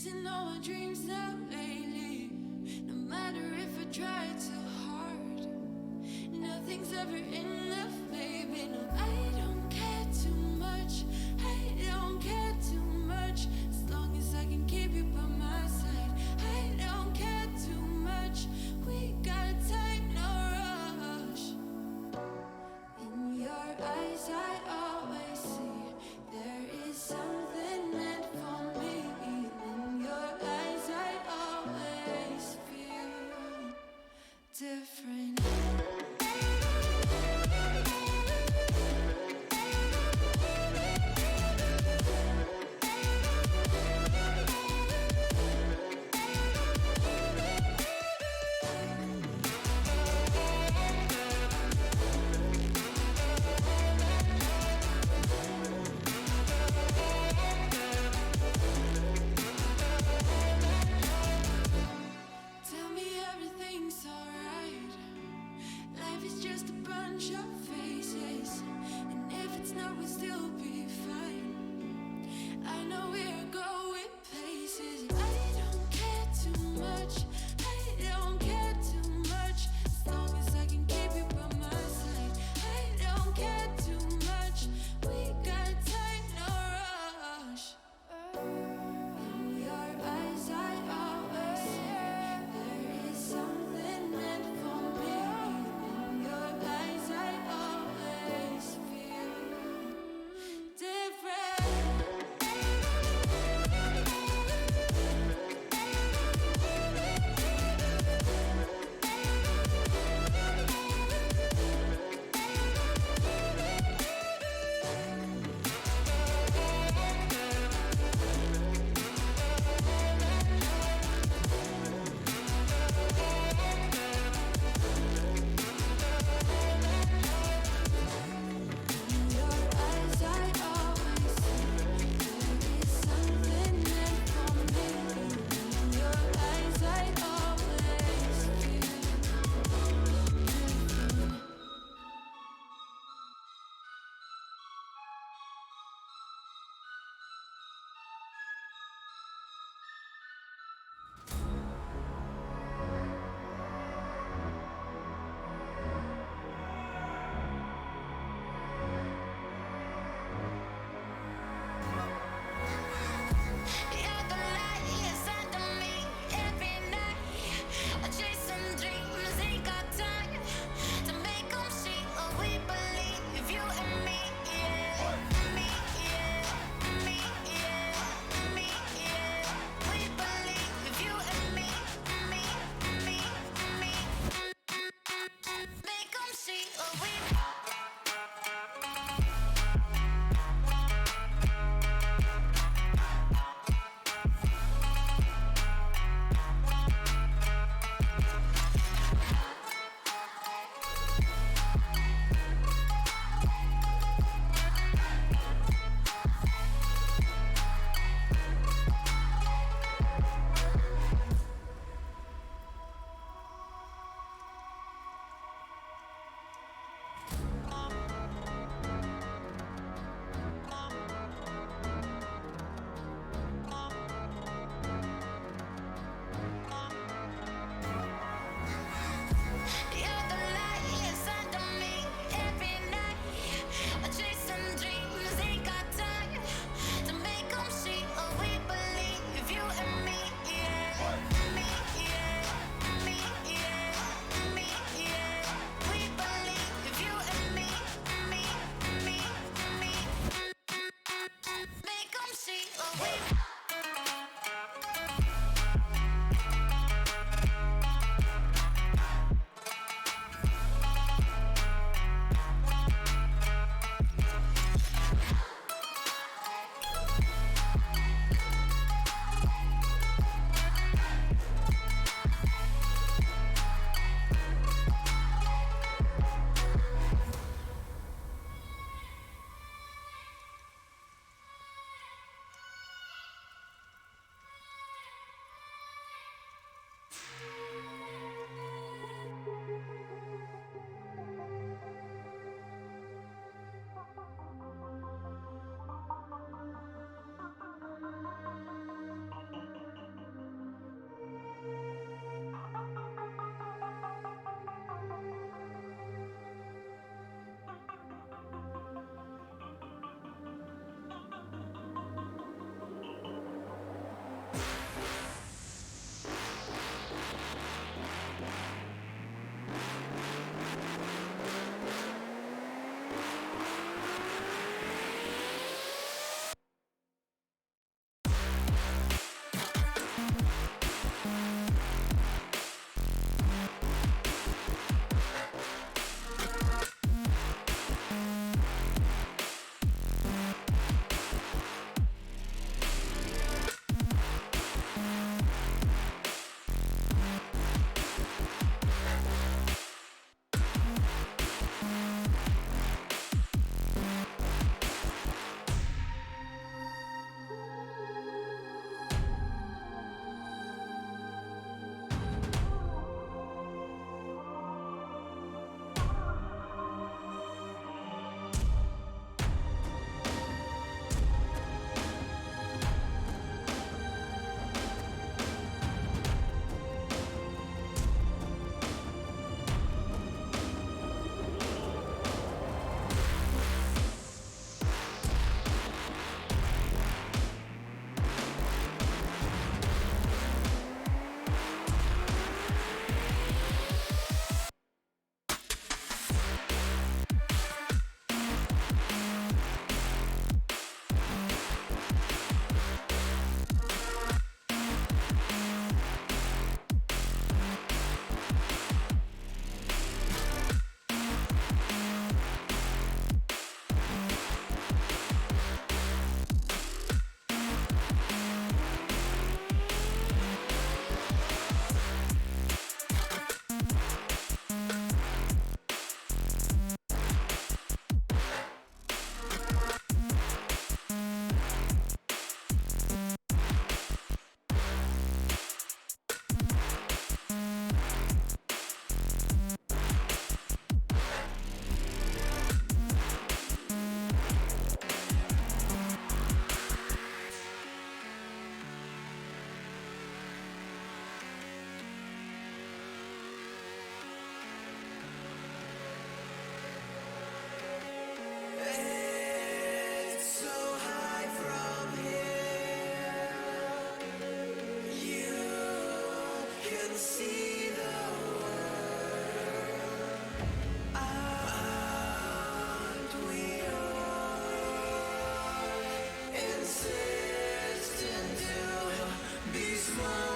chasing all my dreams now lately. No matter if I try too hard, nothing's ever enough, baby. No, I don't care too much. I don't care too much. As long as I can keep you by my side, I don't care too much. We got time, no rush. In your eyes, I always see there is something meant for me. In your eyes, I always feel different. see the world. Aren't we all insistent to be small?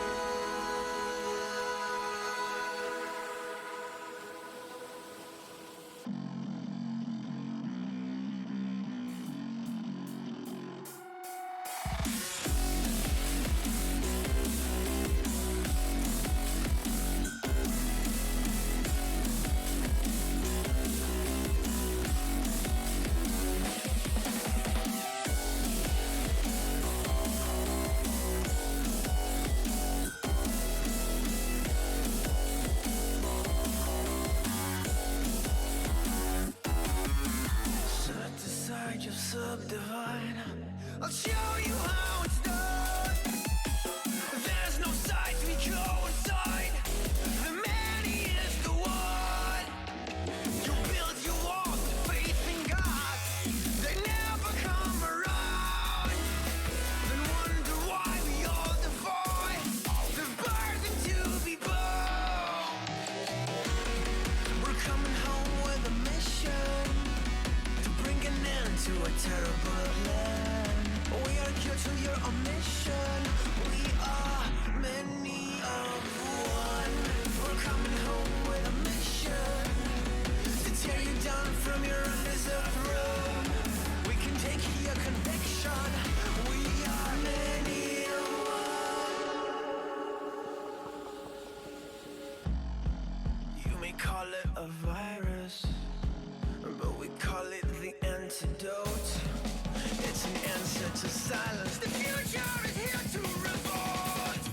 Subdivide. I'll show you how it's done. There's no sight, we go inside. The many is the one. You build your walls, faith in God. They never come around. Then wonder why we all defy the burden to be born. We're coming home with a mission to bring an end to a terrible land. We are here to your omission. We are many of one. We're coming home with a mission to tear you down from your undeserved throne. We can take your conviction. We are many of one. You may call it a virus, but we call it the antidote. It's an answer to silence. The future is here to revolt.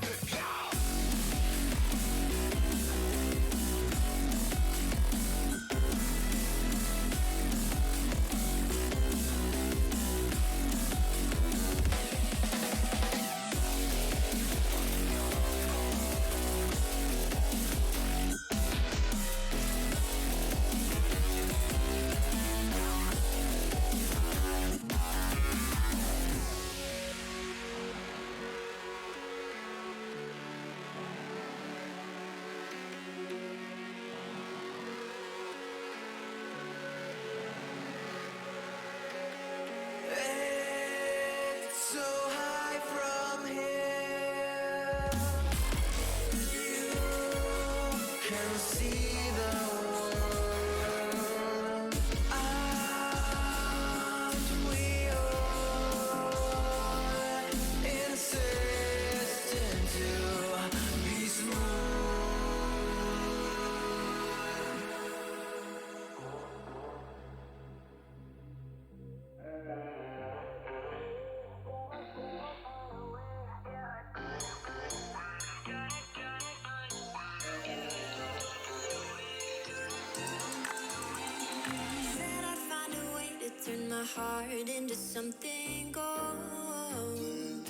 Go! Turn my heart into something gold.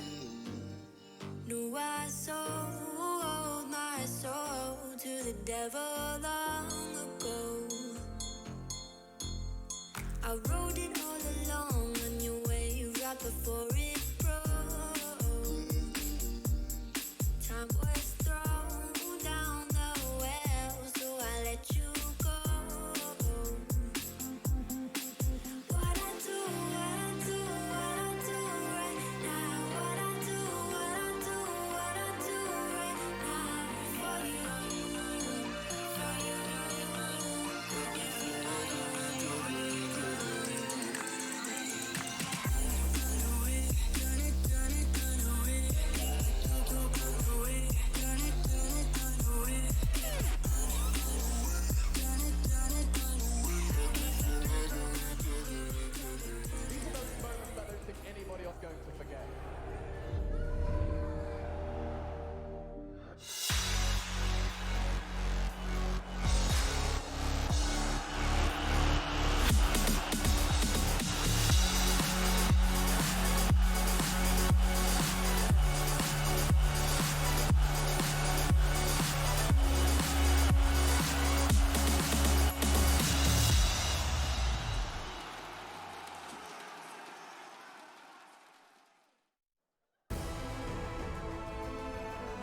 No, I sold my soul to the devil long ago. I rode it all along on your way right before it broke. Time was thrown down the well, so I let you go. Run away.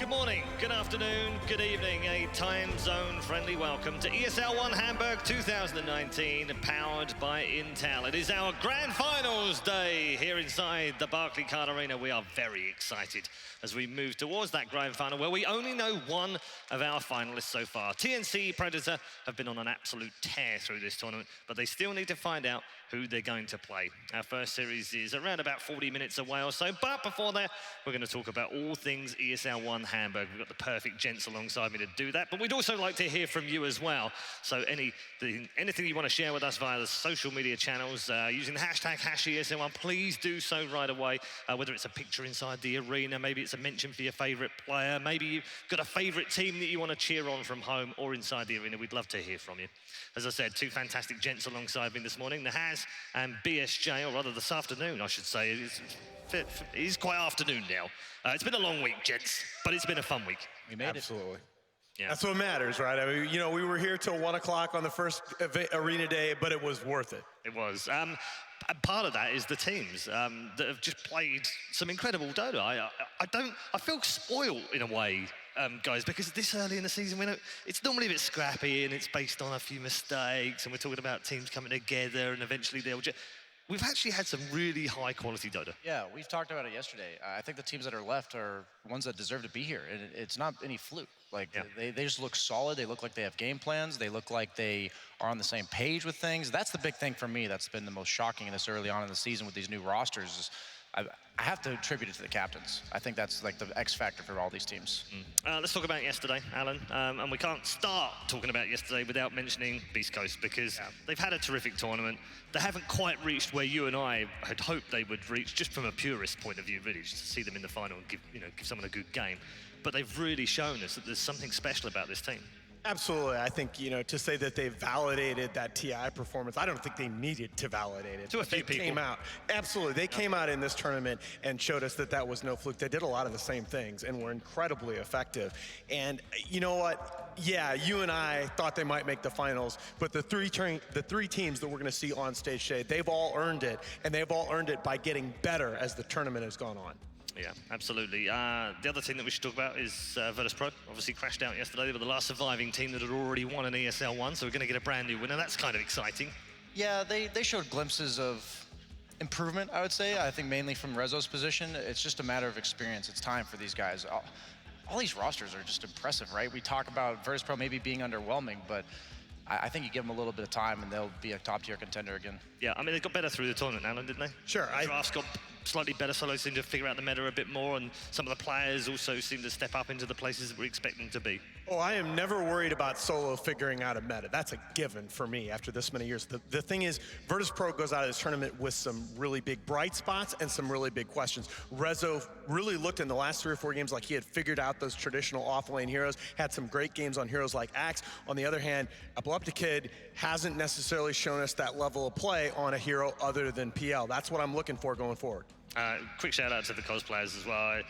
Good morning, good afternoon, good evening. A time zone friendly welcome to ESL 1 Hamburg 2019, powered by Intel. It is our grand finals day here inside the Barclaycard Arena. We are very excited as we move towards that grand final where we only know one of our finalists so far. TNC Predator have been on an absolute tear through this tournament, but they still need to find out who they're going to play. Our first series is around about 40 minutes away or so, but before that, we're going to talk about all things ESL 1 Hamburg. We've got the perfect gents alongside me to do that, but we'd also like to hear from you as well. So anything you want to share with us via the social media channels, using the hashtag #ESL1, please do so right away. Whether it's a picture inside the arena, maybe it's a mention for your favorite player, maybe you've got a favorite team that you want to cheer on from home or inside the arena. We'd love to hear from you. As I said, two fantastic gents alongside me this morning, Nahaz and BSJ, or rather this afternoon, I should say. It is quite afternoon now. It's been a long week, gents, but it's been a fun week. We made Absolutely. Yeah. That's what matters, right? I mean, you know, we were here till 1 o'clock on the first arena day, but it was worth it. It was. And part of that is the teams that have just played some incredible Dota. I feel spoiled in a way, guys, because this early in the season, we know it's normally a bit scrappy and it's based on a few mistakes, and we're talking about teams coming together and eventually they'll just... We've actually had some really high-quality Dota. Yeah, we've talked about it yesterday. I think the teams that are left are ones that deserve to be here, and it's not any fluke. Like, they just look solid. They look like they have game plans. They look like they are on the same page with things. That's the big thing for me that's been the most shocking in this early on in the season with these new rosters. Is I have to attribute it to the captains. I think that's like the X factor for all these teams. Let's talk about yesterday, Alan. And we can't start talking about yesterday without mentioning Beast Coast, because they've had a terrific tournament. They haven't quite reached where you and I had hoped they would reach, just from a purist point of view, really, just to see them in the final and give someone a good game. But they've really shown us that there's something special about this team. Absolutely. I think, you know, to say that they validated that TI performance, I don't think they needed to validate it. To a few people. They came out. Absolutely. They came out in this tournament and showed us that that was no fluke. They did a lot of the same things and were incredibly effective. And you know what? Yeah, you and I thought they might make the finals, but the three teams that we're going to see on stage today, they've all earned it, and they've all earned it by getting better as the tournament has gone on. Yeah, absolutely. The other team that we should talk about is Virtus Pro. Obviously crashed out yesterday. They were the last surviving team that had already won an ESL 1, so we're going to get a brand new winner. That's kind of exciting. Yeah, they showed glimpses of improvement, I would say. I think mainly from Rezo's position. It's just a matter of experience. It's time for these guys. All these rosters are just impressive, right? We talk about Virtus Pro maybe being underwhelming, but I think you give them a little bit of time and they'll be a top-tier contender again. Yeah, I mean, they got better through the tournament, Alan, didn't they? Sure. The drafts got slightly better, so they seem to figure out the meta a bit more, and some of the players also seem to step up into the places that we expect them to be. Oh, I am never worried about Solo figuring out a meta. That's a given for me after this many years. The thing is, Virtus Pro goes out of this tournament with some really big bright spots and some really big questions. Rezo really looked in the last 3 or 4 games like he had figured out those traditional off-lane heroes, had some great games on heroes like Axe. On the other hand, Kid hasn't necessarily shown us that level of play on a hero other than PL. That's what I'm looking for going forward. Quick shout out to the cosplayers as well.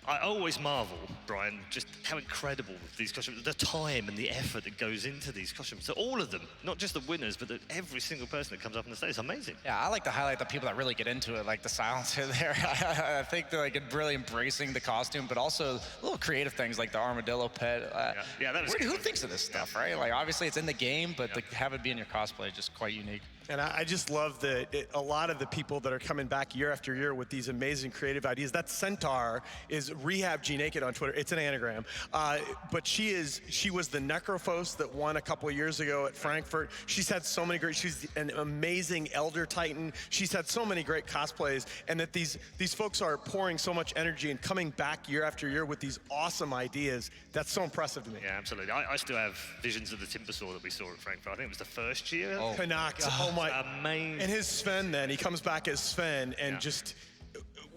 I always marvel, Brian, just how incredible these costumes, the time and the effort that goes into these costumes. So all of them, not just the winners, but every single person that comes up on the stage, it's amazing. Yeah, I like to highlight the people that really get into it, like the silencer there. I think they're like really embracing the costume, but also little creative things like the armadillo pet. Yeah, that was who thinks of this stuff, right? Like obviously it's in the game, but to have it be in your cosplay is just quite unique. And I just love that a lot of the people that are coming back year after year with these amazing creative ideas. That Centaur is Rehab G Naked on Twitter. It's an anagram. But she was the Necrophos that won a couple of years ago at Frankfurt. She's had so many great, she's an amazing Elder Titan. She's had so many great cosplays, and that these folks are pouring so much energy and coming back year after year with these awesome ideas. That's so impressive to me. Yeah, absolutely. I still have visions of the Timbersaw that we saw at Frankfurt. I think it was the first year. Oh, Canucks. Oh my. Amazing. And his Sven then, he comes back as Sven and just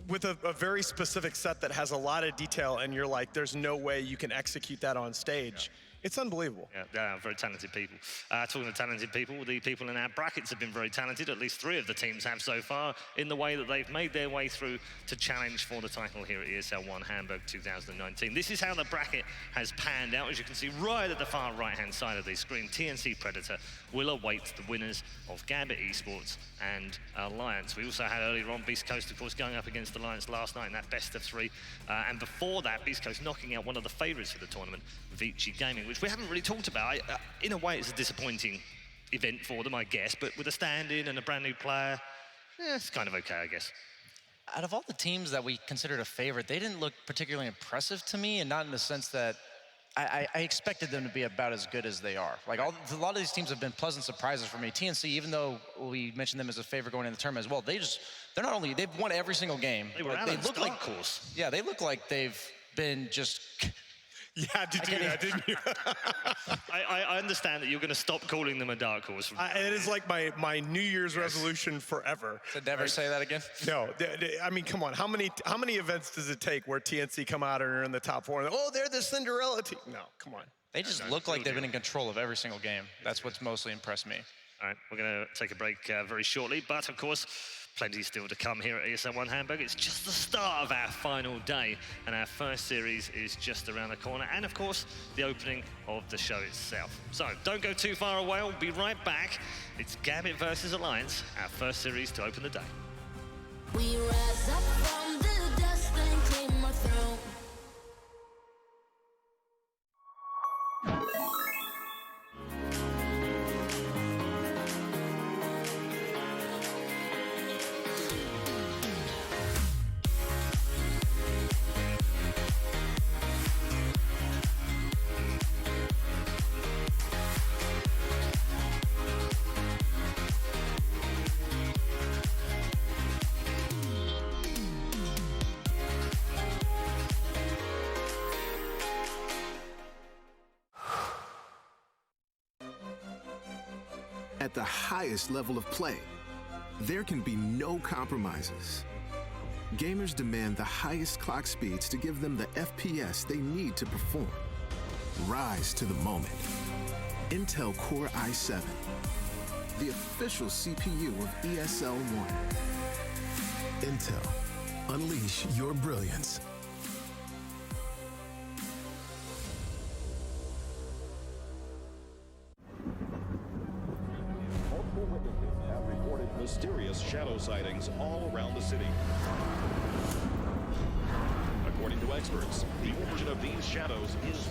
with a very specific set that has a lot of detail, and you're like, there's no way you can execute that on stage. It's unbelievable. Yeah, they are very talented people. Talking of talented people, the people in our brackets have been very talented. At least 3 of the teams have so far in the way that they've made their way through to challenge for the title here at ESL 1 Hamburg 2019. This is how the bracket has panned out. As you can see right at the far right-hand side of the screen, TNC Predator will await the winners of Gambit Esports and Alliance. We also had earlier on Beast Coast, of course, going up against Alliance last night in that best of 3. And before that, Beast Coast knocking out one of the favourites for the tournament, Vici Gaming, which we haven't really talked about. In a way, it's a disappointing event for them, I guess, but with a stand-in and a brand new player, it's kind of okay, I guess. Out of all the teams that we considered a favorite, they didn't look particularly impressive to me, and not in the sense that I expected them to be about as good as they are. Like, a lot of these teams have been pleasant surprises for me. TNC, even though we mentioned them as a favorite going into the tournament as well, they're not only, they've won every single game. They were out of the start course. Yeah, they look like they've been just... You had to do that, didn't you? I understand that you're going to stop calling them a dark horse. It is like my New Year's resolution forever. To never say that again? No, I mean, come on. How many events does it take where TNC come out and are in the top 4? And, oh, they're the Cinderella team. No, come on. They just look like they've been in control of every single game. That's what's mostly impressed me. All right, we're going to take a break very shortly, but of course, plenty still to come here at ESL 1 Hamburg. It's just the start of our final day, and our first series is just around the corner, and of course, the opening of the show itself. So, don't go too far away, we'll be right back. It's Gambit versus Alliance, our first series to open the day. We rise up from the dust and claim our throne. At the highest level of play, there can be no compromises. Gamers demand the highest clock speeds to give them the FPS they need to perform. Rise to the moment. Intel Core i7, the official CPU of ESL 1. Intel, unleash your brilliance. Mysterious shadow sightings all around the city. According to experts, the origin of these shadows is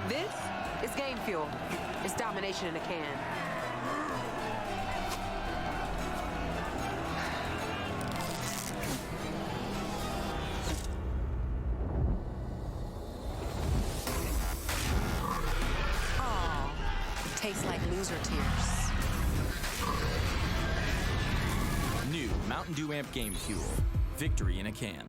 This is game fuel. It's domination in a can. Oh, tastes like loser tears. New Mountain Dew Amp Game Fuel. Victory in a can.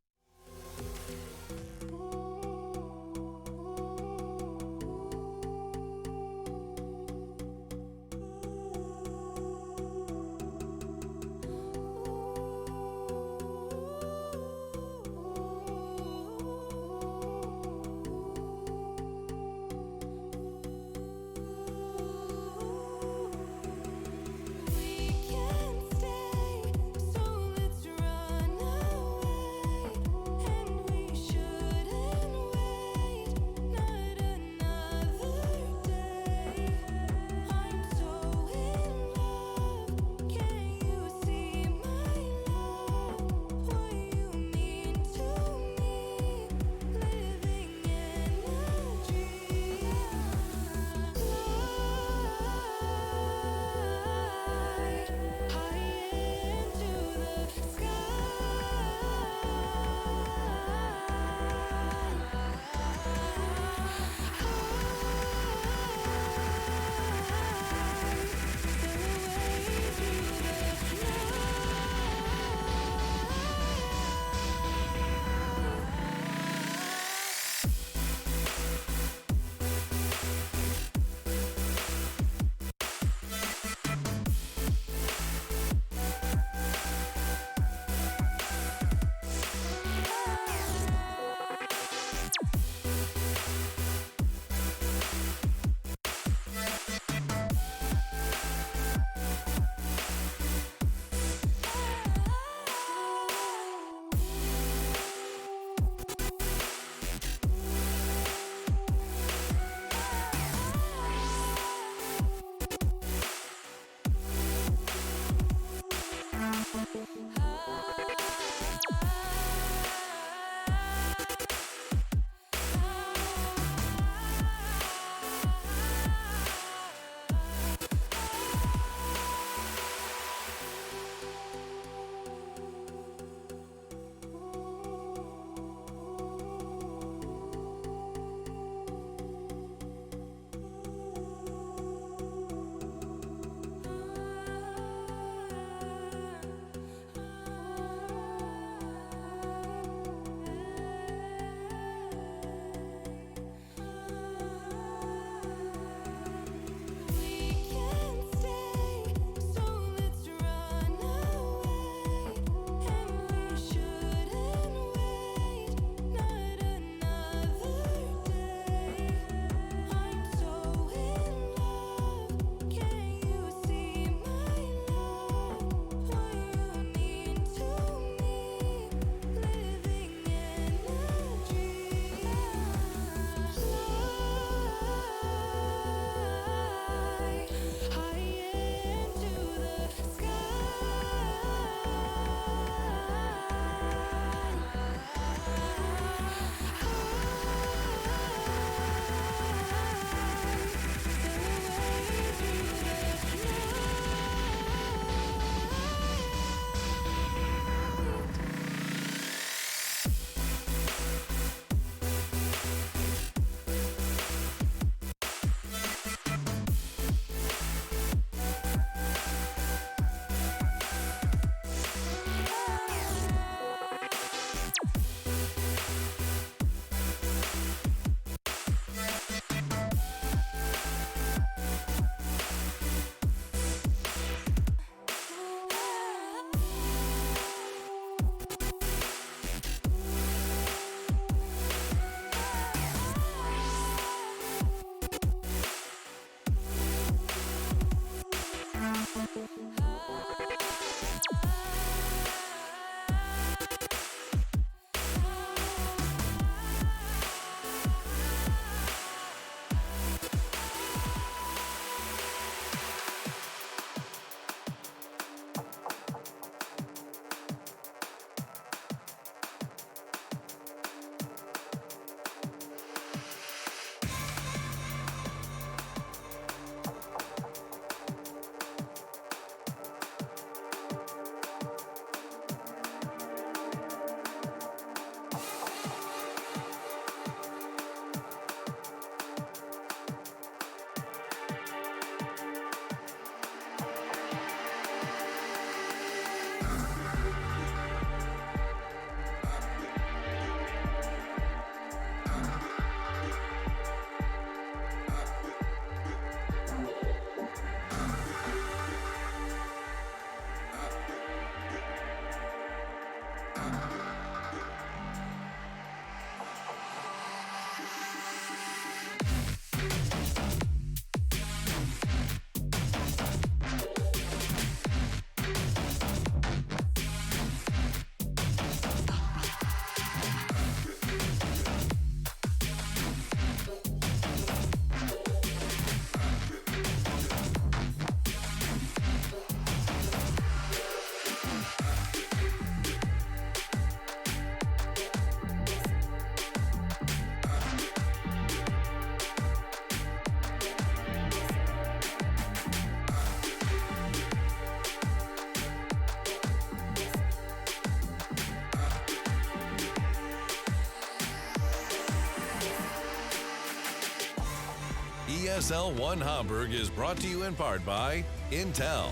ESL 1 Hamburg is brought to you in part by Intel,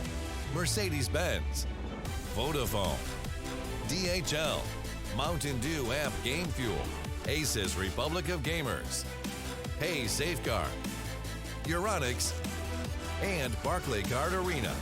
Mercedes-Benz, Vodafone, DHL, Mountain Dew Amp Game Fuel, Asus Republic of Gamers, Hey Safeguard, Euronics, and Barclaycard Arena.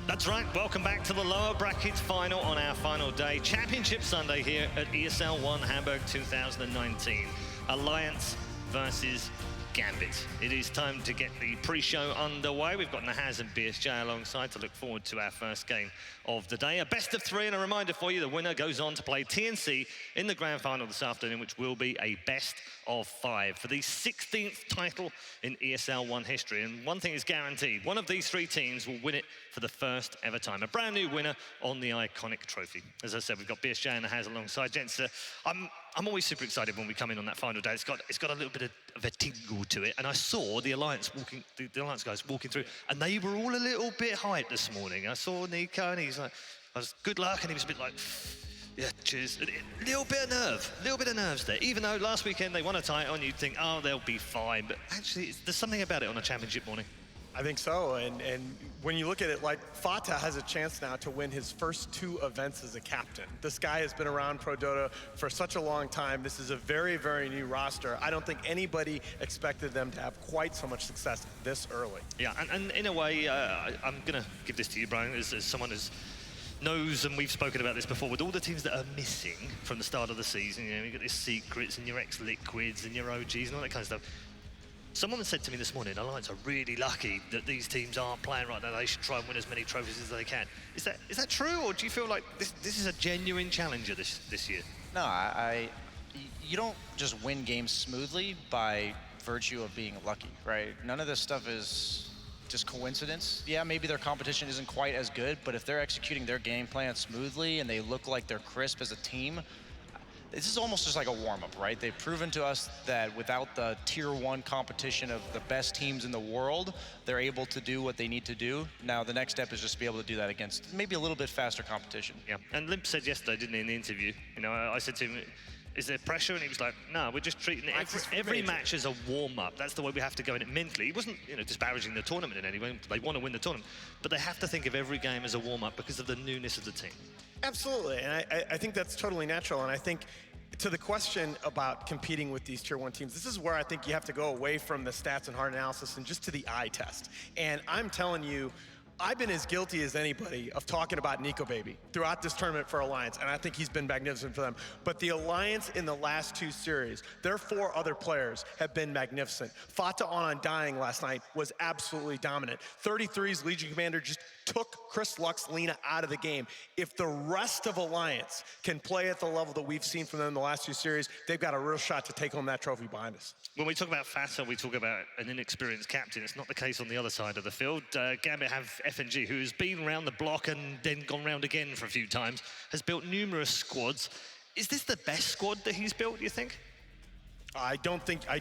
That's right, welcome back to the lower brackets final on our final day. Championship Sunday here at ESL 1 Hamburg 2019. Alliance versus Gambit. It is time to get the pre-show underway. We've got Nahaz and BSJ alongside to look forward to our first game of the day. A best of 3, and a reminder for you, the winner goes on to play TNC in the grand final this afternoon, which will be a best of 5 for the 16th title in ESL 1 history. And one thing is guaranteed, one of these 3 teams will win it for the first ever time. A brand new winner on the iconic trophy. As I said, we've got BSJ and Nahaz alongside. Gents, I'm always super excited when we come in on that final day. It's got a little bit of a tingle to it. And I saw the Alliance guys walking through, and they were all a little bit hyped this morning. I saw Nico, and he's like, good luck, and he was a bit like, yeah, cheers. A little bit of nerves there. Even though last weekend they won a title, and you'd think, oh, they'll be fine. But actually, there's something about it on a championship morning. I think so, and when you look at it, like, Fata has a chance now to win his first 2 events as a captain. This guy has been around Pro Dota for such a long time. This is a very, very new roster. I don't think anybody expected them to have quite so much success this early. Yeah, and in a way, I'm gonna give this to you, Brian, as someone who's knows, and we've spoken about this before, with all the teams that are missing from the start of the season. You know, you've got your Secrets and your ex-Liquids and your OGs and all that kind of stuff. Someone said to me this morning, Alliance are really lucky that these teams aren't playing right now. They should try and win as many trophies as they can. Is that true, or do you feel like this is a genuine challenger this year? No, you don't just win games smoothly by virtue of being lucky, right? None of this stuff is just coincidence. Yeah, maybe their competition isn't quite as good, but if they're executing their game plan smoothly and they look like they're crisp as a team, this is almost just like a warm-up, right? They've proven to us that without the tier 1 competition of the best teams in the world, they're able to do what they need to do. Now, the next step is just to be able to do that against maybe a little bit faster competition. Yeah, and Limp said yesterday, didn't he, in the interview, you know, I said to him, is there pressure? And he was like, no, we're just treating every match as a warm-up. That's the way we have to go in it mentally. He wasn't, you know, disparaging the tournament in any way. They want to win the tournament. But they have to think of every game as a warm-up because of the newness of the team. Absolutely, and I think that's totally natural, and I think to the question about competing with these tier 1 teams, this is where I think you have to go away from the stats and hard analysis and just to the eye test. And I'm telling you, I've been as guilty as anybody of talking about Nico Baby throughout this tournament for Alliance, and I think he's been magnificent for them. But the Alliance in the last 2 series, their 4 other players have been magnificent. Fata on Undying last night was absolutely dominant. 33's Legion Commander just took Chris Lux Lena out of the game. If the rest of Alliance can play at the level that we've seen from them in the last 2 series, they've got a real shot to take home that trophy behind us. When we talk about Fata, we talk about an inexperienced captain. It's not the case on the other side of the field. Gambit have FNG, who has been around the block and then gone round again for a few times, has built numerous squads. Is this the best squad that he's built, do you think? I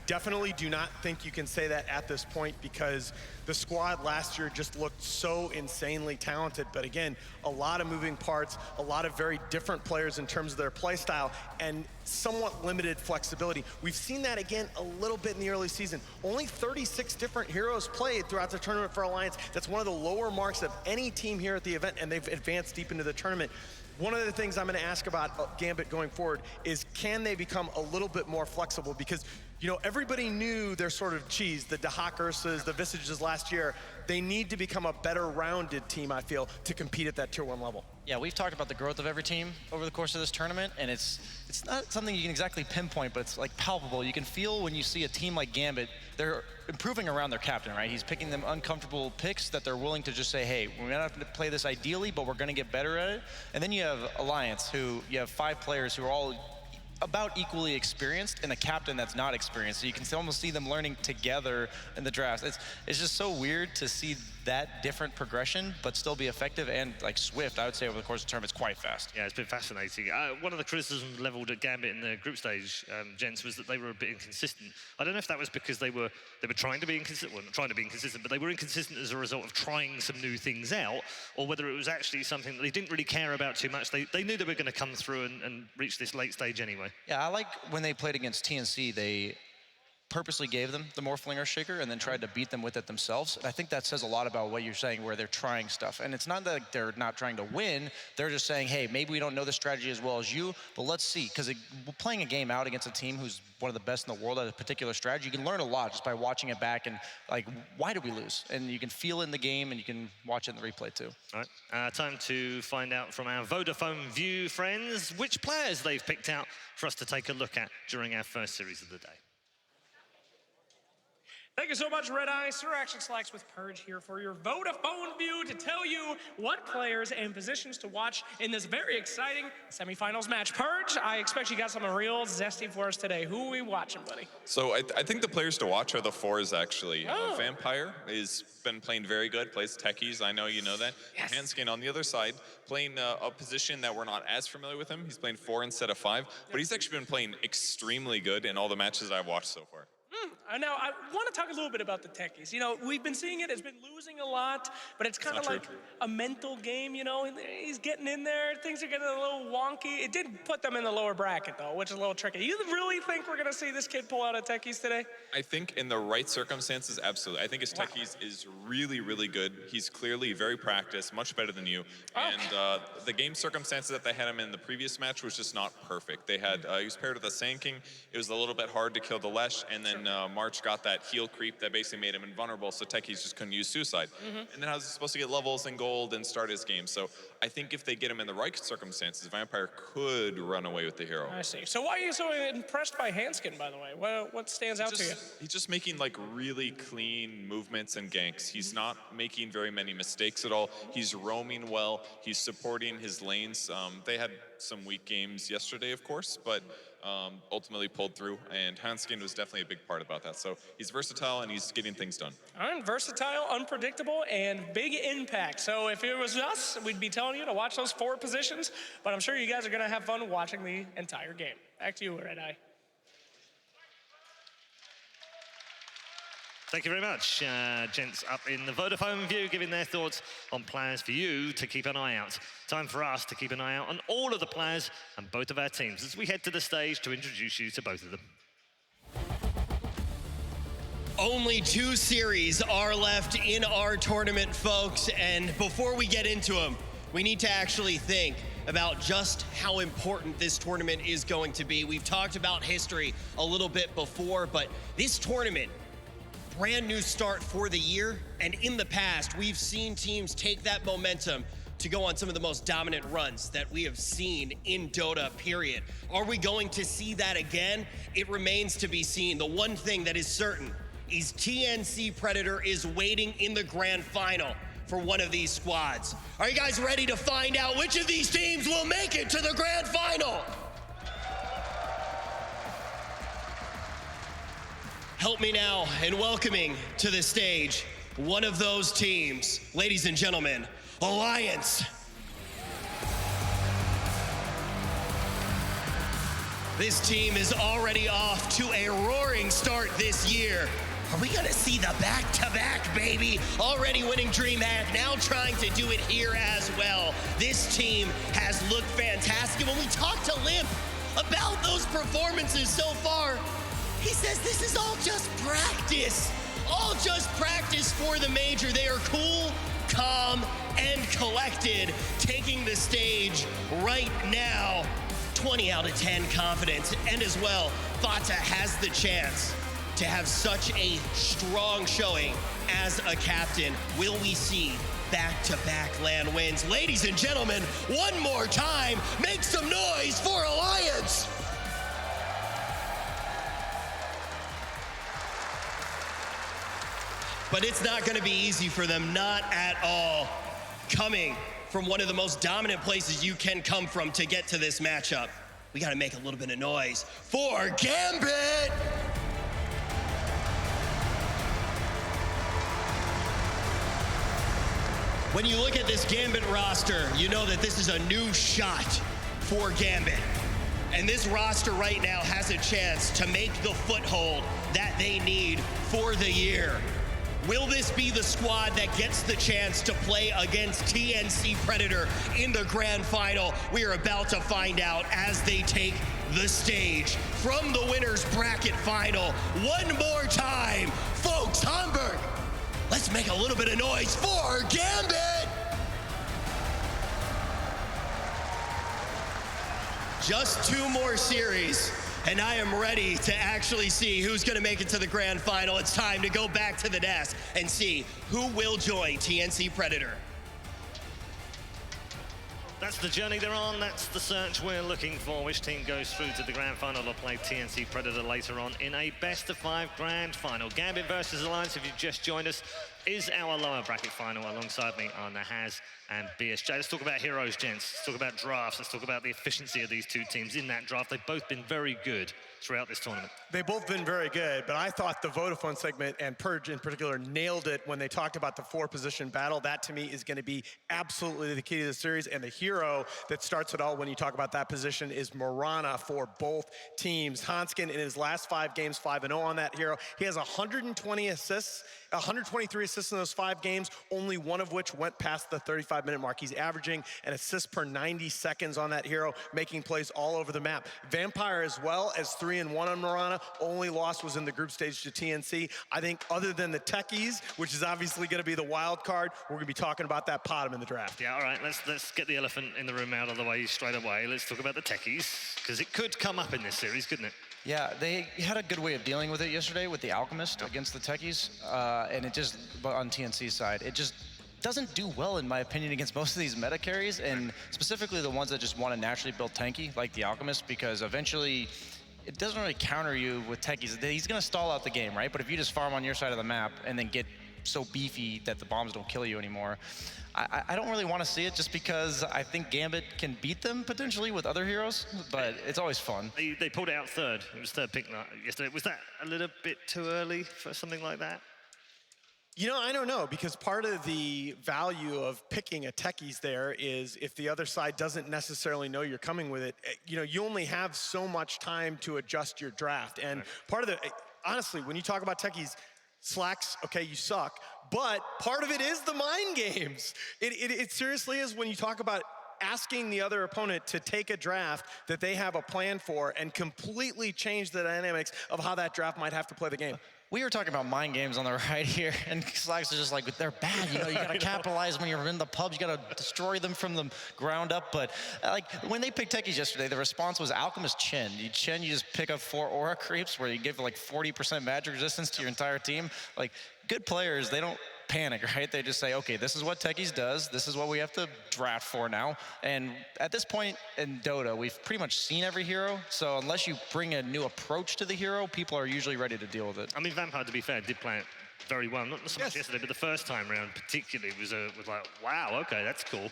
definitely do not think you can say that at this point, because the squad last year just looked so insanely talented. But again, a lot of moving parts, a lot of very different players in terms of their play style, and somewhat limited flexibility. We've seen that again a little bit in the early season. Only 36 different heroes played throughout the tournament for Alliance. That's one of the lower marks of any team here at the event, and they've advanced deep into the tournament. One of the things I'm going to ask about Gambit going forward is, can they become a little bit more flexible? Because, you know, everybody knew their sort of cheese, the Dahak Ursas, the Visages last year. They need to become a better rounded team, I feel, to compete at that tier 1 level. Yeah, we've talked about the growth of every team over the course of this tournament, and it's not something you can exactly pinpoint, but it's like palpable. You can feel when you see a team like Gambit, they're improving around their captain, right? He's picking them uncomfortable picks that they're willing to just say, hey, we're not have to play this ideally, but we're gonna get better at it. And then you have Alliance, who you have 5 players who are all about equally experienced, and a captain that's not experienced. So you can almost see them learning together in the drafts. It's just so weird to see that different progression, but still be effective and like swift. I would say over the course of the term, it's quite fast. Yeah, it's been fascinating. One of the criticisms leveled at Gambit in the group stage, gents, was that they were a bit inconsistent. I don't know if that was because they were trying to be inconsistent, well, not trying to be inconsistent, but they were inconsistent as a result of trying some new things out, or whether it was actually something that they didn't really care about too much. They knew they were going to come through and reach this late stage anyway. Yeah, I like when they played against TNC, they purposely gave them the Morphlinger Shaker and then tried to beat them with it themselves. And I think that says a lot about what you're saying, where they're trying stuff. And it's not that they're not trying to win, they're just saying, hey, maybe we don't know the strategy as well as you, but let's see. Because playing a game out against a team who's one of the best in the world at a particular strategy, you can learn a lot just by watching it back and like, why did we lose? And you can feel it in the game and you can watch it in the replay too. All right, time to find out from our Vodafone View friends which players they've picked out for us to take a look at during our first series of the day. Thank you so much, Red Eye. Sir Action Slacks with Purge here for your Vodafone View to tell you what players and positions to watch in this very exciting semifinals match. Purge, I expect you got something real zesty for us today. Who are we watching, buddy? So I think the players to watch are the fours, actually. Vampire has been playing very good, plays techies. I know you know that. Yes. Handskin on the other side, playing a position that we're not as familiar with him. He's playing 4 instead of 5, but he's actually been playing extremely good in all the matches I've watched so far. Now, I want to talk a little bit about the techies. You know, we've been seeing it. It's been losing a lot, but it's kind of like a mental game, you know. He's getting in there. Things are getting a little wonky. It did put them in the lower bracket, though, which is a little tricky. You really think we're going to see this kid pull out a techies today? I think in the right circumstances, absolutely. I think his techies is really, really good. He's clearly very practiced, much better than you. And the game circumstances that they had him in the previous match was just not perfect. They had, he was paired with a Sand King. It was a little bit hard to kill the Lesh, and then March got that heal creep that basically made him invulnerable, so techies just couldn't use Suicide. And then I was supposed to get levels and gold and start his game. So I think if they get him in the right circumstances, Vampire could run away with the hero. I see. So why are you so impressed by Handskin, by the way? What stands out to you? He's just making like really clean movements and ganks. He's not making very many mistakes at all. He's roaming well. He's supporting his lanes. They had some weak games yesterday, of course, but ultimately pulled through, and Handskin was definitely a big part about that. So he's versatile and he's getting things done. Versatile, unpredictable, and big impact. So if it was us, we'd be telling you to watch those 4 positions, but I'm sure you guys are going to have fun watching the entire game. Back to you, Red Eye. Thank you very much, gents up in the Vodafone View, giving their thoughts on players for you to keep an eye out. Time for us to keep an eye out on all of the players and both of our teams as we head to the stage to introduce you to both of them. Only 2 series are left in our tournament, folks, and before we get into them, we need to actually think about just how important this tournament is going to be. We've talked about history a little bit before, but this tournament, brand new start for the year, and in the past, we've seen teams take that momentum to go on some of the most dominant runs that we have seen in Dota, period. Are we going to see that again? It remains to be seen. The one thing that is certain is TNC Predator is waiting in the grand final for one of these squads. Are you guys ready to find out which of these teams will make it to the grand final? Help me now in welcoming to the stage one of those teams. Ladies and gentlemen, Alliance. This team is already off to a roaring start this year. Are we gonna see the back-to-back, baby? Already winning DreamHack, now trying to do it here as well. This team has looked fantastic. When we talked to Limp about those performances so far, he says this is all just practice. All just practice for the major. They are cool, calm, and collected, taking the stage right now. 20 out of 10 confidence. And as well, Fata has the chance to have such a strong showing as a captain. Will we see back-to-back LAN wins? Ladies and gentlemen, one more time, make some noise for Alliance. But it's not going to be easy for them, not at all. Coming from one of the most dominant places you can come from to get to this matchup, we got to make a little bit of noise for Gambit! When you look at this Gambit roster, you know that this is a new shot for Gambit. And this roster right now has a chance to make the foothold that they need for the year. Will this be the squad that gets the chance to play against TNC Predator in the grand final? We are about to find out as they take the stage from the winners bracket final. One more time, folks, Hamburg, let's make a little bit of noise for Gambit! Just 2 more series, and I am ready to actually see who's going to make it to the grand final. It's time to go back to the desk and see who will join TNC Predator. That's the journey they're on. That's the search we're looking for. Which team goes through to the grand final or play TNC Predator later on in a best-of-5 grand final. Gambit versus Alliance, if you've just joined us, is our lower bracket final. Alongside me are Nahaz and BSJ. Let's talk about heroes, gents. Let's talk about drafts. Let's talk about the efficiency of these two teams in that draft. They've both been very good throughout this tournament. They've both been very good, but I thought the Vodafone segment and Purge in particular nailed it when they talked about the 4-position battle. That to me is going to be absolutely the key to the series, and the hero that starts it all when you talk about that position is Morana for both teams. Hanskin in his last 5 games, 5-0 on that hero. He has 120 assists, 123 assists in those 5 games, only one of which went past the 35-minute mark. He's averaging an assist per 90 seconds on that hero, making plays all over the map. Vampire as well as 3-1 on Morana. Only loss was in the group stage to TNC. I think other than the techies, which is obviously going to be the wild card, we're going to be talking about that bottom in the draft. Yeah, all right, let's get the elephant in the room out of the way straight away. Let's talk about the techies, because it could come up in this series, couldn't it? Yeah, they had a good way of dealing with it yesterday with the Alchemist against the techies, and it just, on TNC's side, it just doesn't do well, in my opinion, against most of these meta carries, and specifically the ones that just want to naturally build tanky, like the Alchemist, because eventually it doesn't really counter you with techies. He's going to stall out the game, right? But if you just farm on your side of the map and then get so beefy that the bombs don't kill you anymore, I don't really want to see it, just because I think Gambit can beat them potentially with other heroes, but it's always fun. They pulled it out third. It was third pick yesterday. Was that a little bit too early for something like that? You know, I don't know, because part of the value of picking a techies there is if the other side doesn't necessarily know you're coming with it, you know, you only have so much time to adjust your draft. And part of the, honestly, when you talk about techies, Slacks, okay, you suck, but part of it is the mind games. It seriously is when you talk about asking the other opponent to take a draft that they have a plan for and completely change the dynamics of how that draft might have to play the game. We were talking about mind games on the right here, and Slacks is just like, they're bad, you know, you gotta capitalize when you're in the pubs, you gotta destroy them from the ground up. But like, when they picked techies yesterday, the response was Alchemist Chen. You just pick up 4 aura creeps where you give like 40% magic resistance to your entire team. Like, good players, they don't panic, right? They just say, okay, this is what techies does, this is what we have to draft for now. And at this point in Dota, we've pretty much seen every hero, so unless you bring a new approach to the hero, people are usually ready to deal with it. I mean, Vampire, to be fair, did play it very well. Not so much yesterday, but the first time round particularly was like, wow, okay, that's cool.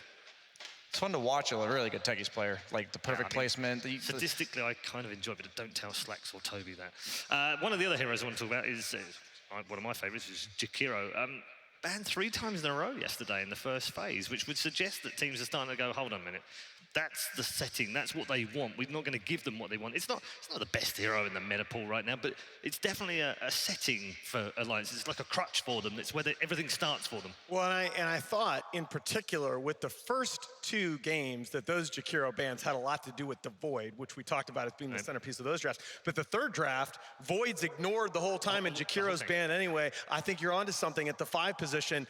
It's fun to watch a really good techies player, like the perfect placement. Statistically, I kind of enjoy it, but don't tell Slacks or Toby that. One of the other heroes I want to talk about is one of my favorites, is Jakiro. Banned 3 times in a row yesterday in the first phase, which would suggest that teams are starting to go, hold on a minute. That's the setting. That's what they want. We're not going to give them what they want. It's not the best hero in the meta pool right now, but it's definitely a setting for Alliance. It's like a crutch for them. It's where everything starts for them. Well, and I thought, in particular, with the first 2 games, that those Jakiro bans had a lot to do with the Void, which we talked about as being the centerpiece of those drafts. But the third draft, Void's ignored the whole time, and Jakiro's banned anyway. I think you're onto something at the 5 position.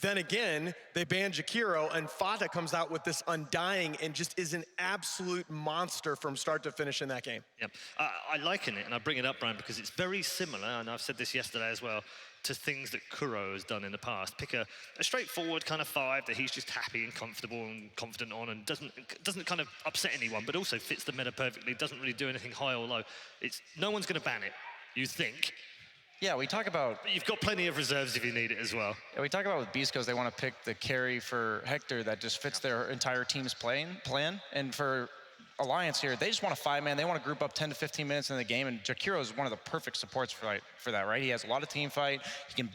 Then again, they ban Jakiro, and Fata comes out with this Undying and just is an absolute monster from start to finish in that game. Yep. I liken it, and I bring it up, Brian, because it's very similar, and I've said this yesterday as well, to things that Kuro has done in the past. Pick a straightforward kind of 5 that he's just happy and comfortable and confident on, and doesn't kind of upset anyone, but also fits the meta perfectly, doesn't really do anything high or low. No one's going to ban it, you think. Yeah, we talk about... But you've got plenty of reserves if you need it as well. Yeah, we talk about with Beast, they want to pick the carry for Hector that just fits their entire team's plan. And for Alliance here, they just want a 5-man. They want to group up 10 to 15 minutes in the game, and Jakiro is one of the perfect supports for that, right? He has a lot of team fight. He can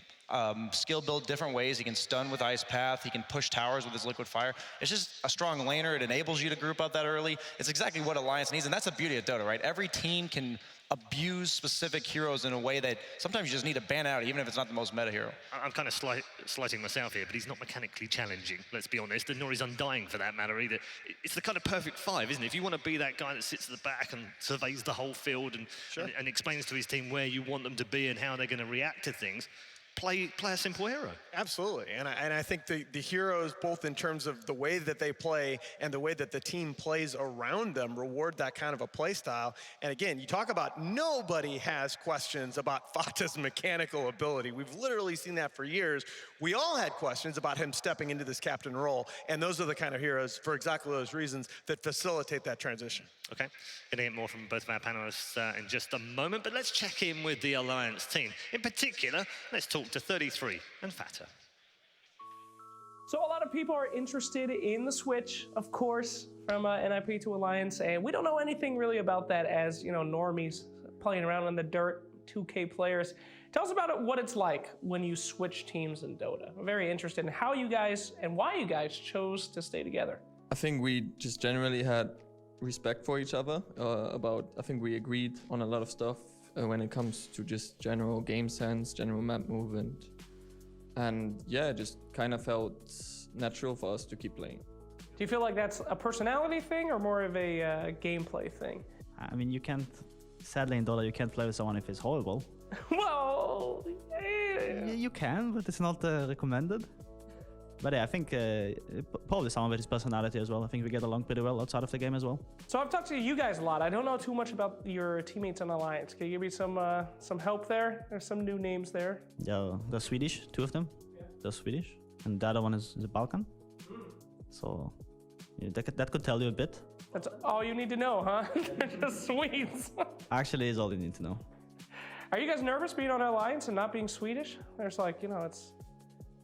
skill build different ways. He can stun with Ice Path. He can push towers with his Liquid Fire. It's just a strong laner. It enables you to group up that early. It's exactly what Alliance needs, and that's the beauty of Dota, right? Every team can abuse specific heroes in a way that sometimes you just need to ban out, even if it's not the most meta hero. I'm kind of slighting myself here, but he's not mechanically challenging, let's be honest, and nor is Undying for that matter either. It's the kind of perfect five, isn't it? If you want to be that guy that sits at the back and surveys the whole field and explains to his team where you want them to be and how they're going to react to things, play a simple hero. Absolutely, and I think the heroes, both in terms of the way that they play and the way that the team plays around them, reward that kind of a play style. And again, you talk about nobody has questions about Fata's mechanical ability. We've literally seen that for years. We all had questions about him stepping into this captain role, and those are the kind of heroes, for exactly those reasons, that facilitate that transition. Okay, going to get more from both of our panelists in just a moment, but let's check in with the Alliance team. In particular, let's talk to 33 and Fata. So a lot of people are interested in the switch, of course, from NIP to Alliance, and we don't know anything really about that as, you know, normies playing around in the dirt, 2K players. Tell us about what it's like when you switch teams in Dota. I'm very interested in how you guys and why you guys chose to stay together. I think we just generally had respect for each other I think we agreed on a lot of stuff when it comes to just general game sense, general map movement. And yeah, just kind of felt natural for us to keep playing. Do you feel like that's a personality thing or more of a gameplay thing? I mean, you can't, sadly in Dota, you can't play with someone if it's horrible. Well, you can, but it's not recommended. But yeah, I think probably some of it is personality as well. I think we get along pretty well outside of the game as well. So I've talked to you guys a lot. I don't know too much about your teammates on Alliance. Can you give me some help there? There's some new names there. Yeah, they're Swedish, two of them. Yeah. They're Swedish. And the other one is the Balkan. So yeah, that could tell you a bit. That's all you need to know, huh? Just Swedes. Actually, is all you need to know. Are you guys nervous being on Alliance and not being Swedish? There's like, you know,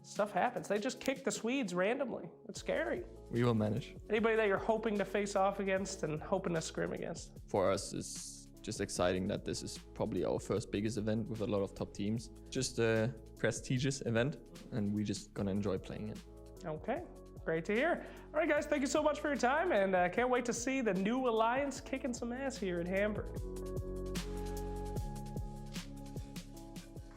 stuff happens. They just kick the Swedes randomly. It's scary. We will manage. Anybody that you're hoping to face off against and hoping to scrim against? For us, it's just exciting that this is probably our first biggest event with a lot of top teams. Just a prestigious event, and we're just gonna enjoy playing it. Okay, great to hear. All right, guys, thank you so much for your time, and can't wait to see the new Alliance kicking some ass here in Hamburg.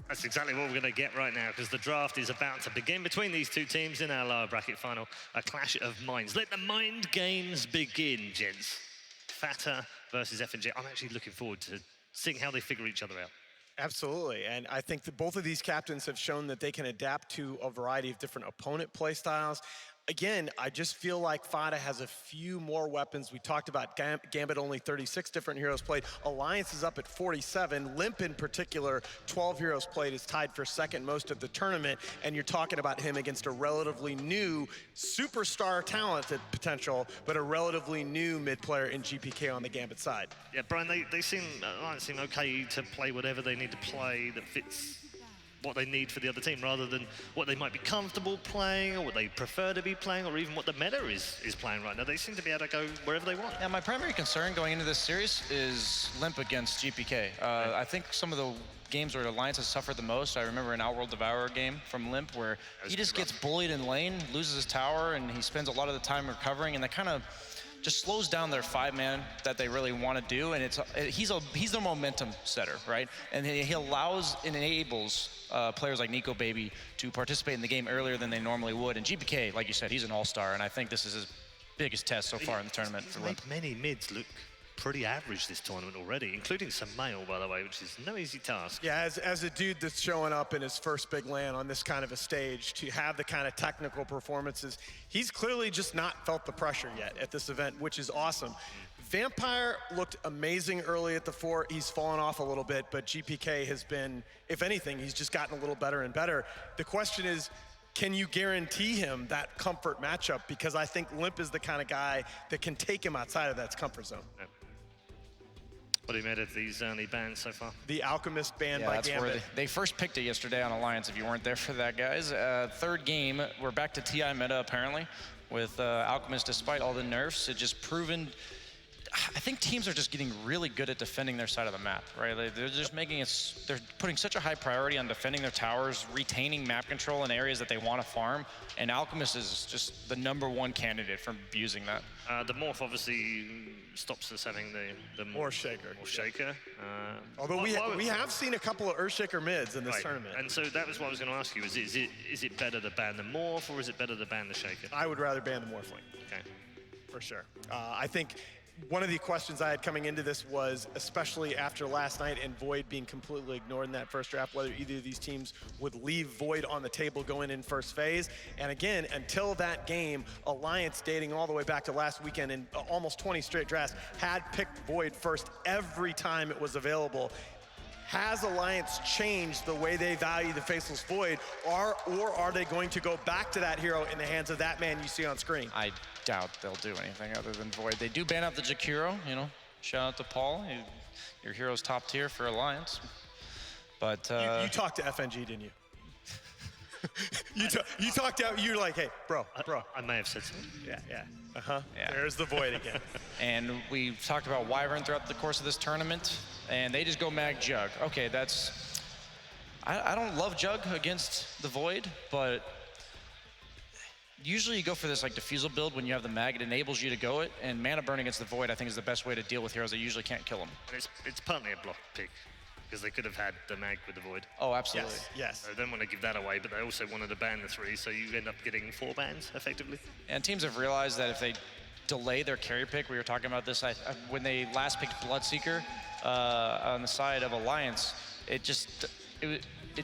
That's exactly what we're going to get right now, because the draft is about to begin between these two teams in our lower bracket final. A clash of minds. Let the mind games begin, gents. Fata versus F&J. I'm actually looking forward to seeing how they figure each other out. Absolutely, and I think that both of these captains have shown that they can adapt to a variety of different opponent play styles. Again, I just feel like Fata has a few more weapons. We talked about Gambit, only 36 different heroes played. Alliance is up at 47. Limp in particular, 12 heroes played, is tied for second most of the tournament. And you're talking about him against a relatively new superstar talented potential, but a relatively new mid player in GPK on the Gambit side. Yeah, Brian, they seem okay to play whatever they need to play that fits what they need for the other team, rather than what they might be comfortable playing or what they prefer to be playing, or even what the meta is playing right now. They seem to be able to go wherever they want. Yeah, my primary concern going into this series is Limp against GPK. I think some of the games where Alliance has suffered the most, I remember an Outworld Devourer game from Limp where he just gets bullied in lane, loses his tower, and he spends a lot of the time recovering, and that kind of just slows down their 5-man that they really want to do, and he's their momentum setter, right? And he allows and enables players like Nico Baby to participate in the game earlier than they normally would. And GPK, like you said, he's an all-star, and I think this is his biggest test so far in the tournament for Limp. Many mids look pretty average this tournament already, including some male, by the way, which is no easy task. Yeah, as a dude that's showing up in his first big LAN on this kind of a stage, to have the kind of technical performances, he's clearly just not felt the pressure yet at this event, which is awesome. Vampire looked amazing early at the fort. He's fallen off a little bit, but GPK has been, if anything, he's just gotten a little better and better. The question is, can you guarantee him that comfort matchup? Because I think Limp is the kind of guy that can take him outside of that comfort zone. Yeah. What have you made of these early bans so far? The Alchemist ban by that's Gambit. Where they first picked it yesterday on Alliance, if you weren't there for that, guys. Third game, we're back to TI meta, apparently, with Alchemist, despite all the nerfs. It just proven I think teams are just getting really good at defending their side of the map, right? They're just making it, they're putting such a high priority on defending their towers, retaining map control in areas that they want to farm, and Alchemist is just the #1 candidate for abusing that. The Morph obviously stops us having the Or Shaker. Or Shaker. Although we have seen a couple of Earthshaker mids in this tournament. And so that was what I was going to ask you, is it better to ban the Morph or is it better to ban the Shaker? I would rather ban the Morphling. Okay. For sure. I think one of the questions I had coming into this was, especially after last night and Void being completely ignored in that first draft, whether either of these teams would leave Void on the table going in first phase. And again, until that game, Alliance, dating all the way back to last weekend in almost 20 straight drafts, had picked Void first every time it was available. Has Alliance changed the way they value the Faceless Void, or are they going to go back to that hero in the hands of that man you see on screen? I doubt they'll do anything other than Void. They do ban out the Jakiro, you know. Shout out to Paul. Your hero's top tier for Alliance. But you talked to FNG, didn't you? you talked out. You're like, hey, bro. I may have said something. Yeah. Yeah. There's the Void again. And we've talked about Wyvern throughout the course of this tournament, and they just go mag Jug. Okay, that's... I don't love Jug against the Void, but usually you go for this like diffusal build when you have the mag. It enables you to go it, and mana burn against the Void I think is the best way to deal with heroes that usually can't kill them. It's partly a block pick, because they could have had the mag with the Void. Oh, absolutely. Yes. So they don't want to give that away, but they also wanted to ban the 3, so you end up getting 4 bans, effectively. And teams have realized that if they delay their carry pick, we were talking about this, when they last picked Bloodseeker on the side of Alliance, it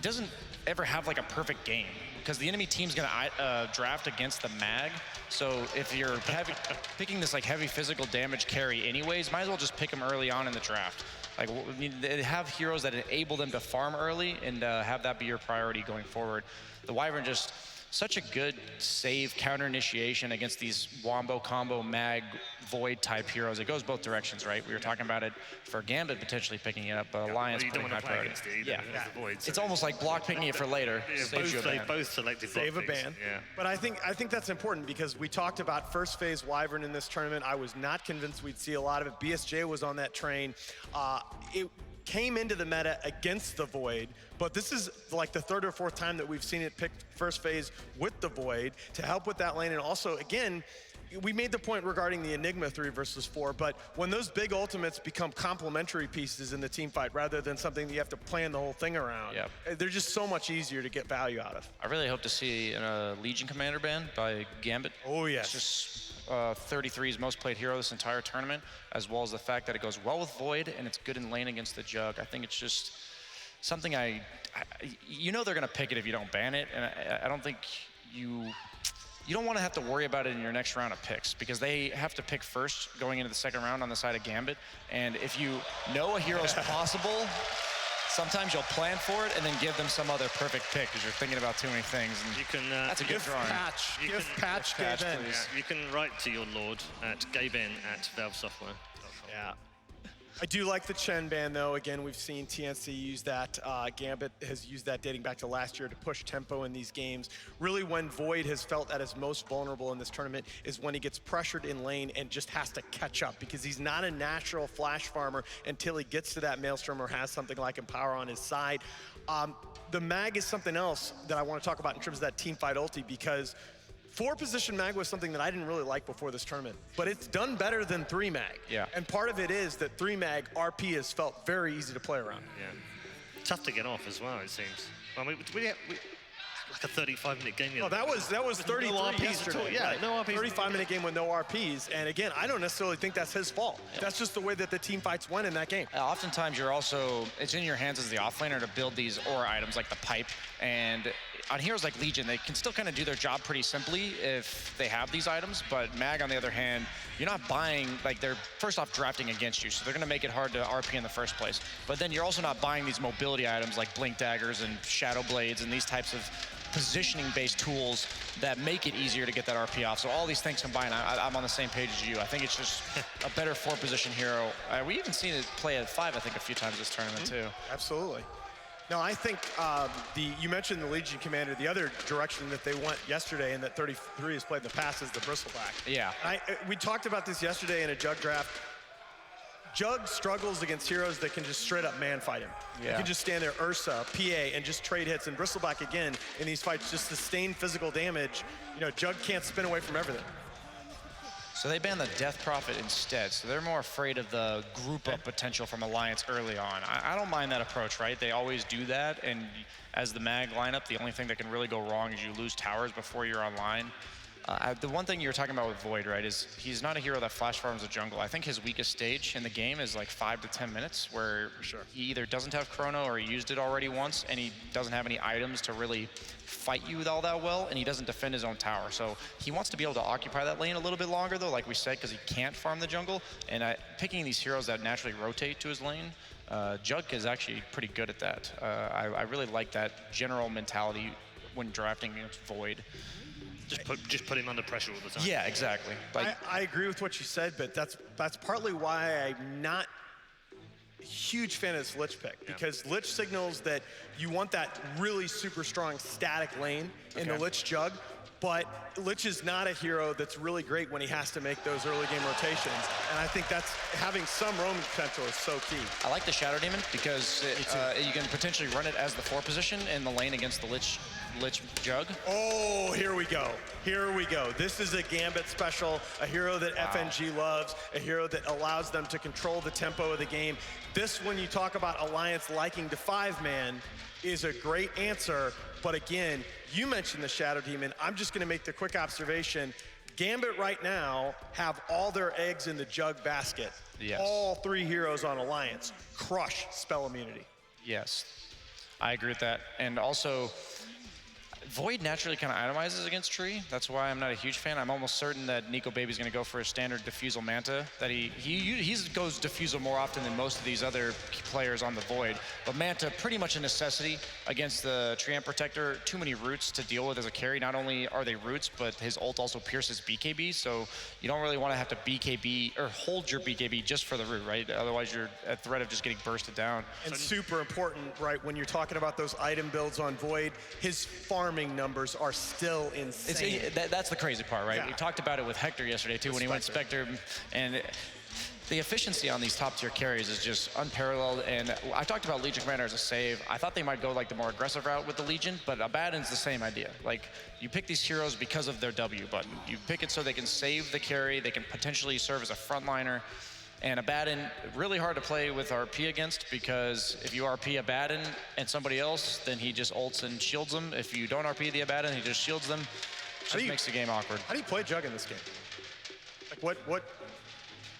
doesn't ever have like a perfect game, because the enemy team's gonna draft against the mag. So if you're picking this like heavy physical damage carry anyways, might as well just pick them early on in the draft. Like, they have heroes that enable them to farm early and have that be your priority going forward. The Wyvern just such a good save counter initiation against these wombo combo mag Void type heroes. It goes both directions, right? We were talking about it for Gambit potentially picking it up, but Alliance putting high priority. It's almost like block picking it for later. Saves you a ban. Both selected save a ban. Yeah. But I think that's important, because we talked about first phase Wyvern in this tournament. I was not convinced we'd see a lot of it. BSJ was on that train. It came into the meta against the Void, but this is like the 3rd or 4th time that we've seen it picked first phase with the Void to help with that lane. And also, again, we made the point regarding the Enigma 3 versus 4, but when those big ultimates become complementary pieces in the team fight rather than something that you have to plan the whole thing around, they're just so much easier to get value out of. I really hope to see a Legion Commander ban by Gambit. Oh, yes. It's just 33's most played hero this entire tournament, as well as the fact that it goes well with Void and it's good in lane against the Jug. I think it's just something you know they're gonna pick it if you don't ban it, and I don't think you don't want to have to worry about it in your next round of picks, because they have to pick first going into the 2nd round on the side of Gambit. And if you know a hero's possible, sometimes you'll plan for it and then give them some other perfect pick because you're thinking about too many things. And you can that's a good drawing. Give patch Gaben. You can write to your lord at gaben@valvesoftware.com. Yeah. I do like the Chen ban, though. Again, we've seen TNC use that. Gambit has used that dating back to last year to push tempo in these games. Really, when Void has felt at his most vulnerable in this tournament is when he gets pressured in lane and just has to catch up, because he's not a natural flash farmer until he gets to that Maelstrom or has something like Empower on his side. The mag is something else that I want to talk about in terms of that team fight ulti, because 4-position mag was something that I didn't really like before this tournament, but it's done better than 3 mag. Yeah. And part of it is that 3 mag RP has felt very easy to play around. Yeah. Tough to get off as well, it seems. I mean, we like a 35-minute game. Oh, that was 33 no RPs yesterday. Yeah, no RPs. 35-minute game with no RPs, and again, I don't necessarily think that's his fault. Yeah. That's just the way that the team fights went in that game. Oftentimes, it's in your hands as the offlaner to build these aura items like the pipe, and on heroes like Legion, they can still kind of do their job pretty simply if they have these items, but Mag, on the other hand, you're not buying, like, they're first off drafting against you, so they're going to make it hard to RP in the first place. But then you're also not buying these mobility items like Blink Daggers and Shadow Blades and these types of positioning-based tools that make it easier to get that RP off. So all these things combined, I'm on the same page as you. I think it's just a better 4-position hero. We even seen it play at 5, I think, a few times this tournament, too. Absolutely. No, I think you mentioned the Legion Commander. The other direction that they went yesterday and that 33 has played in the past is the Bristleback. Yeah. We talked about this yesterday in a Jug draft. Jug struggles against heroes that can just straight up man fight him. Yeah. You can just stand there, Ursa, PA, and just trade hits, and Bristleback again in these fights, just sustain physical damage. You know, Jug can't spin away from everything. So they banned the Death Prophet instead, so they're more afraid of the group-up potential from Alliance early on. I don't mind that approach, right? They always do that, and as the mag lineup, the only thing that can really go wrong is you lose towers before you're online. The one thing you were talking about with Void, right, is he's not a hero that flash farms the jungle. I think his weakest stage in the game is like 5 to 10 minutes, where he either doesn't have Chrono or he used it already once, and he doesn't have any items to really fight you all that well, and he doesn't defend his own tower. So he wants to be able to occupy that lane a little bit longer, though, like we said, because he can't farm the jungle. And picking these heroes that naturally rotate to his lane, Jug is actually pretty good at that. I really like that general mentality when drafting against Void. Just put him under pressure all the time. Yeah, exactly. Like, I agree with what you said, but that's partly why I'm not a huge fan of this Lich pick, because Lich signals that you want that really super strong static lane in the Lich Jug, but Lich is not a hero that's really great when he has to make those early game rotations, and I think that's having some roaming potential is so key. I like the Shadow Demon because you can potentially run it as the 4 position in the lane against the Lich Jug. Oh, here we go. Here we go. This is a Gambit special, a hero that FNG loves, a hero that allows them to control the tempo of the game. This, when you talk about Alliance liking to 5-man, is a great answer. But again, you mentioned the Shadow Demon. I'm just going to make the quick observation. Gambit right now have all their eggs in the Jug basket. Yes. All 3 heroes on Alliance crush spell immunity. Yes, I agree with that. And also, Void naturally kind of itemizes against Tree. That's why I'm not a huge fan. I'm almost certain that Nico Baby's going to go for a standard Diffusal Manta. That he goes Diffusal more often than most of these other players on the Void. But Manta, pretty much a necessity against the Treant Protector. Too many roots to deal with as a carry. Not only are they roots, but his ult also pierces BKB. So you don't really want to have to BKB or hold your BKB just for the root, right? Otherwise, you're at threat of just getting bursted down. And super important, right? When you're talking about those item builds on Void, his farming numbers are still insane. That's the crazy part, right? Yeah. We talked about it with Hector yesterday too, when he went Spectre, and the efficiency on these top tier carries is just unparalleled. And I talked about Legion Commander as a save. I thought they might go like the more aggressive route with the Legion, but Abaddon's the same idea. Like, you pick these heroes because of their W button. You pick it so they can save the carry, they can potentially serve as a frontliner. And Abaddon, really hard to play with RP against, because if you RP Abaddon and somebody else, then he just ults and shields them. If you don't RP the Abaddon, he just shields them. It just makes the game awkward. How do you play Jug in this game? Like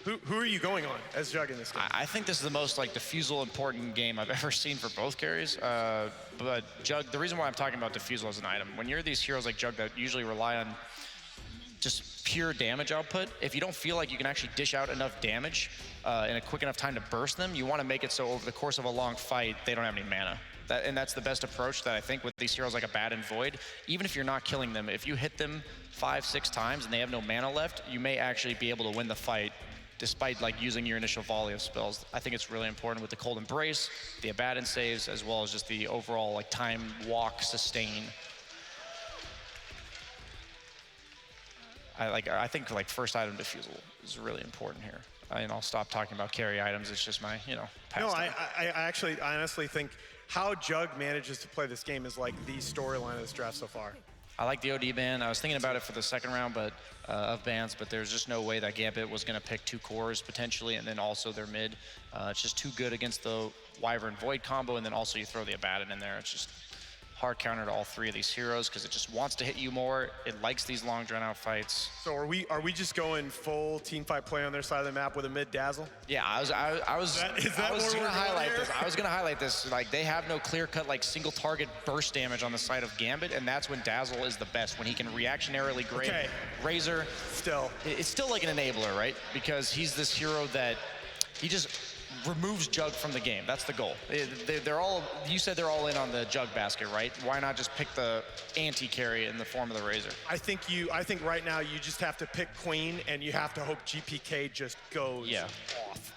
who are you going on as Jug in this game? I think this is the most like diffusal important game I've ever seen for both carries. But Jug, the reason why I'm talking about diffusal as an item, when you're these heroes like Jug that usually rely on just pure damage output, if you don't feel like you can actually dish out enough damage in a quick enough time to burst them, you want to make it so over the course of a long fight, they don't have any mana. And that's the best approach that I think with these heroes like Abaddon Void. Even if you're not killing them, if you hit them 5-6 times and they have no mana left, you may actually be able to win the fight despite like using your initial volley of spells. I think it's really important with the Cold Embrace, the Abaddon saves, as well as just the overall like time walk sustain. I think like first item diffusal is really important here. And I'll stop talking about carry items. It's just my, pastime. No, I honestly think how Jug manages to play this game is like the storyline of this draft so far. I like the OD ban. I was thinking about it for the second round of bans, but there's just no way that Gambit was going to pick 2 cores potentially, and then also their mid. It's just too good against the Wyvern Void combo, and then also you throw the Abaddon in there. It's just hard counter to all 3 of these heroes because it just wants to hit you more. It likes these long drawn out fights. So are we just going full team fight play on their side of the map with a mid dazzle? Yeah, I was gonna highlight this. I was gonna highlight this. Like, they have no clear cut like single target burst damage on the side of Gambit, and that's when Dazzle is the best, when he can reactionarily grab Razor. It's still like an enabler, right? Because he's this hero that he just removes Jug from the game. That's the goal. They're all, you said they're all in on the Jug basket, right? Why not just pick the anti-carry in the form of the Razor? I think right now you just have to pick Queen, and you have to hope GPK just goes off.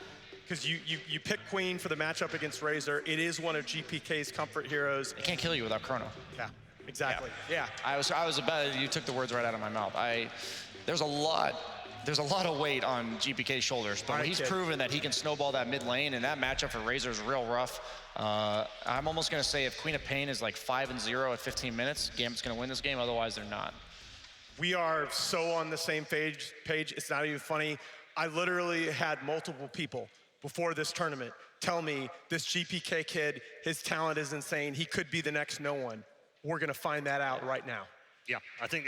Because you pick Queen for the matchup against Razor. It is one of GPK's comfort heroes. It can't kill you without Chrono. Yeah, exactly. Yeah. I was about, you took the words right out of my mouth. There's a lot there's a lot of weight on GPK's shoulders, but he's proven that he can snowball that mid lane, and that matchup for Razor is real rough. I'm almost going to say if Queen of Pain is like 5-0 at 15 minutes, Gambit's going to win this game, otherwise they're not. We are so on the same page. It's not even funny. I literally had multiple people before this tournament tell me this GPK kid, his talent is insane. He could be the next no one. We're going to find that out right now. Yeah, I think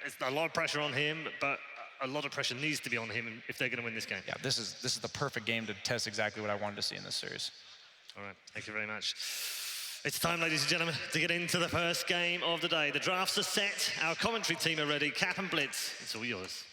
it's a lot of pressure on him, but a lot of pressure needs to be on him if they're going to win this game. Yeah, this is the perfect game to test exactly what I wanted to see in this series. All right, thank you very much. It's time, ladies and gentlemen, to get into the first game of the day. The drafts are set. Our commentary team are ready. Cap and Blitz, it's all yours.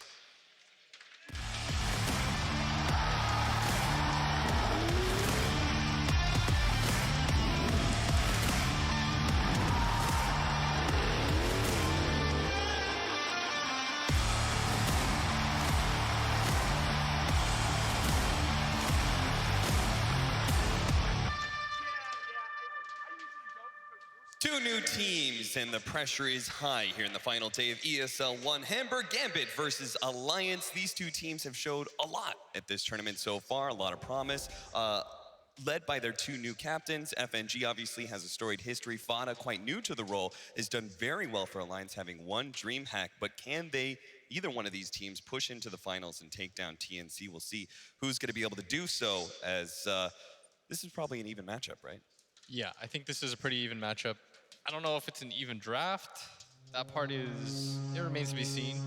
Two new teams, and the pressure is high here in the final day of ESL 1. Hamburg Gambit versus Alliance. These two teams have showed a lot at this tournament so far, a lot of promise. Led by their two new captains. FNG obviously has a storied history. Fada, quite new to the role, has done very well for Alliance, having one dream hack. But can they, either one of these teams, push into the finals and take down TNC? We'll see who's going to be able to do so, as this is probably an even matchup, right? Yeah, I think this is a pretty even matchup. I don't know if it's an even draft. That part it remains to be seen.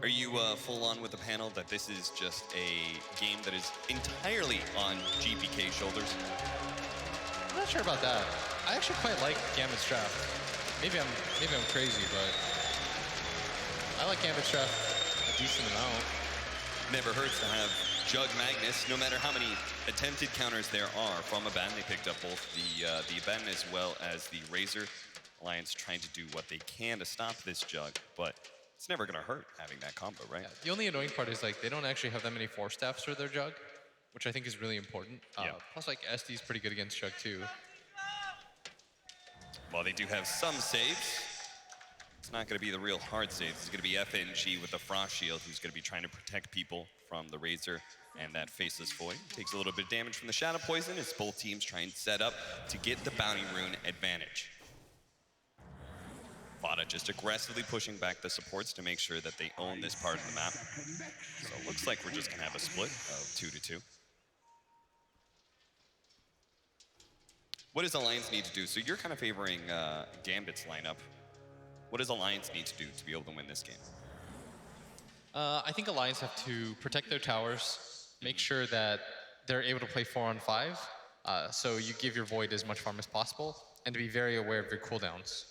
Are you full on with the panel that this is just a game that is entirely on GPK's shoulders? I'm not sure about that. I actually quite like Gambit's draft. Maybe I'm crazy, but I like Gambit's draft a decent amount. Never hurts to have Jug Magnus, no matter how many attempted counters there are from Aban. They picked up both the Aban as well as the Razor. Alliance trying to do what they can to stop this Jug, but it's never going to hurt having that combo, right? Yeah, the only annoying part is like they don't actually have that many force staffs for their Jug, which I think is really important. Plus, like SD is pretty good against Jug too. While they do have some saves, it's not going to be the real hard saves. It's going to be FNG with the Frost Shield, who's going to be trying to protect people from the Razor and that Faceless Void. Takes a little bit of damage from the Shadow Poison as both teams try and set up to get the Bounty Rune advantage. Fada just aggressively pushing back the supports to make sure that they own this part of the map. So it looks like we're just going to have a split of 2-2. What does Alliance need to do? So you're kind of favoring Gambit's lineup. What does Alliance need to do to be able to win this game? I think Alliance have to protect their towers, make sure that they're able to play 4-on-5, so you give your Void as much farm as possible, and to be very aware of your cooldowns.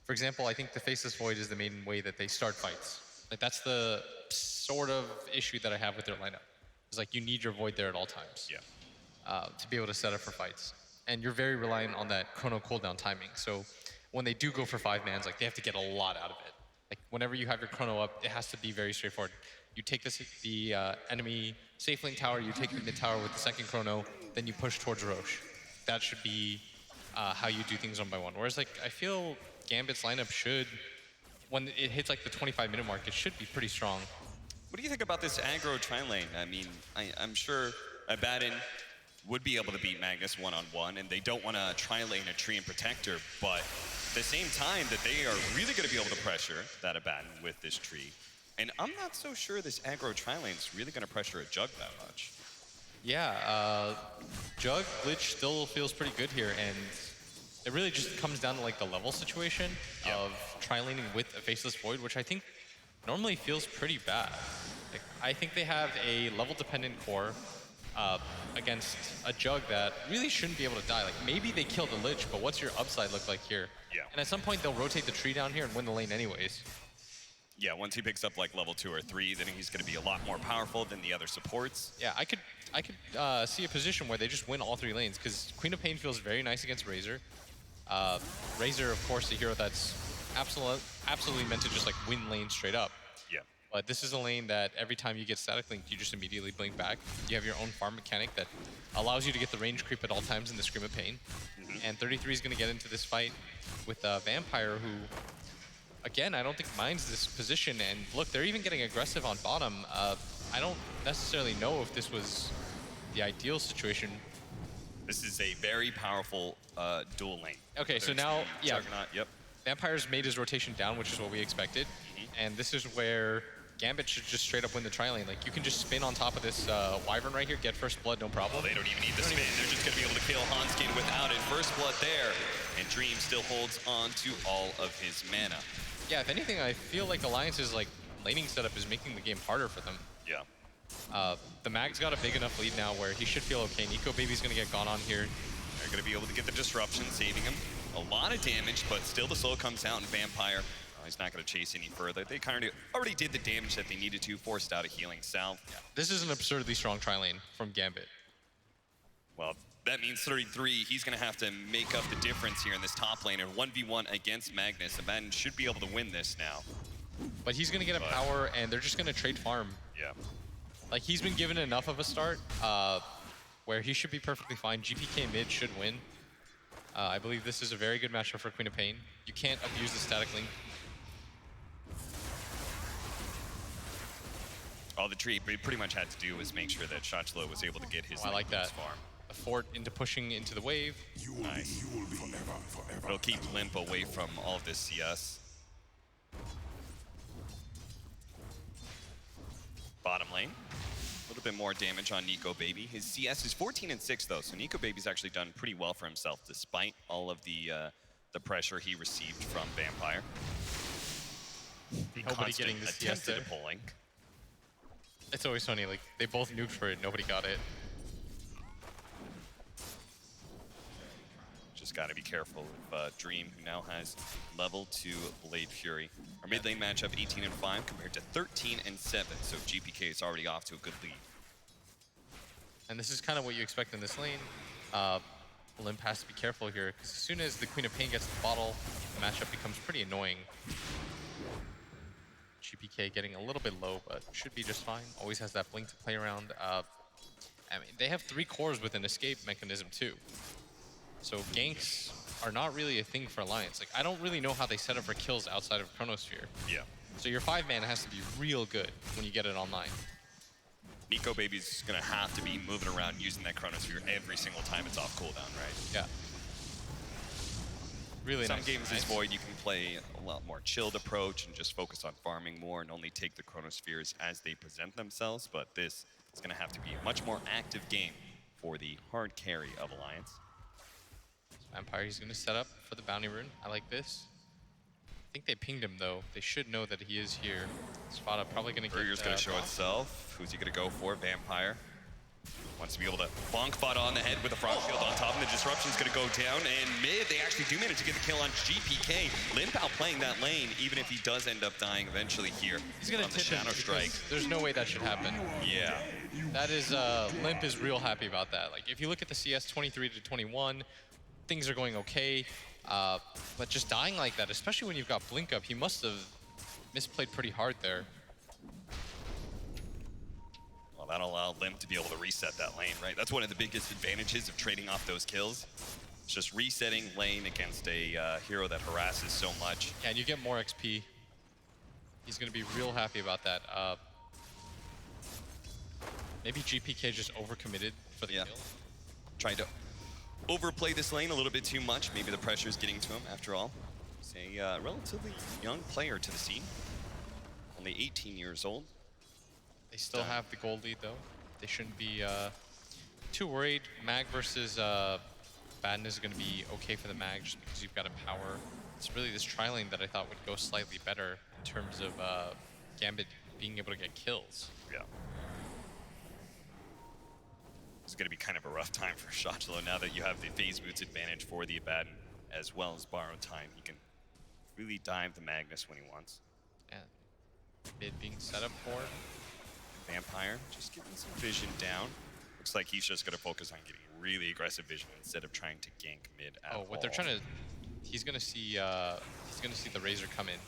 For example, I think the Faceless Void is the main way that they start fights. Like that's the sort of issue that I have with their lineup. It's like you need your Void there at all times. To be able to set up for fights. And you're very reliant on that chrono cooldown timing. So when they do go for 5-mans, like they have to get a lot out of it. Like whenever you have your chrono up, it has to be very straightforward. You take the enemy safe lane tower, you take the mid tower with the second chrono, then you push towards Roche. That should be how you do things one by one. Whereas like I feel Gambit's lineup should, when it hits like the 25-minute mark, it should be pretty strong. What do you think about this aggro tri-lane? I mean, I'm sure Abaddon would be able to beat Magnus one-on-one, and they don't want to tri-lane a tree and protector, but at the same time that they are really going to be able to pressure that Abaddon with this tree. And I'm not so sure this aggro tri-lane is really going to pressure a Jug that much. Yeah, Jug glitch still feels pretty good here, and it really just comes down to like the level situation of tri-laning with a Faceless Void, which I think normally feels pretty bad. Like, I think they have a level-dependent core against a Jug that really shouldn't be able to die. Like maybe they kill the Lich, but what's your upside look like here? And at some point they'll rotate the tree down here and win the lane anyways. Yeah, once he picks up like level 2 or 3, then he's going to be a lot more powerful than the other supports. Yeah, I could see a position where they just win all 3 lanes, because Queen of Pain feels very nice against Razor. Razor, of course, a hero that's absolutely meant to just like win lanes straight up. Yeah. But this is a lane that every time you get static linked, you just immediately blink back. You have your own farm mechanic that allows you to get the range creep at all times in the Scream of Pain. And 33 is going to get into this fight with Vampire, who again, I don't think minds this position. And look, they're even getting aggressive on bottom. I don't necessarily know if this was the ideal situation. This is a very powerful dual lane. Okay, so There's now, the yeah, Juggernaut, yep. Vampire's made his rotation down, which is what we expected. And this is where Gambit should just straight up win the tri lane. Like, you can just spin on top of this Wyvern right here, get first blood, no problem. Well, they don't even need the spin. They're just going to be able to kill Hanskin without it. First blood there. And Dream still holds on to all of his mana. Yeah, if anything, I feel like Alliance's like laning setup is making the game harder for them. Yeah. The Mag's got a big enough lead now where he should feel okay. Nico Baby's going to get gone on here. They're going to be able to get the disruption, saving him a lot of damage, but still the slow comes out, and Vampire, he's not going to chase any further. They kind of already did the damage that they needed to, forced out a healing salve. Yeah. This is an absurdly strong tri lane from Gambit. Well, that means 33. He's going to have to make up the difference here in this top lane, and 1v1 against Magnus. Abaddon should be able to win this now. But he's going to get a power, and they're just going to trade farm. Yeah. Like, he's been given enough of a start where he should be perfectly fine. GPK mid should win. I believe this is a very good matchup for Queen of Pain. You can't abuse the static link. All the tree pretty much had to do was make sure that Shachlo was able to get his I like that. farm. A fort into pushing into the wave. Nice. It'll keep Limp away from all of this CS. Bottom lane. A little bit more damage on Nico Baby. His CS is 14-6 though, so Nico Baby's actually done pretty well for himself despite all of the pressure he received from Vampire. Nobody getting the CS there. Pulling. It's always funny, like, they both nuked for it, nobody got it. Just got to be careful of Dream, who now has level 2 Blade Fury. Our mid lane matchup 18-5 compared to 13-7, so GPK is already off to a good lead. And this is kind of what you expect in this lane. Limp has to be careful here, because as soon as the Queen of Pain gets the bottle, the matchup becomes pretty annoying. GPK getting a little bit low, but should be just fine. Always has that blink to play around. I mean, they have 3 cores with an escape mechanism too. So ganks are not really a thing for Alliance. Like, I don't really know how they set up for kills outside of Chronosphere. Yeah. So your 5-man has to be real good when you get it online. Nico Baby's gonna have to be moving around using that Chronosphere every single time it's off cooldown, right? Yeah. Really Some nice. games as Void, you can play a lot more chilled approach and just focus on farming more and only take the Chronospheres as they present themselves, but this is gonna have to be a much more active game for the hard carry of Alliance. Vampire, he's going to set up for the bounty rune. I like this. I think they pinged him, though. They should know that he is here. Spada probably going to get... Burger's going to show itself. Who's he going to go for? Vampire. Wants to be able to bonk Fada on the head with a Frost Shield on top, and the disruption's going to go down. And mid, they actually do manage to get the kill on GPK. Limp outplaying that lane, even if he does end up dying eventually here. He's going to the Shadow Strike. There's no way that should happen. Yeah. That is... Limp is real happy about that. Like, if you look at the CS 23-21, things are going okay, but just dying like that, especially when you've got Blink up, he must have misplayed pretty hard there. Well, that'll allow Limp to be able to reset that lane, right? That's one of the biggest advantages of trading off those kills. It's just resetting lane against a hero that harasses so much. Yeah, and you get more XP. He's going to be real happy about that. Maybe GPK just overcommitted for the kill. Trying to overplay this lane a little bit too much. Maybe the pressure is getting to him after all. He's a relatively young player to the scene. Only 18 years old. They still have the gold lead though. They shouldn't be too worried. Mag versus Baden is going to be okay for the Mag just because you've got a power. It's really this tri-lane that I thought would go slightly better in terms of Gambit being able to get kills. Yeah. It's going to be kind of a rough time for Shachlo now that you have the phase boots advantage for the Abaddon as well as borrowed time. He can really dive the Magnus when he wants. Yeah. Mid being set up for Vampire just getting some vision down. Looks like he's just going to focus on getting really aggressive vision instead of trying to gank mid at all. what they're trying to... He's going to see the Razor come in.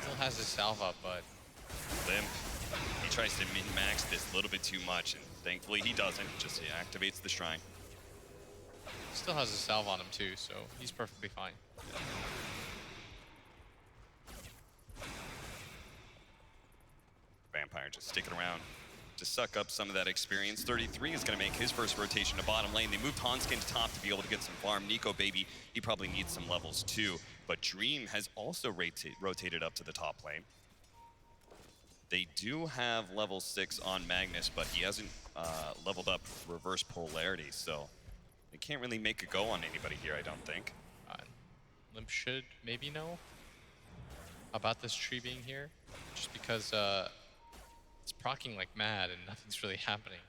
Still has his salve up, but... Limp. He tries to min-max this a little bit too much, and thankfully he doesn't. Just he activates the shrine. Still has a salve on him too, so he's perfectly fine. Vampire just sticking around to suck up some of that experience. 33 is going to make his first rotation to bottom lane. They moved Hanskin to top to be able to get some farm. Nico Baby, he probably needs some levels too. But Dream has also rotated up to the top lane. They do have level 6 on Magnus, but he hasn't leveled up reverse polarity, so they can't really make a go on anybody here, I don't think. Limp should maybe know about this tree being here, just because it's proccing like mad and nothing's really happening.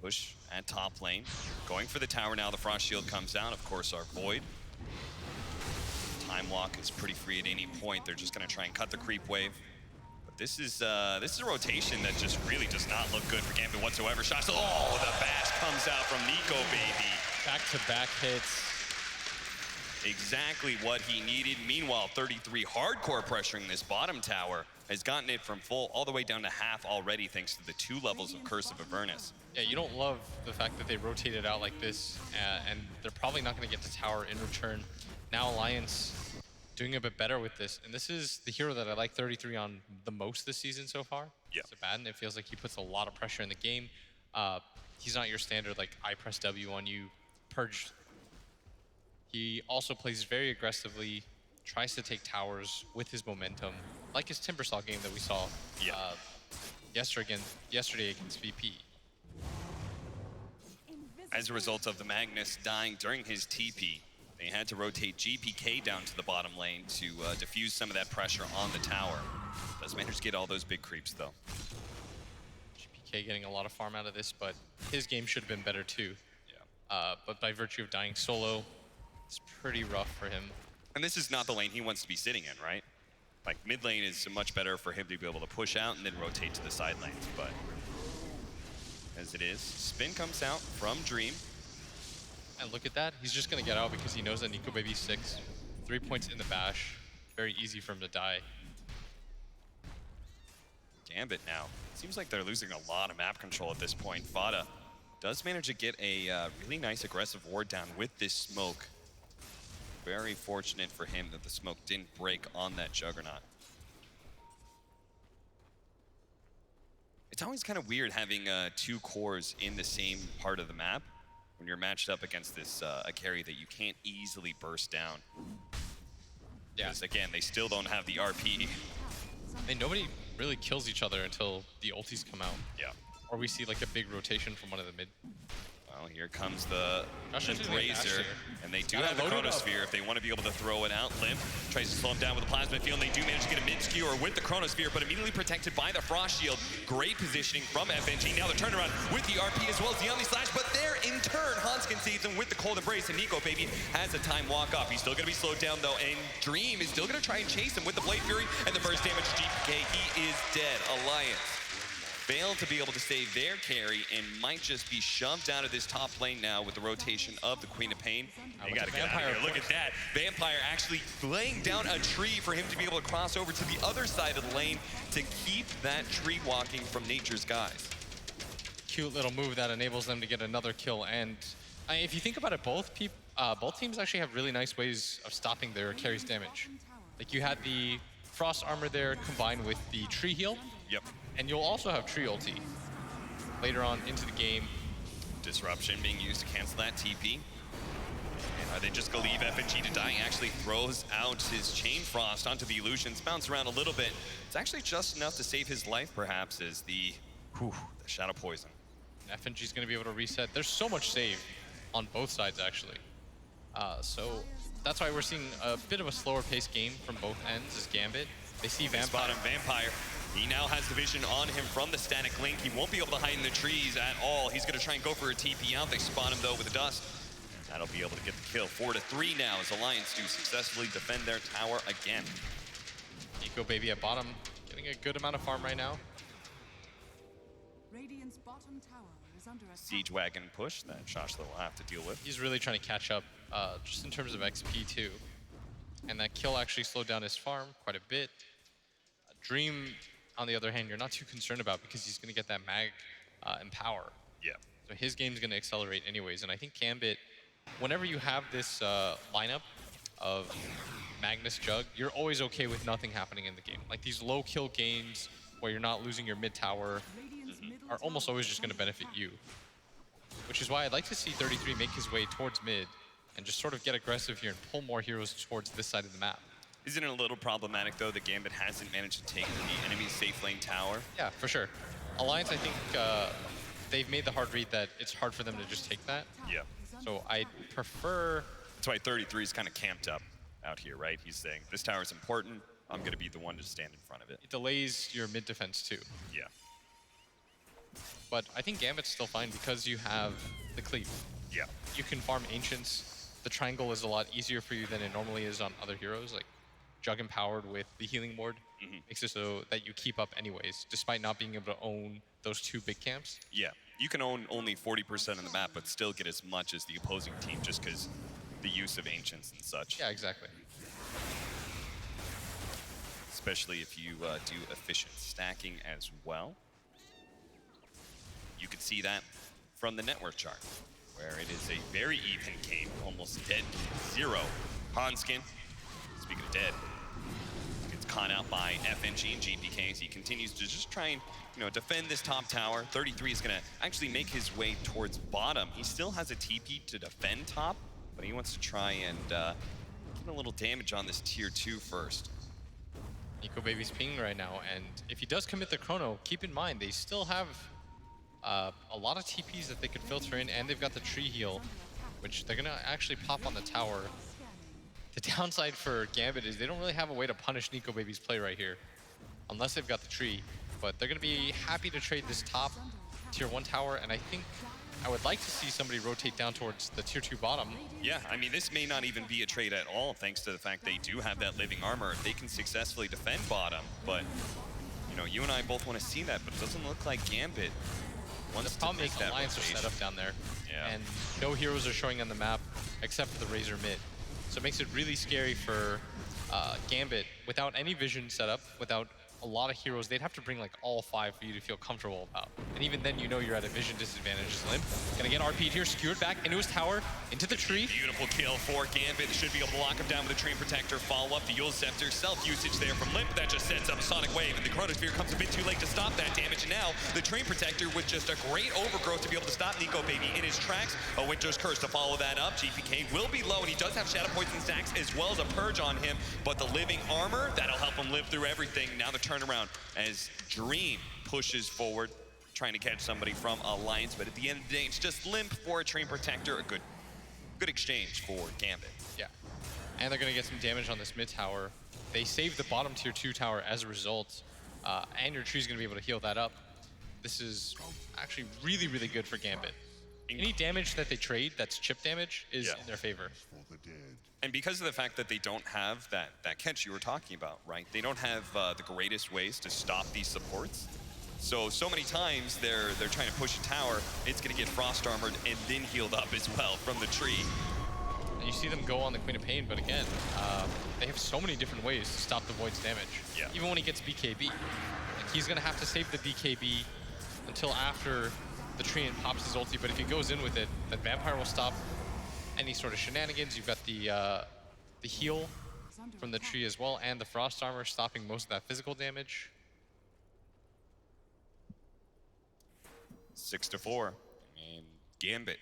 Push at top lane. Going for the tower now. The Frost Shield comes down. Of course, our Void. Time Walk is pretty free at any point. They're just going to try and cut the creep wave. But this is a rotation that just really does not look good for Gambit whatsoever. Shots. Oh, the bash comes out from Nico Baby. Back-to-back hits. Exactly what he needed. Meanwhile, 33 hardcore pressuring this bottom tower has gotten it from full all the way down to half already thanks to the 2 levels of Curse of Avernus. Yeah, you don't love the fact that they rotated out like this, and they're probably not going to get the tower in return. Now Alliance doing a bit better with this, and this is the hero that I like 33 on the most this season so far. Yeah. Sabaton, it feels like he puts a lot of pressure in the game. He's not your standard like I press W on you, purge. He also plays very aggressively, tries to take towers with his momentum, like his Timbersaw game that we saw yesterday against VP. As a result of the Magnus dying during his TP, they had to rotate GPK down to the bottom lane to diffuse some of that pressure on the tower. Does manage to get all those big creeps though. GPK getting a lot of farm out of this, but his game should have been better too. Yeah. But by virtue of dying solo, it's pretty rough for him. And this is not the lane he wants to be sitting in, right? Like mid lane is much better for him to be able to push out and then rotate to the side lanes, but as it is, spin comes out from Dream. And look at that, he's just gonna get out because he knows that Nico Baby's 6. 3 points in the bash, very easy for him to die. Gambit now. Seems like they're losing a lot of map control at this point. Vada does manage to get a really nice aggressive ward down with this smoke. Very fortunate for him that the smoke didn't break on that Juggernaut. It's always kind of weird having 2 cores in the same part of the map when you're matched up against this a carry that you can't easily burst down. Yeah. Because again, they still don't have the RP. And nobody really kills each other until the ultis come out. Yeah. Or we see like a big rotation from one of the mid. Well, here comes the Brazier, and they do Gotta have the load it up. Chronosphere if they want to be able to throw it out. Limp tries to slow him down with the Plasma Field, and they do manage to get a mid-skewer with the Chronosphere, but immediately protected by the Frost Shield. Great positioning from FNG. Now the turnaround with the RP as well as the Omni Slash, but there in turn, Hanskin sees him with the Cold Embrace, and Nico Baby has a time walk up. He's still going to be slowed down though, and Dream is still going to try and chase him with the Blade Fury, and the first damage to GPK. He is dead. Alliance failed to be able to save their carry and might just be shoved out of this top lane now with the rotation of the Queen of Pain. They gotta get out of here. Look at that. Vampire actually laying down a tree for him to be able to cross over to the other side of the lane to keep that tree walking from nature's guise. Cute little move that enables them to get another kill. And if you think about it, both teams actually have really nice ways of stopping their carry's damage. Like you had the Frost Armor there combined with the tree heal. Yep. And you'll also have tree ulti later on into the game. Disruption being used to cancel that TP. And are they just gonna leave FNG to die? He actually throws out his Chain Frost onto the Illusions, bounce around a little bit. It's actually just enough to save his life, perhaps, as the Shadow Poison. FNG's gonna be able to reset. There's so much save on both sides, actually. So that's why we're seeing a bit of a slower paced game from both ends as Gambit. They see Vampire. He now has the vision on him from the static link. He won't be able to hide in the trees at all. He's going to try and go for a TP out. They spot him, though, with the dust. That'll be able to get the kill. 4-3 now as Alliance do successfully defend their tower again. Nico Baby at bottom, getting a good amount of farm right now. Radiant's bottom tower is under attack. Siege Wagon push that Shoshla will have to deal with. He's really trying to catch up, just in terms of XP, too. And that kill actually slowed down his farm quite a bit. Dream, on the other hand, you're not too concerned about because he's going to get that mag and power. Yeah. So his game's going to accelerate anyways. And I think Gambit, whenever you have this lineup of Magnus Jug, you're always okay with nothing happening in the game. Like these low kill games where you're not losing your mid tower are almost always just going to benefit you. Which is why I'd like to see 33 make his way towards mid and just sort of get aggressive here and pull more heroes towards this side of the map. Isn't it a little problematic, though, that Gambit hasn't managed to take the enemy's safe lane tower? Yeah, for sure. Alliance, I think they've made the hard read that it's hard for them to just take that. Yeah. So I prefer... That's why 33 is kind of camped up out here, right? He's saying, this tower is important. I'm going to be the one to stand in front of it. It delays your mid defense, too. Yeah. But I think Gambit's still fine because you have the cleave. Yeah. You can farm Ancients. The triangle is a lot easier for you than it normally is on other heroes. Like Jug empowered with the healing ward makes it so that you keep up anyways, despite not being able to own those 2 big camps. Yeah. You can own only 40% of the map, but still get as much as the opposing team just because the use of Ancients and such. Yeah, exactly. Especially if you do efficient stacking as well. You can see that from the network chart, where it is a very even game, almost dead 0. Hanskin, speaking of dead, gets caught out by FNG and GPK as he continues to just try and defend this top tower. 33 is going to actually make his way towards bottom. He still has a TP to defend top, but he wants to try and get a little damage on this tier 2 first. Nico Baby's pinging right now, and if he does commit the chrono, keep in mind they still have a lot of TPs that they could filter in, and they've got the tree heal, which they're gonna actually pop on the tower. The downside for Gambit is they don't really have a way to punish Nico Baby's play right here, unless they've got the tree. But they're gonna be happy to trade this top tier 1 tower, and I think I would like to see somebody rotate down towards the tier 2 bottom. Yeah, I mean, this may not even be a trade at all, thanks to the fact they do have that living armor. They can successfully defend bottom, but you and I both want to see that, but it doesn't look like Gambit wants to make that Alliance are set up down there, and no heroes are showing on the map except for the Razor mid. So it makes it really scary for Gambit without any vision set up, without a lot of heroes. They'd have to bring like all 5 for you to feel comfortable about. And even then, you're at a vision disadvantage. Limp gonna get RP'd here, skewered back into his tower, into the tree. Beautiful kill for Gambit. Should be able to lock him down with a Train Protector. Follow up the Yule Scepter. Self-usage there from Limp. That just sets up a Sonic Wave, and the Chronosphere comes a bit too late to stop that damage. And now, the Train Protector with just a great overgrowth to be able to stop Nico Baby in his tracks. A Winter's Curse to follow that up. GPK will be low, and he does have Shadow Poison stacks as well as a Purge on him. But the living armor, that'll help him live through everything. Now the turnaround as Dream pushes forward, trying to catch somebody from Alliance, but at the end of the day, it's just Limp for a Train Protector. A good exchange for Gambit. Yeah, and they're gonna get some damage on this mid tower. They save the bottom tier 2 tower as a result, and your tree's gonna be able to heal that up. This is actually really, really good for Gambit. Any damage that they trade that's chip damage is in their favor. And because of the fact that they don't have that catch you were talking about, right? They don't have the greatest ways to stop these supports. So many times they're trying to push a tower, it's gonna get frost armored and then healed up as well from the tree. And you see them go on the Queen of Pain, but again, they have so many different ways to stop the Void's damage. Yeah. Even when he gets BKB. Like, he's gonna have to save the BKB until after the tree and pops his ulti, but if he goes in with it, then Vampire will stop any sort of shenanigans. You've got the heal from the tree as well, and the frost armor stopping most of that physical damage. 6-4, and Gambit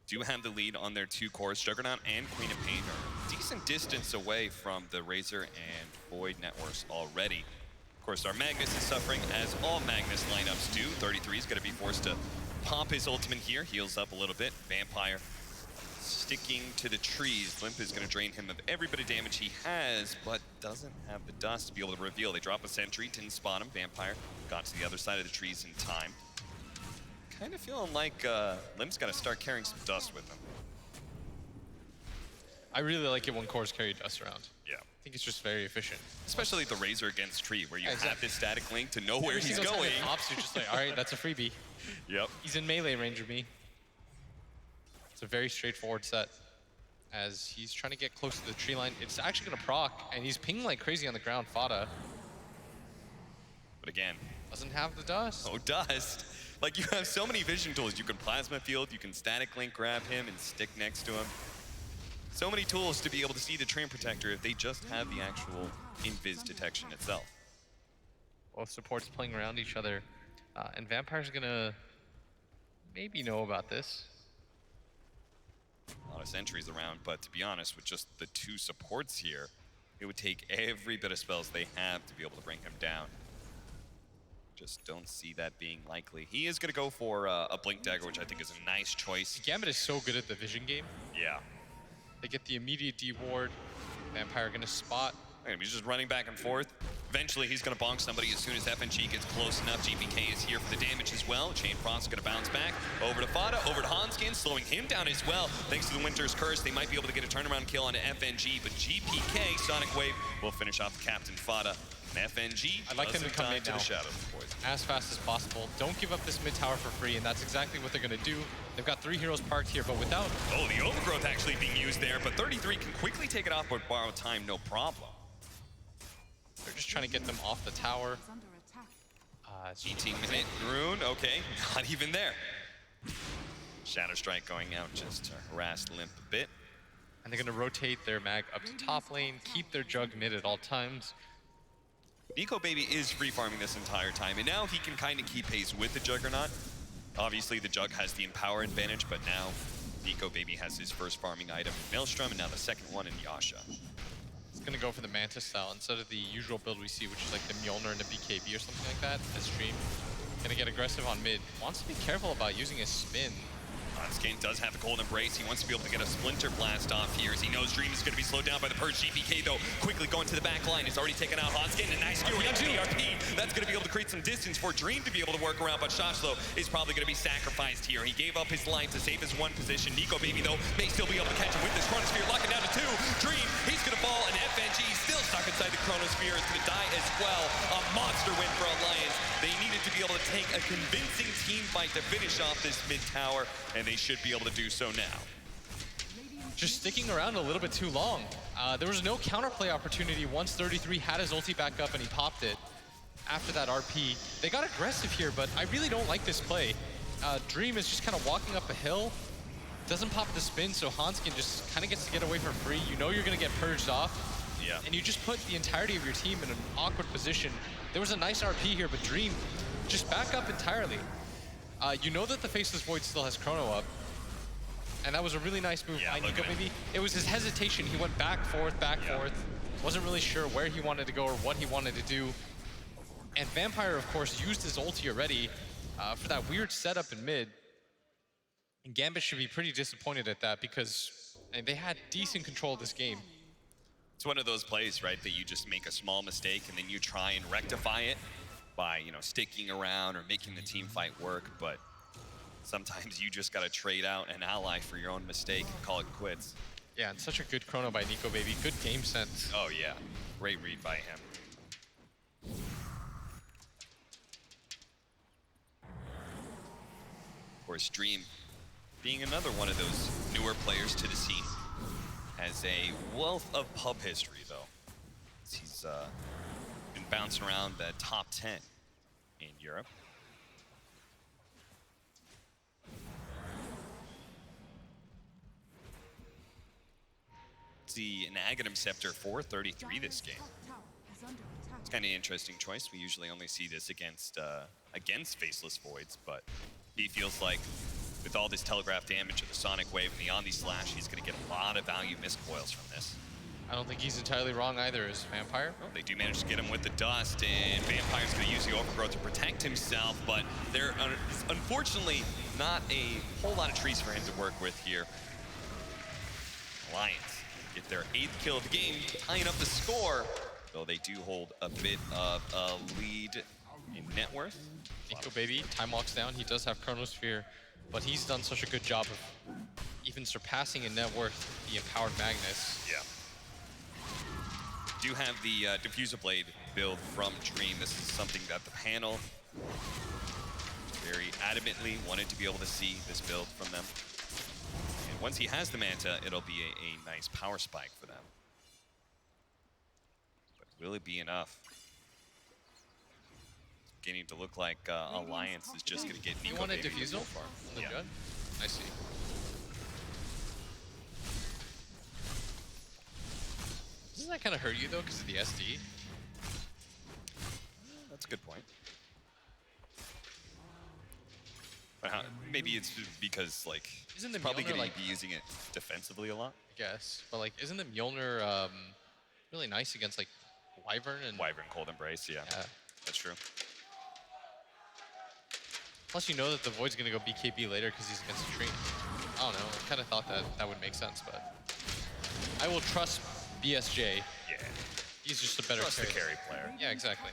do have the lead on their 2 cores. Juggernaut and Queen of Pain are a decent distance away from the Razor and Void networks already. Of course, our Magnus is suffering, as all Magnus lineups do. 33 is going to be forced to pop his ultimate here, heals up a little bit. Vampire sticking to the trees. Limp is going to drain him of every bit of damage he has, but doesn't have the dust to be able to reveal. They drop a sentry, didn't spot him. Vampire got to the other side of the trees in time. Kind of feeling like Limp's got to start carrying some dust with him. I really like it when cores carry dust around. Yeah. I think it's just very efficient. Especially the Razor against Tree, where you have this static link to know where he's Every single time going. it pops, you're just like, all right, that's a freebie. Yep. He's in melee range of me. It's a very straightforward set. As he's trying to get close to the tree line, it's actually gonna proc, and he's pinging like crazy on the ground, Fada. But again, doesn't have the dust. No dust. Like, you have so many vision tools. You can plasma field, you can static link grab him and stick next to him. So many tools to be able to see the Train Protector if they just have the actual invis detection itself. Both supports playing around each other. And Vampire's gonna maybe know about this. A lot of sentries around, but to be honest, with just the two supports here, it would take every bit of spells they have to be able to bring him down. Just don't see that being likely. He is going to go for a Blink Dagger, which I think is a nice choice. Gambit is so good at the vision game. Yeah. They get the immediate D-ward. Vampire going to spot. He's just running back and forth. Eventually, he's going to bonk somebody as soon as FNG gets close enough. GPK is here for the damage as well. Chain Frost is going to bounce back. Over to Fada, over to Hanskin, slowing him down as well. Thanks to the Winter's Curse, they might be able to get a turnaround kill onto FNG, but GPK, Sonic Wave, will finish off the Captain Fada. And FNG I'd like them to come in to now the shadows, boys. As fast as possible. Don't give up this mid tower for free, and that's exactly what they're going to do. They've got 3 heroes parked here, but without... Oh, the Overgrowth actually being used there, but 33 can quickly take it off with borrow time, no problem. They're just trying to get them off the tower. 18 minute rune, okay, not even there. Shadow Strike going out just to harass Limp a bit. And they're going to rotate their mag up to top lane, keep their Jug mid at all times. Nico Baby is free farming this entire time, and now he can kind of keep pace with the Juggernaut. Obviously, the Jug has the Empower advantage, but now Nico Baby has his first farming item in Maelstrom, and now the second one in Yasha. He's going to go for the Mantis style instead of the usual build we see, which is like the Mjolnir and the BKB or something like that. As Dream going to get aggressive on mid. Wants to be careful about using his spin. Hanskin does have the Cold Embrace. He wants to be able to get a Splinter Blast off here as he knows Dream is going to be slowed down by the Purge. GPK, though, quickly going to the back line. He's already taken out Hanskin. A nice skewer into the RP. That's going to be able to create some distance for Dream to be able to work around, but Shashlo is probably going to be sacrificed here. He gave up his line to save his one position. Nico Baby, though, may still be able to catch him with this Chronosphere. Locking down to 2. Dream, he's going to fall, and FNG still stuck inside the Chronosphere. Is going to die as well. A monster win for Alliance. They needed to be able to take a convincing team fight to finish off this mid tower, and they should be able to do so now. Just sticking around a little bit too long. There was no counterplay opportunity once 33 had his ulti back up and he popped it. After that RP, they got aggressive here, but I really don't like this play. Dream is just kind of walking up a hill, doesn't pop the spin, so Hanskin just kind of gets to get away for free. You know you're going to get purged off. Yeah. And you just put the entirety of your team in an awkward position. There was a nice RP here, but Dream just back up entirely. You know that the Faceless Void still has Chrono up. And that was a really nice move by Nico Baby. It was his hesitation. He went back, forth. Wasn't really sure where he wanted to go or what he wanted to do. And Vampire, of course, used his ulti already for that weird setup in mid. And Gambit should be pretty disappointed at that because they had decent control of this game. It's one of those plays, right, that you just make a small mistake and then you try and rectify it by, you know, sticking around or making the team fight work, but sometimes you just got to trade out an ally for your own mistake and call it quits. Yeah, and such a good chrono by Nico Baby. Good game sense. Oh, yeah. Great read by him. Of course, Dream, being another one of those newer players to the scene, has a wealth of pub history, though. He's been bouncing around the top 10 in Europe. See an Aghanim Scepter for 33 this game. It's kind of an interesting choice. We usually only see this against Faceless Voids, but he feels like with all this telegraph damage of the Sonic Wave and the Omni Slash, he's going to get a lot of value missed coils from this. I don't think he's entirely wrong either as Vampire. Well, they do manage to get him with the dust, and Vampire's going to use the Overgrowth to protect himself, but there is unfortunately not a whole lot of trees for him to work with here. Alliance get their 8th kill of the game, tying up the score, though they do hold a bit of a lead in net worth. Nico Baby, time walks down. He does have Chronosphere, but he's done such a good job of even surpassing in net worth the Empowered Magnus. Yeah. Do have the Diffuser Blade build from Dream. This is something that the panel very adamantly wanted to be able to see this build from them. And once he has the Manta, it'll be a nice power spike for them. But will it be enough? It's beginning to look like Alliance is just going to get Nico You want a Baby Diffusal? so far. Yeah. I see. Doesn't that kind of hurt you though because of the SD? That's a good point. But maybe it's because like Isn't he's the probably Mjolnir, going like- to be using it defensively a lot. I guess. But like, isn't the Mjolnir really nice against like Wyvern and Wyvern Cold Embrace, yeah. That's true. Plus, you know that the Void's gonna go BKB later because he's against the tree. I don't know. I kind of thought that would make sense, but I will trust BSJ. Yeah. He's just a better Trust the carry player. Yeah, exactly.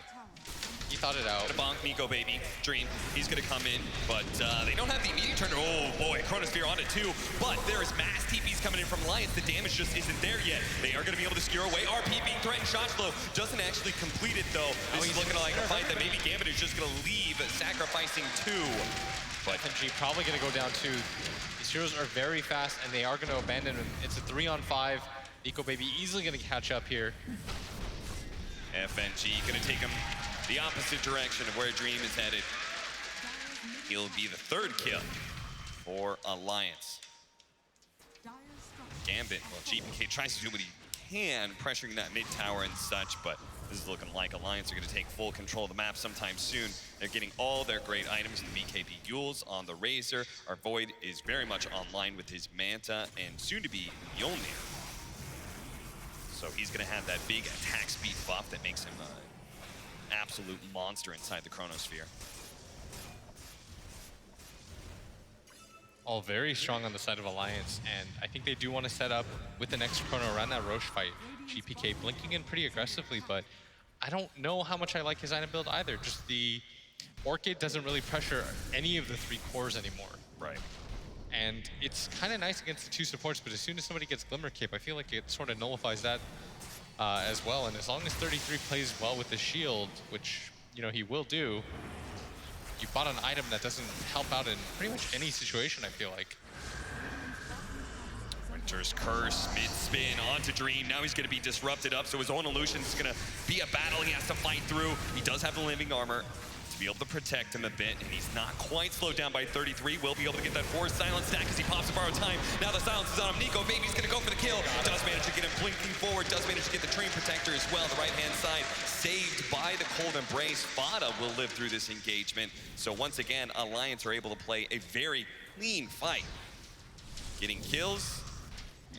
He thought it out. Gonna bonk Nico baby. Dream. He's gonna come in, but they don't have the immediate turn. Oh boy, Chronosphere on it too. But there is mass TPs coming in from Alliance. The damage just isn't there yet. They are gonna be able to skewer away. RP being threatened. Shot flow doesn't actually complete it though. This is looking like a fight that maybe Gambit is just gonna leave, sacrificing two. But FNG probably gonna go down two. These heroes are very fast and they are gonna abandon him. It's a 3-on-5. Nico baby easily gonna catch up here. FNG gonna take him the opposite direction of where Dream is headed. He'll be the third kill for Alliance. Gambit, well, GPK tries to do what he can, pressuring that mid tower and such, but this is looking like Alliance are gonna take full control of the map sometime soon. They're getting all their great items, the BKB Yules on the Razor. Our Void is very much online with his Manta and soon to be Mjolnir. So he's gonna have that big attack speed buff that makes him absolute monster inside the Chronosphere. All very strong on the side of Alliance, and I think they do want to set up with the next Chrono around that Roche fight. GPK blinking in pretty aggressively, but I don't know how much I like his item build either. Just the Orchid doesn't really pressure any of the 3 cores anymore. Right. And it's kind of nice against the 2 supports, but as soon as somebody gets Glimmer Cape, I feel like it sort of nullifies that as well. And as long as 33 plays well with the shield, which, you know, he will do, you bought an item that doesn't help out in pretty much any situation, I feel like. Winter's Curse, mid-spin onto Dream. Now he's going to be disrupted up, so his own illusion is going to be a battle he has to fight through. He does have the living armor to be able to protect him a bit, and he's not quite slowed down by 33. Will be able to get that forced silence stack as he pops to borrow time. Now the silence is on him. Nico baby's going to go for the kill. Does manage to get him blinking forward. Does manage to get the train protector as well. The right-hand side saved by the Cold Embrace. Fada will live through this engagement. So once again, Alliance are able to play a very clean fight. Getting kills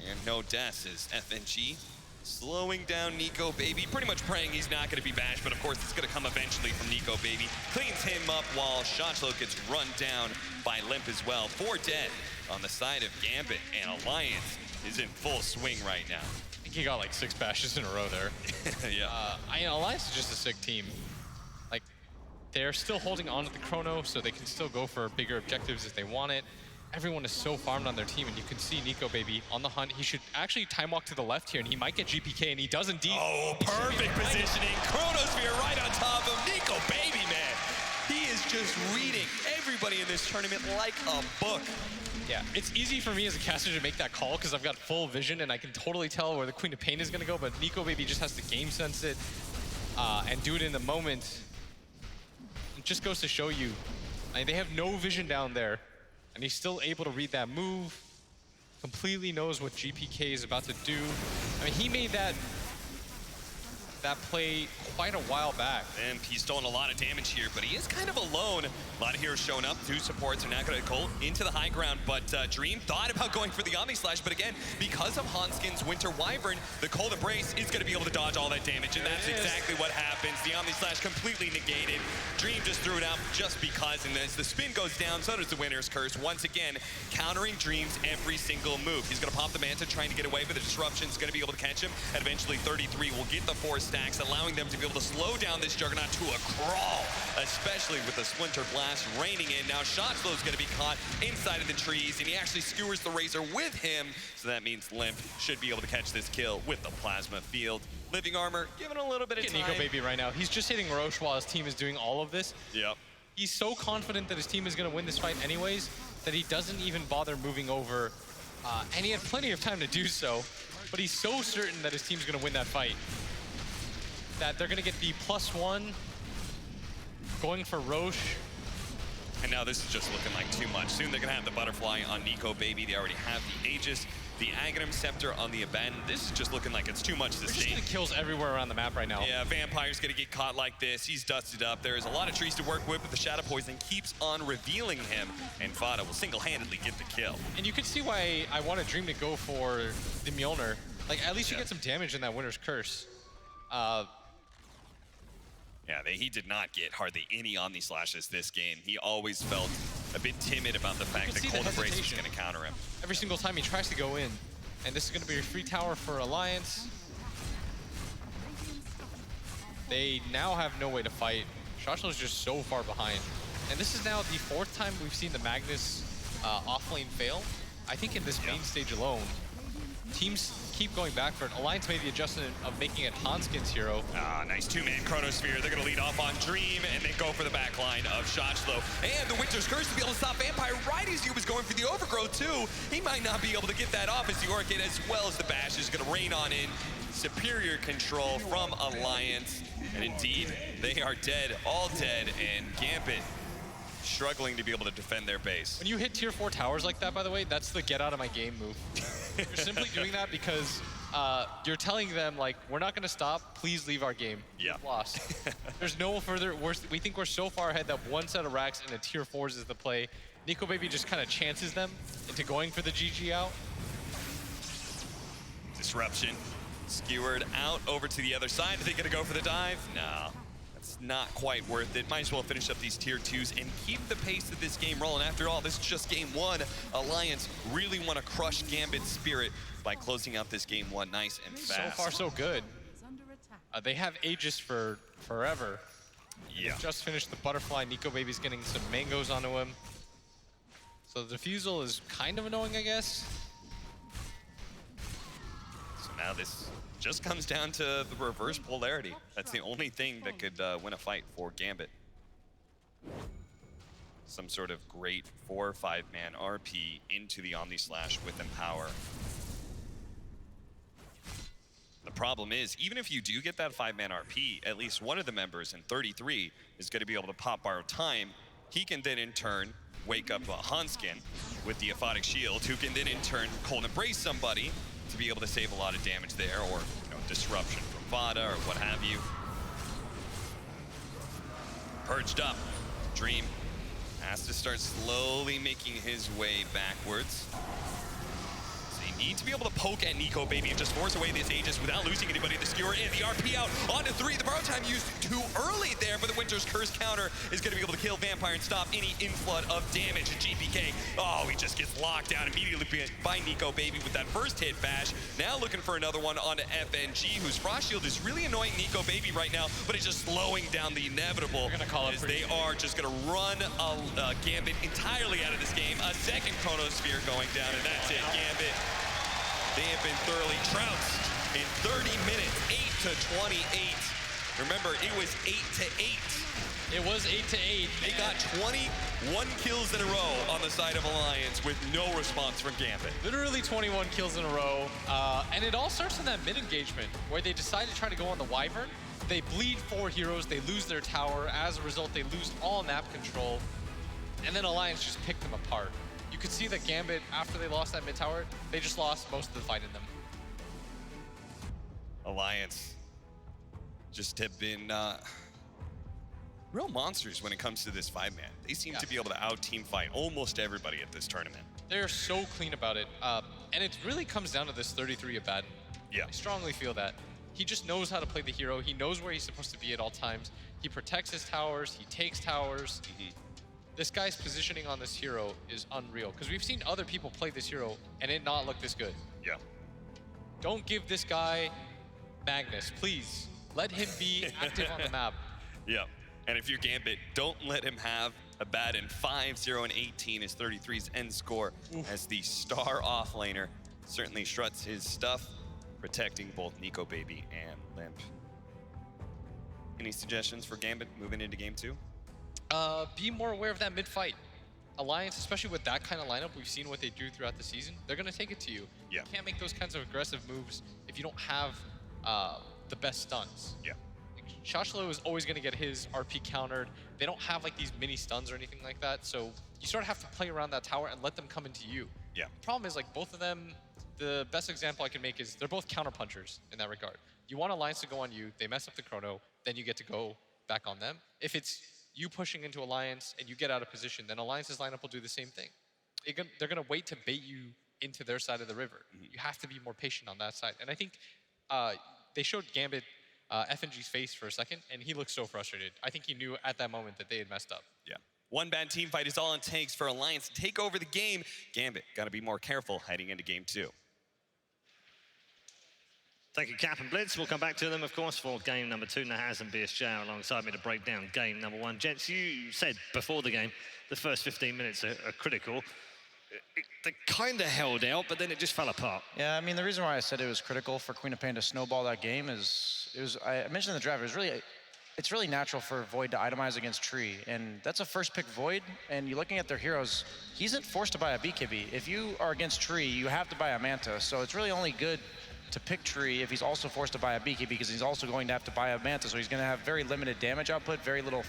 and no deaths as FNG slowing down Nico baby, pretty much praying he's not going to be bashed, but of course it's going to come eventually from Nico baby. Cleans him up while Shotchlo gets run down by Limp as well. 4 dead on the side of Gambit, and Alliance is in full swing right now. I think he got like 6 bashes in a row there. Yeah. Alliance is just a sick team. Like, they're still holding on to the Chrono, so they can still go for bigger objectives if they want it. Everyone is so farmed on their team, and you can see Nico baby on the hunt. He should actually time walk to the left here, and he might get GPK, and he does indeed. Oh, perfect positioning. Chronosphere right on top of Nico baby, man. He is just reading everybody in this tournament like a book. Yeah, it's easy for me as a caster to make that call because I've got full vision, and I can totally tell where the Queen of Pain is going to go, but Nico baby just has to game sense it and do it in the moment. It just goes to show you, they have no vision down there. And he's still able to read that move, completely knows what GPK is about to do. I mean, he made that play quite a while back. And he's doing a lot of damage here, but he is kind of alone. A lot of heroes showing up. 2 supports are not going to Colt into the high ground, but Dream thought about going for the Omni Slash, but again, because of Hanskin's Winter Wyvern, the Cold Embrace is going to be able to dodge all that damage, and that's exactly what happens. The Omni Slash completely negated. Dream just threw it out just because, and as the spin goes down, so does the Winter's Curse. Once again, countering Dream's every single move. He's going to pop the Manta, trying to get away, but the disruption's going to be able to catch him, and eventually 33 will get the 4 stacks, allowing them to be able to slow down this Juggernaut to a crawl, especially with the Splinter Blast raining in. Now Shotslow's going to be caught inside of the trees, and he actually skewers the Razor with him, so that means Limp should be able to catch this kill with the Plasma Field. Living Armor, given a little bit of time. Nico baby right now, he's just hitting Roche while his team is doing all of this. Yep. He's so confident that his team is going to win this fight anyways, that he doesn't even bother moving over, and he had plenty of time to do so, but he's so certain that his team's going to win that fight that they're going to get the +1 going for Roche. And now this is just looking like too much. Soon they're going to have the Butterfly on Nico baby. They already have the Aegis. the Aghanim Scepter on the Abandoned. This is just looking like it's too much to We're just sustain. getting kills everywhere around the map right now. Yeah, Vampire's gonna get caught like this. He's dusted up. There's a lot of trees to work with, but the Shadow Poison keeps on revealing him, and Fada will single-handedly get the kill. And you can see why I wanted Dream to go for the Mjolnir. Like, at least you get some damage in that Winter's Curse. Yeah, he did not get hardly any Omni Slashes this game. He always felt a bit timid about the fact that Cold Embrace was going to counter him. Every single time he tries to go in. And this is going to be a free tower for Alliance. They now have no way to fight. Shashlo's just so far behind. And this is now the 4th time we've seen the Magnus offlane fail. I think in this main stage alone, teams keep going back for it. Alliance made the adjustment of making it Hanskin's hero. Nice 2-man Chronosphere. They're going to lead off on Dream and then go for the backline of Shotchlo. And the Winter's Curse to be able to stop Vampire right as he was going for the Overgrowth too. He might not be able to get that off as the Orchid, as well as the Bash is going to rain on in. Superior control from Alliance. And indeed, they are dead, all dead, and Gambit struggling to be able to defend their base. When you hit tier 4 towers like that, by the way, that's the get out of my game move. You're simply doing that because you're telling them, like, we're not going to stop. Please leave our game. Yeah. We've lost. There's no further. We think we're so far ahead that one set of racks and a tier 4s is the play. Nico Baby just kind of chances them into going for the GG out. Disruption. Skewered out over to the other side. Are they going to go for the dive? No. That's not quite worth it. Might as well finish up these tier 2s and keep the pace of this game rolling. After all, this is just game 1. Alliance really want to crush Gambit's spirit by closing out this game 1 nice and fast. So far, so good. They have Aegis for forever. Yeah. They just finished the Butterfly. Nico Baby's getting some mangoes onto him. So the Diffusal is kind of annoying, I guess. So now this just comes down to the reverse polarity. That's the only thing that could win a fight for Gambit. Some sort of great 4 or 5-man RP into the Omni Slash with Empower. The problem is, even if you do get that 5-man RP, at least one of the members in 33 is going to be able to pop Borrowed Time. He can then in turn wake up Hanskin with the Aphotic Shield, who can then in turn Cold Embrace somebody to be able to save a lot of damage there, or disruption from Vada or what have you. Purged up. Dream has to start slowly making his way backwards. So you need to be able to poke at Nico Baby and just force away this Aegis without losing anybody. The skewer in, the RP out, onto 3. The Borrowed Time used too early there, but the Winter's Curse counter is going to be able to kill Vampire and stop any inflood of damage to GPK. Oh, he just gets locked down immediately by Nico Baby with that first hit bash. Now looking for another one onto FNG, whose Frost Shield is really annoying Nico Baby right now, but it's just slowing down the inevitable. We're gonna call it they are just going to run Gambit entirely out of this game. A second Chronosphere going down, and that's it. Gambit, they have been thoroughly trounced in 30 minutes, 8-28. Remember, it was 8-8. It was 8-8. They got 21 kills in a row on the side of Alliance with no response from Gambit. Literally 21 kills in a row. And it all starts in that mid-engagement where they decide to try to go on the Wyvern. They bleed 4 heroes, they lose their tower. As a result, they lose all map control. And then Alliance just picked them apart. You could see that Gambit, after they lost that mid tower, they just lost most of the fight in them. Alliance just have been real monsters when it comes to this 5-man. They seem to be able to out-team fight almost everybody at this tournament. They're so clean about it. And it really comes down to this 33 Abaddon. Yeah. I strongly feel that. He just knows how to play the hero. He knows where he's supposed to be at all times. He protects his towers. He takes towers. This guy's positioning on this hero is unreal, because we've seen other people play this hero and it not look this good. Yeah. Don't give this guy Magnus, please. Let him be active on the map. Yeah. And if you're Gambit, don't let him have Abaddon. 5-0-18 is 33's end score as the star offlaner certainly struts his stuff, protecting both Nico Baby and Limp. Any suggestions for Gambit moving into game 2? Be more aware of that mid-fight. Alliance, especially with that kind of lineup, we've seen what they do throughout the season. They're going to take it to you. Yeah. You can't make those kinds of aggressive moves if you don't have the best stuns. Yeah. Shashlo is always going to get his RP countered. They don't have like these mini stuns or anything like that, so you sort of have to play around that tower and let them come into you. Yeah. The problem is like both of them the best example I can make is they're both counterpunchers in that regard. You want Alliance to go on you, they mess up the chrono, then you get to go back on them. If it's you pushing into Alliance and you get out of position, then Alliance's lineup will do the same thing. They're gonna wait to bait you into their side of the river. You have to be more patient on that side. And I think they showed Gambit FNG's face for a second, and he looked so frustrated. I think he knew at that moment that they had messed up. Yeah. One bad team fight is all it takes for Alliance to take over the game. Gambit got to be more careful heading into game 2. Thank you, Cap and Blitz. We'll come back to them, of course, for game number 2. Nahaz and BSJ alongside me to break down game number 1. Gents, you said before the game, the first 15 minutes are critical. They kind of held out, but then it just fell apart. Yeah, I mean, the reason why I said it was critical for Queen of Pain to snowball that game is, I mentioned in the draft, it's really natural for Void to itemize against Tree, and that's a first pick Void, and you're looking at their heroes, he isn't forced to buy a BKB. If you are against Tree, you have to buy a Manta, so it's really only good to pick Tree if he's also forced to buy a BKB, because he's also going to have to buy a Manta, so he's going to have very limited damage output, very little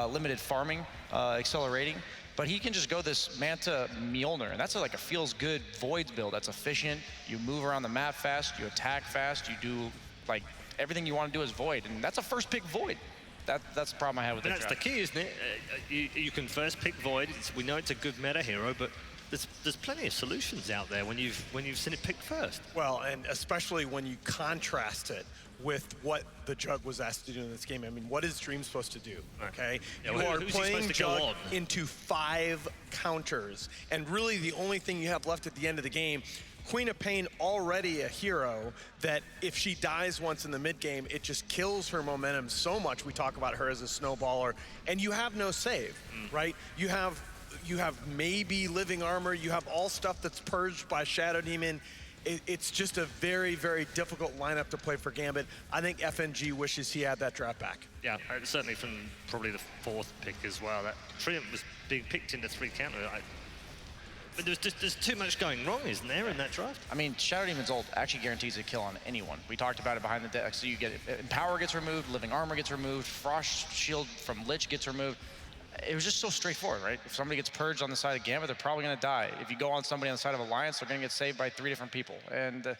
limited farming, accelerating. But he can just go this Manta Mjolnir, and that's like a feels good Voids build. That's efficient. You move around the map fast, you attack fast, you do like everything you want to do as Void, and that's a first pick Void. That's the problem I have with That's the key, isn't it? You can first pick Void. We know it's a good meta hero, but there's plenty of solutions out there when you've seen it picked first. Well, and especially when you contrast it with what the Jug was asked to do in this game. I mean, what is Dream supposed to do, okay? Yeah, you well, are who's he playing supposed to go Jug on? into 5 counters, and really the only thing you have left at the end of the game, Queen of Pain already a hero that if she dies once in the mid game, it just kills her momentum so much. We talk about her as a snowballer, and you have no save, right? You have maybe living armor, you have all stuff that's purged by Shadow Demon. It's just a very, very difficult lineup to play for Gambit. I think FNG wishes he had that draft back. Yeah, certainly from probably the 4th pick as well. That Triumph was being picked into 3 counter. But there's too much going wrong, isn't there, in that draft? I mean, Shadow Demon's ult actually guarantees a kill on anyone. We talked about it behind the deck. So you get Empower gets removed, Living Armor gets removed, Frost Shield from Lich gets removed. It was just so straightforward, right? If somebody gets purged on the side of Gambit, they're probably going to die. If you go on somebody on the side of Alliance, they're going to get saved by 3 different people. And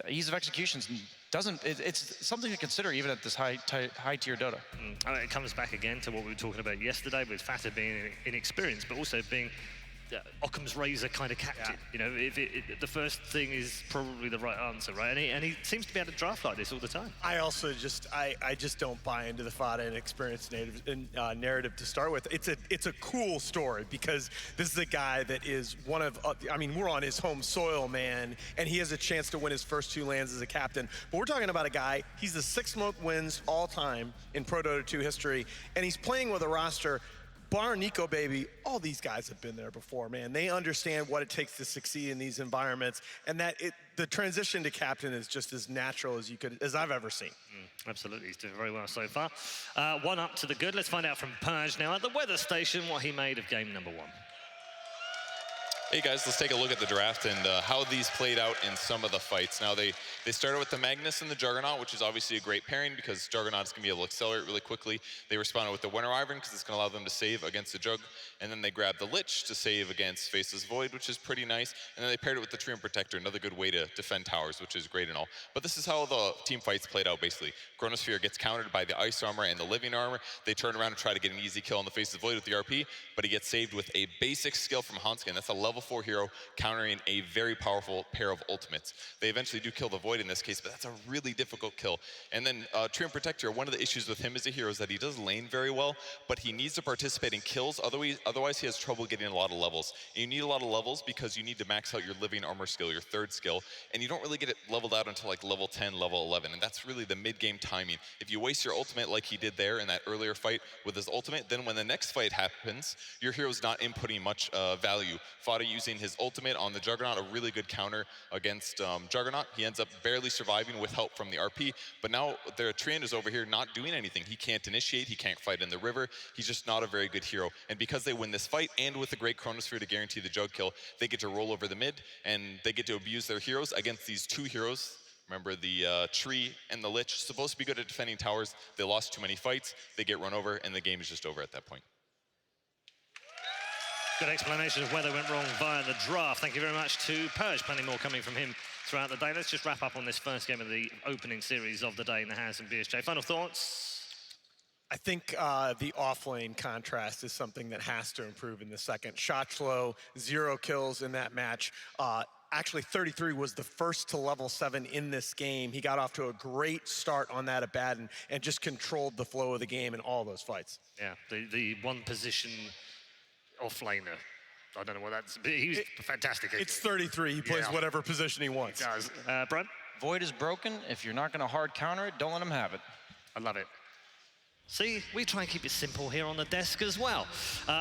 ease of executions it's something to consider even at this high tier Dota. It comes back again to what we were talking about yesterday with Fata being inexperienced, but also being Occam's razor kind of captain. You know, the first thing is probably the right answer, right? And he seems to be able to draft like this all the time. I also I just don't buy into the Fata inexperienced narrative to start with. It's a cool story because this is a guy that is one of I mean, we're on his home soil, man, and he has a chance to win his first 2 lands as a captain. But we're talking about a guy, he's the 6th most wins all time in Pro Dota 2 history, and he's playing with a roster. Bar Nico Baby, all these guys have been there before, man. They understand what it takes to succeed in these environments, and the transition to captain is just as natural as I've ever seen. Absolutely, he's doing very well so far. 1 up to the good. Let's find out from Purge now at the weather station what he made of game number 1. Hey guys, let's take a look at the draft and how these played out in some of the fights. Now they started with the Magnus and the Juggernaut, which is obviously a great pairing because Juggernaut is going to be able to accelerate really quickly. They responded with the Winter Wyvern because it's going to allow them to save against the Jug. And then they grabbed the Lich to save against Faceless Void, which is pretty nice. And then they paired it with the Treant Protector, another good way to defend towers, which is great and all. But this is how the team fights played out basically. Chronosphere gets countered by the Ice Armor and the Living Armor. They turn around and try to get an easy kill on the Faceless Void with the RP, but he gets saved with a basic skill from Hanskin. That's a level 4 hero countering a very powerful pair of ultimates. They eventually do kill the Void in this case, but that's a really difficult kill. And then Treant Protector, one of the issues with him as a hero is that he does lane very well, but he needs to participate in kills, otherwise he has trouble getting a lot of levels. And you need a lot of levels because you need to max out your Living Armor skill, your 3rd skill, and you don't really get it leveled out until like level 10, level 11, and that's really the mid-game timing. If you waste your ultimate like he did there in that earlier fight with his ultimate, then when the next fight happens, your hero's not inputting much value. Fata using his ultimate on the Juggernaut, a really good counter against Juggernaut. He ends up barely surviving with help from the RP, but now their Treant is over here not doing anything. He can't initiate, he can't fight in the river, he's just not a very good hero. And because they win this fight, and with the great Chronosphere to guarantee the Jug kill, they get to roll over the mid, and they get to abuse their heroes against these 2 heroes. Remember, the Tree and the Lich, supposed to be good at defending towers. They lost too many fights, they get run over, and the game is just over at that point. Good explanation of where they went wrong via the draft. Thank you very much to Purge. Plenty more coming from him throughout the day. Let's just wrap up on this first game of the opening series of the day in the Hands and BSJ. Final thoughts? I think the off-lane contrast is something that has to improve in the second. Shot flow, 0 kills in that match. Actually, 33 was the first to level 7 in this game. He got off to a great start on that Abaddon and just controlled the flow of the game in all those fights. Yeah, the one position off-laner. I don't know what that's... He was fantastic. It's 33. He plays whatever position he wants. He does. Brent? Void is broken. If you're not going to hard counter it, don't let him have it. I love it. See, we try and keep it simple here on the desk as well.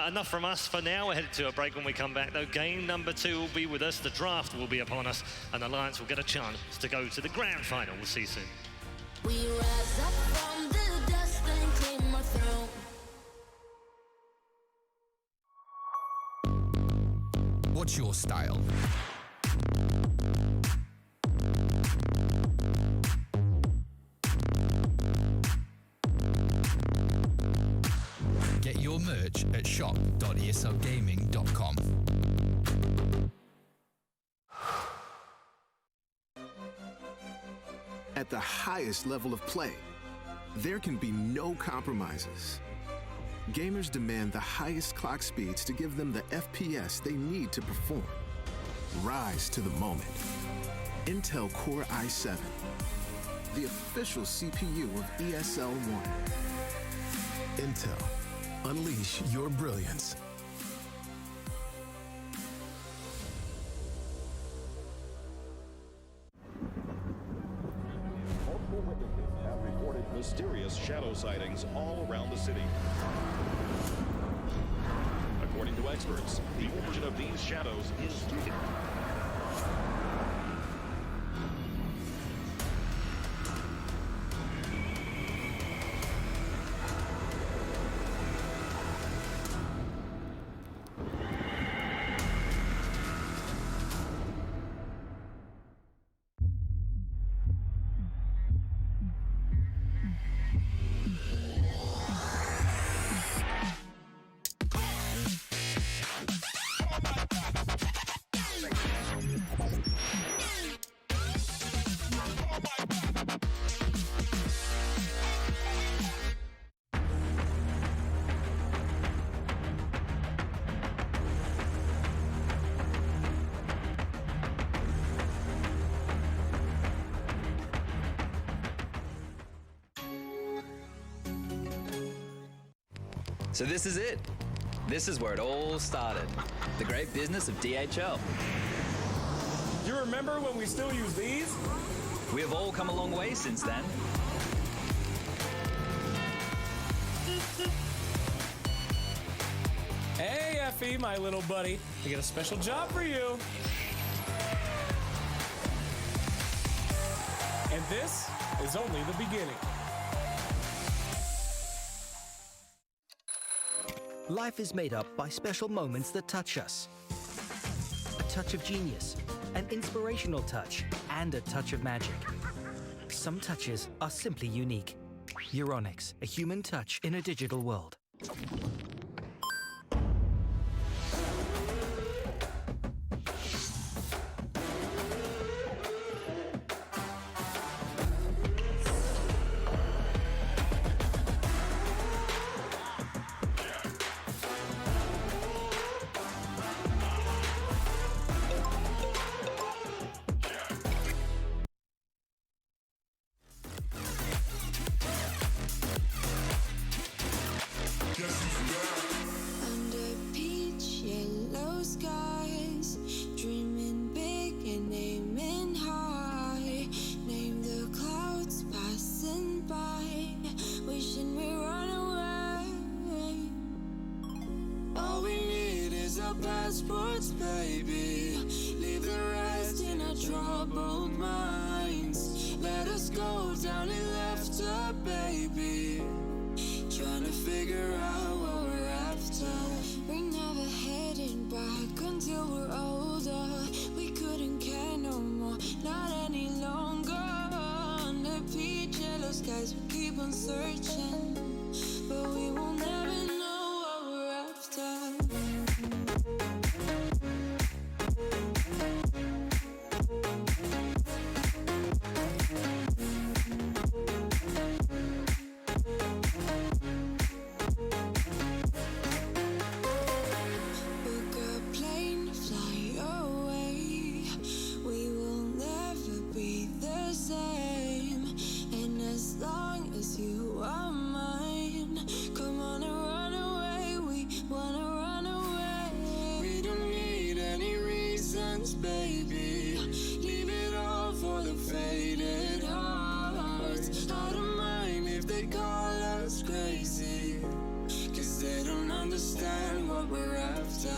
Enough from us for now. We're headed to a break. When we come back, though, game number 2 will be with us. The draft will be upon us, and Alliance will get a chance to go to the grand final. We'll see you soon. We rise up from the dust and claim our throne. What's your style? Get your merch at shop.eslgaming.com. At the highest level of play, there can be no compromises. Gamers demand the highest clock speeds to give them the FPS they need to perform. Rise to the moment. Intel Core i7, the official CPU of ESL 1. Intel. Unleash your brilliance. Multiple witnesses have reported mysterious shadow sightings all around the city. According to experts, the origin of these shadows is So this is it. This is where it all started. The great business of DHL. You remember when we still use these? We have all come a long way since then. Hey, Effie, my little buddy. I got a special job for you. And this is only the beginning. Life is made up by special moments that touch us. A touch of genius, an inspirational touch, and a touch of magic. Some touches are simply unique. Euronics, a human touch in a digital world. Under peach yellow skies, dreaming big and aiming high. Name the clouds passing by, wishing we run away. All we need is our passports, baby. Leave the rest in our troubled minds. Let us go down in laughter, baby. Trying to figure out what we're after. We're never heading back until we're older. We couldn't care no more, not any longer. Under peach yellow skies, we keep on searching, but we will never know what we're after. chance, baby. Leave it all for the faded hearts. I don't mind if they call us crazy, 'cause they don't understand what we're after.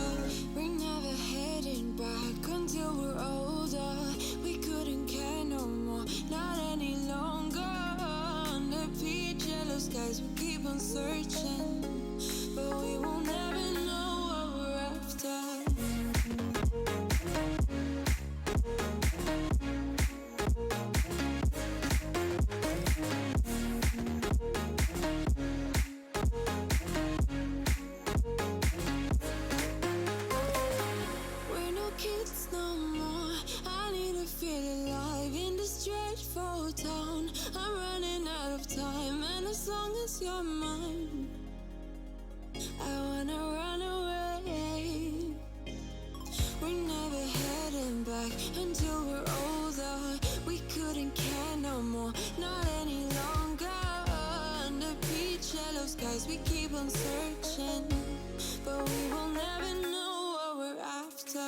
We're never heading back until we're older. We couldn't care no more, not any longer. Under peach yellow skies, we keep on searching, but we will never know what we're after. We're no kids no more. I need to feel alive in this dreadful town. I'm running out of time, and as long as you're mine, I wanna run away. We're never heading back until we're older. We couldn't care no more, not any longer. Under peach yellow skies, we keep on searching, but we will never know what we're after.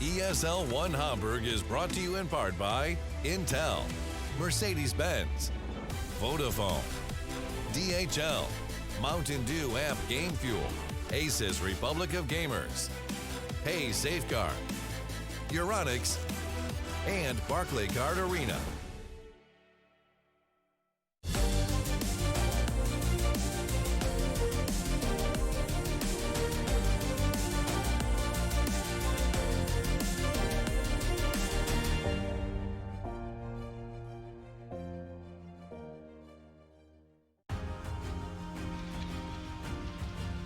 ESL 1 Hamburg is brought to you in part by Intel, Mercedes-Benz, Vodafone, DHL, Mountain Dew Amp Game Fuel, Asus Republic of Gamers, Hey Safeguard, Euronics, and Barclaycard Arena.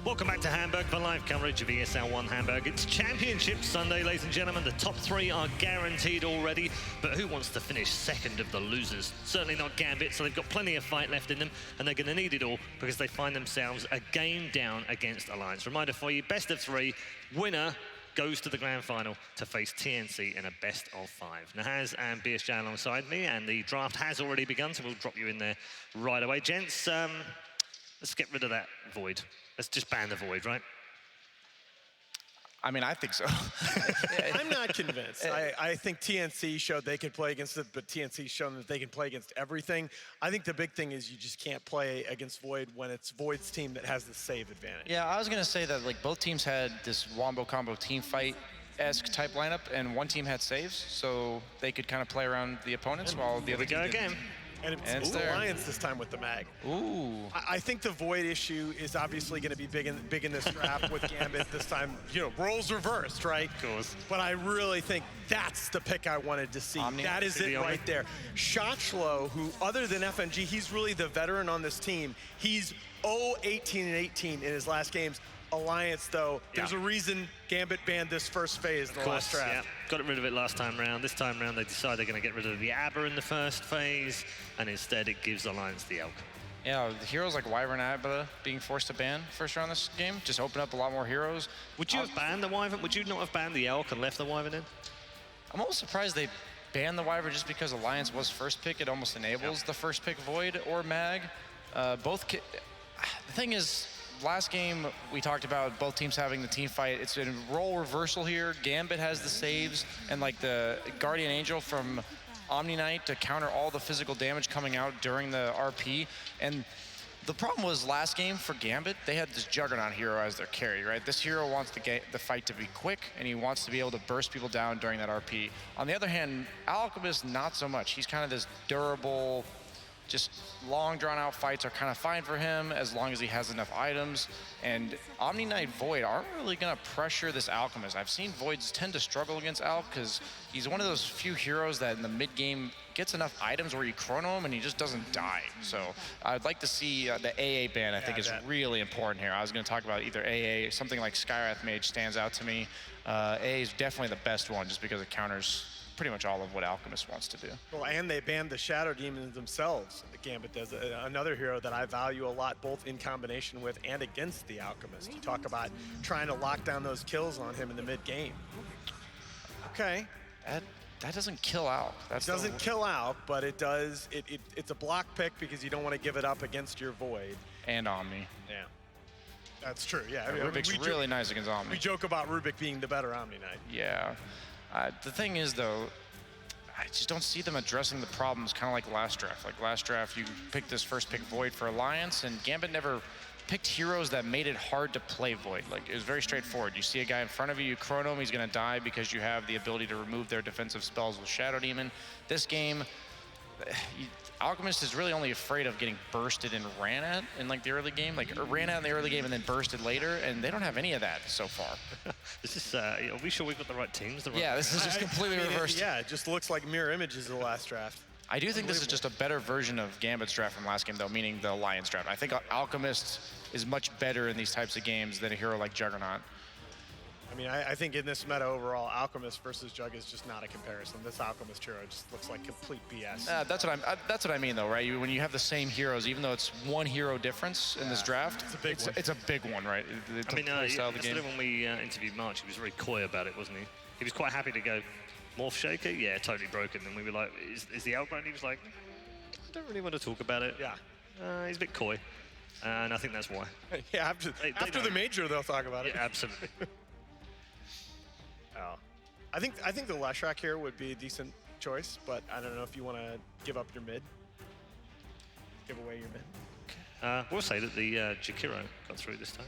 Welcome back to Hamburg for live coverage of ESL 1 Hamburg. It's Championship Sunday, ladies and gentlemen. The top 3 are guaranteed already, but who wants to finish second of the losers? Certainly not Gambit, so they've got plenty of fight left in them, and they're going to need it all because they find themselves a game down against Alliance. Reminder for you, best of 3, winner goes to the grand final to face TNC in a best of 5. Nahaz and BSJ alongside me, and the draft has already begun, so we'll drop you in there right away. Gents, let's get rid of that void. Let's just ban the void, right? I mean, I think so. I'm not convinced. I think TNC showed they could play against it, but TNC's shown that they can play against everything. I think the big thing is you just can't play against Void when it's Void's team that has the save advantage. Yeah, I was going to say that like both teams had this wombo combo team fight-esque type lineup, and one team had saves, so they could kind of play around the opponents while the other team didn't. again. And it's Alliance this time with the mag. Ooh. I think the Void issue is obviously going to be big in this draft with Gambit this time. You know, roles reversed, right? Of course. But I really think that's the pick I wanted to see. Omni. That is it right there. Shotchlo, who other than FNG, he's really the veteran on this team. He's 0-18-18 in his last games. Alliance, though, there's a reason Gambit banned this first phase in the last draft. Yeah. Got rid of it last time round. This time round, they decide they're going to get rid of the Abba in the first phase, and instead it gives Alliance the Elk. Yeah, the heroes like Wyvern and Abba being forced to ban first round this game just open up a lot more heroes. Would you have banned the Wyvern? Would you not have banned the Elk and left the Wyvern in? I'm almost surprised they banned the Wyvern just because Alliance was first pick. It almost enables the first pick Void or Mag. The thing is, last game, we talked about both teams having the team fight. It's a role reversal here. Gambit has the saves and like the Guardian Angel from Omni Knight to counter all the physical damage coming out during the RP. And the problem was last game for Gambit, they had this Juggernaut hero as their carry, right? This hero wants the fight to be quick, and he wants to be able to burst people down during that RP. On the other hand, Alchemist, not so much. He's kind of this durable, just long drawn-out fights are kind of fine for him as long as he has enough items. And Omni Knight Void aren't really going to pressure this Alchemist. I've seen Voids tend to struggle against Alch because he's one of those few heroes that in the mid-game gets enough items where you chrono him and he just doesn't die. So I'd like to see the AA ban, I think, is really important here. I was going to talk about either AA, something like Skywrath Mage stands out to me. AA is definitely the best one just because it counters pretty much all of what Alchemist wants to do. Well, and they banned the Shadow Demons themselves. Gambit does another hero that I value a lot, both in combination with and against the Alchemist. You talk about trying to lock down those kills on him in the mid-game. Okay. That doesn't kill out. That doesn't kill out, but it does. It's a block pick because you don't want to give it up against your Void. And Omni. Yeah. That's true, yeah. Rubik's really nice against Omni. We joke about Rubik being the better Omni Knight. Yeah. The thing is, though, I just don't see them addressing the problems kind of like last draft. Like last draft, you picked this first pick Void for Alliance, and Gambit never picked heroes that made it hard to play Void. Like, it was very straightforward. You see a guy in front of you, you chrono him, he's going to die because you have the ability to remove their defensive spells with Shadow Demon. This game, Alchemist is really only afraid of getting bursted and ran at in like the early game, like ran at in the early game and then bursted later, and they don't have any of that so far. This is, are we sure we've got the right teams? Yeah, this is just completely reversed. It just looks like mirror images of the last draft. I do think this is just a better version of Gambit's draft from last game, though, meaning the Alliance draft. I think Alchemist is much better in these types of games than a hero like Juggernaut. I mean, I think in this meta overall, Alchemist versus Jug is just not a comparison. This Alchemist hero just looks like complete BS. That's what I mean, though, right? When you have the same heroes, even though it's one hero difference in this draft, it's a big one. It's a big one, right? I mean, yesterday when we interviewed March, he was very coy about it, wasn't he? He was quite happy to go, Morph Shaker? Yeah, totally broken. And we were like, is the Elk right? He was like, I don't really want to talk about it. Yeah. He's a bit coy. And I think that's why. Yeah, after the major, they'll talk about it. Yeah, absolutely. Oh. I think the Leshrac here would be a decent choice, but I don't know if you want to give up your mid. Give away your mid. We'll say that the Jakiro got through this time.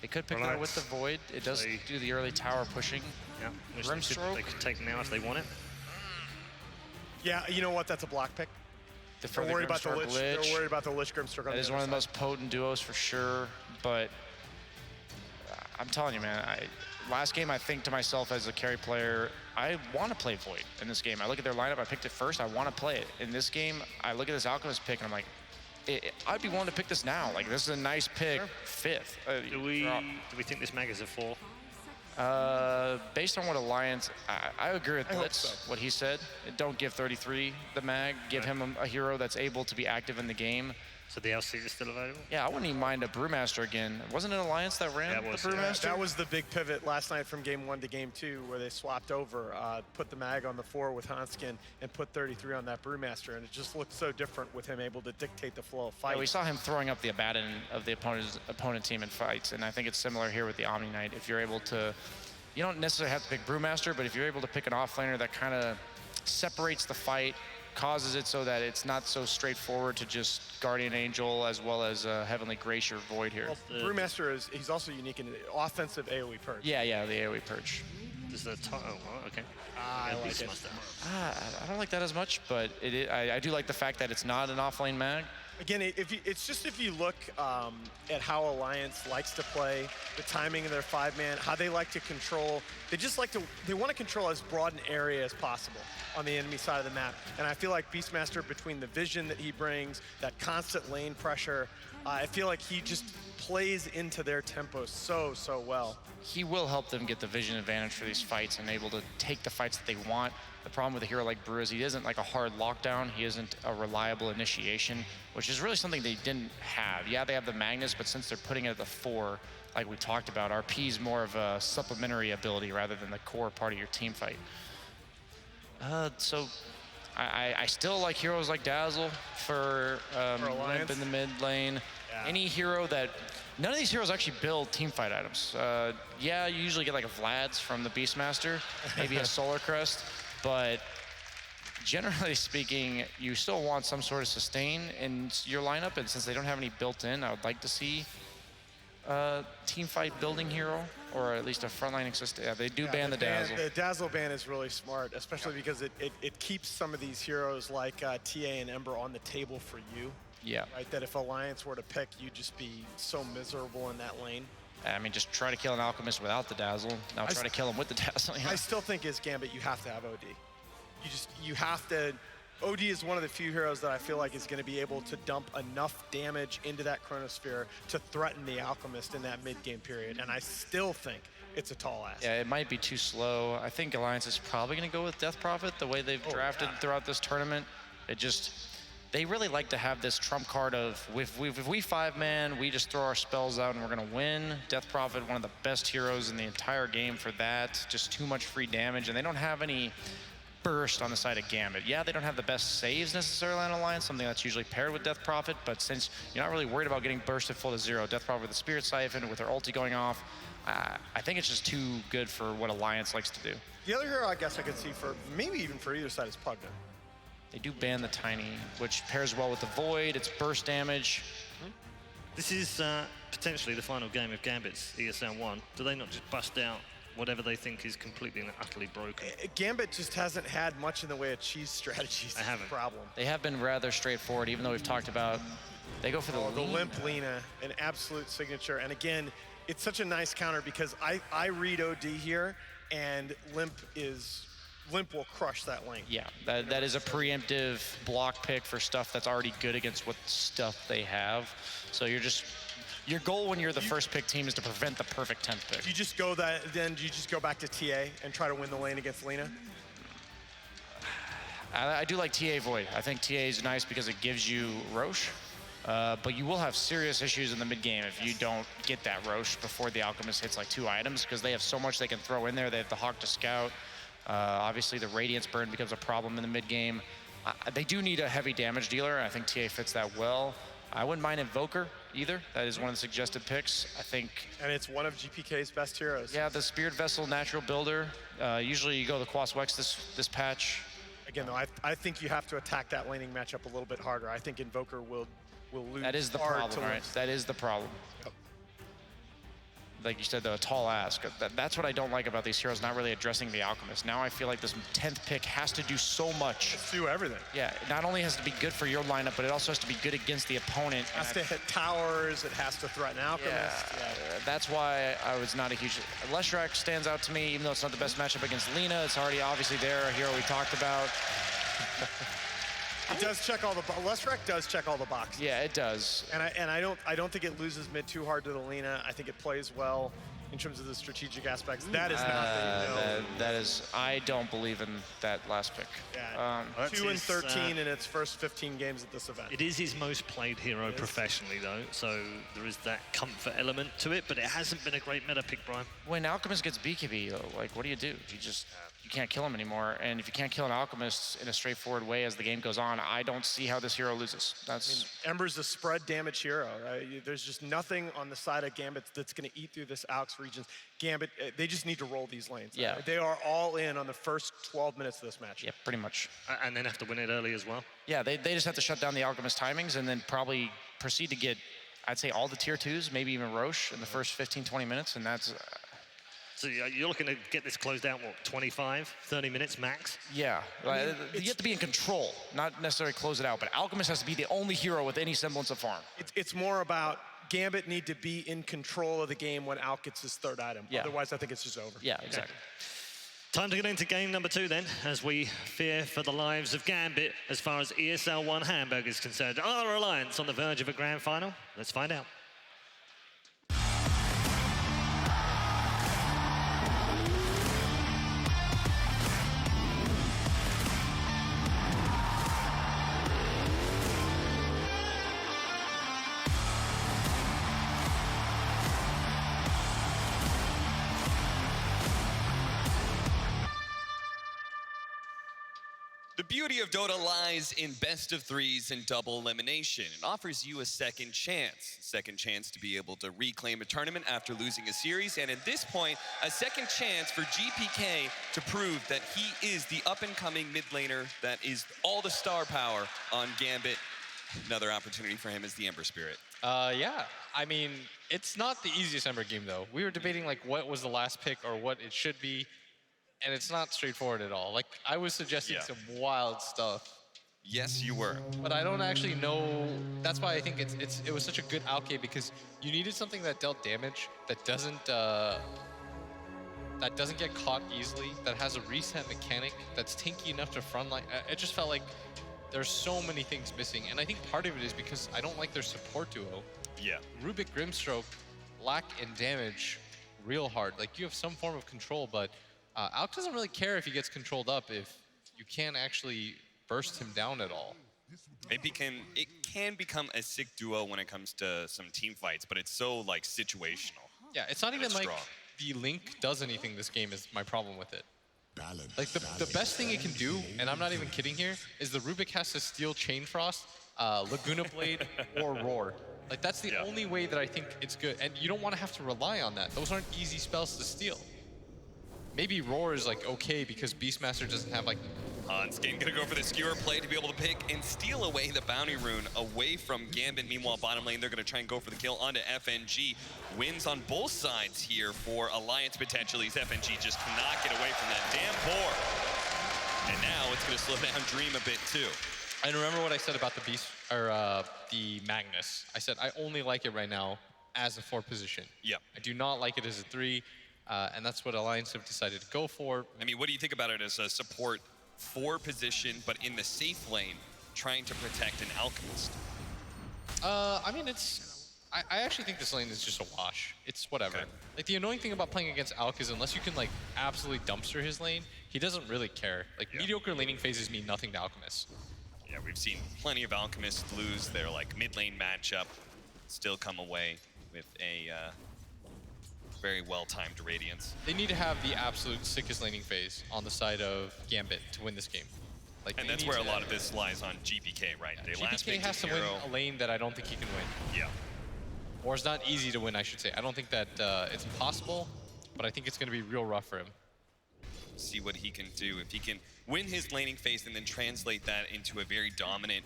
They could pick that with the Void. It does do the early tower pushing. Yeah, Grimstroke. They could take now if they want it. Yeah, you know what? That's a block pick. They're worried about the Lich. They're worried about the Lich Grimstroke. That is one of the most potent duos for sure, but I'm telling you, man, last game I think to myself as a carry player, I want to play Void in this game. I look at their lineup, I picked it first, I want to play it. In this game, I look at this Alchemist pick and I'm like, I'd be willing to pick this now. Like, this is a nice pick, fifth. Do we think this mag is a 4? Based on what Alliance, I agree with Blitz, what he said. Don't give 33 the mag. Give him a hero that's able to be active in the game. So the LC is still available? Yeah, I wouldn't even mind a Brewmaster again. Wasn't it Alliance that ran the Brewmaster? That was the big pivot last night from game 1 to game 2, where they swapped over, put the mag on the 4 with Hanskin and put 33 on that Brewmaster, and it just looked so different with him able to dictate the flow of fight. Yeah, we saw him throwing up the Abaddon of the opponent team in fights, and I think it's similar here with the Omni Knight. If you're able to, you don't necessarily have to pick Brewmaster, but if you're able to pick an offlaner that kind of separates the fight, causes it so that it's not so straightforward to just Guardian Angel as well as Heavenly Grace your Void here. Well, Brewmaster he's also unique in the offensive AoE purge. Yeah, the AoE purge. Does the okay. I like it. I don't like that as much, but I do like the fact that it's not an offlane mag. Again, if you look at how Alliance likes to play, the timing of their 5-man, how they like to control, they want to control as broad an area as possible on the enemy side of the map. And I feel like Beastmaster, between the vision that he brings, that constant lane pressure, I feel like he just plays into their tempo so well. He will help them get the vision advantage for these fights and able to take the fights that they want. The problem with a hero like Brew is he isn't like a hard lockdown. He isn't a reliable initiation, which is really something they didn't have. Yeah, they have the Magnus, but since they're putting it at the 4, like we talked about, RP is more of a supplementary ability rather than the core part of your team fight. So I still like heroes like Dazzle for Limp in the mid lane. Yeah. Any hero that, none of these heroes actually build teamfight items. Yeah, you usually get like a Vlad's from the Beastmaster, maybe a Solar Crest, but generally speaking, you still want some sort of sustain in your lineup, and since they don't have any built in, I would like to see a teamfight building hero, or at least a frontline system. Yeah, they do ban the Dazzle. The Dazzle ban is really smart, especially because it keeps some of these heroes like TA and Ember on the table for you. Yeah. Right, that if Alliance were to pick, you'd just be so miserable in that lane. I mean, just try to kill an Alchemist without the Dazzle. Now try to kill him with the Dazzle. You know? I still think as Gambit, you have to have OD. You have to. OD is one of the few heroes that I feel like is going to be able to dump enough damage into that Chronosphere to threaten the Alchemist in that mid-game period, and I still think it's a tall ask. Yeah, it might be too slow. I think Alliance is probably going to go with Death Prophet, the way they've drafted throughout this tournament. They really like to have this trump card of, if we 5-man, we just throw our spells out and we're going to win. Death Prophet, one of the best heroes in the entire game for that. Just too much free damage, and they don't have any burst on the side of Gambit. Yeah, they don't have the best saves necessarily on Alliance, something that's usually paired with Death Prophet, but since you're not really worried about getting bursted full to 0, Death Prophet with the Spirit Siphon, with their ulti going off, I think it's just too good for what Alliance likes to do. The other hero I guess I could see for, maybe even for either side, is Pugna. They do ban the Tiny, which pairs well with the Void. It's burst damage. This is potentially the final game of Gambit's ESL 1. Do they not just bust out whatever they think is completely and utterly broken? Gambit just hasn't had much in the way of cheese strategies. I haven't. Problem. They have been rather straightforward, even though we've talked about, they go for the Limp Lina, an absolute signature. And again, it's such a nice counter because I read OD here, and Limp will crush that lane. Yeah, that is a preemptive block pick for stuff that's already good against what stuff they have. So your goal when you're the first pick team is to prevent the perfect 10th pick. You just go you just go back to TA and try to win the lane against Lina? I do like TA Void. I think TA is nice because it gives you Roche, but you will have serious issues in the mid game if you don't get that Roche before the Alchemist hits like 2 items, because they have so much they can throw in there. They have the Hawk to scout. Obviously, the Radiance Burn becomes a problem in the mid game. They do need a heavy damage dealer. I think TA fits that well. I wouldn't mind Invoker either. That is one of the suggested picks, I think. And it's one of GPK's best heroes. Yeah, the Spirit Vessel natural builder. Usually you go the Quas Wex this patch. Again, though, I think you have to attack that laning matchup a little bit harder. I think Invoker will lose. That is the problem, right? That is the problem. Yep. Like you said, though, a tall ask. That's what I don't like about these heroes, not really addressing the Alchemist. Now I feel like this 10th pick has to do so much. Let's do everything. Yeah, it not only has to be good for your lineup, but it also has to be good against the opponent. It has to hit towers, it has to threaten Alchemist. Yeah, that's why I was not a huge... Leshrac stands out to me, even though it's not the best matchup against Lina. It's already obviously there, a hero we talked about. It does check all the Lesrec does check all the boxes. Yeah, it does. And I don't think it loses mid too hard to the Lina. I think it plays well in terms of the strategic aspects. That is not that is. I don't believe in that last pick. Yeah. 2 and 13 in its first 15 games at this event. It is his most played hero professionally, though, so there is that comfort element to it, but it hasn't been a great meta pick, Brian. When Alchemist gets BKB, like, what do? You can't kill him anymore, and if you can't kill an Alchemist in a straightforward way as the game goes on, I don't see how this hero loses. Ember's a spread damage hero. Right? There's just nothing on the side of Gambit that's going to eat through this Alex region. Gambit, they just need to roll these lanes. Yeah. They are all in on the first 12 minutes of this match. Yeah, pretty much. And then have to win it early as well. Yeah, they just have to shut down the Alchemist timings and then probably proceed to get, I'd say, all the tier 2s, maybe even Roche in the first 15, 20 minutes, and that's... So you're looking to get this closed out, what, 25, 30 minutes max? Yeah, you have to be in control, not necessarily close it out, but Alchemist has to be the only hero with any semblance of farm. It's more about Gambit need to be in control of the game when Alk gets his third item. Yeah. Otherwise, I think it's just over. Yeah, exactly. Time to get into game number 2 then, as we fear for the lives of Gambit as far as ESL 1 Hamburg is concerned. Are Alliance on the verge of a grand final? Let's find out. The beauty of Dota lies in best of 3s and double elimination. It offers you a second chance to be able to reclaim a tournament after losing a series, and at this point, a second chance for GPK to prove that he is the up-and-coming mid laner that is all the star power on Gambit. Another opportunity for him is the Ember Spirit. Yeah, I mean, it's not the easiest Ember game, though. We were debating, like, what was the last pick or what it should be. And it's not straightforward at all. Like, I was suggesting some wild stuff. Yes, you were. But I don't actually know. That's why I think it was such a good outgame, because you needed something that dealt damage, that doesn't get caught easily, that has a reset mechanic, that's tanky enough to frontline. It just felt like there's so many things missing. And I think part of it is because I don't like their support duo. Yeah. Rubik Grimstroke lack in damage real hard. Like, you have some form of control, but Alk doesn't really care if he gets controlled up if you can't actually burst him down at all. It can become a sick duo when it comes to some team fights, but it's so, like, situational. Yeah, it's not even like the Link does anything this game is my problem with it. Like, the best thing it can do, and I'm not even kidding here, is the Rubik has to steal Chain Frost, Laguna Blade, or Roar. Like, that's the only way that I think it's good. And you don't want to have to rely on that. Those aren't easy spells to steal. Maybe Roar is, like, okay because Beastmaster doesn't have, like... Hanskin gonna go for the skewer play to be able to pick and steal away the bounty rune away from Gambit. Meanwhile, bottom lane, they're gonna try and go for the kill onto FNG. Wins on both sides here for Alliance potentially. FNG just cannot get away from that damn boar. And now it's gonna slow down Dream a bit too. And remember what I said about the Beast, or the Magnus. I said I only like it right now as a 4 position. Yeah. I do not like it as a 3. And that's what Alliance have decided to go for. I mean, what do you think about it as a support 4 position, but in the safe lane, trying to protect an Alchemist? I mean, I actually think this lane is just a wash. It's whatever. Okay. Like, the annoying thing about playing against Alk is unless you can, like, absolutely dumpster his lane, he doesn't really care. Like, mediocre laning phases mean nothing to Alchemists. Yeah, we've seen plenty of Alchemists lose their, like, mid lane matchup, still come away with a very well-timed Radiance. They need to have the absolute sickest laning phase on the side of Gambit to win this game. Like, and that's where a lot of this lies on GPK, right? Yeah, GPK has to win a lane that I don't think he can win. Yeah. Or it's not easy to win, I should say. I don't think that it's possible, but I think it's going to be real rough for him. See what he can do. If he can win his laning phase and then translate that into a very dominant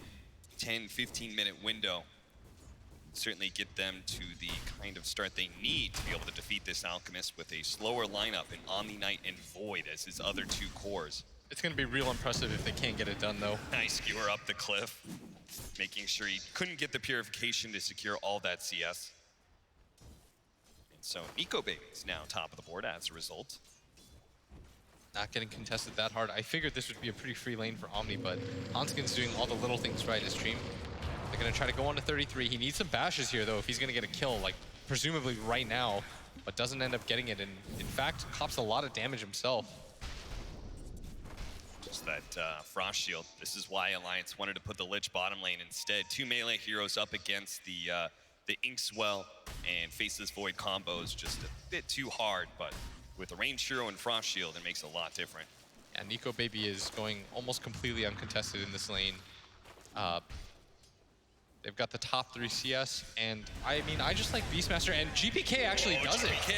10, 15-minute window, certainly get them to the kind of start they need to be able to defeat this Alchemist with a slower lineup in Omni Knight and Void as his other 2 cores. It's going to be real impressive if they can't get it done, though. Nice skewer up the cliff, making sure he couldn't get the purification to secure all that CS. And so Nico Baby is now top of the board as a result. not getting contested that hard. I figured this would be a pretty free lane for Omni, but Hanskin's doing all the little things right as Dream. They're gonna try to go on to 33. He needs some bashes here though if he's gonna get a kill, like presumably right now, but doesn't end up getting it, and in fact, cops a lot of damage himself. Just that Frost Shield. This is why Alliance wanted to put the Lich bottom lane instead. 2 melee heroes up against the Inkswell and Faceless Void combos just a bit too hard, but with a ranged hero and Frost Shield, it makes it a lot different. And Nico Baby is going almost completely uncontested in this lane. They've got the top 3 CS, and I mean, I just like Beastmaster, and GPK actually does GPK.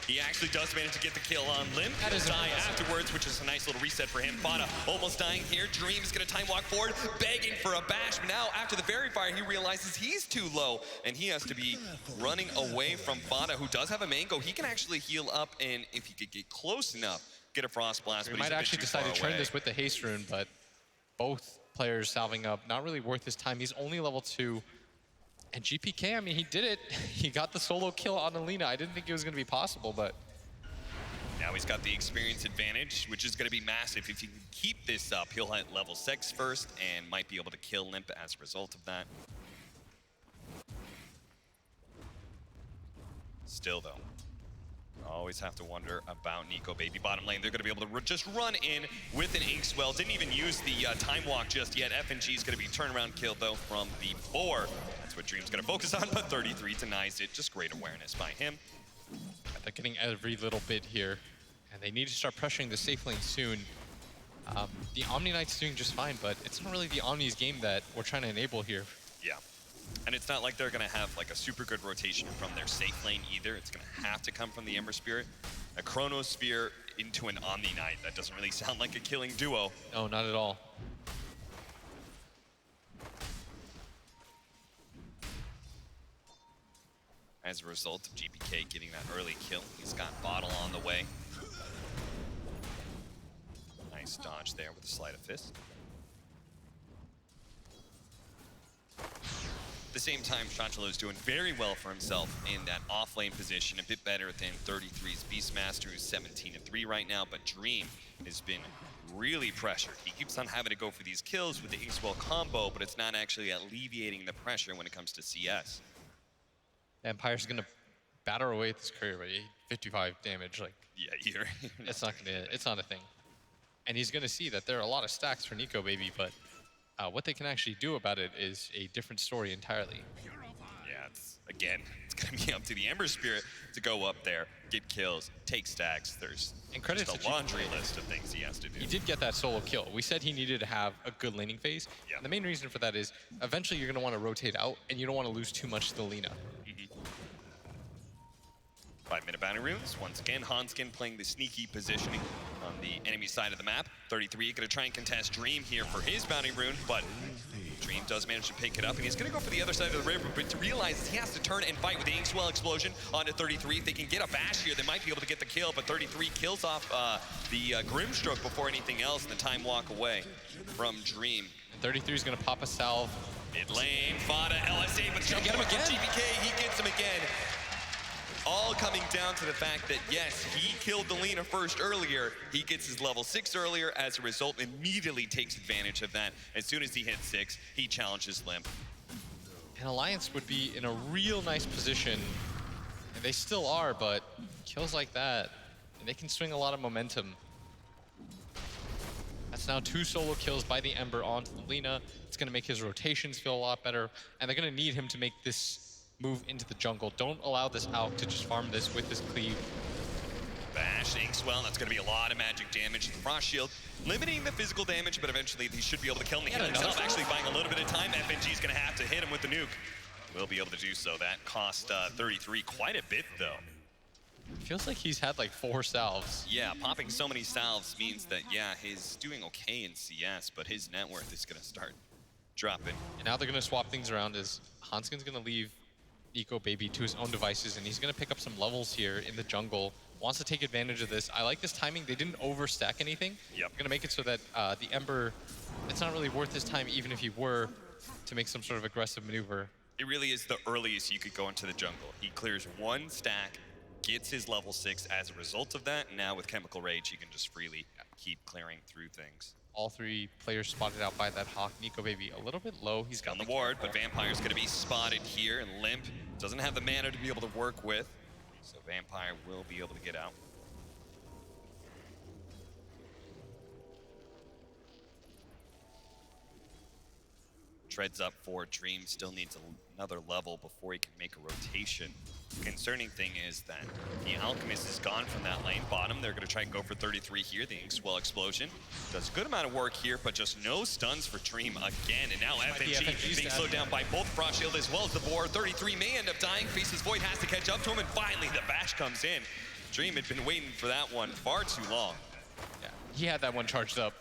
He actually does manage to get the kill on Limp. That is die afterwards, which is a nice little reset for him. Fada almost dying here. Dream is gonna time walk forward, begging for a bash. But now, after the Fairy Fire, he realizes he's too low, and he has to be running away from Fada, who does have a mango. He can actually heal up, and if he could get close enough, get a Frost Blast. He might actually decide to turn this with the haste rune, but both players salving up, not really worth his time. He's only level 2. And GPK, I mean, he did it. He got the solo kill on Alina. I didn't think it was going to be possible, but... Now he's got the experience advantage, which is going to be massive. If he can keep this up, he'll hit level 6 first and might be able to kill Limp as a result of that. Still, though, always have to wonder about Nico Baby. Bottom lane, they're going to be able to just run in with an Inkswell. Didn't even use the time walk just yet. FNG is going to be turnaround kill, though, from the 4. That's what Dream's going to focus on, but 33 denies it. Just great awareness by him. They're getting every little bit here, and they need to start pressuring the safe lane soon. The Omni Knight's doing just fine, but it's not really the Omni's game that we're trying to enable here. Yeah. And it's not like they're going to have like a super good rotation from their safe lane either. It's going to have to come from the Ember Spirit. A Chronosphere into an Omni Knight. That doesn't really sound like a killing duo. No, not at all. As a result of GPK getting that early kill, he's got Bottle on the way. Nice dodge there with a sleight of fist. At the same time, Shantalo is doing very well for himself in that off-lane position, a bit better than 33's Beastmaster, who's 17-3 right now, but Dream has been really pressured. He keeps on having to go for these kills with the Inkswell combo, but it's not actually alleviating the pressure when it comes to CS. Empire's gonna batter away at this courier, but 55 damage, like... Yeah, you're... it's not a thing. And he's gonna see that there are a lot of stacks for Nico Baby, but what they can actually do about it is a different story entirely. Yeah, it's gonna be up to the Ember Spirit to go up there, get kills, take stacks. There's just a laundry list of things he has to do. He did get that solo kill. We said he needed to have a good laning phase. Yeah. And the main reason for that is eventually you're gonna want to rotate out, and you don't want to lose too much to the Lina. 5-minute bounty runes. Once again, Hanskin playing the sneaky positioning on the enemy side of the map. 33 gonna try and contest Dream here for his bounty rune, but Dream does manage to pick it up, and he's gonna go for the other side of the river, but to realize he has to turn and fight with the Inkswell explosion onto 33. If they can get a bash here, they might be able to get the kill, but 33 kills off the Grimstroke before anything else, and the time walk away from Dream. And 33 is gonna pop a salve. Mid lane, Fada, LSA, but jump forward from GPK, he gets him again. All coming down to the fact that, yes, he killed the Lina first earlier. He gets his level 6 earlier. As a result, immediately takes advantage of that. As soon as he hits 6, he challenges Limp. And Alliance would be in a real nice position. And they still are, but kills like that, and they can swing a lot of momentum. That's now 2 solo kills by the Ember onto the Lina. It's going to make his rotations feel a lot better. And they're going to need him to make this move into the jungle. Don't allow this Alk to just farm this with this cleave. Bash, Inkswell, that's going to be a lot of magic damage to the Frost Shield, limiting the physical damage, but eventually he should be able to kill him. He himself actually buying a little bit of time. FNG is going to have to hit him with the nuke. Will be able to do so. That cost 33 quite a bit, though. Feels like he's had like 4 salves. Yeah, popping so many salves means that, yeah, he's doing okay in CS, but his net worth is going to start dropping. And now they're going to swap things around as Hanskin's going to leave Nico Baby to his own devices, and he's going to pick up some levels here in the jungle. Wants to take advantage of this. I like this timing. They didn't overstack anything. Yep. Going to make it so that the Ember, it's not really worth his time, even if he were to make some sort of aggressive maneuver. It really is the earliest you could go into the jungle. He clears 1 stack, gets his level 6 as a result of that. Now with Chemical Rage, he can just freely keep clearing through things. All three players spotted out by that Hawk. Nico Baby a little bit low. He's got on the ward, but Vampire's going to be spotted here, and Limp doesn't have the mana to be able to work with. So Vampire will be able to get out. Treads up for Dream, still needs another level before he can make a rotation. The concerning thing is that the Alchemist is gone from that lane bottom. They're going to try and go for 33 here. The Inkswell Explosion does a good amount of work here, but just no stuns for Dream again. And now FNG being slowed down by both Frost Shield as well as the board. 33 may end up dying. Faces Void has to catch up to him, and finally the bash comes in. Dream had been waiting for that one far too long. Yeah, he had that one charged up.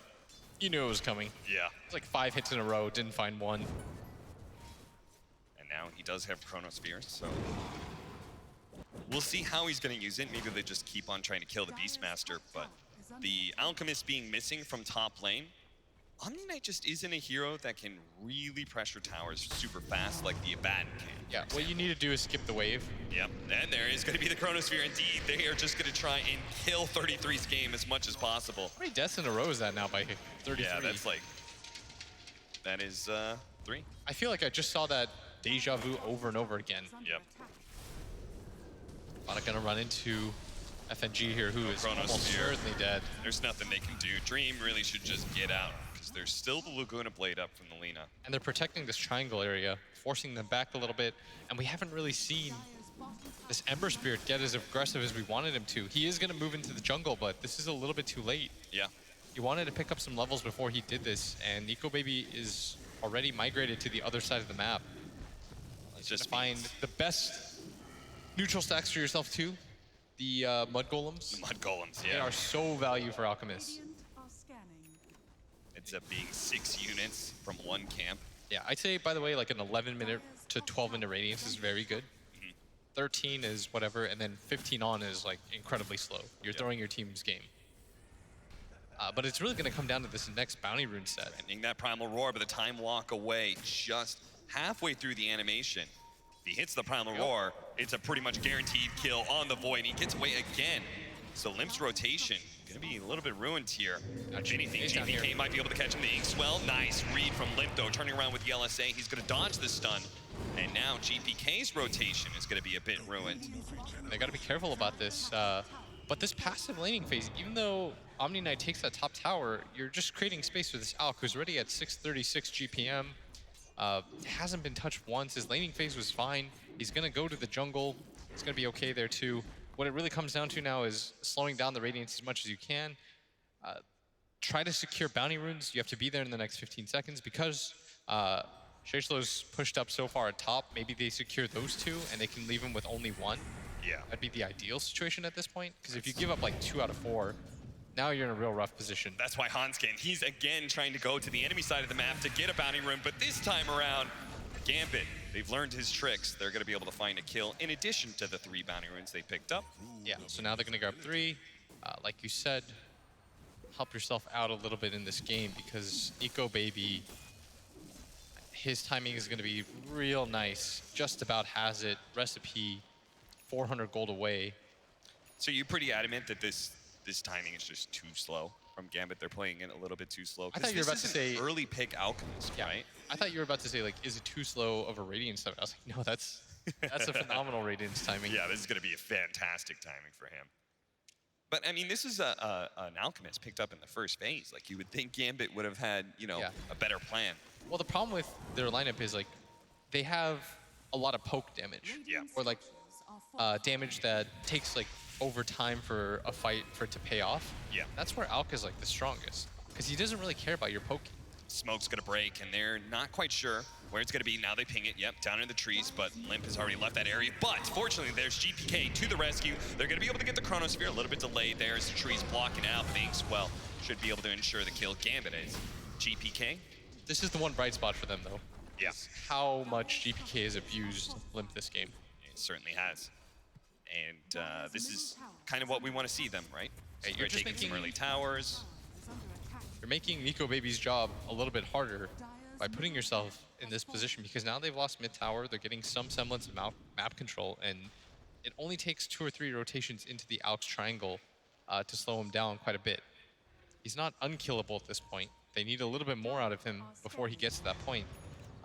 You knew it was coming. Yeah. It's like 5 hits in a row, didn't find one. And now he does have Chronosphere, so we'll see how he's going to use it. Maybe they just keep on trying to kill the Beastmaster, but the Alchemist being missing from top lane, Omni Knight just isn't a hero that can really pressure towers super fast like the Abaddon can. Yeah, what you need to do is skip the wave. Yep, and there is going to be the Chronosphere indeed. They are just going to try and kill 33's game as much as possible. How many deaths in a row is that now by 33? Yeah, that's like, that is 3. I feel like I just saw that deja vu over and over again. Yep. Not gonna run into FNG here, who is almost certainly dead. There's nothing they can do. Dream really should just get out, because there's still the Laguna Blade up from the Lina. And they're protecting this triangle area, forcing them back a little bit, and we haven't really seen this Ember Spirit get as aggressive as we wanted him to. He is gonna move into the jungle, but this is a little bit too late. Yeah. He wanted to pick up some levels before he did this, and Nico Baby is already migrated to the other side of the map. Just find the best neutral stacks for yourself too. The Mud Golems. The Mud Golems, yeah. They are so value for Alchemists. Ends up being 6 units from one camp. Yeah, I'd say, by the way, like an 11-minute to 12-minute radiance is very good. 13 is whatever, and then 15 on is like incredibly slow. You're throwing your team's game. But it's really going to come down to this next bounty rune set. Ending that Primal Roar, but the time walk away just halfway through the animation. If he hits the Primal Roar, it's a pretty much guaranteed kill on the Void. He gets away again. So Limp's rotation gonna be a little bit ruined here. If anything, GPK might be able to catch him. The Inkswell, nice read from Limp though, turning around with the LSA. He's gonna dodge the stun. And now GPK's rotation is gonna be a bit ruined. They gotta be careful about this. But this passive laning phase, even though Omni Knight takes that top tower, you're just creating space for this Alk, who's already at 636 GPM. Hasn't been touched once. His laning phase was fine. He's gonna go to the jungle. It's gonna be okay there too. What it really comes down to now is slowing down the radiance as much as you can. Try to secure bounty runes. You have to be there in the next 15 seconds because Shashlo's pushed up so far at top. Maybe they secure those 2 and they can leave him with only 1. Yeah. That'd be the ideal situation at this point, because if you give up like 2 out of 4, now you're in a real rough position. That's why Hanskin, he's again trying to go to the enemy side of the map to get a bounty rune, but this time around, Gambit, they've learned his tricks. They're gonna be able to find a kill in addition to the 3 bounty runes they picked up. Yeah, so now they're gonna grab 3. Like you said, help yourself out a little bit in this game because Nico Baby, his timing is gonna be real nice. Just about has it. Recipe, 400 gold away. So you're pretty adamant that this timing is just too slow from Gambit. They're playing it a little bit too slow. I thought you were about to say early pick Alchemist, right? I thought you were about to say like, is it too slow of a radiance timing? I was like, no, that's a phenomenal radiance timing. Yeah, this is going to be a fantastic timing for him. But I mean, this is an Alchemist picked up in the first phase. Like you would think Gambit would have had, you know, a better plan. Well, the problem with their lineup is like they have a lot of poke damage. Yeah. Or like damage that takes like over time for a fight for it to pay off. Yeah. That's where Alk is like the strongest because he doesn't really care about your poking. Smoke's gonna break and they're not quite sure where it's gonna be. Now they ping it, yep, down in the trees, but Limp has already left that area. But fortunately, there's GPK to the rescue. They're gonna be able to get the Chronosphere, a little bit delayed there as the trees blocking out things. Well, should be able to ensure the kill. Gambit is GPK. This is the one bright spot for them though. Yeah. How much GPK has abused Limp this game. It certainly has. And this is kind of what we want to see them, right? Hey, you're just taking some early towers. You're making Nico Baby's job a little bit harder by putting yourself in this position because now they've lost mid tower. They're getting some semblance of map control, and it only takes 2 or 3 rotations into the Alk's triangle to slow him down quite a bit. He's not unkillable at this point. They need a little bit more out of him before he gets to that point.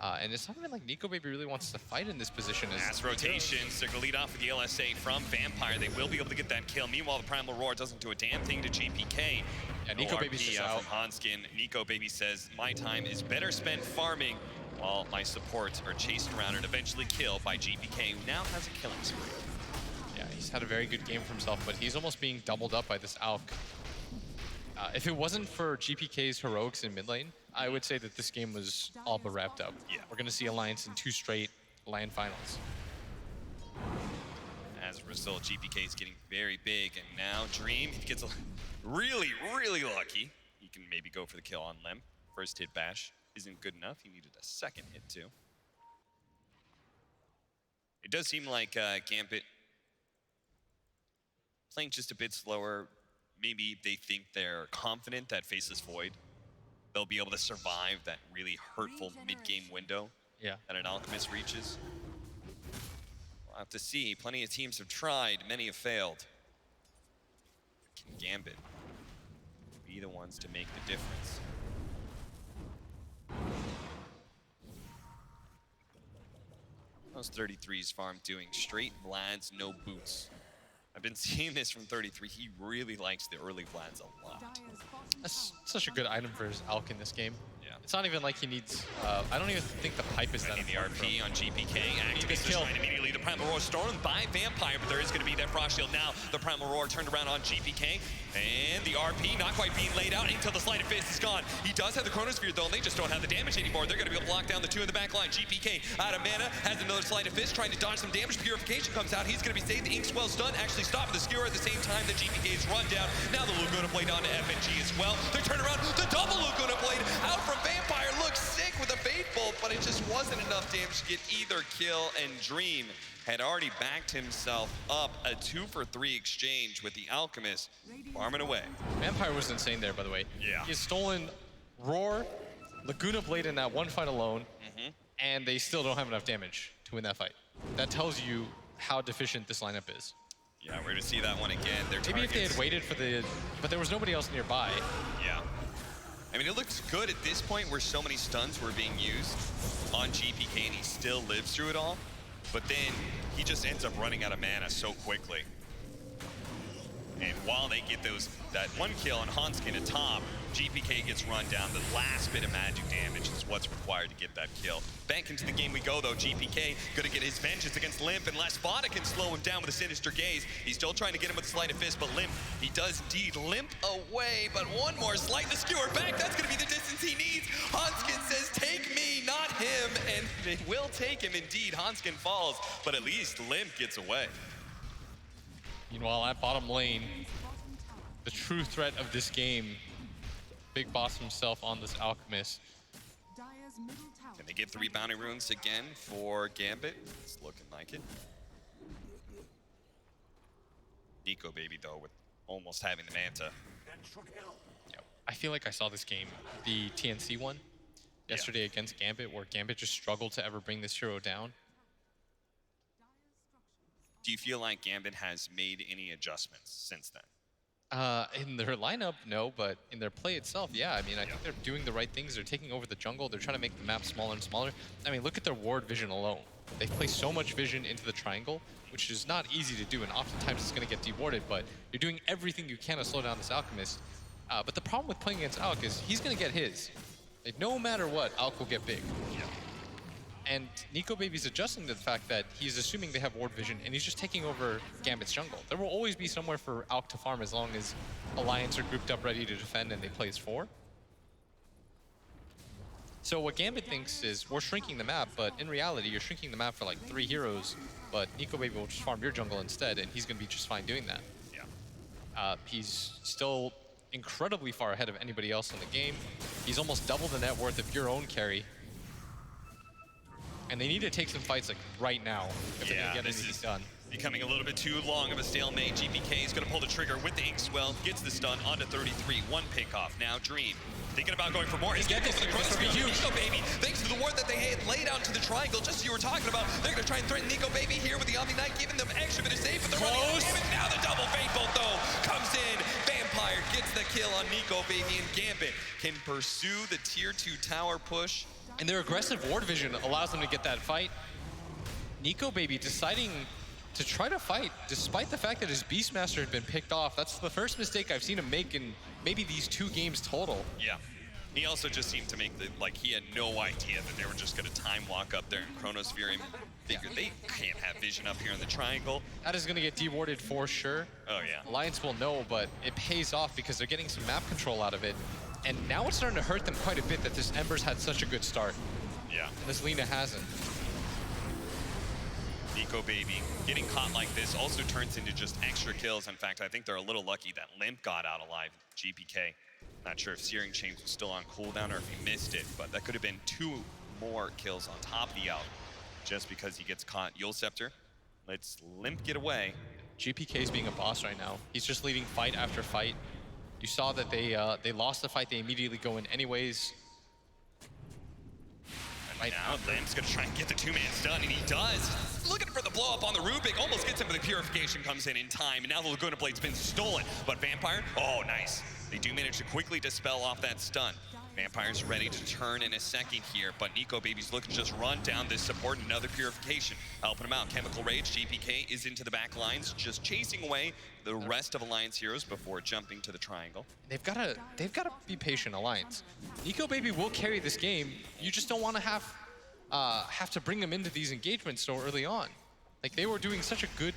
And it's not even like Nico Baby really wants to fight in this position. Mass rotations. They're going to lead off with the LSA from Vampire. They will be able to get that kill. Meanwhile, the Primal Roar doesn't do a damn thing to GPK. Yeah, Nico Baby's just out. From Hanskin. Nico Baby says, my time is better spent farming while my supports are chased around and eventually killed by GPK, who now has a killing spree. Yeah, he's had a very good game for himself, but he's almost being doubled up by this Alk. If it wasn't for GPK's heroics in mid lane, I would say that this game was all but wrapped up. Yeah. We're going to see Alliance in 2 straight LAN finals. As a result, GPK is getting very big, and now Dream gets really, really lucky. He can maybe go for the kill on Limp. First hit bash isn't good enough. He needed a second hit too. It does seem like Gambit playing just a bit slower. Maybe they think they're confident that Faceless Void, they'll be able to survive that really hurtful mid-game window that an Alchemist reaches. We'll have to see. Plenty of teams have tried, many have failed. Can Gambit be the ones to make the difference? How's 33's farm doing? Straight Vlads, no boots. I've been seeing this from 33. He really likes the early Vlads a lot. That's such a good item for his Alk in this game. Yeah. It's not even like he needs, I don't even think the pipe is that important. The RP on GPK activates the shrine immediately. The Primal Roar stolen by Vampire, but there is going to be that Frost Shield now. The Primal Roar turned around on GPK, and the RP not quite being laid out until the Sleight of Fist is gone. He does have the Chronosphere though, and they just don't have the damage anymore. They're going to be able to lock down the 2 in the back line. GPK out of mana, has another Sleight of Fist, trying to dodge some damage. Purification comes out. He's going to be saved. The Inkswell's done, actually stopping the skewer at the same time that GPK's run down. Now the Laguna Blade onto FNG as well. They turn around, the double Laguna Blade out from Vampire. Looks sick with a Fate Bolt, but it just wasn't enough damage to get either kill, and Dream had already backed himself up. A 2-for-3 exchange with the Alchemist farming away. Vampire was insane there, by the way. Yeah. He has stolen Roar, Laguna Blade in that one fight alone, and they still don't have enough damage to win that fight. That tells you how deficient this lineup is. Yeah, we're gonna see that one again. Maybe if they had waited for the, but there was nobody else nearby. Yeah. I mean, it looks good at this point where so many stuns were being used on GPK and he still lives through it all. But then he just ends up running out of mana so quickly. And while they get that one kill on Hanskin at top, GPK gets run down. The last bit of magic damage is what's required to get that kill. Back into the game we go though. GPK gonna get his vengeance against Limp, unless Vada can slow him down with a Sinister Gaze. He's still trying to get him with a Sleight of Fist, but Limp, he does indeed limp away. But one more slightly skewered back. That's gonna be the distance he needs. Hanskin says, take me, not him. And they will take him indeed. Hanskin falls, but at least Limp gets away. Meanwhile, at bottom lane, the true threat of this game, Big Boss himself on this Alchemist. Can they get 3 bounty runes again for Gambit? It's looking like it. Nico Baby though, with almost having the Manta. Yeah, I feel like I saw this game, the TNC one, yesterday against Gambit, where Gambit just struggled to ever bring this hero down. Do you feel like Gambit has made any adjustments since then? In their lineup, no, but in their play itself, yeah. I mean, I think they're doing the right things. They're taking over the jungle. They're trying to make the map smaller and smaller. I mean, look at their ward vision alone. They place so much vision into the triangle, which is not easy to do, and oftentimes it's going to get dewarded, but you're doing everything you can to slow down this Alchemist. But the problem with playing against Alk is he's going to get his. Like, no matter what, Alk will get big. Yeah. And Nico Baby's adjusting to the fact that he's assuming they have ward vision, and he's just taking over Gambit's jungle. There will always be somewhere for Alk to farm as long as Alliance are grouped up ready to defend and they play as 4. So what Gambit thinks is, we're shrinking the map, but in reality, you're shrinking the map for like 3 heroes, but Nico Baby will just farm your jungle instead, and he's going to be just fine doing that. Yeah. He's still incredibly far ahead of anybody else in the game. He's almost double the net worth of your own carry. And they need to take some fights like right now if they're gonna get anything done. Becoming a little bit too long of a stalemate. GPK is gonna pull the trigger with the Inkswell, gets the stun onto 33. 1 pick off. Now Dream thinking about going for more. He's getting this. The Nico Baby, thanks to the ward that they lay down to the triangle, just as you were talking about. They're going to try and threaten Nico Baby here with the Omni Knight, giving them extra bit of save, but they're running out of damage. Now the double Fateful, though, comes in. Vampire gets the kill on Nico Baby, and Gambit can pursue the tier 2 tower push. And their aggressive ward vision allows them to get that fight. Nico Baby deciding to try to fight, despite the fact that his Beastmaster had been picked off. That's the first mistake I've seen him make in maybe these 2 games total. Yeah. He also just seemed to make like he had no idea that they were just going to time walk up there and Chronosphere him. Figured they can't have vision up here in the triangle. That is going to get dewarded for sure. Oh, yeah. Alliance will know, but it pays off because they're getting some map control out of it. And now it's starting to hurt them quite a bit that this Ember's had such a good start. Yeah. And this Lina hasn't. Nico Baby getting caught like this also turns into just extra kills. In fact, I think they're a little lucky that Limp got out alive. GPK. Not sure if Searing Chains was still on cooldown or if he missed it, but that could have been 2 more kills on top of the out just because he gets caught. Yule Scepter lets Limp get away. GPK is being a boss right now. He's just leading fight after fight. You saw that they lost the fight. They immediately go in anyways. Right now, Limp's gonna try and get the 2-man stun, and he does. Looking for the blow up on the Rubik, almost gets him, but the Purification comes in time, and now the Laguna Blade's been stolen. But Vampire, oh, nice. They do manage to quickly dispel off that stun. Vampire's ready to turn in a second here, but Nico Baby's looking to just run down this support and another Purification. Helping him out. Chemical Rage, GPK is into the back lines, just chasing away the rest of Alliance heroes before jumping to the triangle. They've got to be patient, Alliance. Nico Baby will carry this game. You just don't want to have to bring them into these engagements so early on. Like, they were doing such a good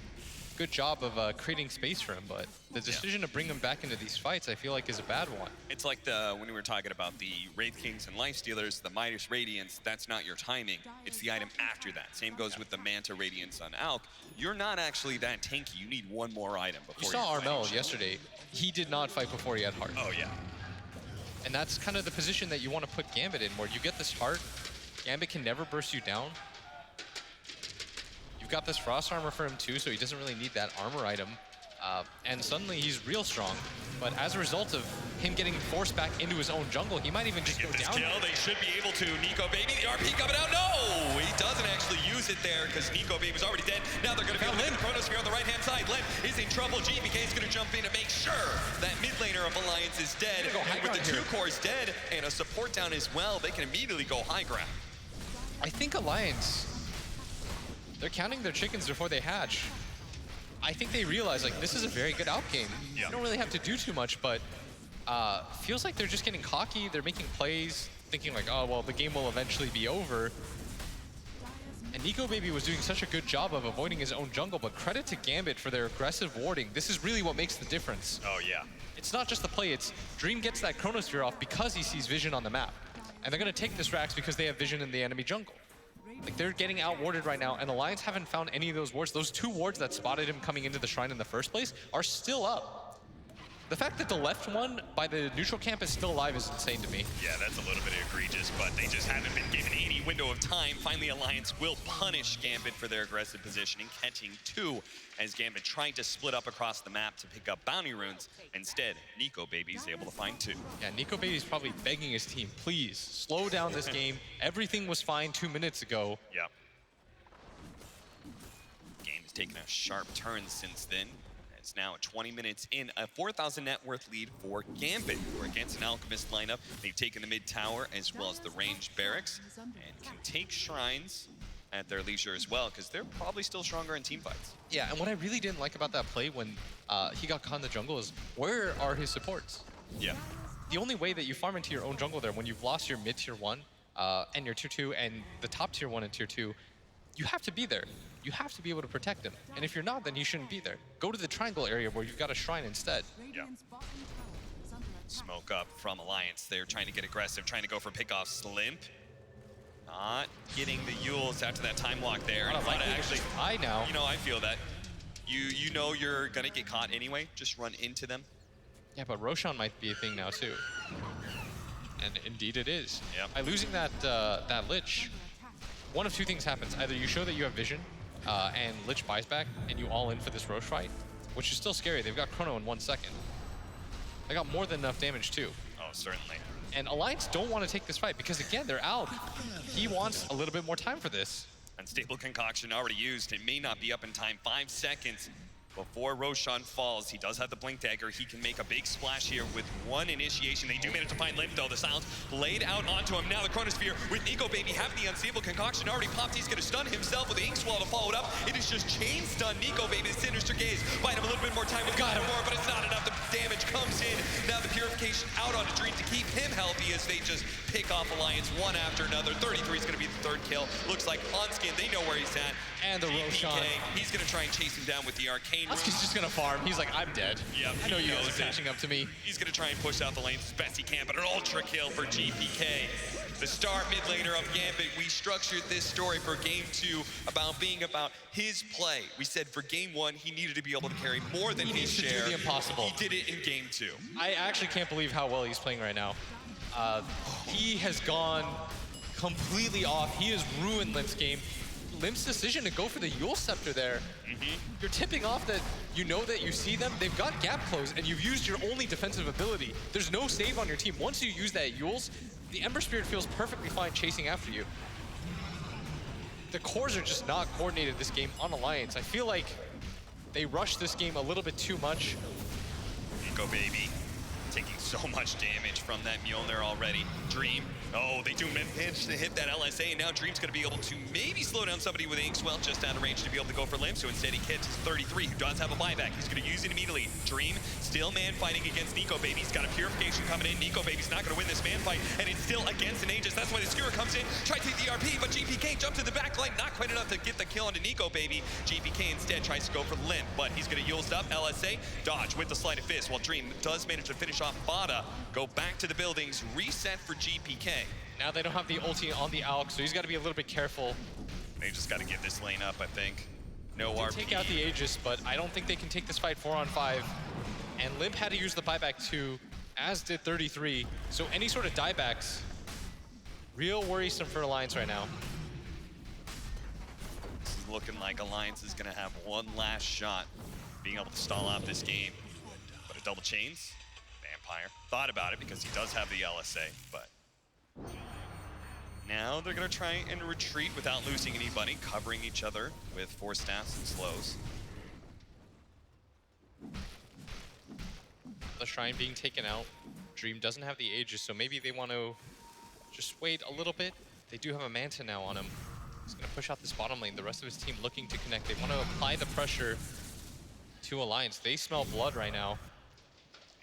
job of creating space for him, but the decision to bring him back into these fights, I feel like, is a bad one. It's like when we were talking about the Wraith Kings and Lifestealers, the Midas Radiance, that's not your timing. It's the item after that. Same goes with the Manta Radiance on Alk. You're not actually that tanky. You need one more item before you saw Armel yesterday. He did not fight before he had heart. Oh, yeah. And that's kind of the position that you want to put Gambit in, where you get this heart. Gambit can never burst you down. You've got this Frost Armor for him too, so he doesn't really need that armor item. And suddenly he's real strong. But as a result of him getting forced back into his own jungle, he might even just go down. Kill. They should be able to. Nico Baby, the RP coming out. No! He doesn't actually use it there because Nico Baby's already dead. Now they're going to be able to get the Chronosphere on the right-hand side. Limp is in trouble. GPK is going to jump in to make sure that mid laner of Alliance is dead. And with the 2 cores dead and a support down as well, they can immediately go high ground. I think Alliance, they're counting their chickens before they hatch. I think they realize, like, this is a very good out game. You don't really have to do too much, but feels like they're just getting cocky. They're making plays, thinking like, oh, well, the game will eventually be over. And Nico Baby was doing such a good job of avoiding his own jungle, but credit to Gambit for their aggressive warding. This is really what makes the difference. Oh, yeah. It's not just the play, it's Dream gets that Chronosphere off because he sees vision on the map. And they're going to take this Rax because they have vision in the enemy jungle. Like, they're getting out-warded right now, and Alliance haven't found any of those wards. Those 2 wards that spotted him coming into the shrine in the first place are still up. The fact that the left one by the neutral camp is still alive is insane to me. Yeah, that's a little bit egregious, but they just haven't been given any window of time. Finally, Alliance will punish Gambit for their aggressive positioning, catching 2 as Gambit tried to split up across the map to pick up bounty runes. Instead, Nico Baby's able to find 2. Yeah, Nico Baby's probably begging his team, please, slow down this game. Everything was fine 2 minutes ago. Yep. Game has taken a sharp turn since then. It's now 20 minutes in, a 4,000 net worth lead for Gambit. We're against an Alchemist lineup. They've taken the mid tower as well as the ranged barracks and can take shrines at their leisure as well, because they're probably still stronger in team fights. Yeah, and what I really didn't like about that play when he got caught in the jungle is, where are his supports? Yeah. The only way that you farm into your own jungle there, when you've lost your mid tier 1 and your tier 2 and the top tier 1 and tier 2, you have to be there. You have to be able to protect him. And if you're not, then you shouldn't be there. Go to the triangle area where you've got a shrine instead. Yeah. Smoke up from Alliance. They're trying to get aggressive, trying to go for pickoffs. Limp not getting the Yules after that time walk there. Actually, I now. You know, I feel that. You know you're gonna get caught anyway. Just run into them. Yeah, but Roshan might be a thing now too. And indeed it is. Yep. By losing that Lich, one of 2 things happens. Either you show that you have vision, and Lich buys back, and you all in for this Roche fight, which is still scary. They've got Chrono in 1 second. They got more than enough damage too. Oh, certainly. And Alliance don't want to take this fight because, again, they're out. He wants a little bit more time for this. Unstable concoction already used. It may not be up in time. 5 seconds before Roshan falls. He does have the blink dagger. He can make a big splash here with 1 initiation. They do manage to find Limp though. The silence laid out onto him. Now the Chronosphere with Nico Baby having the unstable concoction already popped. He's gonna stun himself with the Ink Swallow to follow it up. It is just chain stun Nico Baby. The Sinister Gaze buying him a little bit more time with God more, but it's not enough. The damage comes in. Now the purification out onto Dream to keep him healthy as they just pick off Alliance one after another. 33 is gonna be the 3rd kill. Looks like Hanskin, they know where he's at. And the Roshan. He's gonna try and chase him down with the arcane. Hanskin's just gonna farm. He's like, I'm dead. Yep, I know you guys are catching up to me. He's gonna try and push out the lanes as best he can, but an ultra kill for GPK. The star mid laner of Gambit. We structured this story for game 2 about being about his play. We said for game 1, he needed to be able to carry more than his share. He needs to do the impossible. He did it in game 2. I actually can't believe how well he's playing right now. He has gone completely off. He has ruined Limp's game. Limp's decision to go for the Yule Scepter there. You're tipping off that you know that you see them. They've got gap close, and you've used your only defensive ability. There's no save on your team. Once you use that Yule's, the Ember Spirit feels perfectly fine chasing after you. The cores are just not coordinated this game on Alliance. I feel like they rushed this game a little bit too much. Nico Baby taking so much damage from that Mjolnir already. Dream, oh, they do manage to hit that LSA, and now Dream's gonna be able to maybe slow down somebody with Inkswell just out of range to be able to go for Limp, so instead he hits 33, who does have a buyback. He's gonna use it immediately. Dream, still man fighting against Nico Baby. He's got a purification coming in. Nico Baby's not gonna win this man fight, and it's still against an Aegis. That's why the Skewer comes in, tries to take the RP, but GPK jumps to the back line, not quite enough to get the kill onto Nico Baby. GPK instead tries to go for Limp, but he's gonna Yule's up, LSA, dodge with the Sleight of Fist, while Dream does manage to finish off Bada. Go back to the buildings, reset for GPK. Now they don't have the ulti on the Alk, so he's got to be a little bit careful. They just got to give this lane up, I think. No RP. Take out the Aegis, but I don't think they can take this fight 4-on-5. And Limp had to use the buyback too, as did 33. So any sort of diebacks, real worrisome for Alliance right now. This is looking like Alliance is going to have one last shot being able to stall out this game. But a double chains? Vampire. Thought about it because he does have the LSA, but now they're going to try and retreat without losing anybody, covering each other with 4 staffs and slows. The Shrine being taken out. Dream doesn't have the Aegis, so maybe they want to just wait a little bit. They do have a Manta now on him. He's going to push out this bottom lane. The rest of his team looking to connect. They want to apply the pressure to Alliance. They smell blood right now.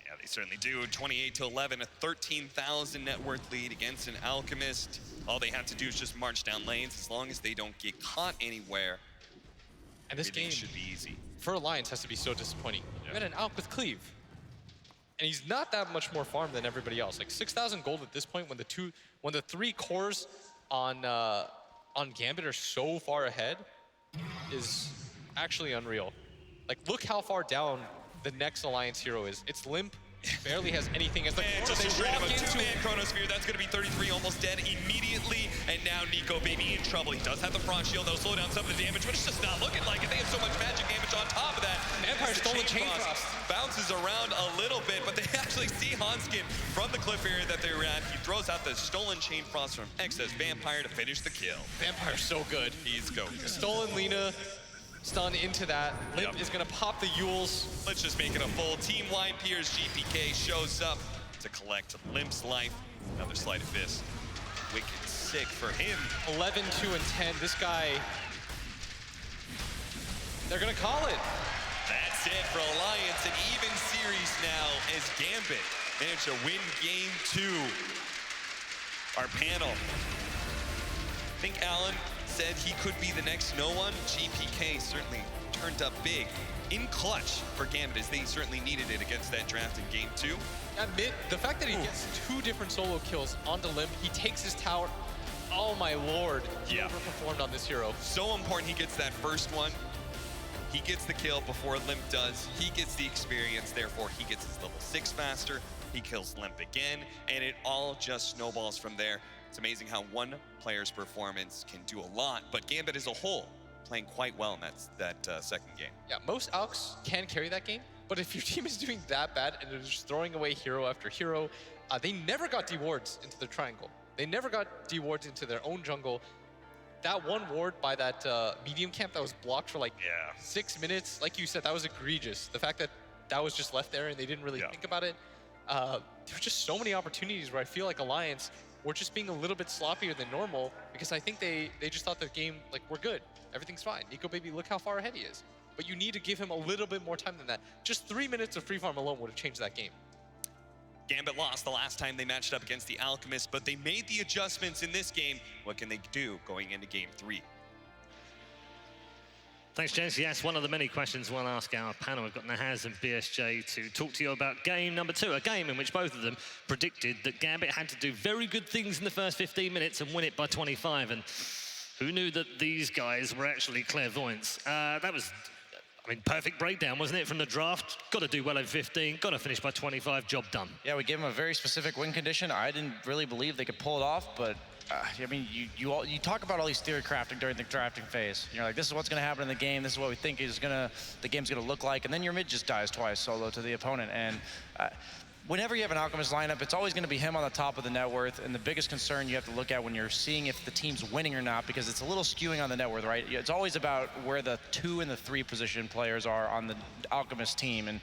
Yeah, they certainly do. 28-11, a 13,000 net worth lead against an Alchemist. All they have to do is just march down lanes. As long as they don't get caught anywhere, and this game should be easy. For Alliance has to be so disappointing. You got an Alk with Cleave. And he's not that much more farm than everybody else. Like 6,000 gold at this point when the 3 cores on Gambit are so far ahead is actually unreal. Like look how far down the next Alliance hero is. It's Limp, barely has anything as the just a straight up a 2-man Chronosphere. That's going to be 33, almost dead immediately. And now Nico Baby in trouble. He does have the Frost Shield. That'll slow down some of the damage, but it's just not looking like it. They have so much magic damage on top of that. Empire stolen Chain Frost. Bounces around a little bit, but they actually see Hanskin from the cliff area that they were at. He throws out the stolen Chain Frost from Excess Vampire to finish the kill. Vampire's so good. He's so good. Stolen Lina. Stun into that. Limp is gonna pop the Yules. Let's just make it a full team-wide Piers. GPK shows up to collect Limp's life. Another Sleight of Fist. Wicked sick for him. 11, 2, and 10. This guy, they're gonna call it. That's it for Alliance. An even series now as Gambit managed to win game 2. Our panel. I think Alan said he could be the next no one. GPK certainly turned up big in clutch for Gambit as they certainly needed it against that draft in game 2. Admit the fact that he gets 2 different solo kills onto Limp, he takes his tower. Oh my lord, he overperformed on this hero. So important he gets that first one. He gets the kill before Limp does. He gets the experience, therefore he gets his level 6 faster. He kills Limp again, and it all just snowballs from there. It's amazing how one player's performance can do a lot, but Gambit as a whole playing quite well in that second game. Yeah, most Alks can carry that game, But if your team is doing that bad and they're just throwing away hero after hero, they never got D-wards into their triangle. They never got D-wards into their own jungle. That one ward by that medium camp that was blocked for like 6 minutes, like you said, that was egregious. The fact that that was just left there and they didn't really think about it. There were just so many opportunities where I feel like Alliance were just being a little bit sloppier than normal because I think they just thought the game, like, we're good. Everything's fine. Nico Baby, look how far ahead he is. But you need to give him a little bit more time than that. Just 3 minutes of free farm alone would have changed that game. Gambit lost the last time they matched up against the Alchemist, but they made the adjustments in this game. What can they do going into game 3? Thanks, James. Yes, one of the many questions we'll ask our panel. We've got Nahaz and BSJ to talk to you about game number 2, a game in which both of them predicted that Gambit had to do very good things in the first 15 minutes and win it by 25. And who knew that these guys were actually clairvoyants? That was, I mean, perfect breakdown, wasn't it, from the draft? Got to do well in 15, got to finish by 25, job done. Yeah, we gave them a very specific win condition. I didn't really believe they could pull it off, but I mean, you talk about all these theory crafting during the drafting phase. You're like, this is what's going to happen in the game. This is what we think is the game's going to look like. And then your mid just dies twice solo to the opponent. And whenever you have an Alchemist lineup, it's always going to be him on the top of the net worth. And the biggest concern you have to look at when you're seeing if the team's winning or not, because it's a little skewing on the net worth, right? It's always about where the 2 and the 3 position players are on the Alchemist team. And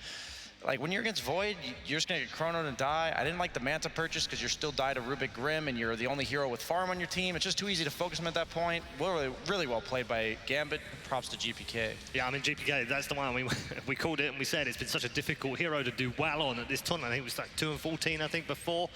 like when you're against Void, you're just gonna get chronoed and die. I didn't like the Manta purchase because you're still died to Rubik Grim and you're the only hero with farm on your team. It's just too easy to focus him at that point. Really well played by Gambit. Props to GPK. Yeah, I mean, GPK, that's the one. We called it and we said it's been such a difficult hero to do well on at this tournament. I think it was like 2 and 14, I think, before.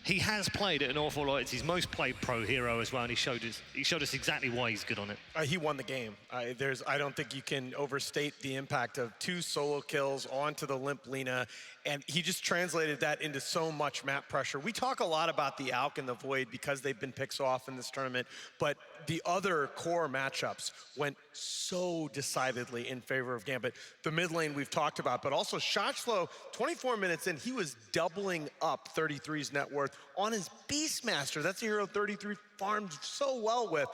He has played at an awful lot. It's his most played pro hero as well, and he showed us exactly why he's good on it. He won the game. I don't think you can overstate the impact of 2 solo kills onto the Limp Lina, and he just translated that into so much map pressure. We talk a lot about the Alk and the Void because they've been picked off in this tournament, but the other core matchups went so decidedly in favor of Gambit. The mid lane we've talked about, but also Shotslow, 24 minutes in, he was doubling up 33's net worth on his Beastmaster. That's a hero 33 farmed so well with.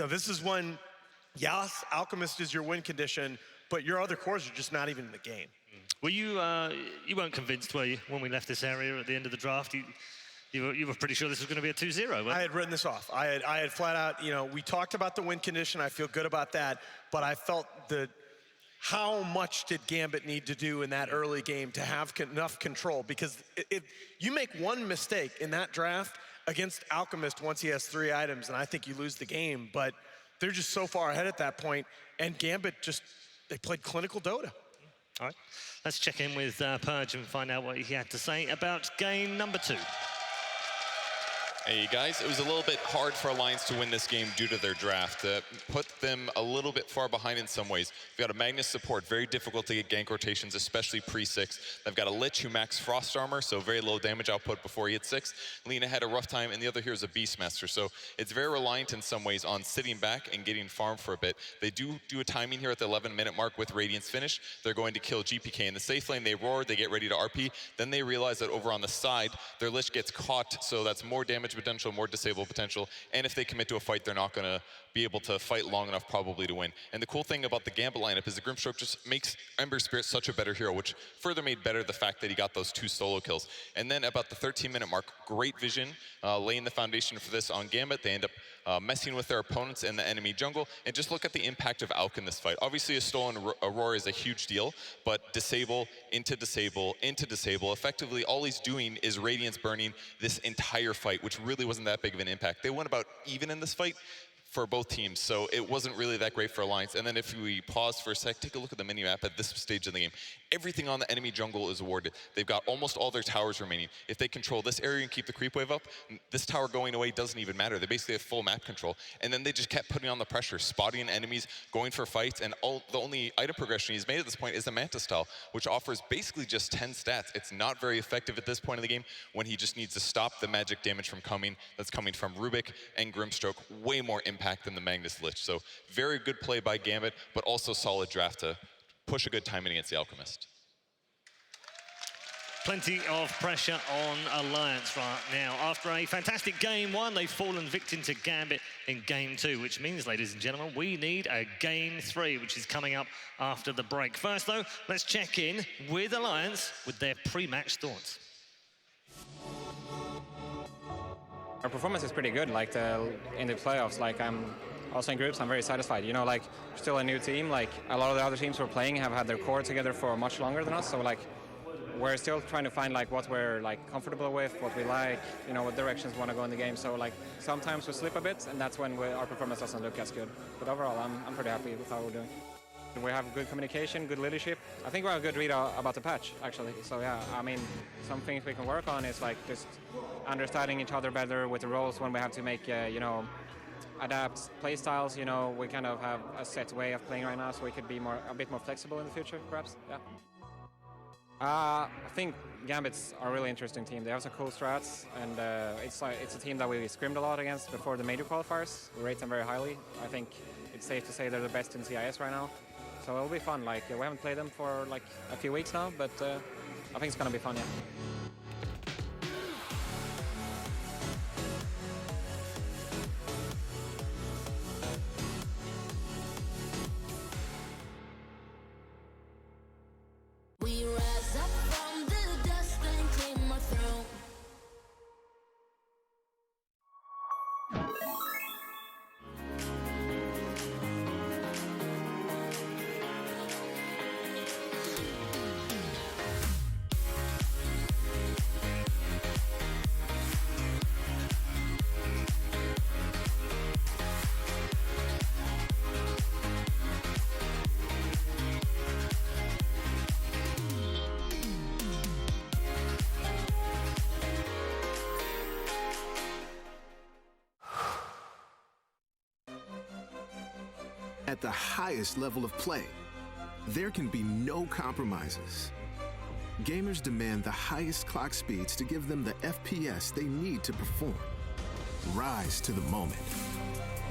This is when, yes, Alchemist is your win condition, but your other cores are just not even in the game. Were you weren't convinced, were you, when we left this area at the end of the draft? You were pretty sure this was going to be a 2-0, I had written this off. I had flat out, we talked about the win condition. I feel good about that, but I felt how much did Gambit need to do in that early game to have enough control? Because if you make one mistake in that draft against Alchemist once he has 3 items, and I think you lose the game, but they're just so far ahead at that point, and Gambit they played clinical Dota. All right, let's check in with Purge and find out what he had to say about game number 2. Hey guys, it was a little bit hard for Alliance to win this game due to their draft. Put them a little bit far behind in some ways. We've got a Magnus support, very difficult to get gank rotations, especially pre-6. They've got a Lich who max Frost Armor, so very low damage output before he hits 6. Lina had a rough time, and the other hero is a Beastmaster, so it's very reliant in some ways on sitting back and getting farm for a bit. They do a timing here at the 11-minute mark with Radiant's finish. They're going to kill GPK in the safe lane. They roar, they get ready to RP. Then they realize that over on the side, their Lich gets caught, so that's more damage potential, more disable potential, and if they commit to a fight, they're not going to be able to fight long enough probably to win. And the cool thing about the Gambit lineup is the Grimstroke just makes Ember Spirit such a better hero, which further made better the fact that he got those 2 solo kills. And then about the 13-minute mark, great vision, laying the foundation for this on Gambit. They end up messing with their opponents in the enemy jungle, and just look at the impact of Alk in this fight. Obviously, a stolen Aurora is a huge deal, but disable, into disable, into disable. Effectively, all he's doing is Radiance burning this entire fight, which really wasn't that big of an impact. They went about even in this fight for both teams, so it wasn't really that great for Alliance. And then if we pause for a sec, take a look at the mini-map at this stage of the game. Everything on the enemy jungle is awarded. They've got almost all their towers remaining. If they control this area and keep the creep wave up, this tower going away doesn't even matter. They basically have full map control. And then they just kept putting on the pressure, spotting enemies, going for fights, and the only item progression he's made at this point is the Manta style, which offers basically just 10 stats. It's not very effective at this point in the game when he just needs to stop the magic damage from coming. That's coming from Rubik and Grimstroke. Way more impact than the Magnus Lich. So very good play by Gambit, but also solid draft to push a good timing against the Alchemist. Plenty of pressure on Alliance right now. After a fantastic game one, they've fallen victim to Gambit in game two, which means, ladies and gentlemen, we need a game three, which is coming up after the break. First, though, let's check in with Alliance with their pre-match thoughts. Our performance is pretty good, like in the playoffs. Like I'm also in groups, I'm very satisfied. You know, like we're still a new team. Like a lot of the other teams we're playing have had their core together for much longer than us. So like we're still trying to find like what we're like comfortable with, what we like, you know, what directions we want to go in the game. So like sometimes we slip a bit, and that's when our performance doesn't look as good. But overall, I'm pretty happy with how we're doing. We have good communication, good leadership. I think we have a good read about the patch, actually. So yeah, I mean, some things we can work on is like just understanding each other better with the roles when we have to make, you know, adapt play styles. You know, we kind of have a set way of playing right now, so we could be a bit more flexible in the future, perhaps. Yeah. I think Gambit's a really interesting team. They have some cool strats, and it's a team that we scrimmed a lot against before the major qualifiers. We rate them very highly. I think it's safe to say they're the best in CIS right now. So it'll be fun. Like we haven't played them for like a few weeks now, but I think it's gonna be fun. Yeah. We rise up from the dust and claim our throne. At the highest level of play, there can be no compromises. Gamers demand the highest clock speeds to give them the FPS they need to perform. Rise to the moment.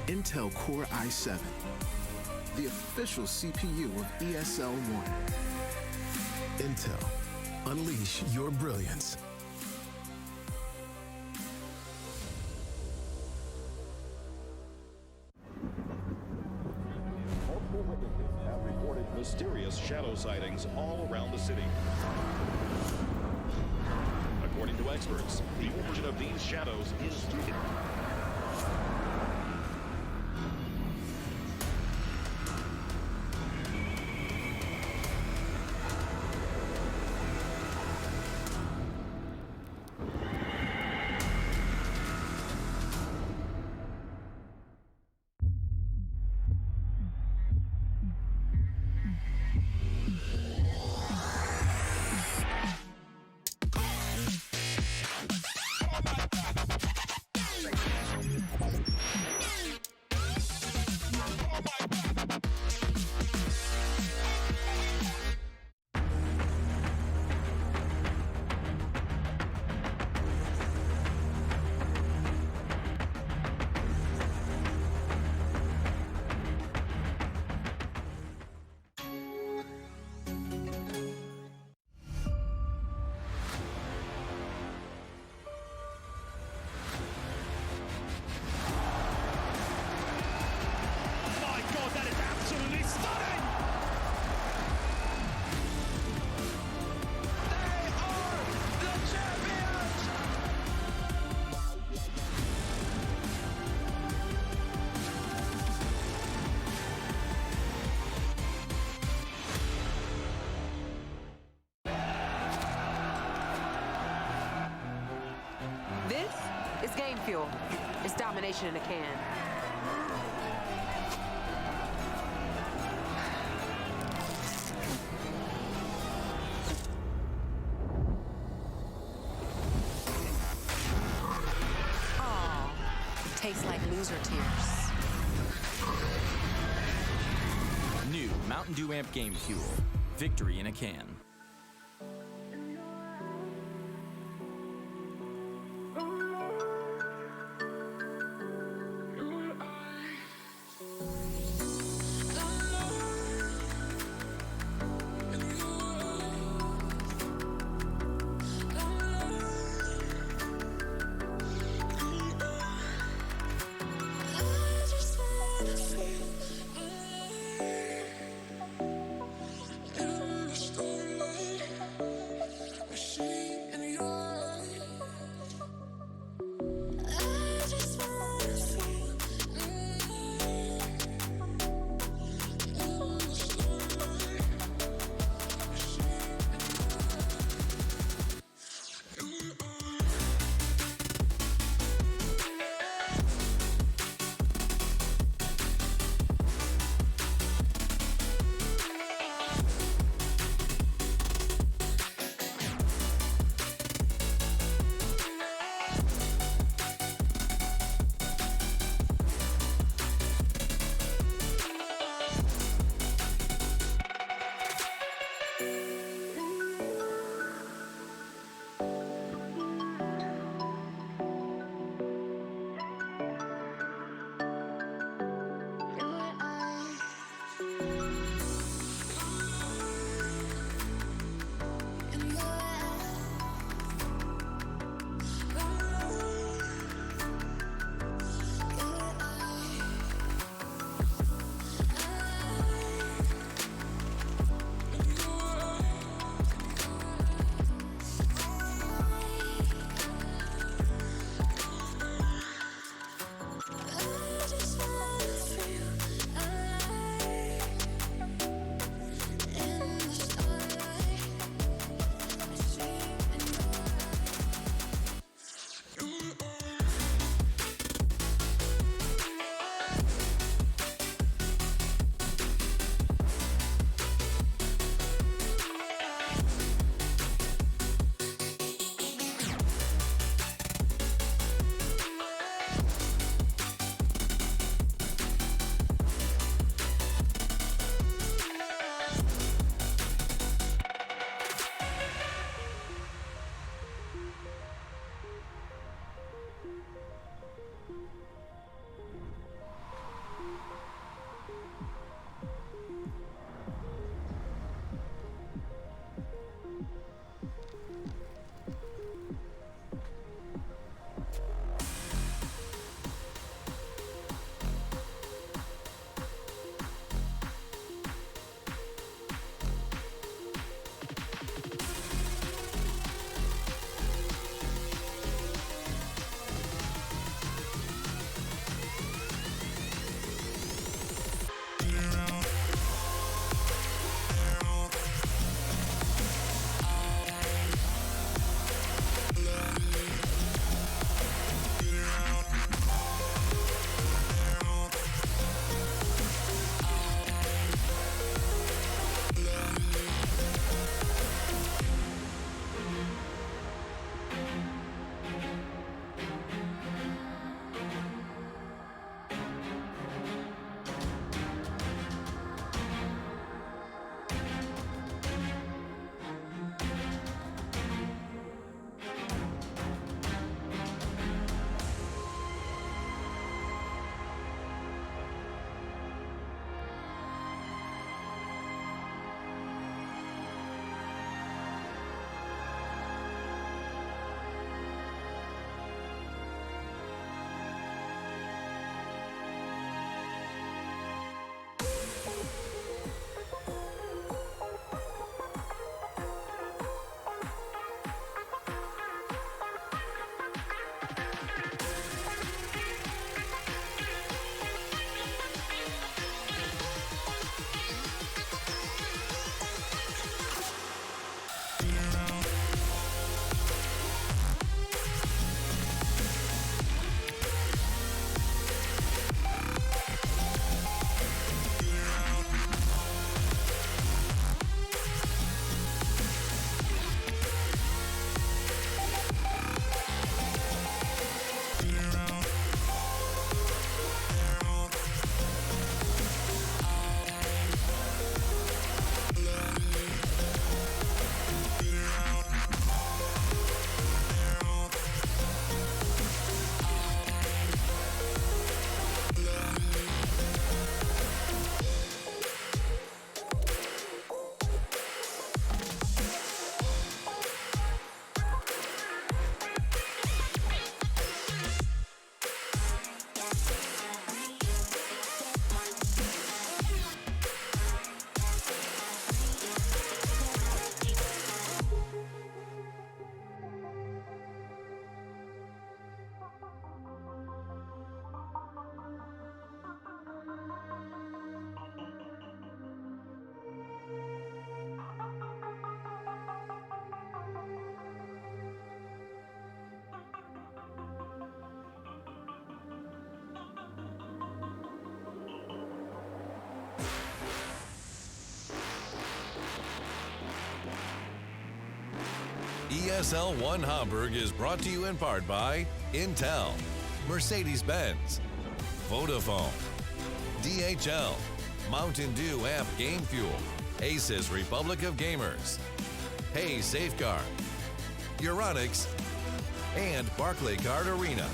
Intel Core i7, the official CPU of ESL 1. Intel. Unleash your brilliance. Multiple witnesses have reported mysterious shadow sightings all around the city. According to experts, the origin of these shadows is This is game fuel. It's domination in a can. Aw, tastes like loser tears. New Mountain Dew Amp Game Fuel. Victory in a can. ESL 1 Hamburg is brought to you in part by Intel, Mercedes-Benz, Vodafone, DHL, Mountain Dew Amp Game Fuel, Aces Republic of Gamers, Hey Safeguard, Euronics, and Barclaycard Arena.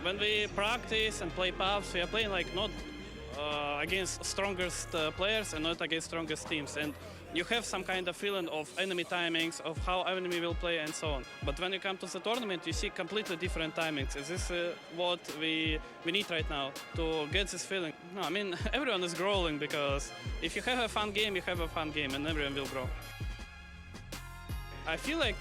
When we practice and play paths, we are playing like not against strongest players and not against strongest teams. And you have some kind of feeling of enemy timings, of how enemy will play and so on. But when you come to the tournament, you see completely different timings. Is this what we need right now to get this feeling? No, I mean, everyone is growing because if you have a fun game, you have a fun game and everyone will grow. I feel like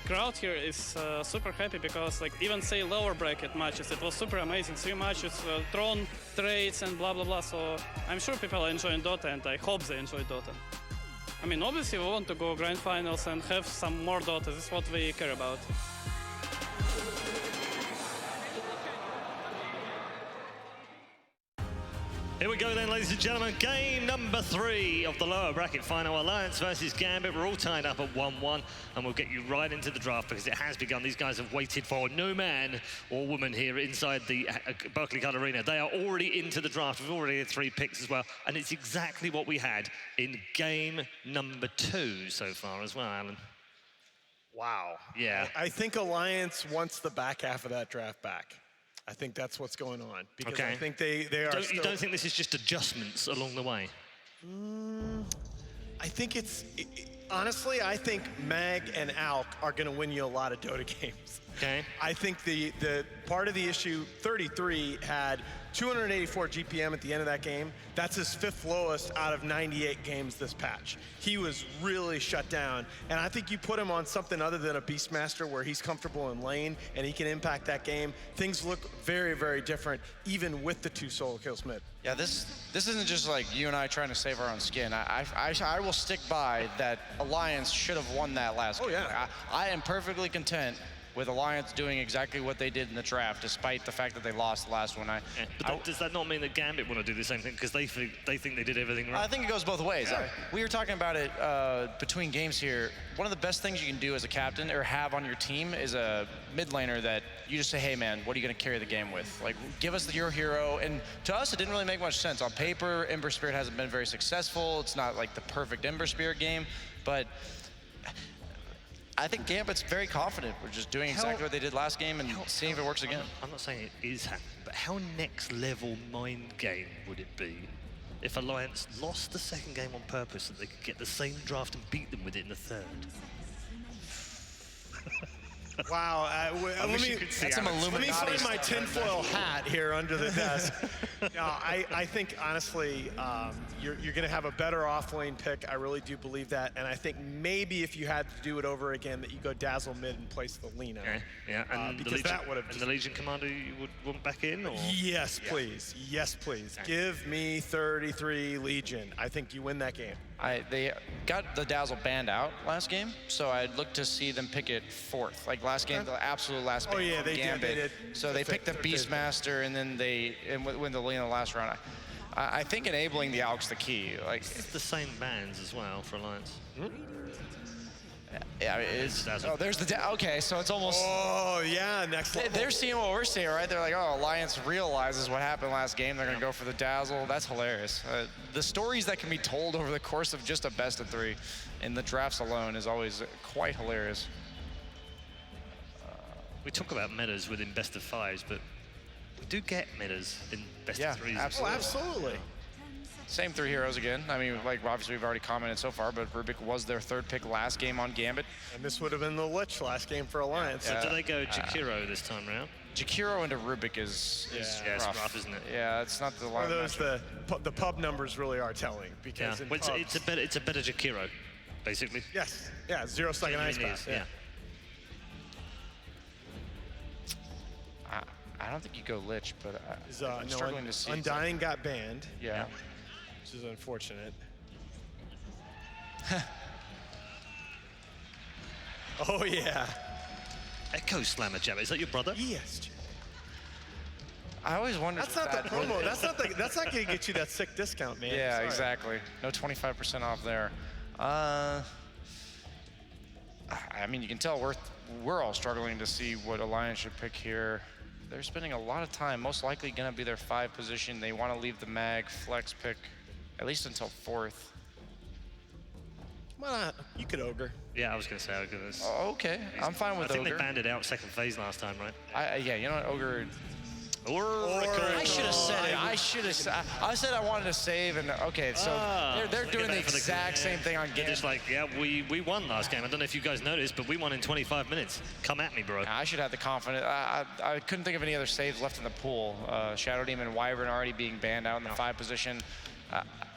crowd here is super happy because like even say lower bracket matches, it was super amazing. 3 matches, Tron, trades and blah blah blah. So I'm sure people are enjoying Dota and I hope they enjoy Dota. I mean, obviously we want to go grand finals and have some more Dota. This is what we care about. Here we go then, ladies and gentlemen. Game number 3 of the lower bracket final. Alliance versus Gambit. We're all tied up at 1-1, and we'll get you right into the draft because it has begun. These guys have waited for no man or woman here inside the Barclaycard Arena. They are already into the draft. We've already had 3 picks as well, and it's exactly what we had in game number 2 so far as well, Alan. Wow. Yeah. I think Alliance wants the back half of that draft back. I think that's what's going on because I think they are. You don't think this is just adjustments along the way? I think honestly, I think Mag and Alk are going to win you a lot of Dota games. Okay. I think the part of the issue, 33 had 284 GPM at the end of that game. That's his 5th lowest out of 98 games this patch. He was really shut down. And I think you put him on something other than a Beastmaster where he's comfortable in lane and he can impact that game. Things look very, very different, even with the 2 solo kills mid. Yeah, this isn't just like you and I trying to save our own skin. I will stick by that Alliance should have won that last game. Yeah. I am perfectly content with Alliance doing exactly what they did in the draft, despite the fact that they lost the last one. But does that not mean that Gambit want to do the same thing because they think they did everything right? I think it goes both ways. Yeah. We were talking about it between games here. One of the best things you can do as a captain or have on your team is a mid laner that you just say, hey man, what are you going to carry the game with? Like, give us your hero. And to us, it didn't really make much sense. On paper, Ember Spirit hasn't been very successful. It's not like the perfect Ember Spirit game, but I think Gambit's very confident. We're just doing exactly what they did last game and seeing if it works again. I'm not saying it is happening, but how next level mind game would it be if Alliance lost the 2nd game on purpose so they could get the same draft and beat them with it in the 3rd? Wow, let me find my tinfoil hat here under the desk. No, I think, honestly, you're going to have a better off-lane pick. I really do believe that. And I think maybe if you had to do it over again, that you go Dazzle mid and place the Lina. Okay. Yeah, and because that would have the Legion Commander you would want back in? Or? Yes, please. Yes, please. Okay. Give me 33 Legion. I think you win that game. They got the Dazzle banned out last game, so I'd look to see them pick it 4th. Like last game, the absolute last ban from Gambit. Did. So they picked the Beastmaster, and then they win the lead in the last round. I think enabling the Alk's the key. Like it's the same bans as well for Alliance. Yeah, it's. Oh, there's the. Okay, so it's almost. Oh yeah, next level. They're seeing what we're seeing, right? They're like, oh, Alliance realizes what happened last game. They're gonna go for the Dazzle. That's hilarious. The stories that can be told over the course of just a best of 3 in the drafts alone is always quite hilarious. We talk about metas within best of 5s, but we do get metas in best of 3s. Absolutely. Oh, absolutely. Same 3 heroes again. I mean, like, obviously we've already commented so far, but Rubik was their 3rd pick last game on Gambit. And this would have been the Lich last game for Alliance. So do they go Jakiro this time round? Jakiro into Rubik is rough. It's rough, isn't it? Yeah, it's not the line. The pub numbers really are telling because it's a better Jakiro, basically. Yes. Yeah. 0-second ice pass. Yeah. I don't think you go Lich, but I'm struggling to see. Undying got banned. Yeah. Which is unfortunate. Oh, yeah. Echo Slammer Jam. Is that your brother? Yes. I always wondered. That's not the promo. That's not going to get you that sick discount, man. Yeah, Sorry. exactly. No 25% off there. I mean, you can tell we're all struggling to see what Alliance should pick here. They're spending a lot of time, most likely going to be their 5 position. They want to leave the mag flex pick at least until 4th. Well, you could ogre. Yeah, I was going to say ogre. Oh, okay, I'm fine with ogre. I think they banned it out second phase last time, right? Yeah, you know what, ogre. I should have said it. I should have. I said I wanted to save, and okay, so they're doing the exact same thing on Gambit. Just like, yeah, we won last game. I don't know if you guys noticed, but we won in 25 minutes. Come at me, bro. I should have the confidence. I couldn't think of any other saves left in the pool. Shadow Demon, Wyvern already being banned out in the 5 position.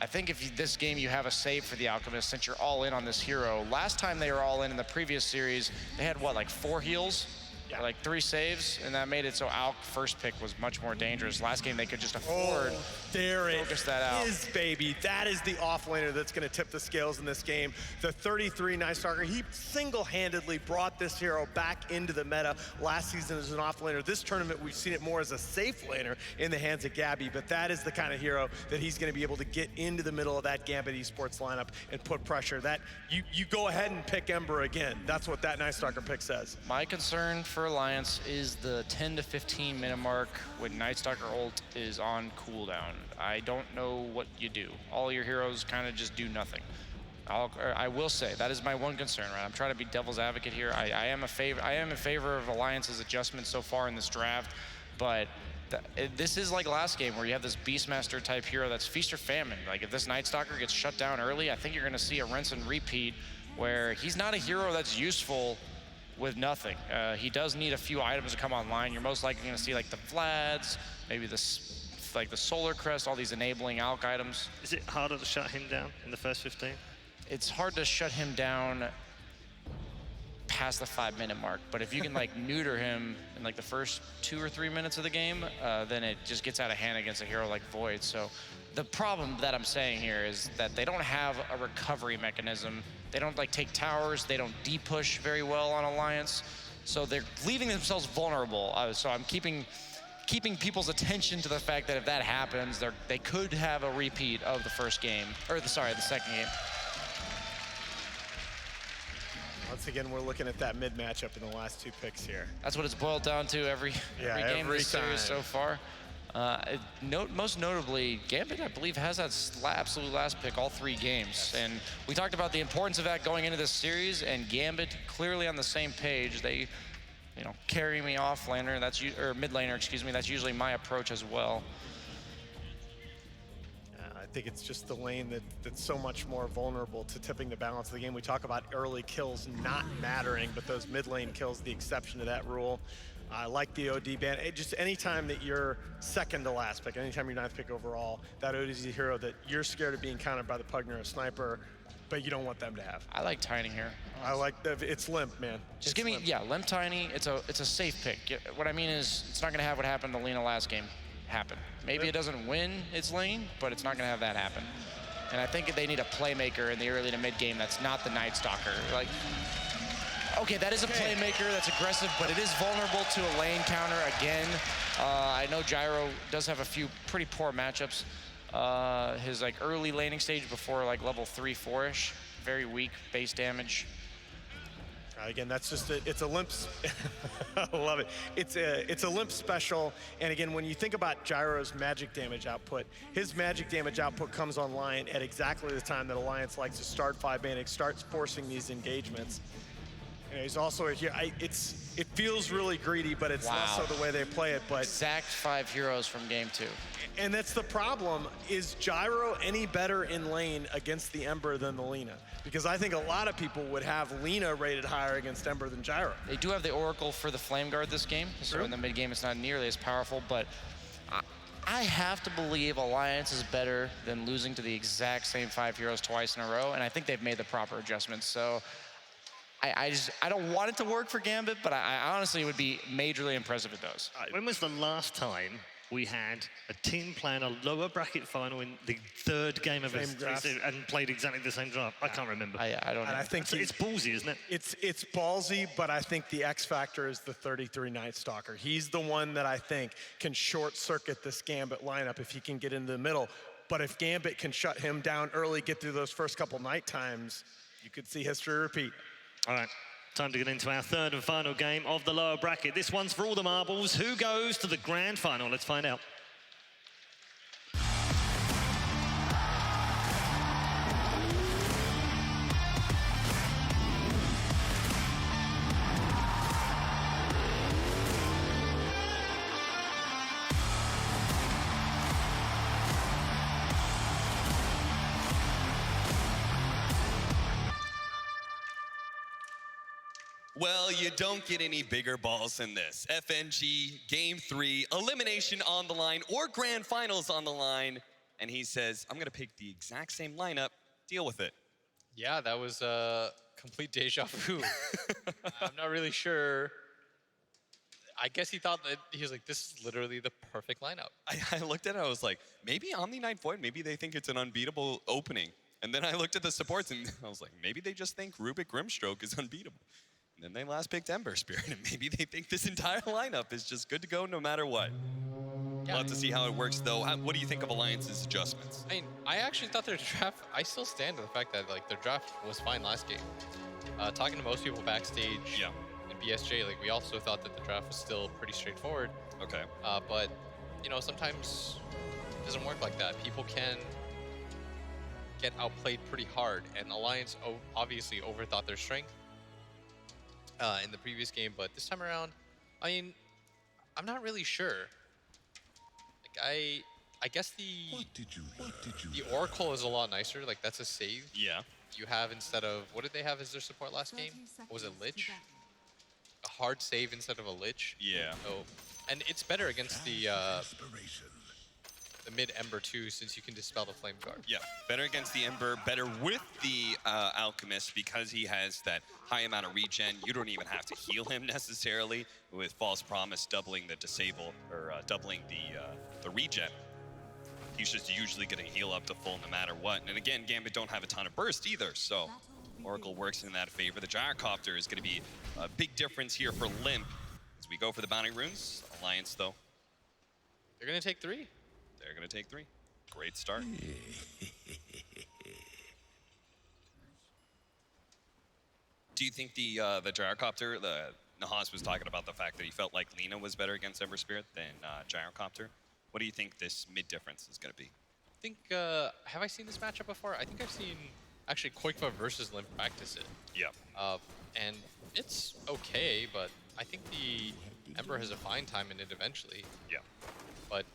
I think if this game you have a save for the Alchemist, since you're all in on this hero. Last time they were all in the previous series, they had what, like 4 heals? Yeah. Like 3 saves, and that made it so Alk first pick was much more dangerous. Last game they could just afford to focus that out. Is, baby. That is the offlaner that's going to tip the scales in this game. The 33 Night Stalker, he single-handedly brought this hero back into the meta last season as an offlaner. This tournament, we've seen it more as a safe laner in the hands of Gabby, but that is the kind of hero that he's going to be able to get into the middle of that Gambit Esports lineup and put pressure. That you go ahead and pick Ember again. That's what that Night Stalker pick says. My concern for Alliance is the 10 to 15 minute mark when Night Stalker ult is on cooldown. I don't know what you do. All your heroes kind of just do nothing. I will say that is my one concern, right? I'm trying to be devil's advocate here. I am in favor of Alliance's adjustments so far in this draft, but this is like last game where you have this Beastmaster type hero that's feast or famine. Like if this Night Stalker gets shut down early, I think you're going to see a rinse and repeat where he's not a hero that's useful with nothing. He does need a few items to come online. You're most likely going to see like the Vlads, maybe like the Solar Crest, all these enabling Alk items. Is it harder to shut him down in the first 15? It's hard to shut him down past the 5 minute mark, but if you can like neuter him in like the first 2 or 3 minutes of the game, then it just gets out of hand against a hero like Void. So the problem that I'm saying here is that they don't have a recovery mechanism. They don't like take towers. They don't de-push very well on Alliance. So they're leaving themselves vulnerable. So I'm keeping people's attention to the fact that if that happens, they could have a repeat of the first game, or the second game. Once again, we're looking at that mid matchup in the last 2 picks here. That's what it's boiled down to every game of this series so far. Most notably, Gambit, I believe, has that absolute last pick all 3 games. And we talked about the importance of that going into this series, and Gambit clearly on the same page. They, carry me off laner, or mid laner, excuse me. That's usually my approach as well. I think it's just the lane that's so much more vulnerable to tipping the balance of the game. We talk about early kills not mattering, but those mid lane kills, the exception to that rule. I like the OD ban. Just anytime that you're second to last pick, anytime you're 9th pick overall, that OD is a hero that you're scared of being countered by the Pugner or Sniper, but you don't want them to have. I like Tiny here. I like it's limp, man. Just give me, limp Tiny. It's a safe pick. What I mean is, it's not going to have what happened to Lena last game happen. Maybe it doesn't win its lane, but it's not going to have that happen. And I think they need a playmaker in the early to mid game that's not the Night Stalker. Like, okay, that is a playmaker that's aggressive, but it is vulnerable to a lane counter again. I know Gyro does have a few pretty poor matchups. His like early laning stage before like level 3, 4-ish, very weak base damage. Again, that's just it's a limp. I love it. It's a limp special. And again, when you think about Gyro's magic damage output, his magic damage output comes online at exactly the time that Alliance likes to start 5-man, starts forcing these engagements. He's also here. It feels really greedy, but it's less so the way they play it. But exact 5 heroes from game 2. And that's the problem. Is Gyro any better in lane against the Ember than the Lina? Because I think a lot of people would have Lina rated higher against Ember than Gyro. They do have the Oracle for the Flame Guard this game, so in the mid game it's not nearly as powerful. But I have to believe Alliance is better than losing to the exact same 5 heroes twice in a row, and I think they've made the proper adjustments. So I don't want it to work for Gambit, but I honestly would be majorly impressive if it does. When was the last time we had a team playing a lower bracket final in the third game of Same draft. and played exactly the same draft. I can't remember. I don't know. And I think it's ballsy, isn't it? It's ballsy, but I think the X factor is the 33 Night Stalker. He's the one that I think can short circuit this Gambit lineup if he can get into the middle. But if Gambit can shut him down early, get through those first couple night times, you could see history repeat. All right. Time to get into our third and final game of the lower bracket. This one's for all the marbles. Who goes to the grand final? Let's find out. Well, you don't get any bigger balls than this. FNG, Game 3, elimination on the line, or grand finals on the line. And he says, I'm going to pick the exact same lineup. Deal with it. Yeah, that was a complete deja vu. I'm not really sure. I guess he thought that, he was like, this is literally the perfect lineup. I looked at it, I was like, maybe Omni Knight Void, maybe they think it's an unbeatable opening. And then I looked at the supports and I was like, maybe they just think Rubik Grimstroke is unbeatable. And then they last picked Ember Spirit, and maybe they think this entire lineup is just good to go no matter what. Yeah. We'll have to see how it works, though. What do you think of Alliance's adjustments? I mean, I actually thought their draft, I still stand to the fact that like their draft was fine last game. Talking to most people backstage in BSJ, like we also thought that the draft was still pretty straightforward. Okay. But, you know, sometimes it doesn't work like that. People can get outplayed pretty hard, and Alliance obviously overthought their strength in the previous game, but this time around, I mean, I'm not really sure. Like I guess the Oracle is a lot nicer. Like that's a save. Yeah. You have instead of, what did they have as their support last game? Was it Lich? A hard save instead of a Lich. Yeah. So, and it's better against the mid Ember too, since you can dispel the Flame Guard. Yeah, better against the Ember, better with the Alchemist because he has that high amount of regen. You don't even have to heal him necessarily, with False Promise doubling the disable, or doubling the regen. He's just usually going to heal up to full no matter what. And again, Gambit don't have a ton of burst either, so Oracle works in that favor. The Gyrocopter is going to be a big difference here for Limp as we go for the Bounty Runes. Alliance, though. They're going to take 3. They're going to take 3. Great start. Do you think the Gyrocopter, Nahas was talking about the fact that he felt like Lina was better against Ember Spirit than Gyrocopter. What do you think this mid difference is going to be? I think, have I seen this matchup before? I think I've seen actually Koikva versus Limp practice it. Yeah. And it's okay, but I think the Ember has a fine time in it eventually. Yeah. But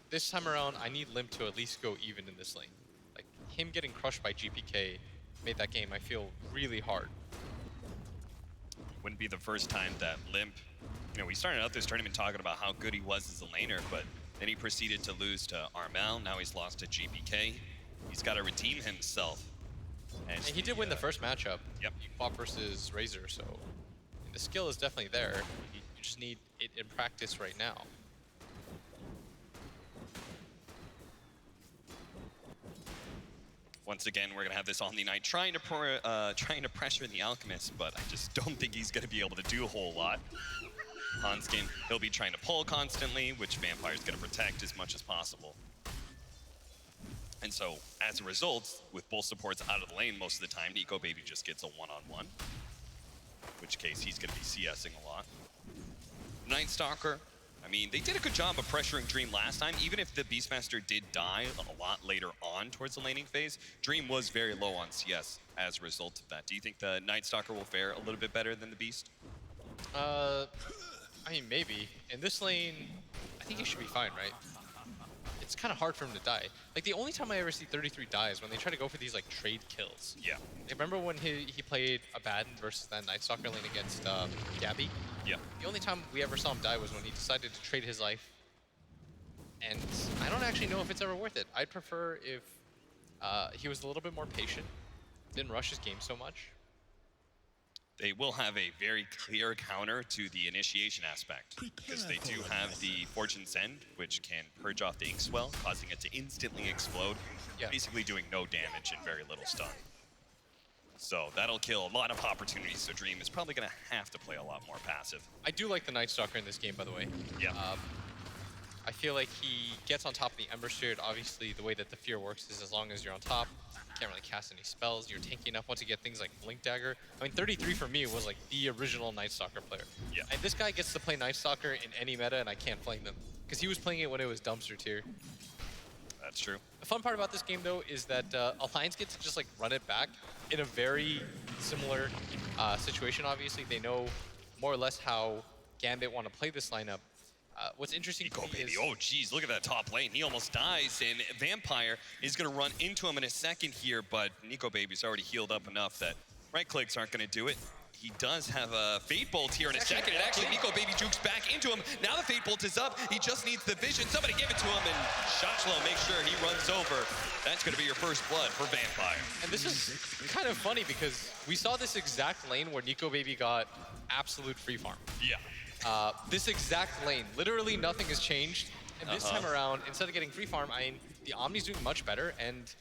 this time around, I need Limp to at least go even in this lane. Like, him getting crushed by GPK made that game, I feel, really hard. Wouldn't be the first time that Limp, you know, we started out this tournament talking about how good he was as a laner, but then he proceeded to lose to Armel. Now he's lost to GPK. He's got to redeem himself. And he did win the first matchup. Yep. He fought versus Razor, so the skill is definitely there. You just need it in practice right now. Once again, we're gonna have this Omni Knight trying to pressure the Alchemist, but I just don't think he's gonna be able to do a whole lot. Hanskin, he'll be trying to pull constantly, which Vampire's gonna protect as much as possible. And so, as a result, with both supports out of the lane most of the time, Nico Baby just gets a one-on-one. In which case, he's gonna be CSing a lot. Night Stalker, I mean, they did a good job of pressuring Dream last time. Even if the Beastmaster did die a lot later on towards the laning phase, Dream was very low on CS as a result of that. Do you think the Night Stalker will fare a little bit better than the Beast? I mean, maybe. In this lane, I think he should be fine, right? It's kind of hard for him to die. Like, the only time I ever see 33 die is when they try to go for these, like, trade kills. Yeah. Remember when he played Abaddon versus that Night Stalker lane against Gabby? Yeah. The only time we ever saw him die was when he decided to trade his life. And I don't actually know if it's ever worth it. I'd prefer if he was a little bit more patient, didn't rush his game so much. they will have a very clear counter to the initiation aspect, because they do have the Fortune's End, which can purge off the Inkswell, causing it to instantly explode, basically doing no damage and very little stun. So that'll kill a lot of opportunities, so Dream is probably going to have to play a lot more passive. I do like the Night Stalker in this game, by the way. Yeah. I feel like he gets on top of the Ember Spirit. Obviously, the way that the Fear works is as long as you're on top, you can't really cast any spells. You're tanky enough once you get things like Blink Dagger. I mean, 33 for me was like the original Night Stalker player. Yeah. And this guy gets to play Night Stalker in any meta, and I can't blame them. Because he was playing it when it was dumpster tier. That's true. The fun part about this game, though, is that Alliance get to just like run it back in a very similar situation. Obviously, they know more or less how Gambit want to play this lineup. What's interesting to me is... Oh, geez, look at that top lane. He almost dies, and Vampire is going to run into him in a second here, but Nico Baby's already healed up enough that right clicks aren't going to do it. He does have a Fate Bolt here in a second, and actually Nico Baby jukes back into him. Now the Fate Bolt is up. He just needs the vision. Somebody give it to him, and Shotchlow makes sure he runs over. That's going to be your first blood for Vampire. And this is kind of funny because we saw this exact lane where Nico Baby got absolute free farm. Yeah. This exact lane, literally nothing has changed. And this time around, instead of getting free farm, I mean, the Omni's doing much better, and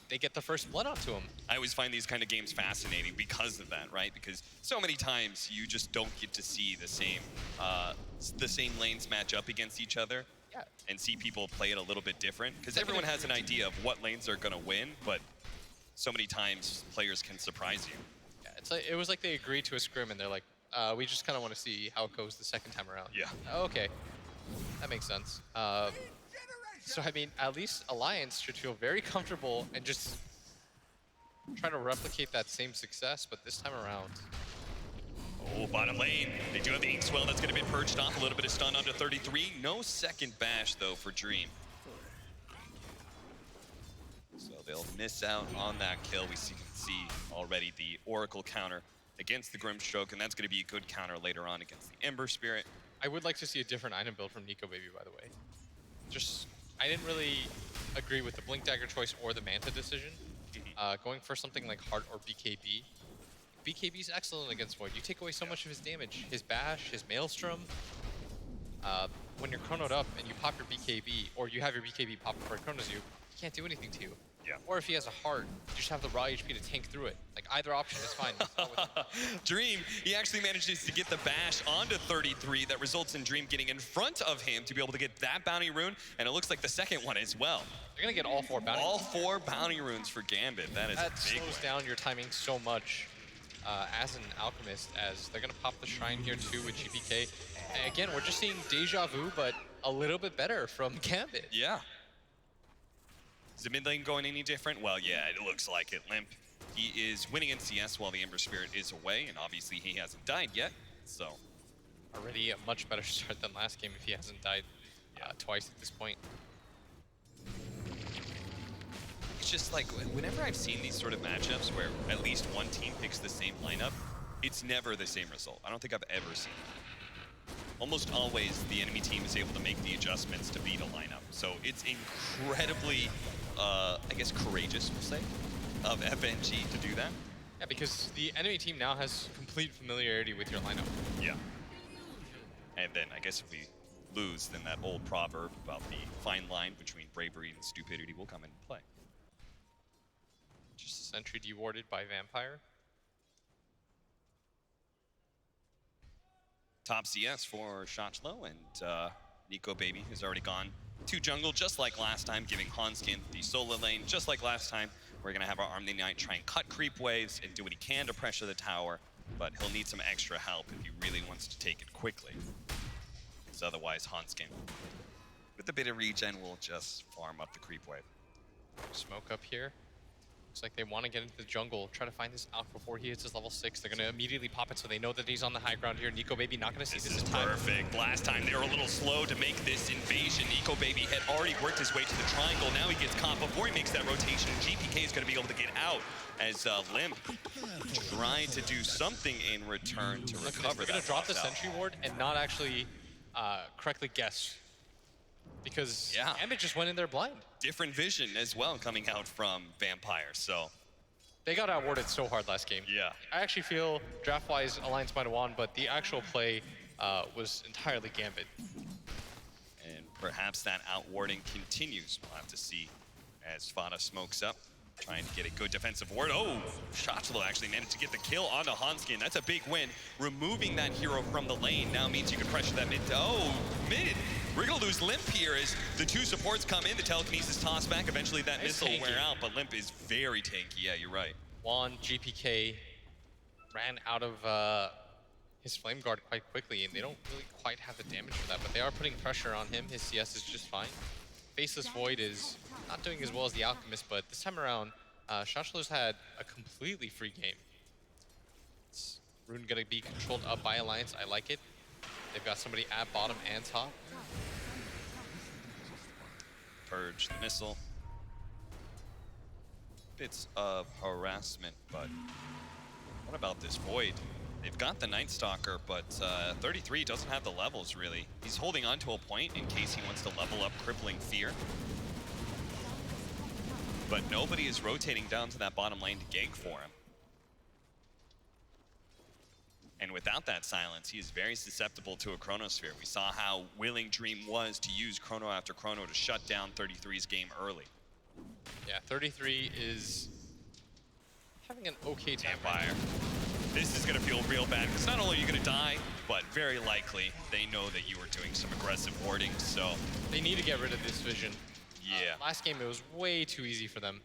they get the first blood onto him. I always find these kind of games fascinating because of that, right? Because so many times you just don't get to see the same lanes match up against each other. Yeah. And see people play it a little bit different. Because everyone has an idea of what lanes are going to win, but so many times players can surprise you. Yeah, it's like, it was like they agreed to a scrim, and they're like, we just kind of want to see how it goes the second time around. Yeah. Okay, that makes sense. So, I mean, at least Alliance should feel very comfortable and just try to replicate that same success, but this time around. Oh, bottom lane. They do have the Inkswell that's going to be purged off. A little bit of stun under 33. No second bash, though, for Dream. So they'll miss out on that kill. We can see already the Oracle counter against the Grimstroke, and that's going to be a good counter later on against the Ember Spirit. I would like to see a different item build from Nico Baby, by the way. Just, I didn't really agree with the Blink Dagger choice or the Manta decision. Going for something like Heart or BKB. BKB is excellent against Void. You take away so much of his damage. His Bash, his Maelstrom. When you're chronoed up and you pop your BKB, or you have your BKB pop before it chronos you, he can't do anything to you. Yeah. Or if he has a heart, you just have the raw HP to tank through it. Like, either option is fine. Dream, he actually manages to get the bash onto 33. That results in Dream getting in front of him to be able to get that bounty rune, and it looks like the second one as well. You're gonna get all 4 bounty runes. All 4 bounty runes for Gambit. That is a big slows down your timing so much as an alchemist, as they're gonna pop the shrine here too with GPK. And again, we're just seeing deja vu, but a little bit better from Gambit. Yeah. Is the mid lane going any different? Well, yeah, it looks like it. Limp, he is winning in CS while the Ember Spirit is away, and obviously he hasn't died yet, so. Already a much better start than last game if he hasn't died twice at this point. It's just like, whenever I've seen these sort of matchups where at least one team picks the same lineup, it's never the same result. I don't think I've ever seen it. Almost always the enemy team is able to make the adjustments to beat a lineup. So it's incredibly, I guess, courageous, we'll say, of FNG to do that. Yeah, because the enemy team now has complete familiarity with your lineup. Yeah. And then I guess if we lose, then that old proverb about the fine line between bravery and stupidity will come into play. Just a sentry dewarded by Vampire. Top CS for Shotchlow, and Nico Baby has already gone to jungle just like last time, giving Hanskin the solo lane just like last time. We're going to have our Army Knight try and cut creep waves and do what he can to pressure the tower, but he'll need some extra help if he really wants to take it quickly. Because otherwise Hanskin, with a bit of regen, will just farm up the creep wave. Smoke up here. Looks like they want to get into the jungle, try to find this Alk before he hits his level 6. They're going to immediately pop it so they know that he's on the high ground here. Nico Baby not going to see this in time. Perfect. Last time they were a little slow to make this invasion. Nico Baby had already worked his way to the triangle. Now he gets caught before he makes that rotation. GPK is going to be able to get out as Limp tried to do something in return to recover that. They're going to drop the sentry ward and not actually correctly guess. Because Gambit just went in there blind. Different vision as well coming out from Vampire, so They got outwarded so hard last game. Yeah. I actually feel draft-wise, Alliance might have won, but the actual play was entirely Gambit. And perhaps that outwarding continues. We'll have to see as Fada smokes up, trying to get a good defensive ward. Oh, Shachlo actually managed to get the kill onto Hanskin. That's a big win. Removing that hero from the lane now means you can pressure that mid. Oh, mid. We're gonna lose Limp here as the two supports come in. The telekinesis toss back. Eventually that missile will wear out, but Limp is very tanky. Yeah, you're right. Juan, GPK ran out of his Flame Guard quite quickly, and they don't really quite have the damage for that, but they are putting pressure on him. His CS is just fine. Faceless Void is not doing as well as the Alchemist, but this time around, Shachlo's had a completely free game. Rune gonna be controlled up by Alliance. I like it. They've got somebody at bottom and top. Purge the missile. Bits of harassment, but what about this Void? They've got the Night Stalker, but 33 doesn't have the levels, really. He's holding on to a point in case he wants to level up Crippling Fear. But nobody is rotating down to that bottom lane to gank for him. And without that silence, he is very susceptible to a Chronosphere. We saw how willing Dream was to use Chrono after Chrono to shut down 33's game early. Yeah, 33 is having an okay time. Vampire. This is going to feel real bad, because not only are you going to die, but very likely they know that you are doing some aggressive warding, so... They need to get rid of this vision. Yeah. Last game, it was way too easy for them.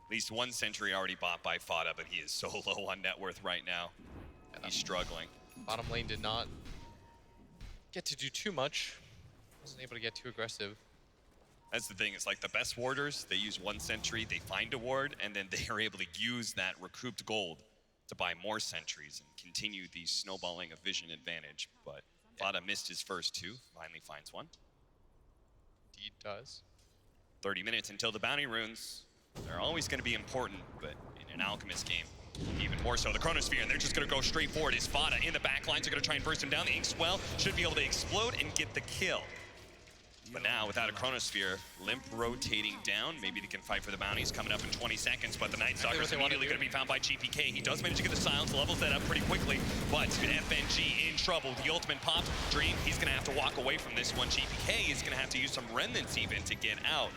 At least one sentry already bought by Fada, but he is so low on net worth right now. He's struggling. Bottom lane did not get to do too much. Wasn't able to get too aggressive. That's the thing, it's like the best warders, they use one sentry, they find a ward, and then they are able to use that recouped gold to buy more sentries and continue the snowballing of vision advantage. But Fada missed his first two, finally finds one. Indeed does. 30 minutes until the bounty runes. They're always going to be important, but in an Alchemist game, even more so. The Chronosphere, and they're just going to go straight forward. Is Fada in the back lines, are going to try and burst him down. The Inkswell should be able to explode and get the kill. But now, without a Chronosphere, Limp rotating down. Maybe they can fight for the bounties coming up in 20 seconds, but the Night Stalker is immediately going to be found by GPK. He does manage to get the silence, levels that up pretty quickly, but FNG in trouble. The ultimate popped. Dream, he's going to have to walk away from this one. GPK is going to have to use some remnants even to get out.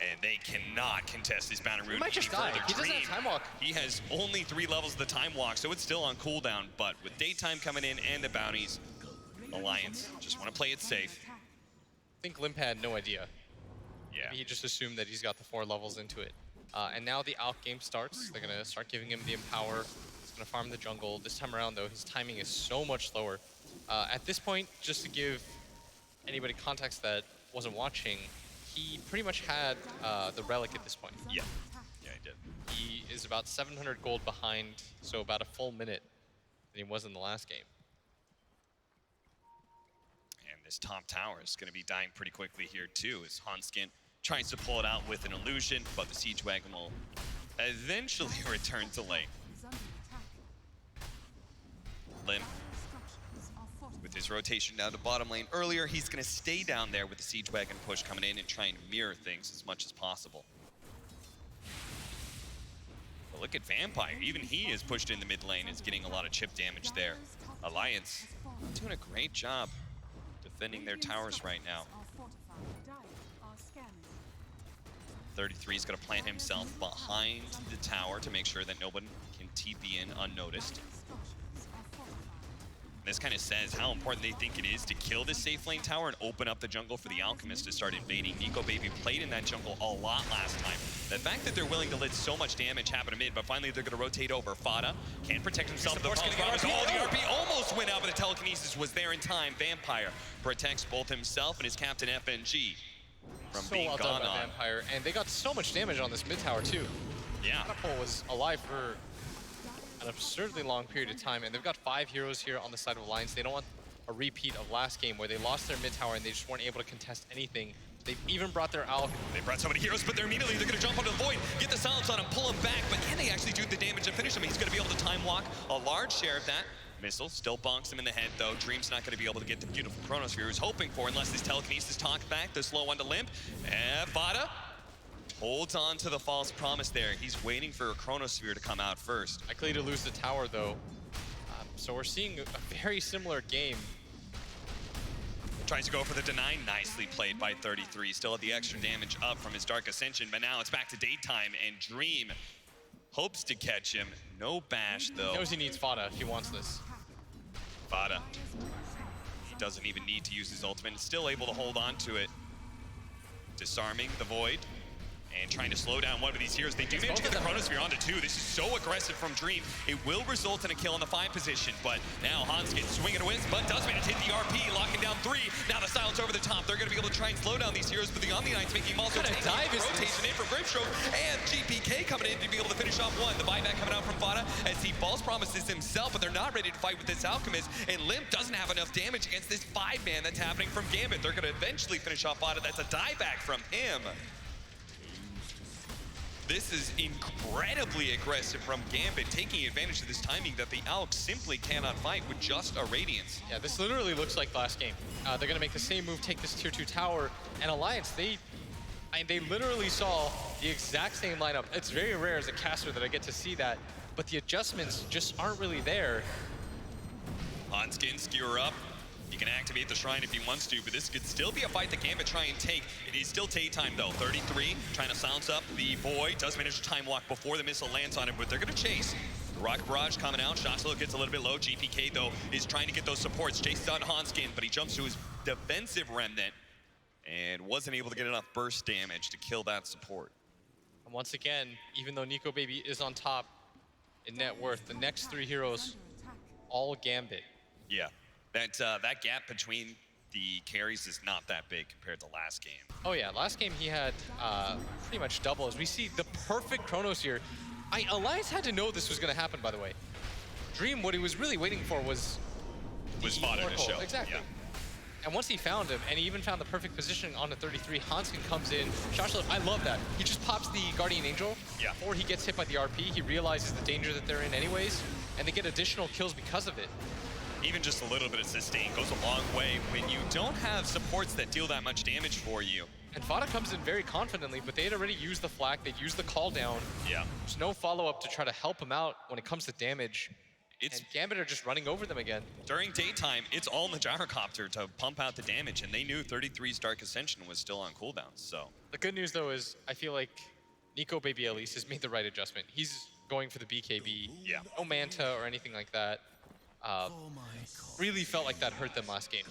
And they cannot contest this bounty rune. He might just die. He doesn't have Time Walk. He has only 3 levels of the Time Walk, so it's still on cooldown. But with daytime coming in and the bounties, Alliance just want to play it safe. I think Limp had no idea. Yeah. He just assumed that he's got the 4 levels into it. And now the Alch game starts. They're going to start giving him the Empower. He's going to farm the jungle. This time around, though, his timing is so much slower. At this point, just to give anybody context that wasn't watching, he pretty much had the Relic at this point. Yeah. Yeah, he did. He is about 700 gold behind, so about a full minute than he was in the last game. This top tower is going to be dying pretty quickly here too, as Hanskin tries to pull it out with an illusion, but the Siege Wagon will eventually return to lane. Limp, with his rotation down to bottom lane earlier, he's going to stay down there with the Siege Wagon push coming in and try and mirror things as much as possible. But look at Vampire, even he is pushed in the mid lane, is getting a lot of chip damage there. Alliance doing a great job defending their towers right now. 33 is going to plant himself behind the tower to make sure that no one can TP in unnoticed. This kind of says how important they think it is to kill this safe lane tower and open up the jungle for the Alchemist to start invading. Nico Baby played in that jungle a lot last time. The fact that they're willing to let so much damage happen to mid, but finally they're going to rotate over. Fada can't protect himself. The RP almost went out, but the telekinesis was there in time. Vampire protects both himself and his captain FNG from being well gone done by on. Vampire, and they got so much damage on this mid tower too. Yeah. Catapult was alive for an absurdly long period of time, and they've got 5 heroes here on the side of Alliance. They don't want a repeat of last game where they lost their mid tower and they just weren't able to contest anything. They've even brought their Alch. They brought so many heroes, but they're going to jump onto the Void, get the silence on him, pull him back, but can they actually do the damage and finish him? He's going to be able to time walk a large share of that. Missile still bonks him in the head, though. Dream's not going to be able to get the beautiful Chronosphere he was hoping for unless this telekinesis talks back. The slow one to Limp. Fada Holds on to the false promise there. He's waiting for a Chronosphere to come out first. Likely to lose the tower, though. So we're seeing a very similar game. Tries to go for the deny. Nicely played by 33. Still had the extra damage up from his Dark Ascension, but now it's back to daytime, and Dream hopes to catch him. No bash, though. He knows he needs Fada if he wants this. Fada. He doesn't even need to use his ultimate. Still able to hold on to it. Disarming the Void. And trying to slow down one of these heroes. They do manage to get the Chronosphere onto 2. This is so aggressive from Dream. It will result in a kill in the 5 position, but now Hans gets swinging a wins, but does manage to hit the RP, locking down 3. Now the silence over the top. They're going to be able to try and slow down these heroes, but the Omni Knights making him also take rotation in from Gravestroke, and GPK coming in to be able to finish off 1. The buyback coming out from Fada as he false promises himself, but they're not ready to fight with this Alchemist, and Limp doesn't have enough damage against this 5-man that's happening from Gambit. They're going to eventually finish off Fada. That's a dieback from him. This is incredibly aggressive from Gambit, taking advantage of this timing that the Alcs simply cannot fight with just a Radiance. Yeah, this literally looks like last game. They're going to make the same move, take this tier 2 tower, and Alliance, they literally saw the exact same lineup. It's very rare as a caster that I get to see that, but the adjustments just aren't really there. Hanskin skewer up. He can activate the Shrine if he wants to, but this could still be a fight that Gambit try and take. It is still daytime though. 33, trying to silence up the Void. Does manage to time walk before the missile lands on him, but they're gonna chase. The Rocket Barrage coming out. Shotlow gets a little bit low. GPK though is trying to get those supports. Chases on Hanskin, but he jumps to his defensive remnant and wasn't able to get enough burst damage to kill that support. And once again, even though Nico Baby is on top in net worth, the next 3 heroes, all Gambit. Yeah. That gap between the carries is not that big compared to last game. Oh yeah, last game he had pretty much double. As we see the perfect Chronos here. Alliance had to know this was going to happen, by the way. Dream, what he was really waiting for was Fodder to show. Exactly. Yeah. And once he found him, and he even found the perfect positioning on the 33, Hanskin comes in. Shashlo, I love that. He just pops the Guardian Angel. Yeah. Before he gets hit by the RP, he realizes the danger that they're in anyways, and they get additional kills because of it. Even just a little bit of sustain goes a long way when you don't have supports that deal that much damage for you. And Fada comes in very confidently, but they had already used the flak, they used the call down. Yeah. There's no follow-up to try to help him out when it comes to damage. And Gambit are just running over them again. During daytime, it's all in the gyrocopter to pump out the damage, and they knew 33's Dark Ascension was still on cooldown, so. The good news, though, is I feel like Nico Baby at least has made the right adjustment. He's going for the BKB. Yeah. No Manta or anything like that. Really felt like that hurt them last game.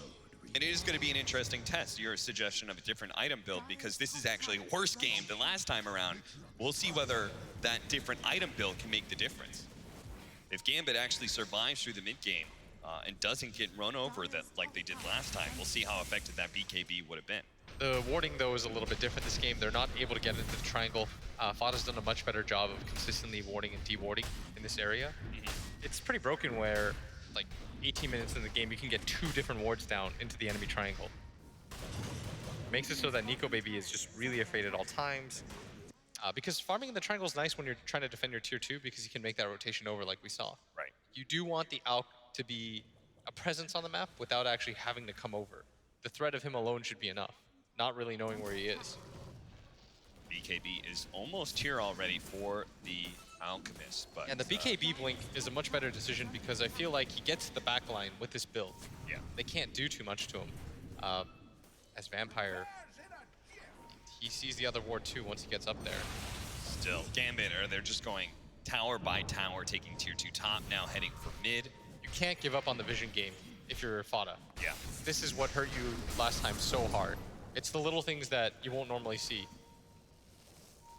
And it is going to be an interesting test, your suggestion of a different item build, because this is actually a worse game than last time around. We'll see whether that different item build can make the difference. If Gambit actually survives through the mid-game and doesn't get run over like they did last time, we'll see how effective that BKB would have been. The warding, though, is a little bit different this game. They're not able to get into the triangle. Fada's done a much better job of consistently warding and de-warding in this area. It's pretty broken where, like, 18 minutes in the game, you can get 2 different wards down into the enemy triangle. Makes it so that Nico Baby is just really afraid at all times. Because farming in the triangle is nice when you're trying to defend your tier 2 because you can make that rotation over like we saw. Right. You do want the Alk to be a presence on the map without actually having to come over. The threat of him alone should be enough, not really knowing where he is. BKB is almost here already for the Alchemist, but... And the BKB blink is a much better decision because I feel like he gets to the back line with this build. Yeah. They can't do too much to him. As Vampire, he sees the other ward too once he gets up there. Still, Gambit, they're just going tower by tower, taking tier 2 top, now heading for mid. You can't give up on the vision game if you're Fada. Yeah. This is what hurt you last time so hard. It's the little things that you won't normally see.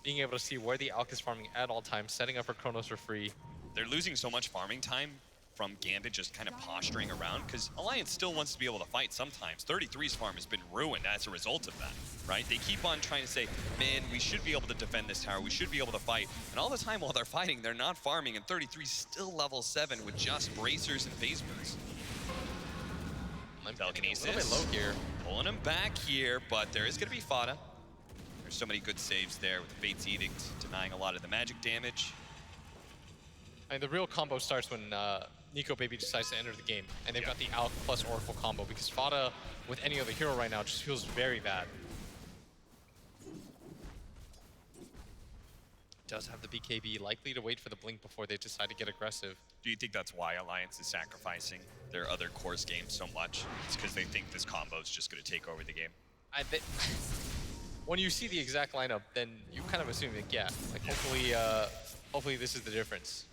Being able to see where the Alk is farming at all times, setting up her Chronos for free. They're losing so much farming time from Gambit just kind of posturing around, because Alliance still wants to be able to fight sometimes. 33's farm has been ruined as a result of that, right? They keep on trying to say, man, we should be able to defend this tower, we should be able to fight. And all the time while they're fighting, they're not farming, and 33's still level 7 with just bracers and phase boots. Telekinesis. A little bit low here. Pulling him back here, but there is going to be Fada. There's so many good saves there with the Fate's Edict, denying a lot of the magic damage. I mean, the real combo starts when Nico Baby decides to enter the game, and they've got the Alk plus Oracle combo, because Fada, with any other hero right now, just feels very bad. does have the BKB, likely to wait for the blink before they decide to get aggressive. Do you think that's why Alliance is sacrificing their other course games so much? It's because they think this combo is just going to take over the game? I bet when you see the exact lineup, then you kind of assume that, yeah, like hopefully this is the difference.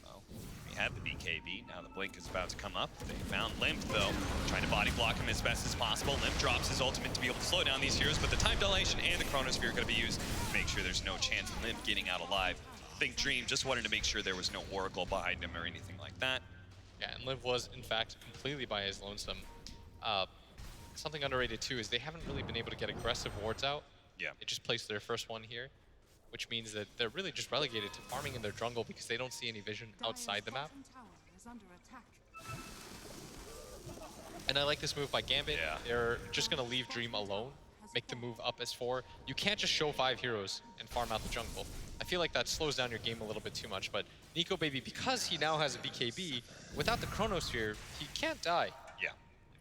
Well, we had the BKB, now the blink is about to come up. They found Limp though, trying to body block him as best as possible. Limp drops his ultimate to be able to slow down these heroes, but the time dilation and the Chronosphere are going to be used to make sure there's no chance of Limp getting out alive. I think Dream just wanted to make sure there was no Oracle behind him or anything like that. Yeah, and Liv was, in fact, completely by his lonesome. Something underrated, too, is they haven't really been able to get aggressive wards out. Yeah. They just placed their first one here, which means that they're really just relegated to farming in their jungle because they don't see any vision outside the map. And I like this move by Gambit. Yeah. They're just going to leave Dream alone, make the move up as 4. You can't just show 5 heroes and farm out the jungle. I feel like that slows down your game a little bit too much, but Nico Baby, because he now has a BKB, without the Chronosphere, he can't die. Yeah.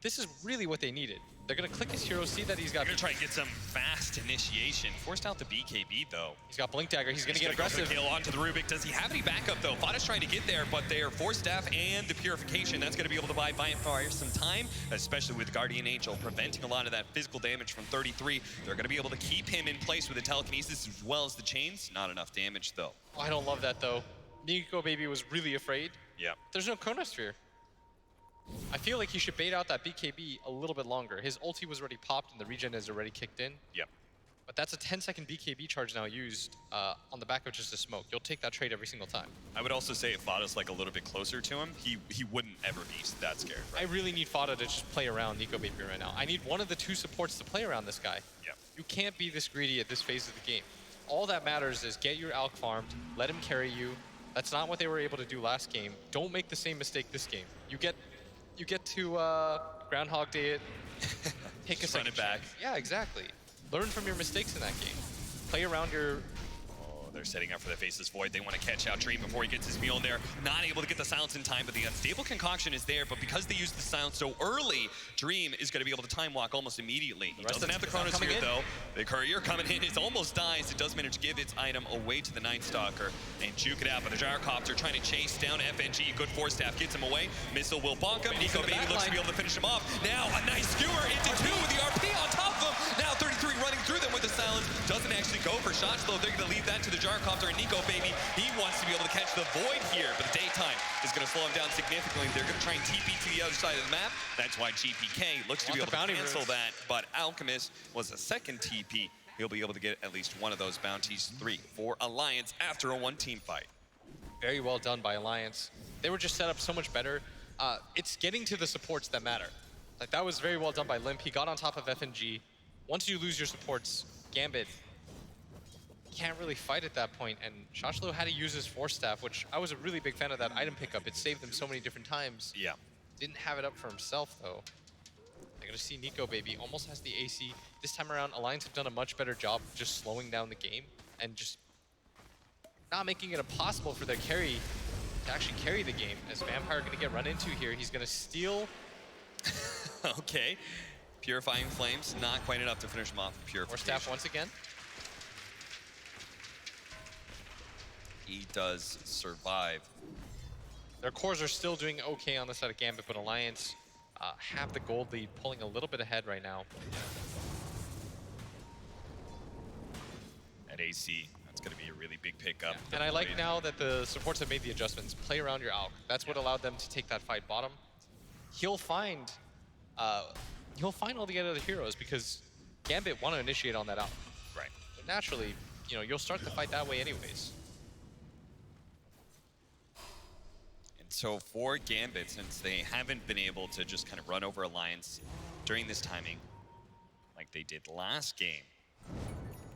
This is really what they needed. They're gonna click his hero, see that he's got... They're gonna try and get some fast initiation. Forced out the BKB though. He's got Blink Dagger, he's gonna get go aggressive. Kill onto the Rubik. Does he have any backup though? Fada's trying to get there, but their Force Staff and the Purification, that's gonna be able to buy Fire some time, especially with Guardian Angel, preventing a lot of that physical damage from 33. They're gonna be able to keep him in place with the telekinesis as well as the chains. Not enough damage though. Oh, I don't love that though. Nico Baby was really afraid. Yeah. There's no Chronosphere. I feel like he should bait out that BKB a little bit longer. His ulti was already popped and the regen is already kicked in. Yep. But that's a 10-second BKB charge now used on the back of just a smoke. You'll take that trade every single time. I would also say if Fada's like a little bit closer to him, he wouldn't ever be that scared. Right? I really need Fada to just play around Nico Baby right now. I need one of the 2 supports to play around this guy. Yep. You can't be this greedy at this phase of the game. All that matters is get your Alk farmed, let him carry you. That's not what they were able to do last game. Don't make the same mistake this game. You get to Groundhog Day it, take a second run it back. chance. Yeah, exactly. Learn from your mistakes in that game. Play around your... They're setting up for the Faceless Void. They want to catch out Dream before he gets his meal there. Not able to get the silence in time, but the unstable concoction is there. But because they used the silence so early, Dream is going to be able to time walk almost immediately. He doesn't have the Chronosphere though. The Courier coming in, it almost dies. It does manage to give its item away to the Night Stalker and juke it out. But the Gyrocopter trying to chase down FNG. Good Force Staff gets him away. Missile will bonk him. Nico Baby looks to be able to finish him off. Now a nice skewer into 2 with the RP on top of him. Now 33 running through them with the silence. Doesn't actually go for shots though. They're going to leave that to the Gyrocopter and Nico Baby. He wants to be able to catch the Void here, but the daytime is going to slow him down significantly. They're going to try and TP to the other side of the map. That's why GPK looks to be able to cancel that, but Alchemist was a second TP. He'll be able to get at least one of those bounties. 3 for Alliance after a 1-team fight. Very well done by Alliance. They were just set up so much better. It's getting to the supports that matter. Like, that was very well done by Limp. He got on top of FNG. Once you lose your supports, Gambit can't really fight at that point, and Shachlo had to use his Force Staff, which I was a really big fan of that item pickup. It saved them so many different times. Yeah. Didn't have it up for himself, though. They're gonna see Nico Baby almost has the AC. This time around, Alliance have done a much better job of just slowing down the game and just not making it impossible for their carry to actually carry the game. As Vampire gonna get run into here, he's gonna steal. Okay. Purifying Flames, not quite enough to finish him off with Purification. Force Staff once again. He does survive. Their cores are still doing okay on the side of Gambit, but Alliance have the gold lead, pulling a little bit ahead right now. At AC, that's going to be a really big pickup. Yeah. And I like now that the supports have made the adjustments. Play around your Alk. That's what allowed them to take that fight bottom. He'll find all the other heroes because Gambit want to initiate on that Alk. Right. So naturally, you know, you'll start the fight that way anyways. So for Gambit, since they haven't been able to just kind of run over Alliance during this timing, like they did last game,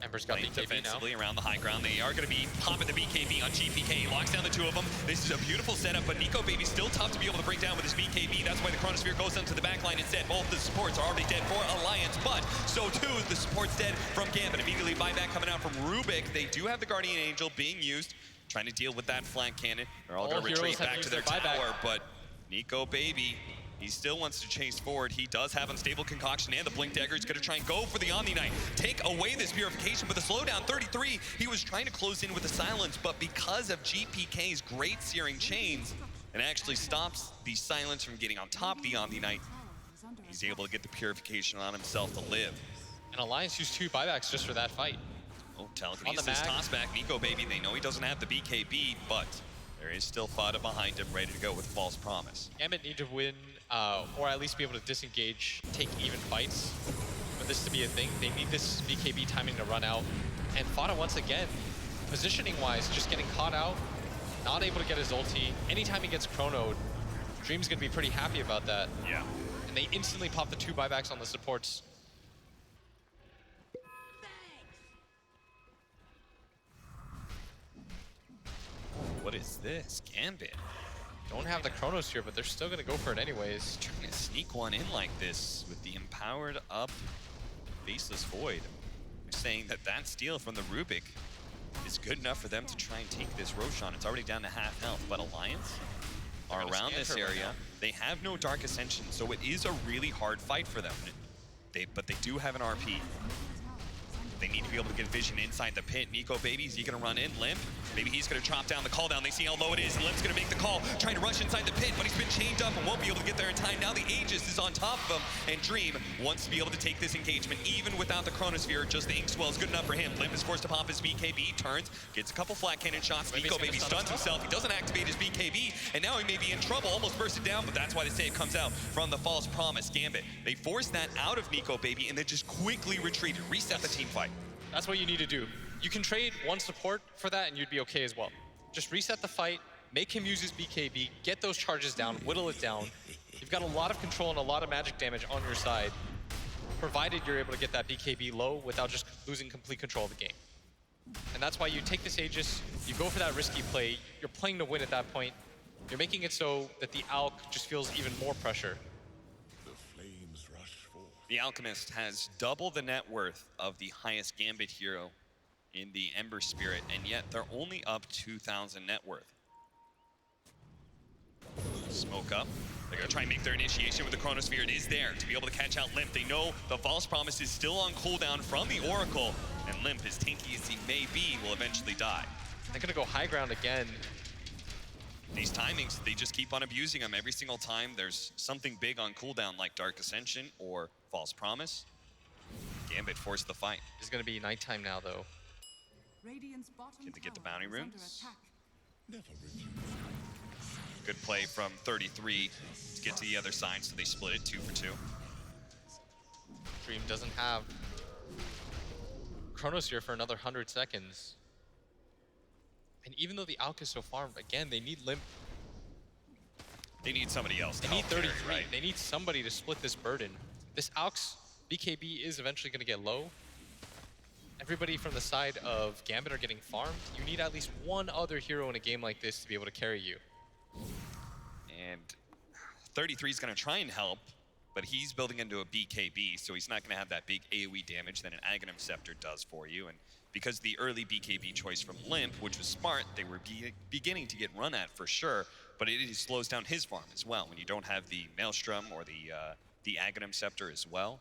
Ember's got BKB defensively around the high ground. They are going to be popping the BKB on GPK. He locks down the 2 of them. This is a beautiful setup, but Nico Baby's still tough to be able to bring down with his BKB. That's why the Chronosphere goes down to the backline instead. Both the supports are already dead for Alliance, but so too the support's dead from Gambit. Immediately buyback coming out from Rubik. They do have the Guardian Angel being used, trying to deal with that flank cannon. They're all going to retreat back to their tower, but Nico Baby, He still wants to chase forward. He does have Unstable Concoction and the Blink Dagger. He's going to try and go for the Omni Knight. Take away this Purification, but the slowdown, 33. He was trying to close in with the Silence, but because of GPK's great Searing Chains, it actually stops the Silence from getting on top of the Omni Knight. He's able to get the Purification on himself to live. And Alliance used 2 buybacks just for that fight. Oh, telekinesis toss back. Nico Baby, they know he doesn't have the BKB, but there is still Fada behind him, ready to go with False Promise. Gambit need to win, or at least be able to disengage, take even fights. For this to be a thing, they need this BKB timing to run out. And Fada, once again, positioning-wise, just getting caught out, not able to get his ulti. Anytime he gets chronoed, Dream's gonna be pretty happy about that. Yeah. And they instantly pop the 2 buybacks on the supports. What is this? Gambit. Don't have the Chronosphere, but they're still gonna go for it anyways. Trying to sneak one in like this with the empowered up Faceless Void. They're saying that that steal from the Rubik is good enough for them to try and take this Roshan. It's already down to half health, but Alliance are around this area. They have no Dark Ascension, so it is a really hard fight for them. But they do have an RP. They need to be able to get vision inside the pit. Nico Baby, is he gonna run in? Limp, maybe he's gonna chop down the call down. They see how low it is. Limp's gonna make the call, trying to rush inside the pit, but he's been chained up and won't be able to get there in time. Now the Aegis is on top of him, and Dream wants to be able to take this engagement, even without the Chronosphere. Just the Inkswell is good enough for him. Limp is forced to pop his BKB, turns, gets a couple flat cannon shots. Nico Baby stuns himself. He doesn't activate his BKB, and now he may be in trouble, almost bursted down, but that's why the save comes out from the False Promise. Gambit, they forced that out of Nico Baby, and then just quickly retreated, reset the team fight. That's what you need to do. You can trade one support for that and you'd be okay as well. Just reset the fight, make him use his BKB, get those charges down, whittle it down. You've got a lot of control and a lot of magic damage on your side, provided you're able to get that BKB low without just losing complete control of the game. And that's why you take this Aegis, you go for that risky play, you're playing to win at that point. You're making it so that the Alk just feels even more pressure. The Alchemist has double the net worth of the highest Gambit hero in the Ember Spirit, and yet they're only up 2,000 net worth. Smoke up. They're gonna try and make their initiation with the Chronosphere. It is there to be able to catch out Limp. They know the False Promise is still on cooldown from the Oracle, and Limp, as tanky as he may be, will eventually die. They're gonna go high ground again. These timings, they just keep on abusing them every single time there's something big on cooldown like Dark Ascension or False Promise. Gambit forced the fight. It's gonna be nighttime now though. Can they get the bounty runes? Good play from 33 to get to the other side, so they split it 2 for 2. Dream doesn't have Chronosphere for another 100 seconds. And even though the Alk is so farmed, again, they need Limp. They need somebody else to They need help carry, 33. right? They need somebody to split this burden. This Alk's BKB is eventually going to get low. Everybody from the side of Gambit are getting farmed. You need at least one other hero in a game like this to be able to carry you. And 33 is going to try and help, but he's building into a BKB, so he's not going to have that big AoE damage that an Aghanim Scepter does for you. And because the early BKB choice from Limp, which was smart, they were beginning to get run at for sure, but it slows down his farm as well when you don't have the Maelstrom or the Aghanim Scepter as well.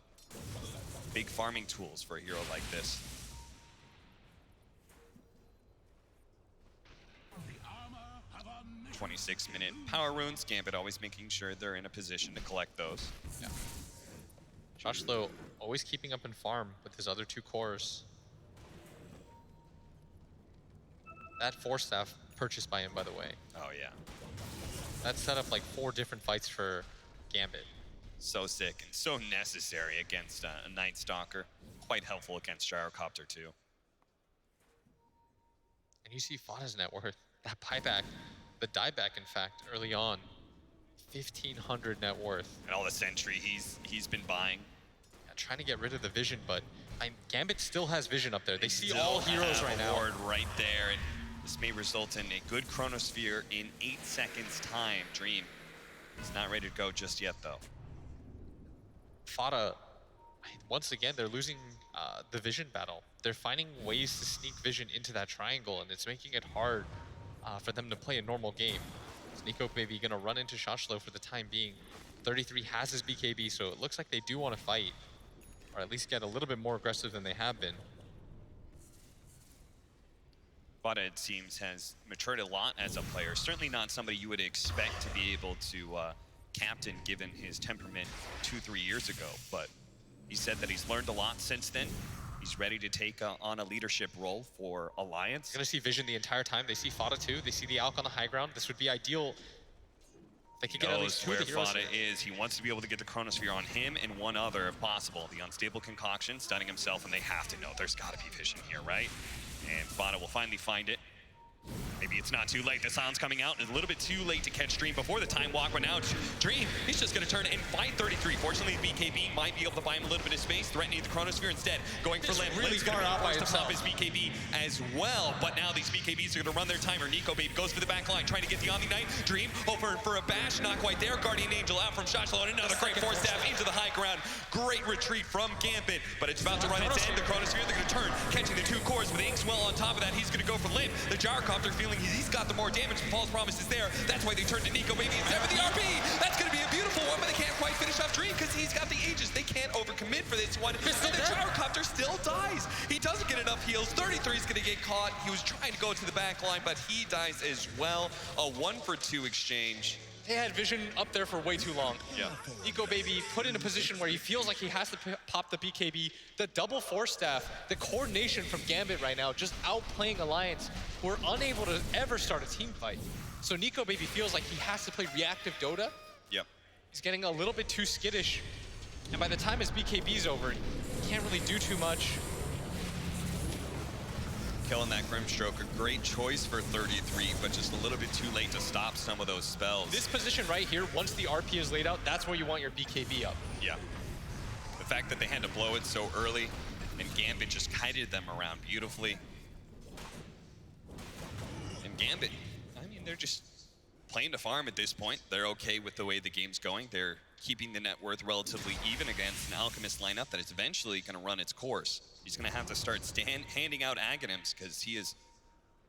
Big farming tools for a hero like this. 26-minute power runes. Gambit always making sure they're in a position to collect those. Yeah. Josh Lowe always keeping up in farm with his other 2 cores. That Force Staff purchased by him, by the way. Oh yeah. That set up like 4 different fights for Gambit. So sick and so necessary against a Night Stalker. Quite helpful against Gyrocopter too. And you see Fada's net worth. That buyback, the dieback in fact, early on. 1,500 net worth. And all the Sentry he's been buying. Yeah, trying to get rid of the vision, but Gambit still has vision up there. They see all heroes right now. Ward right there, and this may result in a good Chronosphere in 8 seconds time. Dream is not ready to go just yet though. Fada, once again, they're losing the vision battle. They're finding ways to sneak vision into that triangle, and it's making it hard for them to play a normal game. Is Nico maybe gonna run into Shoshlo for the time being? 33 has his BKB, so it looks like they do want to fight, or at least get a little bit more aggressive than they have been. Vada, it seems, has matured a lot as a player. Certainly not somebody you would expect to be able to captain given his temperament 2-3 years ago. But he said that he's learned a lot since then. He's ready to take on a leadership role for Alliance. They're going to see Vision the entire time. They see Fada too. They see the Alk on the high ground. This would be ideal. They could get at least 2 of the heroes. Fada is. He wants to be able to get the Chronosphere on him and one other if possible. The unstable concoction, stunning himself, and they have to know there's got to be vision here, right? And Fada will finally find it. Maybe it's not too late. The silence coming out is a little bit too late to catch Dream before the time walk, but now Dream, he's just going to turn and fight 33. Fortunately, BKB might be able to buy him a little bit of space, threatening the Chronosphere instead, going for Limp. Really far out by himself. His BKB as well, but now these BKBs are going to run their timer. Nico Babe goes for the back line, trying to get the Omni Knight. Dream, over for a bash, not quite there. Guardian Angel out from Shotchlow, and another great force stab into the high ground. Great retreat from Gambit, but it's about to run its end. The Chronosphere, they're going to turn, catching the 2 cores with Inkswell on top of that. He's going to go for Limp. The Gyrocopter feeling he's got the more damage. False Promise is there. That's why they turned to Nico Baby instead of the RP. That's going to be a beautiful one, but they can't quite finish off Dream because he's got the Aegis. They can't overcommit for this one. And the Gyrocopter still dies. He doesn't get enough heals. 33 is going to get caught. He was trying to go to the back line, but he dies as well. A 1-for-2 exchange. They had Vision up there for way too long. Yeah. Nico Baby put in a position where he feels like he has to pop the BKB. The double force staff, the coordination from Gambit right now, just outplaying Alliance. We're unable to ever start a team fight. So Nico Baby feels like he has to play reactive Dota. Yep. He's getting a little bit too skittish. And by the time his BKB's over, he can't really do too much. Killing that Grimstroke, a great choice for 33, but just a little bit too late to stop some of those spells. This position right here, once the RP is laid out, that's where you want your BKB up. Yeah. The fact that they had to blow it so early, and Gambit just kited them around beautifully. And Gambit, I mean, they're just playing to farm at this point. They're okay with the way the game's going. They're keeping the net worth relatively even against an Alchemist lineup that is eventually going to run its course. He's going to have to start handing out Aghanims because he is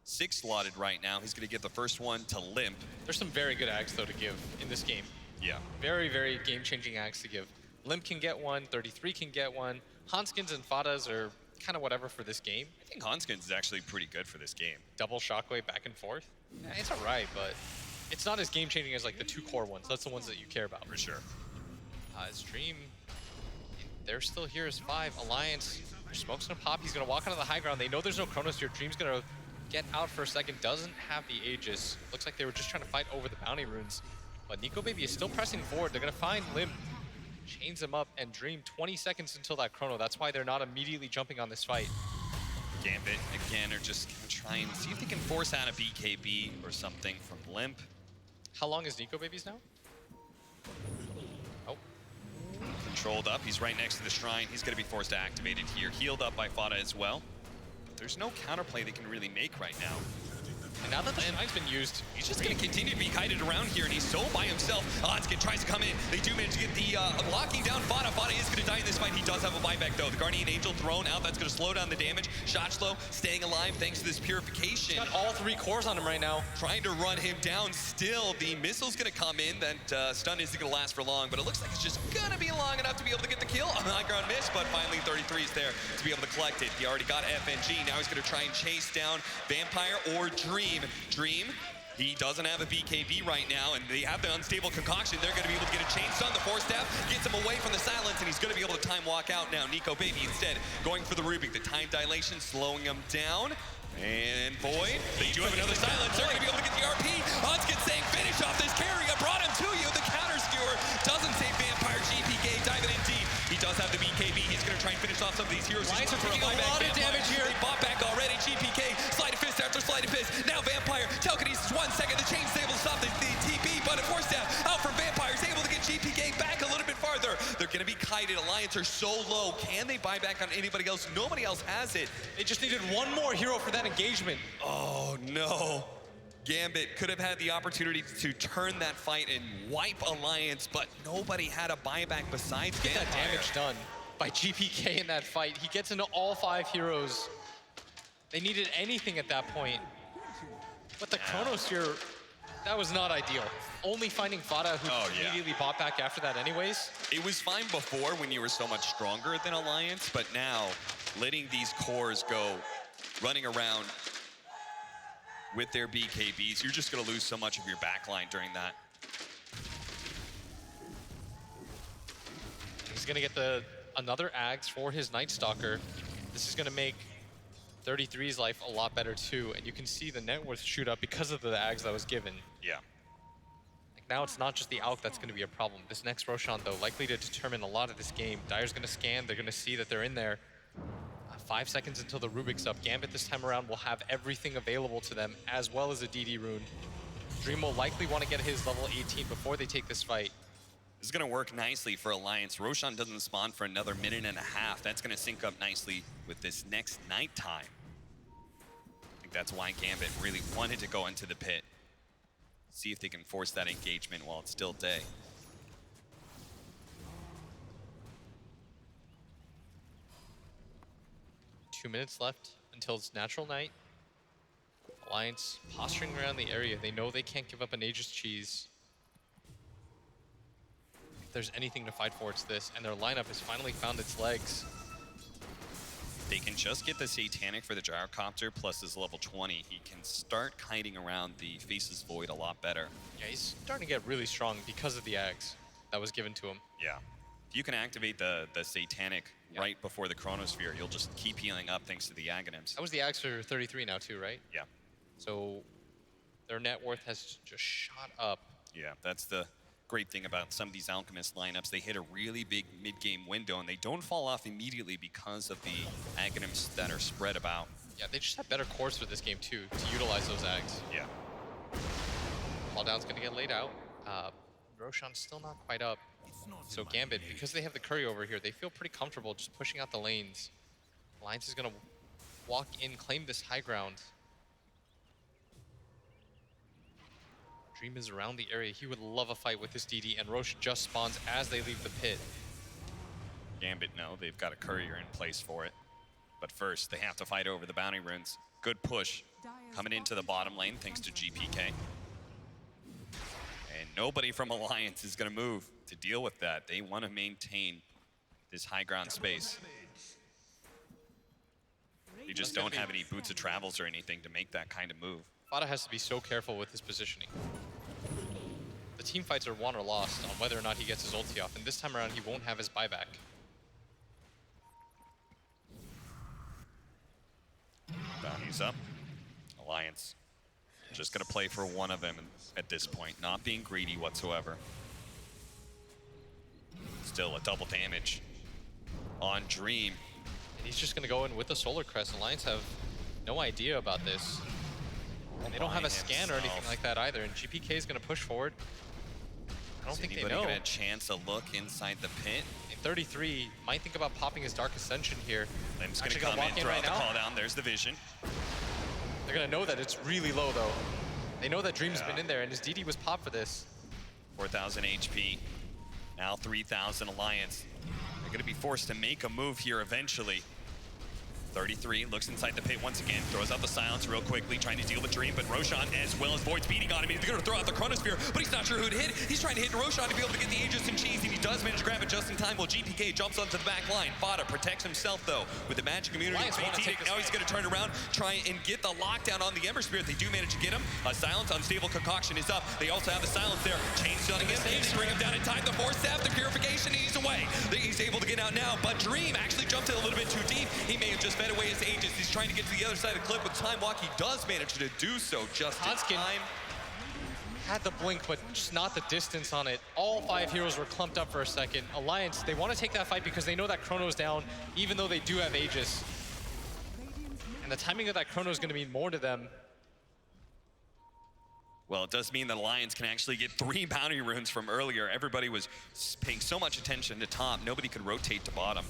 6 slotted right now. He's going to give the first one to Limp. There's some very good Ags, though, to give in this game. Yeah. Very, very game-changing Ags to give. Limp can get one, 33 can get one. Hanskins and Fadas are kind of whatever for this game. I think Hanskins is actually pretty good for this game. Double Shockwave back and forth. Yeah, it's all right, but it's not as game-changing as like the 2 core ones. That's the ones that you care about. For sure. His Dream, they're still here as 5. Alliance, their smoke's gonna pop. He's gonna walk onto the high ground. They know there's no Chronosphere. Dream's gonna get out for a second. Doesn't have the Aegis. Looks like they were just trying to fight over the bounty runes. But Nico Baby is still pressing forward. They're gonna find Limp, chains him up, and Dream 20 seconds until that chrono. That's why they're not immediately jumping on this fight. Gambit, again, are just gonna try and see if they can force out a BKB or something from Limp. How long is Nico Baby's now? Oh. Controlled up, he's right next to the shrine. He's gonna be forced to activate it here. Healed up by Fada as well. But there's no counterplay they can really make right now. And now that the shrine's been used, he's just going to continue to be kited around here, and he's so by himself. Onskin tries to come in. They do manage to get the locking down Fada. Fada is going to die in this fight. He does have a buyback, though. The Guardian Angel thrown out. That's going to slow down the damage. Shotchlow staying alive thanks to this purification. He's got all 3 cores on him right now. Trying to run him down still. The missile's going to come in. That stun isn't going to last for long, but it looks like it's just going to be long enough to be able to get the kill. On the high ground miss, but finally 33 is there to be able to collect it. He already got FNG. Now he's going to try and chase down Vampire or Dream. Dream, he doesn't have a BKB right now, and they have the unstable concoction. They're going to be able to get a chain stun. The force staff gets him away from the silence, and he's going to be able to time walk out now. Nico Baby instead going for the Rubik. The time dilation slowing him down. And Void, they do have another silence. They're going to be able to get the RP. Hunskin saying, finish off this carry. I brought him to you. The counter skewer doesn't save Vampire. GPK diving in deep. He does have the BKB. He's going to try and finish off some of these heroes. Lions are taking a lot of damage here. They bought back already. GPK, slide of fist after slide of fist. Now Vampire, telekinesis 1 second. The chain's able to stop the TP, but a force staff out from Vampire is able to get GPK back a little bit farther. They're going to be kited. Alliance are so low. Can they buy back on anybody else? Nobody else has it. They just needed one more hero for that engagement. Oh, no. Gambit could have had the opportunity to turn that fight and wipe Alliance, but nobody had a buyback besides Get Vampire. that damage done by GPK in that fight. He gets into all 5 heroes. They needed anything at that point. But the Chronosphere That was not ideal. Only finding Fada, who immediately bought back after that anyways. It was fine before when you were so much stronger than Alliance, but now letting these cores go running around with their BKBs, you're just going to lose so much of your backline during that. He's going to get another Ags for his Night Stalker. This is going to make 33's life a lot better too, and you can see the net worth shoot up because of the Ags that was given. Yeah. Like now it's not just the Alk that's going to be a problem. This next Roshan, though, likely to determine a lot of this game. Dire's going to scan. They're going to see that they're in there. 5 seconds until the Rubik's up. Gambit this time around will have everything available to them, as well as a DD rune. Dream will likely want to get his level 18 before they take this fight. This is going to work nicely for Alliance. Roshan doesn't spawn for another minute and a half. That's going to sync up nicely with this next nighttime. I think that's why Gambit really wanted to go into the pit. See if they can force that engagement while it's still day. Two minutes left until it's natural night. Alliance posturing around the area. They know they can't give up an Aegis cheese. If there's anything to fight for, it's this, and their lineup has finally found its legs. They can just get the Satanic for the Gyrocopter plus his level 20. He can start kiting around the Faceless Void a lot better. Yeah, he's starting to get really strong because of the Ags that was given to him. Yeah. If you can activate the Satanic right before the Chronosphere, you'll just keep healing up thanks to the Aghanims. That was the Ags for 33 now too, right? Yeah. So their net worth has just shot up. Yeah, that's the great thing about some of these Alchemist lineups. They hit a really big mid-game window and they don't fall off immediately because of the Aghanims that are spread about. Yeah, they just have better cores for this game too, to utilize those Ags. Yeah. Fall down's gonna get laid out. Roshan's still not quite up. So Gambit, because they have the curry over here, they feel pretty comfortable just pushing out the lanes. Alliance is gonna walk in, claim this high ground. Dream is around the area. He would love a fight with this DD, and Roche just spawns as they leave the pit. Gambit, no, they've got a courier in place for it. But first, they have to fight over the bounty runes. Good push coming into the bottom lane thanks to GPK. And nobody from Alliance is going to move to deal with that. They want to maintain this high ground space. They just don't have any boots of travels or anything to make that kind of move. Fada has to be so careful with his positioning. The team fights are won or lost on whether or not he gets his ulti off, and this time around he won't have his buyback. Bounty's up. Alliance just going to play for one of them at this point, not being greedy whatsoever. Still a double damage on Dream. And he's just going to go in with the Solar Crest. Alliance have no idea about this. And they don't have a scan or anything like that either, and GPK is going to push forward. I don't think they know. Get a chance to look inside the pit? In 33, might think about popping his Dark Ascension here. Lim's going to come in, throw out the call down. There's the vision. They're going to know that it's really low, though. They know that Dream's been in there, and his DD was popped for this. 4,000 HP. Now 3,000 Alliance. They're going to be forced to make a move here eventually. 33 looks inside the pit once again, throws out the silence real quickly, trying to deal with Dream, but Roshan as well as Void's beating on him. He's going to throw out the Chronosphere, but he's not sure who to hit. He's trying to hit Roshan to be able to get the Aegis and cheese, and he does manage to grab it just in time while GPK jumps onto the back line. Fada protects himself, though, with the magic immunity. Now he's going to turn around, try and get the lockdown on the Ember Spirit. They do manage to get him. A silence, unstable concoction is up. They also have the silence there. Chain stunning him. They bring him down in time. The force staff, the purification, he's away. He's able to get out now, but Dream actually jumped in a little bit too deep. He may have just fed away his Aegis. He's trying to get to the other side of the cliff with Time Walk. He does manage to do so just in time. Had the blink, but just not the distance on it. All 5 heroes were clumped up for a second. Alliance, they want to take that fight because they know that Chrono's down, even though they do have Aegis. And the timing of that Chrono is going to mean more to them. Well, it does mean that Alliance can actually get 3 bounty runes from earlier. Everybody was paying so much attention to top, nobody could rotate to bottom.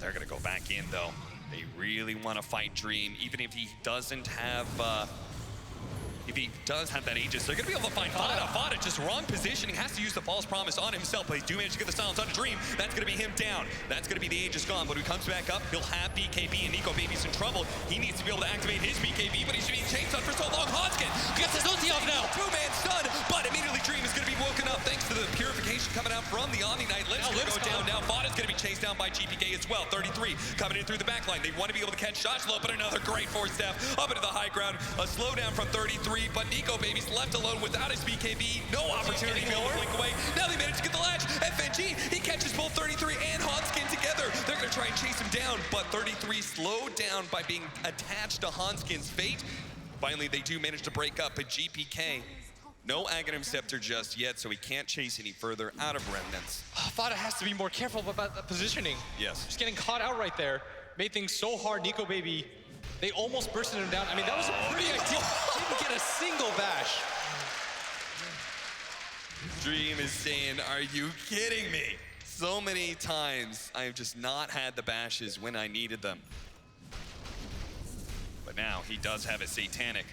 They're going to go back in, though. They really want to fight Dream, even if he doesn't have... if he does have that Aegis, they're going to be able to find Fada. Fada just wrong positioning, has to use the false promise on himself, but he do manage to get the silence on Dream. That's going to be him down. That's going to be the Aegis gone, but when he comes back up, he'll have BKB, and Nico Baby's in trouble. He needs to be able to activate his BKB, but he's being chased on for so long. Hanskin gets the purification coming out from the Omni Knight. Lips gonna go down now. Vada's gonna be chased down by GPK as well. 33 coming in through the back line. They want to be able to catch shots low, but another great force step up into the high ground. A slowdown from 33, but Nico Baby's left alone without his BKB. No opportunity to be able to blink away. Now they managed to get the latch. FNG, he catches both 33 and Hanskin together. They're gonna try and chase him down, but 33 slowed down by being attached to Hanskin's fate. Finally, they do manage to break up, but GPK, no Aghanim Scepter just yet, so he can't chase any further out of Remnants. Fada has to be more careful about the positioning. Yes. Just getting caught out right there made things so hard. Nico Baby, they almost bursted him down. I mean, that was a pretty ideal. Didn't get a single bash. Dream is saying, are you kidding me? So many times I've just not had the bashes when I needed them. But now he does have a Satanic.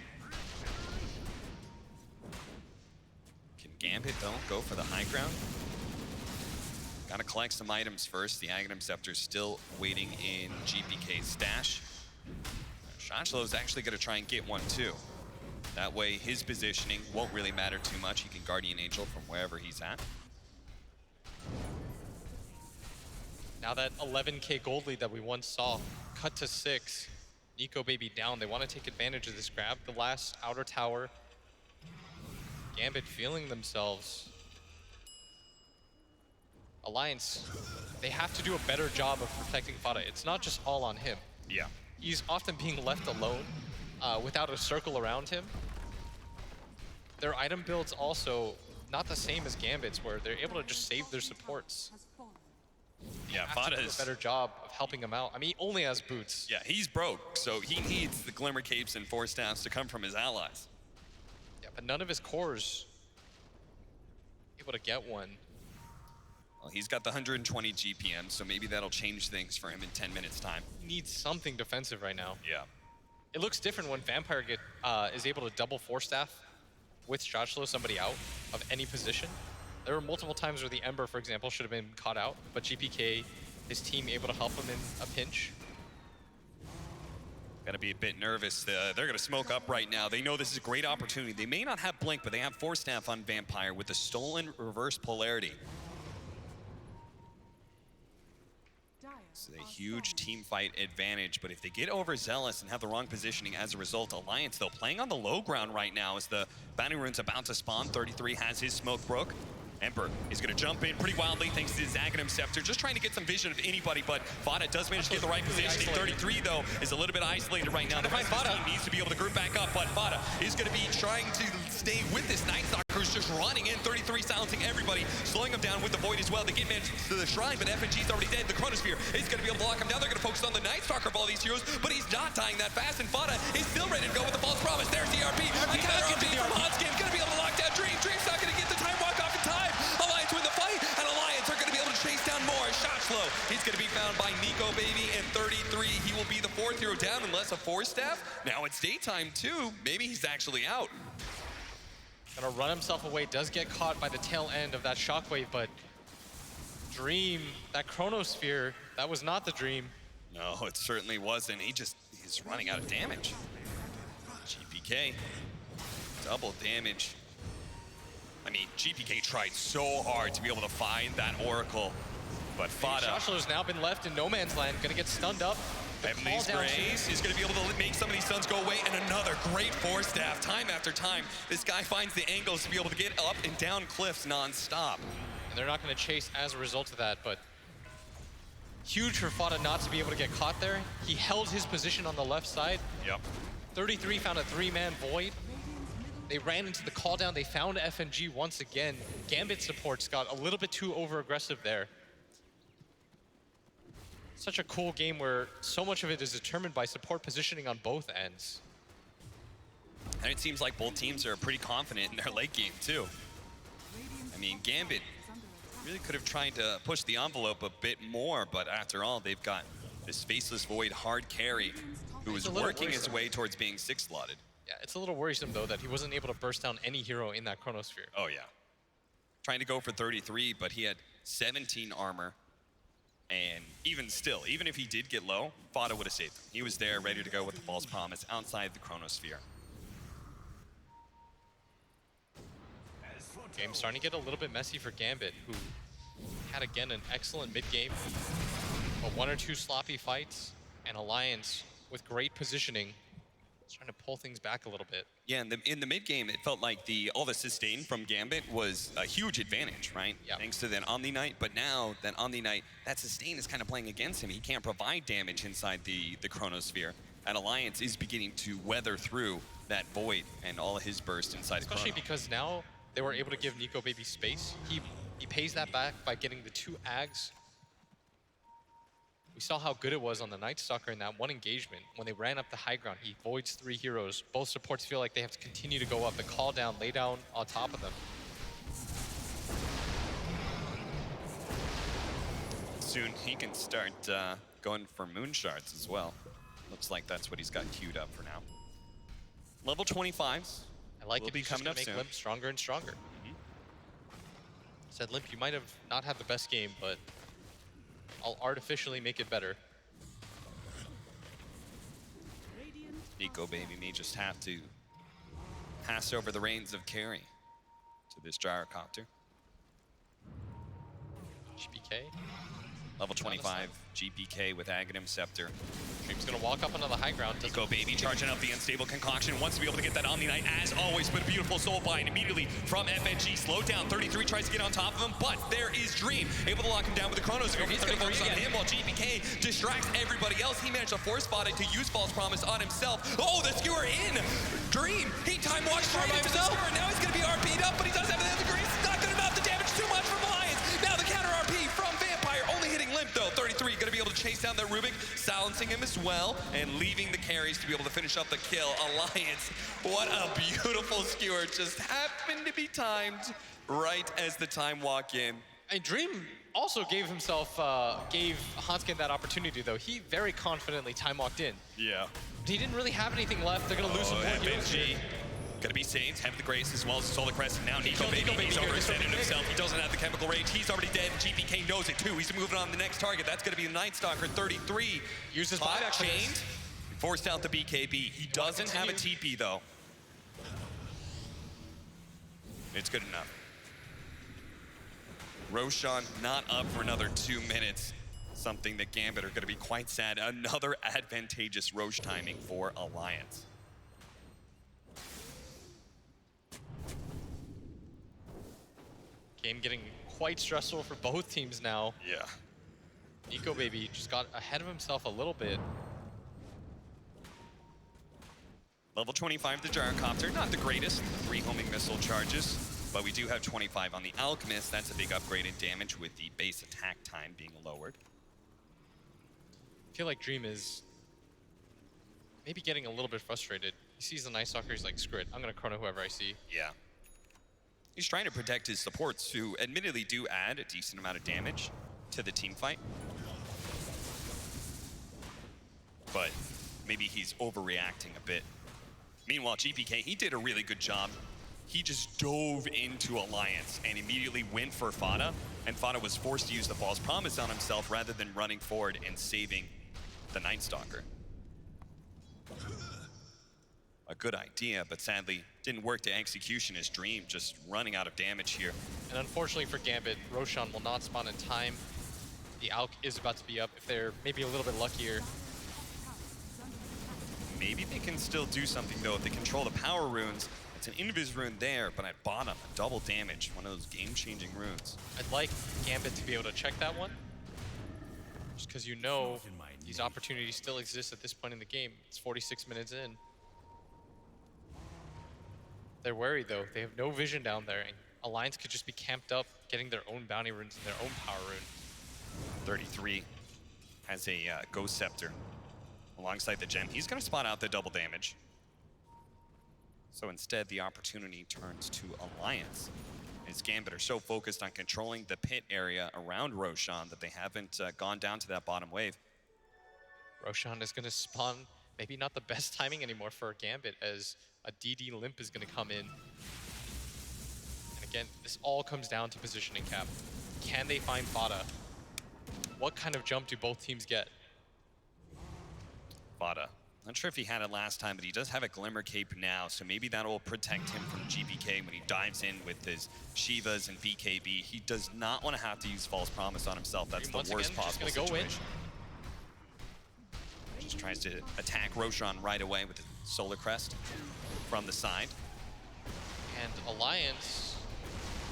Can Gambit, though, go for the high ground? Gotta collect some items first. The Aghanim Scepter's still waiting in GPK's stash. Shashlo's actually gonna try and get one, too. That way, his positioning won't really matter too much. He can Guardian Angel from wherever he's at. Now that 11K gold lead that we once saw cut to 6. Nico Baby down. They want to take advantage of this grab. The last outer tower. Gambit feeling themselves. Alliance, they have to do a better job of protecting Fada. It's not just all on him. Yeah. He's often being left alone without a circle around him. Their item builds also not the same as Gambit's, where they're able to just save their supports. Yeah, Fada does a better job of helping him out. I mean, he only has boots. Yeah, he's broke, so he needs the Glimmer Capes and Force Staffs to come from his allies. Yeah, but none of his cores able to get one. Well, he's got the 120 GPM, so maybe that'll change things for him in 10 minutes' time. He needs something defensive right now. Yeah. It looks different when Vampire is able to double Force Staff with Shachlo, somebody out of any position. There were multiple times where the Ember, for example, should have been caught out, but GPK, his team, able to help him in a pinch. Gotta be a bit nervous. They're gonna smoke up right now. They know this is a great opportunity. They may not have Blink, but they have Force Staff on Vampire with the stolen reverse polarity. It's a huge team fight advantage, but if they get overzealous and have the wrong positioning as a result, Alliance, though, playing on the low ground right now as the Bounty Rune's about to spawn. 33 has his smoke broke. Emperor is going to jump in pretty wildly thanks to his Aghanim Scepter, just trying to get some vision of anybody, but Fada does manage to get the right positioning. 33, though, is a little bit isolated right now. The rest of his team needs to be able to group back up, but Fada is going to be trying to stay with this Night Stalker who's just running in. 33 silencing everybody, slowing him down with the Void as well. They get managed to the Shrine, but FNG's already dead. The Chronosphere is going to be able to lock him down. They're going to focus on the Night Stalker of all these heroes, but he's not dying that fast, and Fada is still ready to go with the False Promise. There's the RP. I cannot get the from Hanskin. Going to be able to lock down Dream. Dream's not going to get the time walk off in time. Alliance win the fight, and Alliance are going to be able to chase down more. Shachlo, he's going to be found by Nico Baby, and 33. He will be the 4th hero down unless a Force Staff. Now it's daytime too. Maybe he's actually out. Gonna run himself away, does get caught by the tail end of that shockwave, but Dream, that Chronosphere, that was not the Dream. No, it certainly wasn't. He's running out of damage. GPK, double damage. I mean, GPK tried so hard to be able to find that Oracle, but Fada... Shashlo's now been left in no man's land, gonna get stunned up. Heavenly's Grace is going to be able to make some of these stuns go away, and another great Force Staff. Time after time, this guy finds the angles to be able to get up and down cliffs non-stop. And they're not going to chase as a result of that, but huge for Fada not to be able to get caught there. He held his position on the left side. Yep. 33 found a 3-man Void. They ran into the call down. They found FNG once again. Gambit supports got a little bit too over-aggressive there. Such a cool game where so much of it is determined by support positioning on both ends. And it seems like both teams are pretty confident in their late game, too. I mean, Gambit really could have tried to push the envelope a bit more, but after all, they've got this Faceless Void hard carry who is working his way towards being 6-slotted. Yeah, it's a little worrisome, though, that he wasn't able to burst down any hero in that Chronosphere. Oh, yeah. Trying to go for 33, but he had 17 armor. And even still, even if he did get low, Fada would have saved him. He was there, ready to go with the False Promise outside the Chronosphere. Game's starting to get a little bit messy for Gambit, who had again an excellent mid-game, but 1 or 2 sloppy fights, and Alliance with great positioning, trying to pull things back a little bit. Yeah, in the mid game, it felt like all the sustain from Gambit was a huge advantage, right? Yep. Thanks to that Omni Knight, but now that Omni Knight, that sustain is kind of playing against him. He can't provide damage inside the Chronosphere, and Alliance is beginning to weather through that void and all of his burst inside Especially Chrono. because now they were able to give Nico Baby space. He pays that back by getting the 2 Ags. We saw how good it was on the Night Stalker in that one engagement. When they ran up the high ground, he voids 3 heroes. Both supports feel like they have to continue to go up and call down, lay down on top of them. Soon he can start going for moon shards as well. Looks like that's what he's got queued up for now. Level 25s. I like will it. be He's just coming gonna up make soon. Limp stronger and stronger. Said Limp, you might have not had the best game, but I'll artificially make it better. Nico Baby may just have to pass over the reins of carry to this gyrocopter. GPK. Level 25 GPK with Aghanim Scepter. Dream's gonna walk up onto the high ground. Nico Baby charging up the unstable concoction, wants to be able to get that Omni Knight as always, but a beautiful soul bind immediately from FNG. Slowed down, 33 tries to get on top of him, but there is Dream, able to lock him down with the Chronosphere. He's gonna focus on him while GPK distracts everybody else. He managed to force spot it to use False Promise on himself. Oh, the skewer in! Dream, he time walked straight into the skewer. Now he's gonna be RP'd up, but he does have the grace. It's not good enough, the damage too much from Alliance. Now the counter RP from Vampire, only hitting Limp though. 33 gonna be able to chase down that Rubik, silencing him as well, and leaving the carries to be able to finish up the kill. Alliance, what a beautiful skewer. Just happened to be timed right as the time walk in. And Dream also gave Hanskin that opportunity though. He very confidently time walked in. Yeah. But he didn't really have anything left. They're gonna lose some more heroes here. Gonna be saved, have the grace as well as Solar Crest, and now Nico Baby, he's overextended himself. He doesn't have the chemical rage, he's already dead, and GPK knows it too. He's moving on to the next target. That's gonna be the Night Stalker, 33. Uses Hot buyback chained, forced out the BKB. He doesn't have a TP though. It's good enough. Roshan not up for another 2 minutes. Something that Gambit are gonna be quite sad. Another advantageous Roche timing for Alliance. Game getting quite stressful for both teams now. Yeah. Nico Baby just got ahead of himself a little bit. Level 25, the Gyrocopter, not the greatest. 3 homing missile charges, but we do have 25 on the Alchemist. That's a big upgrade in damage with the base attack time being lowered. I feel like Dream is maybe getting a little bit frustrated. He sees the Night Stalker, he's like, screw it, I'm gonna chrono whoever I see. Yeah. He's trying to protect his supports, who admittedly do add a decent amount of damage to the team fight. But maybe he's overreacting a bit. Meanwhile, GPK, he did a really good job. He just dove into Alliance and immediately went for Fada, and Fada was forced to use the False Promise on himself rather than running forward and saving the Night Stalker. A good idea, but sadly didn't work to execution as Dream just running out of damage here. And unfortunately for Gambit, Roshan will not spawn in time. The Alk is about to be up if they're maybe a little bit luckier. Maybe they can still do something though if they control the power runes. It's an invis rune there, but at bottom, a double damage, one of those game-changing runes. I'd like Gambit to be able to check that one. Just because you know these opportunities still exist at this point in the game. It's 46 minutes in. They're worried though. They have no vision down there, and Alliance could just be camped up, getting their own bounty runes and their own power rune. 33 has a Ghost Scepter alongside the gem. He's gonna spot out the double damage. So instead, the opportunity turns to Alliance, as Gambit are so focused on controlling the pit area around Roshan that they haven't gone down to that bottom wave. Roshan is gonna spawn, maybe not the best timing anymore for Gambit, as a DD Limp is gonna come in. And again, this all comes down to positioning, Cap. Can they find Fada? What kind of jump do both teams get? Fada, Not sure if he had it last time, but he does have a Glimmer Cape now, so maybe that will protect him from GPK when he dives in with his Shivas and BKB. He does not want to have to use False Promise on himself. That's the worst possible situation. Just tries to attack Roshan right away with the Solar Crest from the side. And Alliance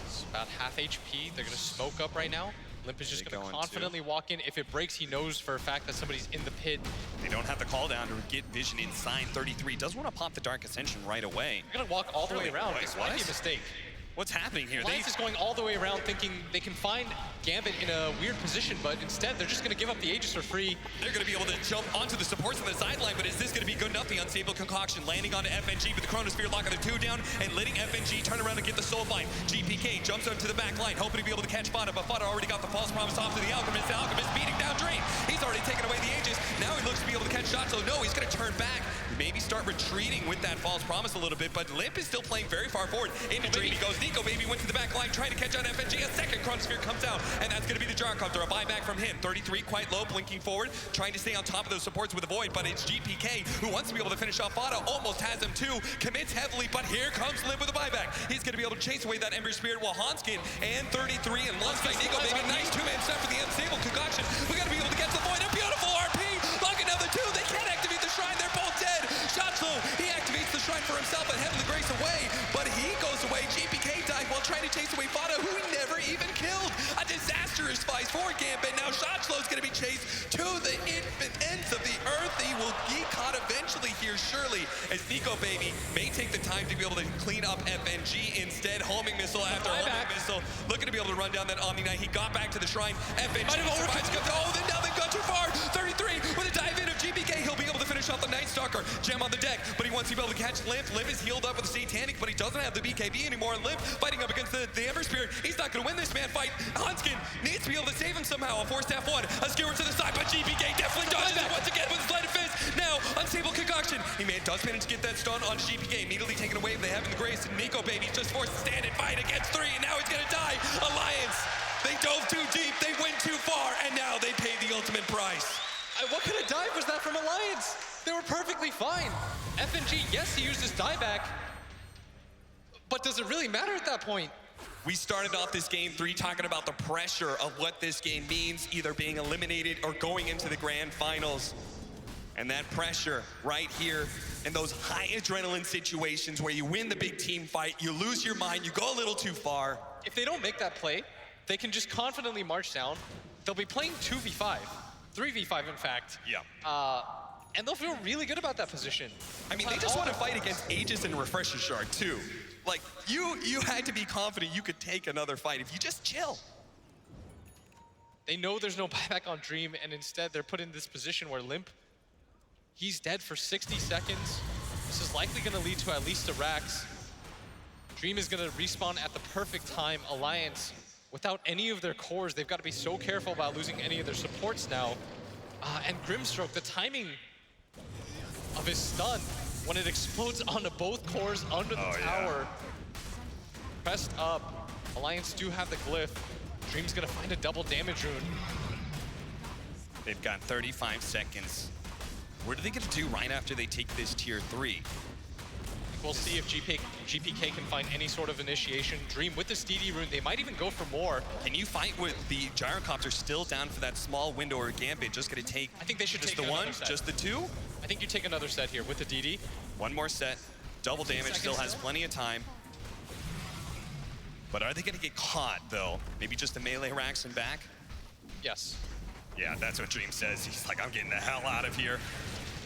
is about half HP. They're going to smoke up right now. Limp is just going to confidently walk in. If it breaks, he knows for a fact that somebody's in the pit. They don't have the call down to get vision inside. 33 does want to pop the Dark Ascension right away. They're going to walk all the way around. This might be a mistake. What's happening here? Alliance is going all the way around thinking they can find Gambit in a weird position, but instead they're just going to give up the Aegis for free. They're going to be able to jump onto the supports on the sideline, but is this going to be good enough? The Unstable Concoction landing onto FNG with the Chronosphere locking the 2 down and letting FNG turn around and get the soul bind. GPK jumps onto the back line, hoping to be able to catch Fada, but Fada already got the False Promise off to the Alchemist. The Alchemist beating down Dream. He's already taken away the Aegis. Now he looks to be able to catch shots, so no, he's going to turn back. Maybe start retreating with that False Promise a little bit, but Limp is still playing very far forward. Into Dream he goes. Nico Baby went to the back line trying to catch out FNG. A second Chronosphere comes out, and that's going to be the Gyrocopter. A buyback from him. 33 quite low, blinking forward, trying to stay on top of those supports with a Void, but it's GPK who wants to be able to finish off Fada. Almost has him too. Commits heavily, but here comes Limp with a buyback. He's going to be able to chase away that Ember Spirit while Hanskin and 33 and Lunch by Nico Baby. Nice two-man set for the Unstable Concoction. We got to be able to get to the Void. A beautiful RP. Look, another 2. They can't activate the Shrine. They're both dead. Shotzlo, he activates the Shrine for himself and Heavenly Grace away, but he goes away. GPK died while trying to chase away Fada, who he never even killed. A disastrous fight for Gambit. Now Shotzlo's going to be chased to the infant ends of the earth. He will be caught eventually here, surely, as Nico Baby may take the time to be able to clean up FNG instead. Homing missile after homing missile, looking to be able to run down that Omni Knight. He got back to the Shrine. FNG survives. Oh, then now they've gone too far. 33 with a dive in of GPK. He'll be able to finish off the Night Stalker. Gem on the deck, but he wants to be able to catch Limp. Limp is healed up with the Satanic, but he doesn't have the BKB anymore. And Limp fighting up against the Ember Spirit. He's not going to win this man fight. Hanskin needs to be able to save him somehow. A 4-1, a skewer to the side, but GPK definitely dodges it once again with his Light of Fist. Now, Unstable Concoction. He does manage to get that stun on GPK. Immediately taken away, they have in the grace. Nico Baby just forced to stand and fight against 3, and now he's going to die. Alliance, they dove too deep, they went too far, and now they pay the ultimate price. What kind of dive was that from Alliance? They were perfectly fine. FNG, yes, he used his dieback, but does it really matter at that point? We started off this game 3 talking about the pressure of what this game means, either being eliminated or going into the grand finals. And that pressure right here in those high adrenaline situations where you win the big team fight, you lose your mind, you go a little too far. If they don't make that play, they can just confidently march down. They'll be playing 2v5, 3v5 in fact. Yeah. And they'll feel really good about that position. I mean, they just want to fight against Aegis and Refresher Shard too. Like, you had to be confident you could take another fight if you just chill. They know there's no buyback on Dream, and instead they're put in this position where Limp, he's dead for 60 seconds. This is likely going to lead to at least a Rax. Dream is going to respawn at the perfect time. Alliance, without any of their cores, they've got to be so careful about losing any of their supports now. And Grimstroke, the timing of his stun, when it explodes onto both cores under the tower. Pressed up. Alliance do have the glyph. Dream's gonna find a double damage rune. They've got 35 seconds. What are they gonna do right after they take this tier 3? We'll see if GPK can find any sort of initiation. Dream with this DD rune, they might even go for more. Can you fight with the Gyrocopter still down for that small window, or Gambit just gonna take I think they should just take the one, set. just the 2? I think you take another set here with the DD. One more set, double damage, still has plenty of time. But are they gonna get caught though? Maybe just a melee Rax and back? Yes. Yeah, that's what Dream says. He's like, I'm getting the hell out of here.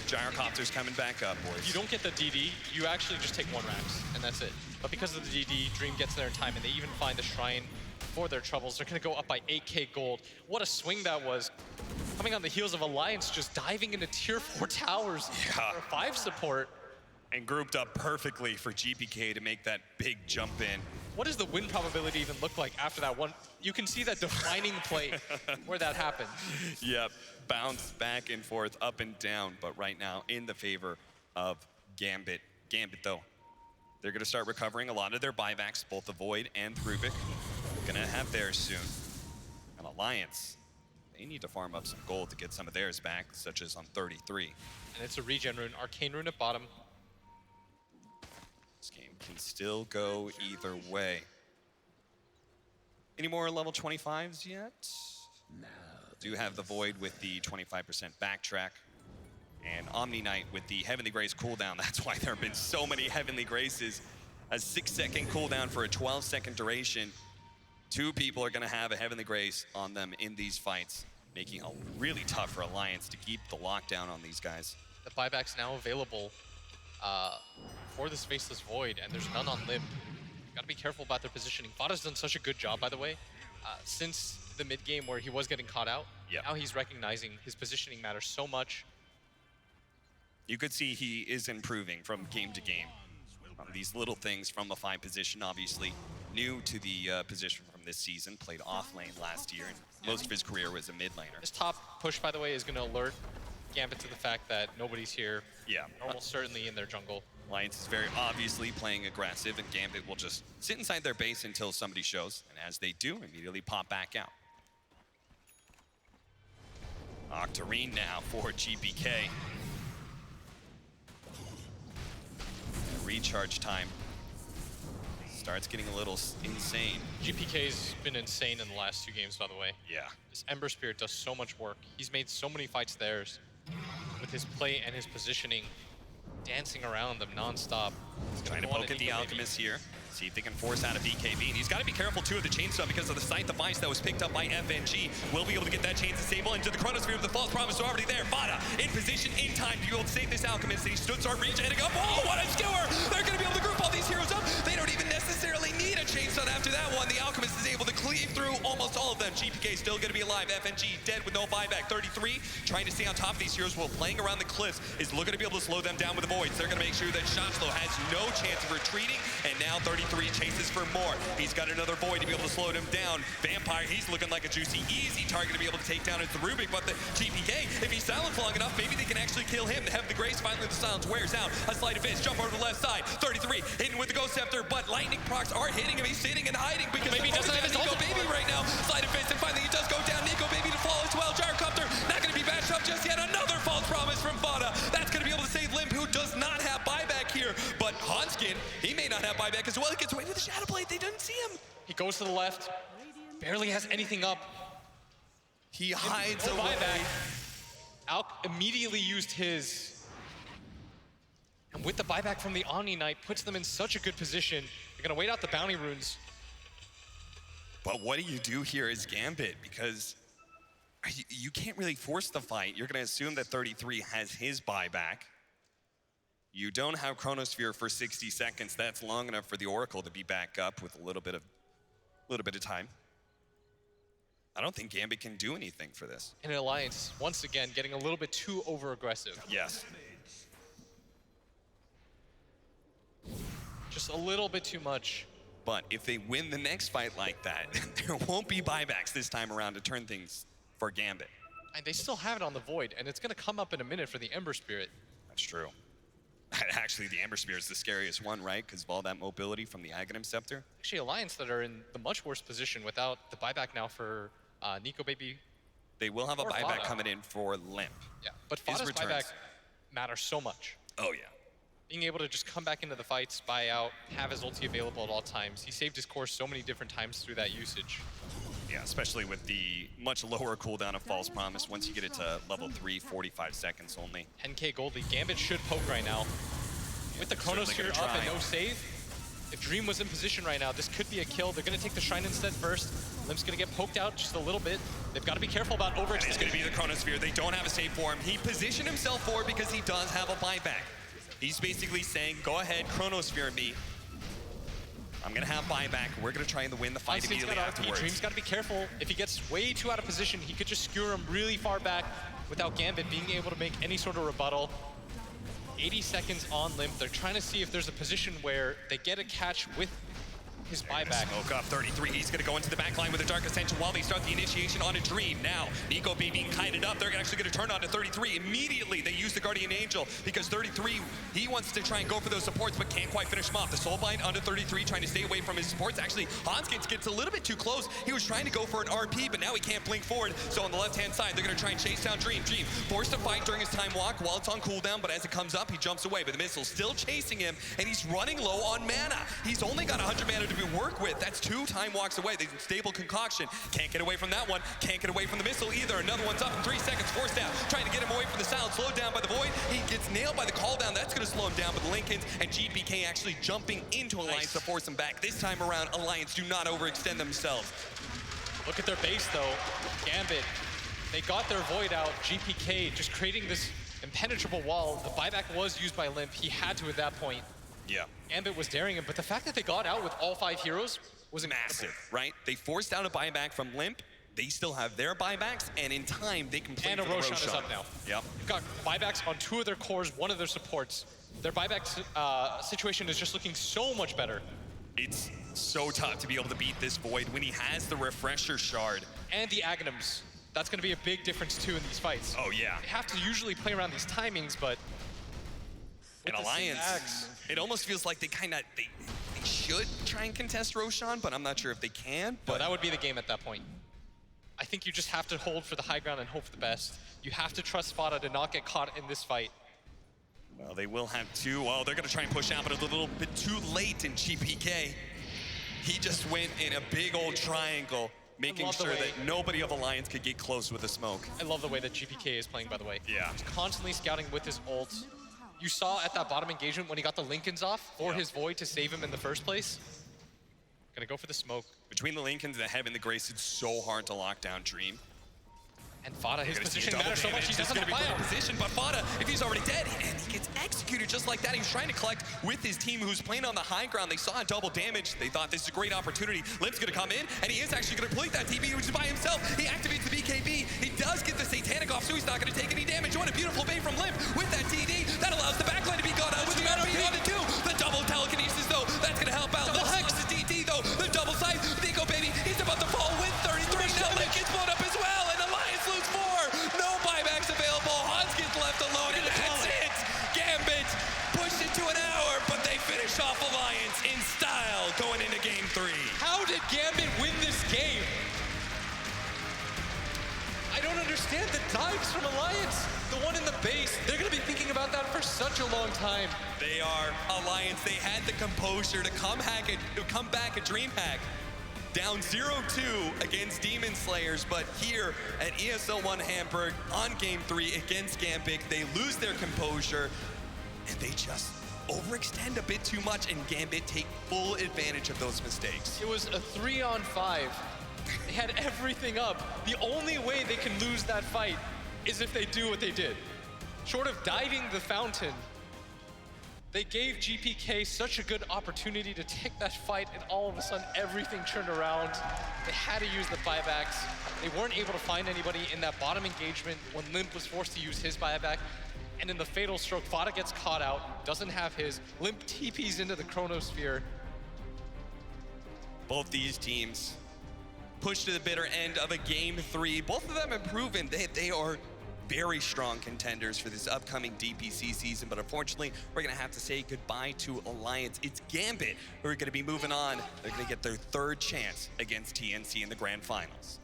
Gyrocopter's coming back up, boys. If you don't get the DD, you actually just take 1 Rax, and that's it. But because of the DD, Dream gets there in time, and they even find the Shrine for their troubles. They're gonna go up by 8k gold. What a swing that was. Coming on the heels of Alliance just diving into tier 4 towers for a 5 support. And grouped up perfectly for GPK to make that big jump in. What does the win probability even look like after that one? You can see that defining play where that happened. Yep, bounce back and forth, up and down, but right now in the favor of Gambit. Gambit though, they're gonna start recovering a lot of their buybacks, both the Void and Rubik. Gonna have theirs soon. And Alliance, they need to farm up some gold to get some of theirs back, such as on 33. And it's a regen rune, Arcane Rune at bottom. This game can still go either way. Any more level 25s yet? No. Do have the Void with the 25% backtrack. And Omni Knight with the Heavenly Grace cooldown. That's why there have been so many Heavenly Graces. A 6-second cooldown for a 12-second duration. 2 people are going to have a Heavenly Grace on them in these fights, making it really tough for Alliance to keep the lockdown on these guys. The buyback's now available for this Faceless Void, and there's none on Limp. Got to be careful about their positioning. Vada's done such a good job, by the way, since the mid-game where he was getting caught out. Yep. Now he's recognizing his positioning matters so much. You could see he is improving from game to game. These little things from the 5 position, obviously new to the position from this season, played off lane last year, and most of his career was a mid laner. This top push, by the way, is going to alert Gambit to the fact that nobody's here. Yeah. Almost certainly in their jungle. Alliance is very obviously playing aggressive, and Gambit will just sit inside their base until somebody shows, and as they do, immediately pop back out. Octarine now for GPK. Recharge time starts getting a little insane. GPK's been insane in the last 2 games, by the way. Yeah. This Ember Spirit does so much work. He's made so many fights theirs with his play and his positioning, dancing around them non-stop. Trying to poke at the Alchemist here. See if they can force out a BKB. And he's got to be careful, too, of the Chainstone because of the Scythe of Vice that was picked up by FNG. Will be able to get that Chain to stable into the Chronosphere of the False Promise already there. Vada in position, in time to be able to save this Alchemist. And he stood start regenerating up. Oh, what a skewer! They're going to be able to group all these heroes up. They don't even necessarily need a Chainstone after that one. The Alchemist is able to cleave through almost all of them. GPK still going to be alive. FNG dead with no buyback. 33 trying to stay on top of these heroes while playing around the cliffs is looking to be able to slow them down with the Voids. They're going to make sure that Shotslow has no chance of retreating. And now 33 chases for more. He's got another Void to be able to slow him down. Vampire, he's looking like a juicy, easy target to be able to take down. It's the Rubik, but the GPK, if he's silent long enough, maybe they can actually kill him. To have the Grace, finally the silence wears out. A sleight of fist, jump over to the left side. 33 in with the Ghost Scepter, but lightning procs are hitting him. He's sitting and hiding because maybe he doesn't have his Nico Baby right now. Sleight of fist, and finally he does go down. Nico Baby to fall as well. Gyrocopter not going to be bashed up just yet. Another false promise from Vada. That's going to be able to save Limp, who does not have buyback here. But Hanskin, he may not have buyback as well. He gets away with the Shadow Blade. They didn't see him. He goes to the left, barely has anything up. He hides no away. Buyback. Alk immediately used his. And with the buyback from the Omni Knight, puts them in such a good position. They're going to wait out the bounty runes. But what do you do here as Gambit? Because you can't really force the fight. You're going to assume that 33 has his buyback. You don't have Chronosphere for 60 seconds. That's long enough for the Oracle to be back up with a little bit of time. I don't think Gambit can do anything for this. And Alliance, once again, getting a little bit too over-aggressive. Yes. Just a little bit too much. But if they win the next fight like that, there won't be buybacks this time around to turn things for Gambit. And they still have it on the Void, and it's going to come up in a minute for the Ember Spirit. That's true. Actually, the Ember Spirit is the scariest one, right? Because of all that mobility from the Aghanim Scepter. Actually, Alliance that are in the much worse position without the buyback now for Nico Baby. They will have a buyback coming in for Limp. Yeah, but Vada's buyback matters so much. Oh, yeah. Being able to just come back into the fights, buy out, have his ulti available at all times. He saved his course so many different times through that usage. Yeah, especially with the much lower cooldown of False Promise. Once you get it to level 3, 45 seconds only. 10k Goldie. Gambit should poke right now. With the Chronosphere up and no save, if Dream was in position right now, this could be a kill. They're going to take the Shrine instead first. Limp's going to get poked out just a little bit. They've got to be careful about overextending. It's going to be the Chronosphere. They don't have a save for him. He positioned himself for it because he does have a buyback. He's basically saying, go ahead, Chronosphere me. I'm going to have buyback. We're going to try and win the fight immediately afterwards. Dream's got to be careful. If he gets way too out of position, he could just skewer him really far back without Gambit being able to make any sort of rebuttal. 80 seconds on Limp. They're trying to see if there's a position where they get a catch with his buyback. Smoke up 33. He's going to go into the back line with a Dark Ascension while they start the initiation on a Dream. Now, Nico being kited up. They're actually going to turn on to 33. Immediately, they use the Guardian Angel because 33, he wants to try and go for those supports, but can't quite finish him off. The Soulbind under 33, trying to stay away from his supports. Actually, Hanskins gets a little bit too close. He was trying to go for an RP, but now he can't blink forward. So on the left-hand side, they're going to try and chase down Dream. Dream forced to fight during his time walk while it's on cooldown, but as it comes up, he jumps away. But the missile's still chasing him, and he's running low on mana. He's only got 100 mana to work with. That's 2 time walks away. The stable concoction. Can't get away from that one. Can't get away from the missile either. Another one's up in 3 seconds. Forced down. Trying to get him away from the sound. Slowed down by the Void. He gets nailed by the call down. That's going to slow him down. But the Lincolns and GPK actually jumping into Alliance to force him back. This time around, Alliance do not overextend themselves. Look at their base, though. Gambit, they got their Void out. GPK just creating this impenetrable wall. The buyback was used by Limp. He had to at that point. Yeah. Gambit was daring him, but the fact that they got out with all 5 heroes was massive, right? They forced out a buyback from Limp. They still have their buybacks, and in time, they can play And a for the Roshan Roshan. is up now. Yep. They've got buybacks on 2 of their cores, 1 of their supports. Their buyback situation is just looking so much better. It's so tough to be able to beat this Void when he has the Refresher Shard. And the Aghanims. That's going to be a big difference, too, in these fights. Oh, yeah. They have to usually play around these timings, but... In Alliance, it almost feels like they should try and contest Roshan, but I'm not sure if they can. But no, that would be the game at that point. I think you just have to hold for the high ground and hope for the best. You have to trust Fada to not get caught in this fight. Well, they will have 2. Well, they're going to try and push out, but a little bit too late in GPK. He just went in a big old triangle, making sure that nobody of Alliance could get close with the smoke. I love the way that GPK is playing, by the way. Yeah. He's constantly scouting with his ult. You saw at that bottom engagement when he got the Lincolns off for his Void to save him in the first place. Gonna go for the smoke. Between the Lincolns and the Heaven, the Grace, it's so hard to lock down Dream. And Fada, his position matters so much. He's going in to be put in position, but Fada, if he's already dead, and he gets executed just like that. He was trying to collect with his team who's playing on the high ground. They saw a double damage. They thought this is a great opportunity. Limp's going to come in, and he is actually going to complete that TB, which is by himself. He activates the BKB. He does get the Satanic off, so he's not going to take any damage. What a beautiful bait from Limp with that TD. That allows the backline to be got out with the RP on the 2. The double telekinesis, though, that's going to help out. Limp lost the DD, though. The double side. Nico, baby, he's about to fall with 33. Now Limp gets blown up as well, and Alliance lose 4. No buybacks available. Hans gets left alone, and that's it. Gambit pushed it to an hour, but they finish off Alliance in style going into game 3. How did Gambit win this game? I don't understand the dives from Alliance. The one in the base, they're going to be thinking about that for such a long time. They are Alliance. They had the composure to come back at DreamHack. Down 0-2 against Demon Slayers, but here at ESL 1 Hamburg on game 3 against Gambit, they lose their composure and they just overextend a bit too much, and Gambit take full advantage of those mistakes. It was a 3-on-5. They had everything up. The only way they can lose that fight is if they do what they did. Short of diving the fountain, they gave GPK such a good opportunity to take that fight, and all of a sudden everything turned around. They had to use the buybacks. They weren't able to find anybody in that bottom engagement when Limp was forced to use his buyback. And in the fatal stroke, Fada gets caught out, doesn't have his. Limp TPs into the Chronosphere. Both these teams pushed to the bitter end of a game 3. Both of them have proven they are very strong contenders for this upcoming DPC season, but unfortunately, we're gonna have to say goodbye to Alliance. It's Gambit who are gonna be moving on. They're gonna get their 3rd chance against TNC in the grand finals.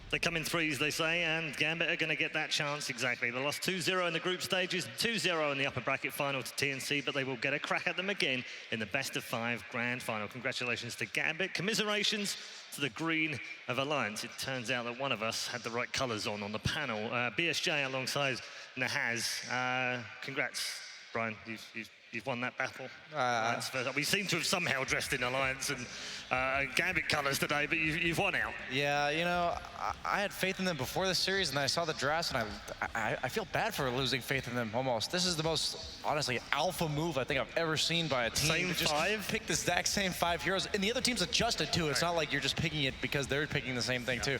They come in threes, they say, and Gambit are going to get that chance exactly. They lost 2-0 in the group stages, 2-0 in the upper bracket final to TNC, but they will get a crack at them again in the best-of-5 grand final. Congratulations to Gambit. Commiserations to the green of Alliance. It turns out that one of us had the right colours on the panel. BSJ alongside Nahaz. Congrats, Brian. You've won that battle. We seem to have somehow dressed in Alliance and Gambit colours today, but you've won out. Yeah, you know, I had faith in them before the series, and then I saw the drafts, and I feel bad for losing faith in them almost. This is the most, honestly, alpha move I think I've ever seen by a team. Same just 5? Pick the exact same 5 heroes, and the other team's adjusted too. It's not like you're just picking it because they're picking the same thing too.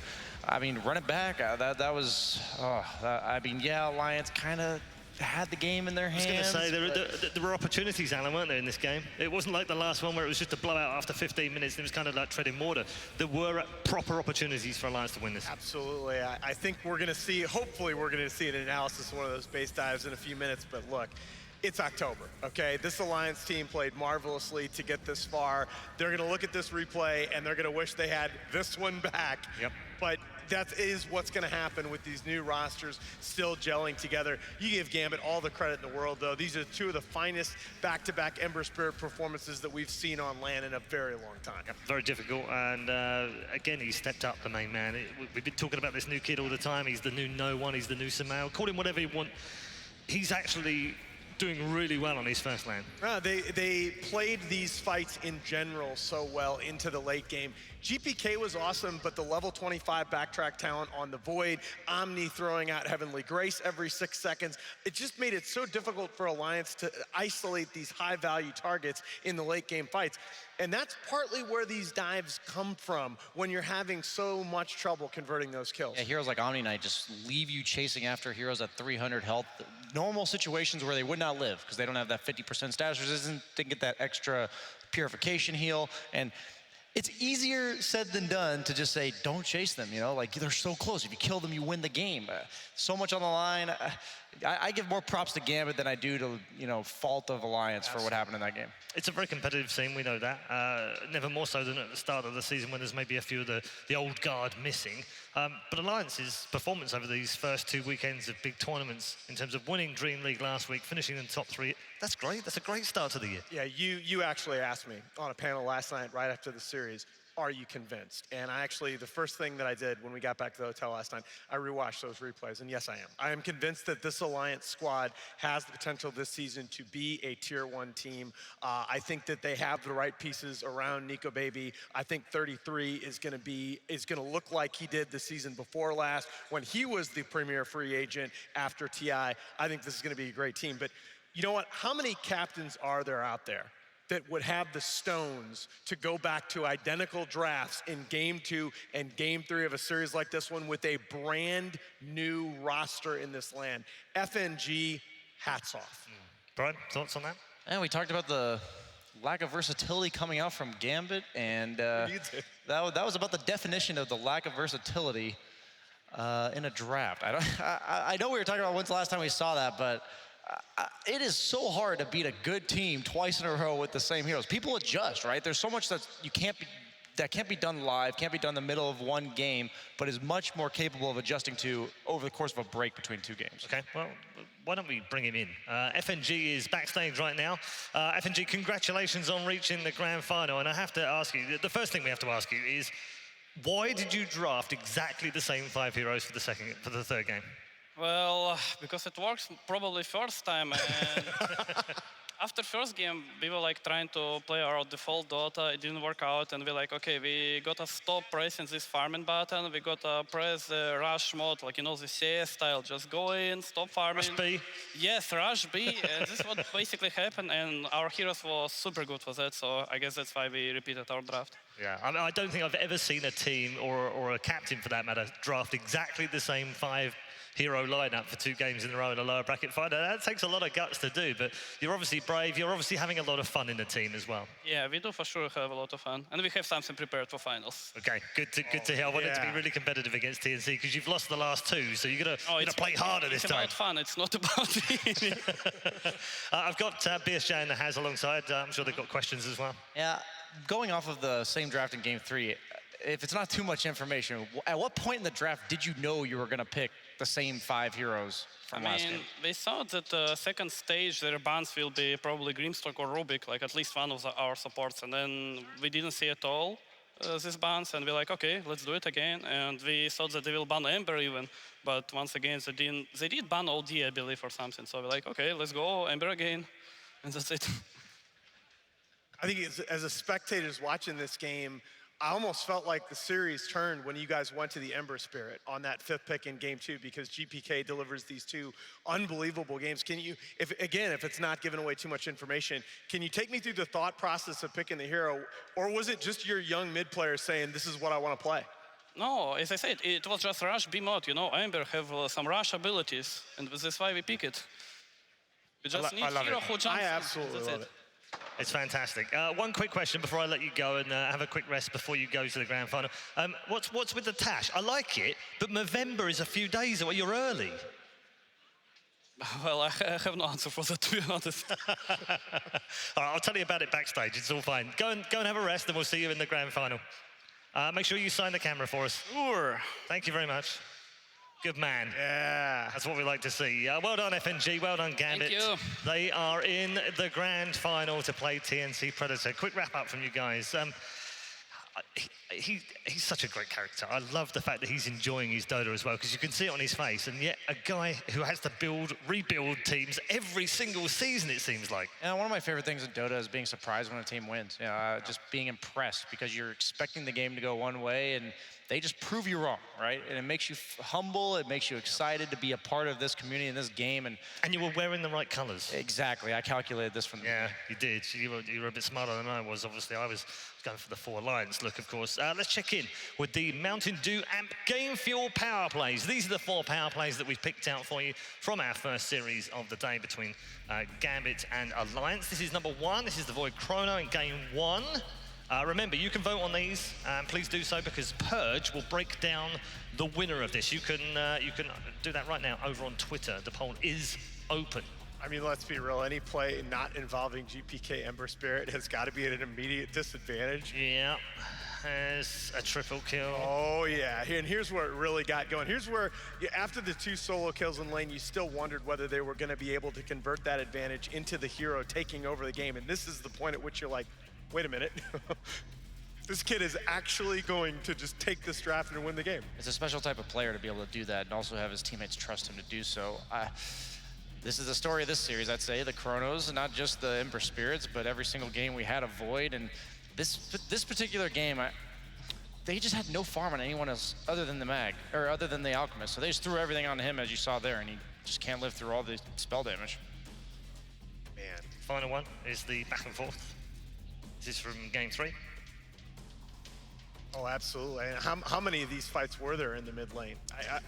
I mean, run it back. That was, I mean, yeah, Alliance kind of had the game in their hands. I was going to say, there were opportunities, Alan, weren't there, in this game? It wasn't like the last one where it was just a blowout after 15 minutes and it was kind of like treading water. There were proper opportunities for Alliance to win this. Absolutely. I think we're going to see, hopefully we're going to see an analysis of one of those base dives in a few minutes, but look, it's October, okay? This Alliance team played marvelously to get this far. They're going to look at this replay and they're going to wish they had this one back. Yep. But that is what's going to happen with these new rosters still gelling together. You give Gambit all the credit in the world, though. These are two of the finest back-to-back Ember Spirit performances that we've seen on LAN in a very long time. Yep, very difficult, and again, he stepped up, the main man. We've been talking about this new kid all the time. He's the new No One, he's the new Samao. Call him whatever you want. He's actually doing really well on his first LAN. They played these fights in general so well into the late game. GPK was awesome, but the level 25 backtrack talent on the Void, Omni throwing out Heavenly Grace every 6 seconds, it just made it so difficult for Alliance to isolate these high-value targets in the late game fights. And that's partly where these dives come from when you're having so much trouble converting those kills. Yeah, heroes like Omni Knight just leave you chasing after heroes at 300 health. Normal situations where they would not live because they don't have that 50% status resistance, didn't get that extra purification heal. And it's easier said than done to just say, don't chase them, you know? Like, they're so close. If you kill them, you win the game. So much on the line. I give more props to Gambit than I do to, you know, fault of Alliance for what happened in that game. It's a very competitive scene, we know that. Never more so than at the start of the season when there's maybe a few of the old guard missing. But Alliance's performance over these first 2 weekends of big tournaments, in terms of winning Dream League last week, finishing in the top 3, that's great. That's a great start to the year. Yeah, you actually asked me on a panel last night right after the series, are you convinced? And the first thing that I did when we got back to the hotel last night, I rewatched those replays, and yes, I am. I am convinced that this Alliance squad has the potential this season to be a Tier 1 team. I think that they have the right pieces around Nico Baby. I think 33 is going to look like he did the season before last when he was the premier free agent after TI. I think this is going to be a great team. But you know what? How many captains are there out there that would have the stones to go back to identical drafts in Game 2 and Game 3 of a series like this one with a brand new roster in this land? FNG, hats off. Brian, thoughts on that? And we talked about the lack of versatility coming out from Gambit, and that was about the definition of the lack of versatility in a draft. I know we were talking about when's the last time we saw that, but it is so hard to beat a good team twice in a row with the same heroes. People adjust, right? There's so much that can't be done live, can't be done in the middle of one game, but is much more capable of adjusting to over the course of a break between 2 games. Okay, well, why don't we bring him in? FNG is backstage right now. FNG, congratulations on reaching the grand final. And I have to ask you, the first thing we have to ask you is, why did you draft exactly the same 5 heroes for the third game? Well, because it works probably first time, and after first game, we were like trying to play our default Dota. It didn't work out, and we're like, okay, we gotta stop pressing this farming button. We gotta press the rush mode, like, you know, the CS style. Just go in, stop farming. Rush B. Yes, rush B, and this is what basically happened, and our heroes were super good for that, so I guess that's why we repeated our draft. Yeah, I don't think I've ever seen a team, or a captain for that matter, draft exactly the same 5 hero lineup for 2 games in a row in a lower bracket fight. That takes a lot of guts to do, but you're obviously brave. You're obviously having a lot of fun in the team as well. Yeah, we do for sure have a lot of fun, and we have something prepared for finals. Okay, good to hear. I want it to be really competitive against TNC because you've lost the last 2, so you're gonna play harder this time. It's about fun. It's not about winning. I've got BSJ and the Haz alongside. I'm sure they've got questions as well. Yeah, going off of the same draft in Game 3, if it's not too much information, at what point in the draft did you know you were going to pick the same 5 heroes from last game? We thought that second stage, their bans will be probably Grimstock or Rubik, like at least one of our supports. And then we didn't see at all these bans, and we're like, okay, let's do it again. And we thought that they will ban Ember even, but once again, they did ban OD, I believe, or something. So we're like, okay, let's go Ember again, and that's it. I think as a spectators watching this game, I almost felt like the series turned when you guys went to the Ember Spirit on that 5th pick in Game 2 because GPK delivers these 2 unbelievable games. Can you, if it's not giving away too much information, can you take me through the thought process of picking the hero, or was it just your young mid players saying, this is what I want to play? No, as I said, it was just rush B mod, you know, Ember have some rush abilities, and this is why we pick it. You just need love hero it. who jumps. I absolutely That's love it. It's fantastic. One quick question before I let you go and have a quick rest before you go to the grand final. What's with the Tash? I like it, but November is a few days away. You're early. Well, I have no answer for that, to be honest. All right, I'll tell you about it backstage. It's all fine. Go and have a rest, and we'll see you in the grand final. Make sure you sign the camera for us. Sure. Thank you very much. Good man. Yeah. That's what we like to see. Well done, FNG. Well done, Gambit. Thank you. They are in the grand final to play TNC Predator. Quick wrap up from you guys. He's such a great character. I love the fact that he's enjoying his Dota as well, because you can see it on his face. And yet, a guy who has to rebuild teams every single season, it seems like. And one of my favorite things in Dota is being surprised when a team wins. Just being impressed, because you're expecting the game to go one way, and they just prove you wrong, right? And it makes you humble. It makes you excited to be a part of this community and this game. And you were wearing the right colors. Exactly. I calculated this from the beginning. You did. You were a bit smarter than I was. Obviously, I was going for the 4 Alliance look, of course. Let's check in with the Mountain Dew Amp Game Fuel power plays. These are the 4 power plays that we've picked out for you from our first series of the day between Gambit and Alliance. This is number 1. This is the Void Chrono in game 1. Remember, you can vote on these, and please do so, because Purge will break down the winner of this. You can do that right now over on Twitter. The poll is open. I mean, let's be real. Any play not involving GPK Ember Spirit has got to be at an immediate disadvantage. Yeah, there's a triple kill. Oh, yeah. And here's where it really got going. Here's where, after the 2 solo kills in lane, you still wondered whether they were going to be able to convert that advantage into the hero taking over the game. And this is the point at which you're like, wait a minute. This kid is actually going to just take this draft and win the game. It's a special type of player to be able to do that and also have his teammates trust him to do so. This is the story of this series, I'd say. The Chronos, not just the Ember Spirits, but every single game we had a Void. And this particular game, they just had no farm on anyone else other than the Mag, or other than the Alchemist. So they just threw everything on him, as you saw there, and he just can't live through all the spell damage. Man. Final one is the back and forth. This is from game 3. Oh, absolutely. And how many of these fights were there in the mid lane?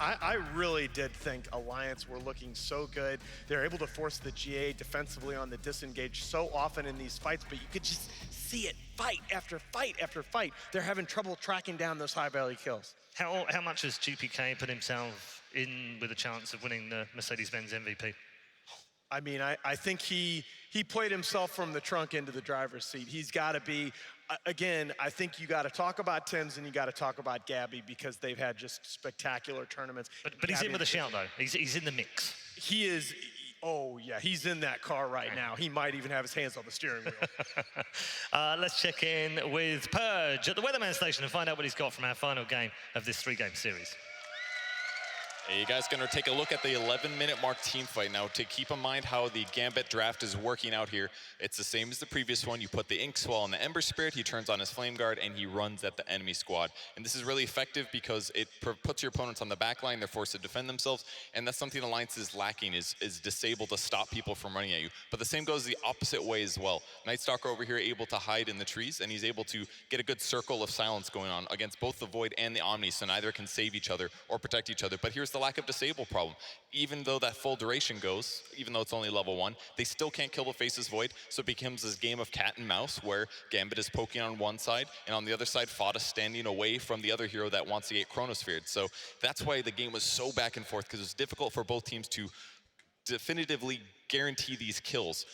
I really did think Alliance were looking so good. They're able to force the GA defensively on the disengage so often in these fights, but you could just see it fight after fight after fight. They're having trouble tracking down those high value kills. How much has GPK put himself in with a chance of winning the Mercedes-Benz MVP? I mean, I think he played himself from the trunk into the driver's seat. He's got to be, again, I think you got to talk about Tim's and you got to talk about Gabby, because they've had just spectacular tournaments. But he's in with a shout, though. He's in the mix. He is. Oh, yeah, he's in that car right now. He might even have his hands on the steering wheel. Let's check in with Purge at the Weatherman Station and find out what he's got from our final game of this 3-game series. Hey, you guys going to take a look at the 11-minute mark team fight. Now, to keep in mind how the Gambit draft is working out here, it's the same as the previous one. You put the Ink Swell on the Ember Spirit, he turns on his Flame Guard, and he runs at the enemy squad. And this is really effective because it puts your opponents on the back line. They're forced to defend themselves, and that's something Alliance is lacking, is disable to stop people from running at you. But the same goes the opposite way as well. Night Stalker over here able to hide in the trees, and he's able to get a good circle of silence going on against both the Void and the Omni, so neither can save each other or protect each other. But here's the lack of disable problem. Even though that full duration goes, even though it's only level 1, they still can't kill the Faceless Void, so it becomes this game of cat and mouse where Gambit is poking on one side, and on the other side, Fada standing away from the other hero that wants to get Chronosphered. So that's why the game was so back and forth, because it was difficult for both teams to definitively guarantee these kills.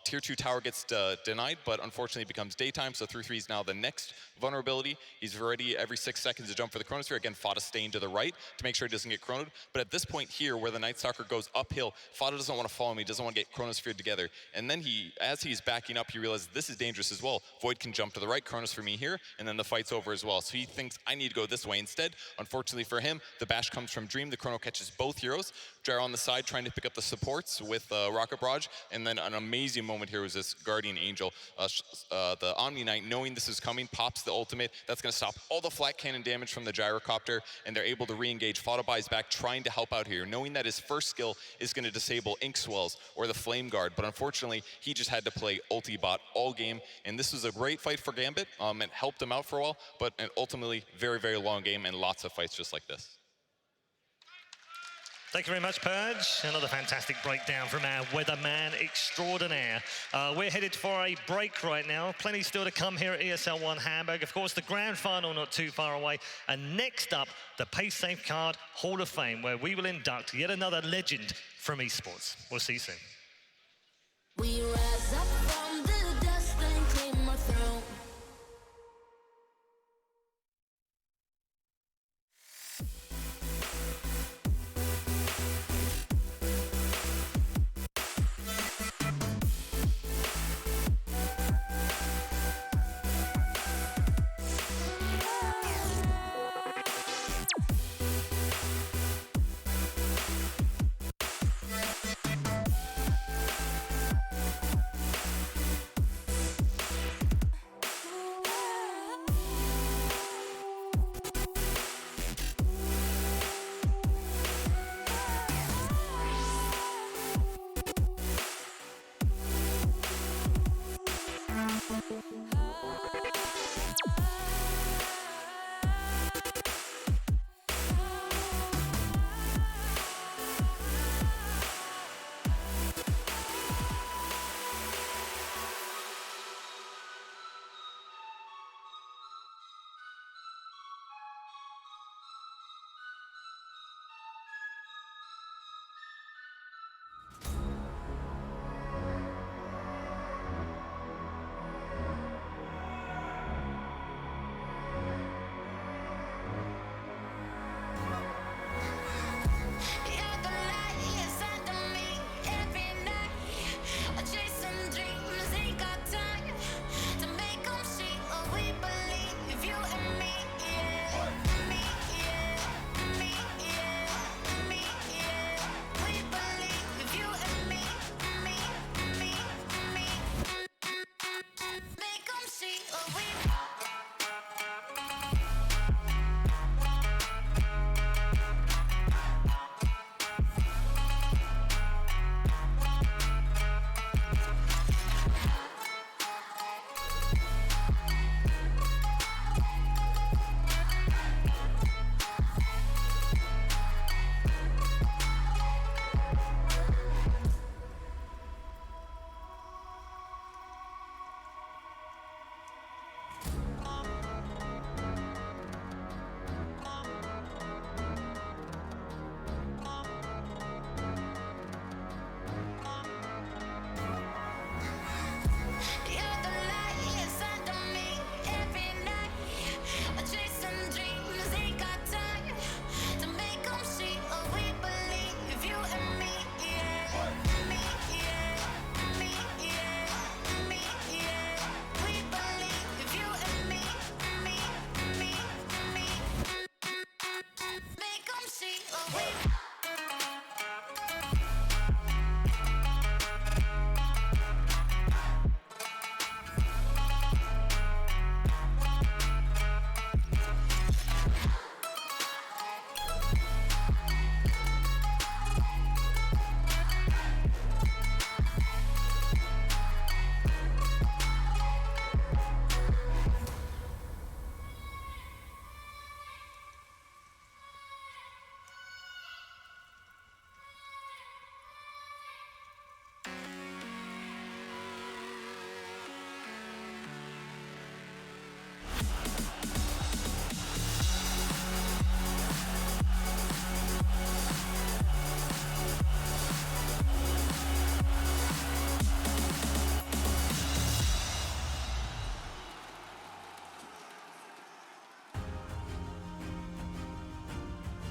Tier 2 tower gets denied, but unfortunately it becomes daytime, so 3-3 is now the next vulnerability. He's ready every 6 seconds to jump for the Chronosphere. Again, Fada staying to the right to make sure he doesn't get chronoed. But at this point here, where the Night Stalker goes uphill, Fada doesn't want to follow him. He doesn't want to get Chronosphered together. And then as he's backing up, he realizes this is dangerous as well. Void can jump to the right, Chronosphere me here, and then the fight's over as well. So he thinks, I need to go this way instead. Unfortunately for him, the bash comes from Dream. The Chrono catches both heroes. Gyro on the side trying to pick up the supports with Rocket Barrage, and then an amazing moment here was this Guardian Angel. The Omni Knight, knowing this is coming, pops the ultimate. That's going to stop all the flat cannon damage from the Gyrocopter, and they're able to re-engage. Fada buys back, trying to help out here, knowing that his first skill is going to disable Ink Swells or the Flame Guard, but unfortunately, he just had to play ulti-bot all game, and this was a great fight for Gambit. It helped him out for a while, but ultimately, very, very long game and lots of fights just like this. Thank you very much, Purge. Another fantastic breakdown from our weatherman extraordinaire. We're headed for a break right now. Plenty still to come here at ESL 1 Hamburg. Of course, the grand final not too far away. And next up, the PaySafe Card Hall of Fame, where we will induct yet another legend from esports. We'll see you soon. We rise up from the dust and claim our throne.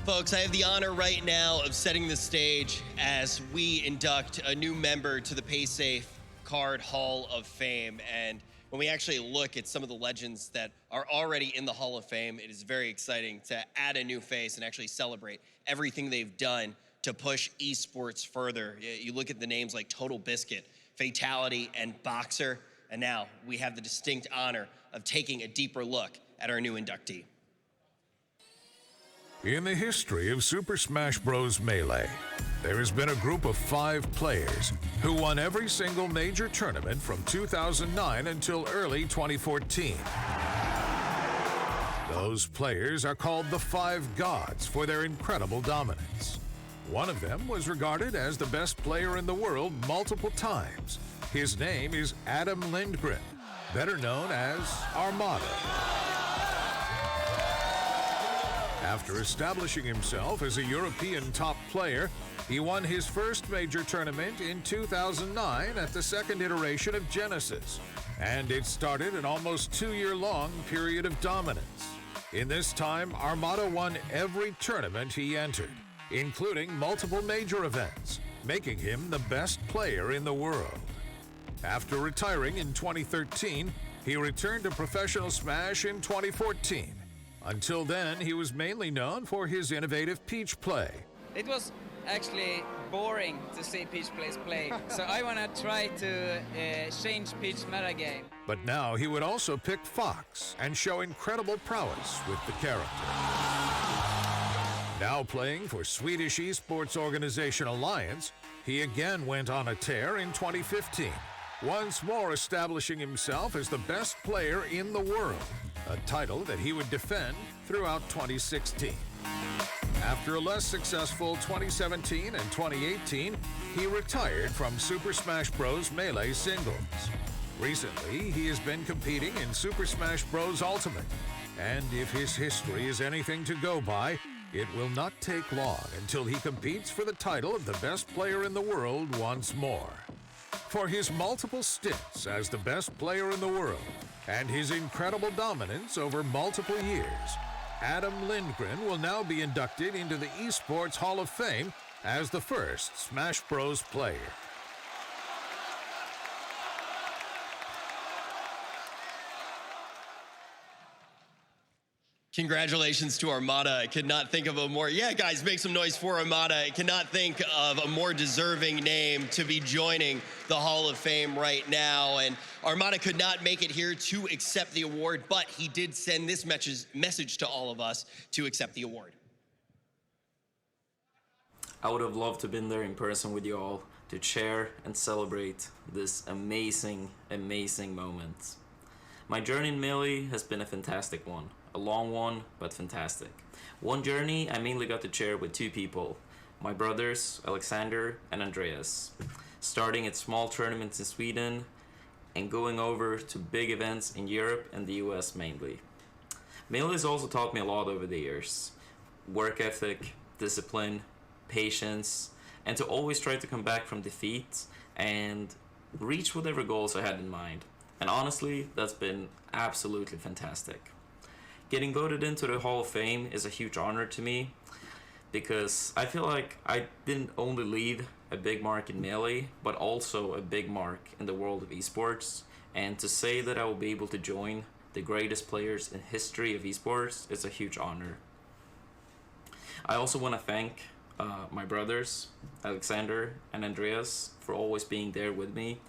Folks, I have the honor right now of setting the stage as we induct a new member to the PaySafe Card Hall of Fame. And when we actually look at some of the legends that are already in the Hall of Fame, it is very exciting to add a new face and actually celebrate everything they've done to push esports further. You look at the names like Total Biscuit, Fatality, and Boxer, and now we have the distinct honor of taking a deeper look at our new inductee. In the history of Super Smash Bros. Melee, there has been a group of 5 players who won every single major tournament from 2009 until early 2014. Those players are called the 5 Gods for their incredible dominance. One of them was regarded as the best player in the world multiple times. His name is Adam Lindgren, better known as Armada. After establishing himself as a European top player, he won his first major tournament in 2009 at the second iteration of Genesis, and it started an almost 2-year-long period of dominance. In this time, Armada won every tournament he entered, including multiple major events, making him the best player in the world. After retiring in 2013, he returned to professional Smash in 2014. Until then, he was mainly known for his innovative Peach play. It was actually boring to see Peach players play, so I want to try to change Peach metagame. But now he would also pick Fox and show incredible prowess with the character. Now playing for Swedish Esports organization Alliance, he again went on a tear in 2015, once more establishing himself as the best player in the world, a title that he would defend throughout 2016. After a less successful 2017 and 2018, he retired from Super Smash Bros. Melee singles. Recently, he has been competing in Super Smash Bros. Ultimate, and if his history is anything to go by, it will not take long until he competes for the title of the best player in the world once more. For his multiple stints as the best player in the world and his incredible dominance over multiple years, Adam Lindgren will now be inducted into the Esports Hall of Fame as the first Smash Bros. Player. Congratulations to Armada. I could not think of a more, yeah, guys, make some noise for Armada. I cannot think of a more deserving name to be joining the Hall of Fame right now. And Armada could not make it here to accept the award, but he did send this message to all of us to accept the award. I would have loved to have been there in person with you all to share and celebrate this amazing, amazing moment. My journey in Melee has been a fantastic one. A long one, but fantastic. One journey I mainly got to share with two people, my brothers, Alexander and Andreas. Starting at small tournaments in Sweden and going over to big events in Europe and the US mainly. Melee has also taught me a lot over the years. Work ethic, discipline, patience, and to always try to come back from defeat and reach whatever goals I had in mind. And honestly, that's been absolutely fantastic. Getting voted into the Hall of Fame is a huge honor to me because I feel like I didn't only leave a big mark in Melee, but also a big mark in the world of esports. And to say that I will be able to join the greatest players in history of esports is a huge honor. I also want to thank my brothers, Alexander and Andreas, for always being there with me,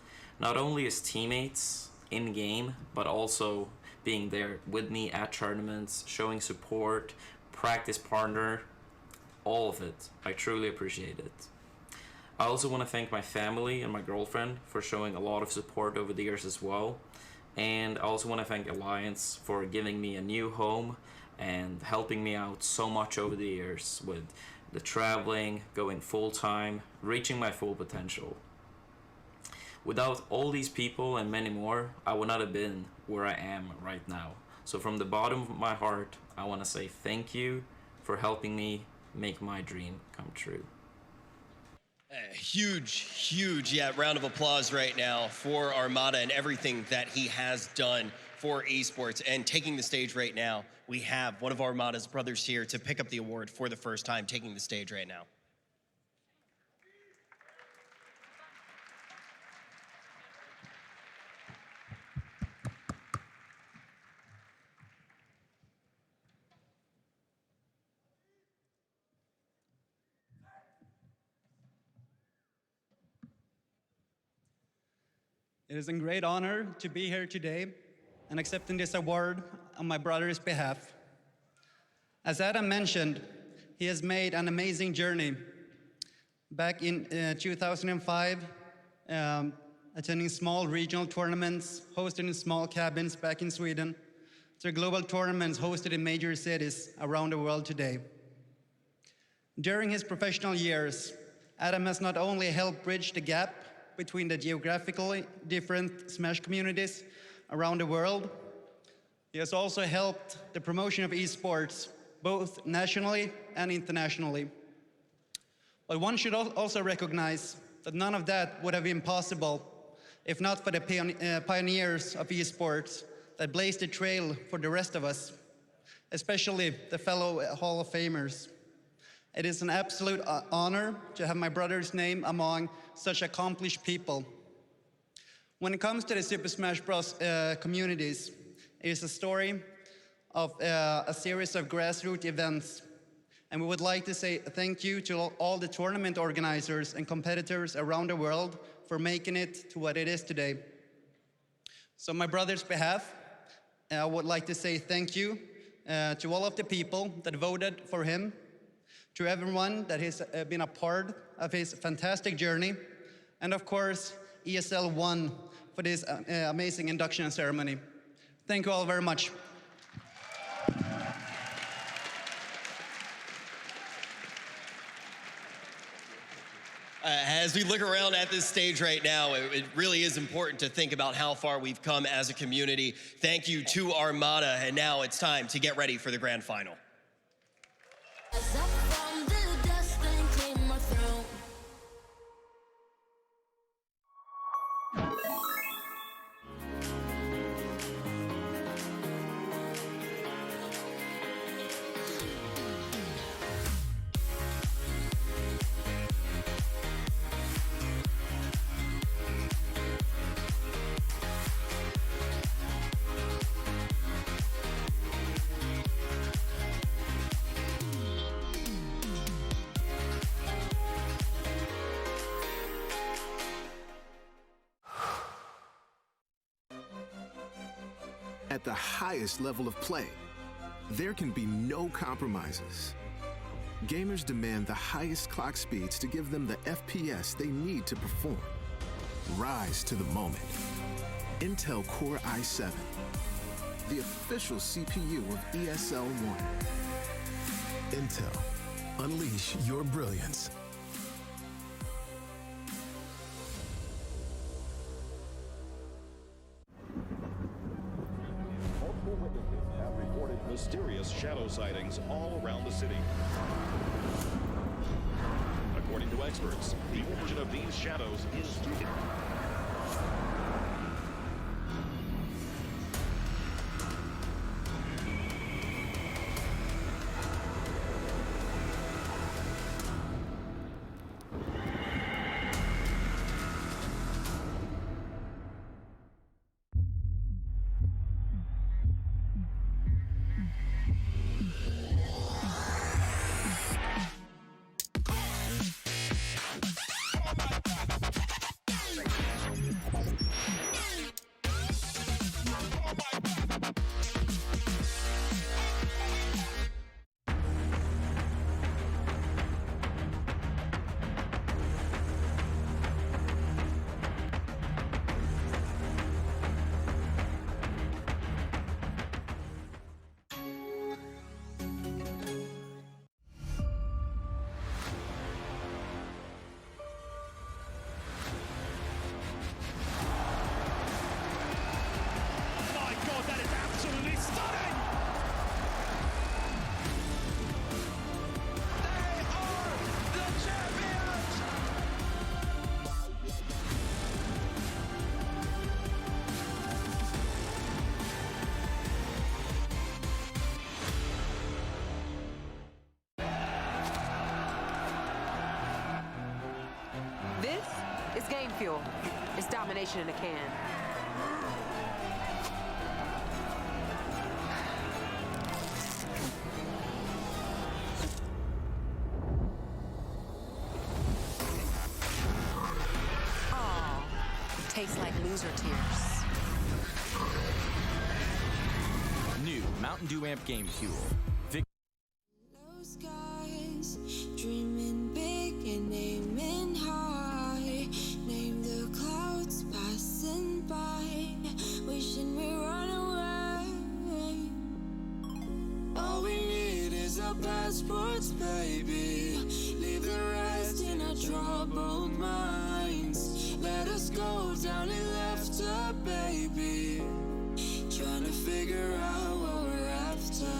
not only as teammates in-game, but also being there with me at tournaments, showing support, practice partner, all of it. I truly appreciate it. I also want to thank my family and my girlfriend for showing a lot of support over the years as well. And I also want to thank Alliance for giving me a new home and helping me out so much over the years with the traveling, going full-time, reaching my full potential. Without all these people and many more, I would not have been where I am right now. So from the bottom of my heart, I want to say thank you for helping me make my dream come true. A huge round of applause right now for Armada and everything that he has done for esports. And taking the stage right now, we have one of Armada's brothers here to pick up the award for the first time, taking the stage right now. It is a great honor to be here today and accepting this award on my brother's behalf. As Adam mentioned, he has made an amazing journey. Back in 2005, attending small regional tournaments, hosted in small cabins back in Sweden, to global tournaments hosted in major cities around the world today. During his professional years, Adam has not only helped bridge the gap between the geographically different Smash communities around the world, he has also helped the promotion of esports, both nationally and internationally. But one should also recognize that none of that would have been possible if not for the pioneers of esports that blazed the trail for the rest of us, especially the fellow Hall of Famers. It is an absolute honor to have my brother's name among such accomplished people. When it comes to the Super Smash Bros. Communities, it is a story of a series of grassroots events. And we would like to say thank you to all the tournament organizers and competitors around the world for making it to what it is today. So on my brother's behalf, I would like to say thank you to all of the people that voted for him, to everyone that has been a part of his fantastic journey, and of course, ESL 1 for this amazing induction ceremony. Thank you all very much. As we look around at this stage right now, it really is important to think about how far we've come as a community. Thank you to Armada, and now it's time to get ready for the grand final. At the highest level of play, there can be no compromises. Gamers demand the highest clock speeds to give them the FPS they need to perform. Rise to the moment. Intel Core i7, the official CPU of ESL 1. Intel, unleash your brilliance. Have reported mysterious shadow sightings all around the city. According to experts, the origin of these shadows is This is game fuel. It's domination in a can. Aw, tastes like loser tears. New Mountain Dew Amp Game Fuel. Skies, dreaming big and aiming high. Name the clouds passing by, wishing we run away. All we need is our passports, baby. troubled minds. Let us go down in laughter, baby. Trying to figure out what we're after.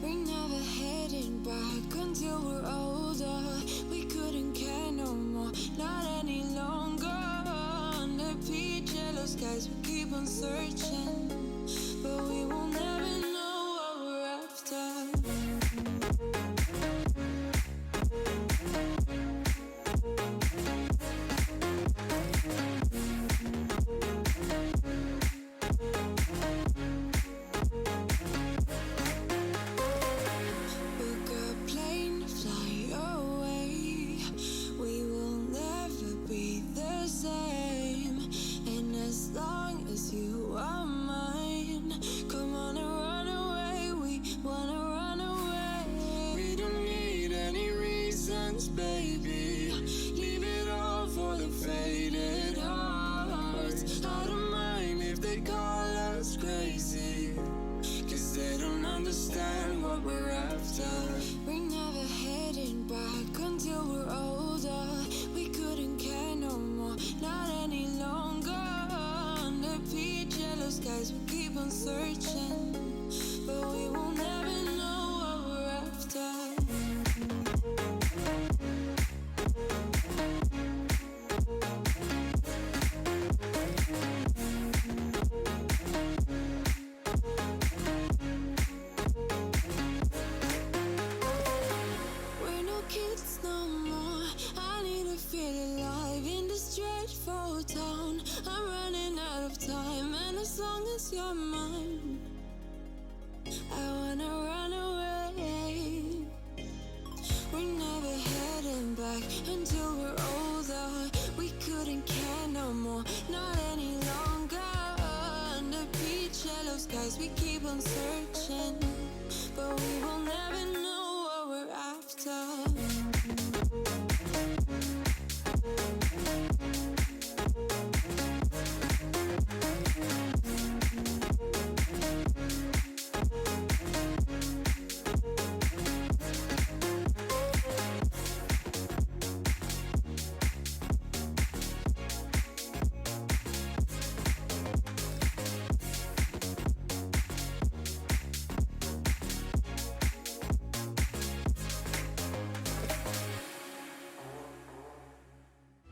We're never heading back until we're older. We couldn't care no more, not any longer. Under peach yellow skies, we keep on searching, but we will never know what we're after. Book a plane, fly away. We will never be the same. And as long as you are mine, come on and run away. We wanna run away. We don't need any reasons, baby. Leave it all for the faded hearts. I don't mind if they call us crazy, 'cause they don't understand what we're after. We're never heading back until we're older. We couldn't care no more, not any longer. Under peach yellow skies, we keep on searching, but we will never know what we're after. We're no kids no more. I need to feel alive in this dreadful town. I'm running out of time, and as long as you're mine, I wanna run away. We're never heading back until we're older. We couldn't care no more, not any longer. Under peach yellow skies, we keep on searching, but we will never know what we're after.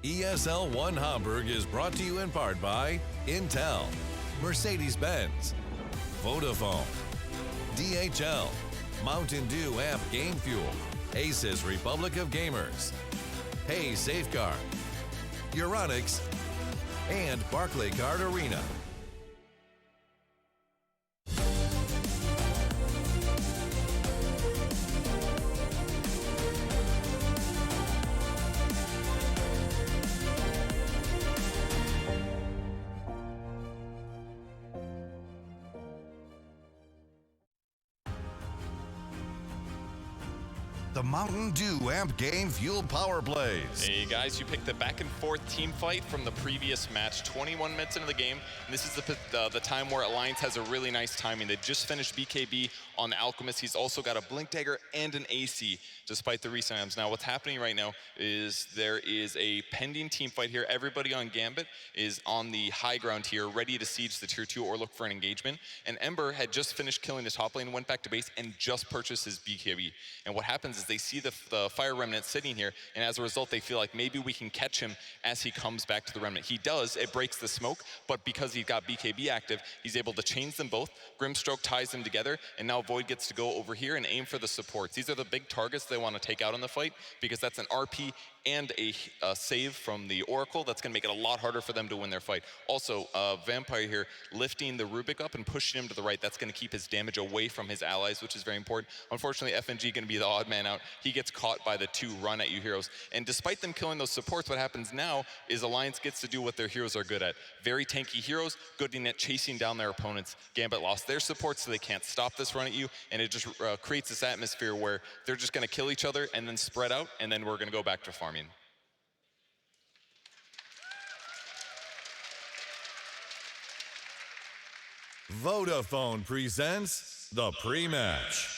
ESL 1 Hamburg is brought to you in part by Intel, Mercedes-Benz, Vodafone, DHL, Mountain Dew Amp Game Fuel, Aces Republic of Gamers, Hey Safeguard, Euronics, and Barclaycard Arena. The Mountain Dew Amp Game Fuel Power Plays. Hey guys, you picked the back and forth team fight from the previous match, 21 minutes into the game, and this is the time where Alliance has a really nice timing. They just finished BKB on the Alchemist. He's also got a Blink Dagger and an AC, despite the recent items. Now, what's happening right now is there is a pending team fight here. Everybody on Gambit is on the high ground here, ready to siege the tier 2 or look for an engagement. And Ember had just finished killing his top lane, went back to base, and just purchased his BKB. And what happens is they see the Fire Remnant sitting here, and as a result, they feel like maybe we can catch him as he comes back to the Remnant. He does, it breaks the smoke, but because he's got BKB active, he's able to change them both. Grimstroke ties them together, and now Void gets to go over here and aim for the supports. These are the big targets they want to take out in the fight, because that's an RP and a save from the Oracle. That's going to make it a lot harder for them to win their fight. Also, Vampire here lifting the Rubik up and pushing him to the right. That's going to keep his damage away from his allies, which is very important. Unfortunately, FNG going to be the odd man out. He gets caught by the 2 run at you heroes. And despite them killing those supports, what happens now is Alliance gets to do what their heroes are good at. Very tanky heroes, good at chasing down their opponents. Gambit lost their support, so they can't stop this run at you, and it just creates this atmosphere where they're just going to kill each other and then spread out, and then we're going to go back to farming. Vodafone presents the pre-match.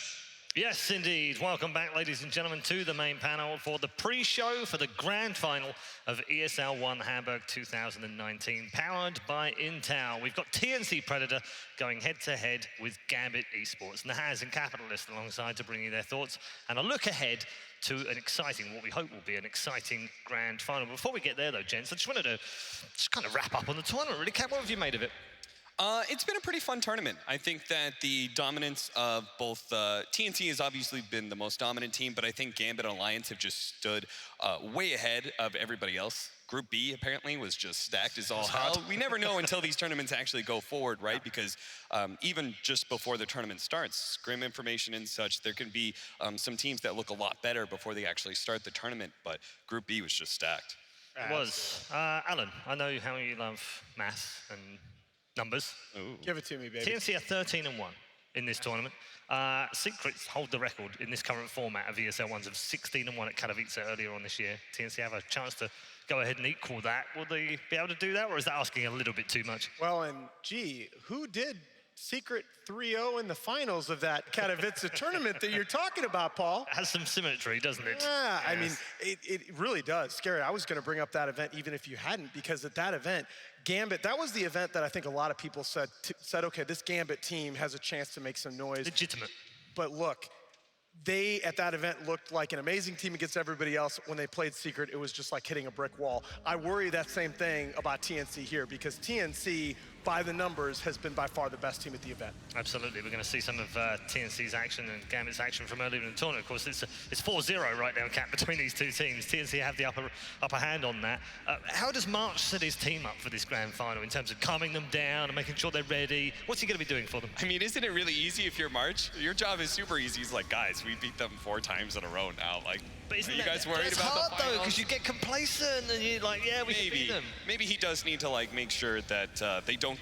Yes, indeed. Welcome back, ladies and gentlemen, to the main panel for the pre-show for the grand final of ESL 1 Hamburg 2019, powered by Intel. We've got TNC Predator going head-to-head with Gambit Esports. Nahaz and Capitalist alongside to bring you their thoughts and a look ahead to an exciting, what we hope will be an exciting grand final. Before we get there, though, gents, I just wanted to kind of wrap up on the tournament, really. Cap, what have you made of it? It's been a pretty fun tournament. I think that the dominance of both TNC has obviously been the most dominant team, but I think Gambit and Alliance have just stood way ahead of everybody else. Group B apparently was just stacked as all hell. We never know until these tournaments actually go forward, right? Because even just before the tournament starts, scrim information and such, there can be some teams that look a lot better before they actually start the tournament, but Group B was just stacked. It was. Alan, I know how you love math and numbers. Ooh. Give it to me, baby. TNC are 13-1 in this tournament. Secrets hold the record in this current format of ESL 1s of 16-1 at Katowice earlier on this year. TNC have a chance to go ahead and equal that. Will they be able to do that, or is that asking a little bit too much? Well, and gee, who did Secret 3-0 in the finals of that Katowice tournament that you're talking about, Paul? It has some symmetry, doesn't it? Yeah, I mean, it really does. Scary. I was going to bring up that event even if you hadn't, because at that event, Gambit, that was the event that I think a lot of people said, okay, this Gambit team has a chance to make some noise. Legitimate. But look, they, at that event, looked like an amazing team against everybody else. When they played Secret, it was just like hitting a brick wall. I worry that same thing about TNC here, because TNC, by the numbers, has been by far the best team at the event. Absolutely. We're going to see some of TNC's action and Gambit's action from earlier in the tournament. Of course, it's 4-0 right now, Cap, between these two teams. TNC have the upper hand on that. How does March set his team up for this grand final in terms of calming them down and making sure they're ready? What's he going to be doing for them? I mean, isn't it really easy if you're March? Your job is super easy. He's like, guys, we beat them 4 times in a row now. Like, but isn't are you guys worried about the finals? It's hard, though, because you get complacent and you're like, yeah, we can beat them. Maybe he does need to, like, make sure that they don't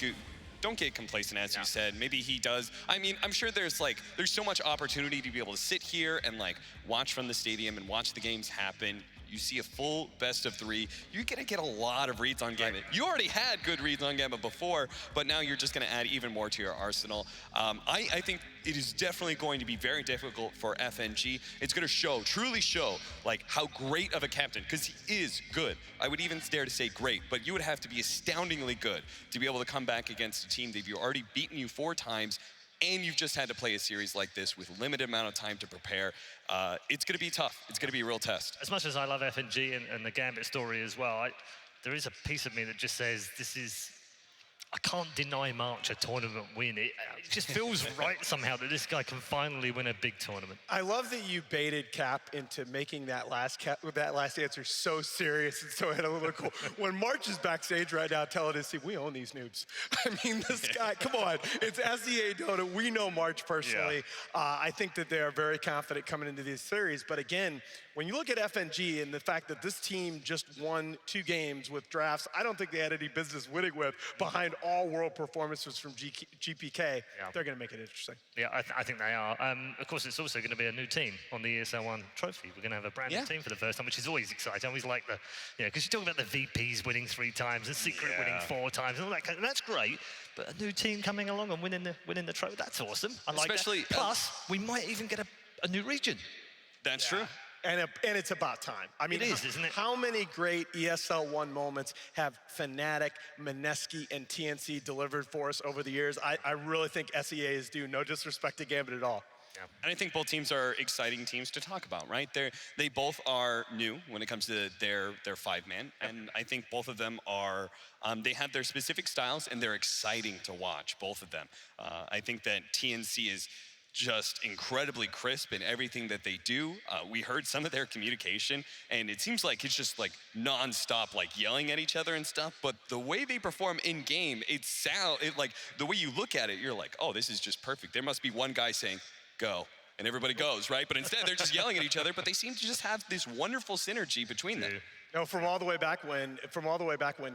get complacent, as you said. Maybe he does. I mean, I'm sure there's so much opportunity to be able to sit here and like watch from the stadium and watch the games happen. You see a full best of 3. You're gonna get a lot of reads on Gambit. You already had good reads on Gambit before, but now you're just gonna add even more to your arsenal. I think it is definitely going to be very difficult for FNG. It's gonna truly show, like how great of a captain, because he is good. I would even dare to say great, but you would have to be astoundingly good to be able to come back against a team that you've already beaten you 4 times, and you've just had to play a series like this with limited amount of time to prepare. It's going to be tough. It's going to be a real test. As much as I love FNG and the Gambit story as well, there is a piece of me that just says I can't deny March a tournament win. It just feels right somehow that this guy can finally win a big tournament. I love that you baited Cap into making that last answer so serious and so analytical. When March is backstage right now telling us, we own these noobs. I mean, this guy, come on. It's SEA Dota. We know March personally. Yeah. I think that they are very confident coming into this series. But again, when you look at FNG and the fact that this team just won 2 games with drafts, I don't think they had any business winning with behind all world performances from GPK. They're going to make it interesting. Yeah, I think they are. Of course, it's also going to be a new team on the ESL 1 trophy. We're going to have a brand new team for the first time, which is always exciting. I always like because you talk about the VPs winning 3 times, the Secret winning 4 times, and all that kind of, that's great. But a new team coming along and winning the trophy, that's awesome. I like that. Plus, we might even get a new region. That's true. And it's about time. I mean, it is, isn't it? How many great ESL 1 moments have Fnatic, Mineski, and TNC delivered for us over the years? I really think SEA is due. No disrespect to Gambit at all. Yeah. And I think both teams are exciting teams to talk about, right? They both are new when it comes to their 5-man, and I think both of them are, they have their specific styles, and they're exciting to watch, both of them. I think that TNC is just incredibly crisp in everything that they do. We heard some of their communication, and it seems like it's just like non-stop, like yelling at each other and stuff, but the way they perform in game, like the way you look at it, you're like, oh, this is just perfect. There must be one guy saying, go, and everybody goes, right? But instead they're just yelling at each other, but they seem to just have this wonderful synergy between them. No, from all the way back when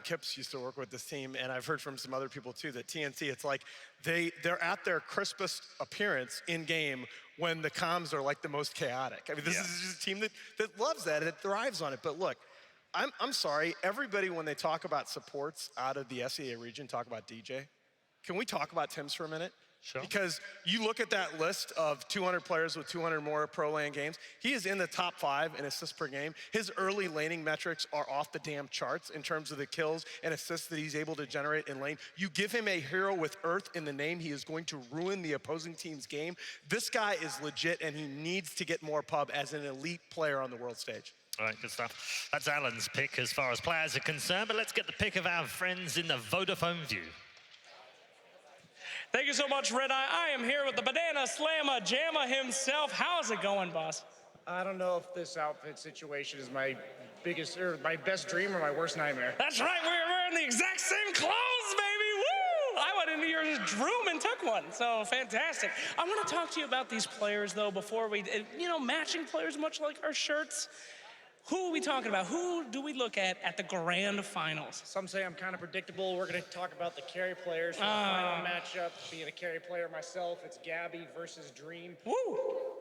Kips used to work with this team, and I've heard from some other people too, that TNC, it's like they're at their crispest appearance in game when the comms are like the most chaotic. I mean, this is just a team that loves that and it thrives on it. But look, I'm sorry, everybody when they talk about supports out of the SEA region talk about DJ. Can we talk about Tim's for a minute? Sure. Because you look at that list of 200 players with 200 more pro lane games, he is in the top 5 in assists per game. His early laning metrics are off the damn charts in terms of the kills and assists that he's able to generate in lane. You give him a hero with Earth in the name, he is going to ruin the opposing team's game. This guy is legit, and he needs to get more pub as an elite player on the world stage. All right, good stuff. That's Alan's pick as far as players are concerned, but let's get the pick of our friends in the Vodafone View. Thank you so much, Red Eye. I am here with the Banana Slammer Jammer himself. How's it going, boss? I don't know if this outfit situation is my biggest, or my best dream or my worst nightmare. That's right, we're wearing the exact same clothes, baby, woo! I went into your room and took one, so fantastic. I want to talk to you about these players, though, before we, matching players much like our shirts. Who are we talking about? Who do we look at the grand finals? Some say I'm kind of predictable. We're going to talk about the carry players for the final matchup. Being a carry player myself, it's Gabby versus Dream. Woo!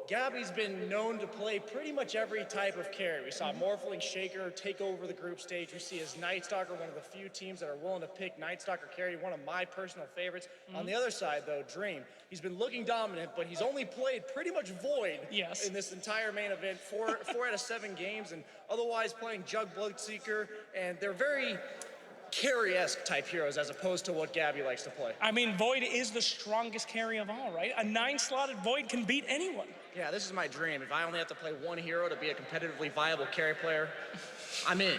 Gabby's been known to play pretty much every type of carry. We saw Morphling Shaker take over the group stage. We see his Night Stalker, one of the few teams that are willing to pick Night Stalker carry, one of my personal favorites. On the other side, though, Dream, he's been looking dominant, but he's only played pretty much Void in this entire main event, four out of 7 games, and otherwise playing Jug Bloodseeker, and they're very carry-esque type heroes as opposed to what Gabby likes to play. I mean, Void is the strongest carry of all, right? A 9-slotted Void can beat anyone. Yeah, this is my dream. If I only have to play one hero to be a competitively viable carry player, I'm in.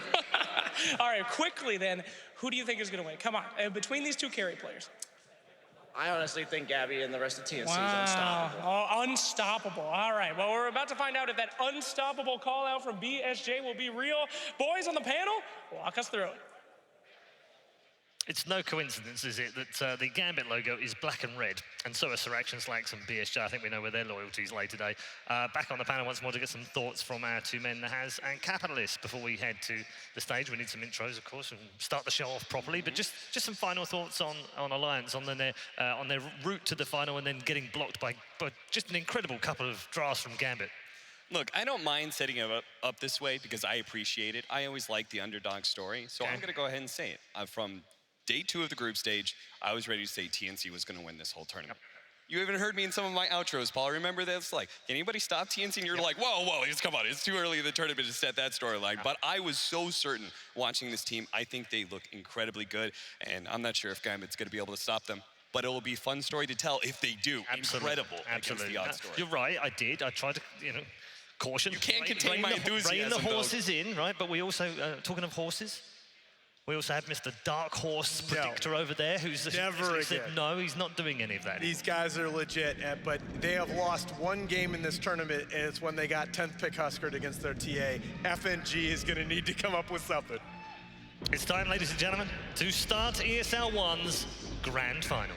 All right, quickly then, who do you think is going to win? Come on, between these two carry players. I honestly think Gabby and the rest of TNC is unstoppable. Oh, unstoppable. All right, well, we're about to find out if that unstoppable call out from BSJ will be real. Boys on the panel, walk us through it. It's no coincidence, is it, that the Gambit logo is black and red, and so are Suraction Slacks and BSJ. I think we know where their loyalties lay today. Back on the panel once more to get some thoughts from our two men, Nahaz and Capitalist. Before we head to the stage, we need some intros, of course, and start the show off properly. But just some final thoughts on Alliance, on their route to the final, and then getting blocked by just an incredible couple of drafts from Gambit. Look, I don't mind setting it up this way because I appreciate it. I always like the underdog story, so I'm going to go ahead and say it. From Day 2 of the group stage, I was ready to say TNC was going to win this whole tournament. You even heard me in some of my outros, Paul. Remember that? It's like, can anybody stop TNC? And you're like, whoa, come on. It's too early in the tournament to set that storyline. But I was so certain watching this team. I think they look incredibly good, and I'm not sure if Gambit's going to be able to stop them. But it will be a fun story to tell if they do. Incredible against the odds story. You're right, I did. I tried to, caution. You can't contain my enthusiasm, rein the horses in, right? But we also, talking of horses, we also have Mr. Dark Horse Predictor over there who's said no, he's not doing any of that. These guys are legit, but they have lost one game in this tournament, and it's when they got 10th pick Huskered against their TA. FNG is going to need to come up with something. It's time, ladies and gentlemen, to start ESL 1's Grand Final.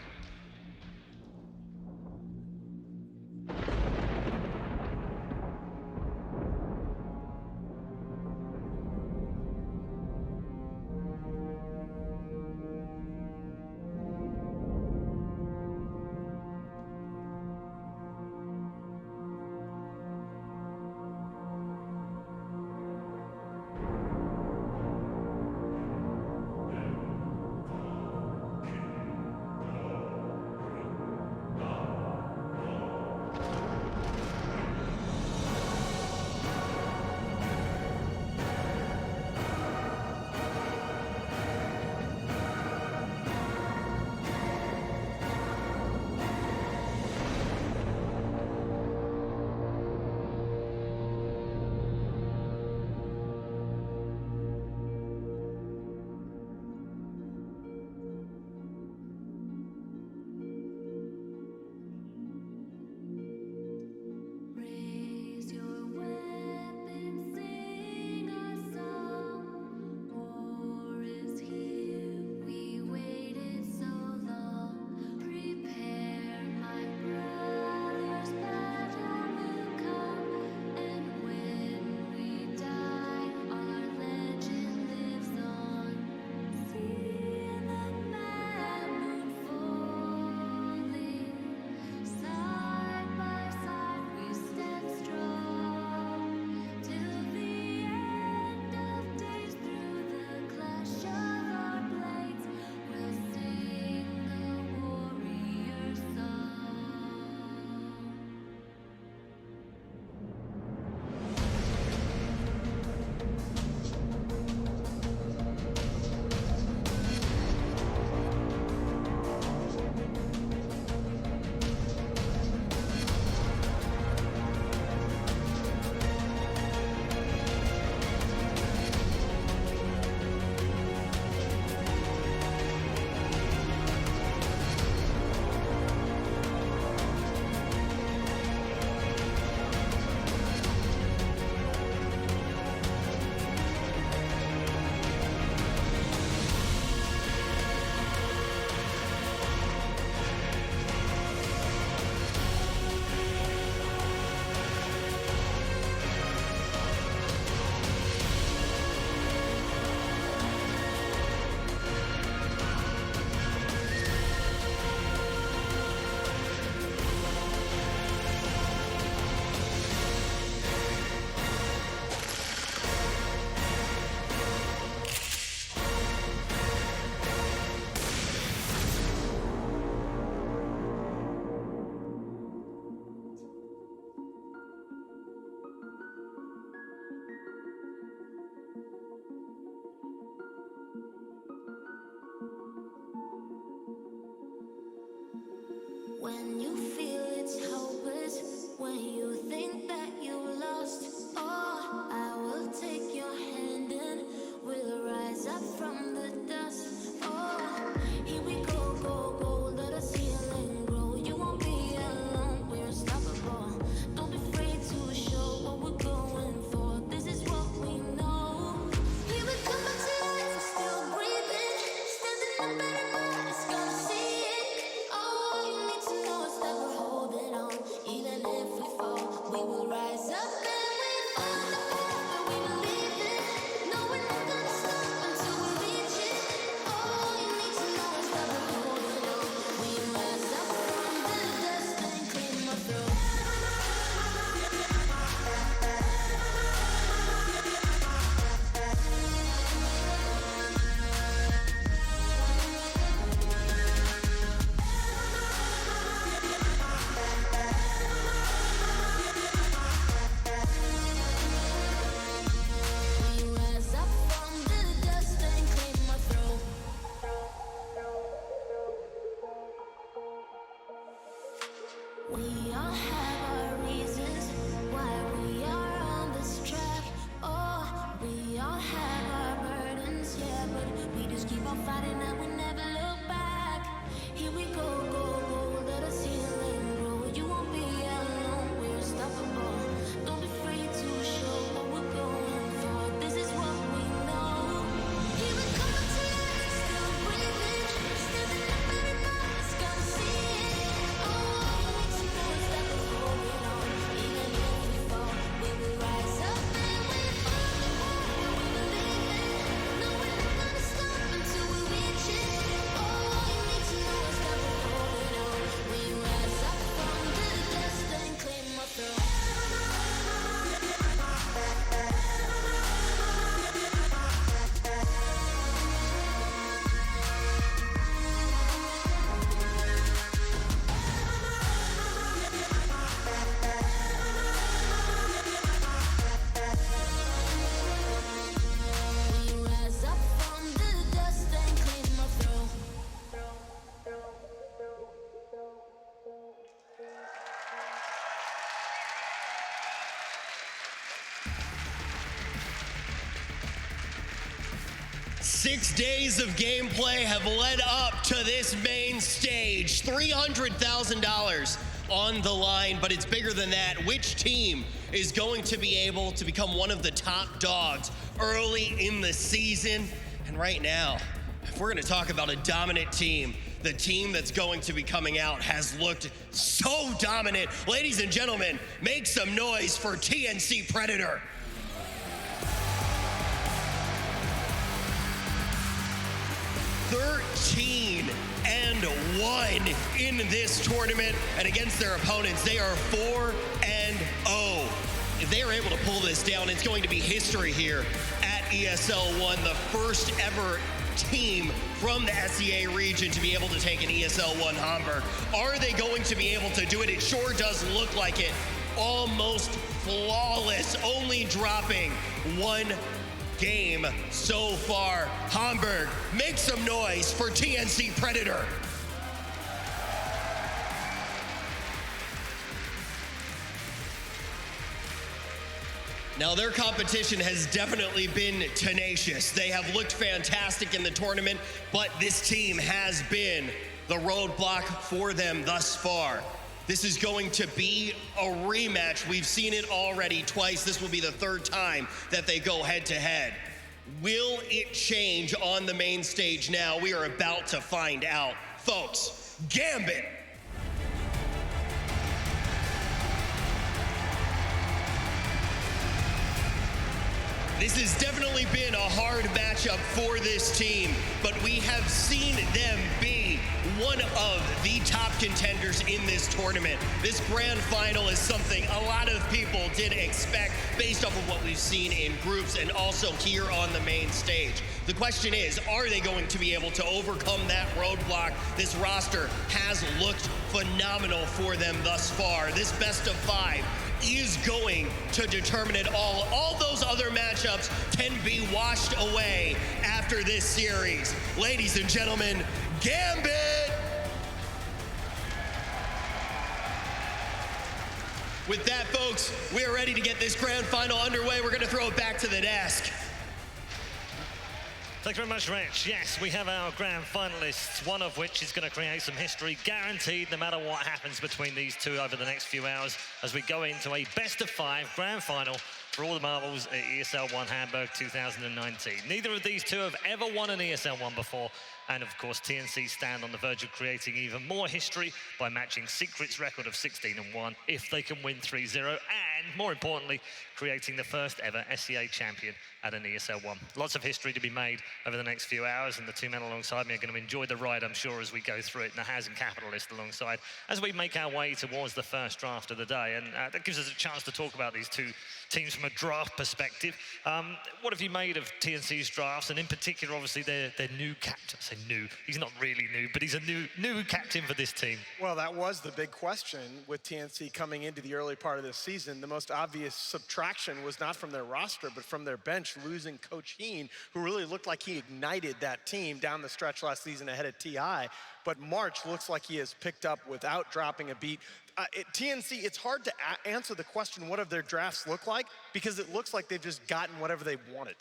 We all have our reasons why we are on this track. Oh, we all have our burdens, yeah, but we just keep on fighting and we never look back. Here we go, go, go, let us heal and grow. You won't be alone, we're unstoppable. Don't be afraid to show what we're going for. This is what we know. Here we come to life, still breathing, standing up every night, gotta see it. Oh, make some noise that we're holding on. Even if we fall, we will rise up and we find the more we believe in. No, we're not gonna stop until we reach it. Oh, you need to know is that we're holding on. We rise up from the dust and claim our throne. 6 days of gameplay have led up to this main stage. $300,000 on the line, but it's bigger than that. Which team is going to be able to become one of the top dogs early in the season? And right now, if we're going to talk about a dominant team, the team that's going to be coming out has looked so dominant. Ladies and gentlemen, make some noise for TNC Predator. $13-1 in this tournament, and against their opponents, they are 4-0. If they are able to pull this down, it's going to be history here at ESL 1, the first ever team from the SEA region to be able to take an ESL 1 Hamburg. Are they going to be able to do it? It sure does look like it. Almost flawless, only dropping one game so far. Hamburg, make some noise for TNC Predator. Now, their competition has definitely been tenacious. They have looked fantastic in the tournament, but this team has been the roadblock for them thus far. This is going to be a rematch. We've seen it already twice. This will be the third time that they go head-to-head. Will it change on the main stage now? We are about to find out. Folks, Gambit. This has definitely been a hard matchup for this team, but we have seen them be one of the top contenders in this tournament. This grand final is something a lot of people did expect based off of what we've seen in groups and also here on the main stage. The question is, are they going to be able to overcome that roadblock? This roster has looked phenomenal for them thus far. This best of 5 is going to determine it all. All those other matchups can be washed away after this series. Ladies and gentlemen, Gambit! With that, folks, we are ready to get this grand final underway. We're going to throw it back to the desk. Thanks very much, Rich. Yes, we have our grand finalists, one of which is going to create some history, guaranteed no matter what happens between these two over the next few hours as we go into a best-of-5 grand final for all the marbles at ESL 1 Hamburg 2019. Neither of these two have ever won an ESL 1 before, and of course TNC stand on the verge of creating even more history by matching Secret's record of 16-1 if they can win 3-0, and more importantly, creating the first ever SEA champion at an ESL 1. Lots of history to be made over the next few hours, and the two men alongside me are going to enjoy the ride, I'm sure, as we go through it. Nahaz and Capitalist alongside as we make our way towards the first draft of the day, and that gives us a chance to talk about these two teams from a draft perspective. What have you made of TNC's drafts, and in particular, obviously, their new captain? I say say new. He's not really new, but he's a new captain for this team. Well, that was the big question with TNC coming into the early part of this season. The most obvious subtraction was not from their roster, but from their bench, losing Coach Heen, who really looked like he ignited that team down the stretch last season ahead of TI. But March looks like he has picked up without dropping a beat. TNC, it's hard to answer the question, what do their drafts look like? Because it looks like they've just gotten whatever they wanted.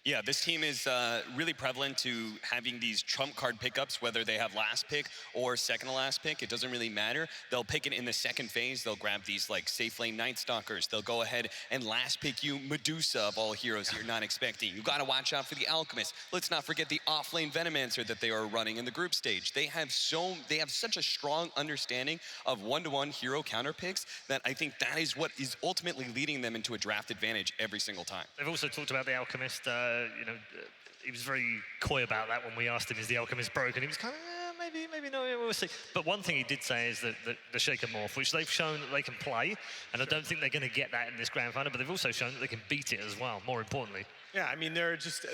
Yeah, this team is really prevalent to having these trump card pickups, whether they have last pick or second to last pick. It doesn't really matter. They'll pick it in the second phase. They'll grab these like safe lane Night Stalkers. They'll go ahead and last pick you Medusa of all heroes you're not expecting. You got to watch out for the Alchemist. Let's not forget the off-lane Venomancer that they are running in the group stage. They have such a strong understanding of one-to-one hero counter picks that I think that is what is ultimately leading them into a draft advantage every single time. They've also talked about the Alchemist. He was very coy about that when we asked him, is the Alchemist broken? He was kind of, maybe no, we'll see. But one thing he did say is that the Shaker Morph, which they've shown that they can play, and I don't think they're going to get that in this grand final, but they've also shown that they can beat it as well, more importantly. Yeah, I mean,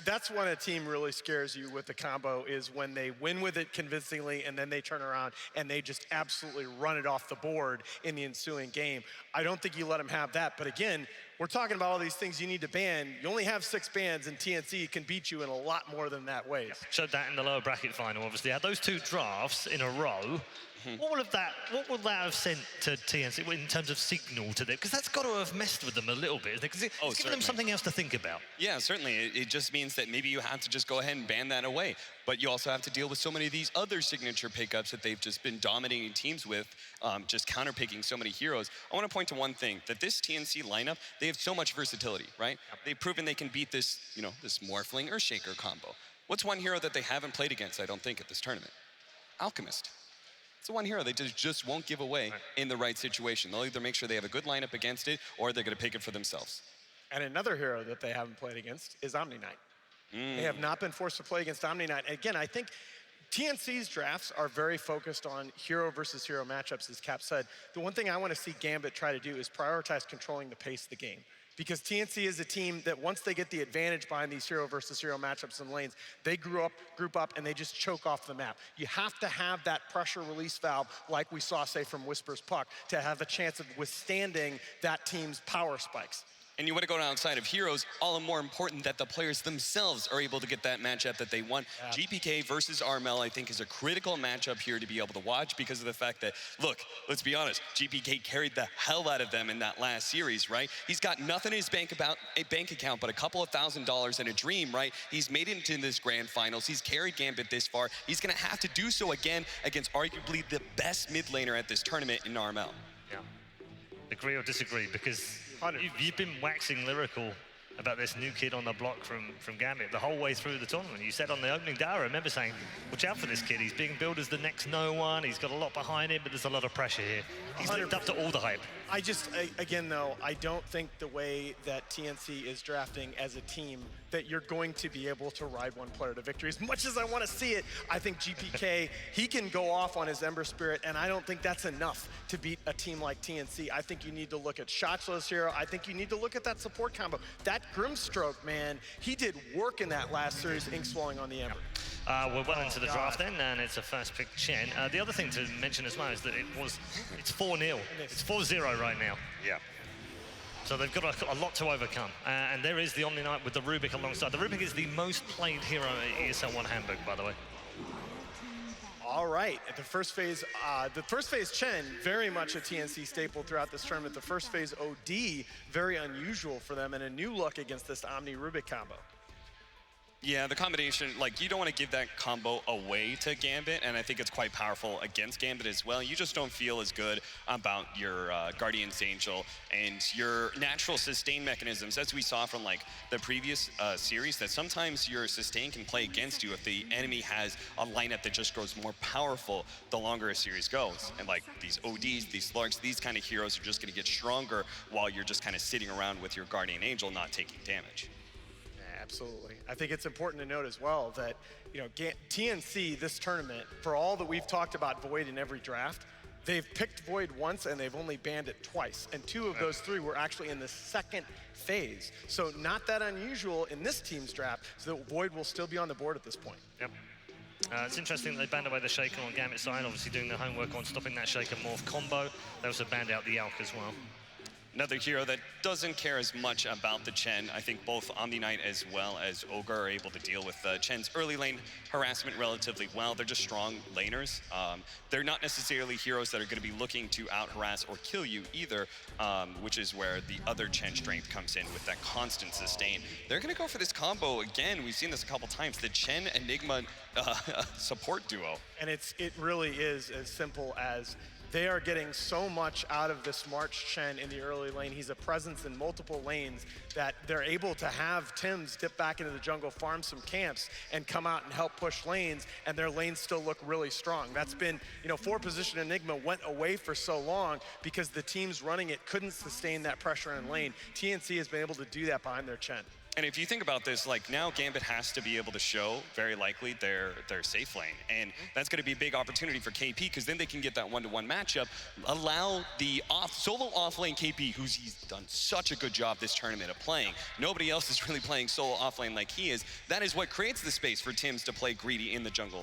that's when a team really scares you with the combo, is when they win with it convincingly and then they turn around and they just absolutely run it off the board in the ensuing game. I don't think you let them have that, but again, we're talking about all these things you need to ban. You only have 6 bans, and TNC can beat you in a lot more than that ways. Yeah. Showed that in the lower bracket final, obviously. Had those 2 drafts in a row. What would that have sent to TNC in terms of signal to them? Because that's got to have messed with them a little bit. Because it's given them something else to think about. Yeah, certainly. It just means that maybe you have to just go ahead and ban that away. But you also have to deal with so many of these other signature pickups that they've just been dominating teams with, just counterpicking so many heroes. I want to point to one thing, that this TNC lineup, they have so much versatility, right? They've proven they can beat this, this Morphling or Shaker combo. What's one hero that they haven't played against, I don't think, at this tournament? Alchemist. It's the one hero they just won't give away in the right situation. They'll either make sure they have a good lineup against it, or they're going to pick it for themselves. And another hero that they haven't played against is Omni Knight. They have not been forced to play against Omni Knight. Again, I think TNC's drafts are very focused on hero versus hero matchups, as Cap said. The one thing I want to see Gambit try to do is prioritize controlling the pace of the game. Because TNC is a team that once they get the advantage behind these hero versus hero matchups and lanes, they group up, and they just choke off the map. You have to have that pressure release valve, like we saw, say, from Whisper's Puck, to have a chance of withstanding that team's power spikes. And you want to go outside of heroes, all the more important that the players themselves are able to get that matchup that they want. Yeah. GPK versus Armel, I think, is a critical matchup here to be able to watch because of the fact that, look, let's be honest, GPK carried the hell out of them in that last series, right? He's got nothing in his bank account but a couple of $1,000s and a dream, right? He's made it into this grand finals. He's carried Gambit this far. He's going to have to do so again against arguably the best mid laner at this tournament in Armel. Yeah. Agree or disagree? Because you've been waxing lyrical about this new kid on the block from Gambit the whole way through the tournament. You said on the opening day, I remember saying, watch out for this kid. He's being billed as the next no one. He's got a lot behind him, but there's a lot of pressure here. He's lived up to all the hype. Again, though, I don't think the way that TNC is drafting as a team that you're going to be able to ride one player to victory. As much as I want to see it, I think GPK, he can go off on his Ember Spirit, and I don't think that's enough to beat a team like TNC. I think you need to look at Shotslow's hero. I think you need to look at that support combo. That Grimstroke, man, he did work in that last series, ink swallowing on the Ember. We're well into the draft then, and it's a first pick Chen. The other thing to mention as well is that it's 4-0. It's 4-0 right now. Yeah. So they've got a lot to overcome. And there is the Omni Knight with the Rubik alongside. The Rubik is the most played hero at ESL 1 Hamburg, by the way. All right, the first phase Chen, very much a TNC staple throughout this tournament. The first phase OD, very unusual for them, and a new look against this Omni Rubik combo. Yeah, the combination, like, you don't want to give that combo away to Gambit, and I think it's quite powerful against Gambit as well. You just don't feel as good about your Guardian's Angel and your natural sustain mechanisms, as we saw from, like, the previous series, that sometimes your sustain can play against you if the enemy has a lineup that just grows more powerful the longer a series goes. And, like, these ODs, these Larks, these kind of heroes are just going to get stronger while you're just kind of sitting around with your Guardian Angel not taking damage. Absolutely. I think it's important to note as well that, TNC, this tournament, for all that we've talked about Void in every draft, they've picked Void once and they've only banned it twice. And 2 of those 3 were actually in the second phase. So not that unusual in this team's draft, so that Void will still be on the board at this point. Yep. It's interesting that they banned away the Shaker on Gambit side, obviously doing their homework on stopping that Shaker morph combo. They also banned out the Yalk as well. Another hero that doesn't care as much about the Chen. I think both Omni Knight as well as Ogre are able to deal with Chen's early lane harassment relatively well. They're just strong laners. They're not necessarily heroes that are going to be looking to out-harass or kill you either, which is where the other Chen strength comes in with that constant sustain. They're going to go for this combo again. We've seen this a couple times. The Chen Enigma support duo. And it really is as simple as they are getting so much out of this March Chen in the early lane. He's a presence in multiple lanes that they're able to have Tims dip back into the jungle, farm some camps, and come out and help push lanes, and their lanes still look really strong. That's been, you know, 4-position Enigma went away for so long because the teams running it couldn't sustain that pressure in lane. TNC has been able to do that behind their Chen. And if you think about this, like now Gambit has to be able to show, very likely, their safe lane. And that's going to be a big opportunity for KP, because then they can get that one-to-one matchup, allow the solo off-lane KP, he's done such a good job this tournament of playing. Nobody else is really playing solo off-lane like he is. That is what creates the space for Tims to play greedy in the jungle.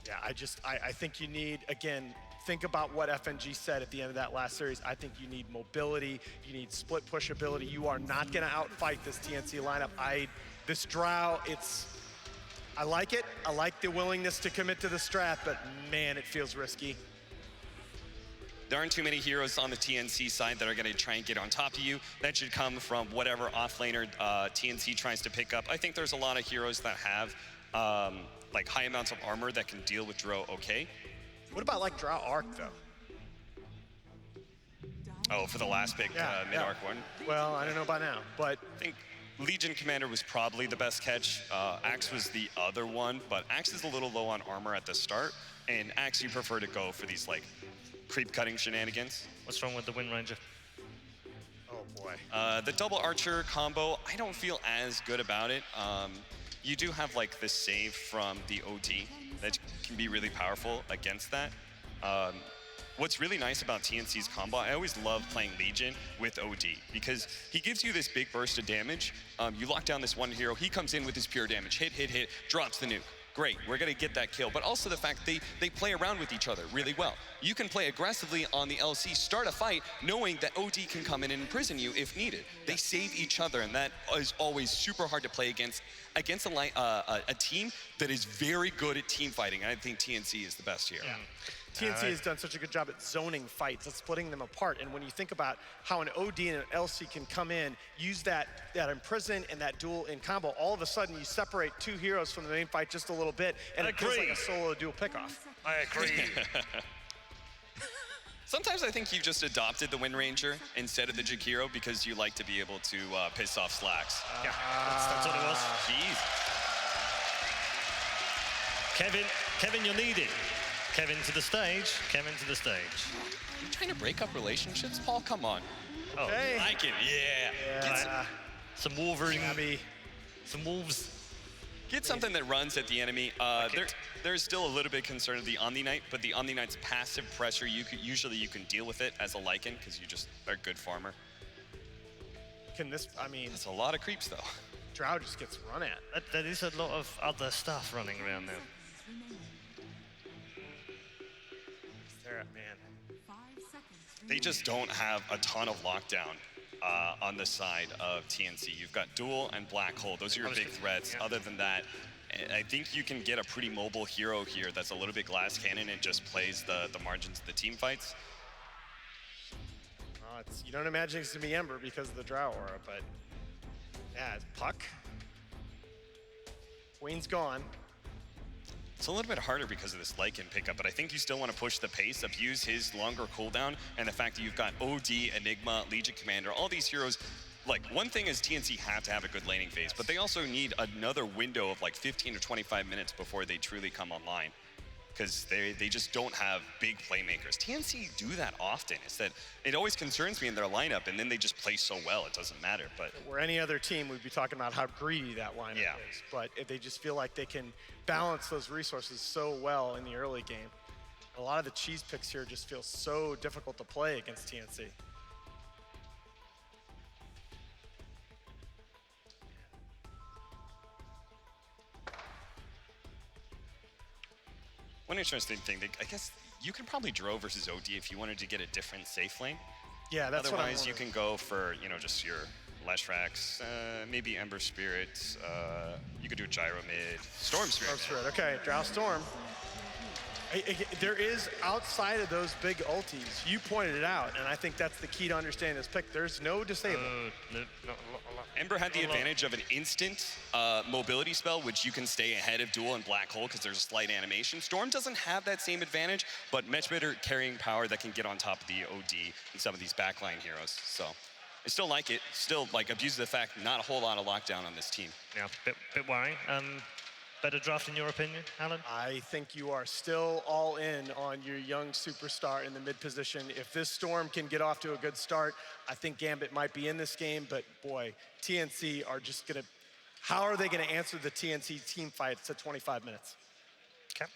Yeah, I think you need, again, think about what FNG said at the end of that last series. I think you need mobility, you need split push ability. You are not gonna outfight this TNC lineup. This Drow, I like it. I like the willingness to commit to the strat, but man, it feels risky. There aren't too many heroes on the TNC side that are gonna try and get on top of you. That should come from whatever offlaner TNC tries to pick up. I think there's a lot of heroes that have like high amounts of armor that can deal with Drow okay. What about like Drow Arc though? Oh, for the last pick, mid-arc one? Well, I don't know about now, but I think Legion Commander was probably the best catch. Axe was the other one, but Axe is a little low on armor at the start, and Axe you prefer to go for these like creep-cutting shenanigans. What's wrong with the Wind Ranger? Oh boy. The double archer combo, I don't feel as good about it. You do have like the save from the OD that can be really powerful against that. What's really nice about TNC's combo, I always love playing Legion with OD because he gives you this big burst of damage. You lock down this one hero, he comes in with his pure damage, hit, hit, hit, drops the nuke. Great, we're gonna get that kill, but also the fact they play around with each other really well. You can play aggressively on the LC, start a fight, knowing that OD can come in and imprison you if needed. They save each other, and that is always super hard to play against a team that is very good at team fighting, and I think TNC is the best here. Yeah. TNC has done such a good job at zoning fights, at splitting them apart. And when you think about how an OD and an LC can come in, use that imprison and that duel in combo, all of a sudden you separate two heroes from the main fight just a little bit, and it feels like a solo duel pickoff. I agree. Sometimes I think you've just adopted the Wind Ranger instead of the Jakiro because you like to be able to piss off slacks. Yeah, that's what it was. Jeez. Kevin, you're needed. Kevin to the stage. Kevin to the stage. Are you trying to break up relationships, Paul? Come on. Okay. I can, yeah. Some Wolverine. Some wolves. Get something that runs at the enemy. There's still a little bit concerned of the Omni Knight, but the Omni Knight's passive pressure, usually you can deal with it as a Lycan because you just are a good farmer. It's a lot of creeps though. Drow just gets run at. There is a lot of other stuff running around now. They just don't have a ton of lockdown on the side of TNC. You've got Duel and Black Hole. Those are your big threats. Yeah. Other than that, I think you can get a pretty mobile hero here that's a little bit glass cannon and just plays the margins of the team fights. You don't imagine it's going to be Ember because of the Drow aura, but yeah, it's Puck. Queen's gone. It's a little bit harder because of this Lycan pickup, but I think you still want to push the pace, abuse his longer cooldown, and the fact that you've got OD, Enigma, Legion Commander, all these heroes. Like, one thing is TNC have to have a good laning phase, but they also need another window of like 15 to 25 minutes before they truly come online, because they just don't have big playmakers. TNC do that often. It's that it always concerns me in their lineup, and then they just play so well, it doesn't matter. But if we're any other team, we'd be talking about how greedy that lineup is. But if they just feel like they can balance those resources so well in the early game. A lot of the cheese picks here just feel so difficult to play against TNC. One interesting thing, I guess you could probably Dro versus OD if you wanted to get a different safe lane. Yeah, that's what I Otherwise, you can go for, you know, just your Leshrax, maybe Ember Spirit. You could do Gyro mid, Storm Spirit. Storm Spirit, okay, Drow Storm. There is, outside of those big ultis, you pointed it out, and I think that's the key to understanding this pick. There's no disable. Ember had the advantage of an instant mobility spell, which you can stay ahead of Duel and Black Hole because there's a slight animation. Storm doesn't have that same advantage, but much better carrying power that can get on top of the OD and some of these backline heroes. So I still like it. Still, like, abuses the fact not a whole lot of lockdown on this team. Yeah, bit worrying. Better draft in your opinion, Alan? I think you are still all in on your young superstar in the mid position. If this Storm can get off to a good start, I think Gambit might be in this game, but boy, TNC are just gonna, how are they gonna answer the TNC team fights at 25 minutes? Okay.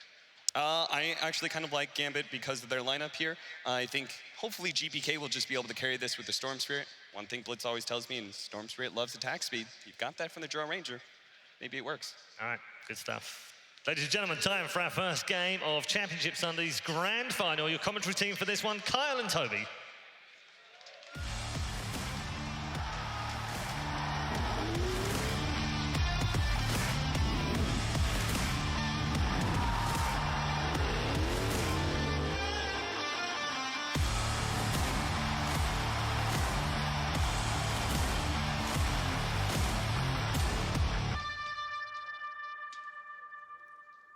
I actually kind of like Gambit because of their lineup here. I think hopefully GPK will just be able to carry this with the Storm Spirit. One thing Blitz always tells me, and Storm Spirit loves attack speed. You've got that from the Drow Ranger. Maybe it works. All right, good stuff. Ladies and gentlemen, time for our first game of Championship Sunday's Grand Final. Your commentary team for this one, Kyle and Toby.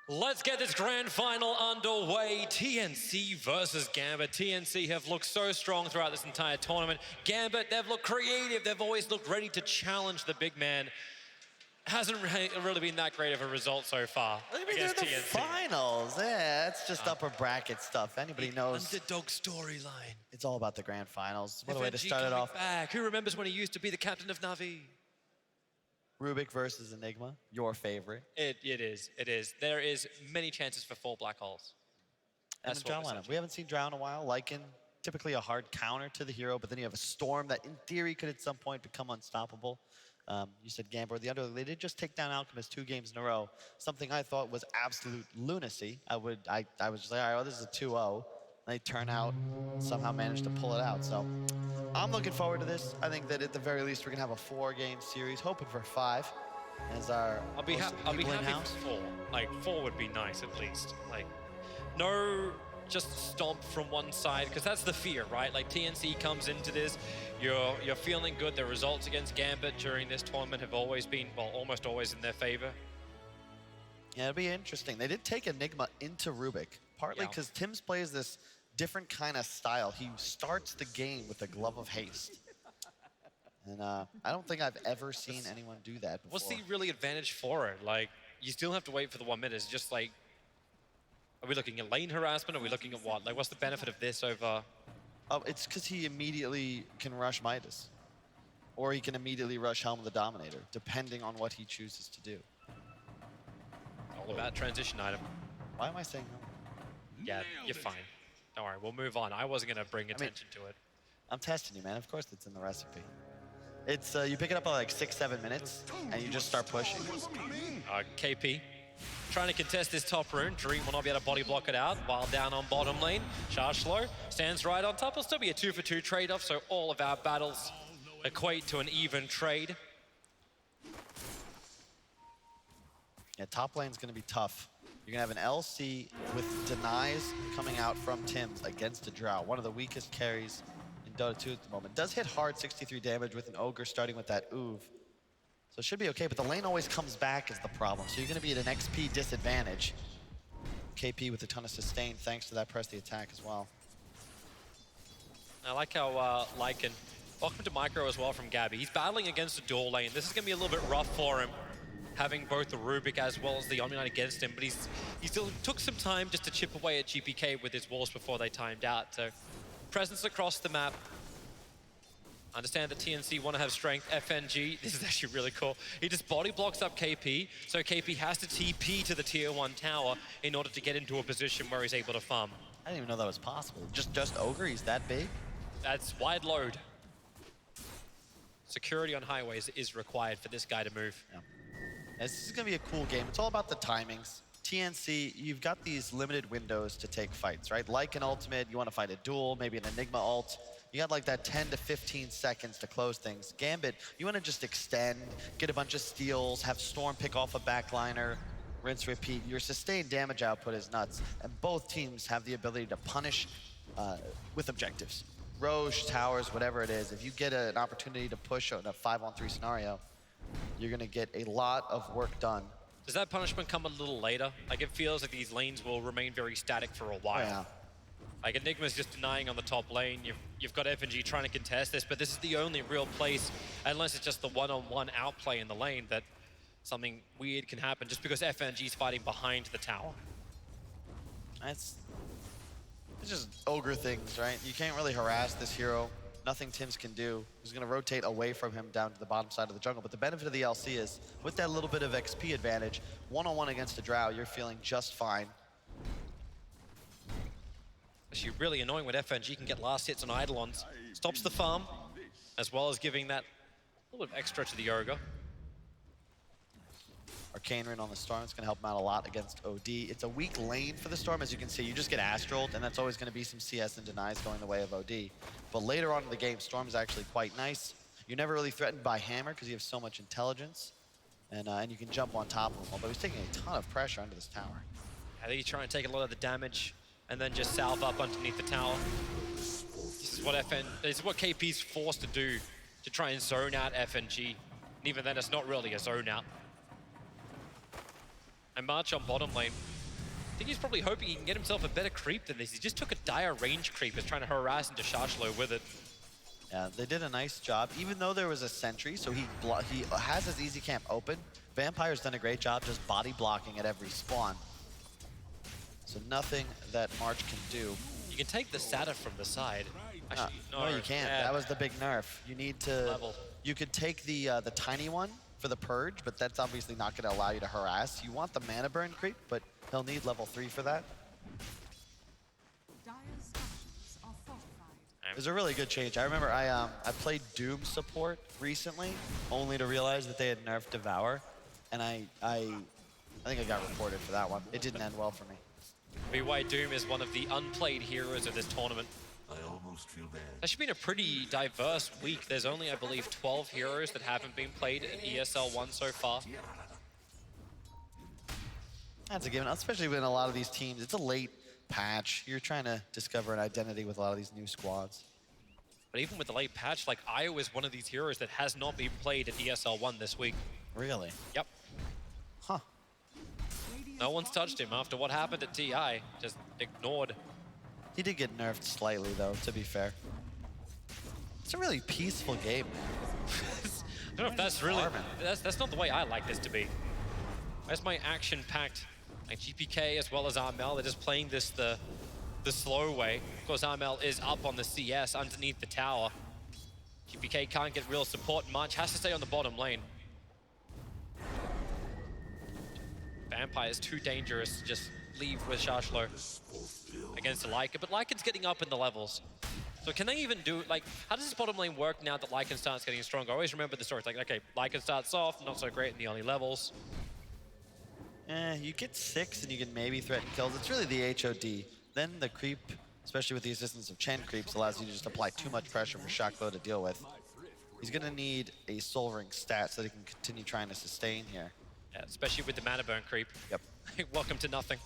Let's get this grand final underway. TNC versus Gambit. TNC have looked so strong throughout this entire tournament. Gambit, they've looked creative. They've always looked ready to challenge the big man. Hasn't really been that great of a result so far against They're the TNC. finals. Yeah, it's just upper bracket stuff. Anybody knows. Underdog storyline. It's all about the grand finals. What a way to start it off. Back. Who remembers when he used to be the captain of Na'Vi? Rubik versus Enigma, your favorite. It is. There is many chances for 4 black holes. And the Drow lineup. We haven't seen Drow in a while. Lycan, typically a hard counter to the hero, but then you have a Storm that in theory could at some point become unstoppable. You said Gambit, the underdog. They did just take down Alchemist 2 games in a row. Something I thought was absolute lunacy. I was just like, all right, well, this is a 2-0. They turn out, somehow managed to pull it out. So I'm looking forward to this. I think that at the very least, we're gonna have a 4-game series, hoping for 5 as our I'll be happy in-house. with 4. Like, 4 would be nice at least. Like, no just stomp from one side, because that's the fear, right? Like, TNC comes into this, you're feeling good. The results against Gambit during this tournament have always been, well, almost always in their favor. Yeah, it'll be interesting. They did take Enigma into Rubik, partly because Tim's plays this different kind of style. He starts the game with a glove of haste. And I don't think I've ever seen anyone do that before. What's the really advantage for it? Like, you still have to wait for the 1 minute. It's just like, are we looking at lane harassment? Are we looking at what? Like, what's the benefit of this over? Oh, it's because he immediately can rush Midas. Or he can immediately rush Helm of the Dominator, depending on what he chooses to do. All about transition item. Why am I saying no? Yeah, you're fine. Don't worry, we'll move on. I wasn't going to bring attention to it. I'm testing you, man. Of course it's in the recipe. It's, you pick it up at like 6-7 minutes, and you just start pushing. KP trying to contest this top rune. Dream will not be able to body block it out while down on bottom lane. Charge slow, stands right on top. It'll still be a 2-for-2 trade-off, so all of our battles equate to an even trade. Yeah, top lane's going to be tough. You're going to have an LC with denies coming out from Tim's against a Drow, one of the weakest carries in Dota 2 at the moment. Does hit hard, 63 damage with an Ogre starting with that Oov. So it should be okay, but the lane always comes back is the problem. So you're going to be at an XP disadvantage. KP with a ton of sustain thanks to that press the attack as well. I like how Lycan, welcome to Micro as well from Gabby. He's battling against a dual lane. This is going to be a little bit rough for him, having both the Rubik as well as the Omni Knight against him, but he still took some time just to chip away at GPK with his walls before they timed out. So presence across the map. Understand that TNC want to have strength. FNG, this is actually really cool. He just body blocks up KP, so KP has to TP to the tier 1 tower in order to get into a position where he's able to farm. I didn't even know that was possible. Just Ogre, he's that big? That's wide load. Security on highways is required for this guy to move. Yeah. This is going to be a cool game. It's all about the timings. TNC, you've got these limited windows to take fights, right? Like an ultimate, you want to fight a duel, maybe an Enigma ult. You got like that 10 to 15 seconds to close things. Gambit, you want to just extend, get a bunch of steals, have Storm pick off a backliner, rinse, repeat. Your sustained damage output is nuts. And both teams have the ability to punish with objectives. Roche, towers, whatever it is. If you get an opportunity to push in a 5-on-3 scenario, you're going to get a lot of work done. Does that punishment come a little later? Like, it feels like these lanes will remain very static for a while. Yeah. Like, Enigma's just denying on the top lane. You've got FNG trying to contest this, but this is the only real place, unless it's just the one-on-one outplay in the lane, that something weird can happen just because FNG's fighting behind the tower. It's just ogre things, right? You can't really harass this hero. Nothing Tims can do. He's going to rotate away from him down to the bottom side of the jungle. But the benefit of the LC is, with that little bit of XP advantage, one-on-one against a Drow, you're feeling just fine. Actually, really annoying when FNG can get last hits on Eidolons. Stops the farm, as well as giving that little bit of extra to the Ogre. Arcane Rin on the Storm is going to help him out a lot against OD. It's a weak lane for the Storm, as you can see. You just get Astraled, and that's always going to be some CS and denies going the way of OD. But later on in the game, Storm is actually quite nice. You're never really threatened by Hammer because you have so much intelligence, and you can jump on top of him, although he's taking a ton of pressure under this tower. I think he's trying to take a lot of the damage and then just salve up underneath the tower. This is what KP's forced to do, to try and zone out FNG. And even then, it's not really a zone out. And March on bottom lane. I think he's probably hoping he can get himself a better creep than this. He just took a dire range creep. He's trying to harass into Shashlo with it. Yeah, they did a nice job, even though there was a sentry, so he has his easy camp open. Vampire's done a great job just body blocking at every spawn. So nothing that March can do. You can take the Sata from the side. Actually, no, you can't. Yeah. That was the big nerf. You need to... Level. You could take the tiny one for the Purge, but that's obviously not going to allow you to harass. You want the mana burn creep, but he'll need level 3 for that. It was a really good change. I remember I played Doom support recently, only to realize that they had nerfed Devour, and I think I got reported for that one. It didn't end well for me. BY Doom is one of the unplayed heroes of this tournament. I almost feel bad. It's actually been a pretty diverse week. There's only, I believe, 12 heroes that haven't been played in ESL 1 so far. That's a given, especially when a lot of these teams, it's a late patch. You're trying to discover an identity with a lot of these new squads. But even with the late patch, like, Io is one of these heroes that has not been played in ESL 1 this week. Really? Yep. Huh. No one's touched him after what happened at TI. Just ignored. He did get nerfed slightly, though, to be fair. It's a really peaceful game, man. I don't know if that's really... That's not the way I like this to be. Where's my action-packed, like, GPK as well as Armel? They're just playing this the slow way. Of course, Armel is up on the CS underneath the tower. GPK can't get real support much. Has to stay on the bottom lane. Vampire is too dangerous to just leave with Shashlo against Lycan, but Lycan's getting up in the levels. So can they even do, like, how does this bottom lane work now that Lycan starts getting stronger? I always remember the story. It's like, okay, Lycan starts off, not so great in the early levels. You get 6 and you can maybe threaten kills. It's really the HOD. Then the creep, especially with the assistance of Chen creeps, allows you to just apply too much pressure for Shaklo to deal with. He's gonna need a Soul Ring stat so that he can continue trying to sustain here. Yeah, especially with the mana burn creep. Yep. Welcome to nothing.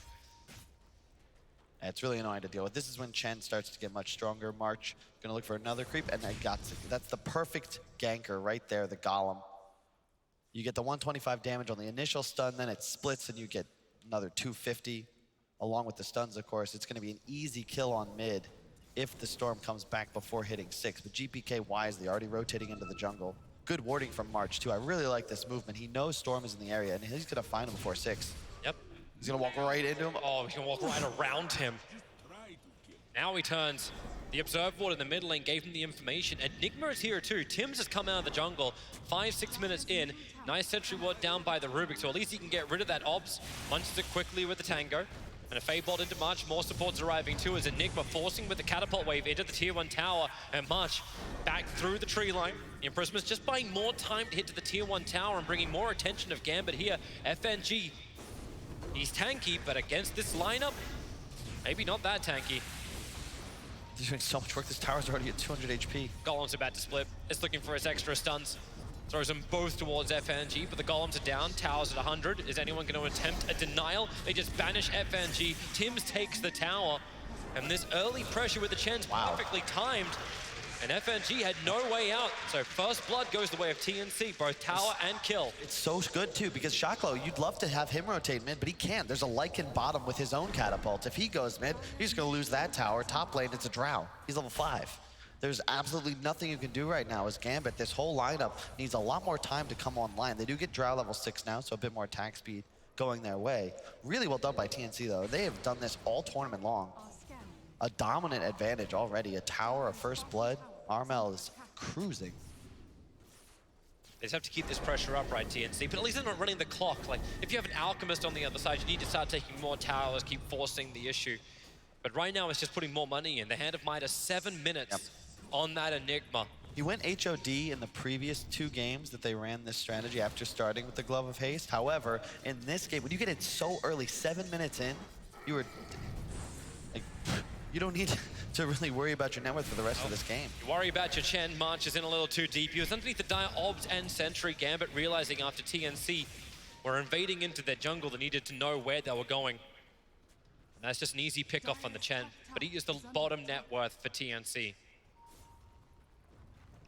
It's really annoying to deal with. This is when Chen starts to get much stronger. March, gonna look for another creep, and I got it. That's the perfect ganker right there, the Golem. You get the 125 damage on the initial stun, then it splits and you get another 250. Along with the stuns, of course. It's gonna be an easy kill on mid if the Storm comes back before hitting 6. But GPK wisely, already rotating into the jungle. Good warding from March, too. I really like this movement. He knows Storm is in the area, and he's gonna find him before 6. Yep. He's gonna walk right into him. Oh, he's gonna walk right around him. Now he turns. The Observe Ward in the mid lane gave him the information. Enigma is here too. Tims has come out of the jungle 5-6 minutes in. Nice sentry ward down by the Rubik, so at least he can get rid of that Obs. Punches it quickly with the Tango. And a Fade Bolt into March. More supports arriving too as Enigma forcing with the Catapult Wave into the Tier 1 tower. And March back through the tree line. The Imprisonment's just buying more time to hit to the Tier 1 tower and bringing more attention of Gambit here. FNG He's tanky, but against this lineup, maybe not that tanky. He's doing so much work. This tower's already at 200 HP. Golem's about to split. It's looking for his extra stuns. Throws them both towards FNG, but the Golems are down. Tower's at 100. Is anyone going to attempt a denial? They just banish FNG. Tims takes the tower. And this early pressure with the Chen's perfectly timed. And FNG had no way out. So first blood goes the way of TNC, both tower and kill. It's so good too, because Shaklo, you'd love to have him rotate mid, but he can't. There's a Lycan bottom with his own catapult. If he goes mid, he's gonna lose that tower. Top lane, it's a drow. He's level 5. There's absolutely nothing you can do right now as Gambit. This whole lineup needs a lot more time to come online. They do get drow level 6 now, so a bit more attack speed going their way. Really well done by TNC though. They have done this all tournament long. A dominant advantage already. A tower, a first blood. Armel is cruising. They just have to keep this pressure up, right, TNC? But at least they're not running the clock. Like, if you have an Alchemist on the other side, you need to start taking more towers, keep forcing the issue. But right now, it's just putting more money in. The Hand of Midas, 7 minutes on that Enigma. He went HOD in the previous 2 games that they ran this strategy after starting with the Glove of Haste. However, in this game, when you get it so early, 7 minutes in, you were like, you don't need to really worry about your net worth for the rest of this game. You worry about your Chen, marches in a little too deep. He was underneath the Dire Obs and Sentry. Gambit realizing after TNC were invading into their jungle, they needed to know where they were going. And that's just an easy pick-off on the Chen. But he is the bottom net worth for TNC.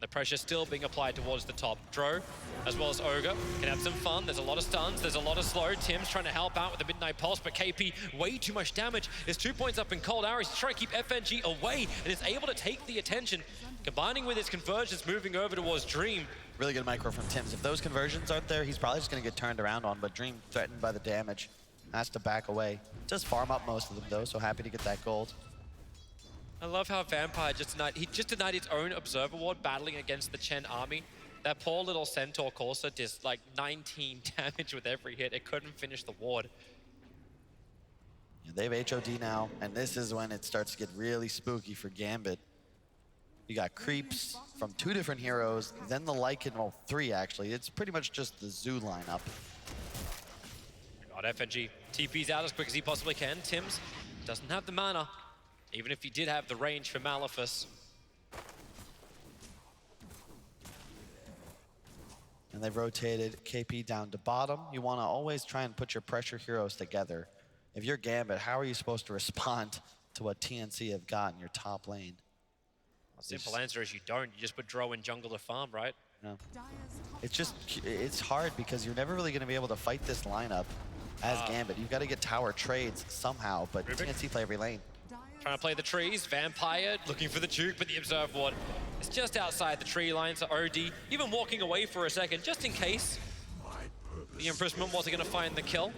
The pressure still being applied towards the top. Dro, as well as Ogre, can have some fun. There's a lot of stuns, there's a lot of slow. Tim's trying to help out with the Midnight Pulse, but KP, way too much damage. Is 2 points up in Cold Arrows. He's trying to keep FNG away, and is able to take the attention. Combining with his conversions, moving over towards Dream. Really good micro from Tims. If those conversions aren't there, he's probably just gonna get turned around on, but Dream threatened by the damage. Has to back away. Does farm up most of them though, so happy to get that gold. I love how Vampire just denied his own Observer Ward battling against the Chen army. That poor little Centaur Corsa did like 19 damage with every hit. It couldn't finish the ward. Yeah, they have HOD now, and this is when it starts to get really spooky for Gambit. You got creeps from 2 different heroes, then the Lycan, well, 3 actually. It's pretty much just the Zoo lineup. God, FNG TP's out as quick as he possibly can. Tims doesn't have the mana, even if he did have the range for Maleficus. And they've rotated KP down to bottom. You want to always try and put your pressure heroes together. If you're Gambit, how are you supposed to respond to what TNC have got in your top lane? Simple answer is you don't. You just put Dro in jungle to farm, right? No. It's hard because you're never really going to be able to fight this lineup as Gambit. You've got to get tower trades somehow, but Rubik? TNC play every lane. Trying to play the trees. Vampire looking for the juke, but the Observe Ward is just outside the tree line, so OD even walking away for a second, just in case. The Imprisonment wasn't going to find the kill.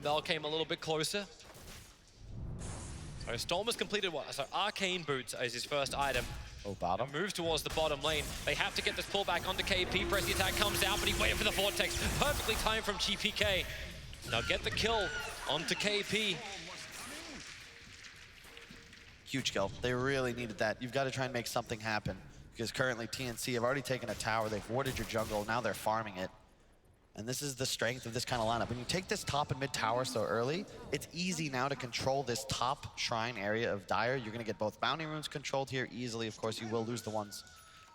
Bell came a little bit closer. So Storm has completed what? So Arcane Boots is his first item. Oh, bottom. And moves towards the bottom lane. They have to get this pullback onto KP. Press the attack comes out, but he waited for the Vortex. Perfectly timed from GPK. Now get the kill onto KP. Huge kill. They really needed that. You've got to try and make something happen because currently TNC have already taken a tower. They've warded your jungle. Now they're farming it. And this is the strength of this kind of lineup. When you take this top and mid tower so early, it's easy now to control this top shrine area of Dire. You're going to get both bounty runes controlled here easily. Of course, you will lose the ones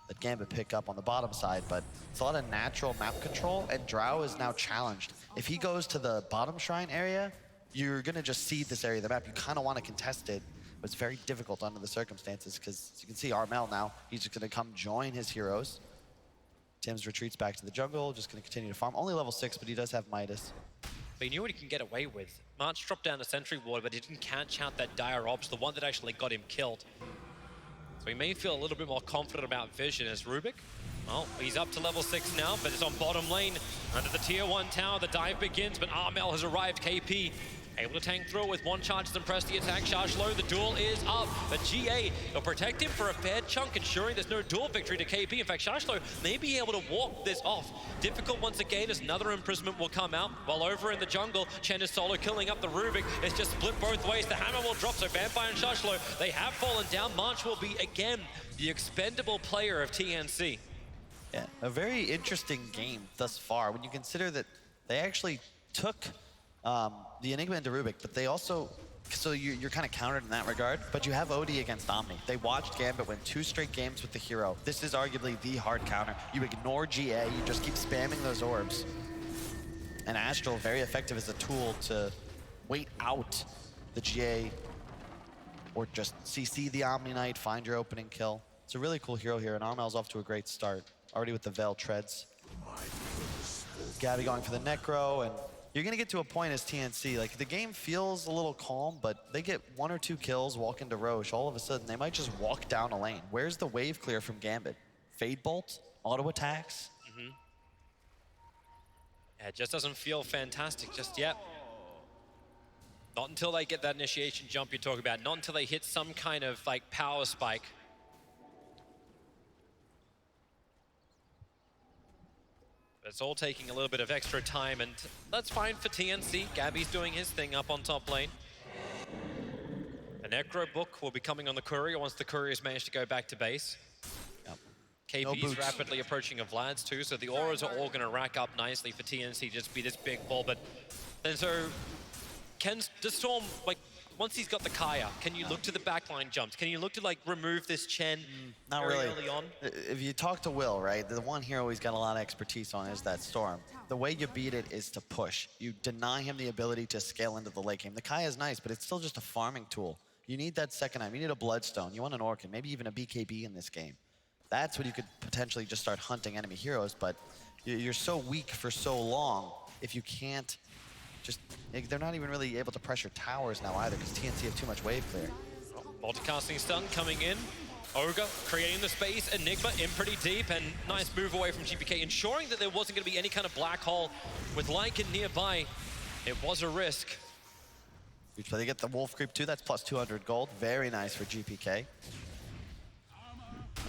that Gambit pick up on the bottom side, but it's a lot of natural map control, and Drow is now challenged. If he goes to the bottom shrine area, you're going to just cede this area of the map. You kind of want to contest it, but it's very difficult under the circumstances because, as you can see, Armel now, he's just going to come join his heroes. Tims retreats back to the jungle, just going to continue to farm. Only level 6, but he does have Midas. But he knew what he can get away with. March dropped down the sentry ward, but he didn't catch out that Dire Ops, the one that actually got him killed. So he may feel a little bit more confident about Vision as Rubik. Well, he's up to level 6 now, but it's on bottom lane. Under the tier 1 tower, the dive begins, but Armel has arrived. KP able to tank through with 1 charge and press the attack. Charge low, the duel is up. But GA will protect him for a fair chunk, ensuring there's no duel victory to KP. In fact, Shashlo may be able to walk this off. Difficult once again as another imprisonment will come out. While over in the jungle, Chen is solo killing up the Rubik. It's just split both ways. The hammer will drop, so Vampire and Shashlo, they have fallen down. March will be, again, the expendable player of TNC. Yeah, a very interesting game thus far when you consider that they actually took the Enigma into Rubik, but they also, so you're kind of countered in that regard, but you have OD against Omni. They watched Gambit win 2 straight games with the hero. This is arguably the hard counter. You ignore GA, you just keep spamming those orbs. And Astral, very effective as a tool to wait out the GA or just CC the Omni Knight, find your opening kill. It's a really cool hero here, and Armel's off to a great start. Already with the Veil treads. Gabby going for the Necro, and you're gonna get to a point as TNC, like the game feels a little calm, but they get 1 or 2 kills, walk into Roche, all of a sudden they might just walk down a lane. Where's the wave clear from Gambit? Fade Bolt? Auto attacks? Yeah, it just doesn't feel fantastic just yet. Not until they get that initiation jump you're talking about, not until they hit some kind of like power spike. It's all taking a little bit of extra time, and that's fine for TNC. Gabby's doing his thing up on top lane. The Necro book will be coming on the Courier once the Couriers manage to go back to base. KP's rapidly approaching a Vlad's too, so the auras are all going to rack up nicely for TNC just to be this big ball. But then so, does Storm, like, once he's got the Kaya, can you look to the backline jumps? Can you look to like remove this Chen Not very really. early on? If you talk to Will, right, the one hero he's got a lot of expertise on is that Storm. The way you beat it is to push. You deny him the ability to scale into the late game. The Kaya is nice, but it's still just a farming tool. You need that second item. You need a Bloodstone. You want an Orchid, maybe even a BKB in this game. That's when you could potentially just start hunting enemy heroes, but you're so weak for so long if you can't just, they're not even really able to pressure towers now either because TNC have too much wave clear. Multicasting stun coming in. Ogre creating the space, Enigma in pretty deep, and nice move away from GPK, ensuring that there wasn't going to be any kind of black hole with Lycan nearby. It was a risk. Huge play. They get the Wolf Creep too, that's plus 200 gold. Very nice for GPK.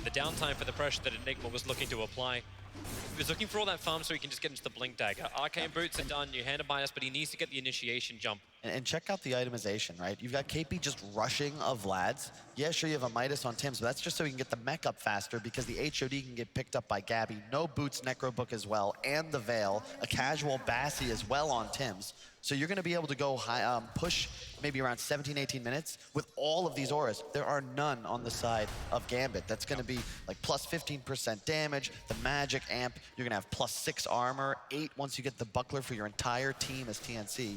The downtime for the pressure that Enigma was looking to apply. He was looking for all that farm so he can just get into the Blink Dagger. Arcane Boots are done, you hand it by us, but he needs to get the initiation jump. And check out the itemization, right? You've got KP just rushing of Vlad's. Yeah, sure, you have a Midas on Tim's, but that's just so he can get the mech up faster because the HOD can get picked up by Gabby. No Boots Necro Book as well, and the Veil. A casual Bassi as well on Tim's. So you're gonna be able to go high, push maybe around 17, 18 minutes with all of these auras. There are none on the side of Gambit. That's gonna be like plus 15% damage, the magic amp, you're gonna have plus 6 armor, 8 once you get the buckler for your entire team as TNC.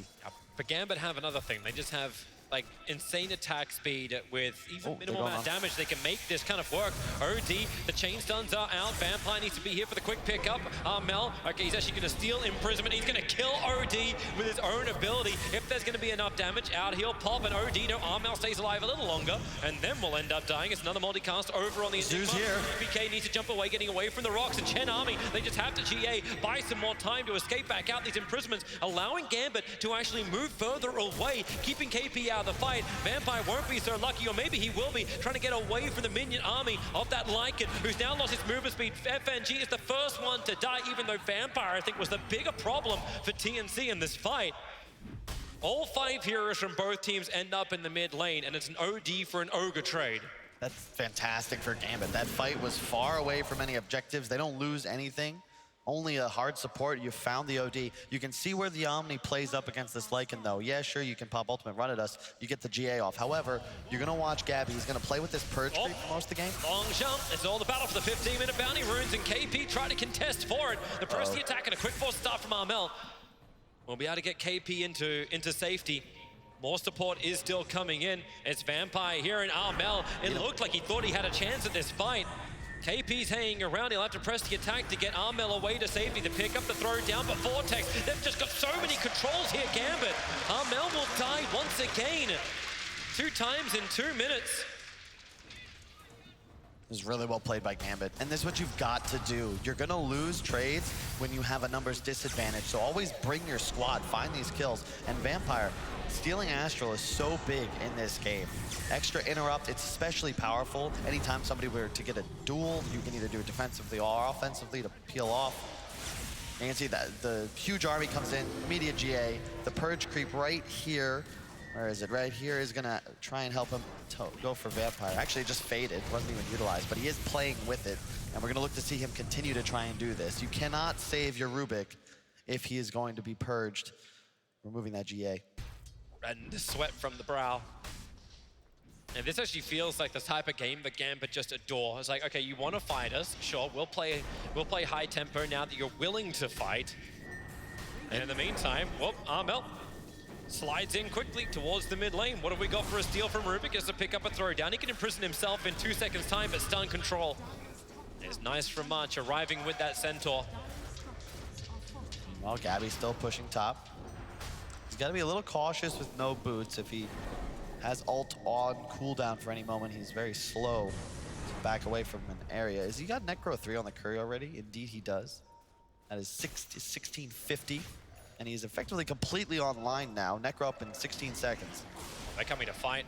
But Gambit have another thing, they just have like insane attack speed with even minimal amount of damage. They can make this kind of work. OD, the chain stuns are out. Vampire needs to be here for the quick pickup. Mel, okay, he's actually going to steal imprisonment. He's going to kill OD with his own ability. If there's going to be enough damage out, he'll pop an OD. No, Armel stays alive a little longer, and then we'll end up dying. It's another multicast over on the Enigma. here. BK needs to jump away, getting away from the rocks, and Chen Army, they just have to GA, buy some more time to escape back out these imprisonments, allowing Gambit to actually move further away, keeping KP out of the fight. Vampire won't be so lucky, or maybe he will be, trying to get away from the minion army of that Lycan, who's now lost his movement speed. FNG is the first one to die, even though Vampire, I think, was the bigger problem for TNC in this fight. All 5 heroes from both teams end up in the mid lane, and it's an OD for an Ogre trade. That's fantastic for Gambit. That fight was far away from any objectives. They don't lose anything. Only a hard support. You found the OD. You can see where the Omni plays up against this Lycan, though. Yeah, sure, you can pop ultimate run at us. You get the GA off. However, you're going to watch Gabby. He's going to play with this Purge creep for most of the game. Long jump. It's all the battle for the 15-minute bounty runes, and KP try to contest for it. The press the attack and a quick force start from Armel. We'll be able to get KP into safety. More support is still coming in. It's Vampire here, and Armel, it looked like he thought he had a chance at this fight. KP's hanging around, he'll have to press the attack to get Armel away to safety, to pick up the throw down, but Vortex, they've just got so many controls here, Gambit. Armel will die once again. 2 times in 2 minutes. This is really well played by Gambit. And this is what you've got to do. You're gonna lose trades when you have a numbers disadvantage, so always bring your squad, find these kills. And Vampire, stealing Astral is so big in this game. Extra interrupt, it's especially powerful. Anytime somebody were to get a duel, you can either do it defensively or offensively to peel off. You can see that the huge army comes in, immediate GA. The Purge creep right here, where is it? Right here is gonna try and help him go for Vampire. Actually, it just faded, wasn't even utilized, but he is playing with it. And we're gonna look to see him continue to try and do this. You cannot save your Rubik if he is going to be purged. removing that GA. And the sweat from the brow. And this actually feels like the type of game that Gambit just adore. It's like, okay, you want to fight us? Sure, we'll play high tempo now that you're willing to fight. And in the meantime, whoop, Armel slides in quickly towards the mid lane. What have we got for a steal from Rubik? Gets to pick up a throw down. He can imprison himself in 2 seconds time, but stun control is nice from March, arriving with that Centaur. Well, Gabby's still pushing top. He's got to be a little cautious with no boots. If he has ult on cooldown for any moment, he's very slow to back away from an area. Has he got Necro 3 on the Curry already? Indeed he does. That is 1650, and he's effectively completely online now. Necro up in 16 seconds. They're coming to fight.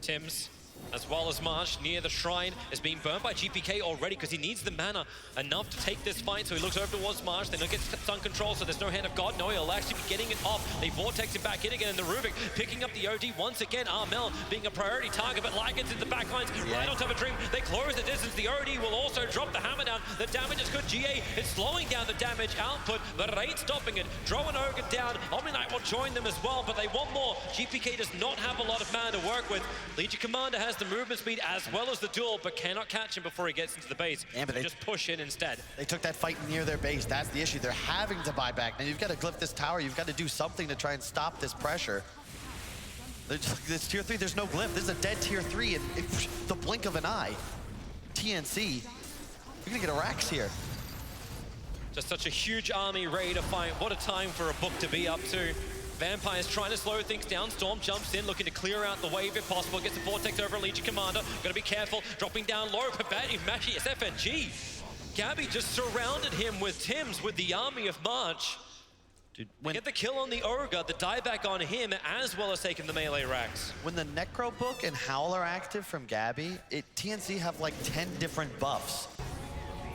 Tims, as well as Marsh, near the shrine, is being burned by GPK already because he needs the mana enough to take this fight. So he looks over towards Marsh. They don't get stun control, so there's no hand of God. No, he'll actually be getting it off. They vortex it back in again, and the Rubik picking up the OD once again. Armel being a priority target, but Lycan's in the back lines, right on top of Dream. They close the distance. The OD will also drop the hammer down. The damage is good. GA is slowing down the damage output, but it ain't stopping it. Throw an Ogre down. Omni-Knight will join them as well, but they want more. GPK does not have a lot of mana to work with. Legion Commander has the movement speed as well as the duel, but cannot catch him before he gets into the base. Yeah, but they just push in instead. They took that fight near their base. That's the issue. They're having to buy back. Now you've got to glyph this tower. You've got to do something to try and stop this pressure. This tier 3, there's no glyph. This is a dead tier 3 in the blink of an eye. TNC, you're gonna get a Rax here. Just such a huge army ready to fight. What a time for a book to be up to. Vampire's trying to slow things down. Storm jumps in, looking to clear out the wave if possible. Gets the Vortex over Legion Commander. Gotta be careful. Dropping down low. Pabati, Mashi, it's FNG. Gabby just surrounded him with Tims with the army of March. Dude, get the kill on the Ogre, the dieback on him, as well as taking the melee racks. When the Necro Book and Howl are active from Gabby, TNC have like 10 different buffs.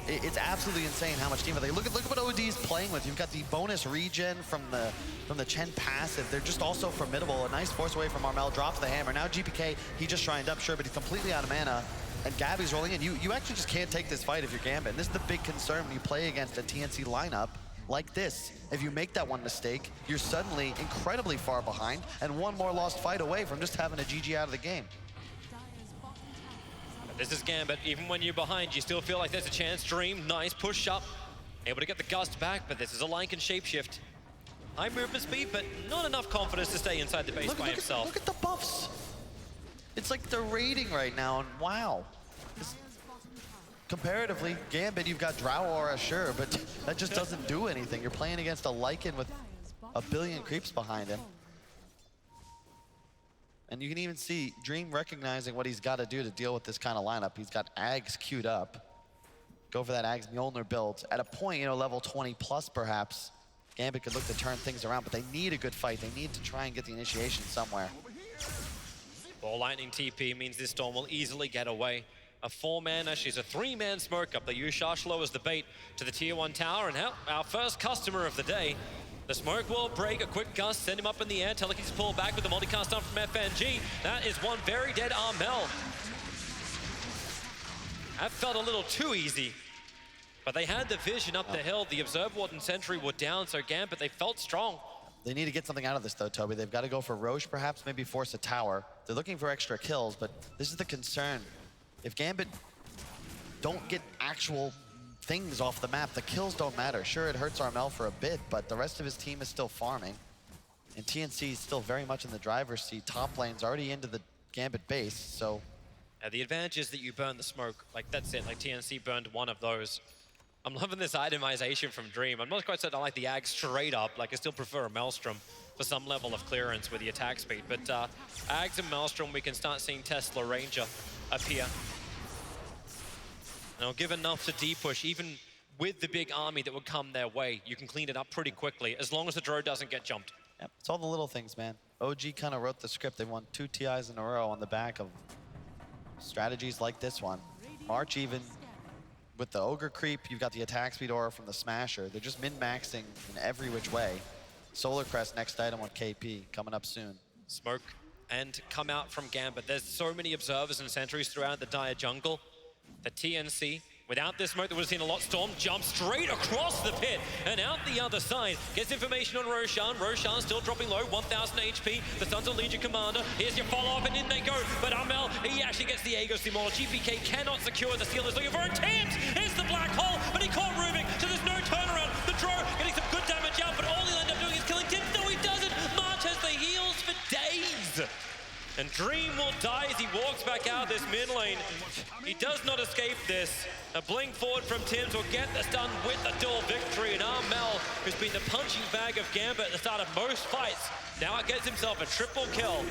It's absolutely insane how much team they look at what OD's playing with. You've got the bonus regen from the Chen passive. They're just also formidable. A nice force away from Armel, drops the hammer. Now GPK, he just shrined up, sure, but he's completely out of mana. And Gabby's rolling in. You actually just can't take this fight if you're Gambit. And this is the big concern when you play against a TNC lineup like this. If you make that one mistake, you're suddenly incredibly far behind and one more lost fight away from just having a GG out of the game. This is Gambit. Even when you're behind, you still feel like there's a chance. Dream, nice push up. Able to get the gust back, but this is a Lycan shapeshift. High movement speed, but not enough confidence to stay inside the base by himself. Look at the buffs. It's like they're raiding right now, and wow. Comparatively, Gambit, you've got Drow Aura, sure, but that just doesn't do anything. You're playing against a Lycan with a billion creeps behind him. And you can even see Dream recognizing what he's got to do to deal with this kind of lineup. He's got Ags queued up. Go for that Ags Mjolnir build. At a point, level 20 plus perhaps, Gambit could look to turn things around, but they need a good fight. They need to try and get the initiation somewhere. Ball Lightning TP means this Storm will easily get away. A 4-man, she's a 3-man smoke up. They use Shashlo as the bait to the tier 1 tower, and our first customer of the day. The smoke will break, a quick gust, send him up in the air. Telekinesis pull back with the multicast down from FNG. That is one very dead Armel. That felt a little too easy. But they had the vision up the hill. The Observer Ward and Sentry were down, so Gambit, they felt strong. They need to get something out of this though, Toby. They've got to go for Roche perhaps, maybe force a tower. They're looking for extra kills, but this is the concern. If Gambit don't get actual things off the map, the kills don't matter. Sure, it hurts Armel for a bit, but the rest of his team is still farming. And TNC is still very much in the driver's seat. Top lane's already into the Gambit base, so. The advantage is that you burn the smoke. Like, that's it. Like, TNC burned one of those. I'm loving this itemization from Dream. I'm not quite certain I like the Ag straight up. Like, I still prefer a Maelstrom for some level of clearance with the attack speed. But Ags and Maelstrom, we can start seeing Tesla Ranger appear. And it'll give enough to D-push, even with the big army that would come their way. You can clean it up pretty quickly, as long as the Drow doesn't get jumped. Yep, it's all the little things, man. OG kind of wrote the script. They won 2 TIs in a row on the back of strategies like this one. March even, with the Ogre creep, you've got the attack speed aura from the Smasher. They're just min-maxing in every which way. Solar Crest, next item on KP, coming up soon. Smoke and come out from Gambit. There's so many observers and sentries throughout the dire jungle. The TNC, Without this smoke, they would have seen a lot. Storm jumps straight across the pit and out the other side. Gets information on Roshan. Roshan still dropping low, 1,000 HP. The Sons of Legion commander. Here's your follow-up, and in they go. But Amel, he actually gets the Aegis Demol. GPK cannot secure the seal. There's looking for a Tams. Here's the black hole, but he caught Rubik, so there's no turnaround. The Dro getting some good damage out, but all he'll end up doing is killing Tim. No, he doesn't. March has the heals for days. And Dream will die as he walks back out this mid lane. He does not escape this. A blink forward from Tims will get the stun with the duel victory. And Armel, who's been the punching bag of Gambit at the start of most fights, now gets himself a triple kill.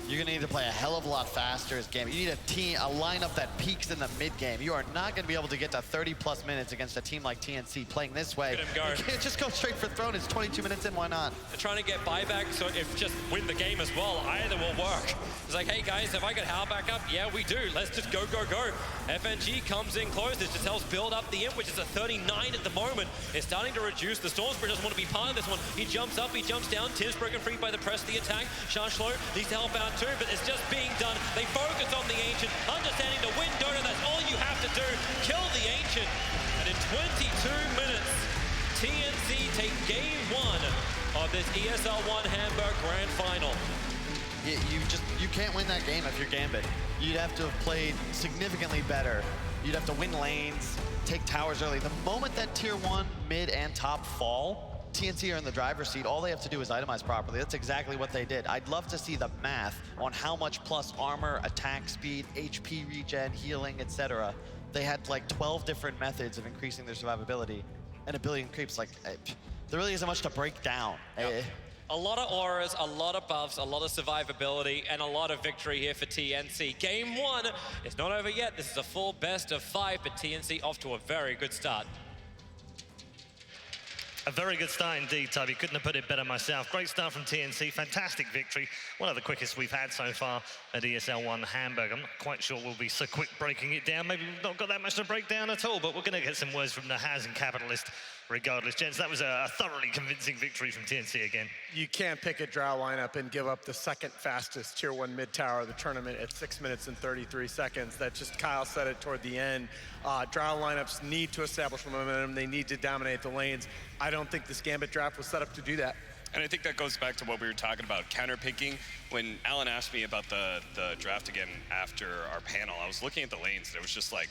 You're gonna need to play a hell of a lot faster as Gambit. You need a lineup that peaks in the mid game. You are not gonna be able to get to 30+ minutes against a team like TNC playing this way. Look at him go. You can't just go straight for throne. It's 22 minutes in, why not? They're trying to get buyback, so if just win the game as well, either will work. It's like, hey guys, have I got Hal back up? Yeah, we do. Let's just go, go, go. FNG comes in close. This just helps build up the imp, which is a 39 at the moment. It's starting to reduce. The Stormspirit doesn't want to be part of this one. He jumps up, he jumps down. Tim's broken free by the press of the attack. Shanshlo needs to help out too, but it's just being done. They focus on the Ancient, understanding to win Dota, that's all you have to do. Kill the Ancient. And in 22 minutes, TNC take game 1 of this ESL 1 Hamburg Grand Final. You can't win that game if you're Gambit. You'd have to have played significantly better. You'd have to win lanes, take towers early. The moment that tier 1, mid, and top fall, TNC are in the driver's seat. All they have to do is itemize properly. That's exactly what they did. I'd love to see the math on how much plus armor, attack speed, HP regen, healing, etc. They had like 12 different methods of increasing their survivability. And a billion creeps, like, there really isn't much to break down. Yep. A lot of auras, a lot of buffs, a lot of survivability, and a lot of victory here for TNC. Game 1 is not over yet. This is a full best of 5, but TNC off to a very good start. A very good start indeed, Toby. Couldn't have put it better myself. Great start from TNC. Fantastic victory. One of the quickest we've had so far at ESL 1 Hamburg. I'm not quite sure we'll be so quick breaking it down. Maybe we've not got that much to break down at all, but we're going to get some words from the Has and Capitalist regardless. Gents, that was a thoroughly convincing victory from TNC again. You can't pick a Drow lineup and give up the second fastest tier 1 mid tower of the tournament at 6 minutes and 33 seconds. That just, Kyle said it toward the end. Drow lineups need to establish momentum. They need to dominate the lanes. I don't think this Gambit draft was set up to do that. And I think that goes back to what we were talking about, counter-picking. When Alan asked me about the draft again after our panel, I was looking at the lanes and it was just like,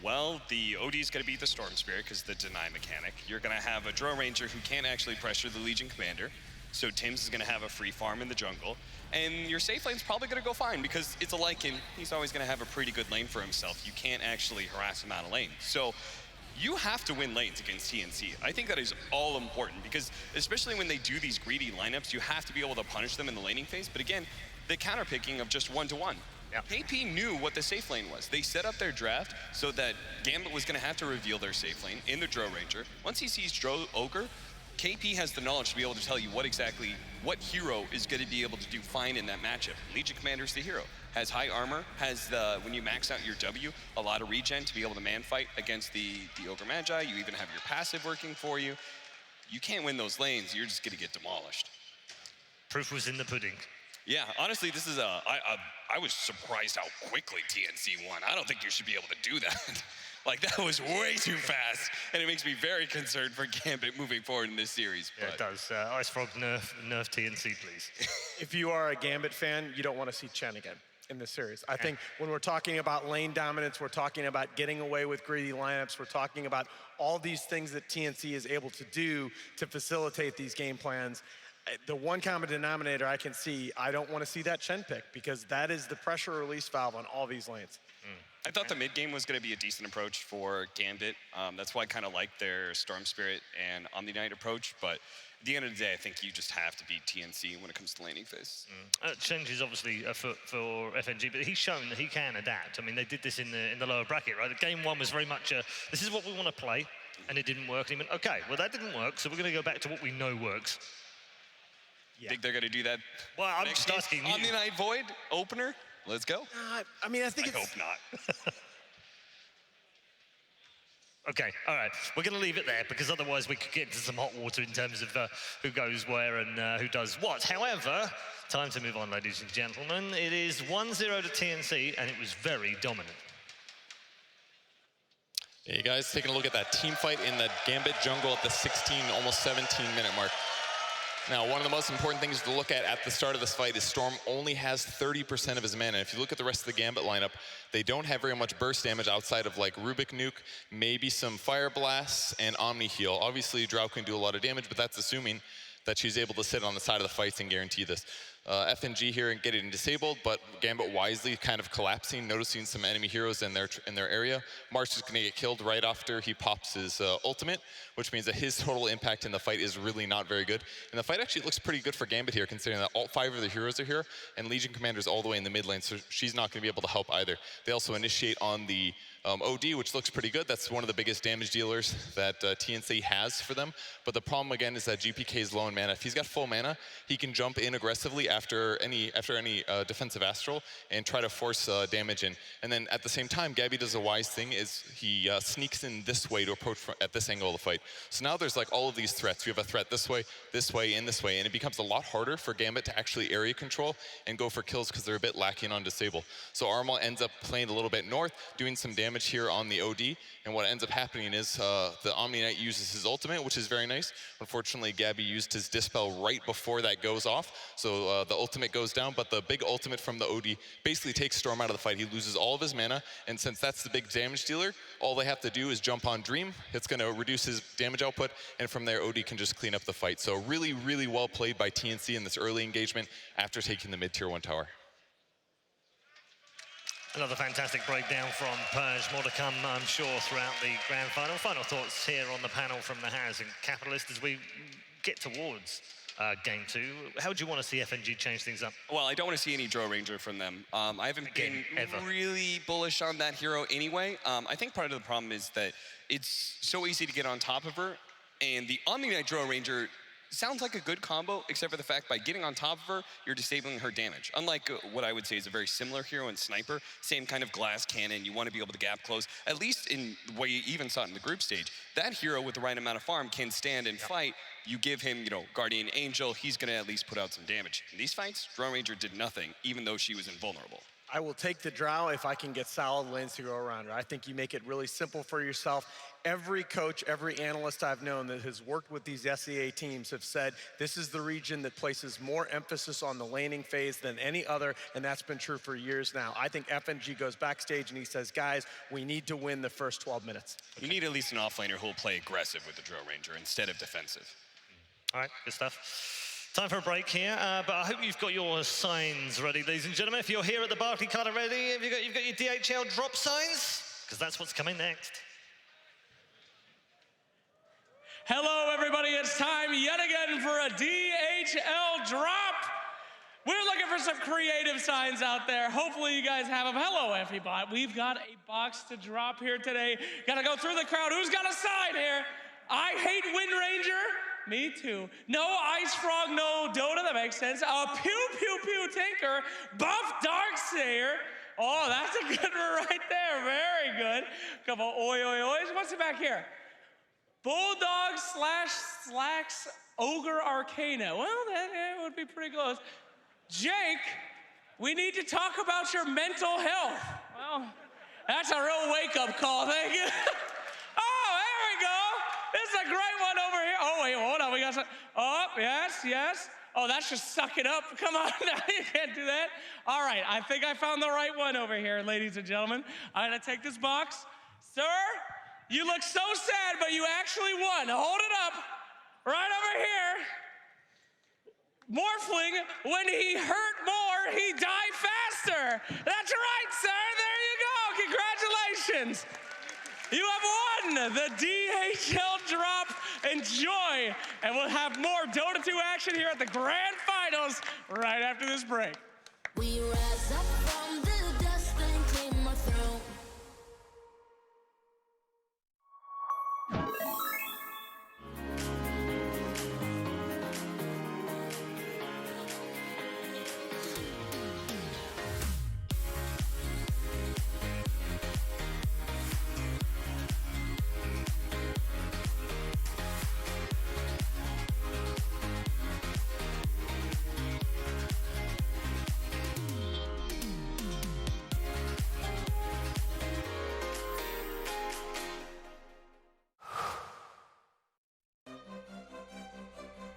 well, the OD is going to beat the Storm Spirit because the deny mechanic. You're going to have a Drow Ranger who can't actually pressure the Legion Commander. So Tims is going to have a free farm in the jungle. And your safe lane's probably going to go fine because it's a Lycan. He's always going to have a pretty good lane for himself. You can't actually harass him out of lane. So you have to win lanes against TNC. I think that is all important because especially when they do these greedy lineups, you have to be able to punish them in the laning phase. But again, the counter-picking of just 1-to-1. Yep. KP knew what the safe lane was. They set up their draft so that Gambit was going to have to reveal their safe lane in the Drow Ranger. Once he sees Drow Ogre, KP has the knowledge to be able to tell you what hero is going to be able to do fine in that matchup. Legion Commander's the hero. Has high armor, has when you max out your W, a lot of regen to be able to man fight against the Ogre Magi. You even have your passive working for you. You can't win those lanes, you're just going to get demolished. Proof was in the pudding. Yeah, honestly, this is I was surprised how quickly TNC won. I don't think you should be able to do that. Like, that was way too fast, and it makes me very concerned for Gambit moving forward in this series. Yeah, it does. Ice Frog, nerf TNC, please. If you are a Gambit fan, you don't want to see Chen again in this series. I think when we're talking about lane dominance, we're talking about getting away with greedy lineups, we're talking about all these things that TNC is able to do to facilitate these game plans. The one common denominator I can see, I don't want to see that Chen pick because that is the pressure release valve on all these lanes. I thought the mid game was going to be a decent approach for Gambit. That's why I kind of like their Storm Spirit and Omni Knight approach. But at the end of the day, I think you just have to beat TNC when it comes to laning phase. Chenj is obviously a foot for FNG, but he's shown that he can adapt. I mean, they did this in the lower bracket, right? The game 1 was very much this is what we want to play, and it didn't work. And he went, okay, well that didn't work, so we're going to go back to what we know works. Think they're going to do that? Well, I'm just asking you. Omni Knight Void opener. Let's go. I mean, I think I hope not. Okay, all right. We're going to leave it there because otherwise we could get into some hot water in terms of who goes where and who does what. However, time to move on, ladies and gentlemen. It is 1-0 to TNC, and it was very dominant. You guys taking a look at that team fight in the Gambit jungle at the 16, almost 17-minute mark. Now, one of the most important things to look at the start of this fight is Storm only has 30% of his mana. If you look at the rest of the Gambit lineup, they don't have very much burst damage outside of like Rubik Nuke, maybe some Fire Blasts, and Omni Heal. Obviously, Drow can do a lot of damage, but that's assuming that she's able to sit on the side of the fights and guarantee this. FNG here and getting disabled, but Gambit wisely kind of collapsing, noticing some enemy heroes in their area. March is going to get killed right after he pops his ultimate, which means that his total impact in the fight is really not very good. And the fight actually looks pretty good for Gambit here, considering that all 5 of the heroes are here, and Legion Commander's all the way in the mid lane, so she's not going to be able to help either. They also initiate on the OD, which looks pretty good. That's one of the biggest damage dealers that TNC has for them. But the problem again is that GPK is low in mana. If he's got full mana, he can jump in aggressively after any defensive astral and try to force damage in. And then at the same time, Gabby does a wise thing, is he sneaks in this way to approach at this angle of the fight. So now there's like all of these threats. We have a threat this way, and this way, and it becomes a lot harder for Gambit to actually area control and go for kills because they're a bit lacking on disable. So Armal ends up playing a little bit north, doing some damage here on the OD, and what ends up happening is the Omni Knight uses his ultimate, which is very nice. Unfortunately, Gabby used his Dispel right before that goes off, so the ultimate goes down, but the big ultimate from the OD basically takes Storm out of the fight. He loses all of his mana, and since that's the big damage dealer, all they have to do is jump on Dream. It's going to reduce his damage output, and from there, OD can just clean up the fight. So really, really well played by TNC in this early engagement after taking the mid-tier 1 tower. Another fantastic breakdown from Purge. More to come, I'm sure, throughout the grand final. Final thoughts here on the panel from the Housing Capitalist as we get towards game 2. How would you want to see FNG change things up? Well, I don't want to see any Drow Ranger from them. I haven't been really bullish on that hero anyway. I think part of the problem is that it's so easy to get on top of her, and the Omni Knight Drow Ranger sounds like a good combo, except for the fact by getting on top of her, you're disabling her damage. Unlike what I would say is a very similar hero in Sniper, same kind of glass cannon, you want to be able to gap close, at least in what you even saw in the group stage. That hero with the right amount of farm can stand and fight. You give him, Guardian Angel, he's going to at least put out some damage. In these fights, Drow Ranger did nothing, even though she was invulnerable. I will take the Drow if I can get solid lanes to go around her. I think you make it really simple for yourself. Every coach, every analyst I've known that has worked with these SEA teams have said this is the region that places more emphasis on the laning phase than any other, and that's been true for years now. I think FNG goes backstage and he says, guys, we need to win the first 12 minutes. You need at least an offlaner who will play aggressive with the Drow Ranger instead of defensive. All right, good stuff. Time for a break here, but I hope you've got your signs ready, ladies and gentlemen. If you're here at the Barclaycard already, have you've got your DHL drop signs? Because that's what's coming next. Hello, everybody. It's time yet again for a DHL drop. We're looking for some creative signs out there. Hopefully you guys have them. Hello, everybody. We've got a box to drop here today. Got to go through the crowd. Who's got a sign here? I hate Wind Ranger. Me too. No Ice Frog, no Dota, that makes sense. Pew Pew Pew Tinker, Buff Darksayer. Oh, that's a good one right there. Very good. Couple oi oi ois. What's it back here? Bulldog / Slacks Ogre Arcana. Well, that would be pretty close. Jake, we need to talk about your mental health. Well, that's a real wake-up call. Thank you. Oh, there we go. This is a great one over here. Oh, wait, hold on. We got some. Oh, yes. Oh, that's just suck it up. Come on. You can't do that. All right. I think I found the right one over here, ladies and gentlemen. I'm going to take this box. Sir, you look so sad, but you actually won. Hold it up. Right over here. Morphling, when he hurt more, he died faster. That's right, sir. There you go. Congratulations. You have won the DHL drop. Enjoy. And we'll have more Dota 2 action here at the Grand Finals right after this break. We rise up from the dust and claim our throne.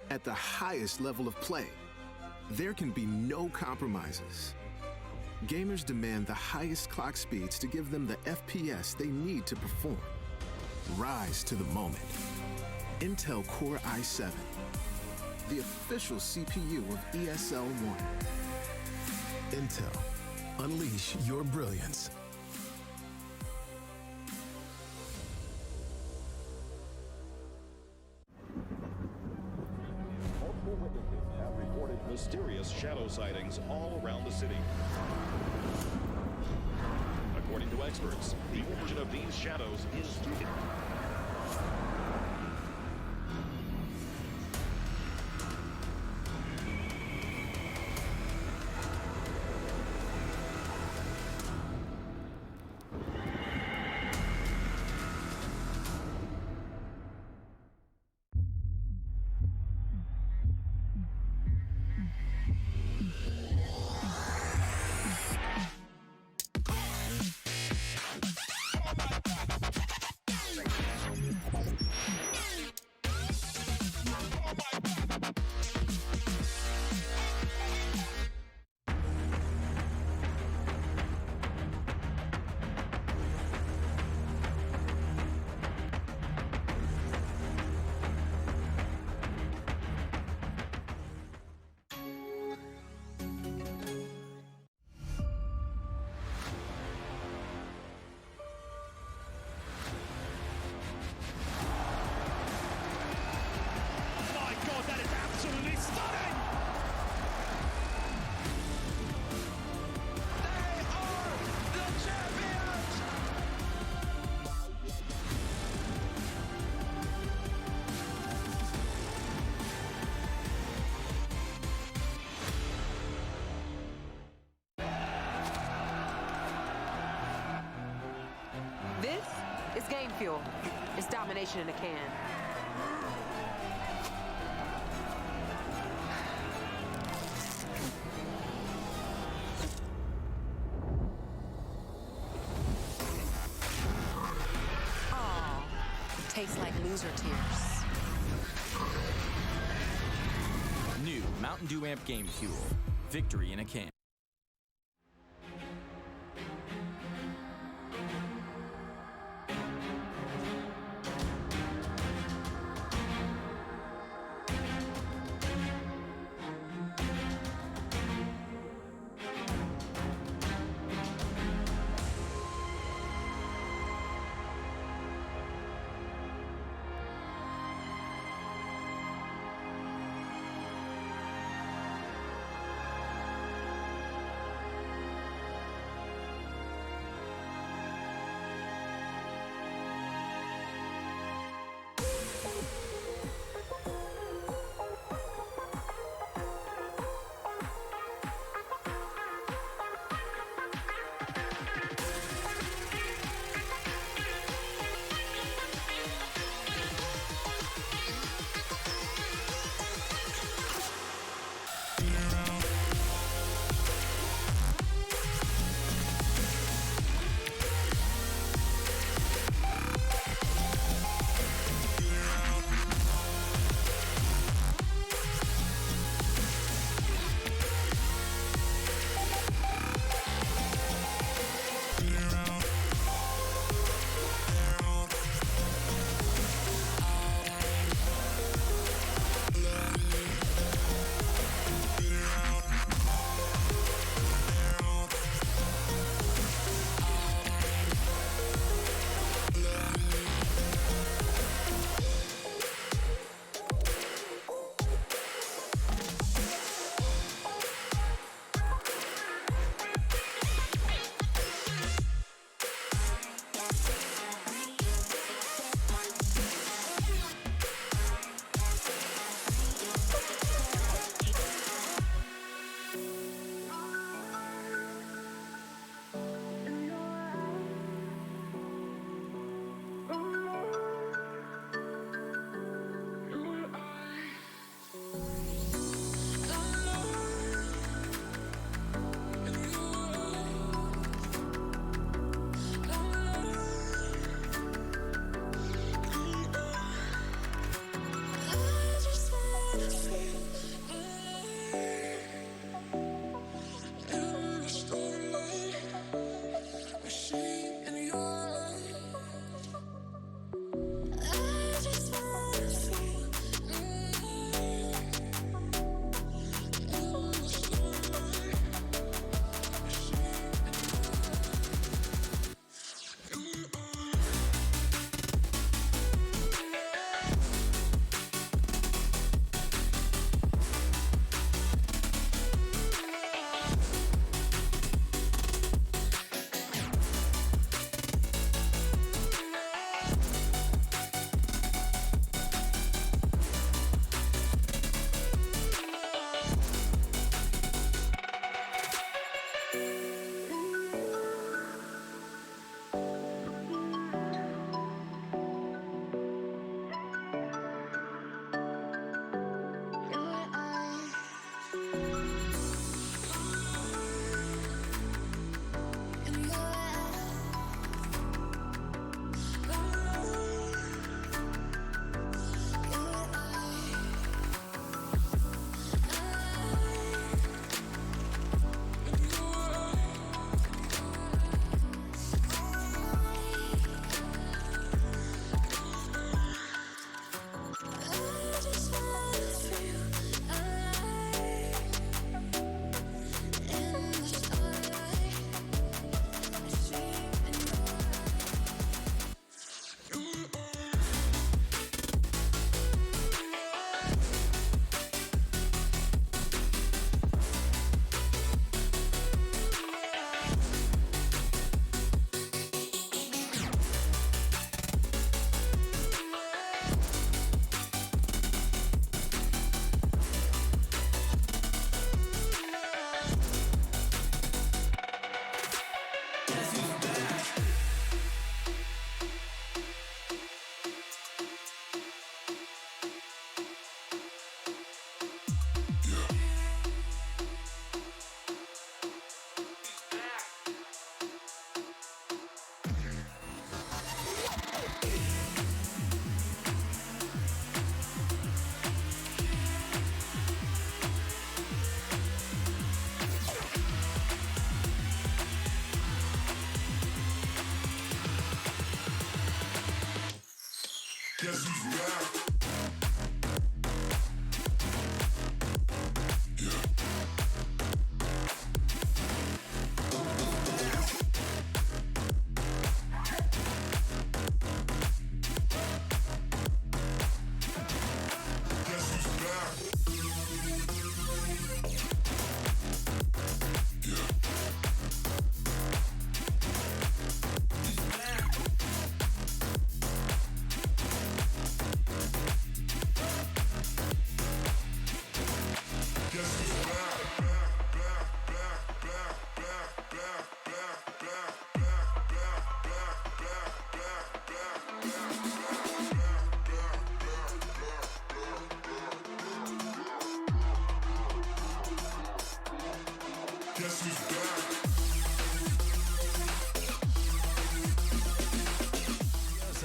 At the highest level of play, there can be no compromises. Gamers demand the highest clock speeds to give them the FPS they need to perform. Rise to the moment. Intel Core i7, the official CPU of ESL 1. Intel. Unleash your brilliance. Multiple witnesses have reported mysterious shadow sightings all around the city. According to experts, the origin of these shadows is This is game fuel. It's domination in a can. Aw, tastes like loser tears. New Mountain Dew Amp Game Fuel. Victory in a can.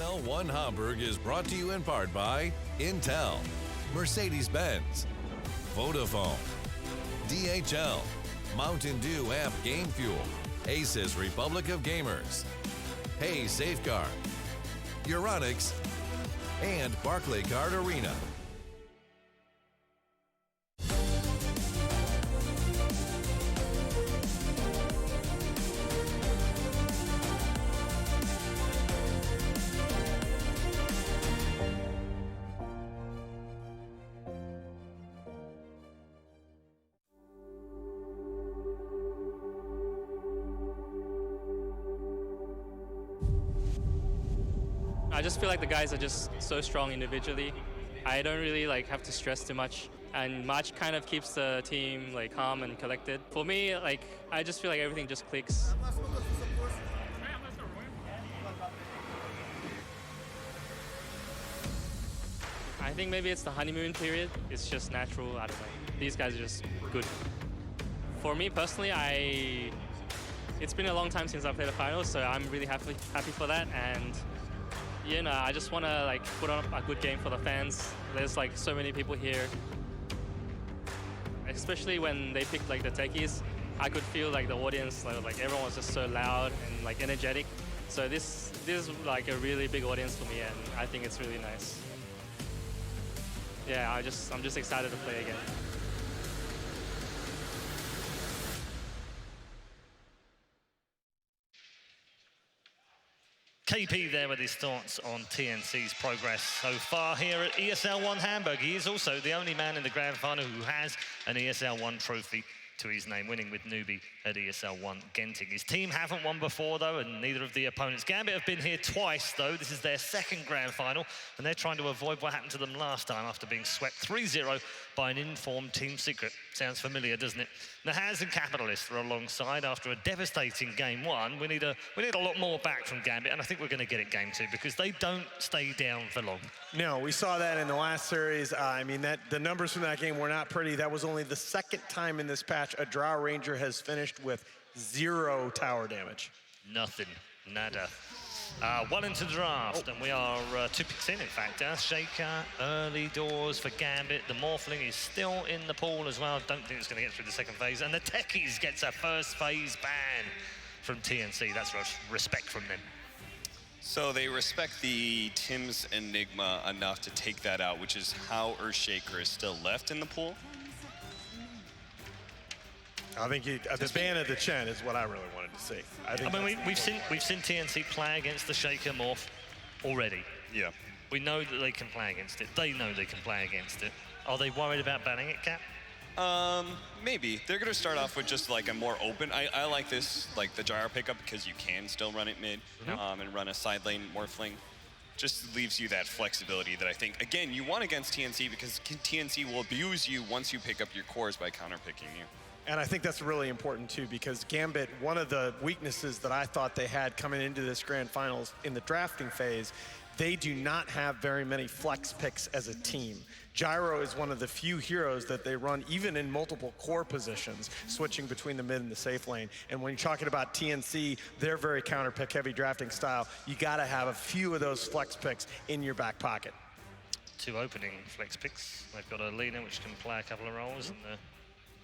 ESL One Hamburg is brought to you in part by Intel, Mercedes-Benz, Vodafone, DHL, Mountain Dew Amp Game Fuel, Aces Republic of Gamers, Hey Safeguard, Euronics, and Barclaycard Arena. I just feel like the guys are just so strong individually. I don't really have to stress too much, and March kind of keeps the team calm and collected. For me, I just feel like everything just clicks. I think maybe it's the honeymoon period. It's just natural. I don't know. These guys are just good. For me personally, it's been a long time since I played a final, so I'm really happy for that. And I just want to put on a good game for the fans. There's so many people here, especially when they picked the techies. I could feel the audience, everyone was just so loud and energetic. So this is a really big audience for me, and I think it's really nice. Yeah, I'm just excited to play again. KP there with his thoughts on TNC's progress so far here at ESL One Hamburg. He is also the only man in the grand final who has an ESL One trophy to his name, winning with Newbie at ESL One Genting. His team haven't won before, though, and neither of the opponents. Gambit have been here twice, though. This is their second grand final, and they're trying to avoid what happened to them last time after being swept 3-0 by an informed Team Secret. Sounds familiar, doesn't it? Nahaz and Capitalist are alongside after a devastating game one. We need a lot more back from Gambit, and I think we're going to get it game two because they don't stay down for long. No, we saw that in the last series. I mean, the numbers from that game were not pretty. That was only the second time in this patch a Drow Ranger has finished with 0 tower damage. Nothing, nada. One into the draft, and we are 2 picks in fact. Shaker, early doors for Gambit. The Morphling is still in the pool as well. Don't think it's going to get through the second phase. And the Techies gets a first phase ban from TNC. That's respect from them. So they respect the Tim's Enigma enough to take that out, which is how Earthshaker is still left in the pool. I think the ban of the Chen is what I really wanted to see. I mean, we've seen TNC play against the Shaker Morph already. Yeah. We know that they can play against it. They know they can play against it. Are they worried about banning it, Cap? Maybe. They're going to start off with just a more open. I like this, the gyro pickup, because you can still run it mid and run a side lane Morphling. Just leaves you that flexibility that I think, again, you want against TNC because TNC will abuse you once you pick up your cores by counter-picking you. And I think that's really important too, because Gambit, one of the weaknesses that I thought they had coming into this grand finals in the drafting phase, they do not have very many flex picks as a team. Gyro is one of the few heroes that they run even in multiple core positions, switching between the mid and the safe lane. And when you're talking about TNC, they're very counter pick heavy drafting style. You gotta have a few of those flex picks in your back pocket. 2 opening flex picks. They've got a Lina which can play a couple of roles, and the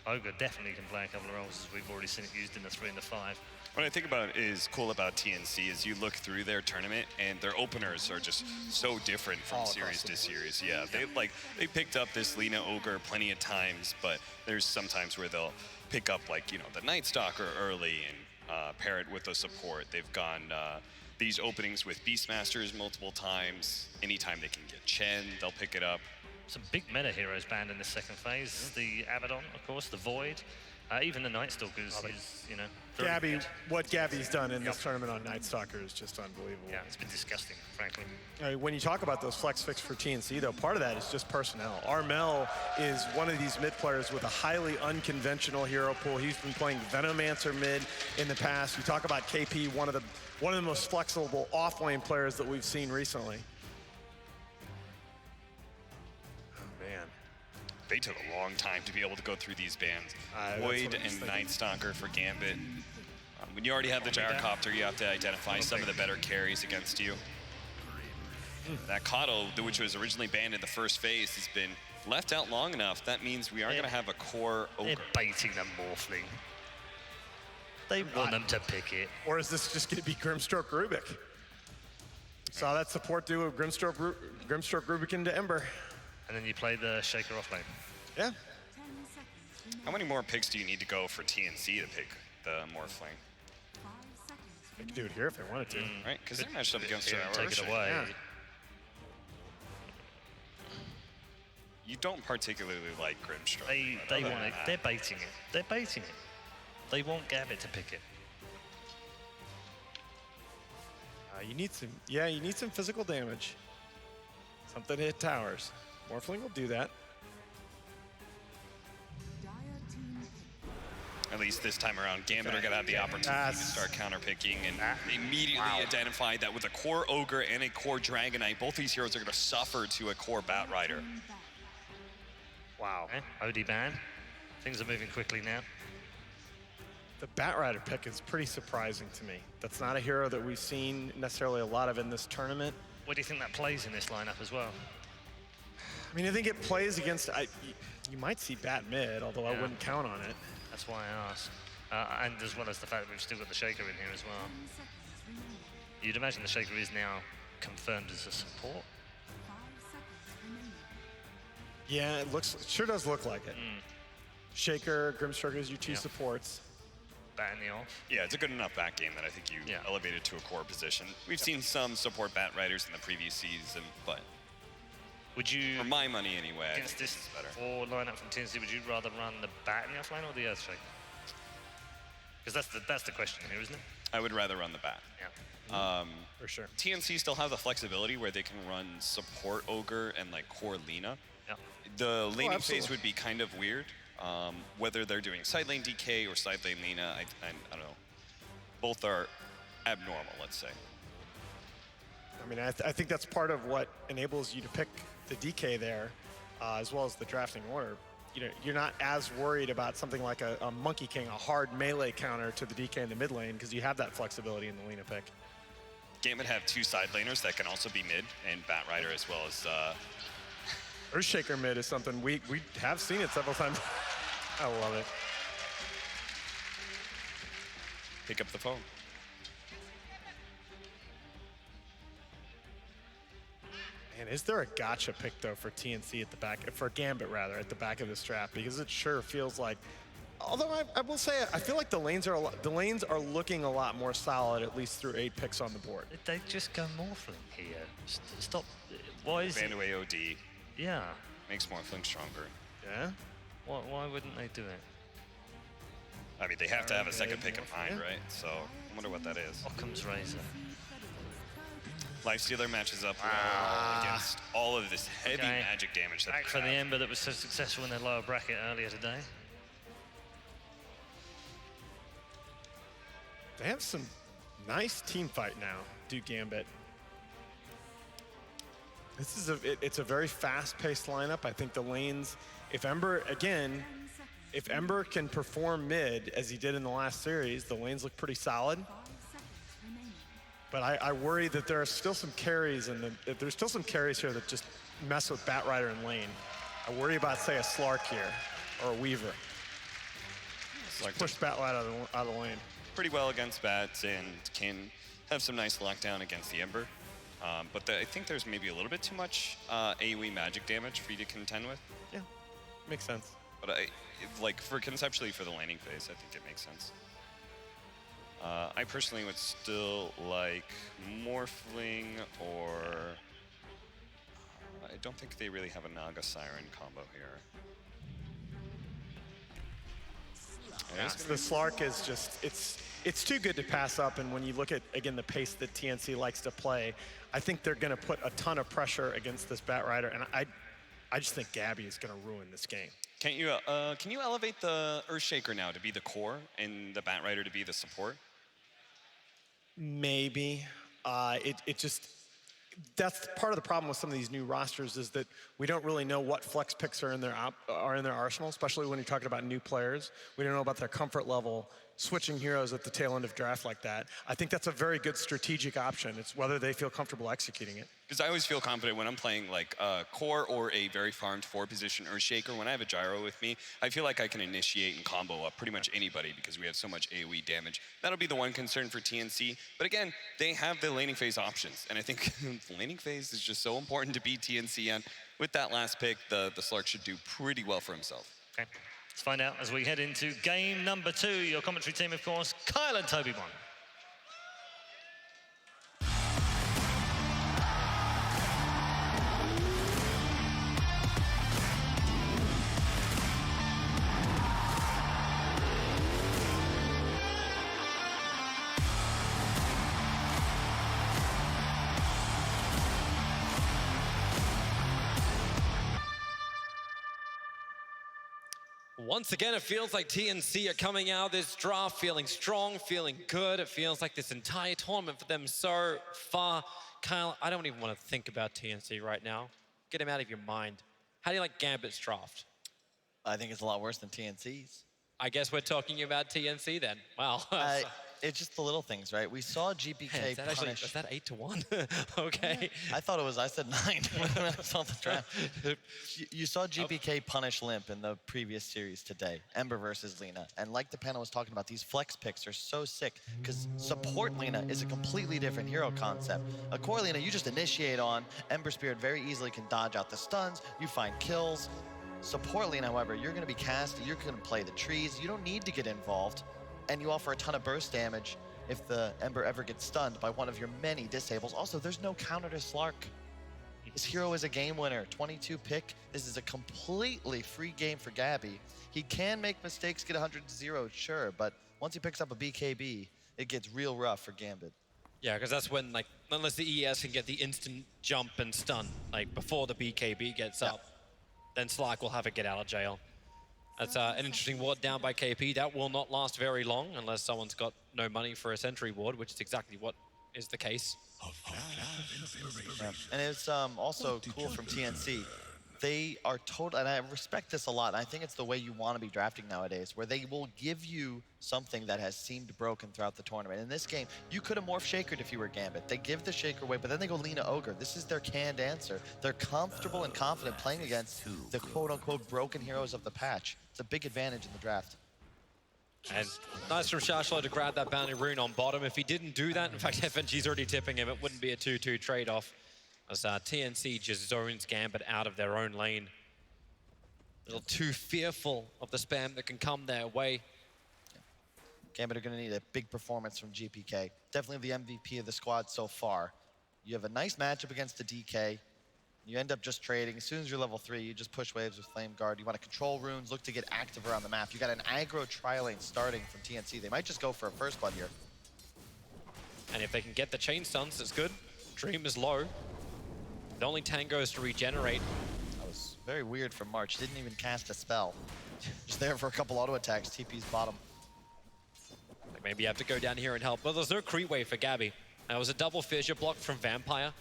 Ogre definitely can play a couple of roles, as we've already seen it used in the 3 and the 5. What I think about is cool about TNC is you look through their tournament and their openers are just so different from series to series. Yeah, they picked up this Lina Ogre plenty of times, but there's some times where they'll pick up like, you know, the Night Stalker early and pair it with the support. They've gone these openings with Beastmasters multiple times. Anytime they can get Chen, they'll pick it up. Some big meta heroes banned in this second phase. The Abaddon, of course, the Void, even the Night Stalkers is, you know, Gabby, what Gabby's done in this tournament on Night Stalker is just unbelievable. Yeah, it's been disgusting, frankly. When you talk about those flex picks for TNC, though, part of that is just personnel. Armel is one of these mid players with a highly unconventional hero pool. He's been playing Venomancer mid in the past. You talk about KP, one of the most flexible off-lane players that we've seen recently. They took a long time to be able to go through these bans. Void and Night Stalker for Gambit. When you already have the Gyrocopter, you have to identify some of the better carries against you. That Kato, which was originally banned in the first phase, has been left out long enough. That means we are going to have a core Ogre. They're baiting them Morphling. They want them to pick it. Or is this just going to be Grimstroke Rubik? Saw that support duo of Grimstroke Rubik into Ember. And then you play the Shaker off lane. Yeah. How many more picks do you need to go for TNC to pick the Morphling? They could do it here if they wanted to. Right, because they're matched up against her. Take it away. Yeah. You don't particularly like Grimstroke. They want it. They're baiting it. They're baiting it. They want Gambit to pick it. You need some physical damage. Something to hit towers. Morphling will do that. At least this time around, Gambit are going to have the opportunity to start counterpicking and immediately identify that with a core Ogre and a core Dragonite, both these heroes are going to suffer to a core Bat Rider. Wow. Okay. OD ban. Things are moving quickly now. The Bat Rider pick is pretty surprising to me. That's not a hero that we've seen necessarily a lot of in this tournament. What do you think that plays in this lineup as well? I mean, I think it plays against, you might see Bat mid, although I wouldn't count on it. That's why I asked. And as well as the fact that we've still got the Shaker in here as well. You'd imagine the Shaker is now confirmed as a support. Yeah, it sure does look like it. Shaker, Grimstroke is your two supports. Bat in the off. Yeah, it's a good enough bat game that I think you elevated to a core position. We've seen some support Bat Riders in the previous season, but would you, for my money anyway, against this is better. Or lineup from TNC, would you rather run the Bat in the offlane or the Earthshaker? Because that's the question here, isn't it? I would rather run the Bat. Yeah. For sure. TNC still have the flexibility where they can run support Ogre and like core Lina. Yeah. The laning phase would be kind of weird. Whether they're doing side lane DK or side lane Lina, I don't know. Both are abnormal, let's say. I mean, I think that's part of what enables you to pick the DK there, as well as the drafting order. You know, you're not as worried about something like a Monkey King, a hard melee counter to the DK in the mid lane, because you have that flexibility in the Lina pick. Gambit have two side laners that can also be mid, and Bat Rider as well as... Earthshaker mid is something we have seen it several times. I love it. Pick up the phone. Man, is there a gotcha pick though for TNC at the back, for Gambit rather, at the back of this draft? Because it sure feels like, although I will say, I feel like the lanes are looking a lot more solid, at least through 8 picks on the board. They just go Morphling here. Stop. Why is Ban away OD. Yeah. Makes Morphling stronger. Yeah? Why wouldn't they do it? I mean, they have to have a second pick in mind, right? So, I wonder what that is. Occam's Razor. Lifestealer matches up well against all of this heavy magic damage that Back for the Ember that was so successful in their lower bracket earlier today. They have some nice team fight now, do Gambit. This is it's a very fast-paced lineup. I think the lanes, if Ember can perform mid as he did in the last series, the lanes look pretty solid. But I worry that there are still some carries there's still some carries here that just mess with Bat Rider and lane. I worry about, say, a Slark here or a Weaver. Push Bat Rider out of the lane. pretty well against bats and can have some nice lockdown against the Ember. But I think there's maybe a little bit too much AoE magic damage for you to contend with. Yeah, makes sense. But conceptually for the laning phase, I think it makes sense. I personally would still like Morphling or... I don't think they really have a Naga Siren combo here. Yeah, the Slark is just, it's too good to pass up, and when you look at, again, the pace that TNC likes to play, I think they're gonna put a ton of pressure against this Bat Rider, and I just think Gabby is gonna ruin this game. Can you elevate the Earthshaker now to be the core and the Bat Rider to be the support? Maybe. It just, that's part of the problem with some of these new rosters is that we don't really know what flex picks are in their arsenal, especially when you're talking about new players. We don't know about their comfort level switching heroes at the tail end of draft like that. I think that's a very good strategic option. It's whether they feel comfortable executing it. Because I always feel confident when I'm playing like a core or a very farmed 4-position Earthshaker. When I have a gyro with me, I feel like I can initiate and combo up pretty much anybody because we have so much AoE damage. That'll be the one concern for TNC. But again, they have the laning phase options. And I think the laning phase is just so important to beat TNC. And with that last pick, the Slark should do pretty well for himself. Okay, let's find out as we head into game number 2. Your commentary team, of course, Kyle and Toby One. Once again, it feels like TNC are coming out of this draft feeling strong, feeling good. It feels like this entire tournament for them so far. Kyle, I don't even want to think about TNC right now. Get him out of your mind. How do you like Gambit's draft? I think it's a lot worse than TNC's. I guess we're talking about TNC then. Wow. It's just the little things, right? We saw GPK Hey, is that punish. actually, is that 8-1? Okay. I thought it was, I said 9 when I saw the draft. You saw GPK punish Limp in the previous series today, Ember versus Lina. And like the panel was talking about, these flex picks are so sick because support Lina is a completely different hero concept. A core Lina, you just initiate on. Ember Spirit very easily can dodge out the stuns. You find kills. Support Lina, however, you're going to be cast, you're going to play the trees. You don't need to get involved. And you offer a ton of burst damage if the Ember ever gets stunned by one of your many disables. Also, there's no counter to Slark. This hero is a game winner, 22 pick. This is a completely free game for Gabby. He can make mistakes, get 100-0, sure, but once he picks up a BKB, it gets real rough for Gambit. Yeah, because that's when, like, unless the ES can get the instant jump and stun, like, before the BKB gets up, then Slark will have to get out of jail. That's an interesting ward down by KP. That will not last very long unless someone's got no money for a sentry ward, which is exactly what is the case. Yeah. And it's also cool from TNC. They are total, and I respect this a lot. I think it's the way you want to be drafting nowadays, where they will give you something that has seemed broken throughout the tournament. In this game, you could have morphed Shakered if you were Gambit. They give the Shaker away, but then they go Lina Ogre. This is their canned answer. They're comfortable and confident playing against the quote-unquote broken heroes of the patch. It's a big advantage in the draft. And nice from Shashlo to grab that bounty rune on bottom. If he didn't do that, in fact, FNG's already tipping him, it wouldn't be a 2-2 trade-off. As TNC just zones Gambit out of their own lane. A little too fearful of the spam that can come their way. Gambit are going to need a big performance from GPK. Definitely the MVP of the squad so far. You have a nice matchup against the DK. You end up just trading. As soon as you're level 3, you just push waves with Flame Guard. You want to control runes, look to get active around the map. You got an aggro tri-lane starting from TNC. They might just go for a first blood here. And if they can get the chain stuns, it's good. Dream is low. The only Tango is to regenerate. That was very weird from March. Didn't even cast a spell. Just there for a couple auto attacks. TP's bottom. Like maybe you have to go down here and help. But there's no creep wave for Gabby. That was a double fissure block from Vampire,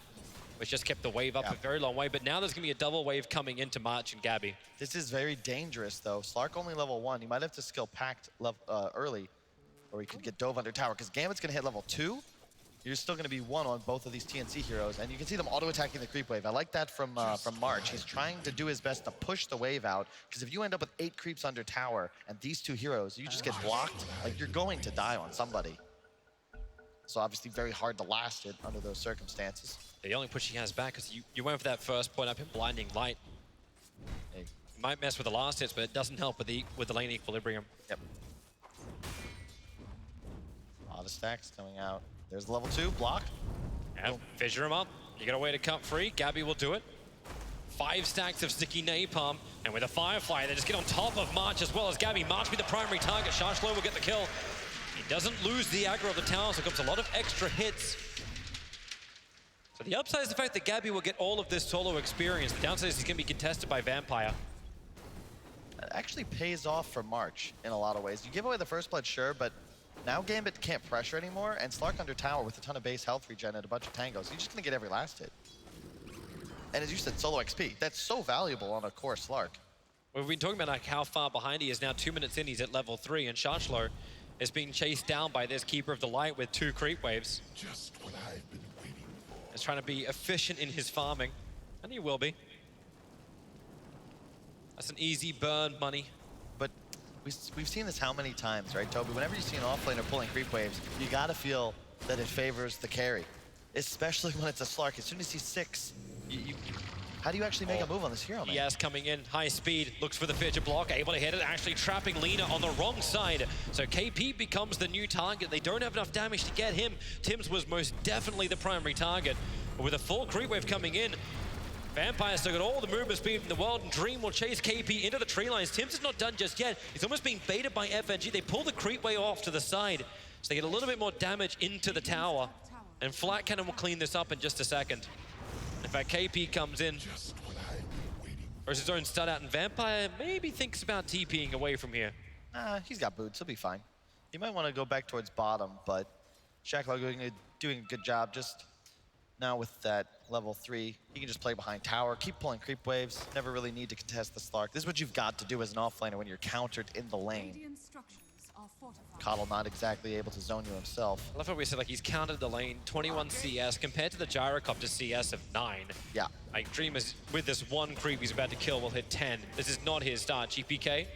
which just kept the wave up a very long way. But now there's going to be a double wave coming into March and Gabby. This is very dangerous, though. Slark only level 1. You might have to skill packed early, or he could get dove under tower, because Gambit's going to hit level 2. you're still going to be one on both of these TNC heroes, and you can see them auto-attacking the creep wave. I like that from March. He's trying to do his best to push the wave out, because if you end up with 8 creeps under tower and these 2 heroes, you just get blocked, like you're going to die on somebody. So obviously very hard to last it under those circumstances. The only push he has back is you went for that first point up in blinding light. Hey. You might mess with the last hits, but it doesn't help with the lane equilibrium. Yep. A lot of stacks coming out. There's level 2, block. And fissure him up. You got a way to cut free. Gabby will do it. 5 stacks of sticky napalm, and with a Firefly, they just get on top of March as well as Gabby. March be the primary target. Shashlo will get the kill. He doesn't lose the aggro of the tower, so it comes a lot of extra hits. So the upside is the fact that Gabby will get all of this solo experience. The downside is he's going to be contested by Vampire. It actually pays off for March in a lot of ways. You give away the first blood, sure, but now Gambit can't pressure anymore, and Slark under tower with a ton of base health regen and a bunch of tangos. You're just going to get every last hit. And as you said, solo XP. That's so valuable on a core Slark. We've been talking about like how far behind he is now. 2 minutes in, he's at level 3, and Shashlo is being chased down by this Keeper of the Light with 2 creep waves. Just what I've been waiting for. He's trying to be efficient in his farming, and he will be. That's an easy burn money. But we've seen this how many times, right, Toby? Whenever you see an offlaner pulling creep waves, you gotta feel that it favors the carry, especially when it's a Slark. As soon as he's 6, how do you actually make a move on this hero, man? Yes, coming in, high speed, looks for the Fidget block, able to hit it, actually trapping Lina on the wrong side. So KP becomes the new target. They don't have enough damage to get him. Tims was most definitely the primary target. But with a full creep wave coming in, Vampire still got all the movement speed in the world, and Dream will chase KP into the tree lines. Tims is not done just yet. He's almost being baited by FNG. They pull the creep wave off to the side, so they get a little bit more damage into the tower. And Flat Cannon will clean this up in just a second. In fact, KP comes in, throws his own stud out, and Vampire maybe thinks about TPing away from here. He's got boots, he'll be fine. He might want to go back towards bottom, but Shacklow doing a good job. Just now with that level 3, he can just play behind tower, keep pulling creep waves, never really need to contest the Slark. This is what you've got to do as an offlaner when you're countered in the lane. Coddle not exactly able to zone you himself. I love how we said, like, he's countered the lane, 21 CS, compared to the Gyrocopter CS of 9. Yeah. Like, Dream is, with this one creep he's about to kill, will hit 10. This is not his start. GPK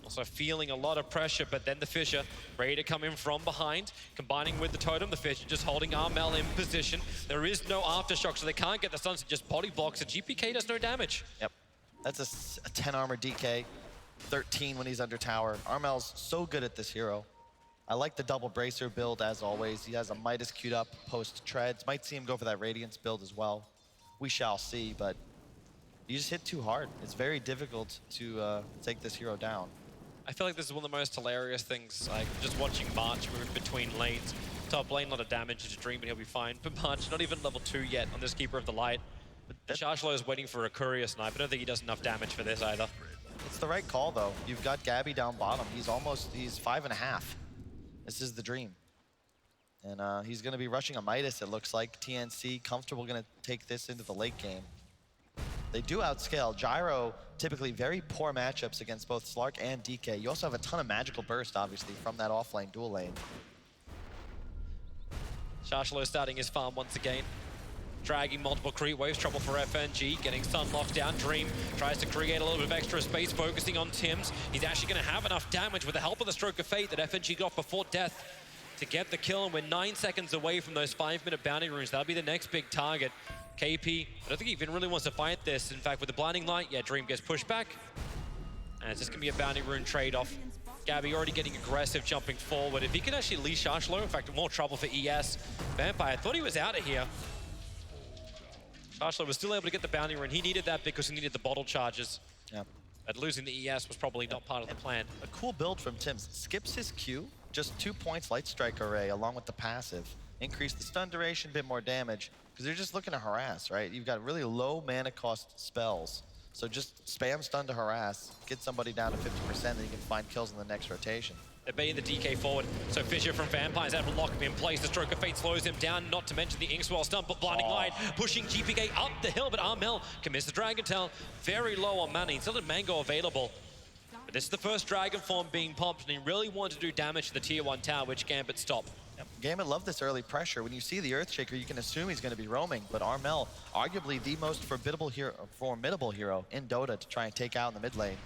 also feeling a lot of pressure, but then the Fissure ready to come in from behind, combining with the Totem. The Fissure just holding Armel in position. There is no aftershock, so they can't get the stuns. It just body blocks, and GPK does no damage. Yep. That's a 10 armor DK, 13 when he's under tower. Armel's so good at this hero. I like the double bracer build as always. He has a Midas queued up post treads. Might see him go for that Radiance build as well. We shall see, but you just hit too hard. It's very difficult to take this hero down. I feel like this is one of the most hilarious things, like just watching March move between lanes. Top lane, a lot of damage to Dream, but he'll be fine. But March, not even level 2 yet on this Keeper of the Light. But Shashlo is waiting for a Courier Snipe. I don't think he does enough damage for this either. It's the right call, though. You've got Gabby down bottom. He's 5.5. This is the Dream. And he's going to be rushing a Midas, it looks like. TNC, comfortable, going to take this into the late game. They do outscale. Gyro, typically very poor matchups against both Slark and DK. You also have a ton of magical burst, obviously, from that offlane dual lane. Shashlo starting his farm once again. Dragging multiple creep waves, trouble for FNG, getting stun locked down. Dream tries to create a little bit of extra space, focusing on Tims. He's actually going to have enough damage with the help of the Stroke of Fate that FNG got before death to get the kill, and we're 9 seconds away from those 5-minute bounty runes. That'll be the next big target. KP, I don't think he even really wants to fight this. In fact, with the Blinding Light, yeah, Dream gets pushed back. And it's just going to be a bounty rune trade-off. Gabby already getting aggressive, jumping forward. If he can actually leash Shashlo, in fact, more trouble for ES. Vampire, I thought he was out of here. Shashlo was still able to get the bounty rune. He needed that because he needed the bottle charges. Yeah. But losing the ES was probably not part of the plan. A cool build from Tims. Skips his Q, just 2 points Light Strike Array along with the passive. Increase the stun duration, bit more damage, because they're just looking to harass, right? You've got really low mana cost spells. So just spam stun to harass, get somebody down to 50%, then you can find kills in the next rotation. They're baiting the DK forward, so Fissure from Vampires able to lock him in place. The Stroke of Fate slows him down, not to mention the Inkswell stun, but Blinding Light pushing GPK up the hill, but Armel commits the Dragon Tail. Very low on mana, he still had Mango available. But this is the first Dragon form being popped, and he really wanted to do damage to the Tier 1 tower, which Gambit stopped. Yep. Gambit love this early pressure. When you see the Earthshaker, you can assume he's going to be roaming, but Armel, arguably the most formidable hero in Dota to try and take out in the mid lane.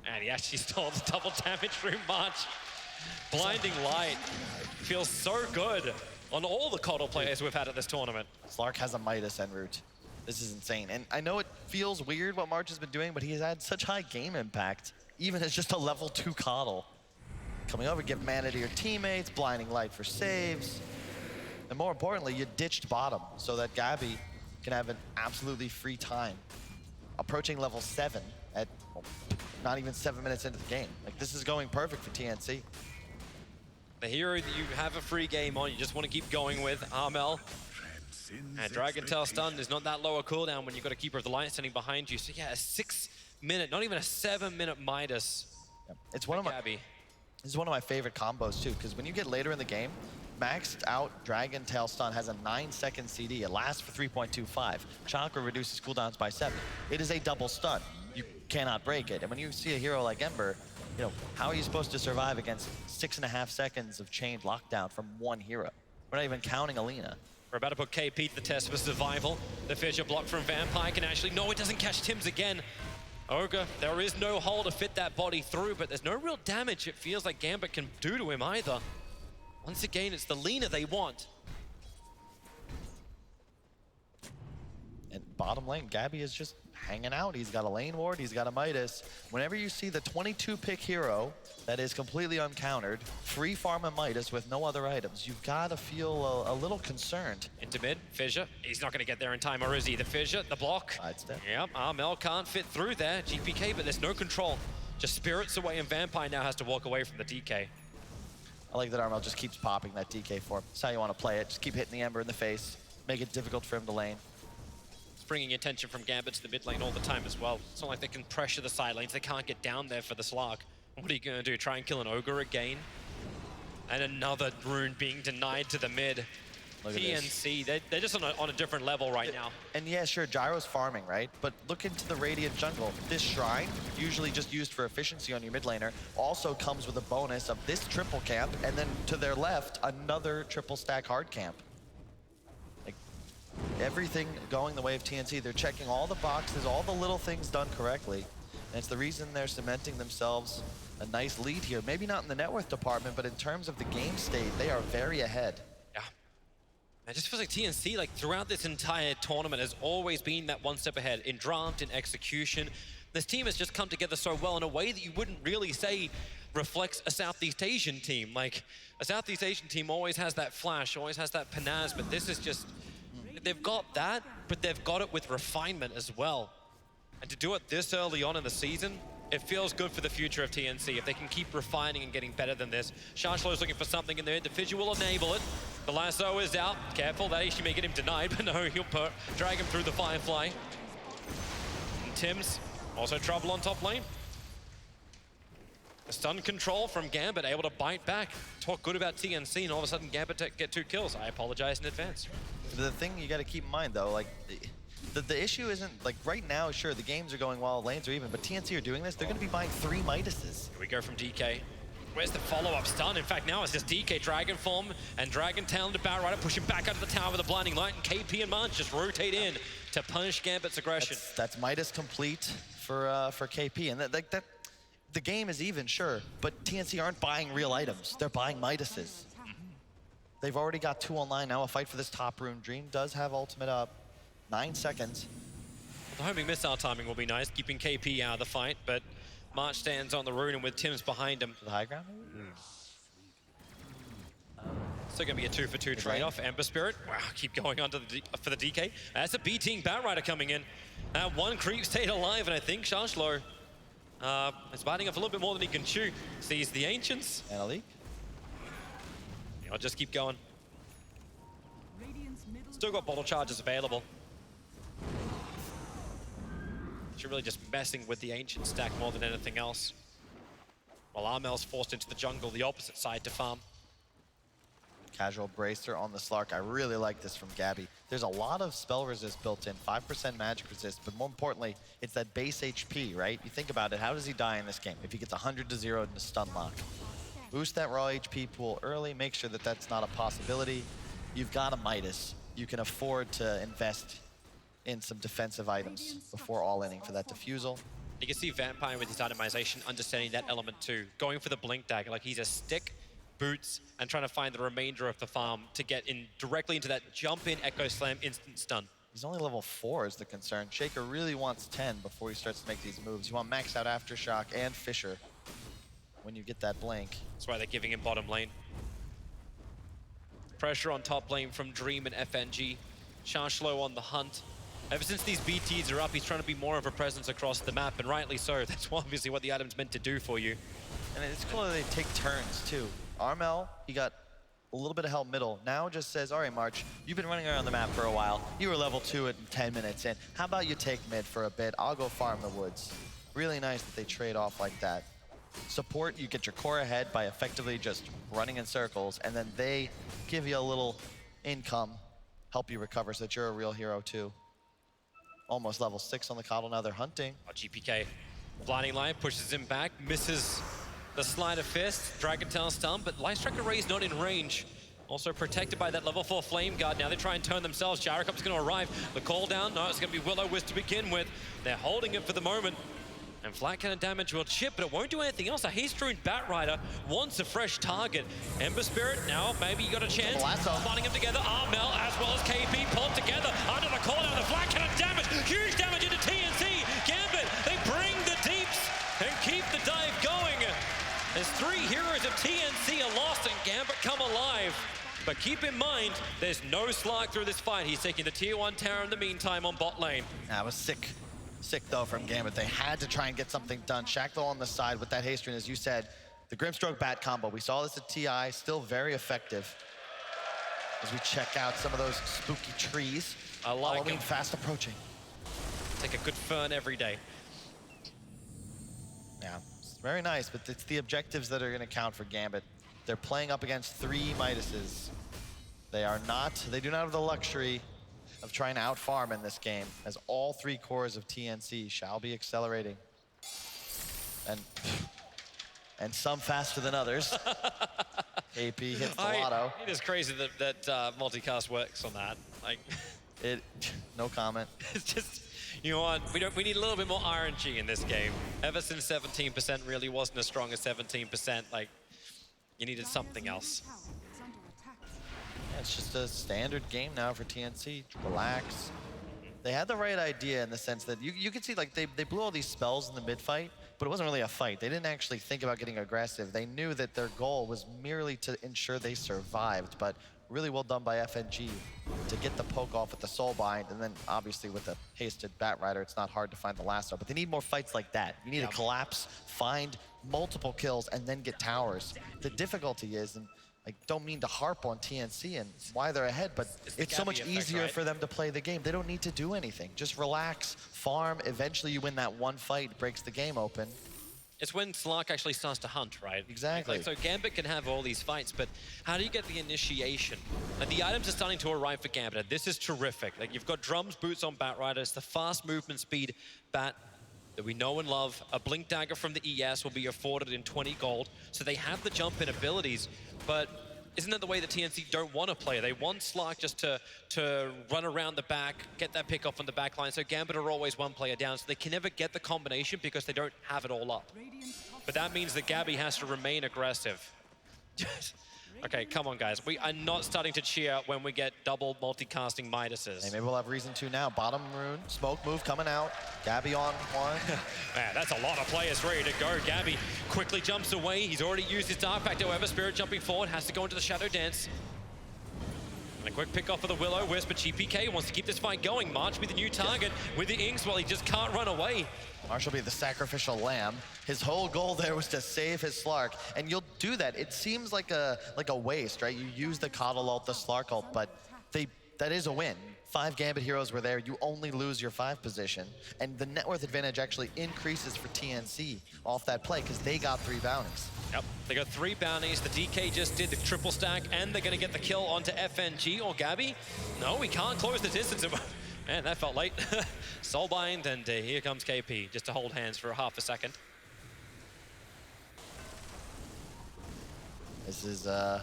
And he actually stole the double damage through March. Blinding Light feels so good on all the Coddle players we've had at this tournament. Slark has a Midas en route. This is insane. And I know it feels weird what March has been doing, but he's had such high game impact, even as just a level 2 Coddle. Coming over, give mana to your teammates, blinding light for saves. And more importantly, you ditched bottom so that Gabby can have an absolutely free time. Approaching level 7 at not even 7 minutes into the game. Like, this is going perfect for TNC. The hero that you have a free game on, you just want to keep going with, Armel. And Dragon Tail stun is not that low a cooldown when you've got a Keeper of the Light standing behind you. So yeah, a 6 minute, not even a 7 minute Midas. It's one of Gabby. This is one of my favorite combos too, because when you get later in the game, maxed out Dragon Tail stun has a 9-second CD. It lasts for 3.25. Chakra reduces cooldowns by 7. It is a double stun. You cannot break it. And when you see a hero like Ember, you know, how are you supposed to survive against 6.5 seconds of chained lockdown from one hero? We're not even counting Alina. We're about to put KP to the test for survival. The Fissure block from Vampire can actually, no, it doesn't catch Tim's again. Ogre, there is no hole to fit that body through, but there's no real damage it feels like Gambit can do to him either. Once again, it's the Lina they want. And bottom lane, Gabby is just hanging out. He's got a lane ward, he's got a Midas. Whenever you see the 22-pick hero that is completely uncountered, free farm a Midas with no other items, you've got to feel a little concerned. Into mid, Fissure. He's not going to get there in time, or is he? The Fissure, the block. Sidestep. Yep, Armel can't fit through there. GPK, but there's no control. Just spirits away, and Vampire now has to walk away from the DK. I like that Armel just keeps popping that DK for him. That's how you want to play it. Just keep hitting the Ember in the face. Make it difficult for him to lane. Bringing attention from Gambit to the mid lane all the time as well. It's not like they can pressure the side lanes. They can't get down there for the Slark. What are you going to do? Try and kill an Ogre again? And another rune being denied to the mid. TNC, they're just on a different level right now. And yeah, sure, Gyro's farming, right? But look into the Radiant jungle. This Shrine, usually just used for efficiency on your mid laner, also comes with a bonus of this triple camp, and then to their left, another triple stack hard camp. Everything going the way of TNC. They're checking all the boxes, all the little things done correctly. And it's the reason they're cementing themselves a nice lead here. Maybe not in the net worth department, but in terms of the game state, they are very ahead. Yeah. It just feels like TNC, like throughout this entire tournament, has always been that one step ahead in draft, in execution. This team has just come together so well in a way that you wouldn't really say reflects a Southeast Asian team. Like, a Southeast Asian team always has that flash, always has that panache, but this is just... They've got that, but they've got it with refinement as well. And to do it this early on in the season, it feels good for the future of TNC. If they can keep refining and getting better than this. Sharshlo's looking for something in there. The Fissure will enable it. The lasso is out. Careful, that actually may get him denied, but no, he'll drag him through the Firefly. And Tim's also trouble on top lane. The stun control from Gambit, able to bite back. Talk good about TNC, and all of a sudden Gambit get 2 kills. I apologize in advance. The thing you got to keep in mind, though, like, the issue isn't, like, right now, sure, the games are going well, lanes are even, but TNC are doing this, they're going to be buying 3 Midases. Here we go from DK. Where's the follow-up stun? In fact, now it's just DK Dragon Form and Dragon Talon to Batrider, pushing back out of the tower with a blinding light, and KP and Munch just rotate in to punish Gambit's aggression. That's Midas complete for KP, and that the game is even, sure, but TNC aren't buying real items. They're buying Midases. They've already got 2 online now. A fight for this top rune. Dream does have ultimate up. 9 seconds. The homing missile timing will be nice, keeping KP out of the fight, but March stands on the rune and with Tim's behind him. The high ground? Still going to be a 2-for-2 trade-off. Ember Spirit, wow, keep going on to for the DK. That's a B-Team Batrider coming in. One creep stayed alive, and I think Sharshlo is biting off a little bit more than he can chew. Sees the Ancients. And a leak. I'll just keep going. Still got bottle charges available. She's really just messing with the Ancient stack more than anything else. While Armel's forced into the jungle, the opposite side to farm. Casual Bracer on the Slark. I really like this from Gabby. There's a lot of spell resist built in, 5% magic resist, but more importantly, it's that base HP, right? You think about it, how does he die in this game? If he gets 100 to 0 in a stun lock. Boost that raw HP pool early, make sure that that's not a possibility. You've got a Midas. You can afford to invest in some defensive items before all-inning for that defusal. You can see Vampire with his itemization understanding that element too. Going for the Blink Dagger, like he's a stick, boots, and trying to find the remainder of the farm to get in directly into that jump-in Echo Slam instant stun. He's only level 4 is the concern. Shaker really wants 10 before he starts to make these moves. You want maxed out Aftershock and Fisher when you get that blink. That's why they're giving him bottom lane. Pressure on top lane from Dream and FNG. Charshlo on the hunt. Ever since these BTs are up, he's trying to be more of a presence across the map, and rightly so. That's obviously what the item's meant to do for you. And it's cool that they take turns, too. Armel, he got a little bit of help middle. Now just says, all right, March, you've been running around the map for a while. You were level 2 in 10 minutes in. How about you take mid for a bit? I'll go farm the woods. Really nice that they trade off like that. Support, you get your core ahead by effectively just running in circles, and then they give you a little income, help you recover so that you're a real hero, too. Almost level 6 on the Coddle, now they're hunting. Oh, GPK, blinding light, pushes him back, misses the Sleight of Fist, Dragon Tail stun, but Light Striker Ray's not in range. Also protected by that level 4 Flame Guard. Now they try and turn themselves. Gyrocop's gonna arrive. The call down, no, it's gonna be Will-O-Wisp to begin with. They're holding it for the moment. And flat cannon damage will chip, but it won't do anything else. A haste-runed Batrider wants a fresh target. Ember Spirit, now maybe you got a chance. Finding them together, Armel as well as KP pulled together. Under the call down, the flat cannon damage. Huge damage into TNC. Gambit, they bring the deeps and keep the dive going. As 3 heroes of TNC are lost and Gambit come alive. But keep in mind, there's no Slark through this fight. He's taking the tier 1 tower in the meantime on bot lane. That was sick. Sick, though, from Gambit. They had to try and get something done. Shackle on the side with that haste rune, as you said. The Grimstroke Bat combo. We saw this at TI, still very effective. As we check out some of those spooky trees. I like Halloween them. fast approaching. Take a good fern every day. Yeah, it's very nice, but it's the objectives that are going to count for Gambit. They're playing up against 3 Midases. They do not have the luxury of trying to out-farm in this game, as all 3 cores of TNC shall be accelerating. And some faster than others. AP hits the lotto. It is crazy that multicast works on that. Like, no comment. It's just, you know what, we need a little bit more RNG in this game. Ever since 17% really wasn't as strong as 17%, like, you needed something else. It's just a standard game now for TNC. Relax. They had the right idea in the sense that you could see, like, they blew all these spells in the mid-fight, but it wasn't really a fight. They didn't actually think about getting aggressive. They knew that their goal was merely to ensure they survived, but really well done by FNG to get the poke off with the Soulbind, and then obviously with the hasted Batrider, it's not hard to find the lasso, but they need more fights like that. You need to collapse, find multiple kills, and then get towers. The difficulty is, and I don't mean to harp on TNC and why they're ahead, but it's so much easier for them to play the game. They don't need to do anything. Just relax, farm. Eventually you win that one fight, breaks the game open. It's when Slark actually starts to hunt, right? Exactly. Like, so Gambit can have all these fights, but how do you get the initiation? And the items are starting to arrive for Gambit, and this is terrific. Like, you've got drums, boots on Batrider. It's the fast movement speed bat that we know and love. A Blink Dagger from the ES will be afforded in 20 gold. So they have the jump in abilities, but isn't that the way the TNC don't want to play? They want Slark just to run around the back, get that pick off on the back line. So Gambit are always one player down, so they can never get the combination because they don't have it all up. But that means that Gabby has to remain aggressive. Okay, come on, guys. We are not starting to cheer when we get double multicasting Midases. Hey, maybe we'll have reason to now. Bottom rune, smoke move coming out. Gabby on one. Man, that's a lot of players ready to go. Gabby quickly jumps away. He's already used his Dark Pact, however. Spirit jumping forward, has to go into the Shadow Dance. And a quick pick off of the Will-O-Wisp, but GPK wants to keep this fight going. March with the new target with the Inks while he just can't run away. Marsh will be the sacrificial lamb. His whole goal there was to save his Slark, and you'll do that. It seems like a waste, right? You use the Coddle ult, the Slark ult, but that is a win. 5 Gambit heroes were there. You only lose your 5 position, and the net worth advantage actually increases for TNC off that play because they got 3 bounties. Yep, they got 3 bounties. The DK just did the triple stack, and they're going to get the kill onto FNG or Gabby. No, we can't close the distance. Man, that felt late. Soulbind, and here comes KP, just to hold hands for half a second. This is this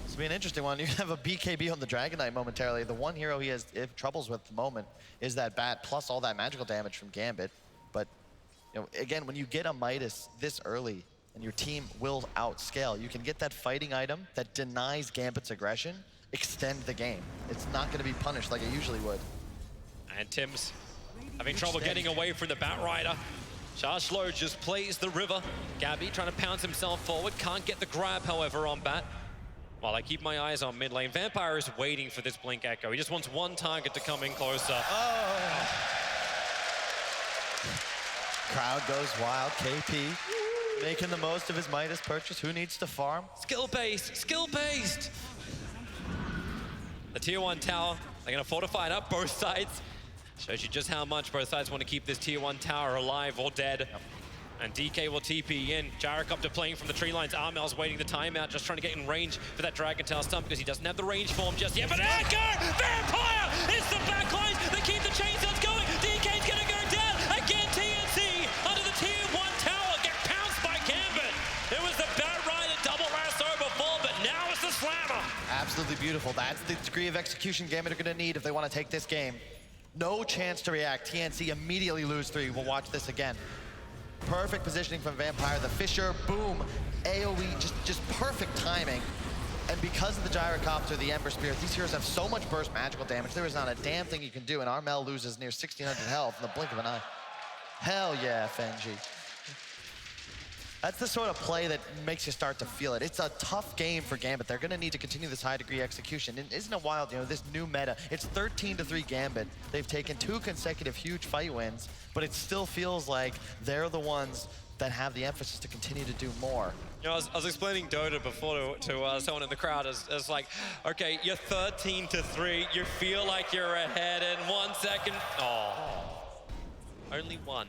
will be an interesting one. You have a BKB on the Dragon Knight momentarily. The one hero he has troubles with at the moment is that bat, plus all that magical damage from Gambit. But you know, again, when you get a Midas this early, and your team will outscale, you can get that fighting item that denies Gambit's aggression, extend the game. It's not going to be punished like it usually would. And Tim's having trouble getting away from the Batrider. Shashlo just plays the river. Gabby trying to pounce himself forward. Can't get the grab, however, on Bat. While I keep my eyes on mid lane, Vampire is waiting for this Blink Echo. He just wants one target to come in closer. Oh. Crowd goes wild. KP making the most of his Midas purchase. Who needs to farm? Skill-based, skill-based. The tier 1 tower, they're gonna fortify it up both sides. Shows you just how much both sides want to keep this tier 1 tower alive or dead. And DK will TP in. Gyrocopter playing from the tree lines. Armel's waiting the timeout, just trying to get in range for that Dragon Tail stun because he doesn't have the range for him just yet. But Echo! Vampire! It's the backlines! They keep the chainsaws going! DK's gonna go down! Again, TNC under the tier 1 tower get pounced by Gambit. It was the Batrider double lasso before, but now it's the Slammer. Absolutely beautiful. That's the degree of execution Gambit are gonna need if they want to take this game. No chance to react. TNC immediately lose 3. We'll watch this again. Perfect positioning from Vampire. The Fisher, boom. AoE, just perfect timing. And because of the Gyrocopter, the Ember Spirit, these heroes have so much burst magical damage, there is not a damn thing you can do, and Armel loses near 1,600 health in the blink of an eye. Hell yeah, FNG. That's the sort of play that makes you start to feel it. It's a tough game for Gambit. They're going to need to continue this high degree execution. And isn't it wild, you know, this new meta, it's 13-3 Gambit. They've taken 2 consecutive huge fight wins, but it still feels like they're the ones that have the emphasis to continue to do more. You know, I was explaining Dota before to someone in the crowd as like, okay, you're 13-3, you feel like you're ahead in 1 second. Oh, only one.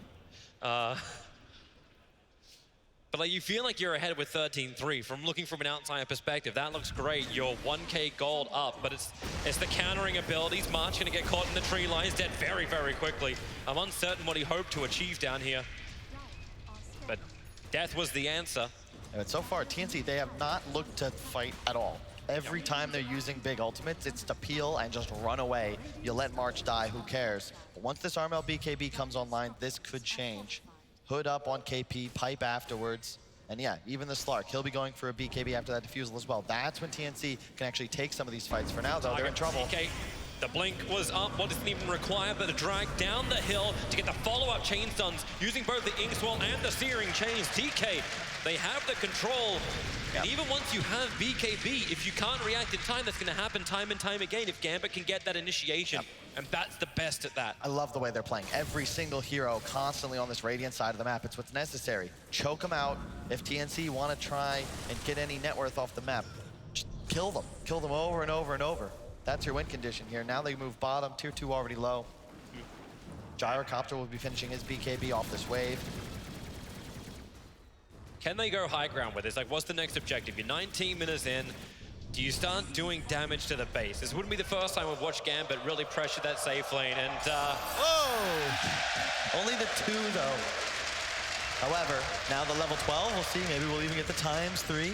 But like, you feel like you're ahead with 13-3. From looking from an outside perspective, that looks great. You're 1k gold up, but it's the countering abilities. March gonna get caught in the tree lines, dead very, very quickly. I'm uncertain what he hoped to achieve down here. But death was the answer. And so far, TNC, they have not looked to fight at all. Every time they're using big ultimates, it's to peel and just run away. You let March die, who cares? But once this Armel BKB comes online, this could change. Hood up on KP, pipe afterwards. And yeah, even the Slark, he'll be going for a BKB after that defusal as well. That's when TNC can actually take some of these fights. For now, though, they're in trouble. DK, the blink was up, what doesn't even require, but a drag down the hill to get the follow-up chain stuns, using both the Inkswell and the Searing Chains. DK, they have the control. And even once you have BKB, if you can't react in time, that's gonna happen time and time again if Gambit can get that initiation. And that's the best at that. I love the way they're playing. Every single hero constantly on this Radiant side of the map. It's what's necessary. Choke them out. If TNC want to try and get any net worth off the map, just kill them. Kill them over and over and over. That's your win condition here. Now they move bottom. Tier 2 already low. Gyrocopter will be finishing his BKB off this wave. Can they go high ground with this? Like, what's the next objective? You're 19 minutes in. Do you start doing damage to the base? This wouldn't be the first time we've watched Gambit really pressure that safe lane, and whoa! Only the 2, though. However, now the level 12, we'll see. Maybe we'll even get the ×3.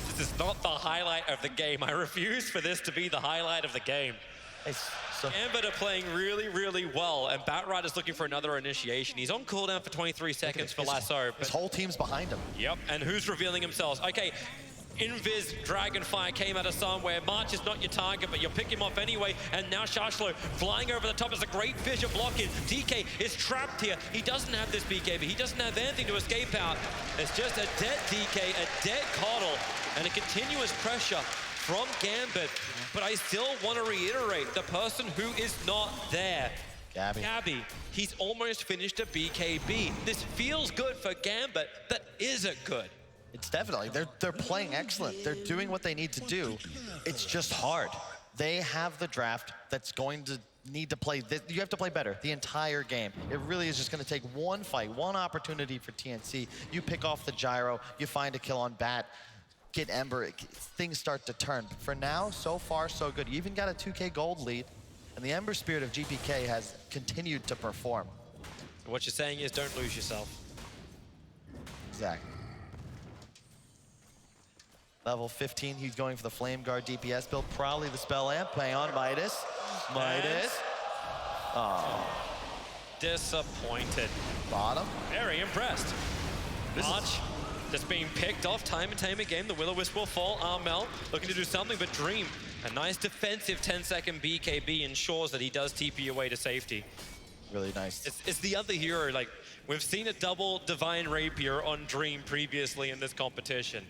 This is not the highlight of the game. I refuse for this to be the highlight of the game. Gambit are playing really, really well, and Batrider's looking for another initiation. He's on cooldown for 23 seconds for Lasso. His whole team's behind him. Yep, and who's revealing themselves? Okay, Invis Dragonfire came out of somewhere. March is not your target, but you'll pick him off anyway. And now Shashlo flying over the top as a great Fisher blocking. DK is trapped here. He doesn't have this BKB. He doesn't have anything to escape out. It's just a dead DK, a dead Coddle, and a continuous pressure from Gambit. But I still want to reiterate, the person who is not there, Gabby, he's almost finished a BKB. This feels good for Gambit, but is it good? It's definitely, they're playing excellent. They're doing what they need to do. It's just hard. They have the draft that's going to need to play, you have to play better the entire game. It really is just gonna take one fight, one opportunity for TNC. You pick off the gyro, you find a kill on Bat, get Ember, things start to turn. But for now, so far, so good. You even got a 2k gold lead, and the Ember Spirit of GPK has continued to perform. What you're saying is don't lose yourself. Exactly. Level 15, he's going for the Flame Guard DPS build. Probably the Spell Amp, playing on Midas. Midas. Oh. Disappointed. Bottom. Very impressed. Arch just being picked off time and time again. The Will-O-Wisp will fall. Armel looking to do something, but Dream, a nice defensive 10-second BKB ensures that he does TP away to safety. Really nice. It's the other hero. Like, we've seen a double Divine Rapier on Dream previously in this competition.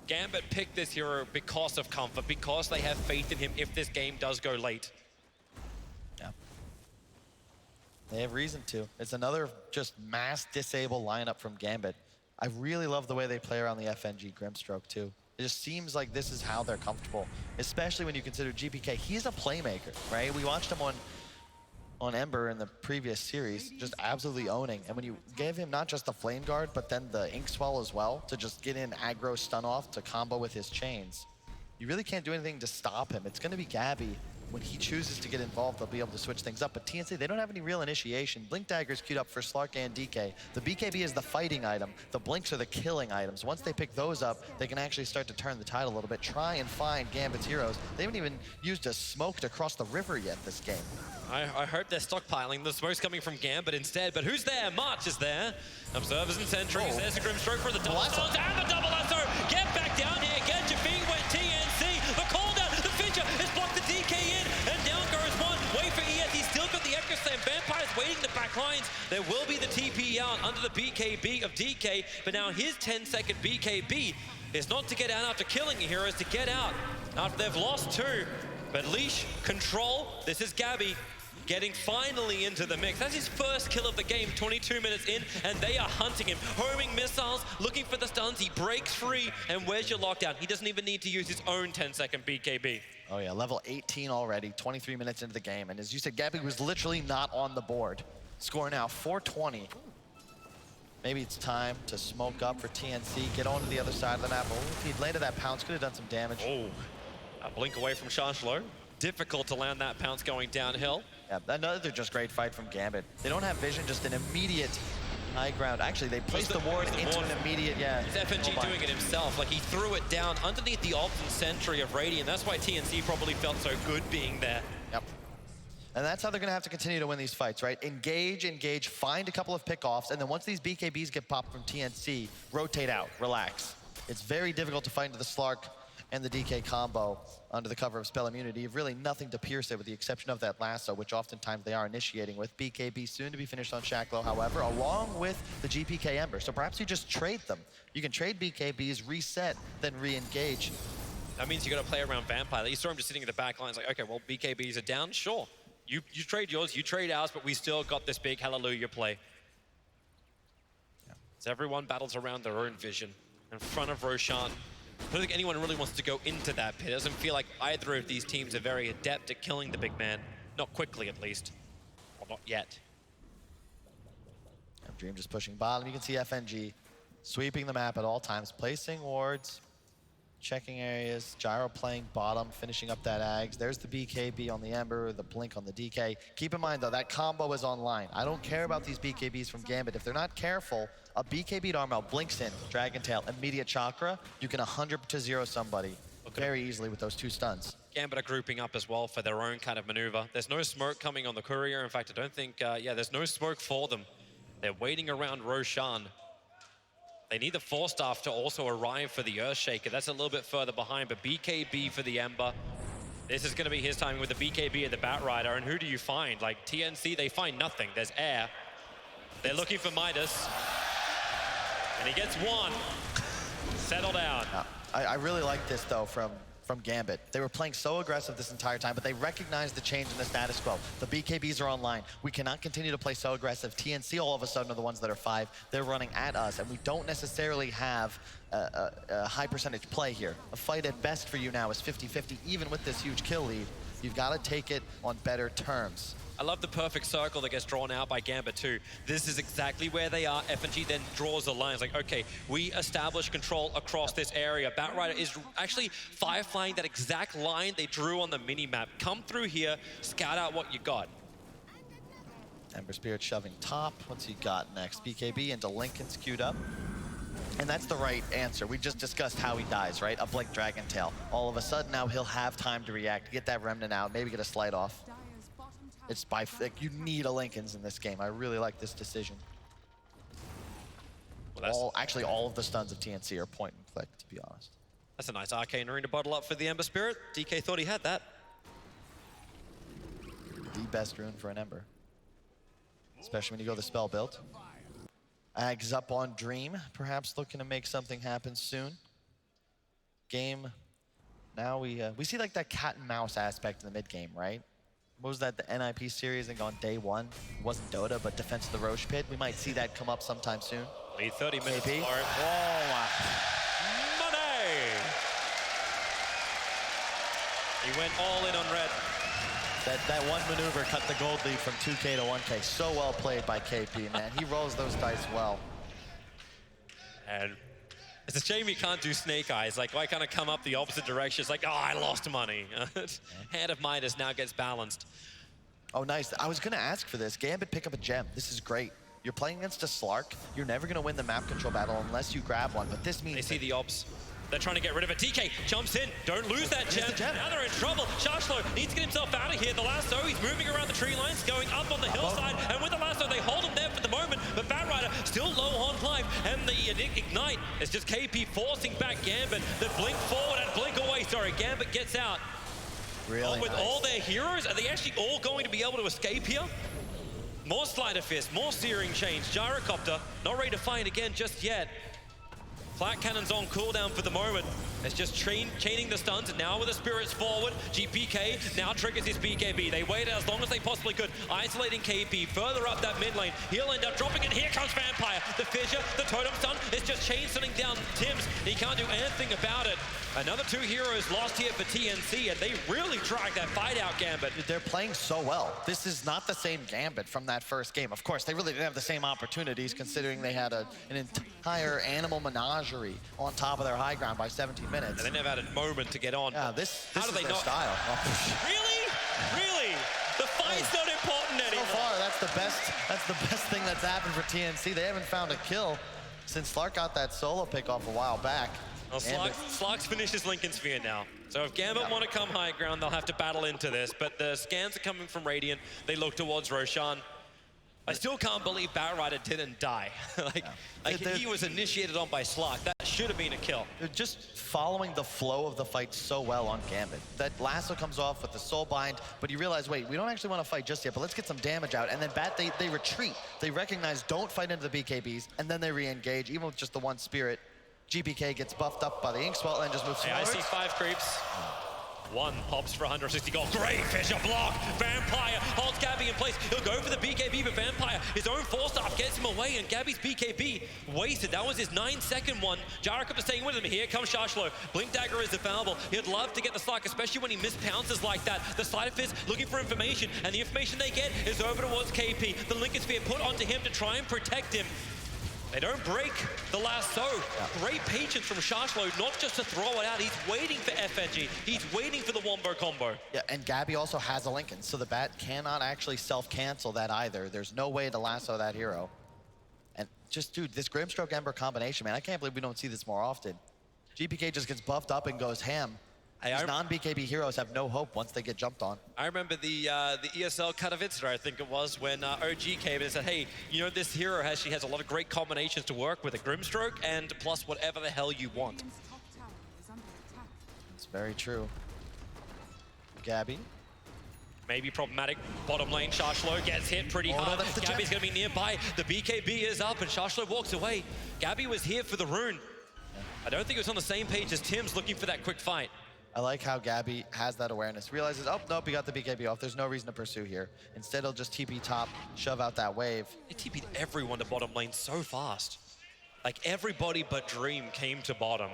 Gambit picked this hero because of comfort, because they have faith in him if this game does go late. Yeah. They have reason to. It's another just mass disable lineup from Gambit. I really love the way they play around the FNG Grimstroke too. It just seems like this is how they're comfortable, especially when you consider GPK. He's a playmaker, right? We watched him on Ember in the previous series, just absolutely owning. And when you gave him not just the Flame Guard, but then the Ink Swell as well, to just get in aggro stun off to combo with his chains, you really can't do anything to stop him. It's gonna be Gabby. When he chooses to get involved, they'll be able to switch things up. But TNC, they don't have any real initiation. Blink Dagger's queued up for Slark and DK. The BKB is the fighting item. The Blinks are the killing items. Once they pick those up, they can actually start to turn the tide a little bit, try and find Gambit's heroes. They haven't even used a smoke to cross the river yet this game. I hope they're stockpiling. The smoke's coming from Gambit instead, but who's there? March is there. Observers and sentries. There's a Grimstroke for the double assault and the double lasso. Get back down here. Get your feet wet, TNC. The call down. The Fincher has blocked the DK in, and down goes one. Wait for ES. He's still got the Echo Slam. Vampires waiting the back lines. There will be the TP out under the BKB of DK, but now his 10-second BKB is not to get out after killing a hero, it's to get out after they've lost two. But Leash, Control, this is Gabby getting finally into the mix. That's his first kill of the game, 22 minutes in, and they are hunting him. Homing missiles, looking for the stuns. He breaks free, and where's your lockdown? He doesn't even need to use his own 10-second BKB. Oh yeah, level 18 already, 23 minutes into the game. And as you said, Gabby was literally not on the board. Score now 420. Maybe it's time to smoke up for TNC, get onto the other side of the map. Oh, if he'd landed that pounce, could have done some damage. Oh, a blink away from Shanshlo. Difficult to land that pounce going downhill. Yeah, another just great fight from Gambit. They don't have vision, just an immediate high ground. Actually, they placed the ward into an immediate, It's FNG doing it himself. Like, he threw it down underneath the ult and sentry of Radiant. That's why TNC probably felt so good being there. Yep. And that's how they're gonna have to continue to win these fights, right? Engage, find a couple of pickoffs, and then once these BKBs get popped from TNC, rotate out, relax. It's very difficult to fight into the Slark and the DK combo under the cover of spell immunity. You've really nothing to pierce it with the exception of that lasso, which oftentimes they are initiating with. BKB soon to be finished on Shacklow, however, along with the GPK Ember. So perhaps you just trade them. You can trade BKBs, reset, then re-engage. That means you got to play around Vampire. You saw him just sitting in the back line. It's like, okay, well, BKBs are down, sure. You trade yours, you trade ours, but we still got this big hallelujah play. Yeah. As everyone battles around their own vision in front of Roshan. I don't think anyone really wants to go into that pit. It doesn't feel like either of these teams are very adept at killing the big man. Not quickly, at least. Or not yet. Dream just pushing bottom. You can see FNG sweeping the map at all times, placing wards, checking areas, Gyro playing bottom, finishing up that Ags. There's the BKB on the Ember, the Blink on the DK. Keep in mind, though, that combo is online. I don't care about these BKBs from Gambit. If they're not careful, a BKB to Armel blinks in, Dragon Tail, immediate Chakra, you can 100-0 somebody very easily with those two stuns. Gambit are grouping up as well for their own kind of maneuver. There's no smoke coming on the courier. In fact, I don't think, there's no smoke for them. They're waiting around Roshan. They need the Force Staff to also arrive for the Earthshaker. That's a little bit further behind, but BKB for the Ember. This is going to be his timing with the BKB and the Batrider. And who do you find? Like, TNC, they find nothing. There's air. They're looking for Midas. And he gets one. Settle down. I really like this, though, from Gambit. They were playing so aggressive this entire time, but they recognized the change in the status quo. The BKBs are online. We cannot continue to play so aggressive. TNC all of a sudden are the ones that are 5. They're running at us, and we don't necessarily have a high percentage play here. A fight at best for you now is 50-50, even with this huge kill lead. You've got to take it on better terms. I love the perfect circle that gets drawn out by Gambit too. This is exactly where they are. FNG then draws a line. It's like, okay, we establish control across this area. Batrider is actually fireflying that exact line they drew on the mini-map. Come through here, scout out what you got. Ember Spirit shoving top. What's he got next? BKB into Lincoln's queued up. And that's the right answer. We just discussed how he dies, right? A Blink Dragon Tail. All of a sudden now he'll have time to react, get that Remnant out, maybe get a Slight off. It's like, you need a Linken's in this game. I really like this decision. Well, actually, all of the stuns of TNC are point and click, to be honest. That's a nice Arcane Rune to bottle up for the Ember Spirit. DK thought he had that. The best rune for an Ember. Especially when you go the spell build. Ags up on Dream, perhaps looking to make something happen soon. Game, now we see like that cat and mouse aspect in the mid game, right? What was that, the NIP series and on day one? It wasn't Dota, but Defense of the Roche Pit. We might see that come up sometime soon. Lead 30 minutes Maybe. for it. Oh, Money! He went all in on red. That one maneuver cut the gold lead from 2K to 1K. So well played by KP, man. He rolls those dice well. And it's a shame you can't do Snake Eyes. Like, why can't it come up the opposite direction? It's like, oh, I lost money. Hand of Midas now gets balanced. Oh, nice. I was going to ask for this. Gambit, pick up a gem. This is great. You're playing against a Slark. You're never going to win the map control battle unless you grab one, but this means... They see the ops. They're trying to get rid of it. DK jumps in. Don't lose that gem. Now they're in trouble. Shashlo needs to get himself out of here. The lasso, he's moving around the tree lines, going up on the hillside. And with the lasso, they hold him there for the moment. But Batrider still low on life. And the Ignite is just KP forcing back Gambit. The blink forward and blink away. Sorry, Gambit gets out. Really with nice. all their heroes, are they actually all going to be able to escape here? More Slider Fist, more Searing Chains. Gyrocopter, not ready to fight again just yet. Flak Cannon's on cooldown for the moment. It's just chaining the stuns, and now with the spirits forward, GPK now triggers his BKB. They waited as long as they possibly could, isolating KP further up that mid lane. He'll end up dropping it. Here comes Vampire. The fissure, the totem stun is just chain stunning down Tims. He can't do anything about it. Another two heroes lost here for TNC, and they really dragged that fight out, Gambit. They're playing so well. This is not the same Gambit from that first game. Of course, they really didn't have the same opportunities considering they had an entire animal menagerie on top of their high ground by 17 minutes. And they never had a moment to get on. Yeah, this How do is they their not? style. Really? Really? The fight's not important anymore. So far, that's the best thing that's happened for TNC. They haven't found a kill since Slark got that solo pick off a while back. Well, Slark's finished his Lincoln Sphere now. So if Gambit want to come high ground, they'll have to battle into this. But the scans are coming from Radiant. They look towards Roshan. I still can't believe Batrider didn't die. He was initiated on by Slark. That should have been a kill. They're just following the flow of the fight so well on Gambit. That lasso comes off with the soul bind, but you realize, wait, we don't actually want to fight just yet, but let's get some damage out. And then they retreat. They recognize, don't fight into the BKBs, and then they re-engage, even with just the one spirit. GPK gets buffed up by the Inkswell and just moves forward. I see 5 creeps. One pops for 160 gold. Great fissure block. Vampire holds Gabby in place. He'll go for the BKB, but Vampire, his own 4-star gets him away, and Gabby's BKB wasted. That was his 9-second one. Gyrocopter staying with him. Here comes Shashlo. Blink Dagger is available. He'd love to get the Slark, especially when he mispounces like that. The Slider Fist looking for information, and the information they get is over towards KP. The Lincoln Sphere put onto him to try and protect him. They don't break the lasso. Great patience from Shashlo, not just to throw it out. He's waiting for FNG. He's waiting for the Wombo combo. Yeah, and Gabby also has a Lincoln, so the bat cannot actually self-cancel that either. There's no way to lasso that hero. And just, dude, this Grimstroke Ember combination, man, I can't believe we don't see this more often. GPK just gets buffed up and goes ham. These non-BKB heroes have no hope once they get jumped on. I remember the ESL Katowice, I think it was, when OG came in and said, hey, you know, this hero actually has a lot of great combinations to work with, a Grimstroke and plus whatever the hell you want. It's very true. Gabby. Maybe problematic. Bottom lane, Shashlo gets hit pretty hard. Gabby's going to be nearby. The BKB is up and Shashlo walks away. Gabby was here for the rune. I don't think it was on the same page as Tim's looking for that quick fight. I like how Gabby has that awareness. Realizes, oh, nope, he got the BKB off. There's no reason to pursue here. Instead, he'll just TP top, shove out that wave. He TP'd everyone to bottom lane so fast. Like, everybody but Dream came to bottom.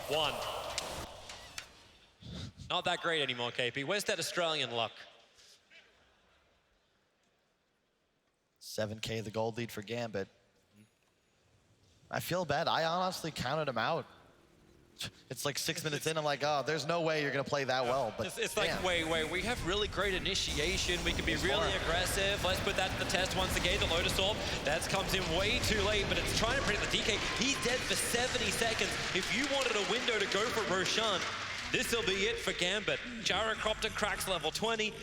One. Not that great anymore, KP. Where's that Australian luck? 7K the gold lead for Gambit. I feel bad. I honestly counted him out. It's like 6 minutes in, I'm like, oh, there's no way you're gonna play that well. But it's like, wait, we have really great initiation. We can be really aggressive. Let's put that to the test once again. The Lotus Orb, that comes in way too late, but it's trying to predict the DK. He's dead for 70 seconds. If you wanted a window to go for Roshan, this'll be it for Gambit. Gyrocopter cracks level 20,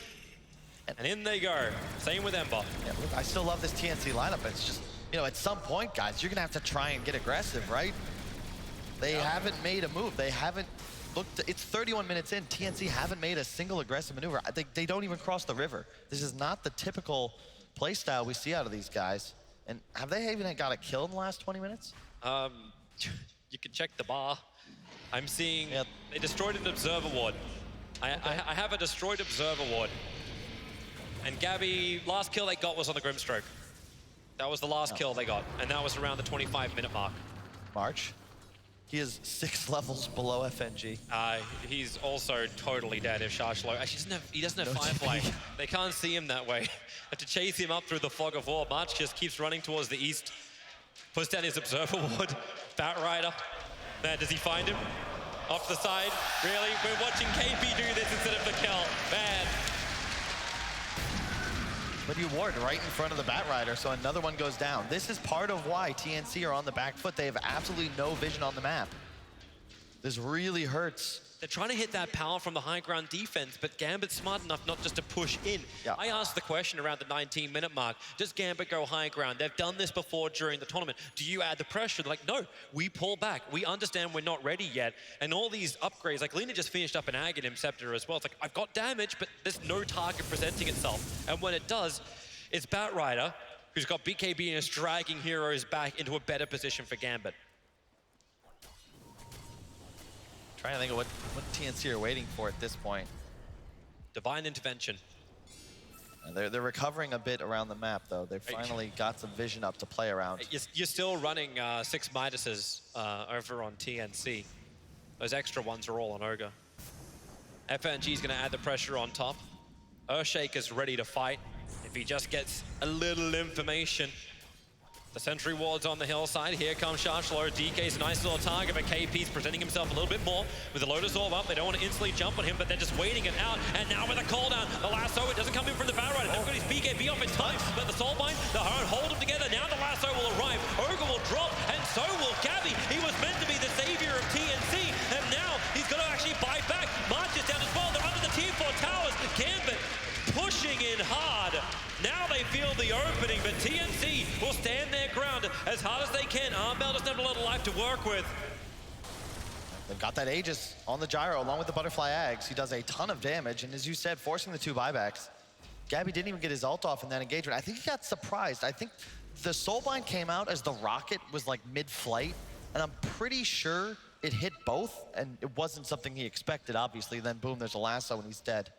and in they go. Same with Ember. Yeah, look, I still love this TNC lineup. It's just, you know, at some point, guys, you're gonna have to try and get aggressive, right? They haven't made a move. They haven't looked. It's 31 minutes in. TNC haven't made a single aggressive maneuver. I think they don't even cross the river. This is not the typical play style we see out of these guys. And have they even got a kill in the last 20 minutes? You can check the bar. I'm seeing they destroyed an observer ward. I have a destroyed observer ward. And Gabby, last kill they got was on the Grimstroke. That was the last kill they got, and that was around the 25-minute mark. March. He is 6 levels below FNG. He's also totally dead if Shashlo. Actually, he doesn't have Firefly. They can't see him that way. Have to chase him up through the fog of war. March just keeps running towards the east. Puts down his observer ward. Batrider. Man, does he find him? Off the side. Really? We're watching KP do this instead of the kill. Man. But you ward right in front of the Batrider, so another one goes down. This is part of why TNC are on the back foot. They have absolutely no vision on the map. This really hurts. They're trying to hit that power from the high ground defense, but Gambit's smart enough not just to push in. Yeah. I asked the question around the 19-minute mark, does Gambit go high ground? They've done this before during the tournament. Do you add the pressure? They're like, no, we pull back. We understand we're not ready yet. And all these upgrades, like Lina just finished up an Aghanim Scepter as well. It's like, I've got damage, but there's no target presenting itself. And when it does, it's Batrider, who's got BKB and is dragging heroes back into a better position for Gambit. Trying to think of what TNC are waiting for at this point. Divine Intervention. And they're recovering a bit around the map, though. They've finally got some vision up to play around. You're still running 6 Midases over on TNC. Those extra ones are all on Ogre. FNG's gonna add the pressure on top. Earthshaker's ready to fight if he just gets a little information. The sentry ward's on the hillside. Here comes Shashlo. DK's a nice little target, but KP's presenting himself a little bit more with the Lotus Orb up. They don't want to instantly jump on him, but they're just waiting it out. And now with a cooldown, the lasso, it doesn't come in from the Batrider. They've got his BKB off in time, but the Soulbind, the Hearn hold them together. Now the lasso will arrive. Ogre will drop, and so will Gabby. He was meant to be the savior of TNC, and now he's got to actually bite back. March is down as well. They're under the tier 4 towers. Gambit pushing in hard. Now they feel the opening, but TNC will stand their ground as hard as they can. Armbell doesn't have a lot of life to work with. They've got that Aegis on the gyro along with the Butterfly Ags. He does a ton of damage, and as you said, forcing the 2 buybacks. Gabby didn't even get his ult off in that engagement. I think he got surprised. I think the Soulbind came out as the rocket was like mid-flight, and I'm pretty sure it hit both, and it wasn't something he expected, obviously. Then boom, there's a lasso and he's dead.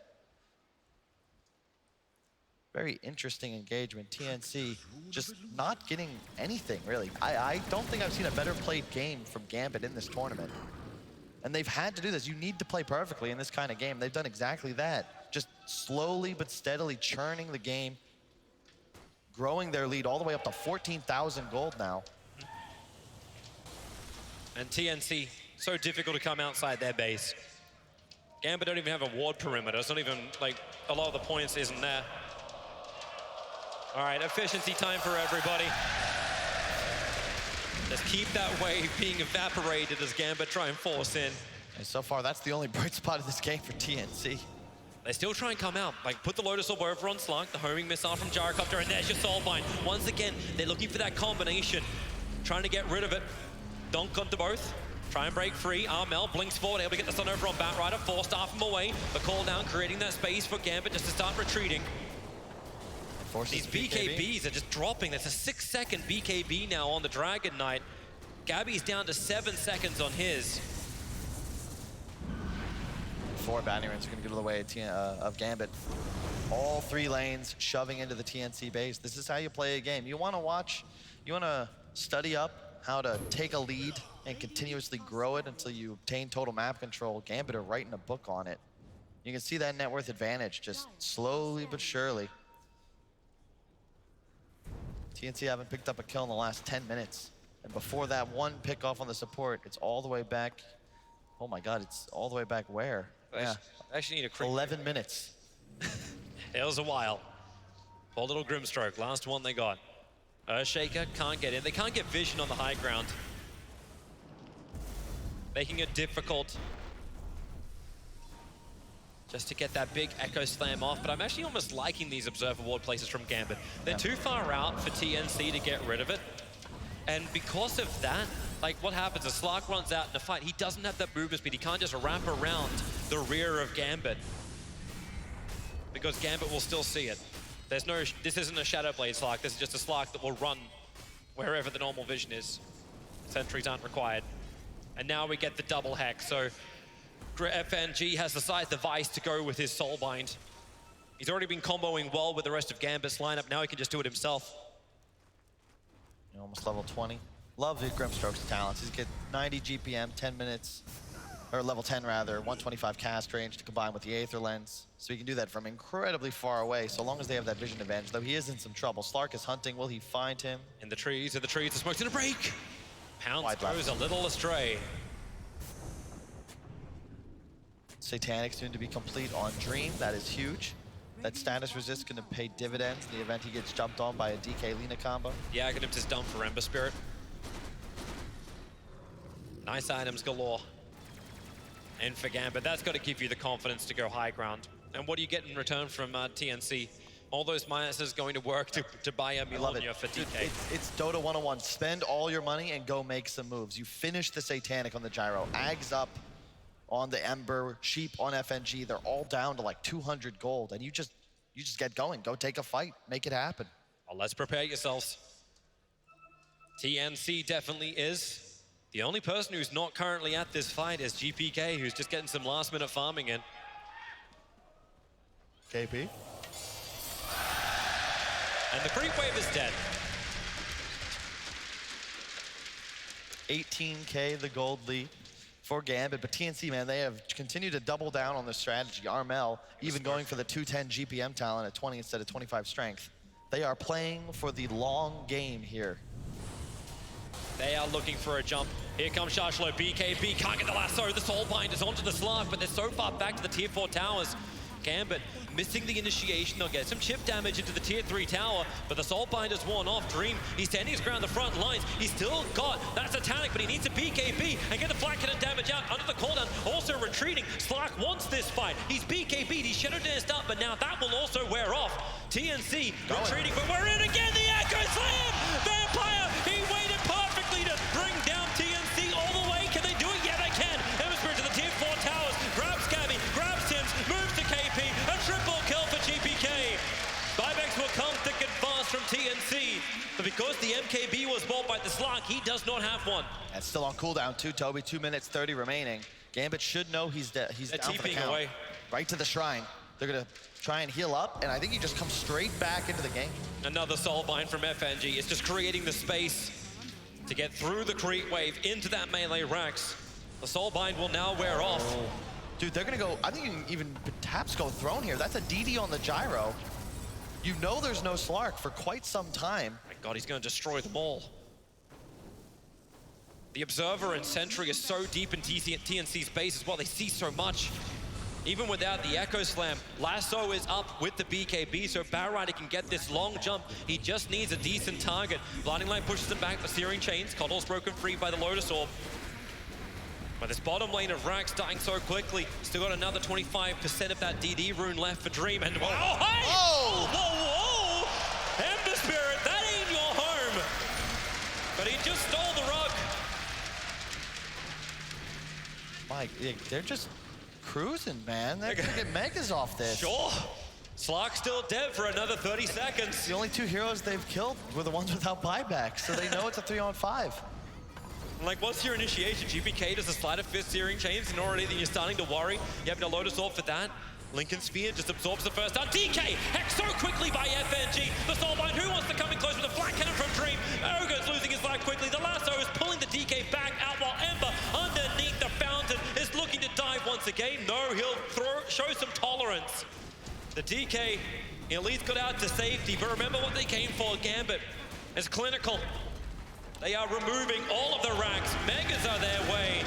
Very interesting engagement. TNC just not getting anything, really. I don't think I've seen a better played game from Gambit in this tournament. And they've had to do this. You need to play perfectly in this kind of game. They've done exactly that. Just slowly but steadily churning the game, growing their lead all the way up to 14,000 gold now. And TNC, so difficult to come outside their base. Gambit don't even have a ward perimeter. It's not even, like, a lot of the points isn't there. All right, efficiency time for everybody. Just keep that wave being evaporated as Gambit try and force in. And so far, that's the only bright spot in this game for TNC. They still try and come out. Like, put the Lotus Orb over on Slunk, the homing missile from Gyrocopter, and there's your Soulbind. Once again, they're looking for that combination, trying to get rid of it. Donk onto both. Try and break free. Armel blinks forward, able to get the stun over on Batrider. 4-star from away. The call down, creating that space for Gambit just to start retreating. These BKBs are just dropping. There's a 6-second BKB now on the Dragon Knight. Gabby's down to 7 seconds on his. 4 Batarans are going to go to the way of Gambit. All 3 lanes shoving into the TNC base. This is how you play a game. You want to watch, you want to study up how to take a lead and continuously grow it until you obtain total map control. Gambit are writing a book on it. You can see that net worth advantage just slowly but surely. TNC haven't picked up a kill in the last 10 minutes. And before that one pick off on the support, it's all the way back Oh my God, it's all the way back where? Yeah. I actually need a creep. 11 minutes. It was a while. Poor little Grimstroke, last one they got. Earthshaker can't get in. They can't get vision on the high ground. Making it difficult just to get that big Echo Slam off, but I'm actually almost liking these Observer Ward places from Gambit. They're too far out for TNC to get rid of it. And because of that, like what happens is Slark runs out in a fight. He doesn't have that movement speed. He can't just wrap around the rear of Gambit because Gambit will still see it. There's no, this isn't a Shadow Blade Slark. This is just a Slark that will run wherever the normal vision is. Sentries aren't required. And now we get the double hex. So FNG has the size device to go with his Soulbind. He's already been comboing well with the rest of Gambit's lineup. Now he can just do it himself. Almost level 20. Love the Grimstroke's talents. He's get 90 GPM, 10 minutes, or level 10 rather, 125 cast range to combine with the Aether Lens. So he can do that from incredibly far away, so long as they have that vision advantage, though he is in some trouble. Slark is hunting. Will he find him? In the trees, the smoke's gonna break. Pounce goes a little astray. Satanic soon to be complete on Dream. That is huge. That status resist going to pay dividends in the event he gets jumped on by a DK Lina combo. Yeah, Aghanims is done for Ember Spirit. Nice items galore. And for Gambit, that's got to give you the confidence to go high ground. And what do you get in return from TNC? All those minuses going to work to buy a Millennia for DK. It's Dota 101. Spend all your money and go make some moves. You finish the Satanic on the Gyro. Ags up on the Ember, Sheep on FNG. They're all down to like 200 gold. And you just get going. Go take a fight. Make it happen. Well, let's prepare yourselves. TNC definitely is. The only person who's not currently at this fight is GPK, who's just getting some last-minute farming in. KP. And the creep wave is dead. 18K the gold lead for Gambit, but TNC, man, they have continued to double down on the strategy. Armel even going for the 210 GPM talent at 20 instead of 25 strength. They are playing for the long game here. They are looking for a jump. Here comes Shashlo. BKB can't get the lasso. The Soulbind is onto the Slark, but they're so far back to the tier 4 towers. Gambit missing the initiation. They'll get some chip damage into the tier 3 tower, but the Soulbind is worn off. Dream, he's standing his ground the front lines. He's still got that Satanic, but he needs a BKB and get the flat cannon damage out under the cooldown. Also retreating. Slark wants this fight. He's BKB'd, he's Shadow Danced up, but now that will also wear off. TNC retreating, but we're in again. The Echo Slam! Vampire, he waited perfectly to bring down TNC all the way. Can they do it? Yeah, they can. Hemisphere to the tier 4 towers. Grabs Gabby, grabs Sims, moves to KP. A triple kill for GPK. Buybacks will come thick and fast from TNC. But because the MKB was bought by the Slark, he does not have one. That's still on cooldown too, Toby. 2 minutes 30 remaining. Gambit should know he's down for the count. Away. Right to the shrine. They're gonna try and heal up, and I think he just comes straight back into the game. Another Soulbind from FNG. It's just creating the space to get through the creep wave into that melee Rax. The Soulbind will now wear off. Dude, they're gonna go, I think you can even perhaps go Throne here. That's a DD on the Gyro. You know there's no Slark for quite some time. My God, he's gonna destroy them all. The Observer and Sentry is so deep in TNC's base as well. They see so much. Even without the Echo Slam, Lasso is up with the BKB, so Barrider can get this long jump. He just needs a decent target. Blinding Light pushes him back, the Searing Chains. Coddle's broken free by the Lotus Orb. But this bottom lane of Rax dying so quickly, still got another 25% of that DD rune left for Dream. And wow, hey! Oh! Whoa, whoa! Ember Spirit, that ain't your home! But he just stole the rug. Mike, they're just cruising, man. They're gonna get megas off this. Sure. Slark's still dead for another 30 seconds. The only 2 heroes they've killed were the ones without buyback, so they know it's a 3-on-5. Like, what's your initiation? GPK does a Sleight of Fist Searing Chains, and already you're starting to worry. You have no Lotus Orb for that. Lincoln Spear just absorbs the first down. DK hacked so quickly by FNG. The Soulbind, who wants to come in close with a flat cannon from Dream? Ogre's losing his life quickly. The Lasso is pulling the DK back out while Ember underneath the fountain is looking to dive once again. No, he'll show some tolerance. The DK, Elite's got out to safety, but remember what they came for, Gambit. It's clinical. They are removing all of the racks. Megas are their way.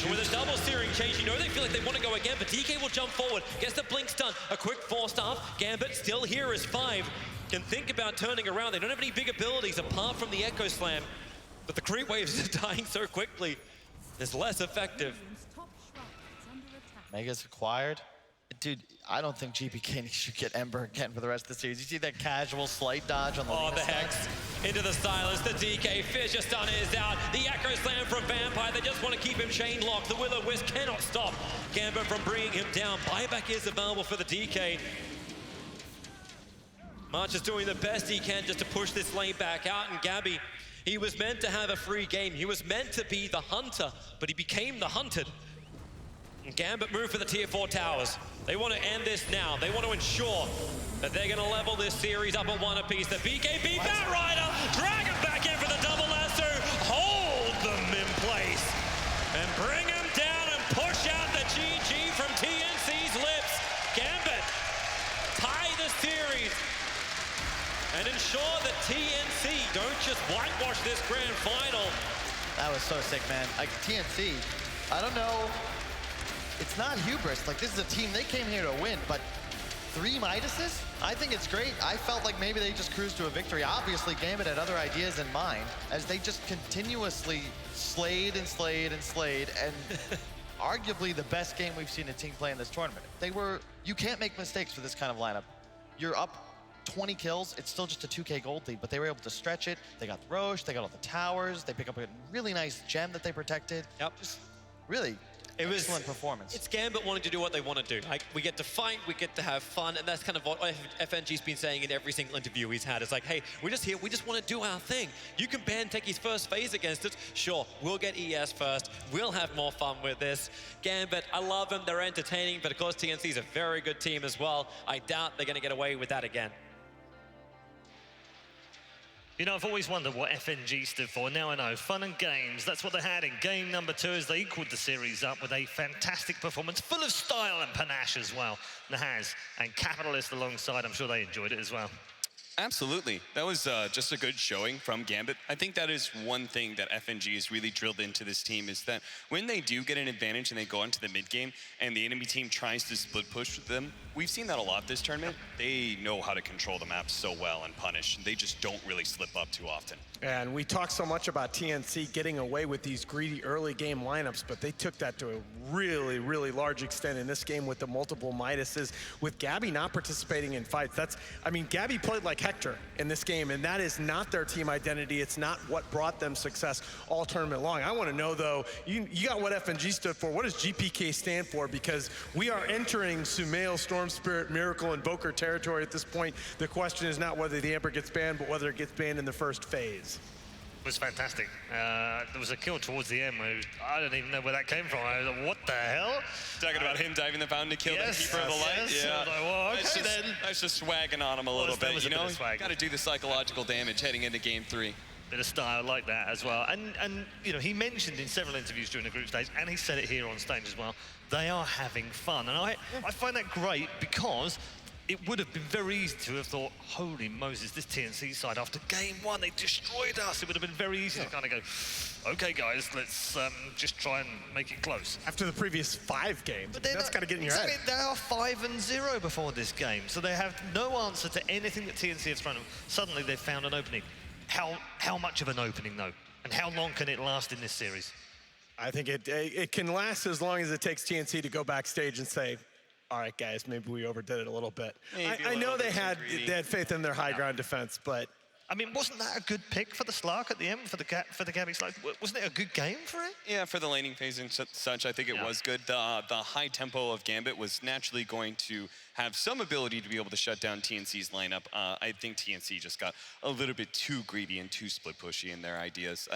And with a double steering change, you know they feel like they want to go again, but DK will jump forward, gets the blink stun, a quick forced off. Gambit still here as 5. Can think about turning around. They don't have any big abilities apart from the Echo Slam, but the creep waves are dying so quickly. It's less effective. Mega's acquired. Dude, I don't think GPK should get Ember again for the rest of the series. You see that casual slight dodge on the Oh, the Hex into the silence. The DK Fissure stun is out. The Echo Slam from Vampire. They just want to keep him chain locked. The Will-O-Wisp cannot stop Gambit from bringing him down. Buyback is available for the DK. March is doing the best he can just to push this lane back out. And Gabby, he was meant to have a free game. He was meant to be the hunter, but he became the hunted. And Gambit moved for the tier 4 towers. They want to end this now. They want to ensure that they're going to level this series up at 1 apiece. The BKB Batrider, drag him back in for the double lasso, hold them in place, and bring him down and push out the GG from TNC's lips. Gambit tie the series and ensure that TNC don't just whitewash this grand final. That was so sick, man. Like, TNC, I don't know. It's not hubris. Like, this is a team, they came here to win, but 3 Midases? I think it's great. I felt like maybe they just cruised to a victory. Obviously, Gambit had other ideas in mind as they just continuously slayed and slayed and slayed, and arguably the best game we've seen a team play in this tournament. You can't make mistakes for this kind of lineup. You're up 20 kills, it's still just a 2K gold lead, but they were able to stretch it. They got the Roche, they got all the towers, they pick up a really nice gem that they protected. Yep. Just really excellent performance. It's Gambit wanting to do what they want to do. Like, we get to fight, we get to have fun, and that's kind of what FNG's been saying in every single interview he's had. It's like, hey, we're just here, we just want to do our thing. You can ban Techie's first phase against it. Sure, we'll get ES first. We'll have more fun with this. Gambit, I love them, they're entertaining, but of course TNC's a very good team as well. I doubt they're going to get away with that again. You know, I've always wondered what FNG stood for. Now I know. Fun and games. That's what they had in game number 2 as they equaled the series up with a fantastic performance, full of style and panache as well. Nahaz and Capitalist alongside. I'm sure they enjoyed it as well. Absolutely. That was just a good showing from Gambit. I think that is one thing that FNG has really drilled into this team is that when they do get an advantage and they go into the mid game and the enemy team tries to split push with them, we've seen that a lot this tournament. They know how to control the map so well and punish. They just don't really slip up too often. And we talk so much about TNC getting away with these greedy early game lineups, but they took that to a really, really large extent in this game with the multiple Midases, with Gabby not participating in fights. Gabby played like Hector in this game, and that is not their team identity. It's not what brought them success all tournament long. I want to know, though, you got what FNG stood for. What does GPK stand for? Because we are entering Sumail, Storm Spirit, Miracle, Invoker territory at this point. The question is not whether the Emperor gets banned, but whether it gets banned in the first phase. It was fantastic. There was a kill towards the end where I don't even know where that came from. I was like, what the hell? Talking about him diving the fountain to kill the Keeper of the Light? Yes. Yeah. Like, well, okay, that's just swagging on him a little bit, you know? Got to do the psychological damage heading into game 3. Bit of style like that as well. And you know, he mentioned in several interviews during the group stage, and he said it here on stage as well, they are having fun. And I find that great because it would have been very easy to have thought, holy Moses, this TNC side, after game 1, they destroyed us. It would have been very easy to kind of go, okay, guys, let's just try and make it close. After the previous 5 games, but that's got to get in your head. They are 5-0 before this game, so they have no answer to anything that TNC has thrown them. Suddenly, they've found an opening. How much of an opening, though? And how long can it last in this series? I think it can last as long as it takes TNC to go backstage and say, all right, guys, maybe we overdid it a little bit. I know they had faith in their high ground defense, but I mean, wasn't that a good pick for the Slark at the end, for the Gabby Slark? Wasn't it a good game for it? Yeah, for the laning phase and such, I think it was good. The high tempo of Gambit was naturally going to have some ability to be able to shut down TNC's lineup. I think TNC just got a little bit too greedy and too split pushy in their ideas.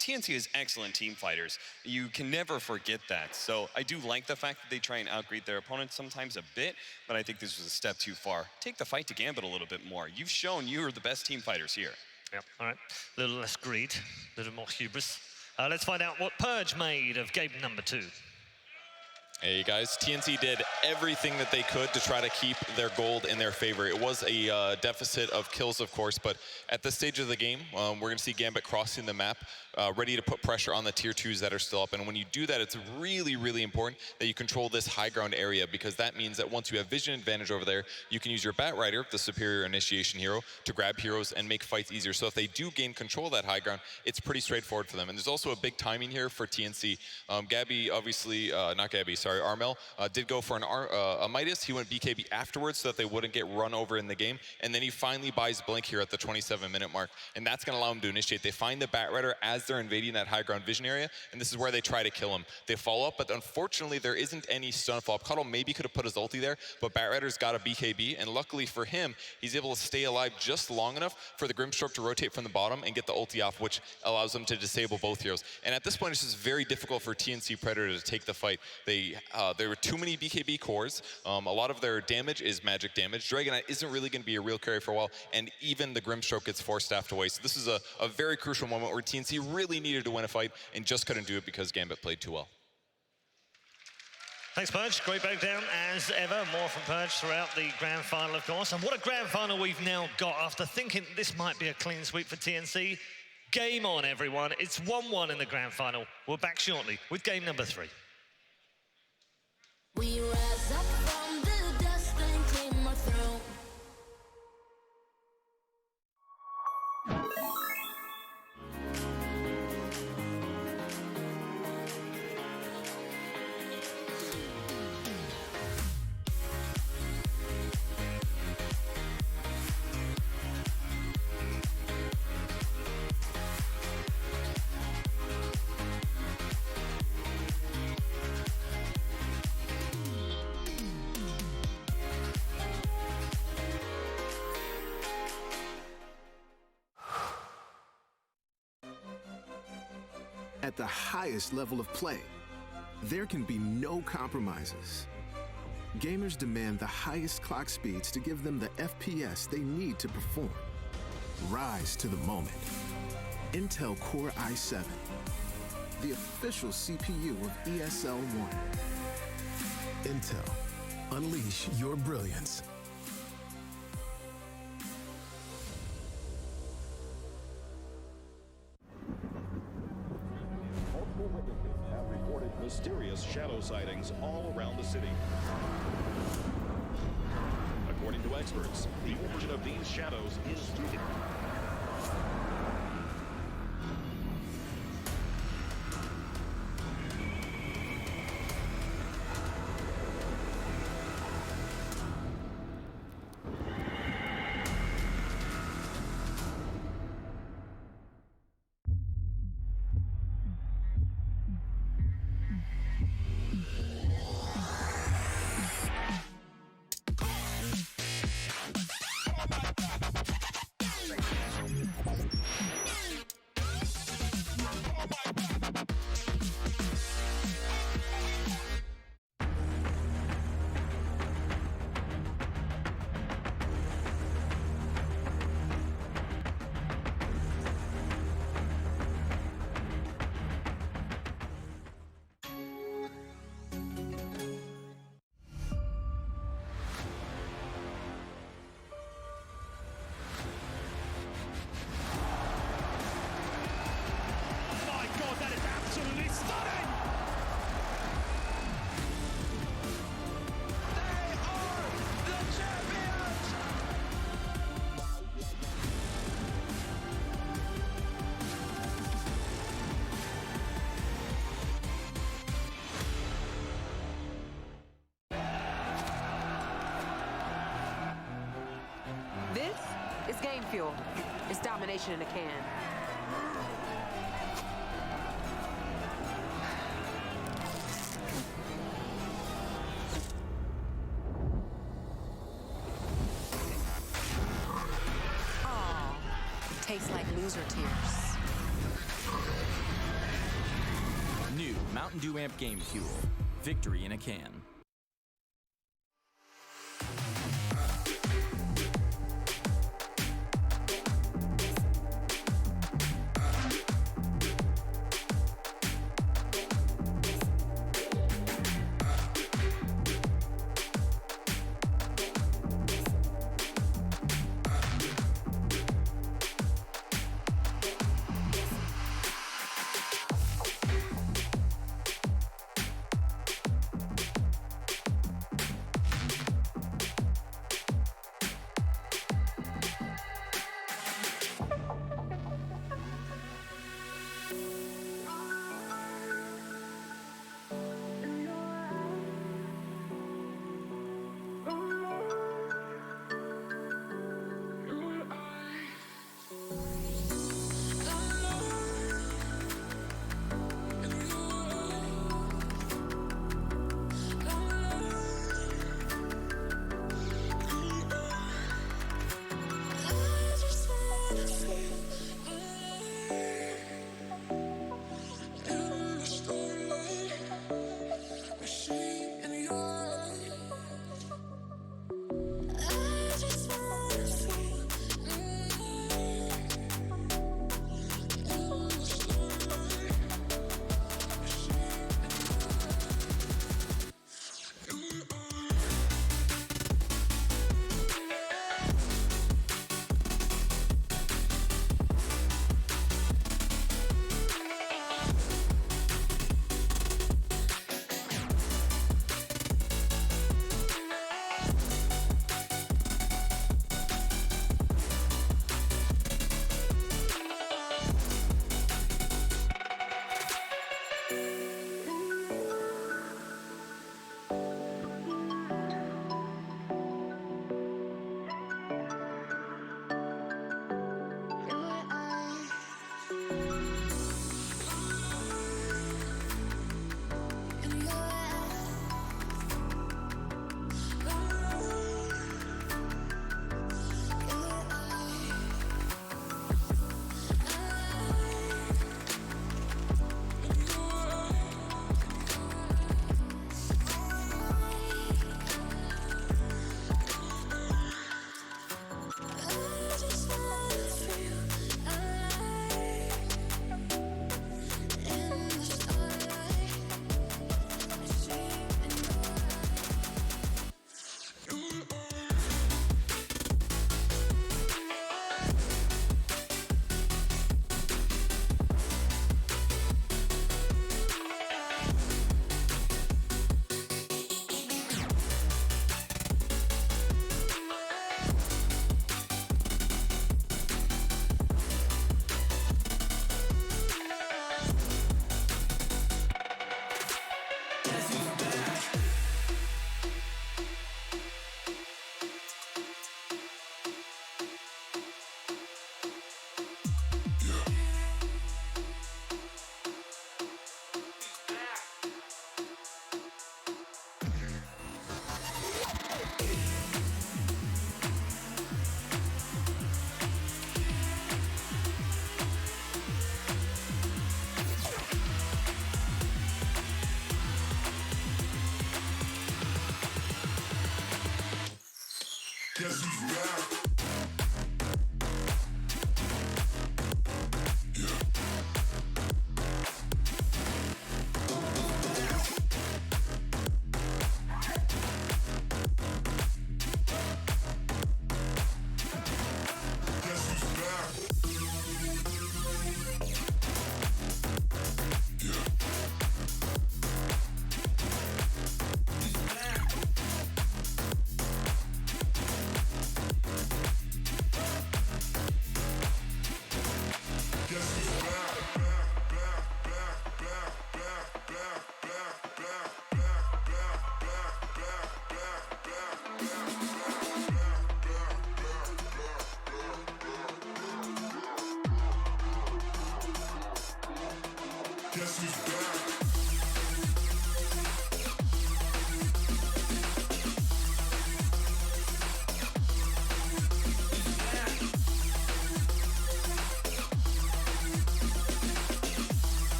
TNC is excellent team fighters. You can never forget that. So I do like the fact that they try and outgreed their opponents sometimes a bit, but I think this was a step too far. Take the fight to Gambit a little bit more. You've shown you are the best team fighters here. Yep, all right. A little less greed, a little more hubris. Let's find out what Purge made of game number 2. Hey guys, TNC did everything that they could to try to keep their gold in their favor. It was a deficit of kills, of course, but at this stage of the game, we're going to see Gambit crossing the map, ready to put pressure on the tier 2s that are still up. And when you do that, it's really, really important that you control this high ground area, because that means that once you have vision advantage over there, you can use your Bat Rider, the superior initiation hero, to grab heroes and make fights easier. So if they do gain control of that high ground, it's pretty straightforward for them. And there's also a big timing here for TNC. Gabby, obviously, not Gabby, sorry, Armel, did go for a Midas. He went BKB afterwards so that they wouldn't get run over in the game. And then he finally buys Blink here at the 27-minute mark. And that's going to allow him to initiate. They find the Bat Rider as they're invading that high ground vision area. And this is where they try to kill him. They follow up, but unfortunately, there isn't any stun follow-up. Cuddle maybe could have put his ulti there, but Bat Rider's got a BKB. And luckily for him, he's able to stay alive just long enough for the Grimstroke to rotate from the bottom and get the ulti off, which allows them to disable both heroes. And at this point, it's just very difficult for TNC Predator to take the fight. There were too many BKB cores. A lot of their damage is magic damage. Dragonite isn't really going to be a real carry for a while, and even the Grimstroke gets forced staffed away. So this is a very crucial moment where TNC really needed to win a fight and just couldn't do it because Gambit played too well. Thanks, Purge. Great breakdown, as ever. More from Purge throughout the grand final, of course. And what a grand final we've now got after thinking this might be a clean sweep for TNC. Game on, everyone. It's 1-1 in the grand final. We're back shortly with game number 3. We rise up from the dust and claim our throne. At the highest level of play, there can be no compromises. Gamers demand the highest clock speeds to give them the FPS they need to perform. Rise to the moment. Intel Core i7, the official CPU of ESL 1. Intel. Unleash your brilliance. Multiple witnesses have reported mysterious shadow sightings all around the city. According to experts, the origin of these shadows is It's game fuel. It's domination in a can. Aw, tastes like loser tears. New Mountain Dew Amp Game Fuel. Victory in a can.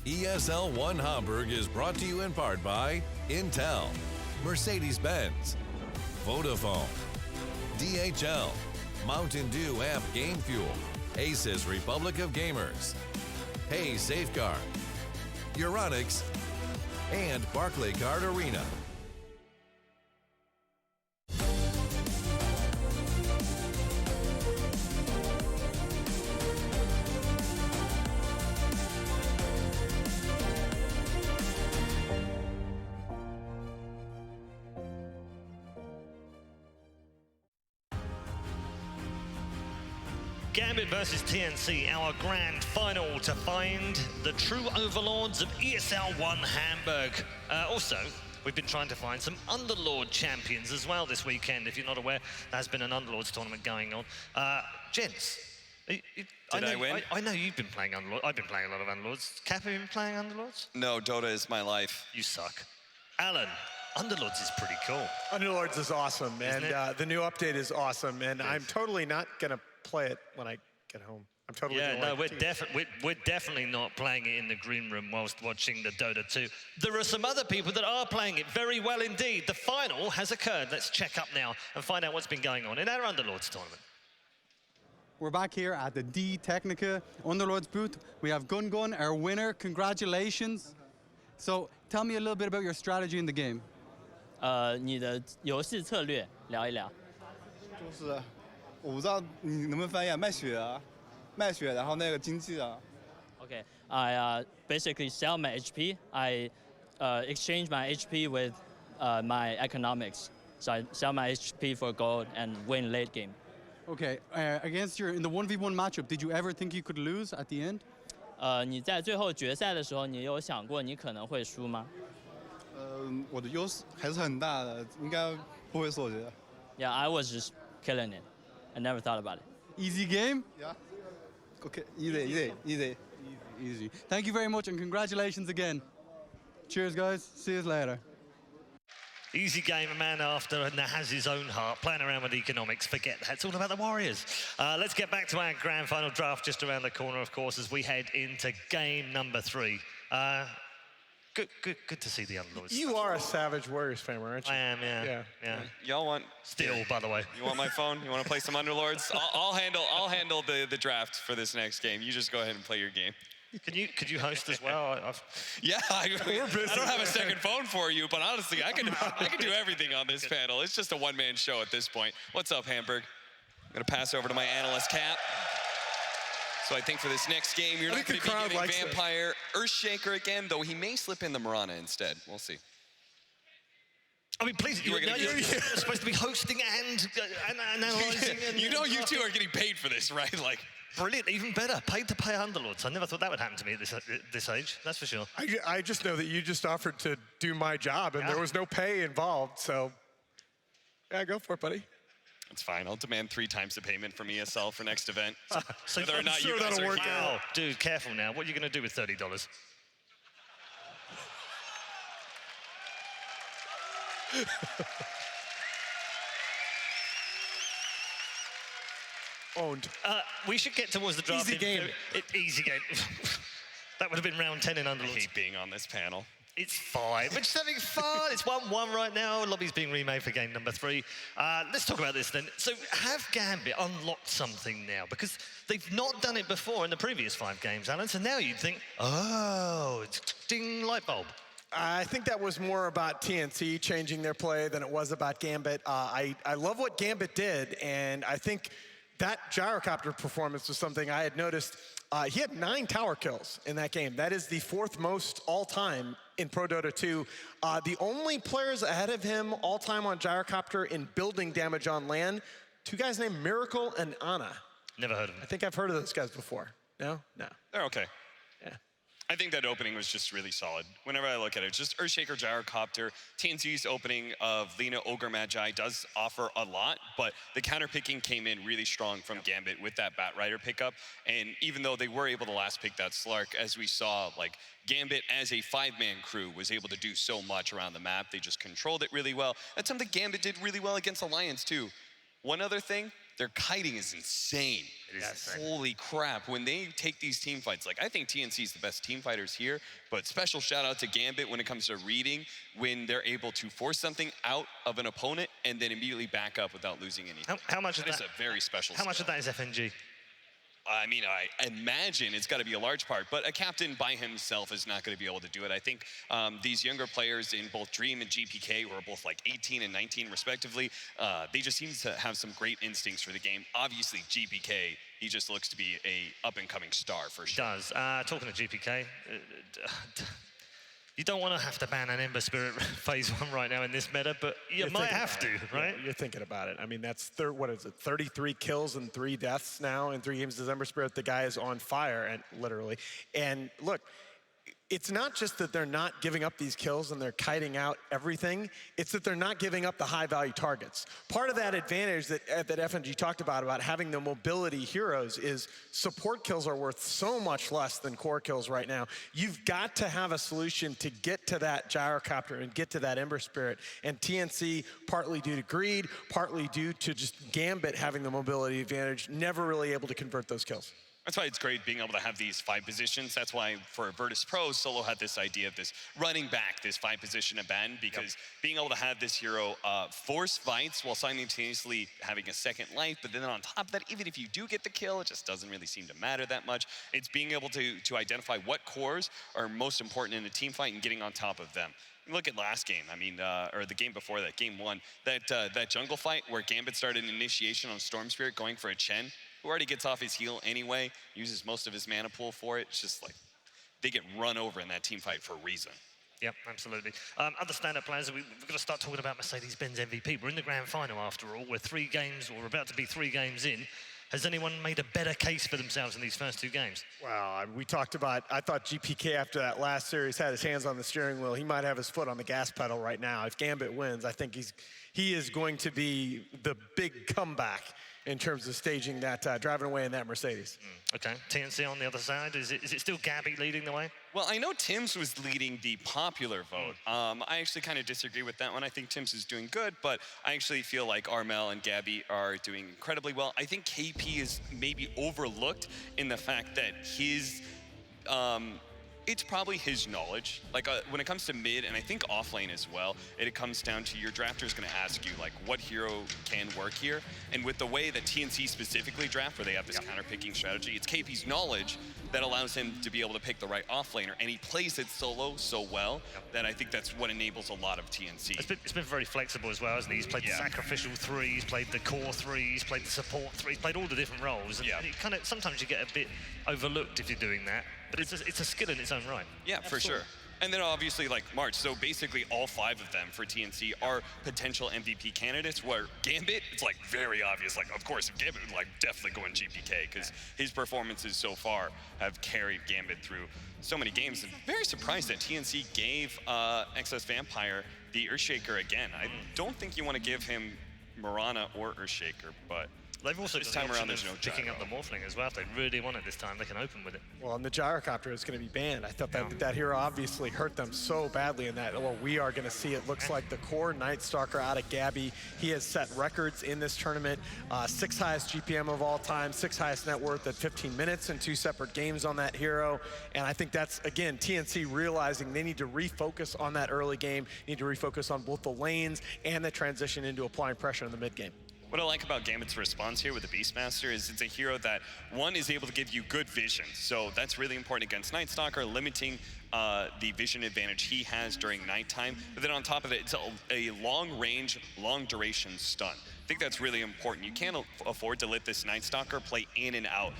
ESL 1 Hamburg is brought to you in part by Intel, Mercedes-Benz, Vodafone, DHL, Mountain Dew Amp Game Fuel, Aces Republic of Gamers, Hey Safeguard, Euronics, and Barclaycard Arena. Gambit versus TNC, our grand final to find the true overlords of ESL 1 Hamburg. Also, we've been trying to find some Underlord champions as well this weekend. If you're not aware, there's been an Underlords tournament going on. Gents, Did I win? I know you've been playing Underlords. I've been playing a lot of Underlords. Cap, have you been playing Underlords? No, Dota is my life. You suck. Alan, Underlords is pretty cool. Underlords is awesome, and the new update is awesome, and I'm totally not going to play it when I get home. I'm totally we're definitely not playing it in the green room whilst watching the Dota 2. There are some other people that are playing it very well indeed. The final has occurred. Let's check up now and find out what's been going on in our Underlords tournament. We're back here at the D Technica Underlords booth. We have Gun, our winner. Congratulations. So tell me a little bit about your strategy in the game. 你的游戏策略聊一聊。就是我不知道你能不能翻译啊，卖血啊，卖血，然后那个经济啊。Okay, I basically sell my HP. I exchange my HP with my economics. So I sell my HP for gold and win late game. Okay, against in the 1v1 matchup, did you ever think you could lose at the end? 你在最后决赛的时候，你有想过你可能会输吗？我的优势还是很大的，应该不会输，我觉得。Yeah, I was just killing it. I never thought about it. Easy game? Yeah. Okay, easy. Thank you very much and congratulations again. Cheers, guys. See you later. Easy game, a man after and that has his own heart. Playing around with economics, forget that. It's all about the Warriors. Let's get back to our grand final draft just around the corner, of course, as we head into game number 3. Good to see the Underlords. You are a Savage Warriors fan, aren't you? I am, yeah. Y'all want Still, by the way. You want my phone? You want to play some Underlords? I'll handle the draft for this next game. You just go ahead and play your game. Could you host as well? Yeah, I don't have a second phone for you, but honestly, I can do everything on this panel. It's just a one-man show at this point. What's up, Hamburg? I'm gonna pass over to my analyst Cap. So I think for this next game, you're not going to be giving Vampire Earthshaker again, though he may slip in the Mirana instead. We'll see. I mean, please, you're supposed to be hosting and analyzing. You know you two are getting paid for this, right? Like, brilliant, even better. Paid to play Underlords. I never thought that would happen to me at this age, that's for sure. I just know that you just offered to do my job, and there was no pay involved, so yeah, go for it, buddy. It's fine. I'll demand 3 times the payment from ESL for next event. So whether or not you guys are here. Wow, dude, careful now. What are you going to do with $30? Owned. We should get towards the draft. Easy game. Easy game. That would have been round 10 in Underlords. I hate being on this panel. It's fine. We're just having fun. It's 1-1 right now. Lobby's being remade for game number 3. Let's talk about this then. So have Gambit unlocked something now? Because they've not done it before in the previous 5 games, Alan. So now you'd think, oh, it's ding, light bulb. I think that was more about TNC changing their play than it was about Gambit. I love what Gambit did, and I think that gyrocopter performance was something I had noticed. He had 9 tower kills in that game. That is the 4th most all-time in Pro Dota 2. The only players ahead of him all-time on gyrocopter in building damage on land, 2 guys named Miracle and Ana. Never heard of them. I think I've heard of those guys before. No? No. They're okay. Yeah. I think that opening was just really solid. Whenever I look at it, just Earthshaker, Gyrocopter, TNC's opening of Lina, Ogre, Magi does offer a lot, but the counterpicking came in really strong from Gambit with that Batrider pickup. And even though they were able to last pick that Slark, as we saw, like Gambit as a 5-man crew was able to do so much around the map. They just controlled it really well. That's something Gambit did really well against Alliance too. One other thing, their kiting is insane. It is insane. Holy crap. When they take these team fights, like I think TNC is the best team fighters here, but special shout out to Gambit when it comes to reading, when they're able to force something out of an opponent and then immediately back up without losing anything. How much of that is a very special How much skill. of that is FNG? I mean, I imagine it's got to be a large part, but a captain by himself is not going to be able to do it. I think these younger players in both Dream and GPK, who are both like 18 and 19 respectively, they just seem to have some great instincts for the game. Obviously, GPK, he just looks to be a up-and-coming star for sure. He does. Talking to GPK, you don't want to have to ban an Ember Spirit phase 1 right now in this meta, but you might have to, right? Yeah, you're thinking about it. I mean, that's, what is it, 33 kills and 3 deaths now in 3 games as Ember Spirit. The guy is on fire, and literally. And look, it's not just that they're not giving up these kills and they're kiting out everything, it's that they're not giving up the high-value targets. Part of that advantage that FNG talked about having the mobility heroes is support kills are worth so much less than core kills right now. You've got to have a solution to get to that gyrocopter and get to that Ember Spirit. And TNC, partly due to greed, partly due to just Gambit having the mobility advantage, never really able to convert those kills. That's why it's great being able to have these 5 positions. That's why for Virtus Pro, Solo had this idea of this running back, this 5-position abandon, because being able to have this hero force fights while simultaneously having a second life, but then on top of that, even if you do get the kill, it just doesn't really seem to matter that much. It's being able to identify what cores are most important in a team fight and getting on top of them. Look at last game, I mean, or the game before that, game 1, that jungle fight where Gambit started an initiation on Storm Spirit going for a Chen, who already gets off his heal anyway, uses most of his mana pool for it. It's just like, they get run over in that team fight for a reason. Yep, absolutely. Other stand-up players, we've got to start talking about Mercedes-Benz MVP. We're in the grand final after all. We're 3 games, or we're about to be 3 games in. Has anyone made a better case for themselves in these first 2 games? Well, we talked about, I thought GPK after that last series had his hands on the steering wheel. He might have his foot on the gas pedal right now. If Gambit wins, I think he is going to be the big comeback in terms of staging that, driving away in that Mercedes. Okay, TNC on the other side, is it still Gabby leading the way? Well, I know Tim's was leading the popular vote. I actually kind of disagree with that one. I think Tim's is doing good, but I actually feel like Armel and Gabby are doing incredibly well. I think KP is maybe overlooked in the fact that his it's probably his knowledge. Like when it comes to mid, and I think off lane as well, it comes down to your drafter is going to ask you like what hero can work here. And with the way that TNC specifically draft, where they have this counter picking strategy, it's KP's knowledge that allows him to be able to pick the right off laner, and he plays it solo so well that I think that's what enables a lot of TNC. It's been very flexible as well, hasn't he? He's played the sacrificial 3, he's played the core 3, he's played the support 3, he's played all the different roles. And it kind of sometimes you get a bit overlooked if you're doing that, but it's a skill in its own right. Yeah, for sure. And then obviously like March, so basically all 5 of them for TNC are potential MVP candidates, where Gambit, it's like very obvious, like of course if Gambit would like definitely go in GPK because his performances so far have carried Gambit through so many games. And very surprised that TNC gave XS Vampire the Earthshaker again. I don't think you want to give him Mirana or Earthshaker, but they've also this got time the around option there's of no picking gyro. up the Morphling as well. If they really want it this time, they can open with it. Well, and the gyrocopter is going to be banned. I thought that hero obviously hurt them so badly in that. Well, we are going to see it looks like the core Night Stalker out of Gabby. He has set records in this tournament. 6th highest GPM of all time, 6th highest net worth at 15 minutes in 2 separate games on that hero. And I think that's, again, TNC realizing they need to refocus on that early game, need to refocus on both the lanes and the transition into applying pressure in the mid game. What I like about Gambit's response here with the Beastmaster is it's a hero that, one, is able to give you good vision. So that's really important against Night Stalker, limiting the vision advantage he has during nighttime. But then on top of it, it's a long range, long duration stun. I think that's really important. You can't afford to let this Night Stalker play in and out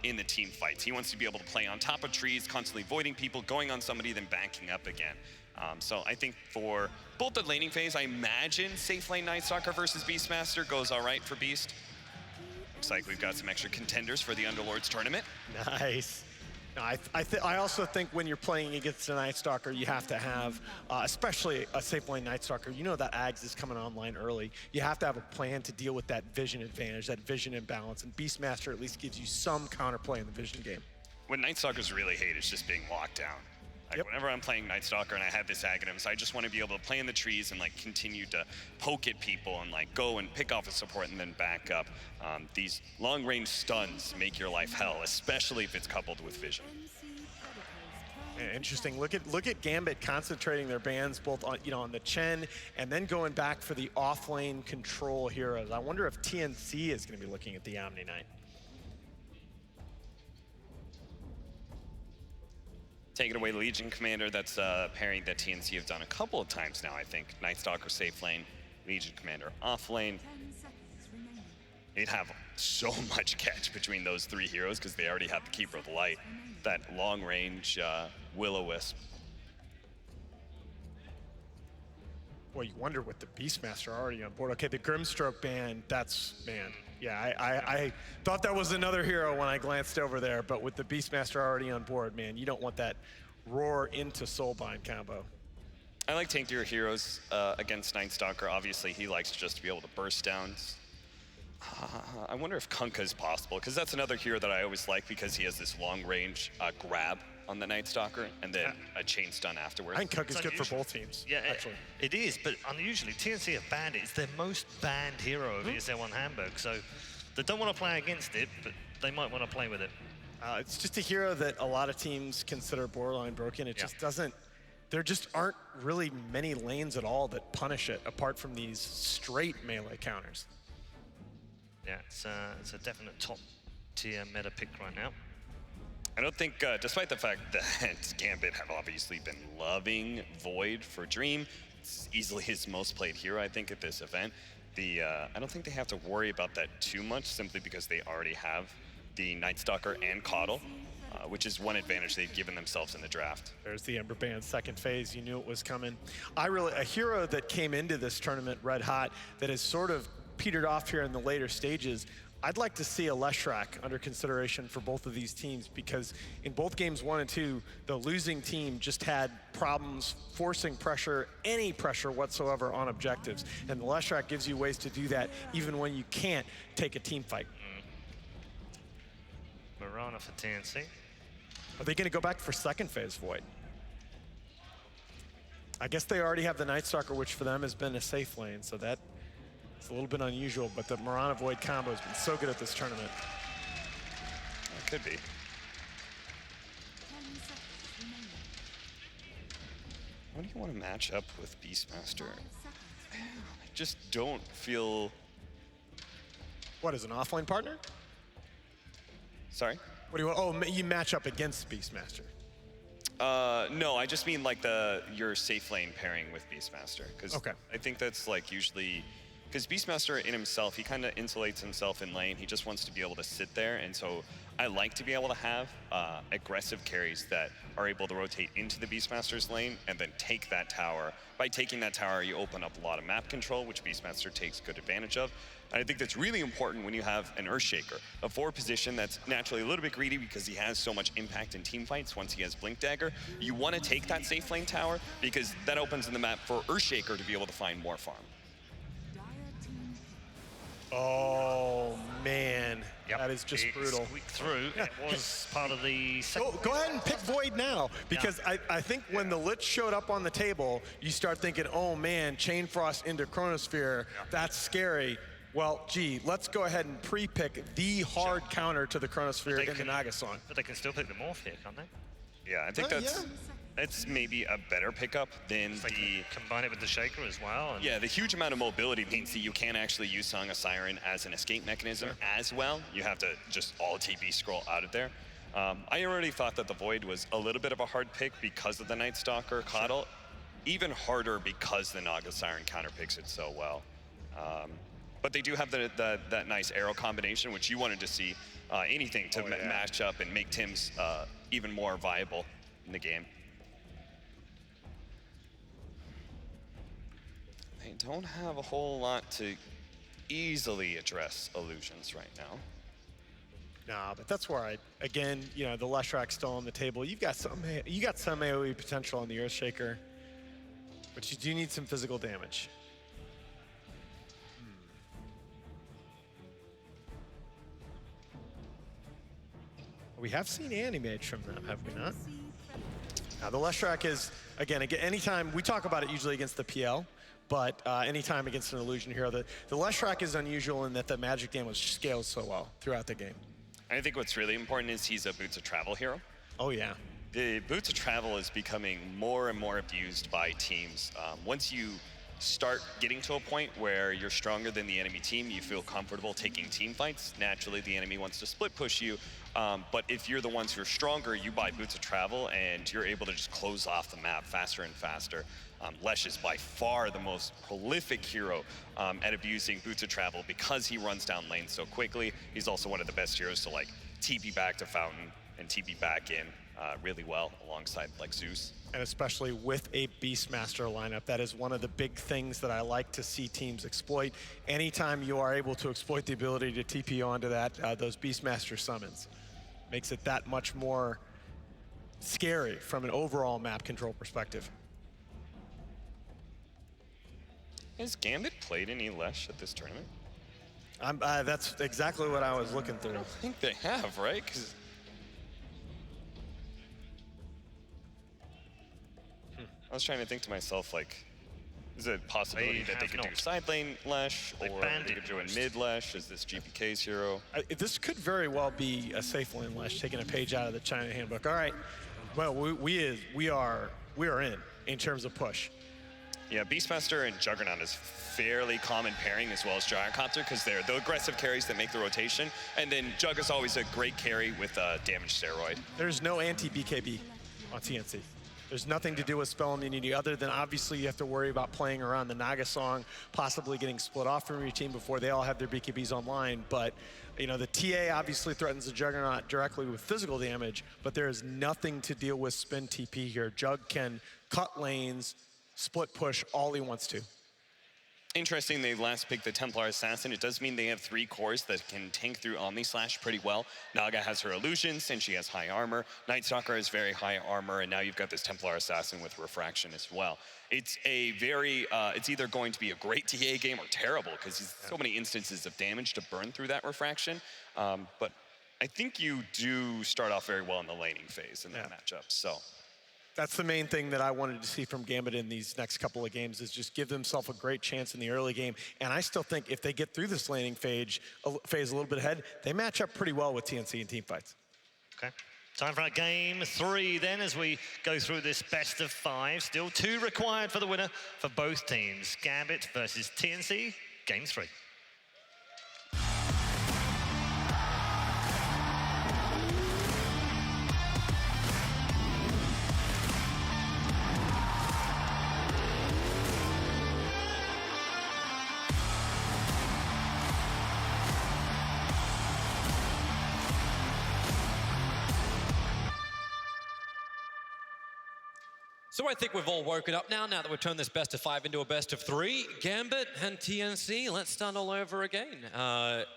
in the team fights. He wants to be able to play on top of trees, constantly voiding people, going on somebody, then backing up again. So I think for both the laning phase, I imagine safe lane Night Stalker versus Beastmaster goes all right for Beast. Looks like we've got some extra contenders for the Underlords tournament. Nice. No, I also think when you're playing against a Night Stalker, you have to have, especially a safe lane Night Stalker, you know that Ags is coming online early. You have to have a plan to deal with that vision advantage, that vision imbalance, and Beastmaster at least gives you some counterplay in the vision game. What Night Stalkers really hate is just being locked down. Like whenever I'm playing Night Stalker and I have this Aghanims, I just want to be able to play in the trees and like continue to poke at people and like go and pick off a support and then back up. These long range stuns make your life hell, especially if it's coupled with vision. Yeah, interesting. Look at Gambit concentrating their bans both on on the Chen and then going back for the off lane control heroes. I wonder if TNC is going to be looking at the Omni Knight. Take it away, Legion Commander. That's a pairing that TNC have done a couple of times now, I think. Night Stalker safe lane, Legion Commander off lane. They'd have so much catch between those 3 heroes because they already have the Keeper of the Light, that long range Will-O-Wisp. Well, you wonder with the Beastmaster already on board. Okay, the Grimstroke ban, that's, man. Yeah, I thought that was another hero when I glanced over there, but with the Beastmaster already on board, man, you don't want that roar into Soulbind combo. I like tankier heroes against Night Stalker. Obviously, he likes just to be able to burst down. I wonder if Kunkka is possible, because that's another hero that I always like because he has this long range grab on the Night Stalker and then a chain stun afterwards. I think Kunkka's good for both teams. Yeah, actually. It is, but unusually, TNC have banned it. It's their most banned hero of ESL 1 Hamburg, so they don't want to play against it, but they might want to play with it. It's just a hero that a lot of teams consider borderline broken. It just doesn't, there just aren't really many lanes at all that punish it, apart from these straight melee counters. Yeah, it's a definite top tier meta pick right now. I don't think, despite the fact that Gambit have obviously been loving Void for Dream, it's easily his most played hero, I think, at this event. I don't think they have to worry about that too much, simply because they already have the Night Stalker and Coddle, which is one advantage they've given themselves in the draft. There's the Ember Band second phase. You knew it was coming. A hero that came into this tournament red hot that has sort of petered off here in the later stages. I'd like to see a Leshrac under consideration for both of these teams, because in both games 1 and 2, the losing team just had problems forcing pressure, any pressure whatsoever on objectives. And the Leshrac gives you ways to do that even when you can't take a team fight. Mirana for TNC. Are they going to go back for second phase Void? I guess they already have the Night Stalker, which for them has been a safe lane, so that it's a little bit unusual, but the Mirana Void combo has been so good at this tournament. It could be. What do you want to match up with Beastmaster? I just don't feel... What, is an offlane partner? Sorry? What do you want? Oh, you match up against Beastmaster. No, I just mean like your safe lane pairing with Beastmaster. Because I think that's like usually... Because Beastmaster in himself, he kind of insulates himself in lane. He just wants to be able to sit there. And so I like to be able to have aggressive carries that are able to rotate into the Beastmaster's lane and then take that tower. By taking that tower, you open up a lot of map control, which Beastmaster takes good advantage of. And I think that's really important when you have an Earthshaker, a forward position that's naturally a little bit greedy because he has so much impact in team fights once he has Blink Dagger. You want to take that safe lane tower because that opens in the map for Earthshaker to be able to find more farm. Oh, man. That is just brutal. Squeaked through. It was part of the second. Go ahead and pick Void now, because I think when the Lich showed up on the table, you start thinking, oh, man, Chain Frost into Chronosphere. That's scary. Well, gee, let's go ahead and pre-pick the hard counter to the Chronosphere in the Naga song. But they can still pick the Morph here, can't they? Yeah, I think that's maybe a better pickup than combine it with the Shaker as well. Yeah, the huge amount of mobility means that you can actually use Song of Siren as an escape mechanism as well. You have to just all TP scroll out of there. I already thought that the Void was a little bit of a hard pick because of the Night Stalker Coddle. Even harder because the Naga Siren counterpicks it so well. But they do have that nice arrow combination, which you wanted to see anything to match up and make Tim's even more viable in the game. They don't have a whole lot to easily address illusions right now. Nah, but that's where again, you know, the Leshrac still on the table. You got some AoE potential on the Earthshaker, but you do need some physical damage. We have seen Animage from them, have we not? Now, the Leshrac is, again, anytime, we talk about it usually against the PL, but anytime against an illusion hero, the Leshrac is unusual in that the magic damage scales so well throughout the game. I think what's really important is he's a Boots of Travel hero. Oh, yeah. The Boots of Travel is becoming more and more abused by teams. Once you start getting to a point where you're stronger than the enemy team, you feel comfortable taking team fights. Naturally, the enemy wants to split push you. But if you're the ones who are stronger, you buy Boots of Travel and you're able to just close off the map faster and faster. Lesh is by far the most prolific hero at abusing Boots of Travel because he runs down lanes so quickly. He's also one of the best heroes to like TP back to Fountain and TP back in really well alongside like Zeus. And especially with a Beastmaster lineup, that is one of the big things that I like to see teams exploit. Anytime you are able to exploit the ability to TP onto that, those Beastmaster summons, makes it that much more scary from an overall map control perspective. Has Gambit played any Lesh at this tournament? That's exactly what I was looking through. I think they have, right? I was trying to think to myself, like, is it a possibility that they could do side lane Lesh, or they could do a mid Lesh? Is this GPK's hero? This could very well be a safe lane Lesh, taking a page out of the China handbook. All right, well, we are in terms of push. Yeah, Beastmaster and Juggernaut is fairly common pairing, as well as Gyrocopter, because they're the aggressive carries that make the rotation. And then Jug is always a great carry with damage steroid. There's no anti-BKB on TNC. There's nothing to do with spell immunity other than obviously you have to worry about playing around the Naga song, possibly getting split off from your team before they all have their BKBs online. But you know, the TA obviously threatens the Juggernaut directly with physical damage, but there is nothing to deal with spin TP here. Jug can cut lanes, split push all he wants to. Interesting, they last picked the Templar Assassin. It does mean they have 3 cores that can tank through Omni Slash pretty well. Naga has her illusions, and she has high armor. Night Stalker has very high armor, and now you've got this Templar Assassin with refraction as well. It's a very, it's either going to be a great TA game or terrible, because there's so many instances of damage to burn through that refraction. But I think you do start off very well in the laning phase in that matchup, so. That's the main thing that I wanted to see from Gambit in these next couple of games, is just give themselves a great chance in the early game. And I still think if they get through this laning phase a little bit ahead, they match up pretty well with TNC in team fights. Okay. Time for our game 3 then, as we go through this best of 5. Still 2 required for the winner for both teams. Gambit versus TNC, game 3. So I think we've all woken up now that we've turned this best of 5 into a best of 3. Gambit and TNC, let's start all over again.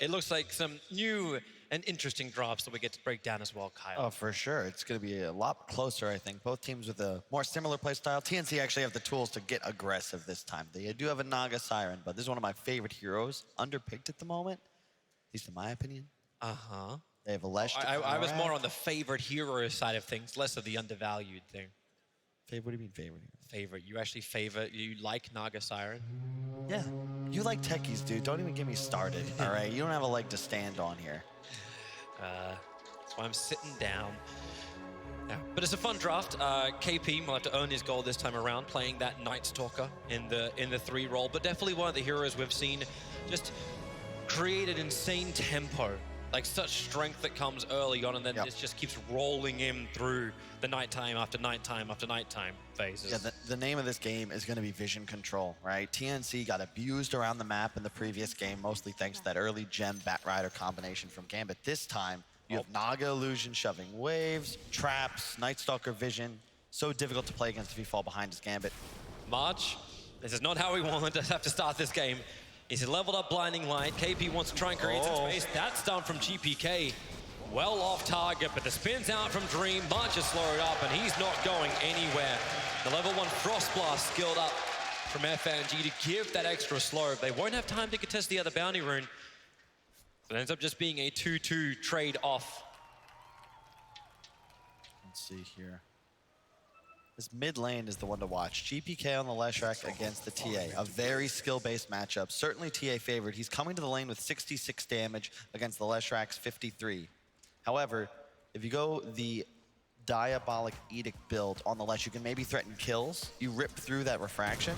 It looks like some new and interesting drops that we get to break down as well, Kyle. Oh, for sure. It's going to be a lot closer, I think. Both teams with a more similar play style. TNC actually have the tools to get aggressive this time. They do have a Naga Siren, but this is one of my favorite heroes. Underpicked at the moment, at least in my opinion. Uh-huh. They have a Lesh. I was more on the favorite hero side of things, less of the undervalued thing. Favorite? What do you mean favorite? Favorite. You actually favor, you like Naga Siren? Yeah. You like techies, dude. Don't even get me started, all right? You don't have a leg to stand on here. That's why I'm sitting down. Yeah. But it's a fun draft. KP will have to earn his goal this time around, playing that Night Stalker in the 3 role, but definitely one of the heroes we've seen just create an insane tempo. Like such strength that comes early on and then it just keeps rolling him through the nighttime after nighttime after nighttime phases. Yeah, the name of this game is going to be vision control, right? TNC got abused around the map in the previous game, mostly thanks to that early gem Bat Rider combination from Gambit. This time, you have Naga Illusion shoving waves, traps, Night Stalker vision. So difficult to play against if you fall behind as Gambit. March, this is not how we wanted to have to start this game. He's leveled up Blinding Light. KP wants to try and create some space. That's done from GPK. Well off target, but the spin's out from Dream. March is slowed up, and he's not going anywhere. The level 1 Frost Blast skilled up from FNG to give that extra slow. They won't have time to contest the other bounty rune. So it ends up just being a 2-2 trade off. Let's see here. This mid lane is the one to watch. GPK on the Leshrac against the TA. A very skill-based matchup. Certainly TA favored. He's coming to the lane with 66 damage against the Leshrac's 53. However, if you go the Diabolic Edict build on the Lesh, you can maybe threaten kills. You rip through that refraction,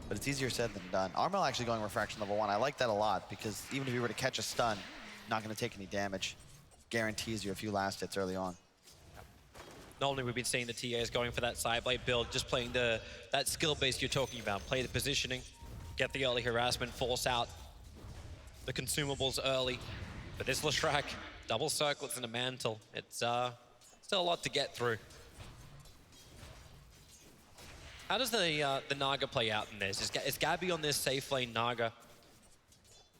but it's easier said than done. Armel actually going refraction level 1. I like that a lot because even if you were to catch a stun, not going to take any damage. Guarantees you a few last hits early on. Not only we've been seeing the TAs going for that Sideblade build, just playing that skill base you're talking about. Play the positioning, get the early harassment, force out the consumables early. But this Leshrac, double circlets and a mantle. It's still a lot to get through. How does the Naga play out in this? Is Gabby on this safe lane Naga?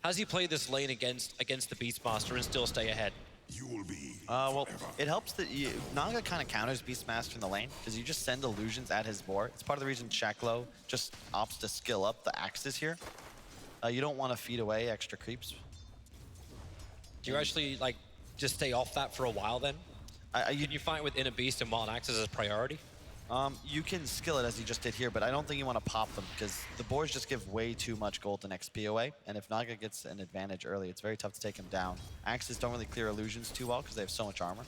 How does he play this lane against the Beastmaster and still stay ahead? You will be. Well, it helps that Naga kind of counters Beastmaster in the lane because you just send illusions at his board. It's part of the reason Shaklo just opts to skill up the axes here. You don't want to feed away extra creeps. Do you actually like just stay off that for a while then? Can you fight with Inner Beast and Wild Axes as a priority? You can skill it as you just did here, but I don't think you want to pop them because the boards just give way too much gold and XP away. And if Naga gets an advantage early, it's very tough to take him down. Axes don't really clear illusions too well because they have so much armor.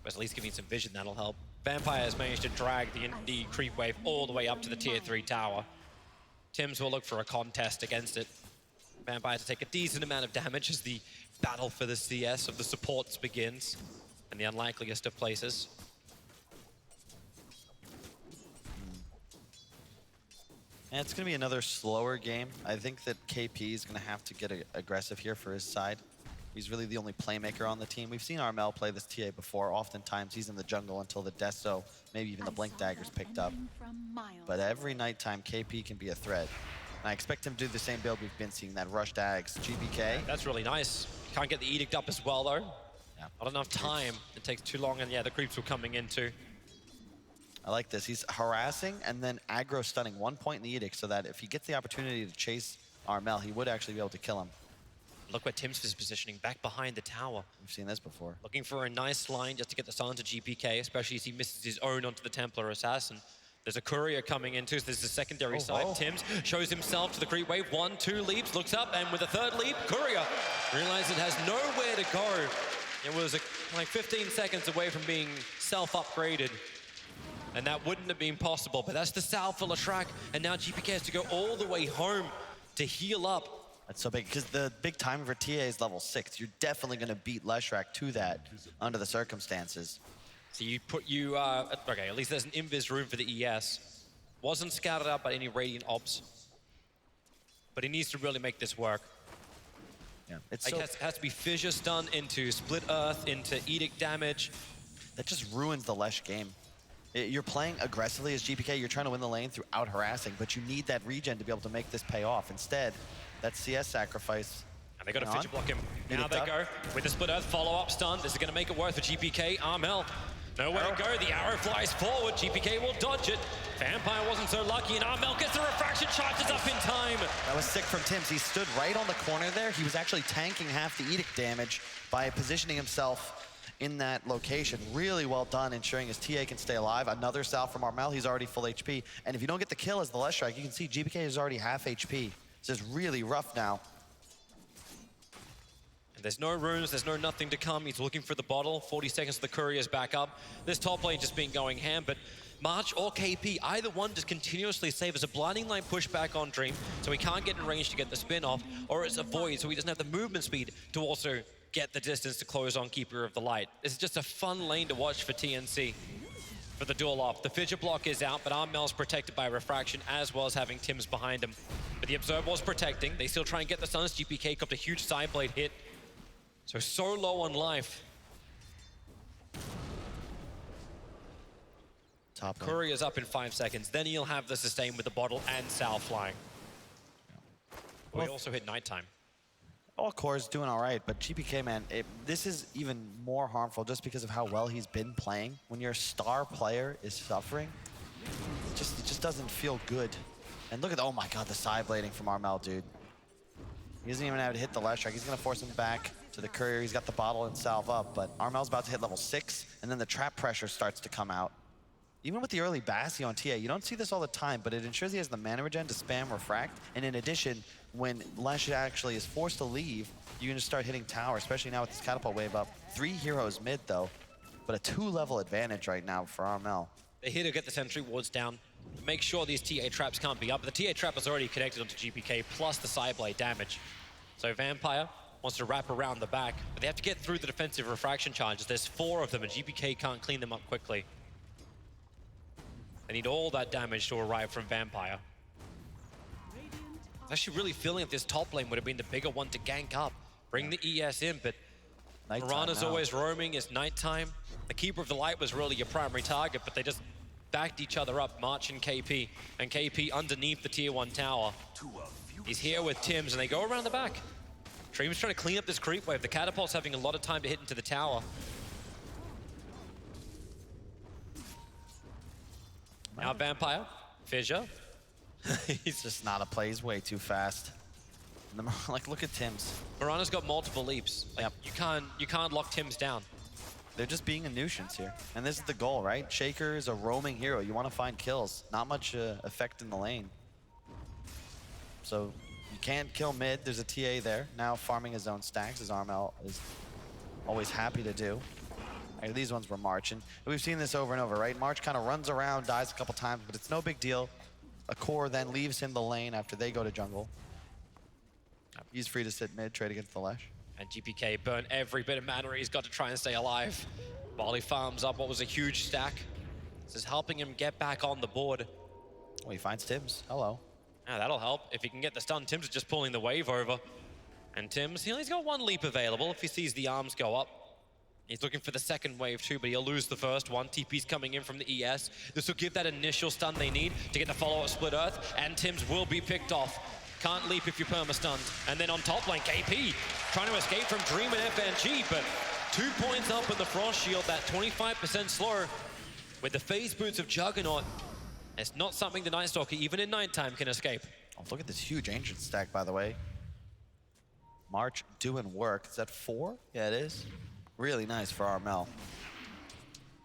But at least giving some vision, that'll help. Vampire has managed to drag the creep wave all the way up to the tier 3 tower. Tims will look for a contest against it. Vampire to take a decent amount of damage as the battle for the CS of the supports begins in the unlikeliest of places. And it's going to be another slower game. I think that KP is going to have to get aggressive here for his side. He's really the only playmaker on the team. We've seen Armel play this TA before. Oftentimes he's in the jungle until the Deso, maybe even the Blink Dagger's picked up. But every nighttime, KP can be a threat. And I expect him to do the same build we've been seeing, that Rush Dags, GBK. That's really nice. Can't get the Edict up as well though. Yeah. Not enough time. It takes too long, and yeah, the creeps were coming in too. I like this. He's harassing and then aggro stunning 1 point in the Edict so that if he gets the opportunity to chase Armel, he would actually be able to kill him. Look where Tims is positioning, back behind the tower. We've seen this before. Looking for a nice line just to get the stun to GPK, especially as he misses his own onto the Templar Assassin. There's a courier coming in too, so there's a secondary side. Tims shows himself to the creep wave. 1, 2 leaps, looks up, and with a third leap, courier realizes it has nowhere to go. It was a like 15 seconds away from being self-upgraded. And that wouldn't have been possible, but that's the south for Leshrac, and now GPK has to go all the way home to heal up. That's so big, because the big timing for TA is level 6. You're definitely going to beat Leshrac to that under the circumstances. So okay, at least there's an invis room for the ES. Wasn't scouted out by any Radiant ops, but he needs to really make this work. Yeah, it has to be fissure stun into split earth, into edict damage. That just ruins the Lesh game. You're playing aggressively as GPK, you're trying to win the lane through out-harassing, but you need that regen to be able to make this pay off. Instead, that CS sacrifice. And they got to fidget block him. Now they go with the split earth follow-up stun. This is going to make it worth for GPK. Armel, nowhere to go. The arrow flies forward. GPK will dodge it. Vampire wasn't so lucky, and Armel gets the refraction, charges up in time. That was sick from Tims. He stood right on the corner there. He was actually tanking half the edict damage by positioning himself in that location. Really well done, ensuring his TA can stay alive. Another salve from Armel. He's already full HP. And if you don't get the kill as the Leshrac, you can see GPK is already half HP. This is really rough now. And there's no runes, there's no nothing to come. He's looking for the bottle. 40 seconds to the courier's back up. This top lane just been going ham, but March or KP, either one just continuously save as a blinding light pushback on Dream, so he can't get in range to get the spin off, or it's a void, so he doesn't have the movement speed to also get the distance to close on Keeper of the Light. This is just a fun lane to watch for TNC. For the duel off, the fidget block is out, but Armel's protected by refraction as well as having Tims behind him. But the Observer was protecting. They still try and get the stuns. GPK copped a huge side blade hit. So low on life. Top Courier's up in 5 seconds. Then he'll have the sustain with the bottle and Sal flying. Well, we also hit nighttime. All Core's doing all right, but GPK, man, this is even more harmful just because of how well he's been playing. When your star player is suffering, it just doesn't feel good. And look at, oh my God, the side blading from Armel, dude. He doesn't even have to hit the Leshrac. He's gonna force him back to the courier. He's got the bottle and salve up, but Armel's about to hit level 6, and then the trap pressure starts to come out. Even with the early Bassi on TA, you don't see this all the time, but it ensures he has the mana regen to spam refract. And in addition, when Lesh actually is forced to leave, you can just start hitting tower, especially now with this catapult wave up. 3 heroes mid though, but a 2-level advantage right now for Armel. They're here to get the sentry wards down, make sure these TA traps can't be up. But the TA trap is already connected onto GPK, plus the side blade damage. So Vampire wants to wrap around the back, but they have to get through the defensive refraction charges. There's 4 of them, and GPK can't clean them up quickly. They need all that damage to arrive from Vampire. I'm actually really feeling if this top lane would have been the bigger one to gank up. Bring the ES in, but Mirana's always roaming. It's nighttime. The Keeper of the Light was really your primary target, but they just backed each other up, March and KP. And KP underneath the tier 1 tower. He's here with Tims, and they go around the back. Dream's trying to clean up this creep wave. The catapult's having a lot of time to hit into the tower. Now Vampire, fissure. He's just not a play. He's way too fast. Like, look at Tims. Mirana's got multiple leaps. Like, you can't lock Tims down. They're just being a nuisance here. And this is the goal, right? Shaker is a roaming hero. You want to find kills. Not much effect in the lane. So you can't kill mid. There's a TA there. Now farming his own stacks, as Armel is always happy to do. Right, these ones were March, and we've seen this over and over, right? March kind of runs around, dies a couple times, but it's no big deal. A core then leaves him the lane after they go to jungle. He's free to sit mid, trade against the Lesh. And GPK burn every bit of mana he's got to try and stay alive. While he farms up what was a huge stack. This is helping him get back on the board. Oh, he finds Tims. Hello. Yeah, that'll help. If he can get the stun, Tims is just pulling the wave over. And Tims, he's got 1 leap available if he sees the arms go up. He's looking for the second wave too, but he'll lose the first one. TP's coming in from the ES. This will give that initial stun they need to get the follow-up split earth, and Tims will be picked off. Can't leap if you're perma-stunned. And then on top lane, KP trying to escape from Dream and FNG, but 2 points up with the Frost Shield, that 25% slow. With the phase boots of Juggernaut, it's not something the Night Stalker, even in nighttime, can escape. Oh, look at this huge Ancient stack, by the way. March doing work. Is that 4? Yeah, it is. Really nice for Armel.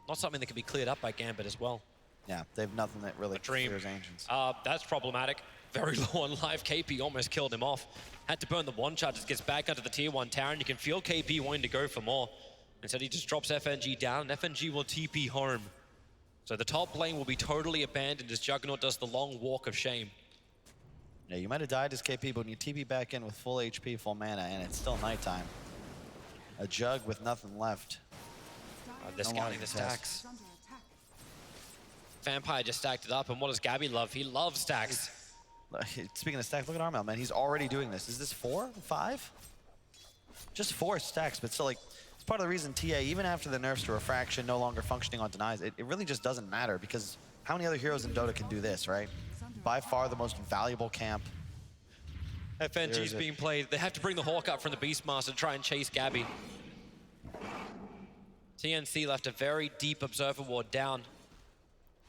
Not something that can be cleared up by Gambit as well. Yeah, they have nothing that really clears Ancients. That's problematic. Very low on life. KP almost killed him off. Had to burn the 1 charges, gets back onto the tier 1 tower, and you can feel KP wanting to go for more. Instead, he just drops FNG down, and FNG will TP home. So the top lane will be totally abandoned as Juggernaut does the long walk of shame. Yeah, you might have died as KP, but when you TP back in with full HP, full mana, and it's still nighttime. A Jug with nothing left. This guy the stacks. Vampire just stacked it up, and what does Gabby love? He loves stacks. Speaking of stacks, look at Armel, man. He's already doing this. Is this 4, 5? Just 4 stacks, but still, like, it's part of the reason TA, even after the nerfs to Refraction, no longer functioning on denies, it really just doesn't matter, because how many other heroes in Dota can do this, right? By far the most valuable camp. FNG's being played. They have to bring the Hawk up from the Beastmaster to try and chase Gabby. TNC left a very deep Observer Ward down.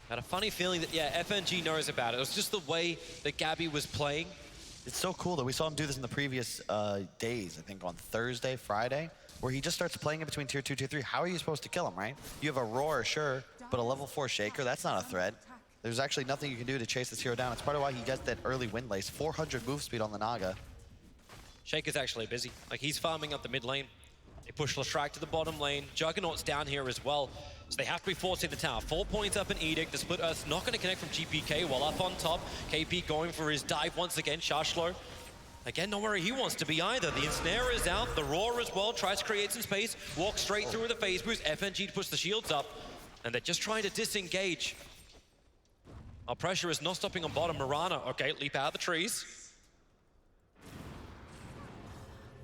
Had a funny feeling that, yeah, FNG knows about it. It was just the way that Gabby was playing. It's so cool that we saw him do this in the previous days, I think on Thursday, Friday, where he just starts playing in between tier 2, tier 3. How are you supposed to kill him, right? You have a Roar, sure, but a level 4 Shaker, that's not a threat. There's actually nothing you can do to chase this hero down. It's part of why he gets that early win lace. 400 move speed on the Naga. Shaker's actually busy. Like, he's farming up the mid lane. They push Leshrac to the bottom lane. Juggernaut's down here as well. So they have to be forcing the tower. 4 points up in Edict. The Split Earth's not going to connect from GPK while up on top. KP going for his dive once again. Shashlo. Again, not where he wants to be either. The Ensnare is out. The Roar as well. Tries to create some space. Walks straight through with a phase boost. FNG to push the shields up. And they're just trying to disengage. Our pressure is not stopping on bottom. Mirana, okay, leap out of the trees.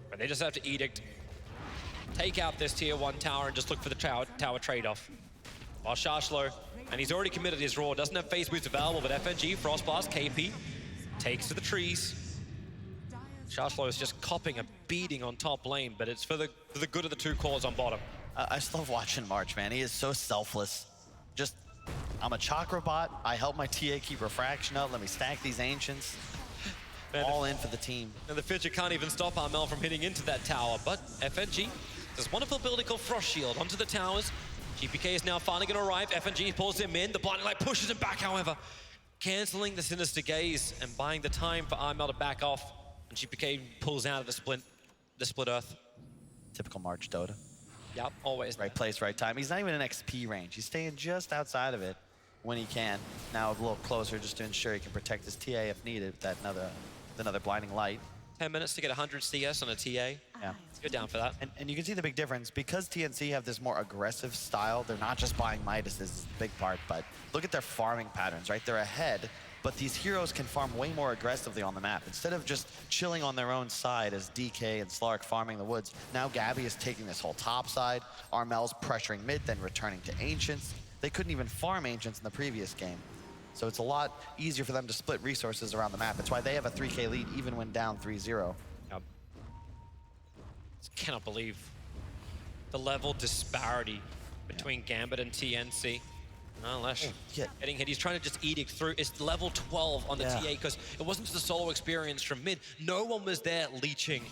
But they just have to Edict. Take out this tier 1 tower and just look for the tower trade-off. While Shashlo, and he's already committed his Roar, doesn't have phase boots available, but FNG, Frostblast, KP, takes to the trees. Shashlo is just copping a beating on top lane, but it's for the good of the 2 cores on bottom. I just love watching March, man. He is so selfless. Just, I'm a Chakra bot. I help my TA keep Refraction up. Let me stack these Ancients. Man, all in for the team. And the Fidget can't even stop Armel from hitting into that tower, but FNG does wonderful ability called Frost Shield onto the towers. GPK is now finally going to arrive. FNG pulls him in. The Blinding Light pushes him back, however, canceling the Sinister Gaze and buying the time for Armel to back off. And GPK pulls out of the Split Earth. Typical March Dota. Yep, always. Right place, right time. He's not even in XP range. He's staying just outside of it when he can. Now a little closer just to ensure he can protect his TA if needed with that another Blinding Light. 10 minutes to get 100 CS on a TA. Yeah. Good down for that. And you can see the big difference. Because TNC have this more aggressive style, they're not just buying Midas, this is a big part, but look at their farming patterns, right? They're ahead, but these heroes can farm way more aggressively on the map. Instead of just chilling on their own side as DK and Slark farming the woods, now Gabby is taking this whole top side, Armel's pressuring mid, then returning to Ancients. They couldn't even farm Ancients in the previous game. So it's a lot easier for them to split resources around the map. It's why they have a 3K lead even when down 3-0. Yep. Cannot believe the level disparity between Gambit and TNC. No, Lesh getting hit. He's trying to just Edict through. It's level 12 on the TA because it wasn't just a solo experience from mid. No one was there leeching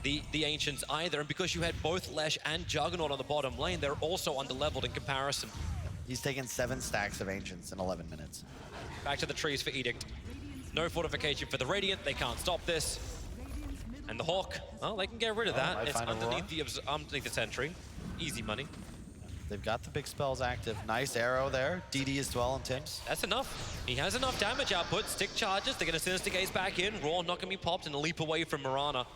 the Ancients either. And because you had both Lesh and Juggernaut on the bottom lane, they're also under-leveled in comparison. He's taken 7 stacks of Ancients in 11 minutes. Back to the trees for Edict. No fortification for the Radiant. They can't stop this. And the Hawk, well, they can get rid of that. It's underneath the sentry. Easy money. They've got the big spells active. Nice arrow there. DD as well on Tim's. That's enough. He has enough damage output. Stick charges. They're going to Sinister Gaze back in. Raw not going to be popped and a leap away from Mirana.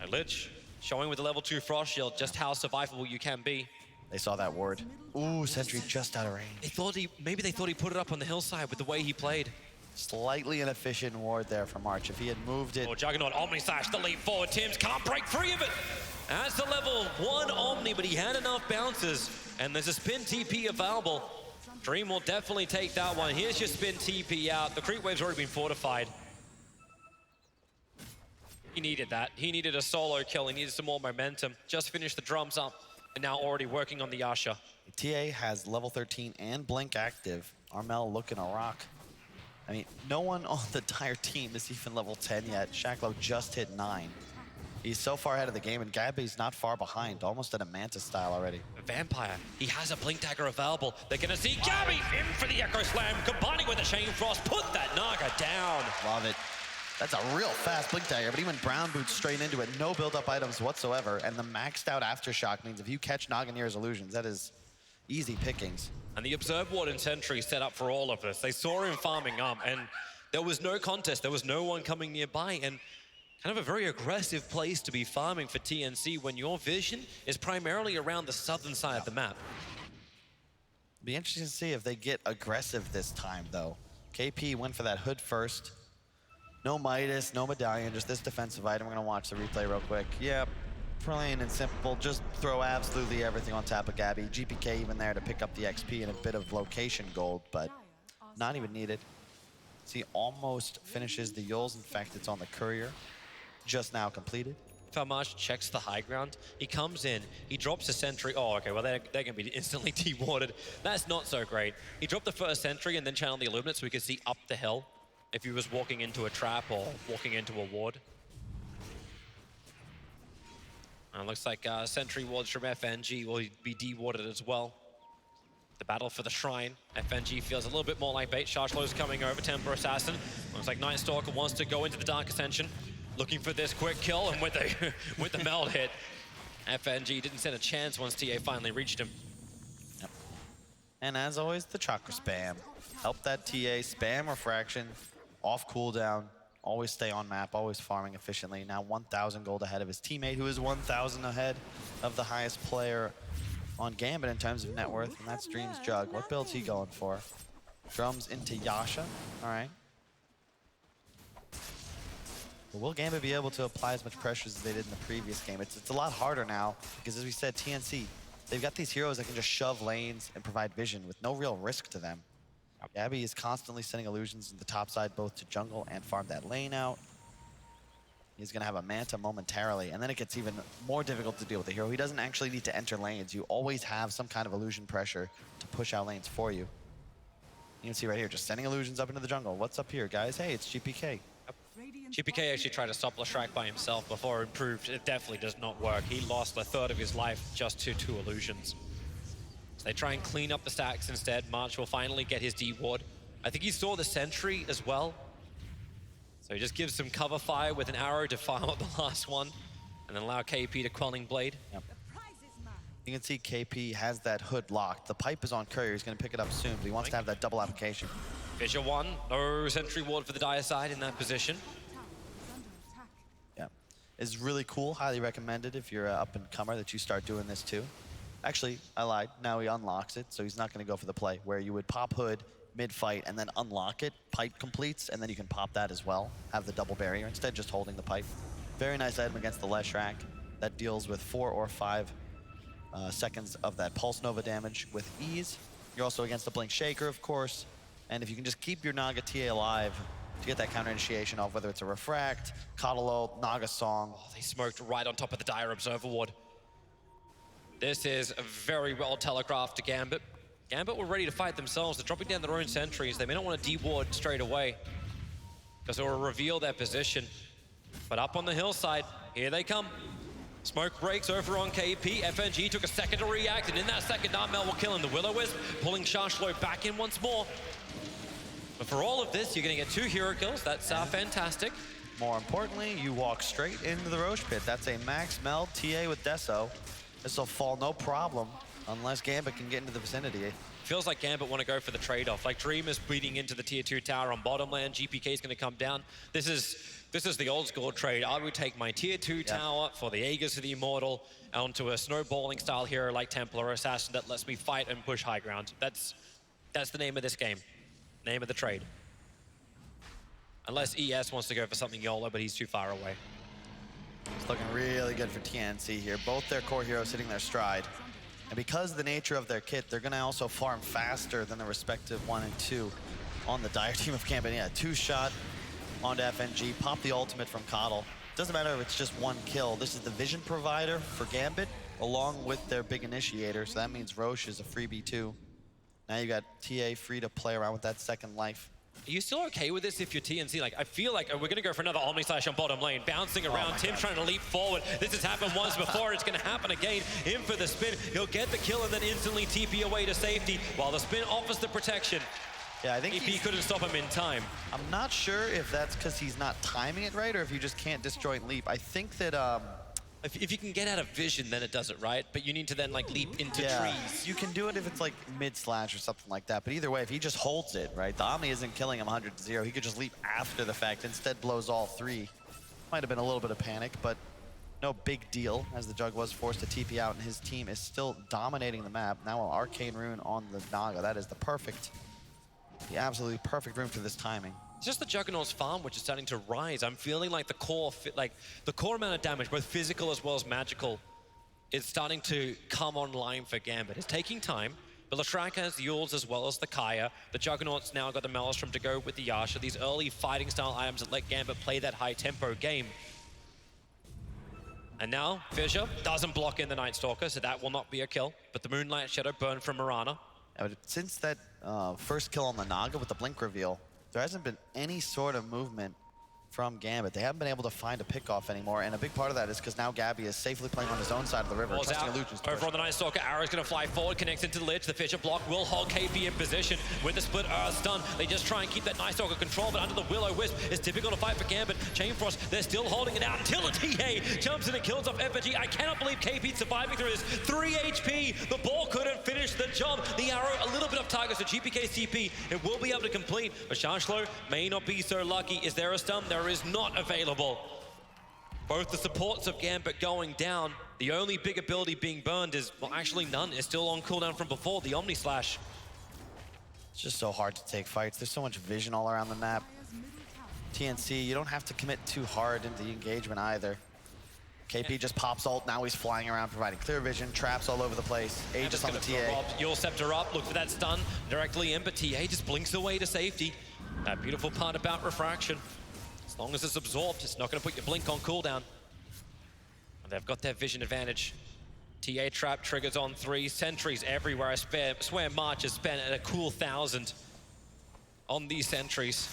And Lich showing with the level 2 Frost Shield just how survivable you can be. They saw that ward. Ooh, sentry just out of range. Maybe they thought he put it up on the hillside with the way he played. Slightly inefficient ward there from March. If he had moved it. Oh, Juggernaut, Omni Slash, the leap forward. Tim's can't break free of it. That's the level 1 Omni, but he had enough bounces. And there's a spin TP available. Dream will definitely take that one. Here's your spin TP out. The creep wave's already been fortified. He needed that. He needed a solo kill. He needed some more momentum. Just finished the drums up. And now already working on the Yasha. TA has level 13 and Blink active. Armel looking a rock. I mean, no one on the entire team is even level 10 yet. Shaklo just hit 9. He's so far ahead of the game, and Gabby's not far behind, almost at a Manta style already. Vampire, he has a Blink Dagger available. They're gonna see Gabby in for the Echo Slam, combining with the Chain Frost, put that Naga down. Love it. That's a real fast blink dagger, but he went brown boots straight into it. No build-up items whatsoever, and the maxed out aftershock means if you catch Naganir's illusions, that is easy pickings. And the Observe Ward and Sentry set up for all of this. They saw him farming up, and there was no contest. There was no one coming nearby, and kind of a very aggressive place to be farming for TNC when your vision is primarily around the southern side of the map. Be interesting to see if they get aggressive this time, though. KP went for that hood first. No Midas, no Medallion, just this defensive item. We're gonna watch the replay real quick. Yep, plain and simple. Just throw absolutely everything on top of Gabby. GPK even there to pick up the XP and a bit of location gold, but not even needed. See, almost finishes the Yules. In fact, it's on the Courier. Just now completed. Farmage checks the high ground. He comes in, he drops a sentry. Oh, okay, well, they're going to be instantly de-warded. That's not so great. He dropped the first sentry and then channeled the Illuminate so we could see up the hill if he was walking into a trap or walking into a ward. And it looks like sentry wards from FNG will be de-warded as well. The battle for the Shrine. FNG feels a little bit more like bait. Sharslow's coming over, Templar Assassin. Looks like Night Stalker wants to go into the Dark Ascension. Looking for this quick kill, and with the meld hit, FNG didn't stand a chance once TA finally reached him. Yep. And as always, the chakra spam. Help that TA spam refraction, off cooldown, always stay on map, always farming efficiently. Now 1,000 gold ahead of his teammate, who is 1,000 ahead of the highest player on Gambit in terms of net worth, and that's Dream's Jug. What build's he going for? Drums into Yasha, all right. But will Gambit be able to apply as much pressure as they did in the previous game? It's a lot harder now, because as we said, TNC, they've got these heroes that can just shove lanes and provide vision with no real risk to them. Gabby is constantly sending illusions in the top side, both to jungle and farm that lane out. He's gonna have a Manta momentarily, and then it gets even more difficult to deal with the hero. He doesn't actually need to enter lanes. You always have some kind of illusion pressure to push out lanes for you. You can see right here, just sending illusions up into the jungle. What's up here, guys? Hey, it's GPK. GPK actually tried to stop Leshrac by himself before it proved it definitely does not work. He lost a third of his life just to 2 illusions. So they try and clean up the stacks instead. March will finally get his D-ward. I think he saw the sentry as well. So he just gives some cover fire with an arrow to farm up the last one and then allow KP to Quelling Blade. Yep. You can see KP has that hood locked. The pipe is on Courier. He's going to pick it up soon, but he wants to have that double application. Fissure 1, no sentry ward for the dire side in that position. Yeah, it's really cool. Highly recommended if you're an up-and-comer that you start doing this too. Actually, I lied. Now he unlocks it, so he's not going to go for the play where you would pop hood mid-fight and then unlock it. Pipe completes, and then you can pop that as well. Have the double barrier instead, just holding the pipe. Very nice item against the Leshrac. That deals with 4 or 5 seconds of that Pulse Nova damage with ease. You're also against the Blink Shaker, of course. And if you can just keep your Naga TA alive to get that counter initiation off, whether it's a Refract, Coddle Ult, Naga Song. Oh, they smoked right on top of the Dire Observer Ward. This is very well telegraphed to Gambit. Gambit were ready to fight themselves. They're dropping down their own sentries. They may not want to de-ward straight away because it will reveal their position. But up on the hillside, here they come. Smoke breaks over on KP. FNG took a second to react, and in that second, Narmel will kill him. The Will-O-Wisp pulling Sharshlow back in once more. But for all of this, you're going to get 2 hero kills. That's fantastic. More importantly, you walk straight into the Roche Pit. That's a max meld TA with Deso. This will fall no problem unless Gambit can get into the vicinity. Feels like Gambit want to go for the trade-off. Like Dream is bleeding into the tier 2 tower on bottom lane. GPK is going to come down. This is the old school trade. I would take my tier 2 tower for the Aegis of the Immortal onto a snowballing style hero like Templar or Assassin that lets me fight and push high ground. That's the name of this game. Name of the trade. Unless ES wants to go for something YOLO, but he's too far away. It's looking really good for TNC here. Both their core heroes hitting their stride. And because of the nature of their kit, they're gonna also farm faster than the respective 1 and 2 on the Dire team of Gambit. Yeah, 2-shot onto FNG, pop the ultimate from Coddle. Doesn't matter if it's just 1 kill. This is the vision provider for Gambit, along with their big initiator. So that means Roche is a freebie too. Now you got TA free to play around with that second life. Are you still okay with this if you're TNC? Like, I feel like we're going to go for another Omni Slash on bottom lane, bouncing around. Tim's trying to leap forward. This has happened once before. It's going to happen again. In for the spin. He'll get the kill and then instantly TP away to safety while the spin offers the protection. Yeah, I think he couldn't stop him in time. I'm not sure if that's because he's not timing it right or if you just can't disjoint leap. I think that if you can get out of vision, then it does it, right? But you need to then like leap into trees. You can do it if it's like mid-slash or something like that. But either way, if he just holds it, right? The Omni isn't killing him 100-0. He could just leap after the fact, instead blows all 3. Might have been a little bit of panic, but no big deal, as the Jug was forced to TP out, and his team is still dominating the map. Now an Arcane Rune on the Naga. That is the absolutely perfect room for this timing. It's just the Juggernaut's farm, which is starting to rise. I'm feeling like the core amount of damage, both physical as well as magical, is starting to come online for Gambit. It's taking time, but Leshrac has the Yules as well as the Kaya. The Juggernaut's now got the Maelstrom to go with the Yasha. These early fighting style items that let Gambit play that high tempo game. And now, Fissure doesn't block in the Night Stalker, so that will not be a kill. But the Moonlight Shadow burn from Mirana. Yeah, but since that first kill on the Naga with the Blink reveal, there hasn't been any sort of movement from Gambit. They haven't been able to find a pick-off anymore, and a big part of that is because now Gabby is safely playing on his own side of the river, trusting illusions to over on the Night Stalker, Arrow's going to fly forward, connects into the ledge. The Fissure block will hold KP in position with the split Earth stun. They just try and keep that Night Stalker control, but under the Will-O-Wisp, it's difficult to fight for Gambit. Chainfrost, they're still holding it out until a TA jumps in and kills off Effigy. I cannot believe KP surviving through this. 3 HP, the ball couldn't finish the job. The Arrow, a little bit of target, so GPK CP, it will be able to complete, but Shanshlo may not be so lucky. Is there a stun? There is not available. Both the supports of Gambit going down. The only big ability being burned is, well, actually none. It's still on cooldown from before, the Omni Slash. It's just so hard to take fights. There's so much vision all around the map. TNC, you don't have to commit too hard into the engagement either. KP just pops ult, now he's flying around providing clear vision, traps all over the place. Aegis on the TA. You'll Scepter up, look for that stun directly in, but TA just blinks away to safety. That beautiful part about Refraction. As long as it's absorbed, it's not going to put your blink on cooldown. And they've got their vision advantage. TA trap triggers on 3, sentries everywhere. I swear March has spent a cool 1,000 on these sentries.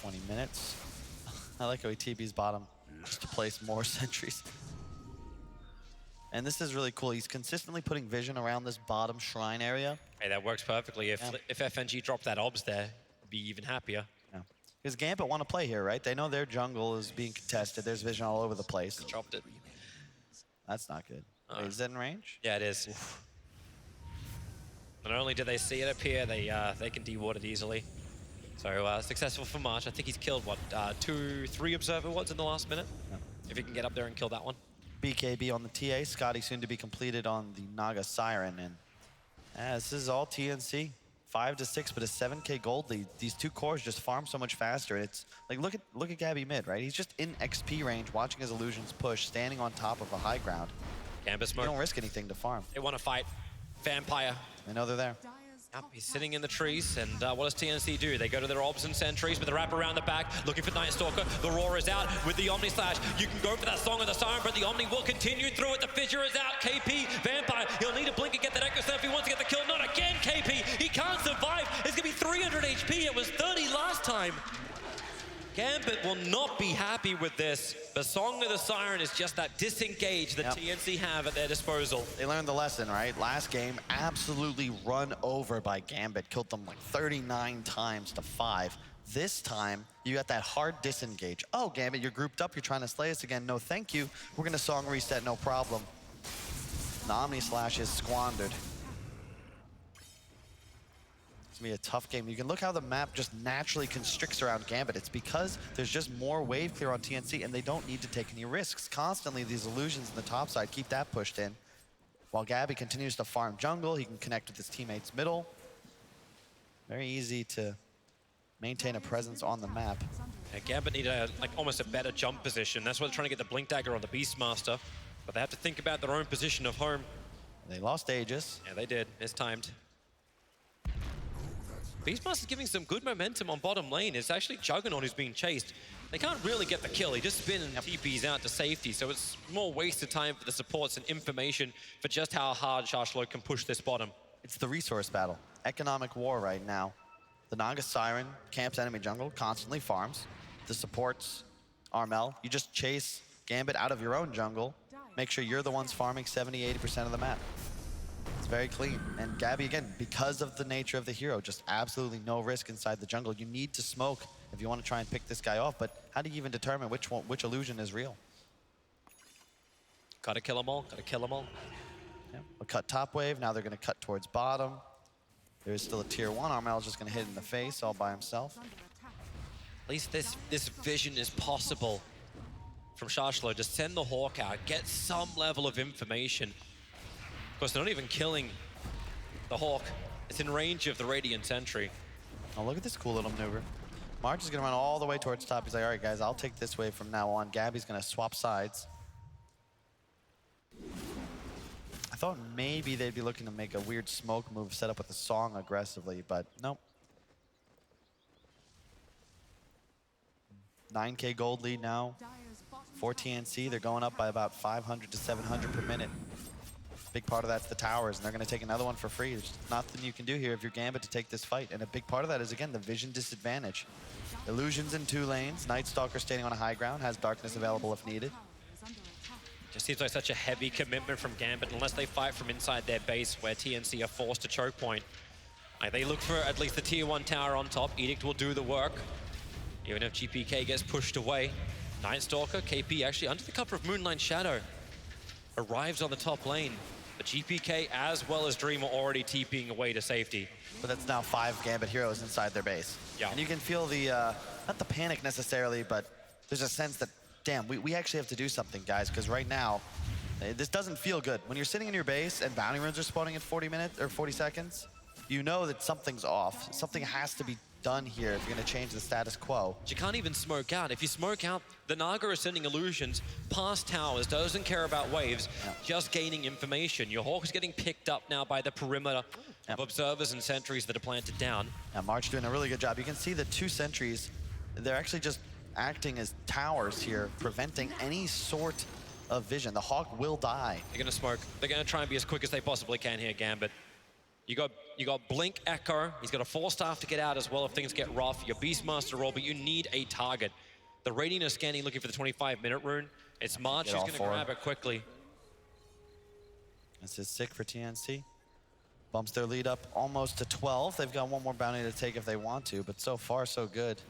20 minutes. I like how he TB's bottom just to place more sentries. And this is really cool. He's consistently putting vision around this bottom shrine area. Hey, that works perfectly. If FNG dropped that obs there, be even happier. Yeah. Because Gambit want to play here, right? They know their jungle is being contested. There's vision all over the place. Dropped it. That's not good. Wait, is that in range? Yeah, it is. Oof. Not only do they see it appear, they can deward it easily. So successful for March. I think he's killed, what, 2-3 Observer Wards in the last minute? Yeah. If he can get up there and kill that one. BKB on the TA. Scotty soon to be completed on the Naga Siren. And this is all TNC. 5-6, but a 7K gold lead. These two cores just farm so much faster. It's like, look at Gabby mid, right? He's just in XP range, watching his illusions push, standing on top of a high ground. Gambit smoke. They don't risk anything to farm. They want to fight. Vampire. They know they're there. Yep, he's sitting in the trees, and what does TNC do? They go to their obs and sentries with the wrap around the back, looking for Night Stalker. The Roar is out with the Omni Slash. You can go for that Song of the Siren, but the Omni will continue through it. The Fissure is out. KP, Vampire, he'll need a blink and get that Echo Snap if he wants to get the kill. Not again, KP. He can't survive. It's going to be 300 HP. It was 30 last time. Gambit will not be happy with this. The Song of the Siren is just that disengage that TNC have at their disposal. They learned the lesson, right? Last game, absolutely run over by Gambit. Killed them like 39 times to 5. This time, you got that hard disengage. Oh, Gambit, you're grouped up. You're trying to slay us again. No, thank you. We're going to Song reset, no problem. The Omni Slash is squandered. It's going to be a tough game. You can look how the map just naturally constricts around Gambit. It's because there's just more wave clear on TNC, and they don't need to take any risks. Constantly, these illusions in the top side keep that pushed in. While Gabby continues to farm jungle, he can connect with his teammates middle. Very easy to maintain a presence on the map. Yeah, Gambit need almost a better jump position. That's why they're trying to get the Blink Dagger on the Beastmaster. But they have to think about their own position of home. They lost Aegis. Yeah, they did. It's timed. Beastmaster's giving some good momentum on bottom lane. It's actually Juggernaut who's being chased. They can't really get the kill. He just spins and TPs out to safety, so it's more wasted time for the supports and information for just how hard Sharshlo can push this bottom. It's the resource battle. Economic war right now. The Naga Siren camps enemy jungle, constantly farms. The supports, Armel, you just chase Gambit out of your own jungle. Make sure you're the ones farming 70-80% of the map. very clean. And Gabby, again, because of the nature of the hero, just absolutely no risk inside the jungle. You need to smoke if you want to try and pick this guy off, but how do you even determine which illusion is real? Gotta kill them all, gotta kill them all. Yeah. We'll cut top wave, now they're gonna cut towards bottom. There is still a tier 1, Armel's just gonna hit in the face all by himself. At least this vision is possible from Shashlo. Just send the Hawk out, get some level of information. Of course, they're not even killing the Hawk. It's in range of the Radiant Sentry. Oh, look at this cool little maneuver. March is gonna run all the way towards top. He's like, all right, guys, I'll take this wave from now on. Gabby's gonna swap sides. I thought maybe they'd be looking to make a weird smoke move set up with the song aggressively, but nope. 9K gold lead now for TNC. They're going up by about 500 to 700 per minute. Big part of that's the towers, and they're going to take another one for free. There's nothing you can do here if you're Gambit to take this fight, and a big part of that is, again, the vision disadvantage. Illusions in 2 lanes. Night Stalker standing on a high ground, has darkness available if needed. Just seems like such a heavy commitment from Gambit unless they fight from inside their base where TNC are forced to choke point. Like, they look for at least the tier 1 tower on top. Edict will do the work. Even if GPK gets pushed away. Night Stalker, KP actually under the cover of Moonlight Shadow arrives on the top lane. But GPK as well as Dream are already TPing away to safety. But that's now 5 Gambit heroes inside their base. Yeah. And you can feel the, not the panic necessarily, but there's a sense that, damn, we actually have to do something, guys, because right now, this doesn't feel good. When you're sitting in your base and bounty runes are spawning at 40 minutes or 40 seconds, you know that something's off. Something has to be done here if you're going to change the status quo. You can't even smoke out. If you smoke out, the Naga is sending illusions past towers, doesn't care about waves, just gaining information. Your Hawk is getting picked up now by the perimeter of observers and sentries that are planted down. Yeah, March doing a really good job. You can see the 2 sentries, they're actually just acting as towers here, preventing any sort of vision. The Hawk will die. They're going to smoke. They're going to try and be as quick as they possibly can here, Gambit. You got Blink Echo. He's got a 4-staff to get out as well if things get rough. Your Beastmaster roll, but you need a target. The Radiant is scanning, looking for the 25-minute rune. It's March who's going to grab it quickly. This is sick for TNC. Bumps their lead up almost to 12. They've got one more bounty to take if they want to, but so far so good.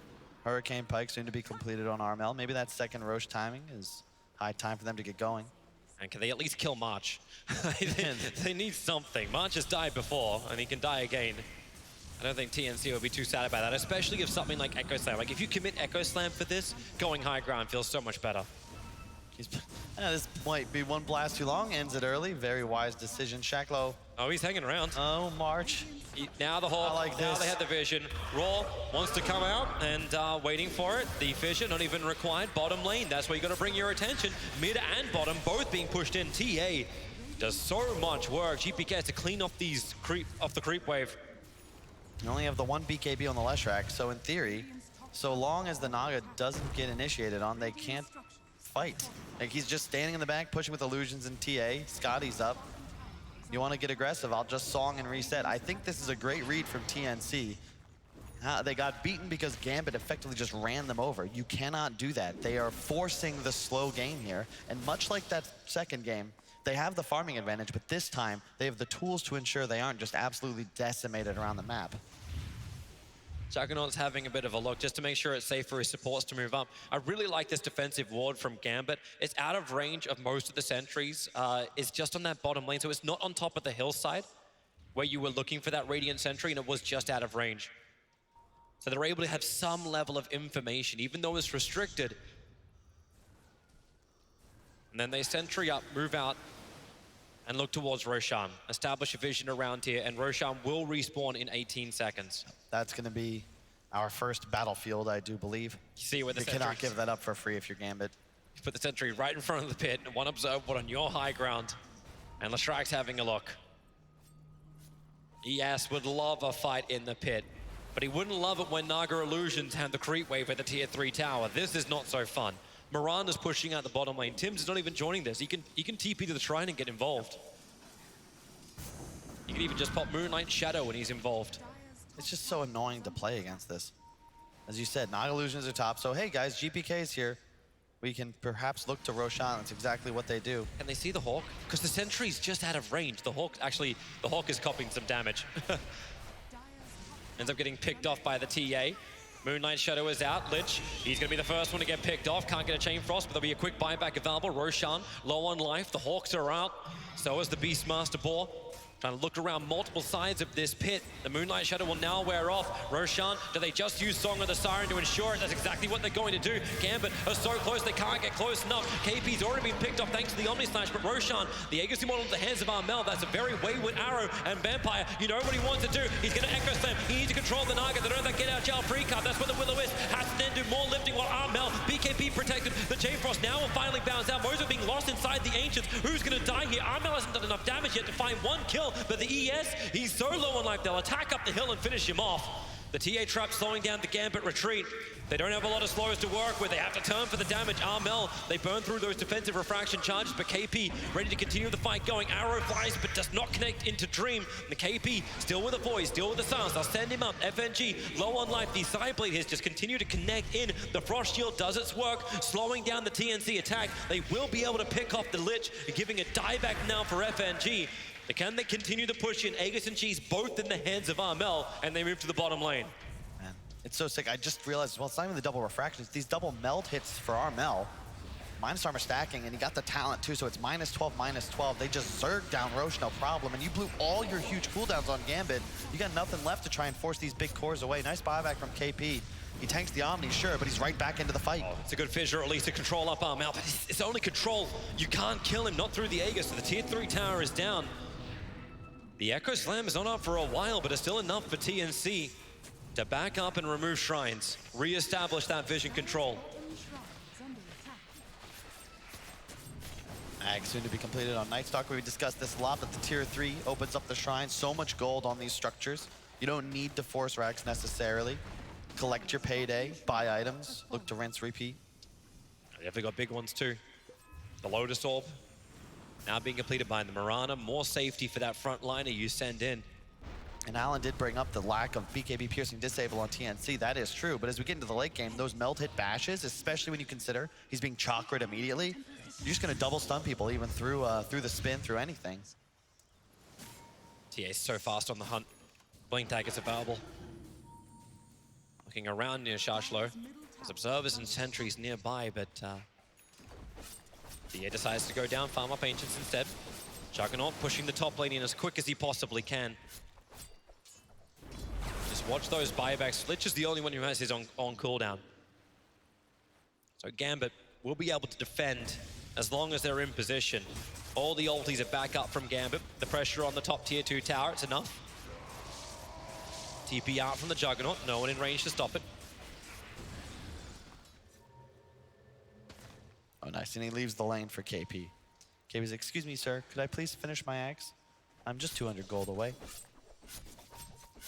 Hurricane Pike soon to be completed on Armel. Maybe that second Roche timing is high time for them to get going. And can they at least kill March? They need something. March has died before, and he can die again. I don't think TNC will be too sad about that, especially if something like Echo Slam. Like, if you commit Echo Slam for this, going high ground feels so much better. This might be one blast too long. Ends it early. Very wise decision. Shaklo. Oh, he's hanging around. Oh, March. Now the Hawk. I like now this. they had the vision. Raw wants to come out and waiting for it. The Fissure not even required. Bottom lane. That's where you got to bring your attention. Mid and bottom both being pushed in. TA does so much work. GPK has to clean off the creep wave. You only have the 1 BKB on the Leshrac, so in theory, so long as the Naga doesn't get initiated on, they can't fight. Like, he's just standing in the back, pushing with illusions and TA. Scotty's up. You want to get aggressive, I'll just song and reset. I think this is a great read from TNC. They got beaten because Gambit effectively just ran them over. You cannot do that. They are forcing the slow game here. And much like that second game, they have the farming advantage, but this time they have the tools to ensure they aren't just absolutely decimated around the map. Juggernaut's having a bit of a look just to make sure it's safe for his supports to move up. I really like this defensive ward from Gambit. It's out of range of most of the sentries. It's just on that bottom lane, so it's not on top of the hillside where you were looking for that Radiant Sentry, and it was just out of range. So they're able to have some level of information, even though it's restricted. And then they sentry up, move out, and look towards Roshan. Establish a vision around here, and Roshan will respawn in 18 seconds. That's going to be our first battlefield, I do believe. You see where the You cannot give that up for free if you're Gambit. You put the sentry right in front of the pit, one observed, one on your high ground, and Lestrac's having a look. ES would love a fight in the pit, but he wouldn't love it when Naga Illusions had the creep wave at the tier 3 tower. This is not so fun. Miranda's pushing out the bottom lane. Tim's is not even joining this. He can TP to the shrine and get involved. You can even just pop Moonlight Shadow when he's involved. It's just so annoying to play against this. As you said, Naga Illusions are top, so hey guys, GPK is here. we can perhaps look to Roshan. That's exactly what they do. Can they see the Hawk? Because the Sentry's just out of range. The Hawk is copying some damage. Ends up getting picked off by the TA. Moonlight Shadow is out. Lich, he's going to be the first one to get picked off. Can't get a Chain Frost, but there'll be a quick buyback available. Roshan, low on life. The Hawks are out. So is the Beastmaster Boar. Trying to look around multiple sides of this pit. The Moonlight Shadow will now wear off. Roshan, do they just use Song of the Siren to ensure it? That's exactly what they're going to do. Gambit are so close, they can't get close enough. KP's already been picked off thanks to the Omni Slash, but Roshan, the Aegis model in the hands of Armel, that's a very wayward arrow. And Vampire, you know what he wants to do. He's going to Echo Slam. He needs to control the Naga. They don't have that get out jail free card. That's what the Will-O-Wisp has to then do more lifting while Armel, BKB protected. The Chain Frost now will finally bounce out. Mozo being lost inside the Ancients. Who's going to die here? Armel hasn't done enough damage yet to find one kill, but the ES, he's so low on life, they'll attack up the hill and finish him off. The TA trap slowing down the Gambit retreat. They don't have a lot of slows to work with. They have to turn for the damage. Armel, they burn through those defensive refraction charges, but KP ready to continue the fight going. Arrow flies, but does not connect into Dream. The KP still with the voice, still with the silence. They'll send him up. FNG, low on life. The side blade hits just continue to connect in. The Frost Shield does its work, slowing down the TNC attack. They will be able to pick off the Lich, giving a dieback now for FNG. Can they continue to push in? Aegis and Cheese both in the hands of Armel, and they move to the bottom lane. Man, it's so sick. I just realized, well, it's not even the double refractions. These double meld hits for Armel. Minus armor stacking, and he got the talent too, so it's -12, -12. They just zerged down Roche, no problem. And you blew all your huge cooldowns on Gambit. You got nothing left to try and force these big cores away. Nice buyback from KP. He tanks the Omni, sure, but he's right back into the fight. Oh, it's a good fissure, at least to control up Armel, but it's only control. You can't kill him, not through the Aegis, so the tier 3 tower is down. The Echo Slam is not up for a while, but it's still enough for TNC to back up and remove shrines, re-establish that vision control. Ag soon to be completed on Night Stalker. We discussed this a lot, but the tier 3 opens up the shrine. So much gold on these structures. You don't need to force racks necessarily. Collect your payday, buy items, look to rinse, repeat. They definitely got big ones too. The Lotus Orb now being completed by the Mirana. More safety for that front liner you send in. And Alan did bring up the lack of BKB piercing disable on TNC. That is true, but as we get into the late game, those meld hit bashes, especially when you consider he's being chakred immediately, you're just gonna double stun people even through the spin, through anything. TA is so fast on the hunt. Blink tag is available. Looking around near Shashlo. There's observers and sentries nearby, but TA decides to go down, farm up Ancients instead. Juggernaut pushing the top lane in as quick as he possibly can. Just watch those buybacks. Lich is the only one who has his on cooldown. So Gambit will be able to defend as long as they're in position. All the ultis are back up from Gambit. The pressure on the top tier 2 tower, it's enough. TP out from the Juggernaut, no one in range to stop it. Oh, nice, and he leaves the lane for KP. KP's, excuse me, sir, could I please finish my axe? I'm just 200 gold away.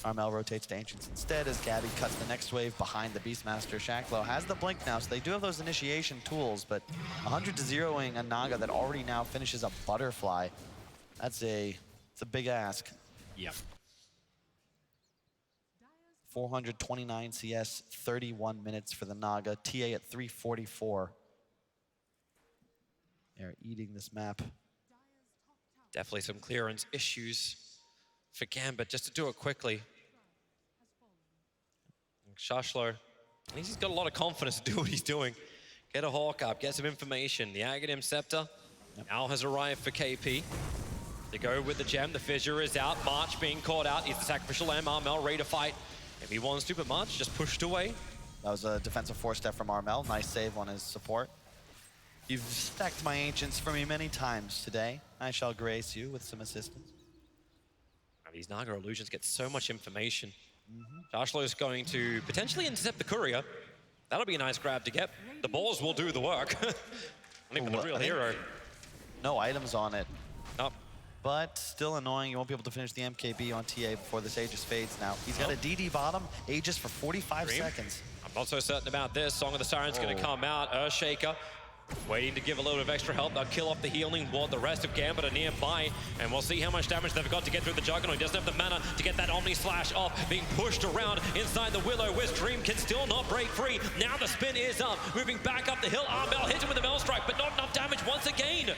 Armel rotates to Ancients instead as Gabby cuts the next wave behind the Beastmaster. Shacklo has the blink now, so they do have those initiation tools, but 100 to 0ing a Naga that already now finishes a butterfly. It's a big ask. Yep. 429 CS, 31 minutes for the Naga. TA at 344. They're eating this map. Definitely some clearance issues for Gambit. Just to do it quickly. Shashlo, he's got a lot of confidence to do what he's doing. Get a Hawk up, get some information. The Aghanim Scepter now has arrived for KP. They go with the gem, the fissure is out. March being caught out, he's the sacrificial lamb. Armel ready to fight. If he wants to, but March just pushed away. That was a defensive 4-step from Armel. Nice save on his support. You've stacked my Ancients for me many times today. I shall grace you with some assistance. These Naga illusions get so much information. Shashlo is going to potentially intercept the courier. That'll be a nice grab to get. The balls will do the work. Not even the real hero. No items on it. Nope. But still annoying. You won't be able to finish the MKB on TA before this Aegis fades now. He's got a DD bottom, Aegis for 45 seconds. I'm not so certain about this. Song of the Siren's going to come out. Earthshaker Waiting to give a little bit of extra help. They'll kill off the healing ward. The rest of Gambit are nearby, and we'll see how much damage they've got to get through the Juggernaut. He doesn't have the mana to get that Omni Slash off. Being pushed around inside the Will-O-Wisp. Dream can still not break free. Now the spin is up. Moving back up the hill. Armbell hits him with a Mail Strike, but not enough damage once again.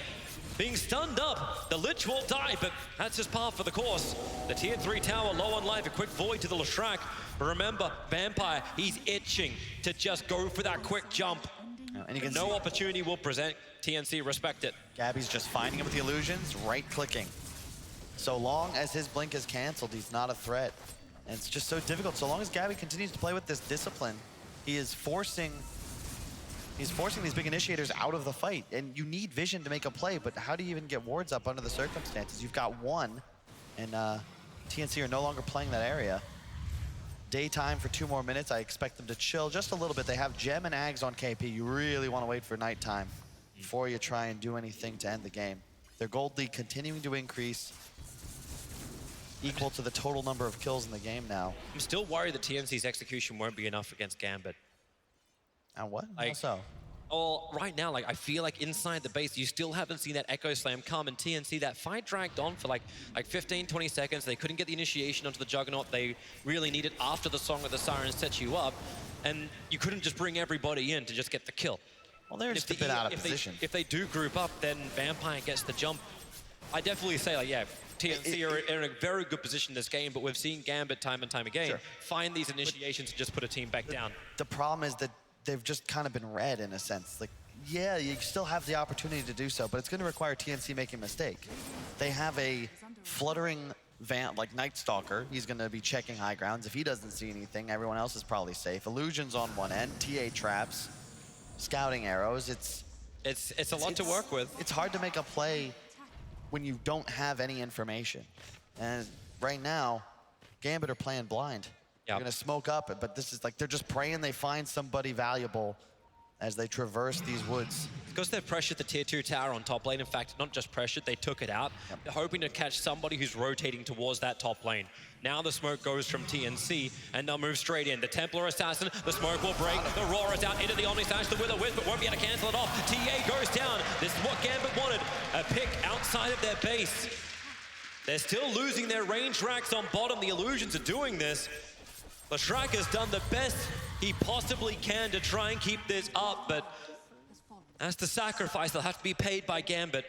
Being stunned up. The Lich will die, but that's just par for the course. The tier 3 tower low on life. A quick void to the Leshrac. But remember, Vampire, he's itching to just go for that quick jump. And you can no opportunity will present. TNC respect it. Gabby's just finding him with the illusions, right-clicking. So long as his blink is canceled, he's not a threat. And it's just so difficult. So long as Gabby continues to play with this discipline, he is forcing these big initiators out of the fight. And you need vision to make a play, but how do you even get wards up under the circumstances? You've got one, and TNC are no longer playing that area. Daytime for 2 more minutes. I expect them to chill just a little bit. They have Gem and Ags on KP. You really want to wait for nighttime before you try and do anything to end the game. Their gold lead continuing to increase, equal to the total number of kills in the game now. I'm still worried that TNC's execution won't be enough against Gambit. And what? Like, How so? Oh, right now, like I feel like inside the base, you still haven't seen that Echo Slam come, and TNC, that fight dragged on for like 15, 20 seconds. They couldn't get the initiation onto the Juggernaut. They really needed after the Song of the Siren set you up, and you couldn't just bring everybody in to just get the kill. Well, they're just a bit out of position. If they do group up, then Vampire gets the jump. I definitely say, like, yeah, TNC are in a very good position in this game, but we've seen Gambit time and time again find these initiations and just put a team back down. The problem is that they've just kind of been read in a sense. Like, yeah, you still have the opportunity to do so, but it's going to require TNC making a mistake. They have a fluttering like Night Stalker. He's going to be checking high grounds. If he doesn't see anything, everyone else is probably safe. Illusions on one end, TA traps, scouting arrows. It's a lot to work with. It's hard to make a play when you don't have any information. And right now, Gambit are playing blind. They're gonna smoke up, but this is like, they're just praying they find somebody valuable as they traverse these woods. Because they've pressured the tier 2 tower on top lane. In fact, not just pressured, they took it out. They're hoping to catch somebody who's rotating towards that top lane. Now the smoke goes from TNC, and they'll move straight in. The Templar Assassin, the smoke will break. The Roar is out into the Omni Slash. The Will-O-Wisp, but won't be able to cancel it off. TA goes down. This is what Gambit wanted. A pick outside of their base. They're still losing their range racks on bottom. The Illusions are doing this. Leshrac has done the best he possibly can to try and keep this up, but that's the sacrifice that'll have to be paid by Gambit.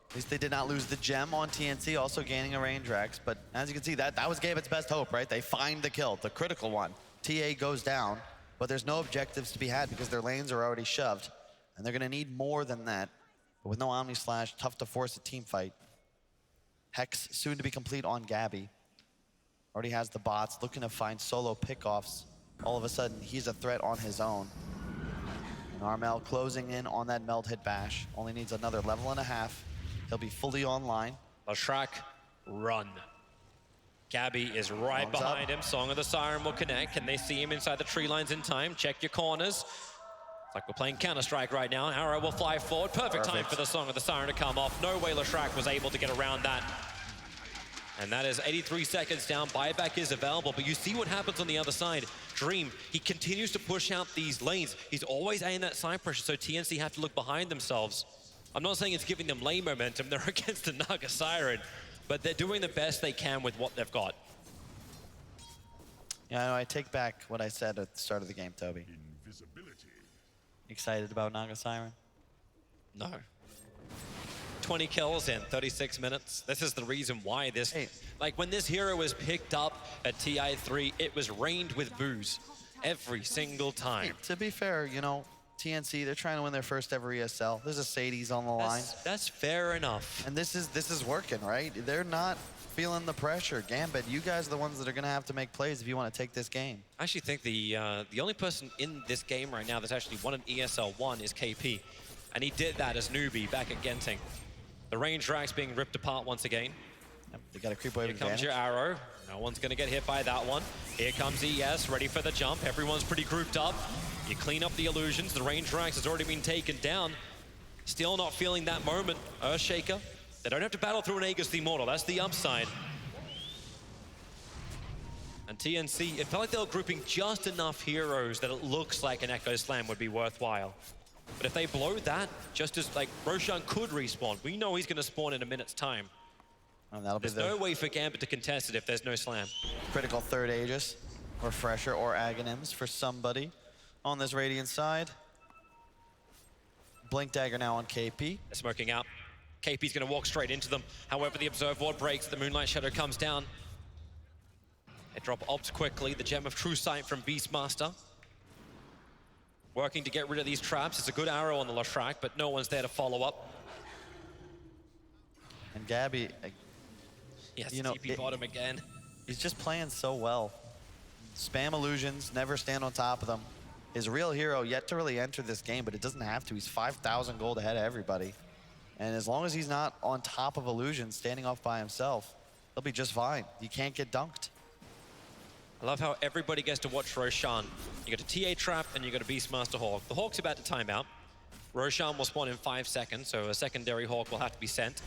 At least they did not lose the gem on TNC, also gaining a range Rex, but as you can see, that was Gambit's best hope, right? They find the kill, the critical one. TA goes down, but there's no objectives to be had because their lanes are already shoved, and they're gonna need more than that. But with no Omni Slash, tough to force a team fight. Hex soon to be complete on Gabby. Already has the bots, looking to find solo pickoffs. All of a sudden, he's a threat on his own. And Armel closing in on that meld hit bash. Only needs another level and a half. He'll be fully online. Leshrac, run. Gabby is right Arms behind up. him. Song of the Siren will connect. Can they see him inside the tree lines in time? Check your corners. It's like we're playing Counter-Strike right now. Arrow will fly forward. Perfect time for the Song of the Siren to come off. No way Leshrac was able to get around that. And that is 83 seconds down. Buyback is available, but you see what happens on the other side. Dream, he continues to push out these lanes. He's always aiming that side pressure, so TNC have to look behind themselves. I'm not saying it's giving them lane momentum. They're against the Naga Siren, but they're doing the best they can with what they've got. Yeah, I know, I take back what I said at the start of the game, Toby. Invisibility. Excited about Naga Siren? No. 20 kills in 36 minutes. This is the reason why this... Like, when this hero was picked up at TI3, it was rained with booze every single time. Hey, to be fair, you know, TNC, they're trying to win their first ever ESL. There's a Sadie's on the line. That's fair enough. And this is working, right? They're not feeling the pressure. Gambit, you guys are the ones that are going to have to make plays if you want to take this game. I actually think the only person in this game right now that's actually won an ESL 1 is KP. And he did that as newbie back at Genting. The range racks being ripped apart once again. Yep, they got a creep wave Here comes your arrow. No one's going to get hit by that one. Here comes ES, ready for the jump. Everyone's pretty grouped up. You clean up the illusions. The range racks has already been taken down. Still not feeling that moment. Earthshaker. They don't have to battle through an Aegis the Immortal. That's the upside. And TNC, it felt like they were grouping just enough heroes that it looks like an Echo Slam would be worthwhile. But if they blow that, just as like Roshan could respawn, we know he's going to spawn in a minute's time. And that'll There's be the no way for Gambit to contest it if there's no slam. critical third Aegis, Refresher, or Aghanims for somebody on this Radiant side. Blink Dagger now on KP. They're smoking out. KP's going to walk straight into them. However, the Observe Ward breaks. The Moonlight Shadow comes down. They drop Obs quickly. The Gem of True Sight from Beastmaster. Working to get rid of these traps. It's a good arrow on the Lashrak, but no one's there to follow up. And Gabby, Yes, you know, TP bottom again. He's just playing so well. Spam illusions, never stand on top of them. His real hero yet to really enter this game, but it doesn't have to. He's 5,000 gold ahead of everybody. And as long as he's not on top of illusions, standing off by himself, he'll be just fine. You can't get dunked. I love how everybody gets to watch Roshan. You got a TA trap and you got a Beastmaster Hawk. The Hawk's about to time out. Roshan will spawn in 5 seconds, so a secondary Hawk will have to be sent.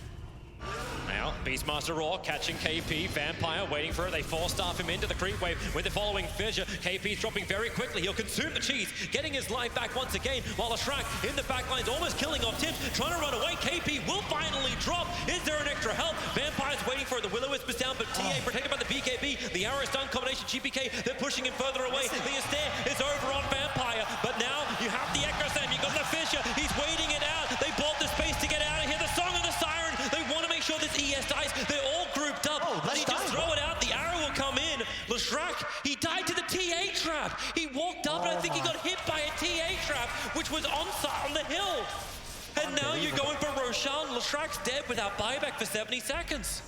Now, Beastmaster Raw catching KP, Vampire waiting for it. They force-staff him into the creep wave with the following fissure. KP's dropping very quickly. He'll consume the cheese, getting his life back once again, while Lashrak in the back line's almost killing off Tibbs, trying to run away. KP will finally drop. Is there an extra help? Vampire's waiting for it. The Will-O-Wisp is down, but TA protected by the BKB. The arrow stun combination GPK, they're pushing him further away. The Astaire is over on Vampire, but now you have the Echo Slam. You got the fissure. He's waiting it out. They bought the space to get out of here. The Song of the Siren. They want to make sure this ES dies. They're all grouped up. Let me just throw it out. The arrow will come in. Lashrak, he died to the TA trap. He walked up and I think he got hit by a TA trap, which was on the hill. And now you're going for Roshan. Lashrak's dead without buyback for 70 seconds.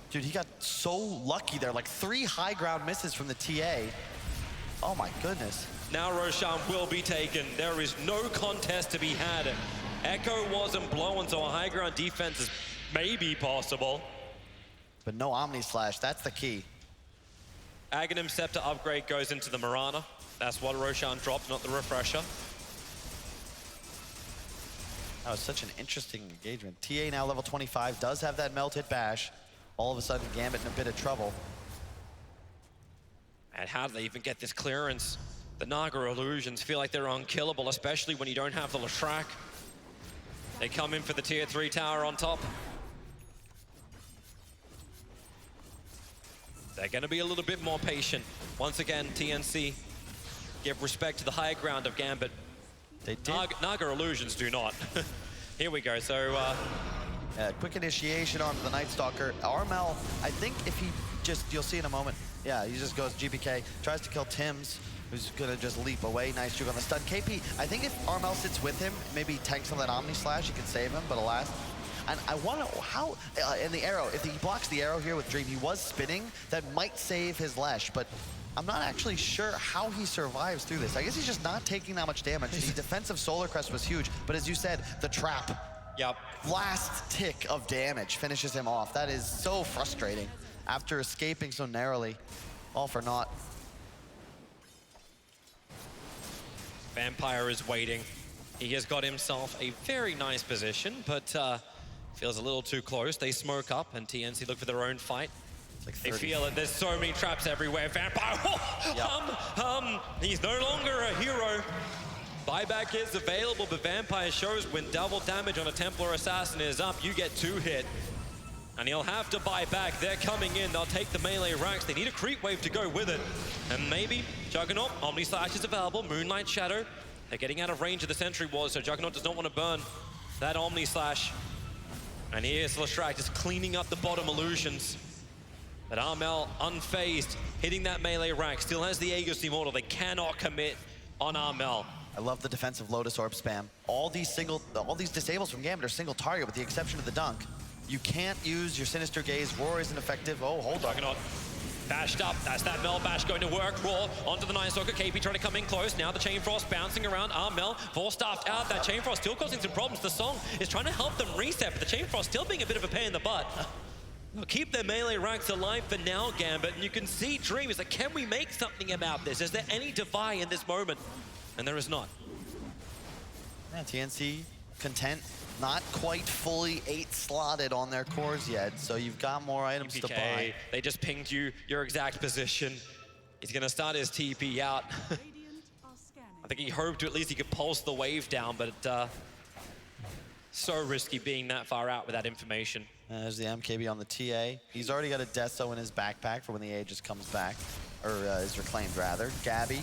Dude, he got so lucky there. Like 3 high ground misses from the TA. Oh my goodness. Now Roshan will be taken. There is no contest to be had. Echo wasn't blowing, so a high ground defense is maybe possible. But no Omni Slash, that's the key. Aghanim Scepter upgrade goes into the Mirana. That's what Roshan dropped, not the Refresher. That was such an interesting engagement. TA now level 25, does have that Melt Hit Bash. All of a sudden, Gambit in a bit of trouble. And how do they even get this clearance? The Naga illusions feel like they're unkillable, especially when you don't have the Lashrak. They come in for the tier 3 tower on top. They're going to be a little bit more patient. Once again, TNC give respect to the high ground of Gambit. They did. Naga illusions do not. Here we go. So, quick initiation onto the Night Stalker. Armel, I think if he just, you'll see in a moment. Yeah, he just goes GPK, tries to kill Tims, who's gonna just leap away. Nice juke on the stun. KP, I think if Armel sits with him, maybe tanks on that Omni Slash, he can save him, but alas. And I wonder how, in the arrow, if he blocks the arrow here with Dream, he was spinning, that might save his Lesh, but I'm not actually sure how he survives through this. I guess he's just not taking that much damage. The defensive Solar Crest was huge, but as you said, the trap. Yep. Last tick of damage finishes him off. That is so frustrating after escaping so narrowly. All for naught. Vampire is waiting. He has got himself a very nice position, but feels a little too close. They smoke up, and TNC look for their own fight. Like they feel it. There's so many traps everywhere. Vampire, he's no longer a hero. Buyback is available, but Vampire shows when double damage on a Templar Assassin is up, you get 2 hit. And he'll have to buy back. They're coming in. They'll take the melee racks. They need a creep wave to go with it. And maybe Juggernaut, Omni Slash is available. Moonlight Shadow. They're getting out of range of the Sentry Wars, so Juggernaut does not want to burn that Omni Slash. And here's Lashrak just cleaning up the bottom illusions. But Armel, unfazed, hitting that melee rack. Still has the Aegis Immortal. They cannot commit on Armel. I love the defensive Lotus Orb spam. All these disables from Gambit are single target with the exception of the dunk. You can't use your Sinister Gaze. Roar isn't effective. Oh, hold on. Juggernaut bashed up. That's that Mel bash going to work. Roar onto the Night Stalker. KP trying to come in close. Now the Chain Frost bouncing around. Armel force-staffed out. That Chain Frost still causing some problems. The Song is trying to help them reset, but the Chain Frost still being a bit of a pain in the butt. They'll keep their melee ranks alive for now, Gambit. And you can see Dream is like, can we make something about this? Is there any Defy in this moment? And there is not. Yeah, TNC content. Not quite fully 8-slotted on their cores yet, so you've got more items to buy. They just pinged you your exact position. He's gonna start his TP out. I think he hoped at least he could pulse the wave down, but so risky being that far out with that information. There's the MKB on the TA. He's already got a Deso in his backpack for when the Aegis comes back, or is reclaimed rather. Gabby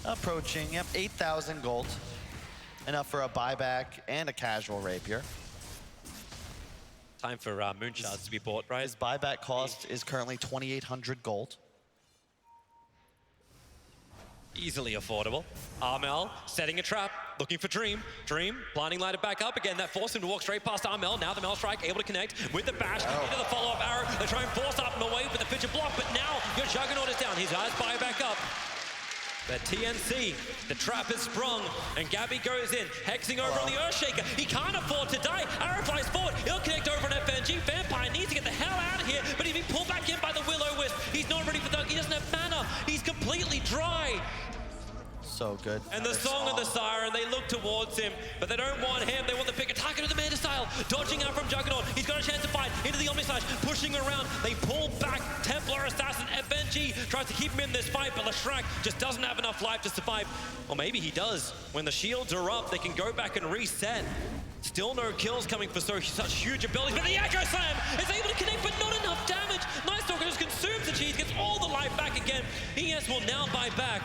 approaching, 8,000 gold. Enough for a buyback and a casual rapier. Time for moonshots to be bought, right? His buyback cost is currently 2,800 gold. Easily affordable. Armel setting a trap, looking for Dream. Dream, blinding lighted back up again. That forced him to walk straight past Armel. Now the Maelstrike able to connect with the bash into the follow-up arrow. They try and force up and away with the pitcher block, but now your Juggernaut is down. His eyes buy back up. But TNC, the trap is sprung, and Gabby goes in, hexing over on the Earthshaker. He can't afford to die. Arrow flies forward. He'll connect over on FNG. Vampire needs to get the hell out of here, but he's been pulled back in by the Will-O-Wisp. He's not ready for Dunk. He doesn't have mana. He's completely dry. So good. And the Song of the Siren, they look towards him, but they don't want him. They want the pick attack into the Manta style. Dodging out from Juggernaut. He's got a chance to fight into the Omnislash, pushing around. They pull back Templar Assassin. FNG tries to keep him in this fight, but Leshrac just doesn't have enough life to survive. Or maybe he does. When the shields are up, they can go back and reset. Still no kills coming for such huge abilities, but the aggro slam is able to connect, but not enough damage. Night Stalker just consumes the cheese, gets all the life back again. ES will now buy back.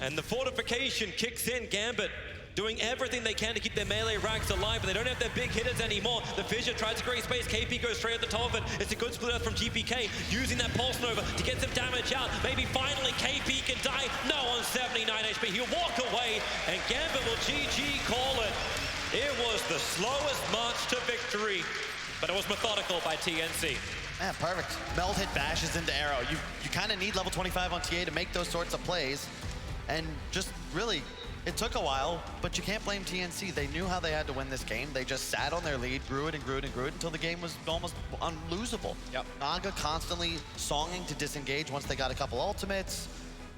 And the fortification kicks in. Gambit doing everything they can to keep their melee ranks alive, but they don't have their big hitters anymore. The Fissure tries to create space. KP goes straight at the top of it. It's a good split out from GPK, using that Pulse Nova to get some damage out. Maybe finally KP can die. No, on 79 HP. He'll walk away, and Gambit will GG call it. It was the slowest march to victory, but it was methodical by TNC. Man, perfect. Meld hit bashes into Arrow. You kind of need level 25 on TA to make those sorts of plays. And just really, it took a while, but you can't blame TNC. They knew how they had to win this game. They just sat on their lead, grew it and grew it and grew it until the game was almost unlosable. Yep. Naga constantly songing to disengage once they got a couple ultimates.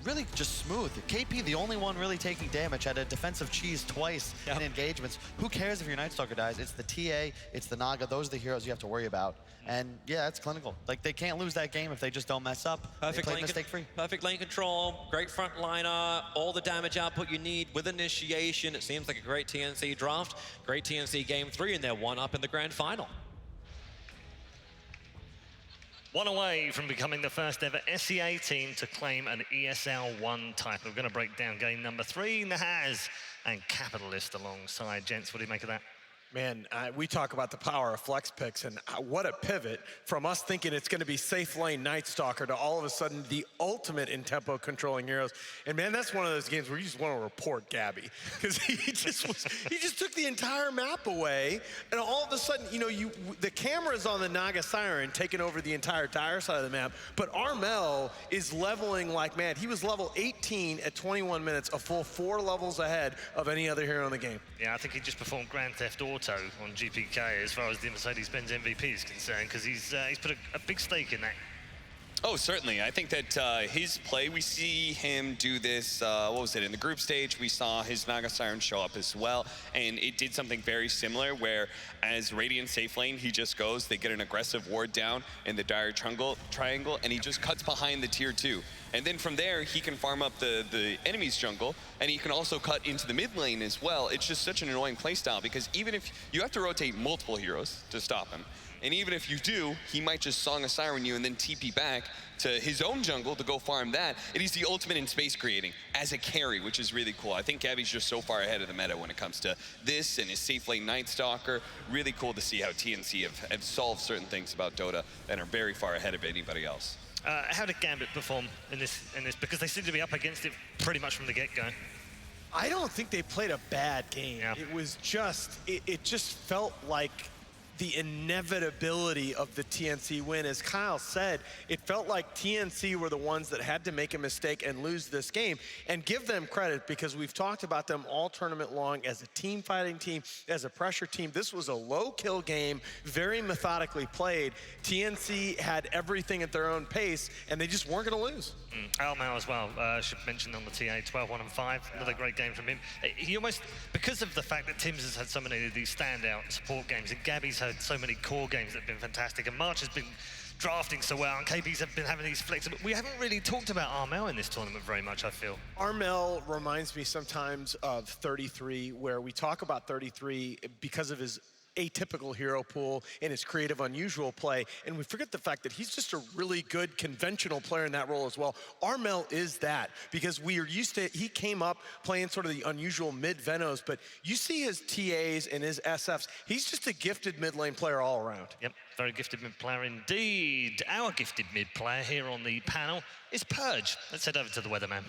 Really just smooth. KP, the only one really taking damage, had a defensive cheese twice in engagements. Who cares if your Night Stalker dies? It's the TA, it's the Naga. Those are the heroes you have to worry about. And yeah, it's clinical. Like, they can't lose that game if they just don't mess up. Perfect lane, mistake-free. Perfect lane control, great front liner, all the damage output you need with initiation. It seems like a great TNC draft, great TNC game 3, and they're 1-up in the grand final. One away from becoming the first ever SEA team to claim an ESL 1 title. We're going to break down game number 3, Nahaz and Capitalist alongside. Gents, what do you make of that? Man, we talk about the power of flex picks, and what a pivot from us thinking it's going to be safe lane Night Stalker to all of a sudden the ultimate in tempo controlling heroes. And man, that's one of those games where you just want to report Gabby, because he just took the entire map away, and all of a sudden, you know, the camera's on the Naga Siren taking over the entire dire side of the map, but Armel is leveling like mad. He was level 18 at 21 minutes, a full 4 levels ahead of any other hero in the game. Yeah, I think he just performed Grand Theft Auto on GPK as far as the Mercedes-Benz MVP is concerned, because he's put a big stake in that. Oh, certainly. I think that his play, we see him do this, what was it, in the group stage, we saw his Naga Siren show up as well, and it did something very similar where as Radiant safe lane, he just goes, they get an aggressive ward down in the dire triangle, and he just cuts behind the tier 2. And then from there, he can farm up the enemy's jungle, and he can also cut into the mid lane as well. It's just such an annoying playstyle, because even if you have to rotate multiple heroes to stop him, and even if you do, he might just Song of Siren you and then TP back to his own jungle to go farm that. And he's the ultimate in space creating as a carry, which is really cool. I think Gabby's just so far ahead of the meta when it comes to this and his safe lane Night Stalker. Really cool to see how TNC have solved certain things about Dota and are very far ahead of anybody else. How did Gambit perform in this? Because they seem to be up against it pretty much from the get-go. I don't think they played a bad game. Yeah. It was just, it just felt like the inevitability of the TNC win. As Kyle said, it felt like TNC were the ones that had to make a mistake and lose this game. And give them credit, because we've talked about them all tournament long as a team fighting team, as a pressure team. This was a low kill game, very methodically played. TNC had everything at their own pace, and they just weren't going to lose. Almau as well, should mention on the TA, 12-1-5, another great game from him. He almost, because of the fact that Tim's has had so many of these standout support games, and Gabby's had had so many core games that have been fantastic, and March has been drafting so well, and KBs have been having these flicks. But we haven't really talked about Armel in this tournament very much, I feel. Armel reminds me sometimes of 33, where we talk about 33 because of his atypical hero pool and his creative, unusual play, and we forget the fact that he's just a really good conventional player in that role as well. Armel is that, because we are used to, he came up playing sort of the unusual mid-Venos, but you see his TAs and his SFs, he's just a gifted mid lane player all around. Yep, very gifted mid player indeed. Our gifted mid player here on the panel is Purge. Let's head over to the weatherman.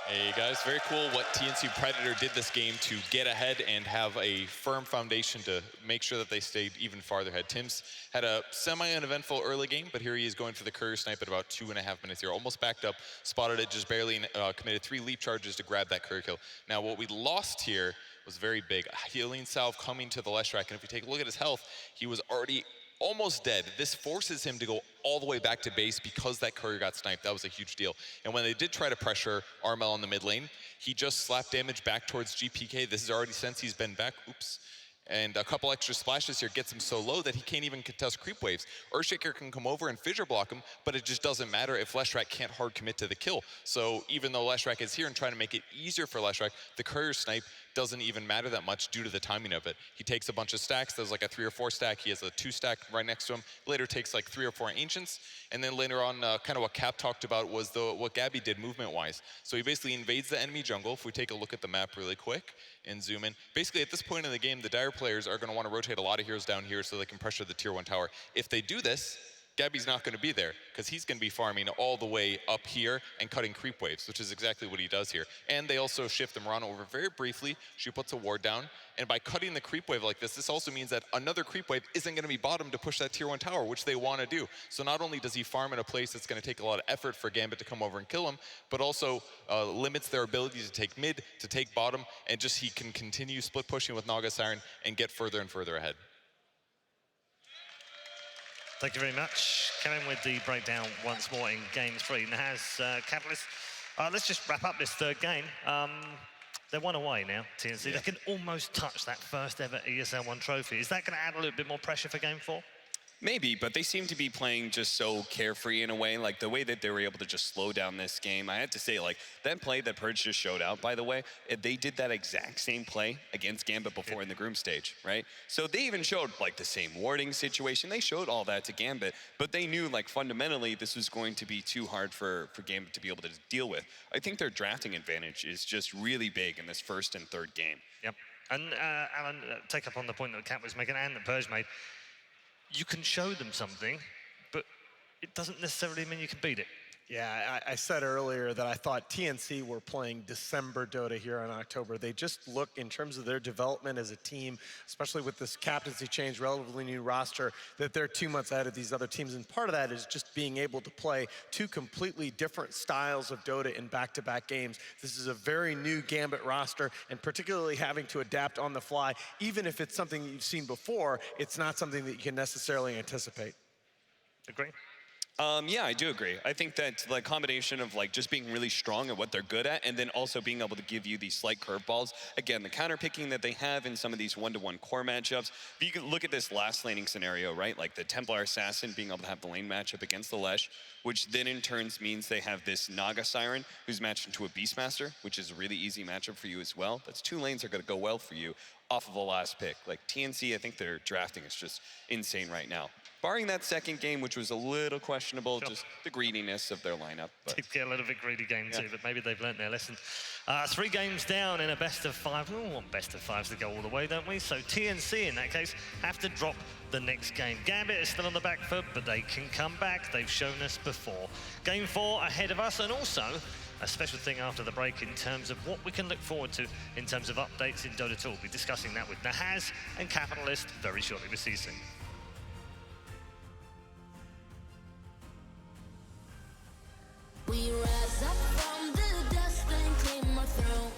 Hey guys, very cool what TNC Predator did this game to get ahead and have a firm foundation to make sure that they stayed even farther ahead. Tim's had a semi-uneventful early game, but here he is going for the courier snipe at about 2.5 minutes here. Almost backed up, spotted it just barely, committed 3 leap charges to grab that courier kill. Now what we lost here was very big. Healing salve coming to the Leshrac, and if you take a look at his health, he was already almost dead. This forces him to go all the way back to base because that courier got sniped. That was a huge deal. And when they did try to pressure Armel on the mid lane, he just slapped damage back towards GPK. This is already since he's been back. Oops. And a couple extra splashes here gets him so low that he can't even contest creep waves. Earthshaker can come over and fissure block him, but it just doesn't matter if Leshrac can't hard commit to the kill. So even though Leshrac is here and trying to make it easier for Leshrac, the courier snipe doesn't even matter that much due to the timing of it. He takes a bunch of stacks. There's like a 3 or 4 stack. He has a 2 stack right next to him. Later takes like 3 or 4 ancients. And then later on, kind of what Cap talked about was what Gabby did movement-wise. So he basically invades the enemy jungle. If we take a look at the map really quick and zoom in, basically at this point in the game, the Dire players are going to want to rotate a lot of heroes down here so they can pressure the tier 1 tower. If they do this, Gabby's not going to be there because he's going to be farming all the way up here and cutting creep waves, which is exactly what he does here. And they also shift Imran over very briefly. She puts a ward down, and by cutting the creep wave like this also means that another creep wave isn't going to be bottom to push that tier 1 tower, which they want to do. So not only does he farm in a place that's going to take a lot of effort for Gambit to come over and kill him, but also limits their ability to take mid, to take bottom, and just he can continue split pushing with Naga Siren and get further and further ahead. Thank you very much. Coming with the breakdown once more in Game 3. Nahaz, Catalyst, let's just wrap up this third game. They're 1 away now, TNC. Yeah. They can almost touch that first ever ESL 1 trophy. Is that going to add a little bit more pressure for Game 4? Maybe, but they seem to be playing just so carefree in a way. Like the way that they were able to just slow down this game. I had to say, like that play that Purge just showed out, by the way, they did that exact same play against Gambit before in the groom stage, right? So they even showed like the same warding situation. They showed all that to Gambit, but they knew like fundamentally this was going to be too hard for Gambit to be able to deal with. I think their drafting advantage is just really big in this first and third game. Yep. And Alan, take up on the point that Cat was making and that Purge made. You can show them something, but it doesn't necessarily mean you can beat it. Yeah, I said earlier that I thought TNC were playing December Dota here in October. They just look, in terms of their development as a team, especially with this captaincy change, relatively new roster, that they're 2 months ahead of these other teams. And part of that is just being able to play 2 completely different styles of Dota in back-to-back games. This is a very new Gambit roster, and particularly having to adapt on the fly. Even if it's something you've seen before, it's not something that you can necessarily anticipate. Agree? Yeah, I do agree. I think that the combination of like just being really strong at what they're good at and then also being able to give you these slight curveballs. Again, the counter picking that they have in some of these 1-to-1 core matchups. If you can look at this last laning scenario, right? Like the Templar Assassin being able to have the lane matchup against the Lesh, which then in turns means they have this Naga Siren who's matched into a Beastmaster, which is a really easy matchup for you as well. That's 2 lanes that are going to go well for you off of the last pick. Like TNC, I think their drafting is just insane right now. Barring that second game, which was a little questionable, just the greediness of their lineup. Did get a little bit greedy game too, but maybe they've learnt their lesson. 3 games down in a best of 5. We all want best of 5s to go all the way, don't we? So TNC, in that case, have to drop the next game. Gambit is still on the back foot, but they can come back. They've shown us before. Game 4 ahead of us, and also a special thing after the break in terms of what we can look forward to in terms of updates in Dota 2. We'll be discussing that with Nahaz and Capitalist very shortly. We'll see you soon. We rise up from the dust and claim our throne.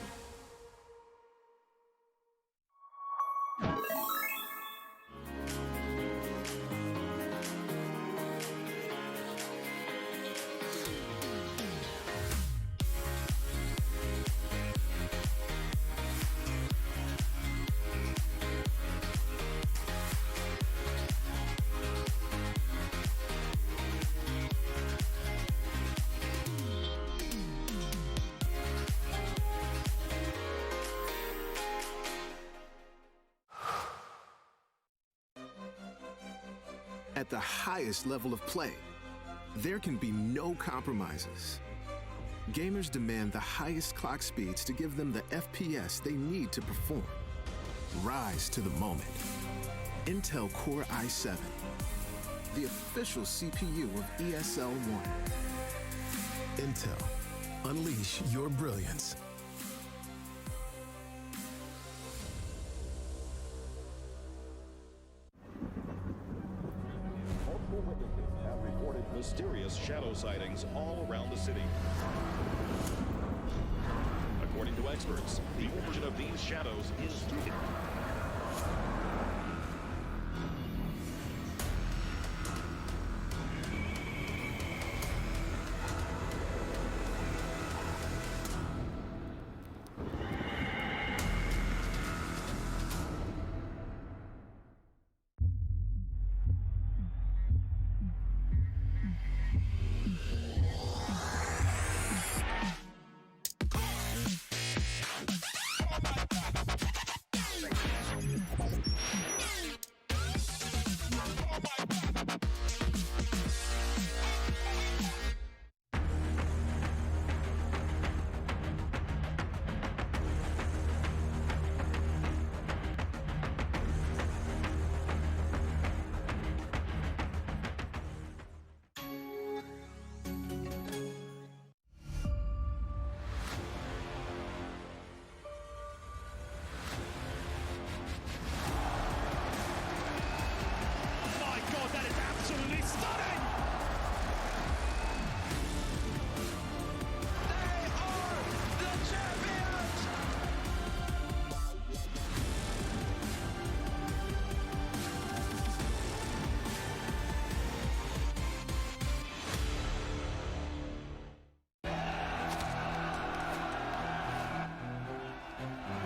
At the highest level of play, there can be no compromises. Gamers demand the highest clock speeds to give them the FPS they need to perform. Rise to the moment. Intel Core i7, the official CPU of ESL 1. Intel. Unleash your brilliance. Multiple witnesses have reported mysterious shadow sightings all around the city. According to experts, the origin of these shadows is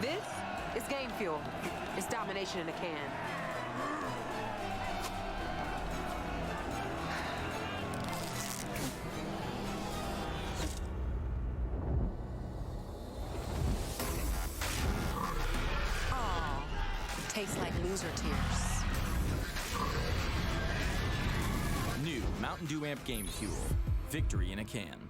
This is game fuel. It's domination in a can. Aw, tastes like loser tears. New Mountain Dew Amp Game Fuel. Victory in a can.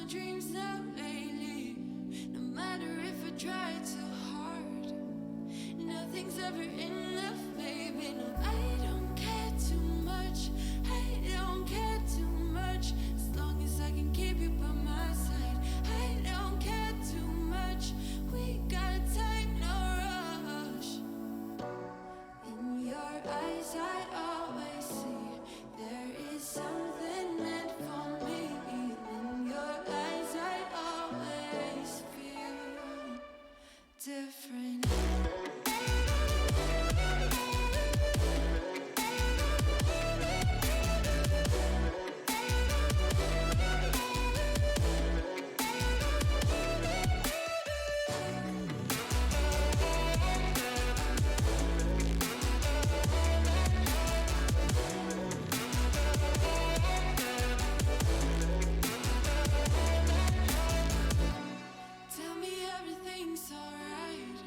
dreams out lately. No matter if I try too hard, nothing's ever enough, baby. No, I don't care too much. I don't care too much. As long as I can keep you by my side. I don't care too much. We got time, no rush. In your eyes, I always see there is something meant for me. In your eyes, I always feel different. Tell me everything's alright.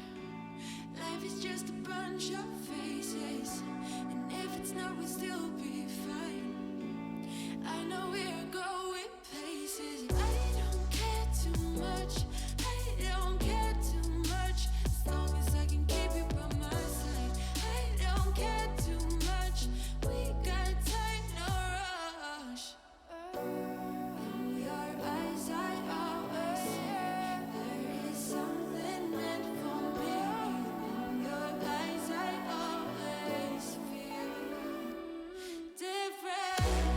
Life is just a bunch of phases, and if it's not, we'll still be fine. I know we're going places. I don't care too much. I don't care too much. As long as I can keep you by my side. I don't care too much. We got time, no rush. In your eyes, I always see there is something meant for me. In your eyes, I always feel different.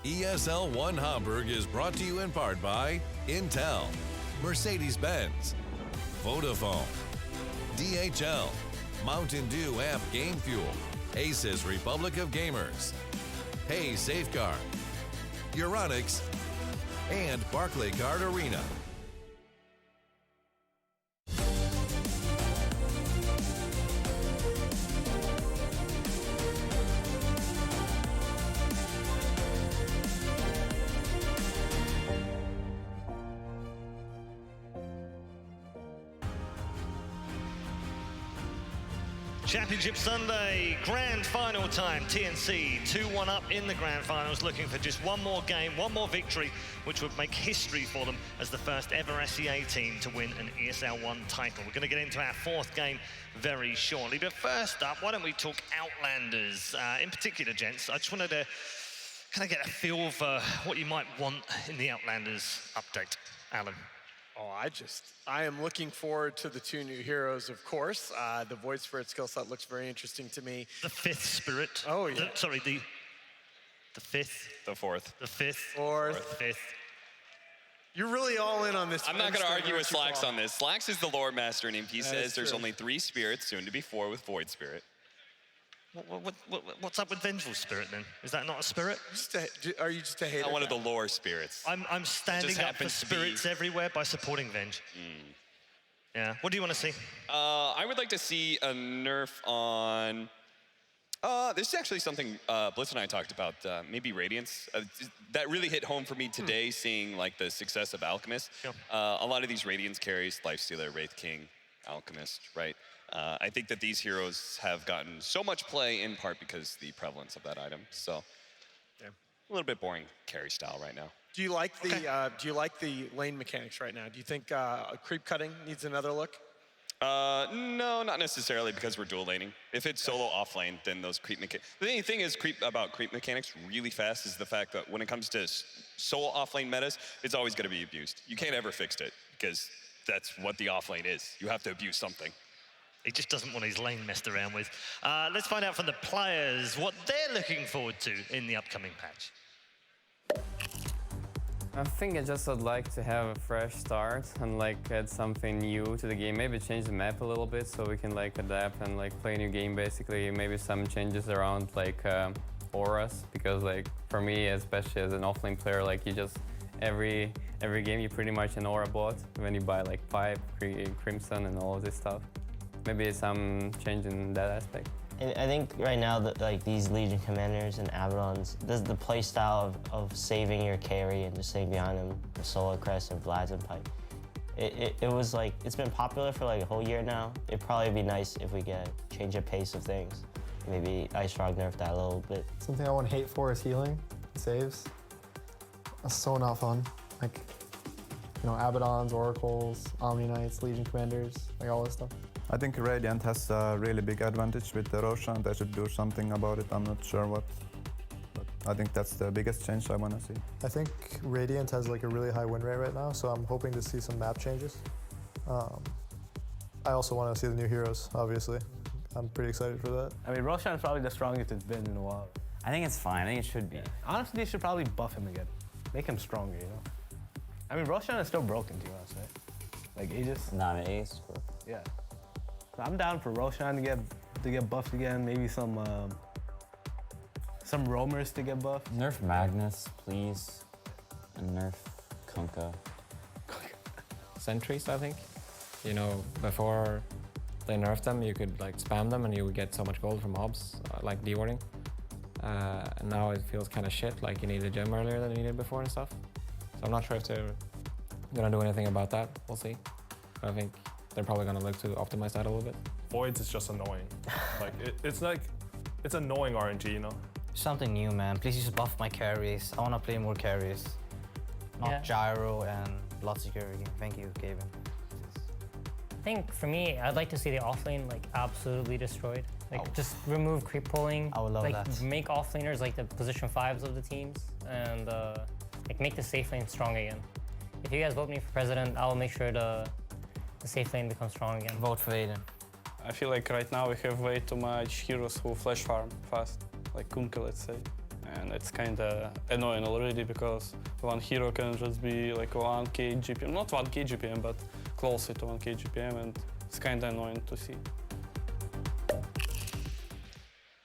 ESL 1 Hamburg is brought to you in part by Intel, Mercedes-Benz, Vodafone, DHL, Mountain Dew Amp Game Fuel, Aces Republic of Gamers, Hey Safeguard, Euronics, and Barclaycard Arena. Championship Sunday, grand final time. TNC 2-1 up in the grand finals, looking for just one more game, one more victory, which would make history for them as the first ever SEA team to win an ESL 1 title. We're going to get into our fourth game very shortly. But first up, why don't we talk Outlanders? In particular, gents, I just wanted to kind of get a feel for what you might want in the Outlanders update. Alan. Oh, I am looking forward to the two new heroes, of course. The Void Spirit skill set looks very interesting to me. The fifth spirit. Oh, yeah. The fifth. The fourth. The fifth. Fourth. Fifth. You're really all in on this. I'm not going to argue with Slacks on this. Slacks is the lore master, and he says there's only 3 spirits, soon to be 4 with Void Spirit. What's up with Vengeful Spirit then? Is that not a spirit? Are you just a hater? Not one of the lore spirits. I'm standing up for spirits everywhere by supporting Venge. Yeah. What do you want to see? I would like to see a nerf on This is actually something Blitz and I talked about, maybe Radiance. That really hit home for me today, seeing like the success of Alchemist. A lot of these Radiance carries, Lifestealer, Wraith King, Alchemist, right? I think that these heroes have gotten so much play in part because the prevalence of that item. So, a little bit boring carry style right now. Do you like the lane mechanics right now? Do you think creep cutting needs another look? No, not necessarily, because we're dual laning. If it's solo off lane, then those creep mechanics. The only thing is about creep mechanics really fast is the fact that when it comes to solo off lane metas, it's always going to be abused. You can't ever fix it because that's what the off lane is. You have to abuse something. He just doesn't want his lane messed around with. Let's find out from the players what they're looking forward to in the upcoming patch. I think I just would like to have a fresh start and like add something new to the game. Maybe change the map a little bit so we can like adapt and like play a new game basically. Maybe some changes around like auras, because like for me, especially as an offlane player, like you just every game you pretty much an aura bot when you buy like Pipe, Crimson and all of this stuff. Maybe some change in that aspect. I think right now that like these Legion Commanders and Abaddons, this is the play style of saving your carry and just staying behind them, the Solo Crest and Vlad's and Pipe. It was like, it's been popular for like a whole year now. It'd probably be nice if we get change the pace of things. Maybe Ice Frog nerf that a little bit. Something I want hate for is healing, saves. That's so not fun. Like, you know, Abaddons, Oracles, Omni Knights, Legion Commanders, like all this stuff. I think Radiant has a really big advantage with the Roshan. They should do something about it. I'm not sure what, but I think that's the biggest change I want to see. I think Radiant has like a really high win rate right now, so I'm hoping to see some map changes. I also want to see the new heroes, obviously. I'm pretty excited for that. I mean, Roshan is probably the strongest it's been in a while. I think it's fine. I think it should be. Honestly, they should probably buff him again. Make him stronger, you know? I mean, Roshan is still broken, to be honest, right? Like, Aegis? Not an ace. Yeah. So I'm down for Roshan to get buffed again. Maybe some roamers to get buffed. Nerf Magnus, please. And nerf Kunkka. Sentries, I think. You know, before they nerfed them, you could like spam them and you would get so much gold from mobs, like dewarding. And now it feels kind of shit, like you need a gem earlier than you needed before and stuff. So I'm not sure if they're gonna do anything about that. We'll see. But I think they're probably gonna look to optimize that a little bit. Voids is just annoying. Like it's annoying RNG, you know? Something new, man. Please just buff my carries. I want to play more carries. Not gyro and Bloodseeker. Thank you, Gavin. I think for me, I'd like to see the offlane like absolutely destroyed. Like just remove creep pulling. I would love like, that. Make offlaners like the position 5s of the teams and like make the safe lane strong again. If you guys vote me for president, I'll make sure the safe lane becomes strong again. Vote for Aiden. I feel like right now we have way too much heroes who flash farm fast, like Kunkka, let's say. And it's kind of annoying already because one hero can just be like 1k GPM, not 1k GPM, but closer to 1k GPM, and it's kind of annoying to see.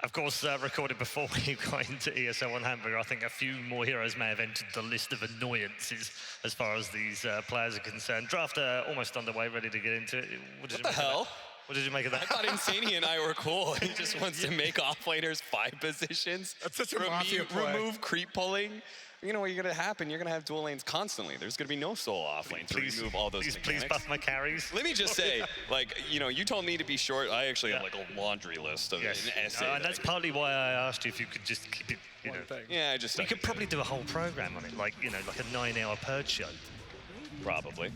Of course, recorded before we got into ESL 1 Hamburg, I think a few more heroes may have entered the list of annoyances as far as these players are concerned. Draft almost underway, ready to get into it. What the hell? What did you make of that? I thought Insania and I were cool. He just wants to make offlaners 5 positions. That's such a mafia play. Remove creep pulling. You know what's going to happen? You're going to have dual lanes constantly. There's going to be no solo off lane to remove all those Please buff my carries. Let me just say, like, you know, you told me to be short. I actually have like a laundry list of an essay. And that's partly why I asked you if you could just keep it, you know. Yeah, I just... We could probably do a whole program on it, like, you know, like a 9-hour purge show. Probably.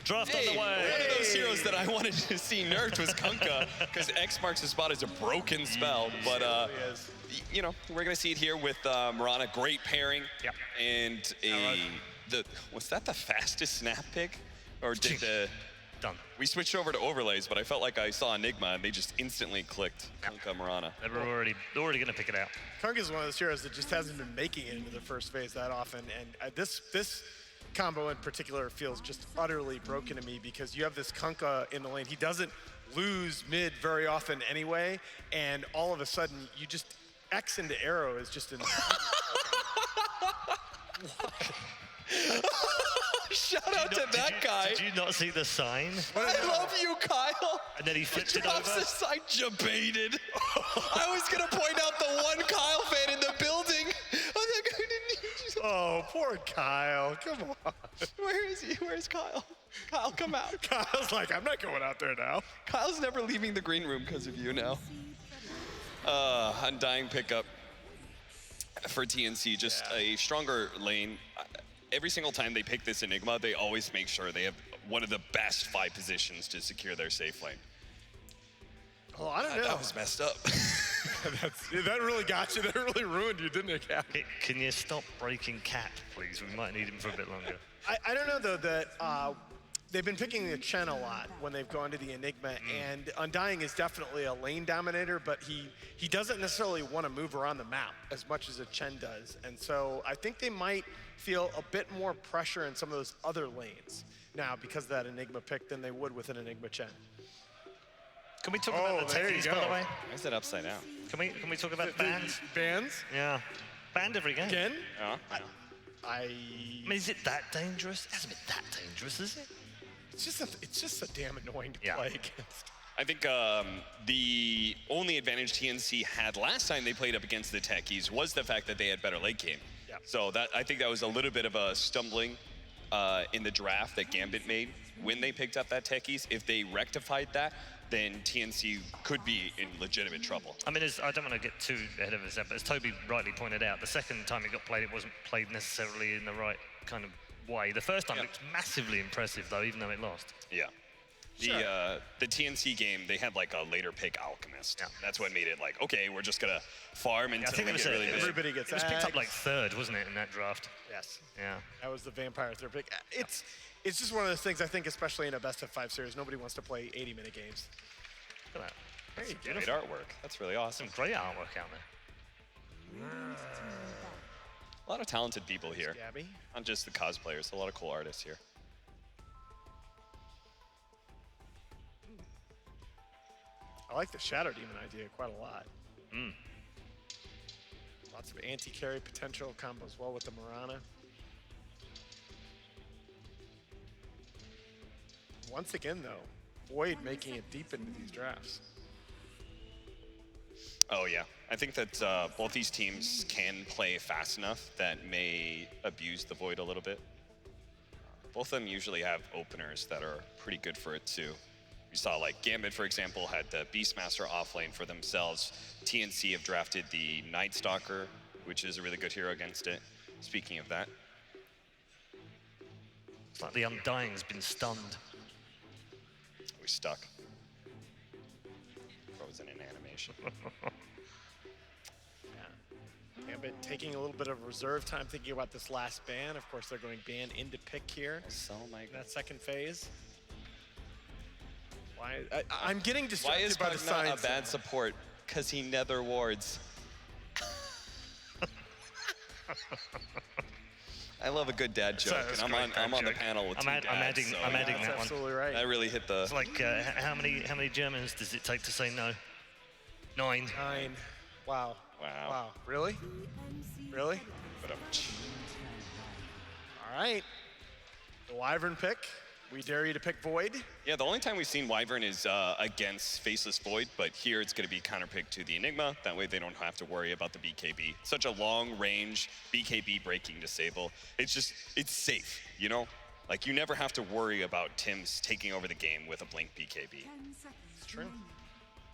Draft on the way. One of those heroes that I wanted to see nerfed was Kunkka, because X marks the spot as a broken spell. But, you know, we're going to see it here with Mirana. Great pairing. Yep. And was that the fastest snap pick? Or did Done. We switched over to overlays, but I felt like I saw Enigma, and they just instantly clicked Kunkka Mirana. They were already going to pick it out. Kunkka is one of those heroes that just hasn't been making it into the first phase that often, and this combo in particular feels just utterly broken to me because you have this Kunkka in the lane. He doesn't lose mid very often anyway, and all of a sudden you just X into arrow is just in. Shout out to that guy. Did you not see the sign? I love you, Kyle. And then he flipped He it over. drops the sign, debated. I was going to point out the one Kyle fan in the building. Oh, poor Kyle. Come on. Where is he? Where's Kyle? Kyle, come out. Kyle's like, I'm not going out there now. Kyle's never leaving the green room because of you now. Undying pickup for TNC, just a stronger lane. Every single time they pick this Enigma, they always make sure they have one of the best 5 positions to secure their safe lane. Oh, I don't know. That was messed up. That really got you. That really ruined you, didn't it, Cap? Can you stop breaking Cap, please? We might need him for a bit longer. I don't know, though, that they've been picking the Chen a lot when they've gone to the Enigma, and Undying is definitely a lane dominator, but he doesn't necessarily want to move around the map as much as a Chen does. And so I think they might feel a bit more pressure in some of those other lanes now because of that Enigma pick than they would with an Enigma Chen. Can we talk about the techies, by the way? Why is that upside down? Can we talk about bans? Bans? Yeah. Banned every game. Again? Yeah. I mean, is it that dangerous? It hasn't been that dangerous, is it? It's just so damn annoying to play against. I think the only advantage TNC had last time they played up against the techies was the fact that they had better late game. Yeah. So I think that was a little bit of a stumbling in the draft that Gambit made when they picked up that techies. If they rectified that, then TNC could be in legitimate trouble. I mean, I don't want to get too ahead of ourselves, but as Toby rightly pointed out, the second time it got played, it wasn't played necessarily in the right kind of way. The first time it looked massively impressive, though, even though it lost. Yeah. The TNC game, they had like a later pick Alchemist. Yeah. That's what made it like, okay, we're just gonna farm until we get really big. Everybody gets It was picked up agged. like 3rd, wasn't it, in that draft? Yes. Yeah. That was the Vampire third pick. It's just one of those things, I think, especially in a best of 5 series, nobody wants to play 80-minute games. Look at that. That's great artwork. That's really awesome. Some great artwork out there. A lot of talented people here. Gabby. Not just the cosplayers, a lot of cool artists here. I like the Shadow Demon idea quite a lot. Lots of anti-carry potential, combos well with the Mirana. Once again, though, Void making it deep into these drafts. Oh yeah, I think that both these teams can play fast enough that may abuse the Void a little bit. Both of them usually have openers that are pretty good for it too. You saw like Gambit, for example, had the Beastmaster offlane for themselves. TNC have drafted the Night Stalker, which is a really good hero against it. Speaking of that. It's like the Undying's been stunned. We stuck. Frozen in animation. Gambit taking a little bit of reserve time thinking about this last ban. Of course, they're going ban into pick here. That second phase. Why? I'm getting Why distracted is by the Pugna signs. a bad support? Because he nether wards. I love a good dad joke, That's and I'm on the panel with I'm two adding dads. that one. Absolutely right. That really hit the. It's like how many Germans does it take to say no? 9. 9. Wow. Wow. Really? Really? All right. The Wyvern pick. We dare you to pick Void. Yeah, the only time we've seen Wyvern is against Faceless Void, but here it's going to be counterpicked to the Enigma. That way they don't have to worry about the BKB. Such a long range BKB breaking disable. It's safe, you know? Like you never have to worry about Tim's taking over the game with a blink BKB. It's true.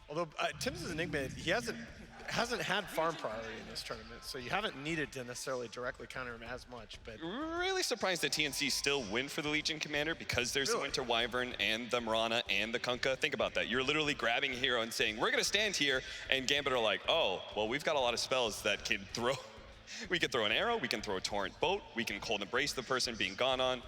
Although Tim's Enigma, he hasn't had farm priority in this tournament, so you haven't needed to necessarily directly counter him as much. But really surprised that TNC still win for the Legion Commander because there's the Winter Wyvern and the Mirana and the Kunkka. Think about that. You're literally grabbing a hero and saying, we're going to stand here, and Gambit are like, oh, well, we've got a lot of spells that can throw. We can throw an arrow, we can throw a Torrent Boat, we can cold embrace the person being gone on.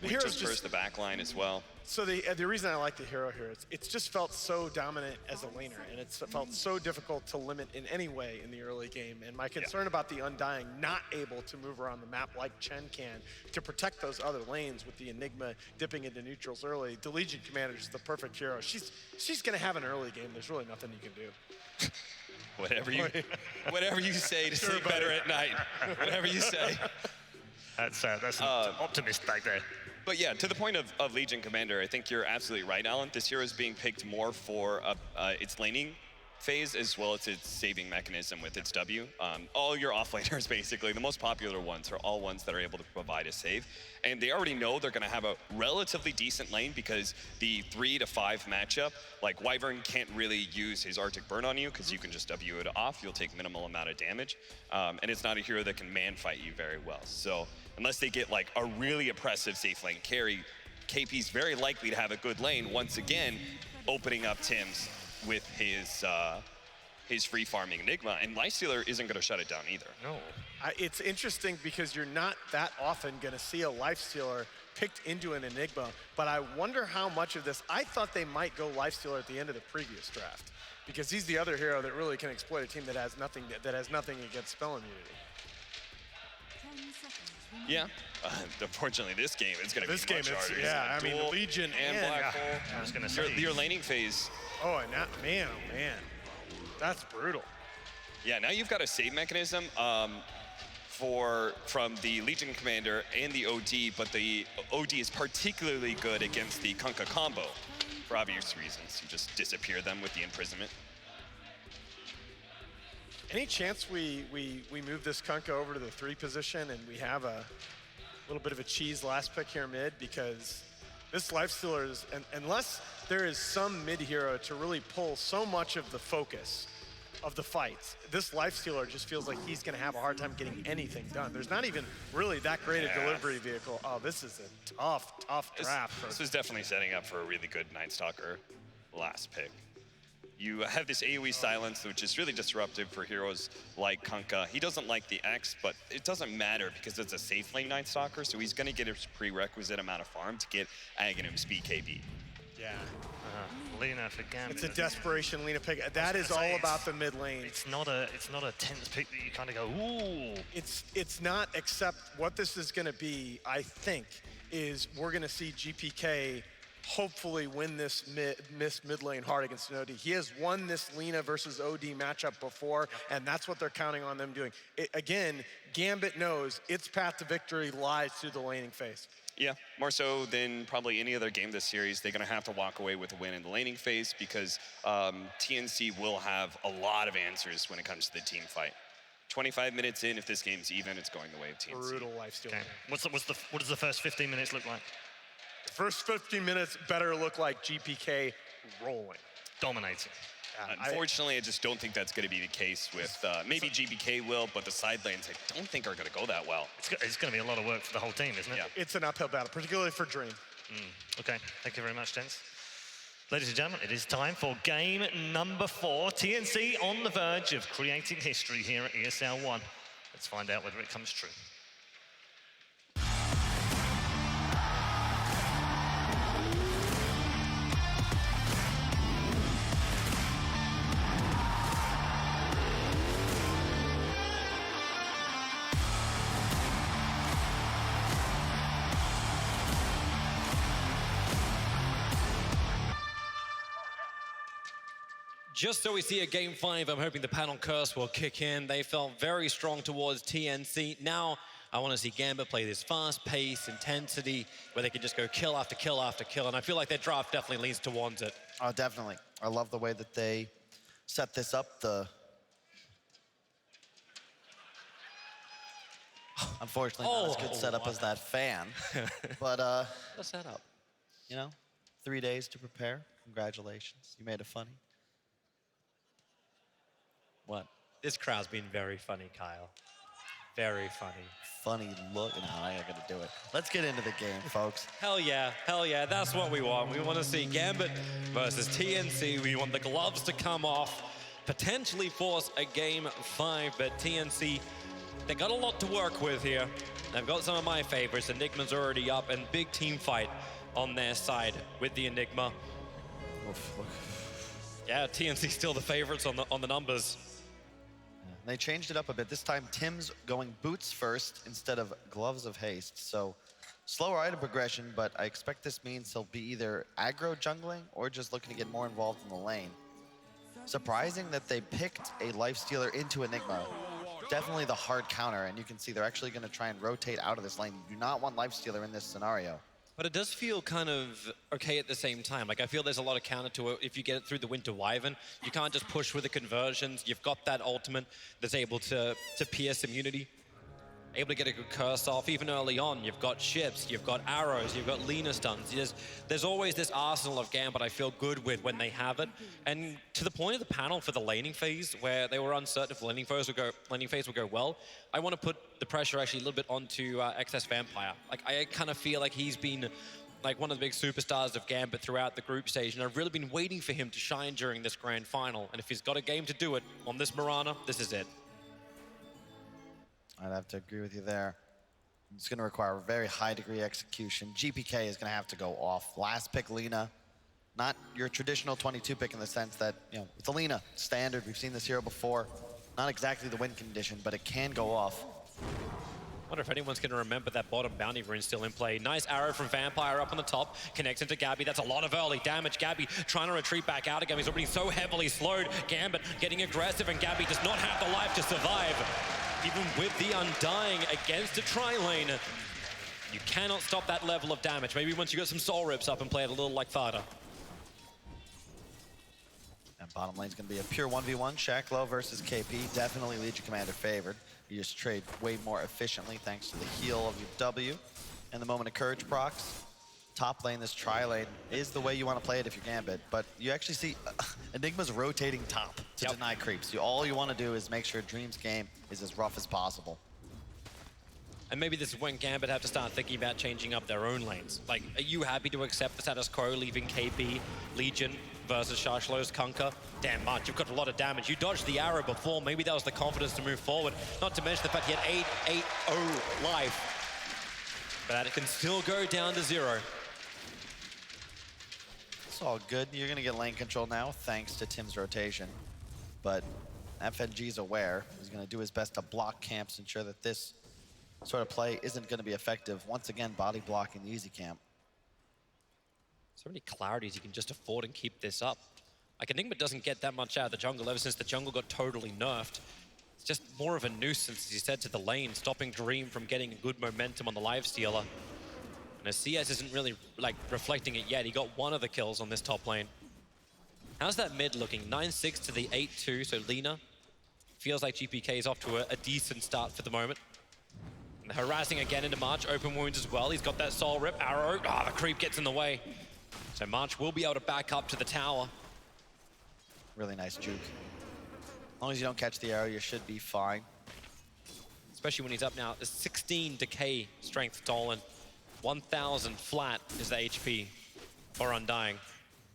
We just burst the back line as well. So the reason I like the hero here is it's just felt so dominant as a laner, and it's felt so difficult to limit in any way in the early game. And my concern about the Undying not able to move around the map like Chen can to protect those other lanes with the Enigma dipping into neutrals early. The Legion Commander is the perfect hero. She's going to have an early game. There's really nothing you can do. Whatever you say to sleep better at night. Whatever you say. That's an optimist back there. But yeah, to the point of Legion Commander, I think you're absolutely right, Alan. This hero is being picked more for its laning phase as well as its saving mechanism with its W. All your offlaners, basically, the most popular ones are all ones that are able to provide a save. And they already know they're going to have a relatively decent lane because the 3 to 5 matchup, like Wyvern can't really use his Arctic Burn on you because you can just W it off. You'll take minimal amount of damage. And it's not a hero that can man fight you very well. So unless they get like a really oppressive safe lane carry, KP's very likely to have a good lane once again, opening up Tim's with his free farming Enigma, and Lifestealer isn't going to shut it down either. No. It's interesting because you're not that often going to see a Lifestealer picked into an Enigma, but I wonder how much of this, I thought they might go Lifestealer at the end of the previous draft, because he's the other hero that really can exploit a team that has nothing against spell immunity. Yeah. Unfortunately, this game is going to be much harder. Yeah, I mean, Duel Legion and Black Hole. I was going to say your laning phase. Oh, and that, man, oh man, that's brutal. Yeah, now you've got a save mechanism from the Legion Commander and the OD, but the OD is particularly good against the Kunkka combo for obvious reasons. You just disappear them with the imprisonment. Any chance we move this Kunkka over to the 3 position and we have a little bit of a cheese last pick here mid, because this Lifestealer is, unless there is some mid hero to really pull so much of the focus of the fights, this Lifestealer just feels like he's going to have a hard time getting anything done. There's not even really that great a delivery vehicle. Oh, this is a tough draft. This is definitely setting up for a really good Night Stalker last pick. You have this AoE silence, which is really disruptive for heroes like Kunkka. He doesn't like the X, but it doesn't matter because it's a safe lane Night Stalker, so he's going to get his prerequisite amount of farm to get Aghanim's BKB. Yeah. Lena for Gambit. It's a desperation Lena pick. That is all about the mid lane. It's not a tense pick that you kind of go, ooh. It's not, except what this is going to be, I think, is we're going to see GPK hopefully win this mid lane hard against an OD. He has won this Lena versus OD matchup before, and that's what they're counting on them doing. Again, Gambit knows its path to victory lies through the laning phase. Yeah, more so than probably any other game this series. They're going to have to walk away with a win in the laning phase because TNC will have a lot of answers when it comes to the team fight. 25 minutes in, if this game's even, it's going the way of TNC. Brutal Lifestealer. Okay. What does the first 15 minutes look like? The first 15 minutes better look like GPK rolling. Dominating. Unfortunately, I just don't think that's going to be the case with, maybe GBK will, but the side lanes I don't think are going to go that well. It's going to be a lot of work for the whole team, isn't it? Yeah. It's an uphill battle, particularly for Dream. Okay, thank you very much, gents. Ladies and gentlemen, it is time for game number 4. TNC on the verge of creating history here at ESL 1. Let's find out whether it comes true. Just so we see a game 5, I'm hoping the panel curse will kick in. They felt very strong towards TNC. Now, I want to see Gambit play this fast pace, intensity, where they can just go kill after kill after kill. And I feel like their draft definitely leans towards it. Oh, definitely. I love the way that they set this up. Unfortunately, not as good setup as that fan. But the setup. You know, 3 days to prepare. Congratulations. You made it funny. What? This crowd's been very funny, Kyle. Very funny. Funny look. No, I ain't gonna do it. Let's get into the game, folks. Hell yeah, that's what we want. We want to see Gambit versus TNC. We want the gloves to come off, potentially force a game 5, but TNC, they got a lot to work with here. They've got some of my favorites. Enigma's already up, and big team fight on their side with the Enigma. Yeah, TNC still the favorites on the numbers. They changed it up a bit. This time, Tim's going boots first instead of gloves of haste. So slower item progression, but I expect this means he'll be either aggro jungling or just looking to get more involved in the lane. Surprising that they picked a Lifestealer into Enigma. definitely the hard counter, and you can see they're actually going to try and rotate out of this lane. You do not want Lifestealer in this scenario. But it does feel kind of okay at the same time. Like, I feel there's a lot of counter to it. If you get it through the Winter Wyvern, you can't just push with the conversions. You've got that ultimate that's able to pierce immunity, able to get a good curse off. Even early on, you've got ships, you've got arrows, you've got Lina stuns. There's always this arsenal of Gambit I feel good with when they have it. And to the point of the panel for the laning phase, where they were uncertain if the laning phase would go well, I want to put the pressure actually a little bit onto XS Vampire. Like, I kind of feel like he's been like one of the big superstars of Gambit throughout the group stage, and I've really been waiting for him to shine during this grand final. And if he's got a game to do it on this Mirana, this is it. I'd have to agree with you there. It's going to require a very high degree execution. GPK is going to have to go off. Last pick, Lina. Not your traditional 22 pick in the sense that, you know, it's a Lina standard. We've seen this hero before. Not exactly the win condition, but it can go off. I wonder if anyone's going to remember that bottom bounty rune still in play. Nice arrow from Vampire up on the top, connects into Gabby. That's a lot of early damage. Gabby trying to retreat back out again. He's already so heavily slowed. Gambit getting aggressive, and Gabby does not have the life to survive. Even with the Undying against a tri-lane, you cannot stop that level of damage. Maybe once you got some soul rips up and play it a little like Thada. And bottom lane's going to be a pure 1v1. Shacklow versus KP. Definitely Legion Commander favored. You just trade way more efficiently thanks to the heal of your W and the Moment of Courage procs. Top lane, this tri-lane, is the way you want to play it if you're Gambit, but you actually see Enigma's rotating top to deny creeps. All you want to do is make sure Dream's game is as rough as possible. And maybe this is when Gambit have to start thinking about changing up their own lanes. Like, are you happy to accept the status quo, leaving KP, Legion versus Shashlow's Kunkka? Damn, March, you've got a lot of damage. You dodged the arrow before. Maybe that was the confidence to move forward. Not to mention the fact he had 8-8-0 life. But that it can still go down to 0. It's all good. You're going to get lane control now thanks to Tim's rotation. But FNG's aware. He's going to do his best to block camps, ensure that this sort of play isn't going to be effective. Once again, body blocking the easy camp. So many clarities you can just afford and keep this up. Like, Enigma doesn't get that much out of the jungle ever since the jungle got totally nerfed. It's just more of a nuisance, as he said, to the lane, stopping Dream from getting good momentum on the Lifestealer. And as CS isn't really, like, reflecting it yet, he got one of the kills on this top lane. How's that mid looking? 9-6 to the 8-2, so Lina feels like GPK is off to a decent start for the moment. And harassing again into March, open wounds as well. He's got that soul rip, arrow. The creep gets in the way. So March will be able to back up to the tower. Really nice juke. As long as you don't catch the arrow, you should be fine. Especially when he's up now. There's 16 decay strength stolen. 1,000 flat is the HP for Undying.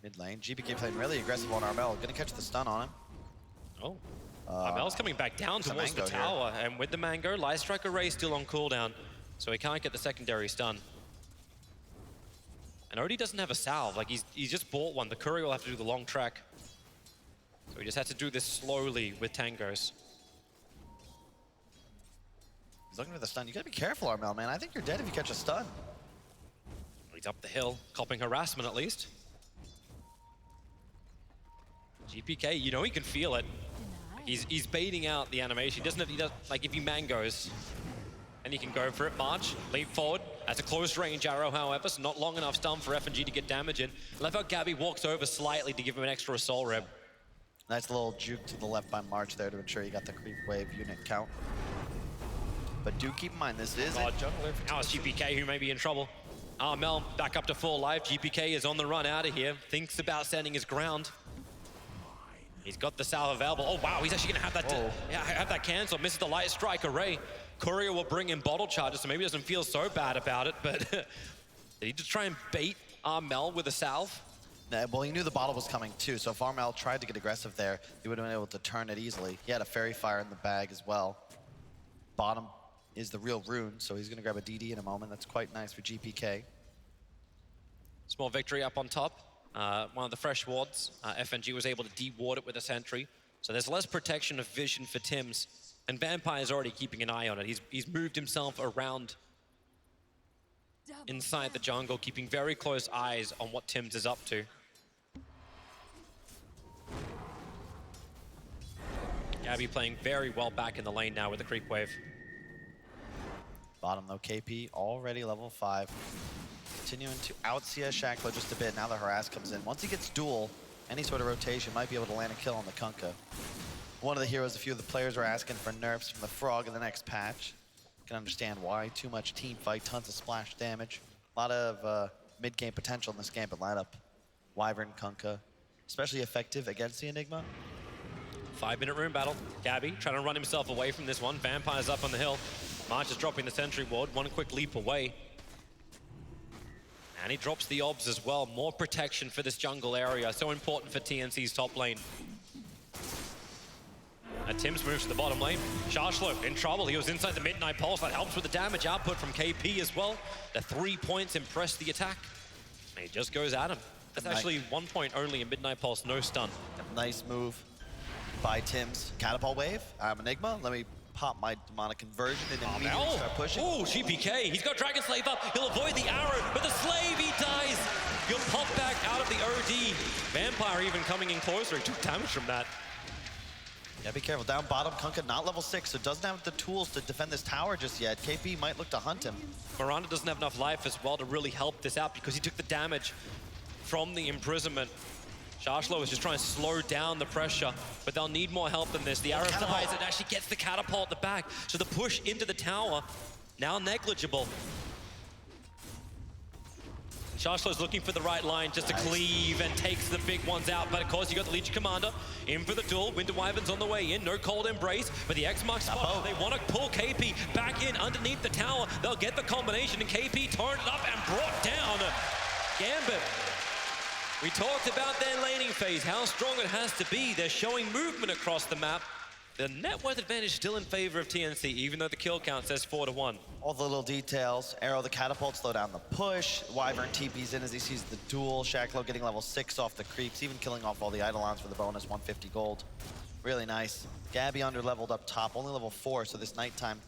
Mid lane, GPK playing really aggressive on Armel. Gonna catch the stun on him. Oh. Armel's coming back down towards the tower, and with the Mango, Light Strike Array still on cooldown, so he can't get the secondary stun. And Odie doesn't have a salve, like he's just bought one. The Courier will have to do the long trek. So he just has to do this slowly with Tangos. He's looking for the stun. You gotta be careful, Armel, man. I think you're dead if you catch a stun. He's up the hill, copping harassment at least. GPK, you know he can feel it. He's baiting out the animation. He does like if he mangoes, and he can go for it. March, leap forward. That's a close range arrow, however, so not long enough stun for FNG to get damage in. Left out Gabby walks over slightly to give him an extra soul rip. Nice little juke to the left by March there to ensure you got the creep wave unit count. But do keep in mind, this is now it's GPK who may be in trouble. Mel back up to full life. GPK is on the run out of here. Thinks about standing his ground. He's got the salve available. Oh wow, he's actually gonna have that have that cancel. Misses the Light Strike Array. Courier will bring in bottle charges, so maybe he doesn't feel so bad about it, but did he just try and bait Mel with a salve? Yeah, well, he knew the bottle was coming too, so if Armel tried to get aggressive there, he would have been able to turn it easily. He had a Fairy Fire in the bag as well. Bottom is the real rune, so he's gonna grab a DD in a moment. That's quite nice for GPK. Small victory up on top. One of the fresh wards. FNG was able to de-ward it with a sentry. So there's less protection of vision for Tims. And Vampire's already keeping an eye on it. He's moved himself around inside the jungle, keeping very close eyes on what Tims is up to. Gabby playing very well back in the lane now with the creep wave. Bottom though, KP already level 5. Continuing to out CS Shackler just a bit. Now the harass comes in. Once he gets duel, any sort of rotation might be able to land a kill on the Kunkka. One of the heroes, a few of the players are asking for nerfs from the Frog in the next patch. Can understand why. Too much team fight, tons of splash damage. A lot of mid-game potential in this Gambit lineup. Wyvern, Kunkka, especially effective against the Enigma. 5-minute room battle. Gabby trying to run himself away from this one. Vampire's up on the hill. March is dropping the sentry ward, one quick leap away. And he drops the obs as well. More protection for this jungle area. So important for TNC's top lane. And Tims moves to the bottom lane. Shashlo in trouble. He was inside the Midnight Pulse. That helps with the damage output from KP as well. The 3 points impress the attack. And he just goes at him. That's actually 1 point only in Midnight Pulse, no stun. Nice move by Tims. Catapult wave. I'm Enigma. Let me pop my demonic conversion and immediately start pushing. Oh, GPK. He's got Dragon Slave up. He'll avoid the arrow, but the Slave, he dies. He'll pop back out of the OD. Vampire even coming in closer. He took damage from that. Yeah, be careful. Down bottom, Kunkka not level 6, so doesn't have the tools to defend this tower just yet. KP might look to hunt him. Miranda doesn't have enough life as well to really help this out because he took the damage from the imprisonment. Shashlo is just trying to slow down the pressure, but they'll need more help than this. The arrow dies, it actually gets the catapult at the back. So the push into the tower, now negligible. Shashlo's looking for the right line just to cleave and takes the big ones out. But of course, you got the Legion Commander in for the duel. Winter Wyvern's on the way in. No cold embrace, but the X-Mark spot. They want to pull KP back in underneath the tower. They'll get the combination, and KP turned up and brought down Gambit. We talked about their laning phase, how strong it has to be. They're showing movement across the map. The net worth advantage still in favor of TNC, even though the kill count says 4-1. All the little details. Arrow the catapult, slow down the push. Wyvern TP's in as he sees the duel. Shacklo getting level 6 off the creeps, even killing off all the Eidolons for the bonus, 150 gold. Really nice. Gabby under-leveled up top, only level 4, so this nighttime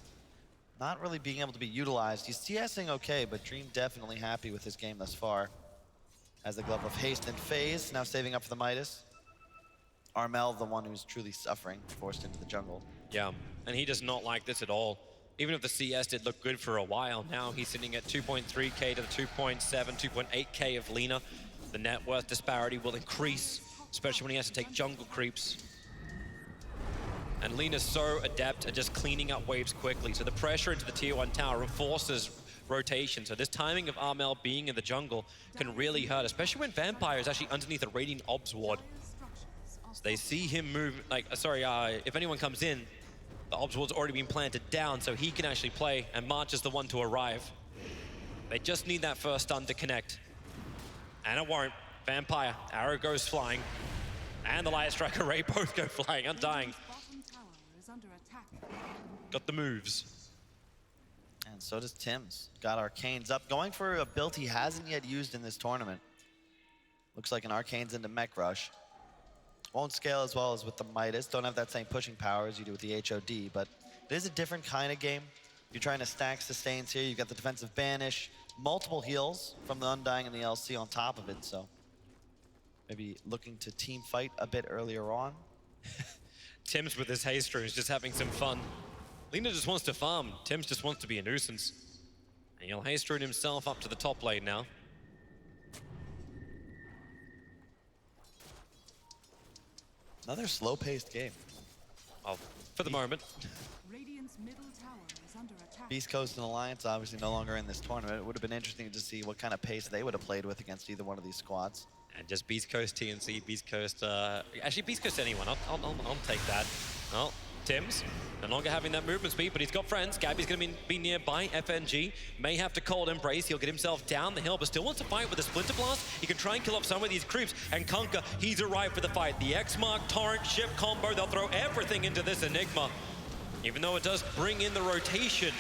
not really being able to be utilized. He's CSing okay, but Dream definitely happy with his game thus far. Has the Glove of Haste and Phase, now saving up for the Midas. Armel, the one who's truly suffering, forced into the jungle. Yeah, and he does not like this at all. Even if the CS did look good for a while, now he's sitting at 2.3k to the 2.7, 2.8k of Lina. The net worth disparity will increase, especially when he has to take jungle creeps. And Lina's so adept at just cleaning up waves quickly, so the pressure into the tier 1 tower forces rotation. So this timing of Armel being in the jungle can really hurt, especially when Vampire is actually underneath a Radiant Obs ward. So they see him move, if anyone comes in, the Obs ward's already been planted down, so he can actually play, and March is the one to arrive. They just need that first stun to connect. And it won't. Vampire, arrow goes flying, and the Light Striker Ray both go flying, undying. Got the moves. And so does Tims. Got Arcanes up, going for a build he hasn't yet used in this tournament. Looks like an Arcanes into Mech Rush. Won't scale as well as with the Midas. Don't have that same pushing power as you do with the HOD, but it is a different kind of game. You're trying to stack sustains here. You've got the defensive banish, multiple heals from the Undying and the LC on top of it, so maybe looking to team fight a bit earlier on. Tims with his haste runes just having some fun. Lina just wants to farm. Tims just wants to be a nuisance. And he'll haste rune himself up to the top lane now. Another slow-paced game. Oh, for the moment. Radiant's middle tower is under attack. Beast Coast and Alliance obviously no longer in this tournament. It would have been interesting to see what kind of pace they would have played with against either one of these squads. And just Beast Coast TNC, Beast Coast, actually Beast Coast anyone, I'll take that. Well, Tims, no longer having that movement speed, but he's got friends. Gabby's gonna be nearby, FNG, may have to cold embrace, he'll get himself down the hill, but still wants to fight with a Splinter Blast. He can try and kill off some of these creeps, and Kunkka, he's arrived for the fight. The X-Mark, Torrent, Ship combo, they'll throw everything into this Enigma. Even though it does bring in the rotation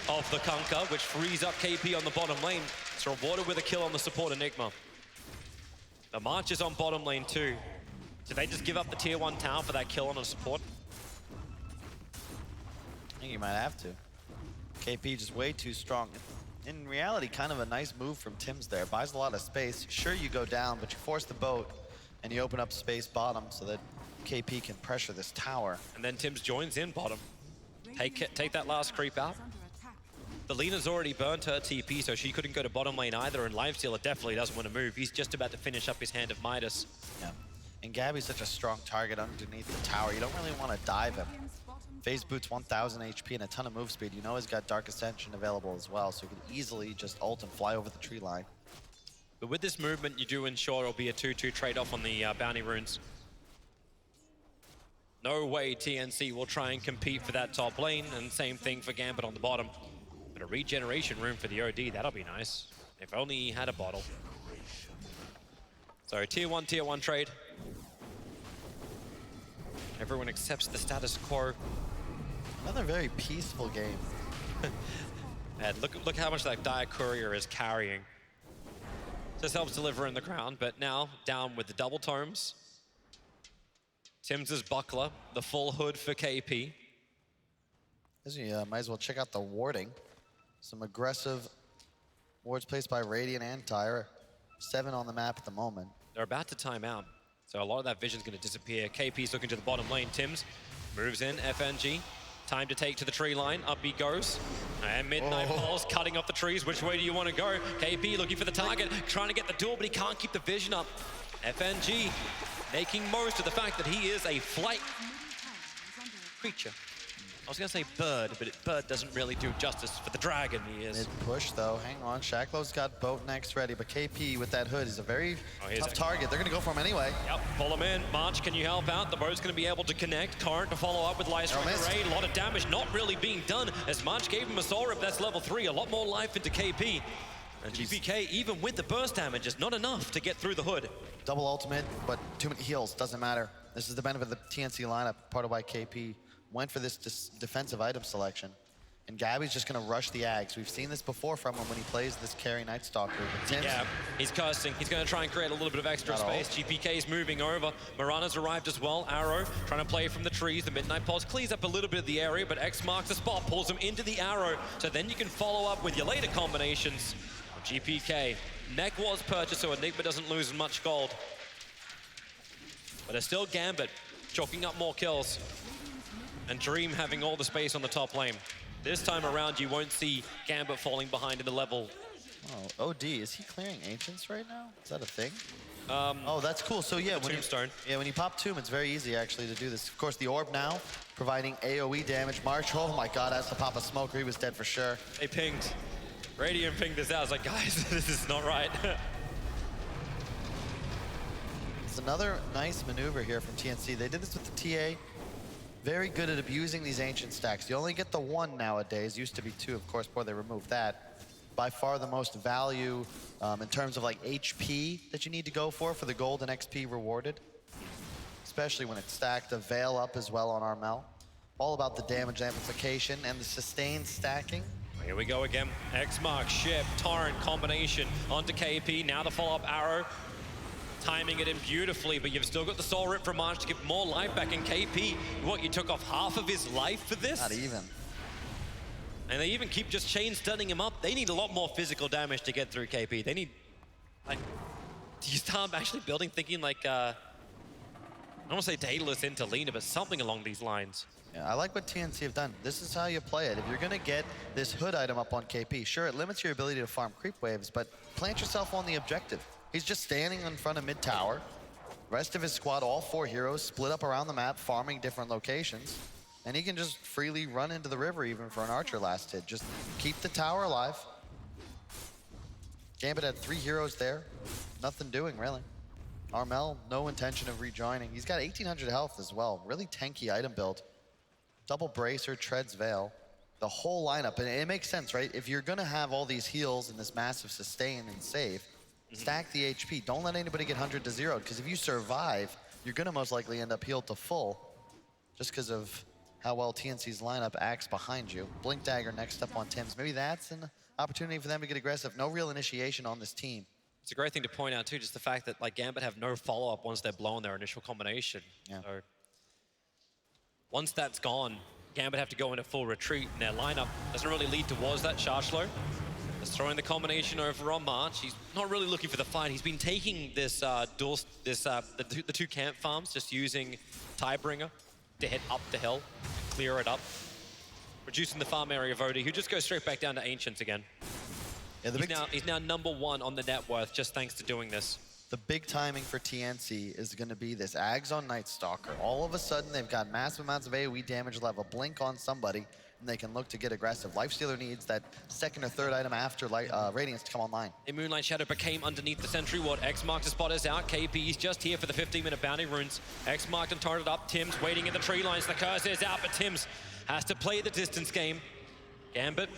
of the Kunkka, which frees up KP on the bottom lane. It's rewarded with a kill on the support Enigma. The March is on bottom lane too. Did they just give up the tier 1 tower for that kill on a support? I think you might have to. KP just way too strong. In reality, kind of a nice move from Tims there. Buys a lot of space. Sure, you go down, but you force the boat. And you open up space bottom so that KP can pressure this tower. And then Tims joins in bottom. Take that last creep out. The Lena's already burnt her TP, so she couldn't go to bottom lane either, and Lifestealer definitely doesn't want to move. He's just about to finish up his Hand of Midas. Yeah. And Gabby's such a strong target underneath the tower. You don't really want to dive him. Phase Boots 1000 HP and a ton of move speed. You know he's got Dark Ascension available as well, so he can easily just ult and fly over the tree line. But with this movement, you do ensure it'll be a 2-2 trade-off on the bounty runes. No way TNC will try and compete for that top lane, and same thing for Gambit on the bottom. But a regeneration room for the OD, that'll be nice. If only he had a bottle. So tier 1 trade. Everyone accepts the status quo. Another very peaceful game. And look how much that Dire Courier is carrying. Just helps deliver in the ground, but now down with the double tomes. Tim's buckler, the full hood for KP. As you might as well check out the warding. Some aggressive wards placed by Radiant and Tyre. 7 on the map at the moment. They're about to time out, so a lot of that vision's going to disappear. KP's looking to the bottom lane. Tims moves in, FNG. Time to take to the tree line. Up he goes. And Midnight Pulse cutting off the trees. Which way do you want to go? KP looking for the target, trying to get the duel, but he can't keep the vision up. FNG making most of the fact that he is a flight creature. I was going to say bird, but bird doesn't really do justice for the dragon he is. Mid-push, though. Hang on. Shacklow's got boat next ready, but KP with that hood is a very tough target. They're going to go for him anyway. Yep, pull him in. March, can you help out? The boat's going to be able to connect. Torrent to follow up with Lystra Raid. A lot of damage not really being done as March gave him a soul rip. That's level 3. A lot more life into KP. And GPK, even with the burst damage, is not enough to get through the hood. Double ultimate, but too many heals. Doesn't matter. This is the benefit of the TNC lineup, part of why KP went for this defensive item selection. And Gabby's just going to rush the Ags. We've seen this before from him when he plays this carry Night Stalker. Yeah, he's cursing. He's going to try and create a little bit of extra space. GPK's moving over. Mirana's arrived as well. Arrow trying to play from the trees. The Midnight Pulse clears up a little bit of the area, but X marks the spot, pulls him into the Arrow. So then you can follow up with your later combinations. GPK, Neck was purchased so Enigma doesn't lose much gold. But it's still Gambit, chalking up more kills. And Dream having all the space on the top lane. This time around, you won't see Gambit falling behind in the level. Oh, OD, is he clearing Ancients right now? Is that a thing? Oh, that's cool. So yeah, when you pop Tomb, it's very easy actually to do this. Of course, the Orb now providing AoE damage. March, oh my God, has to pop a smoker. He was dead for sure. They pinged. Radiant pinged this out. I was like, guys, this is not right. It's another nice maneuver here from TNC. They did this with the TA. Very good at abusing these ancient stacks. You only get the 1 nowadays. Used to be 2, of course, before they removed that. By far the most value in terms of like HP that you need to go for the gold and XP rewarded. Especially when it's stacked. A Veil up as well on Armel. All about the damage amplification and the sustained stacking. Here we go again. X mark, ship, torrent combination onto KP. Now the follow-up arrow. Timing it in beautifully, but you've still got the soul rip from March to give more life back in KP. What, you took off half of his life for this? Not even. And they even keep just chain stunning him up. They need a lot more physical damage to get through KP. They need, like, do you start actually building thinking like, I don't want to say Daedalus into Lena, but something along these lines. Yeah, I like what TNC have done. This is how you play it. If you're going to get this hood item up on KP, sure, it limits your ability to farm creep waves, but plant yourself on the objective. He's just standing in front of mid tower. Rest of his squad, all 4 heroes, split up around the map, farming different locations. And he can just freely run into the river even for an archer last hit. Just keep the tower alive. Gambit had 3 heroes there. Nothing doing, really. Armel, no intention of rejoining. He's got 1800 health as well. Really tanky item build. Double Bracer, Treads Veil. The whole lineup, and it makes sense, right? If you're gonna have all these heals and this massive sustain and save, stack the HP. Don't let anybody get 100 to 0, because if you survive, you're gonna most likely end up healed to full, just because of how well TNC's lineup acts behind you. Blink Dagger next up on Tims. Maybe that's an opportunity for them to get aggressive. No real initiation on this team. It's a great thing to point out too, just the fact that like Gambit have no follow-up once they're blown their initial combination. Yeah. So once that's gone, Gambit have to go into full retreat, and their lineup doesn't really lead towards that charge flow. Just throwing the combination over on March. He's not really looking for the fight. He's been taking this the two camp farms, just using Tidebringer to head up the hill, clear it up, reducing the farm area of Odie, who just goes straight back down to Ancients again. Yeah, he's now #1 on the net worth just thanks to doing this. The big timing for TNC is going to be this Ags on Night Stalker. All of a sudden, they've got massive amounts of AoE damage. They'll have a blink on somebody, and they can look to get aggressive. Lifestealer needs that second or third item after Radiance to come online. A Moonlight Shadow became underneath the sentry ward. X marks the spot is out. KP is just here for the 15-minute bounty runes. X marked and targeted up. Tim's waiting in the tree lines. The curse is out, but Tim's has to play the distance game. Gambit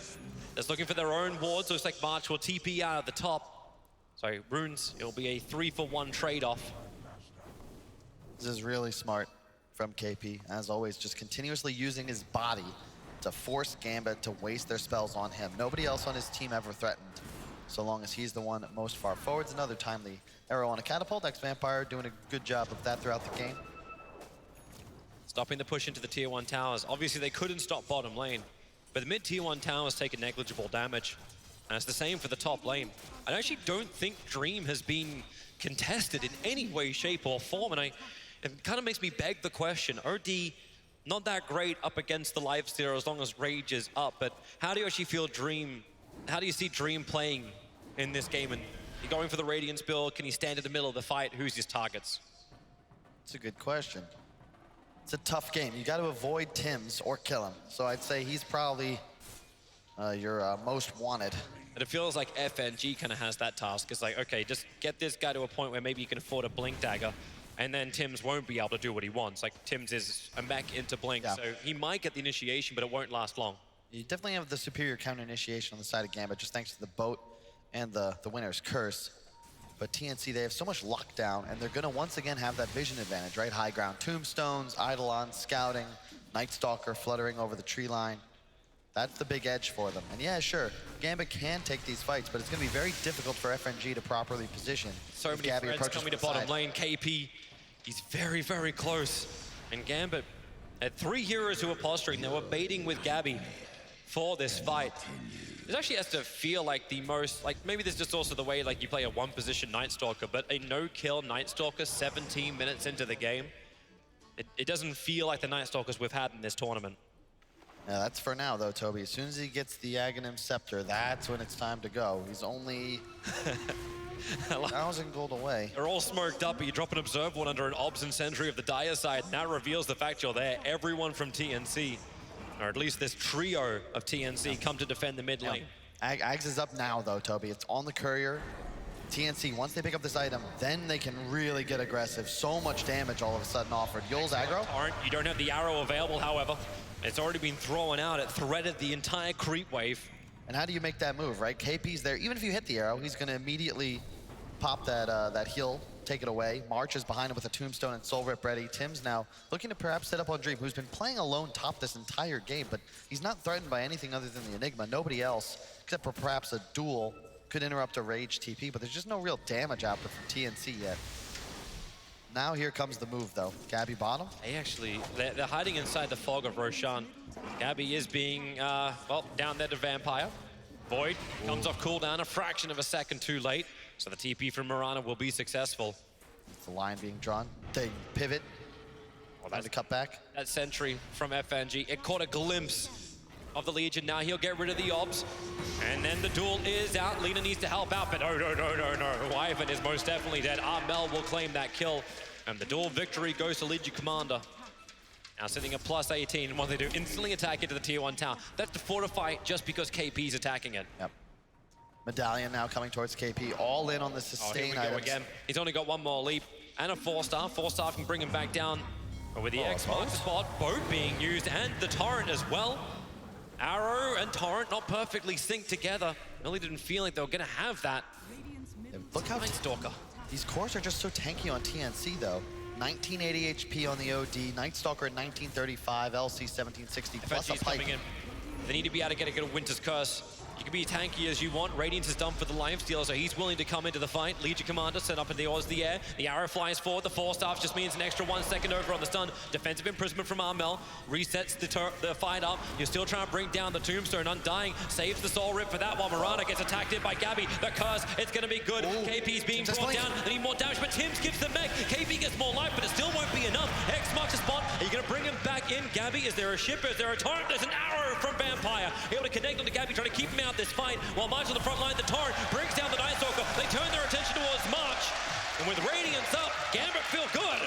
is looking for their own wards. Looks like March will TP out of the top. So runes, it'll be a 3-for-1 trade-off. This is really smart from KP, as always, just continuously using his body to force Gambit to waste their spells on him. Nobody else on his team ever threatened, so long as he's the one most far forward. It's another timely arrow on a catapult. X-Vampire doing a good job of that throughout the game. Stopping the push into the tier 1 towers. Obviously, they couldn't stop bottom lane, but the mid-tier 1 towers take a negligible damage. And it's the same for the top lane. I actually don't think Dream has been contested in any way, shape, or form, and it kind of makes me beg the question. OD, not that great up against the Lifestealer as long as Rage is up, but how do you actually feel Dream, how do you see Dream playing in this game? And you're going for the Radiance build, can he stand in the middle of the fight? Who's his targets? It's a good question. It's a tough game. You got to avoid Tim's or kill him. So I'd say he's probably your most wanted. And it feels like FNG kind of has that task. It's like, okay, just get this guy to a point where maybe you can afford a Blink Dagger, and then Tim's won't be able to do what he wants. Like, Tim's is a mech into Blink, so he might get the initiation, but it won't last long. You definitely have the superior counter initiation on the side of Gambit, just thanks to the boat and the winner's curse. But TNC, they have so much lockdown, and they're going to once again have that vision advantage, right? High ground tombstones, Eidolon scouting, Night Stalker fluttering over the tree line. That's the big edge for them. And yeah, sure, Gambit can take these fights, but it's going to be very difficult for FNG to properly position. So many friends coming to bottom lane. KP, he's very, very close. And Gambit had 3 heroes who were posturing. They were baiting with Gabby for this fight. This actually has to feel like the most, like maybe this is just also the way like you play a one-position Night Stalker, but a no-kill Night Stalker 17 minutes into the game, it doesn't feel like the Night Stalkers we've had in this tournament. Yeah, that's for now, though, Toby. As soon as he gets the Aghanim Scepter, that's when it's time to go. He's only 1,000 gold away. They're all smoked up, but you drop an Observe one under an Obs and Sentry of the Dire side, and that reveals the fact you're there. Everyone from TNC, or at least this trio of TNC, come to defend the mid lane. Ags is up now, though, Toby. It's on the courier. TNC, once they pick up this item, then they can really get aggressive. So much damage all of a sudden offered. Yul's aggro. You don't have the arrow available, however. It's already been thrown out. It threaded the entire creep wave. And how do you make that move, right? KP's there. Even if you hit the arrow, he's going to immediately pop that heal, take it away. March is behind him with a Tombstone and Soul Rip ready. Tim's now looking to perhaps set up on Dream, who's been playing alone top this entire game, but he's not threatened by anything other than the Enigma. Nobody else, except for perhaps a duel, could interrupt a Rage TP, but there's just no real damage output from TNC yet. Now here comes the move, though. Gabby bottom. They're hiding inside the fog of Roshan. Gabby is being, well, down there to Vampire. Void comes off cooldown a fraction of a second too late, so the TP from Mirana will be successful. The line being drawn. They pivot. Well, that's the cut back. That sentry from FNG, it caught a glimpse of the Legion. Now he'll get rid of the Obs. And then the duel is out. Lina needs to help out, but no. Wyvern is most definitely dead. Armel will claim that kill. And the duel victory goes to Legion Commander. Now sitting at plus 18, and what they do, instantly attack into the tier 1 tower. That's to fortify just because KP's attacking it. Yep. Medallion now coming towards KP, all in on the sustain items. Again. He's only got one more leap and a 4-star. 4-star can bring him back down. But with the X marks the spot, boat being used, and the Torrent as well. Arrow and Torrent not perfectly synced together. Really didn't feel like they were going to have that. Look how Night Stalker. These cores are just so tanky on TNC, though. 1980 HP on the OD, Night Stalker at 1935, LC 1760, plus a pipe. Coming in. They need to be able to get a good Winter's Curse You can be tanky as you want. Radiance is done for the lifesteal, so he's willing to come into the fight. Legion Commander set up in the air. The arrow flies forward. The Force Staff just means an extra 1 second over on the stun. Defensive imprisonment from Armel. Resets the fight up. You're still trying to bring down the Tombstone. Undying saves the Soul Rip for that one. Mirana gets attacked in by Gabby. The curse, it's going to be good. Ooh. KP's being brought down. They need more damage, but Tim's gives the mech. KP gets more life, but it still won't be enough. X marks the spot. Are you going to bring him back in? Gabby, is there a ship? Is there a torrent? There's an arrow from Vampire. Able to connect on to Gabby, trying to keep him out this fight. While March on the front line, the torrent brings down the Night Stalker. They turn their attention towards March. And with Radiance up, Gambit feel good.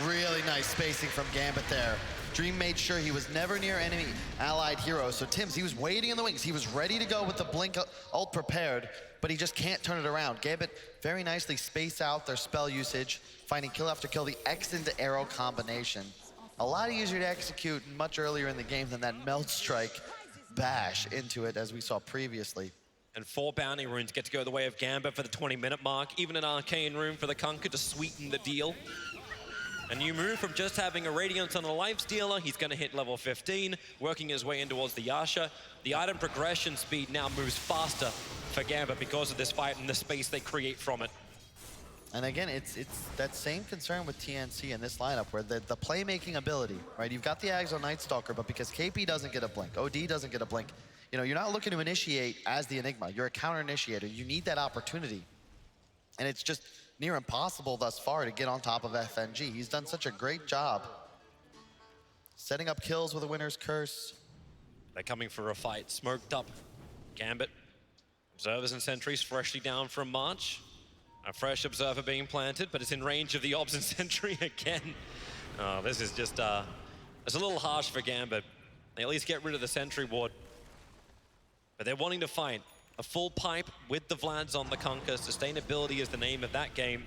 Really nice spacing from Gambit there. Dream made sure he was never near enemy allied heroes. So Tim's, he was waiting in the wings. He was ready to go with the blink ult prepared, but he just can't turn it around. Gambit very nicely space out their spell usage, finding kill after kill, the X into arrow combination. A lot easier to execute much earlier in the game than that Melt Strike bash into it as we saw previously. And 4 bounty runes get to go the way of Gambit for the 20-minute mark. Even an arcane rune for the Kunkka to sweeten the deal. A new move from just having a Radiance on a lifestealer. He's going to hit level 15, working his way in towards the Yasha. The item progression speed now moves faster for Gambit because of this fight and the space they create from it. And again, it's that same concern with TNC in this lineup where the playmaking ability, right? You've got the Ags on Night Stalker, but because KP doesn't get a blink, OD doesn't get a blink, you know, you're not looking to initiate as the Enigma. You're a counter initiator. You need that opportunity. And it's just near impossible thus far to get on top of FNG. He's done such a great job setting up kills with a Winner's Curse. They're coming for a fight. Smoked up. Gambit. Observers and sentries freshly down from March. A fresh observer being planted, but it's in range of the Obs and Sentry again. Oh, this is just, it's a little harsh for Gambit. They at least get rid of the Sentry Ward. But they're wanting to fight. A full pipe with the Vlads on the Kunkka. Sustainability is the name of that game.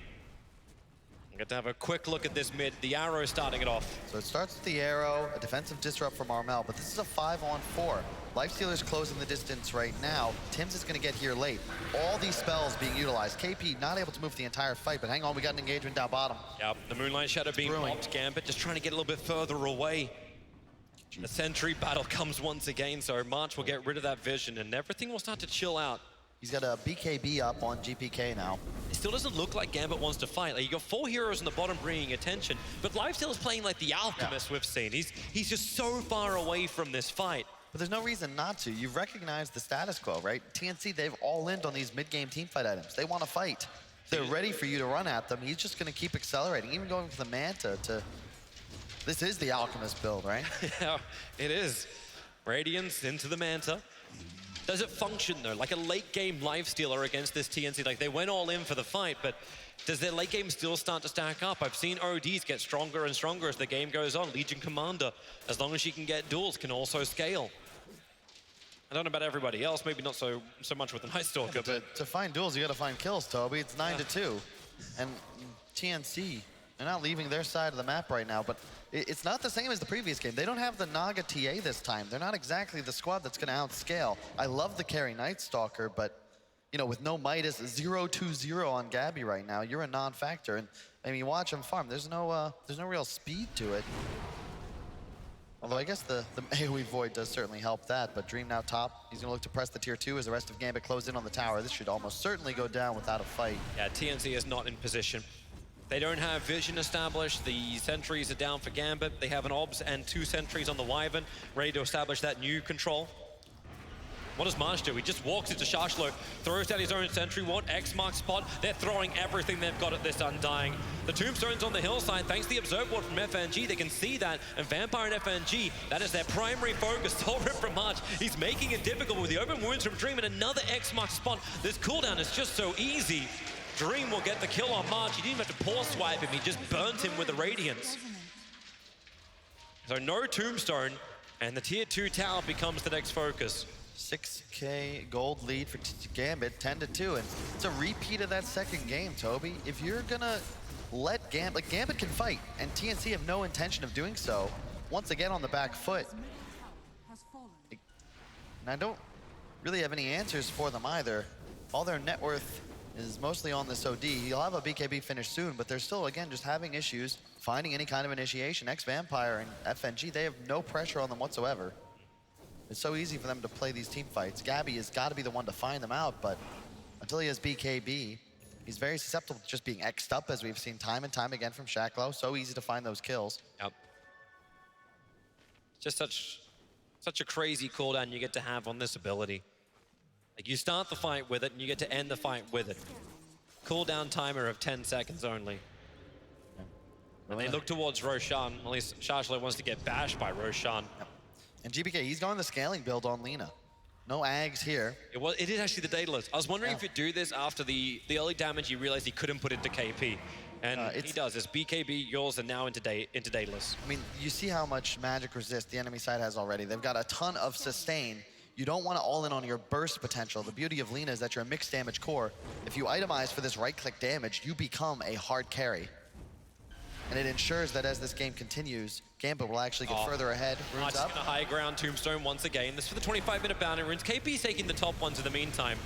We get to have a quick look at this mid. The arrow starting it off. So it starts with the arrow, a defensive disrupt from Armel, but this is a 5-on-4. Lifestealer's closing the distance right now. Tim's is gonna get here late. All these spells being utilized. KP not able to move the entire fight, but hang on, we got an engagement down bottom. Yep, the Moonlight Shadow being popped. Gambit just trying to get a little bit further away. The Sentry battle comes once again, so March will get rid of that vision and everything will start to chill out. He's got a BKB up on GPK now. It still doesn't look like Gambit wants to fight. Like, you got 4 heroes on the bottom bringing attention, but Lifesteal is playing like the Alchemist we've seen. He's just so far away from this fight. But there's no reason not to. You've recognized the status quo, right? TNC, they've all in on these mid-game teamfight items. They want to fight. They're ready for you to run at them. He's just going to keep accelerating, even going for the Manta to... This is the Alchemist build, right? Yeah, it is. Radiance into the Manta. Does it function, though? Like a late-game lifestealer against this TNC. Like, they went all in for the fight, but does their late game still start to stack up? I've seen ODs get stronger and stronger as the game goes on. Legion Commander, as long as she can get duels, can also scale. I don't know about everybody else, maybe not so much with the Night Stalker, but... To find duels, you got to find kills, Toby. It's 9-2. And TNC, they're not leaving their side of the map right now, but it's not the same as the previous game. They don't have the Naga TA this time. They're not exactly the squad that's going to outscale. I love the carry Night Stalker, but you know, with no Midas, 0-2-0 on Gabby right now, you're a non-factor. And I mean, watch him farm. There's no real speed to it. Although I guess the AoE Void does certainly help that, but Dream now top. He's going to look to press the tier 2 as the rest of Gambit close in on the tower. This should almost certainly go down without a fight. Yeah, TNC is not in position. They don't have vision established. The sentries are down for Gambit. They have an Obs and 2 sentries on the Wyvern, ready to establish that new control. What does March do? He just walks into Shashlo, throws down his own sentry ward, X marks spot. They're throwing everything they've got at this Undying. The Tombstone's on the hillside, thanks to the Observe ward from FNG. They can see that, and Vampire and FNG, that is their primary focus. Soul Rip from March. He's making it difficult with the open wounds from Dream and another X marks spot. This cooldown is just so easy. Dream will get the kill on March. He didn't even have to pause swipe him, he just burnt him with the Radiance. So no Tombstone, and the tier 2 tower becomes the next focus. 6K gold lead for Gambit, 10-2, and it's a repeat of that second game, Toby. If you're gonna let Gambit can fight, and TNC have no intention of doing so, once again on the back foot. And I don't really have any answers for them either. All their net worth is mostly on this OD. He'll have a BKB finish soon, but they're still, again, just having issues finding any kind of initiation. Ex-Vampire and FNG, they have no pressure on them whatsoever. It's so easy for them to play these team fights. Gabby has got to be the one to find them out, but until he has BKB, he's very susceptible to just being X'd up, as we've seen time and time again from Shacklow. So easy to find those kills. Yep. Just such a crazy cooldown you get to have on this ability. Like, you start the fight with it, and you get to end the fight with it. Cooldown timer of 10 seconds only. And they look towards Roshan. At least Shashlo wants to get bashed by Roshan. Yep. And GBK, he's going the scaling build on Lina. No Ags here. It is actually the Daedalus. I was wondering if he'd do this after the early damage he realized he couldn't put into KP. And he does. It's BKB, yours, and now into Daedalus. I mean, you see how much magic resist the enemy side has already. They've got a ton of sustain. You don't want to all in on your burst potential. The beauty of Lina is that you're a mixed damage core. If you itemize for this right-click damage, you become a hard carry. And it ensures that as this game continues, Gambit will actually get further ahead. Runes up. A high ground tombstone once again. This for the 25-minute bounty runes. KP's taking the top ones in the meantime.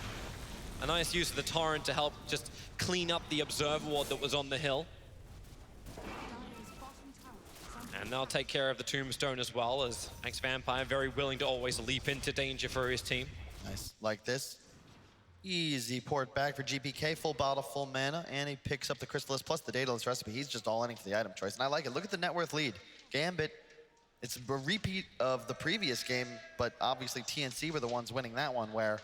A nice use of the torrent to help just clean up the observer ward that was on the hill. And they'll take care of the tombstone as well, as Ex-Vampire very willing to always leap into danger for his team. Nice, like this. Easy port back for GPK, full bottle, full mana, and he picks up the Crystallis plus the Daedalus recipe. He's just all in for the item choice, and I like it. Look at the net worth lead. Gambit, it's a repeat of the previous game, but obviously TNC were the ones winning that one, where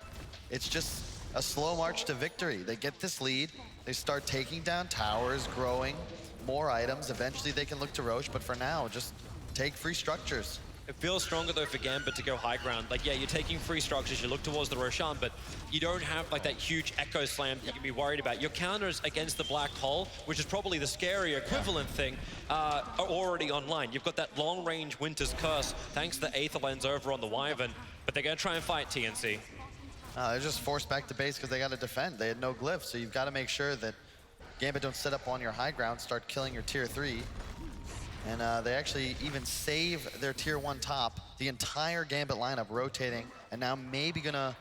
it's just a slow march to victory. They get this lead, they start taking down towers, growing, more items. Eventually they can look to Roche, but for now, just take free structures. It feels stronger though for Gambit to go high ground. Like, yeah, you're taking free structures, you look towards the Roshan, but you don't have like that huge echo slam you can be worried about. Your counters against the black hole, which is probably the scary equivalent thing, are already online. You've got that long range Winter's Curse, thanks to the Aether Lens over on the Wyvern, but they're gonna try and fight TNC. They're just forced back to base because they got to defend. They had no glyph, so you've got to make sure that Gambit don't set up on your high ground, start killing your tier 3. And they actually even save their tier 1 top. The entire Gambit lineup rotating, and now maybe gonna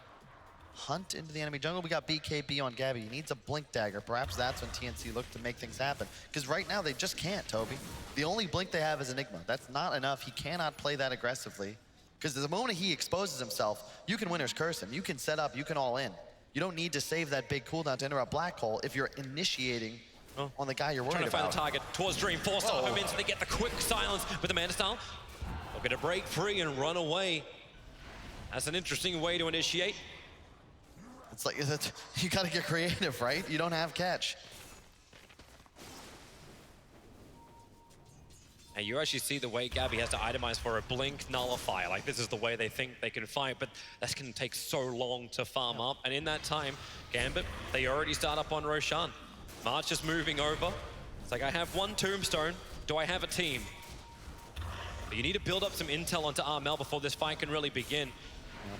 hunt into the enemy jungle. We got BKB on Gabby. He needs a Blink Dagger. Perhaps that's when TNC look to make things happen. Because right now they just can't, Toby. The only Blink they have is Enigma. That's not enough. He cannot play that aggressively. Because the moment he exposes himself, you can Winter's Curse him. You can set up, you can all in. You don't need to save that big cooldown to enter a black hole if you're initiating on the guy you're worried about. Trying to find the target towards Dream, forced off him in, so they get the quick silence with the Mana Style. Looking to break free and run away. That's an interesting way to initiate. It's like, you gotta get creative, right? You don't have catch. And you actually see the way Gabby has to itemize for a Blink Nullifier. Like, this is the way they think they can fight, but that's gonna take so long to farm up. And in that time, Gambit, they already start up on Roshan. March is moving over. It's like, I have one tombstone. Do I have a team? But you need to build up some intel onto Armel before this fight can really begin.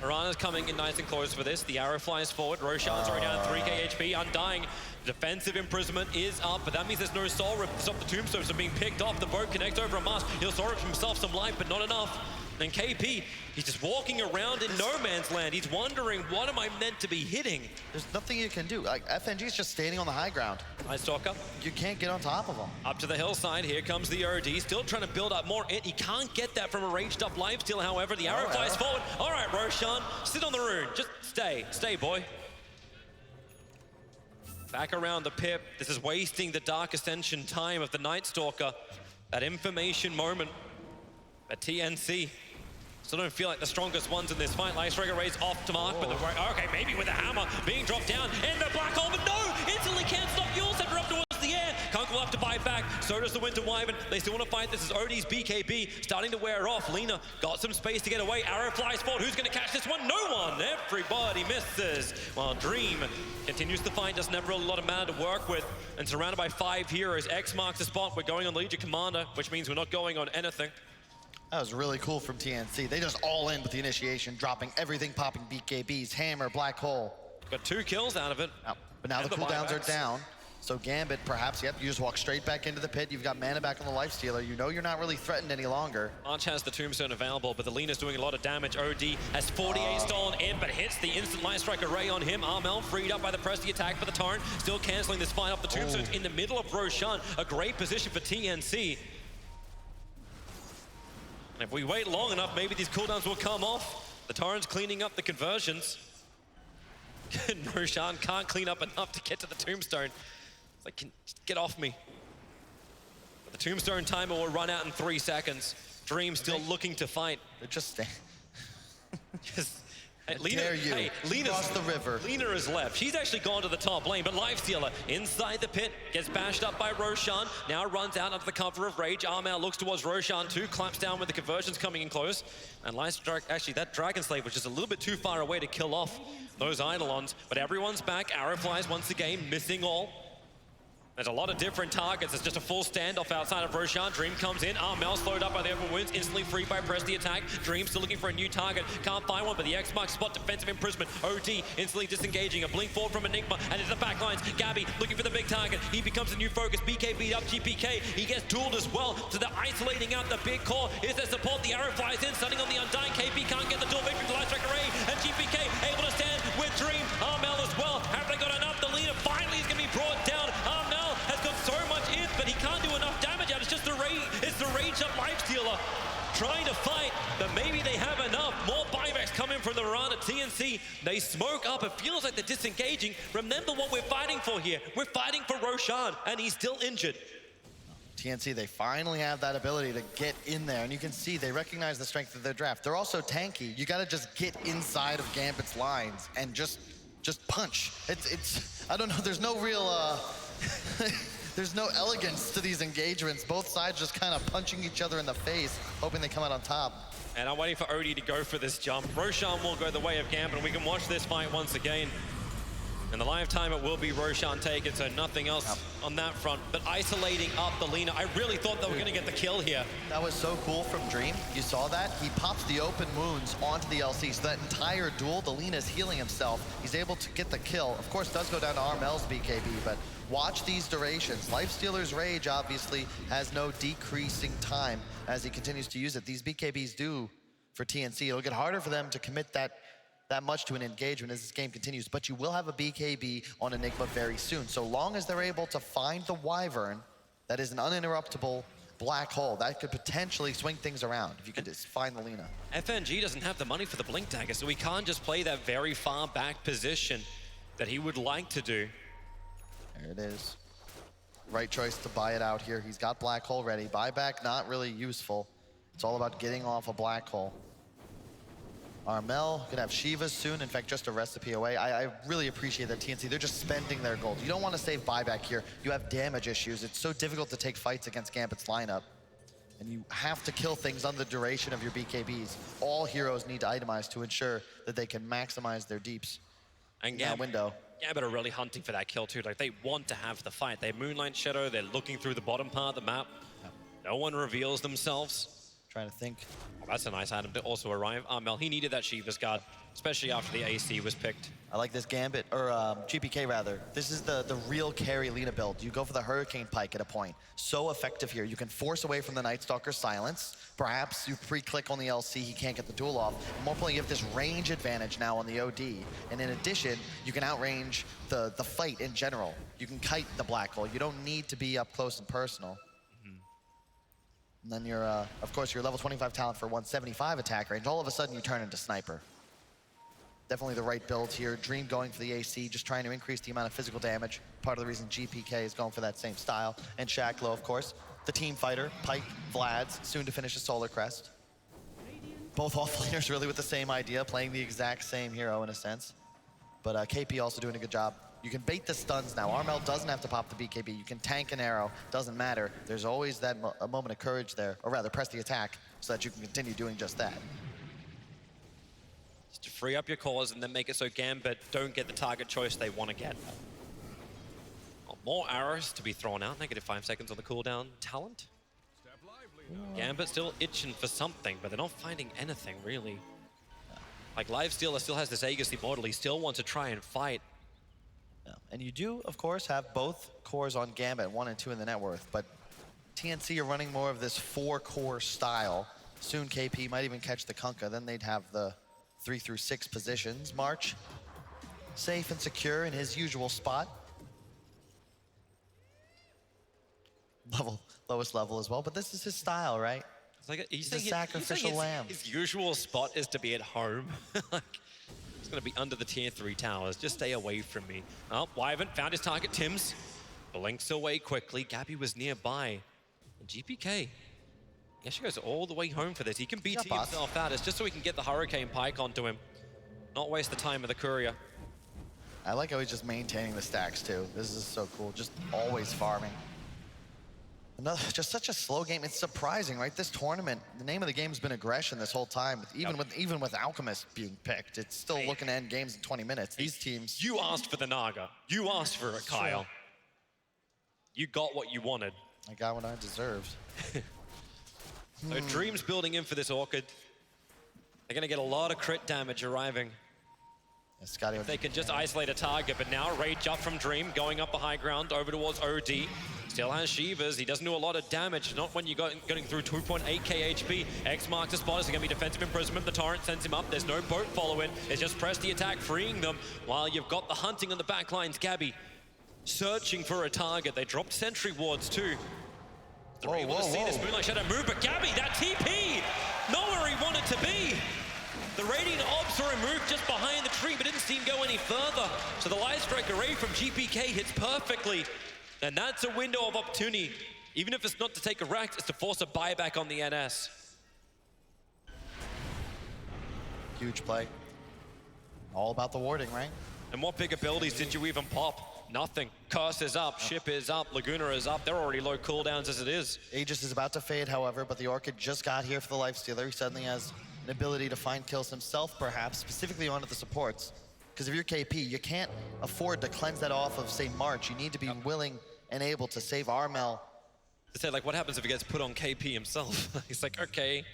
Arana's coming in nice and close for this. The arrow flies forward. Roshan's already down 3k HP, undying. Defensive imprisonment is up, but that means there's no soul rip to stop the tombstones from being picked off. The boat connects over a mast. He'll soul rip himself some life, but not enough. And KP, he's just walking around in no man's land. He's wondering, what am I meant to be hitting? There's nothing you can do. Like, FNG's just standing on the high ground. Nice Stalker. You can't get on top of him. Up to the hillside, here comes the OD, still trying to build up more. He can't get that from a raged up lifesteal, however. The arrow flies forward. All right, Roshan, sit on the rune. Just stay, boy. Back around the pip. This is wasting the Dark Ascension time of the Night Stalker. That information moment. But TNC still don't feel like the strongest ones in this fight. Lightstriker raised off to mark, but okay, maybe with a hammer being dropped down in the black hole, but no! Instantly can't stop Yule Scepter up towards the air. Kunk will have to fight back. So does the Winter Wyvern. They still want to fight. This is OD's BKB starting to wear off. Lina got some space to get away. Arrow flies forward. Who's going to catch this one? No one. Everybody misses. While Dream continues to fight. Doesn't have really a lot of mana to work with. And surrounded by 5 heroes. X marks the spot. We're going on Legion Commander, which means we're not going on anything. That was really cool from TNC. They just all in with the initiation, dropping everything, popping BKBs, hammer, black hole. Got 2 kills out of it. But now the cooldowns are down. So Gambit, perhaps, you just walk straight back into the pit. You've got mana back on the lifestealer. You know you're not really threatened any longer. March has the tombstone available, but the Lena's doing a lot of damage. OD has 48 stolen in, but hits the instant Light Strike array on him. Armel freed up by the press the attack for the Torrent. Still canceling this fight off the tombstones in the middle of Roshan. A great position for TNC. And if we wait long enough, maybe these cooldowns will come off. The Torrent's cleaning up the conversions. Roshan can't clean up enough to get to the Tombstone. It's like, get off me. But the Tombstone timer will run out in 3 seconds. Dream still looking to fight. They're just Just, dare you. Hey, Lena's, Cross the river. Lena is left. She's actually gone to the top lane, but Lifestealer inside the pit, gets bashed up by Roshan, now runs out under the cover of Rage. Armel looks towards Roshan too, claps down with the conversions coming in close. And actually that Dragon Slave was just a little bit too far away to kill off those Eidolons, but everyone's back. Arrow flies once again, missing all. There's a lot of different targets. It's just a full standoff outside of Roshan. Dream comes in. Armel slowed up by the open wounds. Instantly freed by Press the attack. Dream still looking for a new target. Can't find one, but the X marks spot defensive imprisonment. OD instantly disengaging. A blink forward from Enigma and into the back lines. Gabby looking for the big target. He becomes a new focus. BK beat up GPK. He gets dueled as well. So they're isolating out the big core. Is there support? The arrow flies in, stunning on the Undying. KP can't get the duel victory. The Light Strike Array. And GPK able to stand with Dream. Armel as well. Have they got enough? The leader finally is going to be brought down. Armel has got so much in, but he can't do enough damage out. It's just the rage up Lifestealer trying to fight, but maybe they have enough. More buybacks coming from the Mirana. TNC, they smoke up. It feels like they're disengaging. Remember what we're fighting for here. We're fighting for Roshan, and he's still injured. TNC, they finally have that ability to get in there, and you can see they recognize the strength of their draft. They're also tanky. You got to just get inside of Gambit's lines and just punch. It's I don't know. There's no real. There's no elegance to these engagements. Both sides just kind of punching each other in the face, hoping they come out on top. And I'm waiting for Odie to go for this jump. Roshan will go the way of Gambit, and we can watch this fight once again. In the live time, it will be Roshan taken, so nothing else on that front. But isolating up the Lina, I really thought they were going to get the kill here. That was so cool from Dream. You saw that? He pops the open wounds onto the LC. So that entire duel, the Lina is healing himself. He's able to get the kill. Of course, does go down to Armel's BKB, but watch these durations. Lifestealer's Rage obviously has no decreasing time as he continues to use it. These BKBs do for TNC. It'll get harder for them to commit that much to an engagement as this game continues, but you will have a BKB on Enigma very soon. So long as they're able to find the Wyvern, that is an uninterruptible black hole, that could potentially swing things around if you could just find the Lina. FNG doesn't have the money for the Blink Dagger, so he can't just play that very far back position that he would like to do. There it is. Right choice to buy it out here. He's got black hole ready. Buyback, not really useful. It's all about getting off a black hole. Armel could have Shivas soon. In fact, just a recipe away. I really appreciate that TNC. They're just spending their gold. You don't want to save buyback here. You have damage issues. It's so difficult to take fights against Gambit's lineup. And you have to kill things on the duration of your BKBs. All heroes need to itemize to ensure that they can maximize their deeps in that window. Gambit are really hunting for that kill too. Like, they want to have the fight. They have Moonlight Shadow. They're looking through the bottom part of the map. No one reveals themselves. Trying to think. Oh, that's a nice item to also arrive. Armel, he needed that Shiva's guard, especially after the AC was picked. I like this Gambit, or GPK rather. This is the real carry Lina build. You go for the Hurricane Pike at a point. So effective here. You can force away from the Night Stalker's silence. Perhaps you pre-click on the LC, he can't get the duel off. More importantly, you have this range advantage now on the OD. And in addition, you can outrange the fight in general. You can kite the black hole. You don't need to be up close and personal. And then you're, of course, your level 25 talent for 175 attack range. All of a sudden, you turn into Sniper. Definitely the right build here. Dream going for the AC, just trying to increase the amount of physical damage. Part of the reason GPK is going for that same style. And Shacklow, of course, the team fighter. Pike, Vlad's, soon to finish a Solar Crest. Both offlaners really with the same idea, playing the exact same hero in a sense. But KP also doing a good job. You can bait the stuns now. Armel doesn't have to pop the BKB. You can tank an arrow, doesn't matter. There's always that a moment of courage there, or rather press the attack so that you can continue doing just that. Just to free up your cores and then make it so Gambit don't get the target choice they want to get. Oh, more arrows to be thrown out. -5 seconds on the cooldown. Talent? Gambit still itching for something, but they're not finding anything really. Like, Lifestealer still has this Aegis Immortal. He still wants to try and fight. And you do, of course, have both cores on Gambit, 1 and 2 in the net worth, but TNC are running more of this 4-core style. Soon KP might even catch the Kunkka, then they'd have the 3 through 6 positions. March, safe and secure in his usual spot. Lowest level as well, but this is his style, right? It's like He's a sacrificial lamb. His usual spot is to be at home. Like, he's going to be under the tier 3 towers. Just stay away from me. Oh, Wyvern found his target, Tims. Blinks away quickly. Gabby was nearby. And GPK, yeah, she goes all the way home for this. He can BT himself out. It's just so he can get the Hurricane Pike onto him. Not waste the time of the Courier. I like how he's just maintaining the stacks too. This is so cool. Just always farming. Just such a slow game. It's surprising, right? This tournament, the name of the game's been aggression this whole time. Even with Alchemist being picked, it's still looking to end games in 20 minutes. These teams. You asked for the Naga. You asked for it, Kyle. You got what you wanted. I got what I deserved. So Dream's building in for this Orchid. They're gonna get a lot of crit damage arriving. Yeah, they can just isolate a target, but now Rage up from Dream, going up the high ground over towards OD. Still has Shivas. He doesn't do a lot of damage, not when you're getting through 2.8k HP. X marks the spot. It's going to be defensive imprisonment. The torrent sends him up. There's no boat following. It's just press the attack, freeing them, while you've got the hunting on the back lines. Gabby searching for a target. They dropped sentry wards too. They're able to see this Moonlight Shadow move, but Gabby, that TP, not where he wanted to be. The Radiant Orbs are removed just behind the tree, but didn't seem to go any further. So the Light Strike array from GPK hits perfectly. And that's a window of opportunity. Even if it's not to take a rack, it's to force a buyback on the NS. Huge play. All about the warding, right? And what big abilities did you even pop? Nothing. Curse is up, Ship is up, Laguna is up. They're already low cooldowns as it is. Aegis is about to fade, however, but the Orchid just got here for the Lifestealer. He suddenly has an ability to find kills himself, perhaps, specifically onto the supports. Because if you're KP, you can't afford to cleanse that off of, say, March. You need to be willing and able to save Armel. To say, like, what happens if he gets put on KP himself? He's like, okay,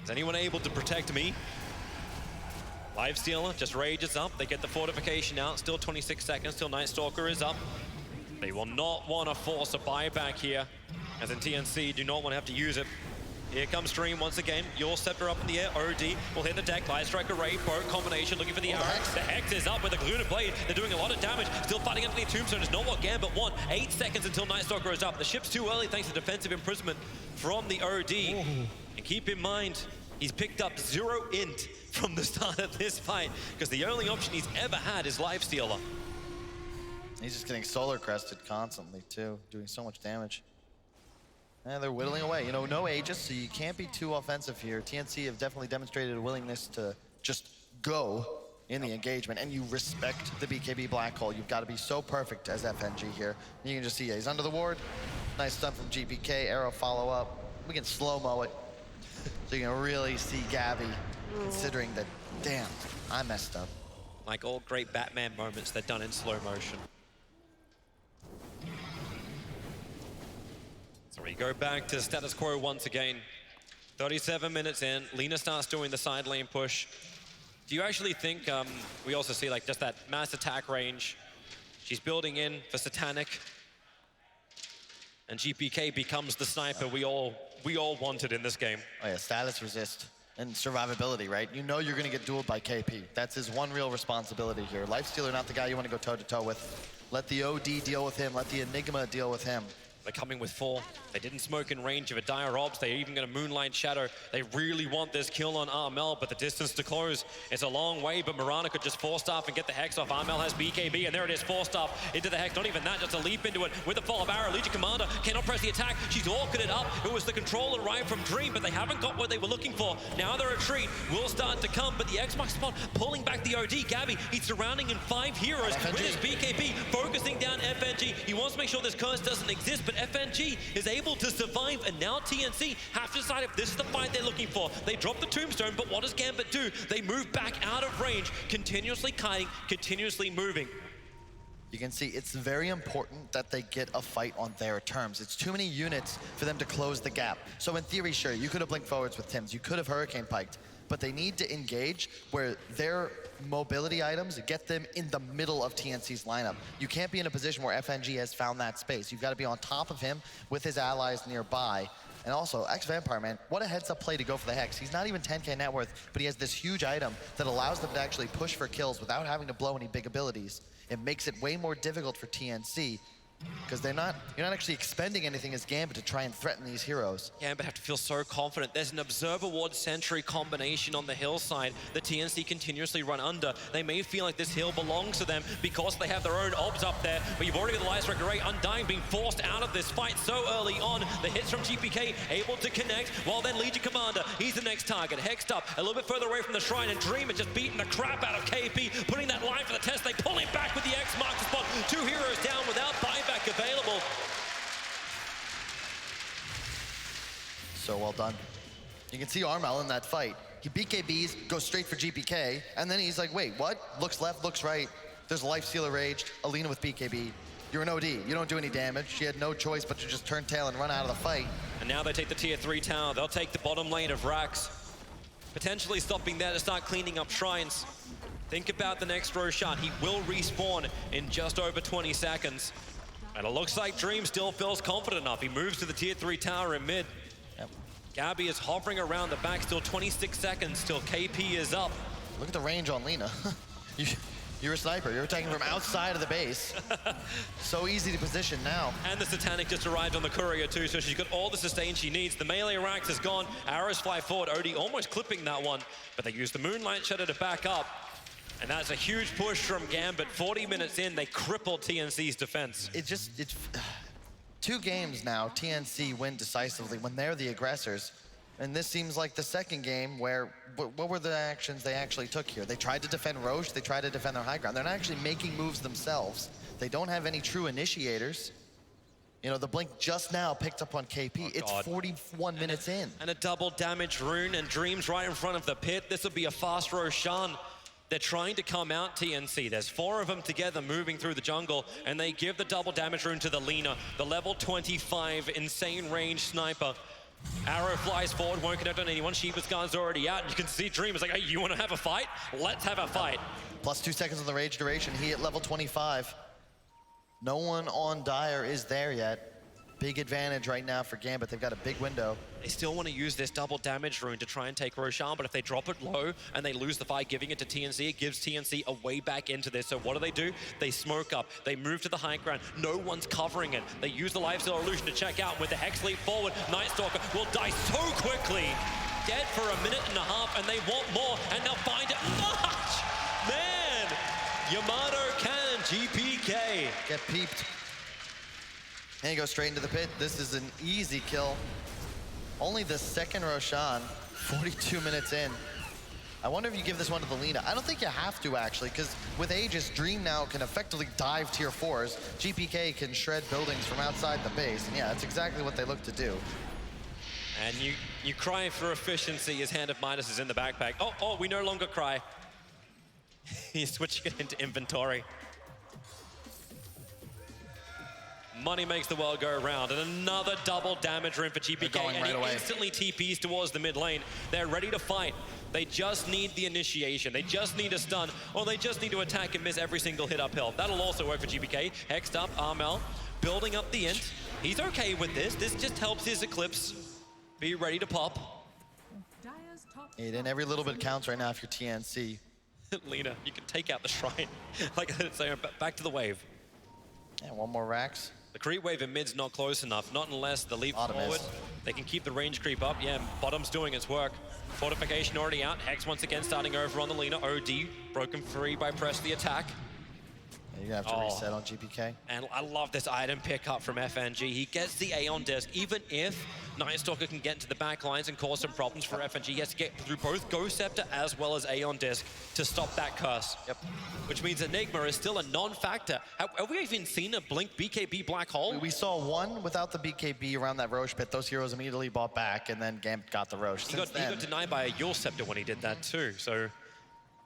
is anyone able to protect me? Lifestealer just rages up. They get the fortification out. Still 26 seconds. Still Night Stalker is up. They will not want to force a buyback here, as in TNC do not want to have to use it. Here comes Dream once again. Your Scepter up in the air. OD will hit the deck. Light Strike array, boat combination, looking for the arrow. The Hex is up with the Luna Blade. They're doing a lot of damage. Still fighting underneath Tombstone. It's not what Gambit want. 8 seconds until Night Stalker is up. The ship's too early thanks to defensive imprisonment from the OD. And keep in mind, he's picked up 0 int from the start of this fight, because the only option he's ever had is Lifestealer. He's just getting solar crested constantly too, doing so much damage. And they're whittling away. You know, no Aegis, so you can't be too offensive here. TNC have definitely demonstrated a willingness to just go in the engagement, and you respect the BKB Black Hole. You've got to be so perfect as FNG here. You can just see, he's under the ward. Nice stun from GPK, arrow follow up. We can slow-mo it. So you can really see Gabby considering that, damn, I messed up. Like all great Batman moments, they're done in slow motion. So we go back to status quo once again. 37 minutes in, Lina starts doing the side lane push. Do you actually think, we also see like just that mass attack range. She's building in for Satanic. And GPK becomes the sniper we all wanted in this game. Oh yeah, status resist and survivability, right? You know you're gonna get dueled by KP. That's his one real responsibility here. Lifestealer, not the guy you wanna go toe to toe with. Let the OD deal with him, let the Enigma deal with him. They're coming with 4. They didn't smoke in range of a Dire Ops. They're even going to Moonlight Shadow. They really want this kill on Armel, but the distance to close is a long way. But Mirana could just force staff and get the Hex off. Armel has BKB, and there it is, force staff into the Hex. Not even that, just a leap into it with a follow arrow. Legion Commander cannot press the attack. She's orchid it up. It was the control arrived from Dream, but they haven't got what they were looking for. Now the retreat will start to come, but the Xbox spot pulling back the OD. Gabby, he's surrounding in 5 heroes with his BKB, focusing down FNG. He wants to make sure this curse doesn't exist, but FNG is able to survive, and now TNC have to decide if this is the fight they're looking for. They drop the tombstone, but what does Gambit do? They move back out of range, continuously kiting, continuously moving. You can see it's very important that they get a fight on their terms. It's too many units for them to close the gap. So in theory, sure, you could have blinked forwards with Tims, you could have Hurricane Piked, but they need to engage where their mobility items get them in the middle of TNC's lineup. You can't be in a position where FNG has found that space. You've got to be on top of him with his allies nearby. And also, X-Vampire, man, what a heads-up play to go for the Hex. He's not even 10k net worth, but he has this huge item that allows them to actually push for kills without having to blow any big abilities. It makes it way more difficult for TNC Because you're not actually expending anything as Gambit to try and threaten these heroes. Gambit have to feel so confident. There's an Observer Ward Sentry combination on the hillside. The TNC continuously run under. They may feel like this hill belongs to them because they have their own obs up there, but you've already got the Light Striker Ray Undying being forced out of this fight so early on. The hits from GPK able to connect, while then Legion Commander, he's the next target. Hexed up a little bit further away from the shrine, and Dream is just beating the crap out of KP, putting that line for the test. They pull him back with the X mark the spot. 2 heroes down without buyback available. So well done. You can see Armel in that fight. He BKBs, goes straight for GPK, and then he's like, wait, what? Looks left, looks right. There's a Life Stealer raged, Alina with BKB. You're an OD, you don't do any damage. She had no choice but to just turn tail and run out of the fight. And now they take the tier 3 tower. They'll take the bottom lane of Rax, potentially stopping there to start cleaning up shrines. Think about the next Roshan. He will respawn in just over 20 seconds. And it looks like Dream still feels confident enough. He moves to the tier 3 tower in mid. Yep. Gabby is hovering around the back, still 26 seconds till KP is up. Look at the range on Lina. You're a sniper. You're attacking from outside of the base. So easy to position now. And the Satanic just arrived on the courier too, so she's got all the sustain she needs. The melee Rax is gone. Arrows fly forward. Odie almost clipping that one, but they use the Moonlight Shadow to back up. And that's a huge push from Gambit. 40 minutes in, they crippled TNC's defense. It's 2 games now, TNC win decisively when they're the aggressors. And this seems like the second game where, what were the actions they actually took here? They tried to defend Roche, they tried to defend their high ground. They're not actually making moves themselves. They don't have any true initiators. You know, the Blink just now picked up on KP. It's 41 minutes in. And a double damage rune, and Dream's right in front of the pit. This will be a fast Roshan. They're trying to come out TNC. There's 4 of them together moving through the jungle, and they give the double damage rune to the Lina, the level 25 insane range sniper. Arrow flies forward, won't connect on anyone. Sheba's Guard's already out. You can see Dream is like, hey, you want to have a fight? Let's have a fight. Plus 2 seconds on the rage duration. He at level 25. No one on Dire is there yet. Big advantage right now for Gambit. They've got a big window. They still want to use this double damage rune to try and take Roshan, but if they drop it low and they lose the fight, giving it to TNC, it gives TNC a way back into this. So what do? They smoke up. They move to the high ground. No one's covering it. They use the Lifesteal Illusion to check out. With the Hex leap forward, Night Stalker will die so quickly. Dead for a minute and a half, and they want more, and they'll find it much. Man, Yamato can, GPK. Get peeped. And he goes straight into the pit. This is an easy kill. Only the second Roshan, 42 minutes in. I wonder if you give this one to the Lina. I don't think you have to, actually, because with Aegis, Dream now can effectively dive tier 4s. GPK can shred buildings from outside the base. And yeah, that's exactly what they look to do. And you cry for efficiency as Hand of Midas is in the backpack. Oh, we no longer cry. He's switching it into inventory. Money makes the world go round, and another double damage rune for GPK, and he instantly TPs towards the mid lane. They're ready to fight. They just need the initiation. They just need a stun, or they just need to attack and miss every single hit uphill. That'll also work for GPK. Hexed up, Armel, building up the int. He's okay with this. This just helps his Eclipse be ready to pop. And every little bit counts right now if you're TNC. Lina, you can take out the shrine. Like I said, back to the wave. Yeah, 1 more Rax. The creep wave in mid's not close enough, not unless the leap forward. They can keep the range creep up. Yeah, bottom's doing its work. Fortification already out. Hex once again starting over on the Lina. OD broken free by press the attack. You're gonna have to reset on GPK. And I love this item pickup from FNG. He gets the Aeon Disc. Even if Night Stalker can get into the back lines and cause some problems for FNG, he has to get through both Ghost Scepter as well as Aeon Disc to stop that curse. Yep. Which means Enigma is still a non-factor. Have we even seen a Blink BKB Black Hole? We saw one without the BKB around that Roche pit. Those heroes immediately bought back, and then Gambit got the Roche. He got denied by a Yule Scepter when he did that too. So, and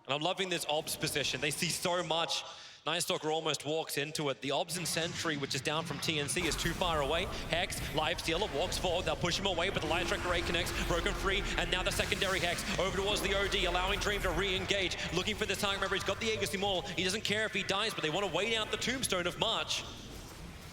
I'm loving this Obs position. They see so much. Night Stalker almost walks into it. The Obs and Sentry, which is down from TNC, is too far away. Hex, Live Stealer, walks forward. They'll push him away, but the Light Striker Ray connects. Broken free, and now the secondary Hex over towards the OD, allowing Dream to re-engage. Looking for this target. Remember, he's got the Aegis Immortal. He doesn't care if he dies, but they want to wait out the Tombstone of March.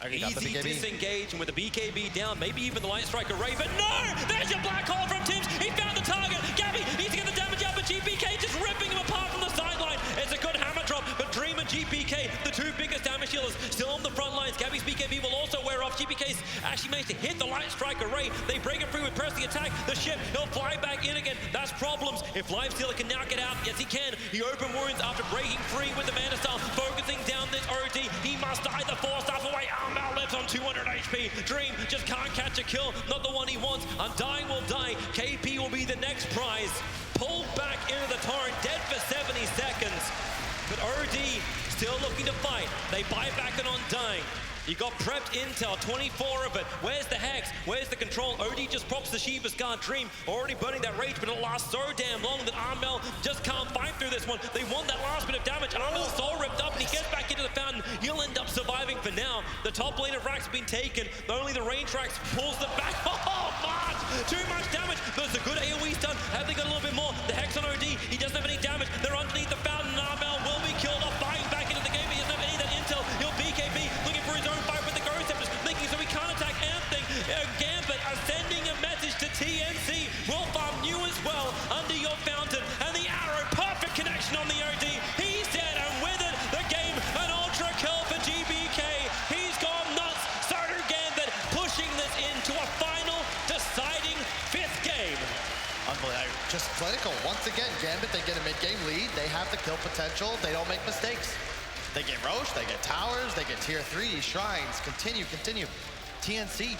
Easy disengage, and with the BKB down, maybe even the Light Striker Ray, but no! There's your Black Hole from Tims. He found the target. Gabby needs to get the damage out, but GPK just ripping him apart from the sideline. It's a good hammer drop, but Dream and GPK, the 2 biggest damage dealers, still on the front lines. Gabby's BKB case, actually managed to hit the Light Strike array. They break it free with pressing attack. The ship, he'll fly back in again. That's problems. If Lifestealer can now get out, yes he can. He open wounds after breaking free with the Mana Style, focusing down this OD. He must die the 4-star away. Armbal lives on 200 HP. Dream just can't catch a kill. Not the one he wants. Undying will die. KP will be the next prize. Pulled back into the torrent, dead for 70 seconds. But OD still looking to fight. They buy back an Undying. You got prepped intel, 24 of it. Where's the Hex? Where's the control? OD just procs the Shiva's Guard. Dream already burning that rage, but it lasts so damn long that Armel just can't fight through this one. They want that last bit of damage. Armel's soul ripped up and he gets back into the fountain. He'll end up surviving for now. The top lane of Rax has been taken. Only the range Rax pulls them back. Oh, March! Too much damage. There's a good AoE stun. Have they got a little bit more? The Hex on OD. He doesn't have any damage. They're underneath the fountain. Armel will be killed off, fighting back into the game. He doesn't have any of that intel. He'll BKB, looking for his own fight with the Ghost Scepters, making so he can't attack anything. Gambit are sending a message to TNC. We'll farm you as well under your fountain. And the arrow, perfect connection on the OD. He's dead, and with it, the game, an ultra kill for GBK. He's gone nuts. So do Gambit, pushing this into a final, deciding 5th game. Unbelievable. Just clinical. Once again, Gambit, they get a mid-game lead. They have the kill potential. They don't make mistakes. They get Roche, they get towers, they get tier 3, shrines. Continue. TNC,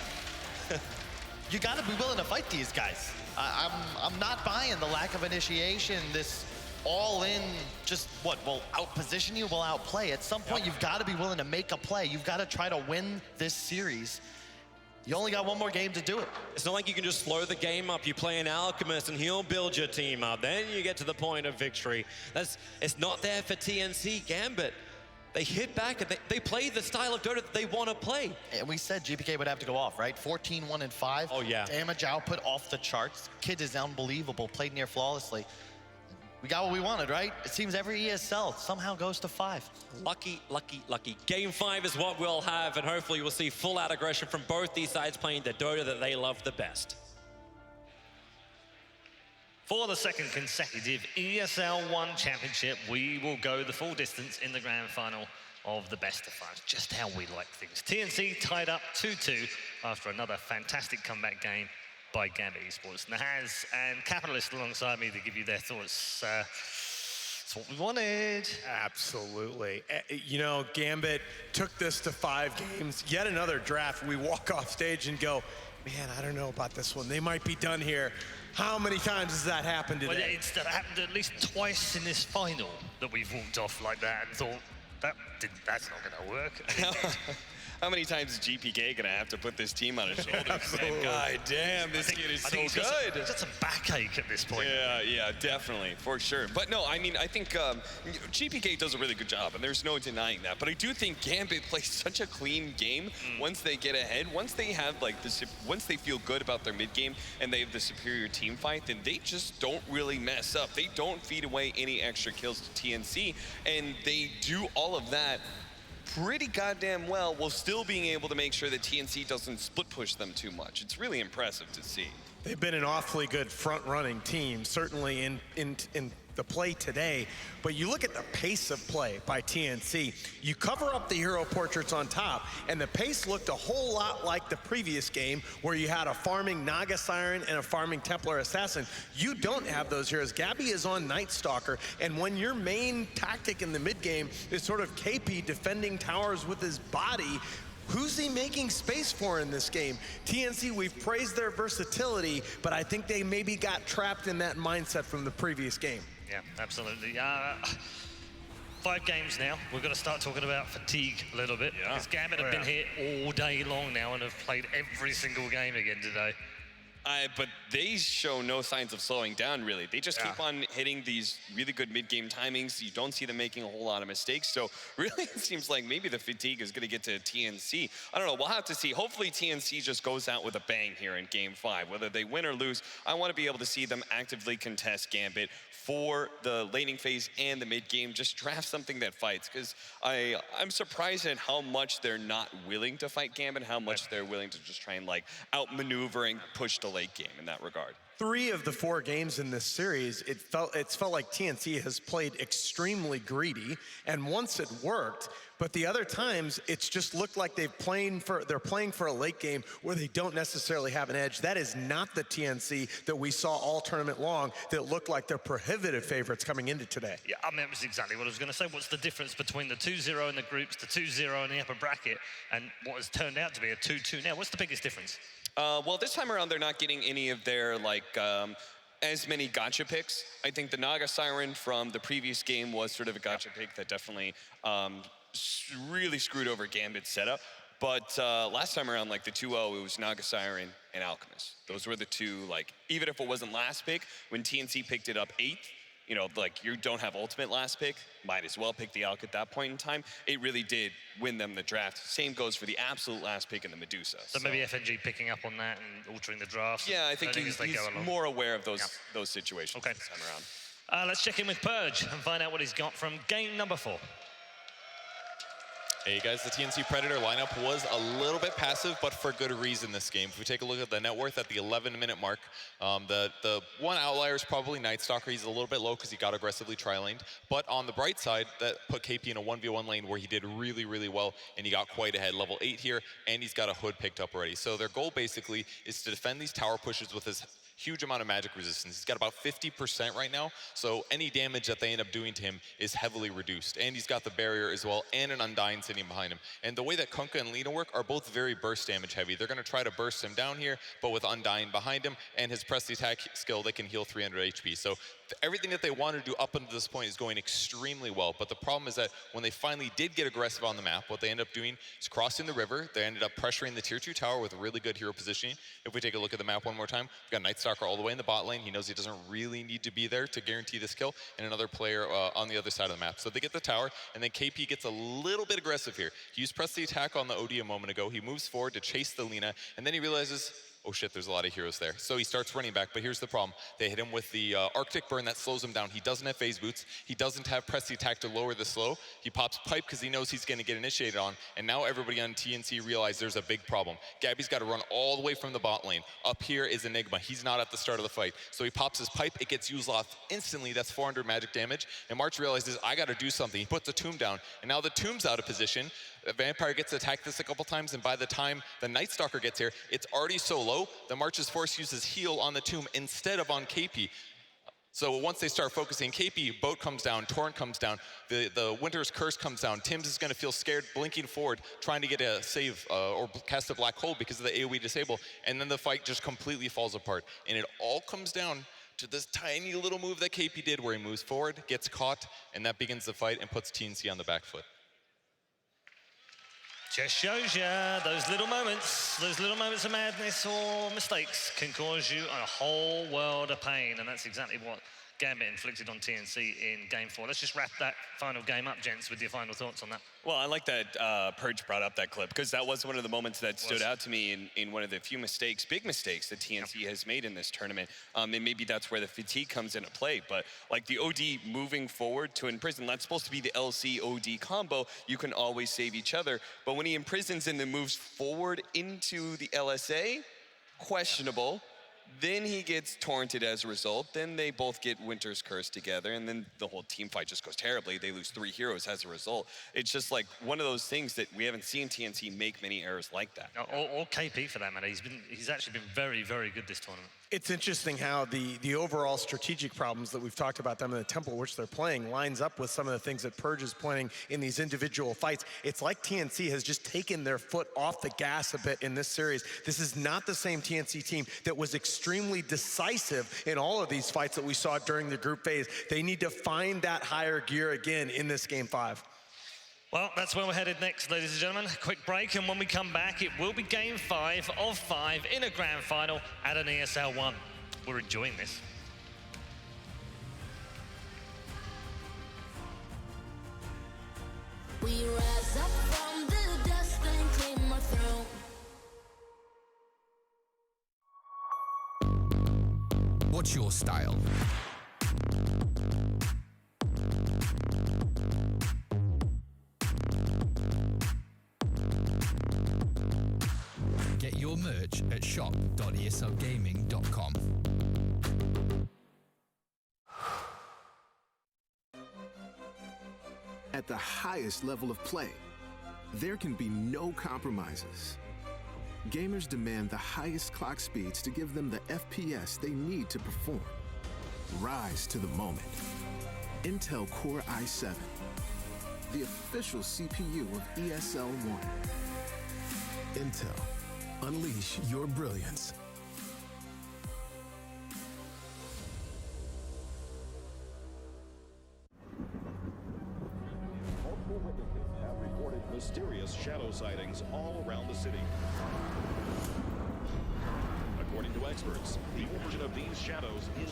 you gotta be willing to fight these guys. I'm not buying the lack of initiation, this all-in, just what, will out-position you, will outplay. At some point, you've gotta be willing to make a play. You've gotta try to win this series. You only got one more game to do it. It's not like you can just slow the game up. You play an Alchemist and he'll build your team up. Then you get to the point of victory. It's not there for TNC. Gambit, they hit back and they play the style of Dota that they want to play. And we said GPK would have to go off, right? 14, 1, and 5. Oh, yeah. Damage output off the charts. Kid is unbelievable, played near flawlessly. We got what we wanted, right? It seems every ESL somehow goes to 5. Lucky. Game 5 is what we'll have, and hopefully we'll see full out aggression from both these sides playing the Dota that they love the best. For the second consecutive ESL 1 championship, we will go the full distance in the grand final of the best of 5. Just how we like things. TNC tied up 2-2 after another fantastic comeback game by Gambit Esports. Nahaz and Capitalist alongside me to give you their thoughts. That's what we wanted. Absolutely. You know, Gambit took this to 5 games. Yet another draft. We walk off stage and go, man, I don't know about this one. They might be done here. How many times has that happened today? Well, it's happened at least twice in this final that we've walked off like that and thought, that's not going to work. How many times is GPK gonna have to put this team on his shoulders? Absolutely. God damn, this kid is so good. He's got some backache at this point. Yeah, definitely, for sure. But no, I mean, I think GPK does a really good job, and there's no denying that. But I do think Gambit plays such a clean game once they get ahead. Once they have like once they feel good about their mid game and they have the superior team fight, then they just don't really mess up. They don't feed away any extra kills to TNC, and they do all of that pretty goddamn well while still being able to make sure that TNC doesn't split push them too much. It's really impressive to see. They've been an awfully good front-running team, certainly in the play today. But you look at the pace of play by TNC. You cover up the hero portraits on top, and the pace looked a whole lot like the previous game where you had a farming Naga Siren and a farming Templar Assassin. You don't have those heroes. Gabby is on Night Stalker, and when your main tactic in the mid game is sort of KP defending towers with his body, who's he making space for in this game? TNC, we've praised their versatility, but I think they maybe got trapped in that mindset from the previous game. Yeah, absolutely. 5 games now. We're going to start talking about fatigue a little bit. Yeah. Because Gambit have been here all day long now and have played every single game again today. But they show no signs of slowing down, really. They just keep on hitting these really good mid-game timings. You don't see them making a whole lot of mistakes. So really, it seems like maybe the fatigue is going to get to TNC. I don't know. We'll have to see. Hopefully, TNC just goes out with a bang here in Game 5. Whether they win or lose, I want to be able to see them actively contest Gambit for the laning phase and the mid-game. Just draft something that fights, because I'm surprised at how much they're not willing to fight Gambit, how much they're willing to just try and like outmaneuver and push the late game in that regard. 3 of the 4 games in this series, it felt like TNC has played extremely greedy, and once it worked, but the other times it's just looked like they're playing for a late game where they don't necessarily have an edge. That is not the TNC that we saw all tournament long that looked like they're prohibitive favorites coming into today. Yeah, I mean, it was exactly what I was going to say. What's the difference between the 2-0 in the groups, the 2-0 in the upper bracket, and what has turned out to be a 2-2 now? What's the biggest difference? Well, this time around, they're not getting any of their, as many gotcha picks. I think the Naga Siren from the previous game was sort of a gotcha pick that definitely really screwed over Gambit's setup. But last time around, the 2-0, it was Naga Siren and Alchemist. Those were the two, even if it wasn't last pick, when TNC picked it up 8th, you don't have ultimate last pick, might as well pick the Alch at that point in time. It really did win them the draft. Same goes for the absolute last pick in the Medusa. So maybe FNG picking up on that and altering the drafts. Yeah, I think he's more aware of those situations this time around. Let's check in with Purge and find out what he's got from game number 4. Hey guys, the TNC Predator lineup was a little bit passive, but for good reason this game. If we take a look at the net worth at the 11-minute mark, the one outlier is probably Nightstalker. He's a little bit low because he got aggressively tri-laned. But on the bright side, that put KP in a 1v1 lane where he did really, really well, and he got quite ahead. Level 8 here, and he's got a hood picked up already. So their goal basically is to defend these tower pushes with his huge amount of magic resistance. He's got about 50% right now, so any damage that they end up doing to him is heavily reduced. And he's got the barrier as well, and an Undying sitting behind him. And the way that Kunkka and Lina work are both very burst damage heavy. They're going to try to burst him down here, but with Undying behind him, and his press the attack skill, they can heal 300 HP. So everything that they wanted to do up until this point is going extremely well. But the problem is that when they finally did get aggressive on the map, what they ended up doing is crossing the river. They ended up pressuring the tier 2 tower with really good hero positioning. If we take a look at the map one more time, we've got Nightstalker all the way in the bot lane. He knows he doesn't really need to be there to guarantee this kill, and another player on the other side of the map. So they get the tower, and then KP gets a little bit aggressive here. He used press the attack on the OD a moment ago. He moves forward to chase the Lina, and then he realizes, oh shit, there's a lot of heroes there. So he starts running back, but here's the problem. They hit him with the Arctic Burn that slows him down. He doesn't have phase boots. He doesn't have press the attack to lower the slow. He pops pipe because he knows he's going to get initiated on, and now everybody on TNC realize there's a big problem. Gabby's got to run all the way from the bot lane. Up here is Enigma. He's not at the start of the fight. So he pops his pipe. It gets used off instantly. That's 400 magic damage, and March realizes, I got to do something. He puts the tomb down, and now the tomb's out of position. The Vampire gets attacked this a couple times, and by the time the Nightstalker gets here, it's already so low, the March is forced to use his heal on the tomb instead of on KP. So once they start focusing KP, Boat comes down, Torrent comes down, the Winter's Curse comes down, Tim's is going to feel scared, blinking forward, trying to get a save or cast a black hole because of the AoE disable, and then the fight just completely falls apart. And it all comes down to this tiny little move that KP did where he moves forward, gets caught, and that begins the fight and puts TNC on the back foot. Just shows you those little moments of madness or mistakes can cause you a whole world of pain, and that's exactly what Gambit inflicted on TNC in Game 4. Let's just wrap that final game up, gents, with your final thoughts on that. Well, I like that Purge brought up that clip, because that was one of the moments that stood out to me in one of the few mistakes, big mistakes that TNC has made in this tournament. And maybe that's where the fatigue comes into play. But like the OD moving forward to imprison, that's supposed to be the LC-OD combo. You can always save each other. But when he imprisons and then moves forward into the LSA, questionable. Then he gets torrented as a result. Then they both get Winter's Curse together, and then the whole team fight just goes terribly. They lose 3 heroes as a result. It's just like one of those things that we haven't seen TNC make many errors like that. Or KP for that matter. He's actually been very, very good this tournament. It's interesting how the overall strategic problems that we've talked about them in the temple which they're playing lines up with some of the things that Purge is playing in these individual fights. It's like TNC has just taken their foot off the gas a bit in this series. This is not the same TNC team that was extremely decisive in all of these fights that we saw during the group phase. They need to find that higher gear again in this Game 5. Well, that's where we're headed next, ladies and gentlemen. A quick break, and when we come back, it will be Game 5 of 5 in a grand final at an ESL 1. We're enjoying this. We rise up from the dust and claim our throne. What's your style? Get your your merch at shop.eslgaming.com. At the highest level of play, there can be no compromises. Gamers demand the highest clock speeds to give them the FPS they need to perform. Rise to the moment. Intel Core i7, the official CPU of ESL 1. Intel, unleash your brilliance. Multiple witnesses have reported mysterious shadow sightings all around the city. According to experts, the origin of these shadows is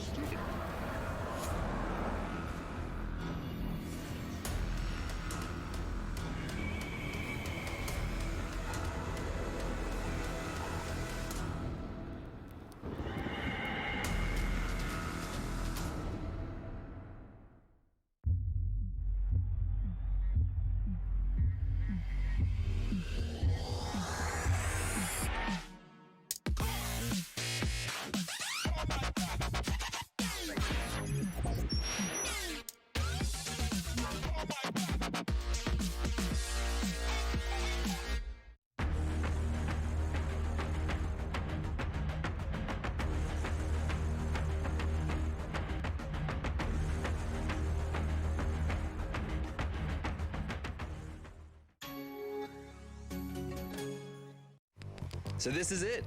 So this is it.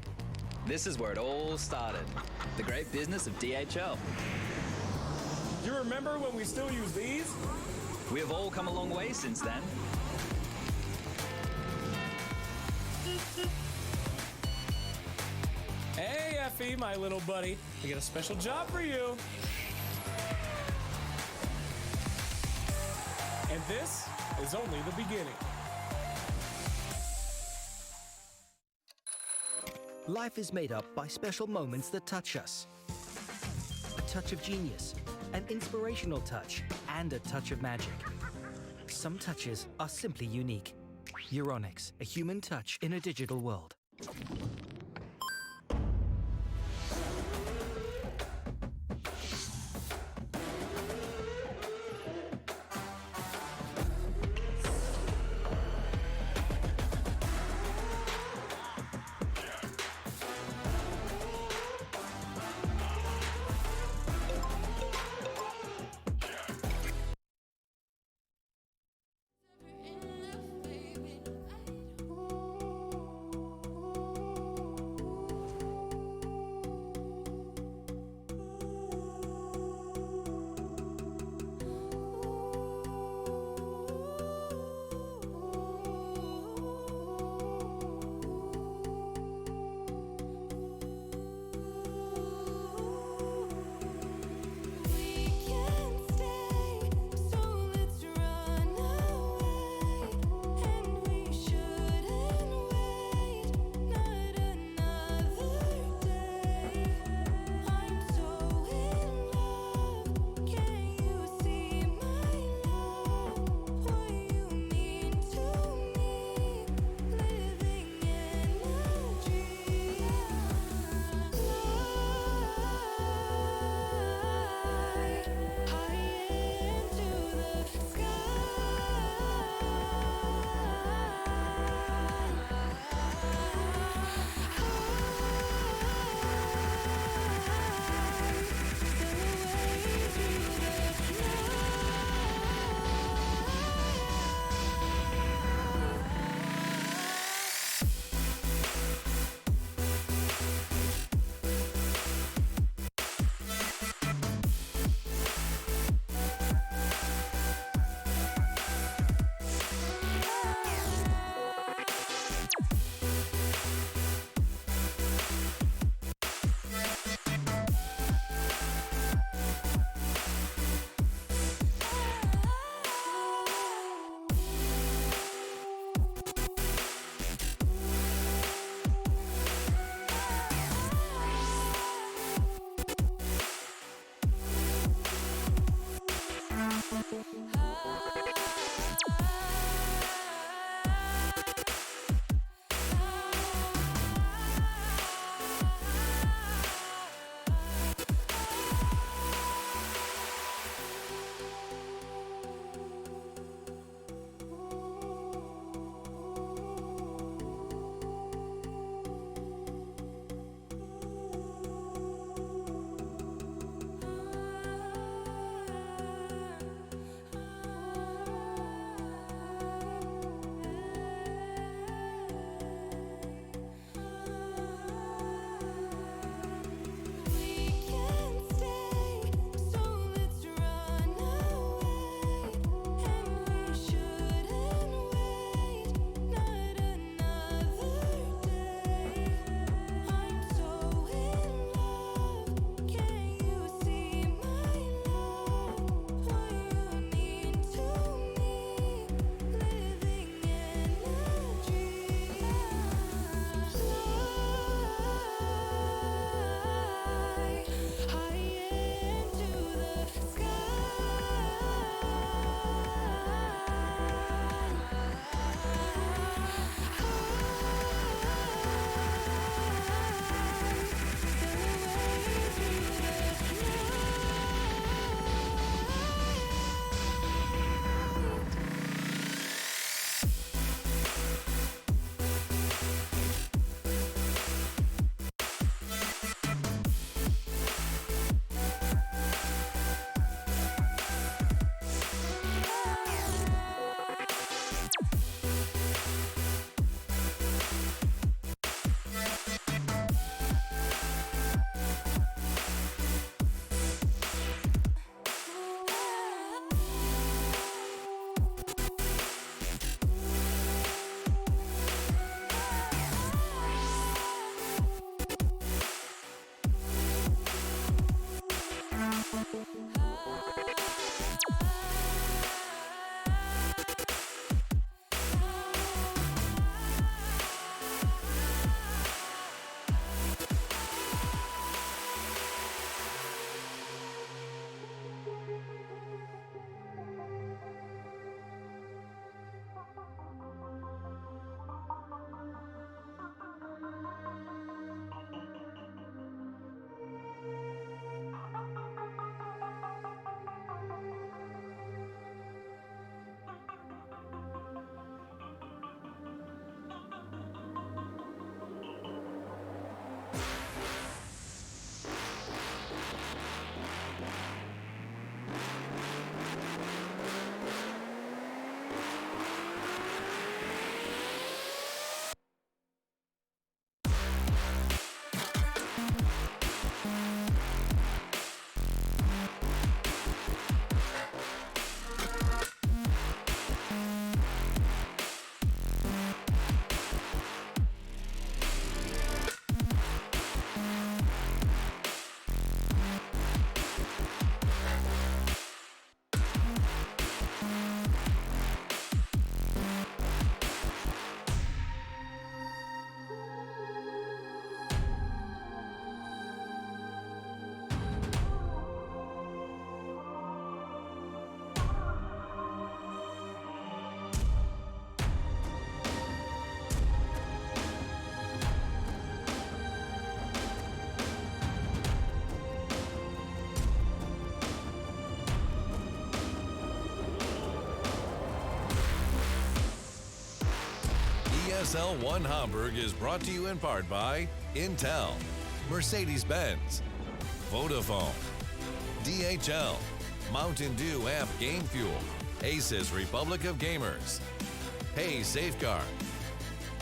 This is where it all started. The great business of DHL. You remember when we still use these? We have all come a long way since then. Hey, Effie, my little buddy. We got a special job for you. And this is only the beginning. Life is made up by special moments that touch us. A touch of genius, an inspirational touch, and a touch of magic. Some touches are simply unique. Euronics, a human touch in a digital world. ESL 1 Hamburg is brought to you in part by Intel, Mercedes-Benz, Vodafone, DHL, Mountain Dew Amp Game Fuel, Aces Republic of Gamers, Hey Safeguard,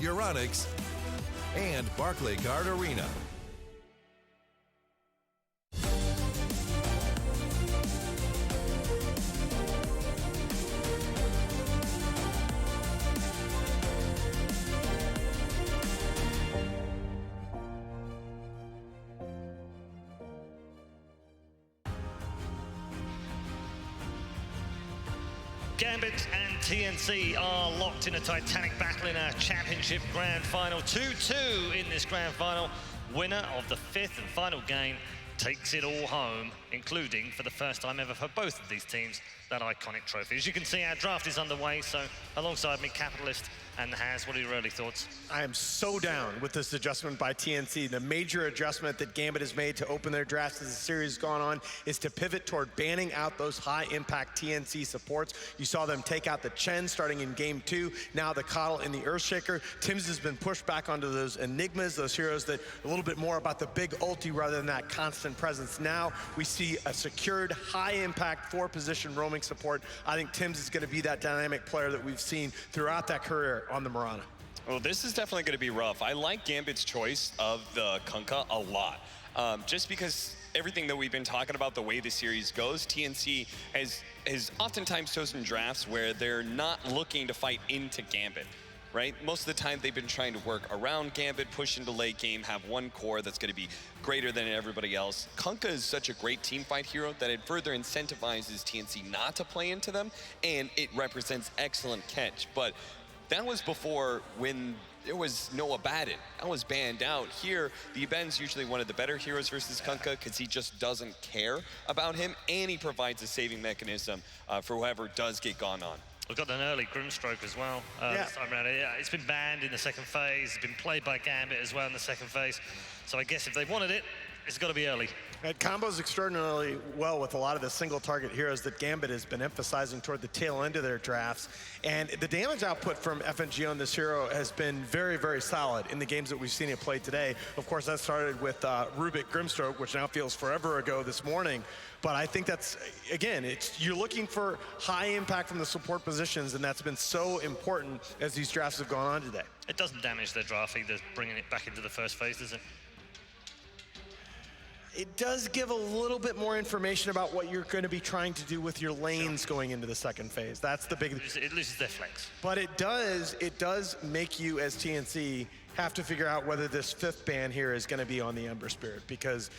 Euronics, and Barclaycard Arena. Gambit and TNC are locked in a titanic battle in our championship grand final. 2-2 in this grand final. Winner of the fifth and final game takes it all home, including, for the first time ever for both of these teams, that iconic trophy. As you can see, our draft is underway, so alongside me, Capitalist and Has, what are your early thoughts? I am so down with this adjustment by TNC. The major adjustment that Gambit has made to open their drafts as the series has gone on is to pivot toward banning out those high-impact TNC supports. You saw them take out the Chen starting in Game 2, now the Coddle and the Earthshaker. Tims has been pushed back onto those Enigmas, those heroes that a little bit more about the big ulti rather than that constant presence. Now we see a secured, high-impact, four-position roaming support. I think Tims is going to be that dynamic player that we've seen throughout that career on the Mirana. Well, this is definitely going to be rough. I like Gambit's choice of the Kunkka a lot. Just because everything that we've been talking about, the way the series goes, TNC has oftentimes chosen drafts where they're not looking to fight into Gambit, right? Most of the time they've been trying to work around Gambit, push into late game, have one core that's going to be greater than everybody else. Kunkka is such a great team fight hero that it further incentivizes TNC not to play into them, and it represents excellent catch. But that was before when there was no Abaddon. That was banned out. Here, the Abaddon's usually one of the better heroes versus Kunkka because he just doesn't care about him, and he provides a saving mechanism for whoever does get gone on. We've got an early Grimstroke as well this time around. Yeah, it's been banned in the second phase. It's been played by Gambit as well in the second phase. So I guess if they wanted it, it's got to be early. It combos extraordinarily well with a lot of the single target heroes that Gambit has been emphasizing toward the tail end of their drafts. And the damage output from FNG on this hero has been very, very solid in the games that we've seen it play today. Of course, that started with Rubik Grimstroke, which now feels forever ago this morning. But I think that's, again, you're looking for high impact from the support positions, and that's been so important as these drafts have gone on today. It doesn't damage their draft either, bringing it back into the first phase, does it? It does give a little bit more information about what you're going to be trying to do with your lanes going into the second phase. That's the big... It loses their flex. But it does make you, as TNC, have to figure out whether this fifth ban here is going to be on the Ember Spirit, because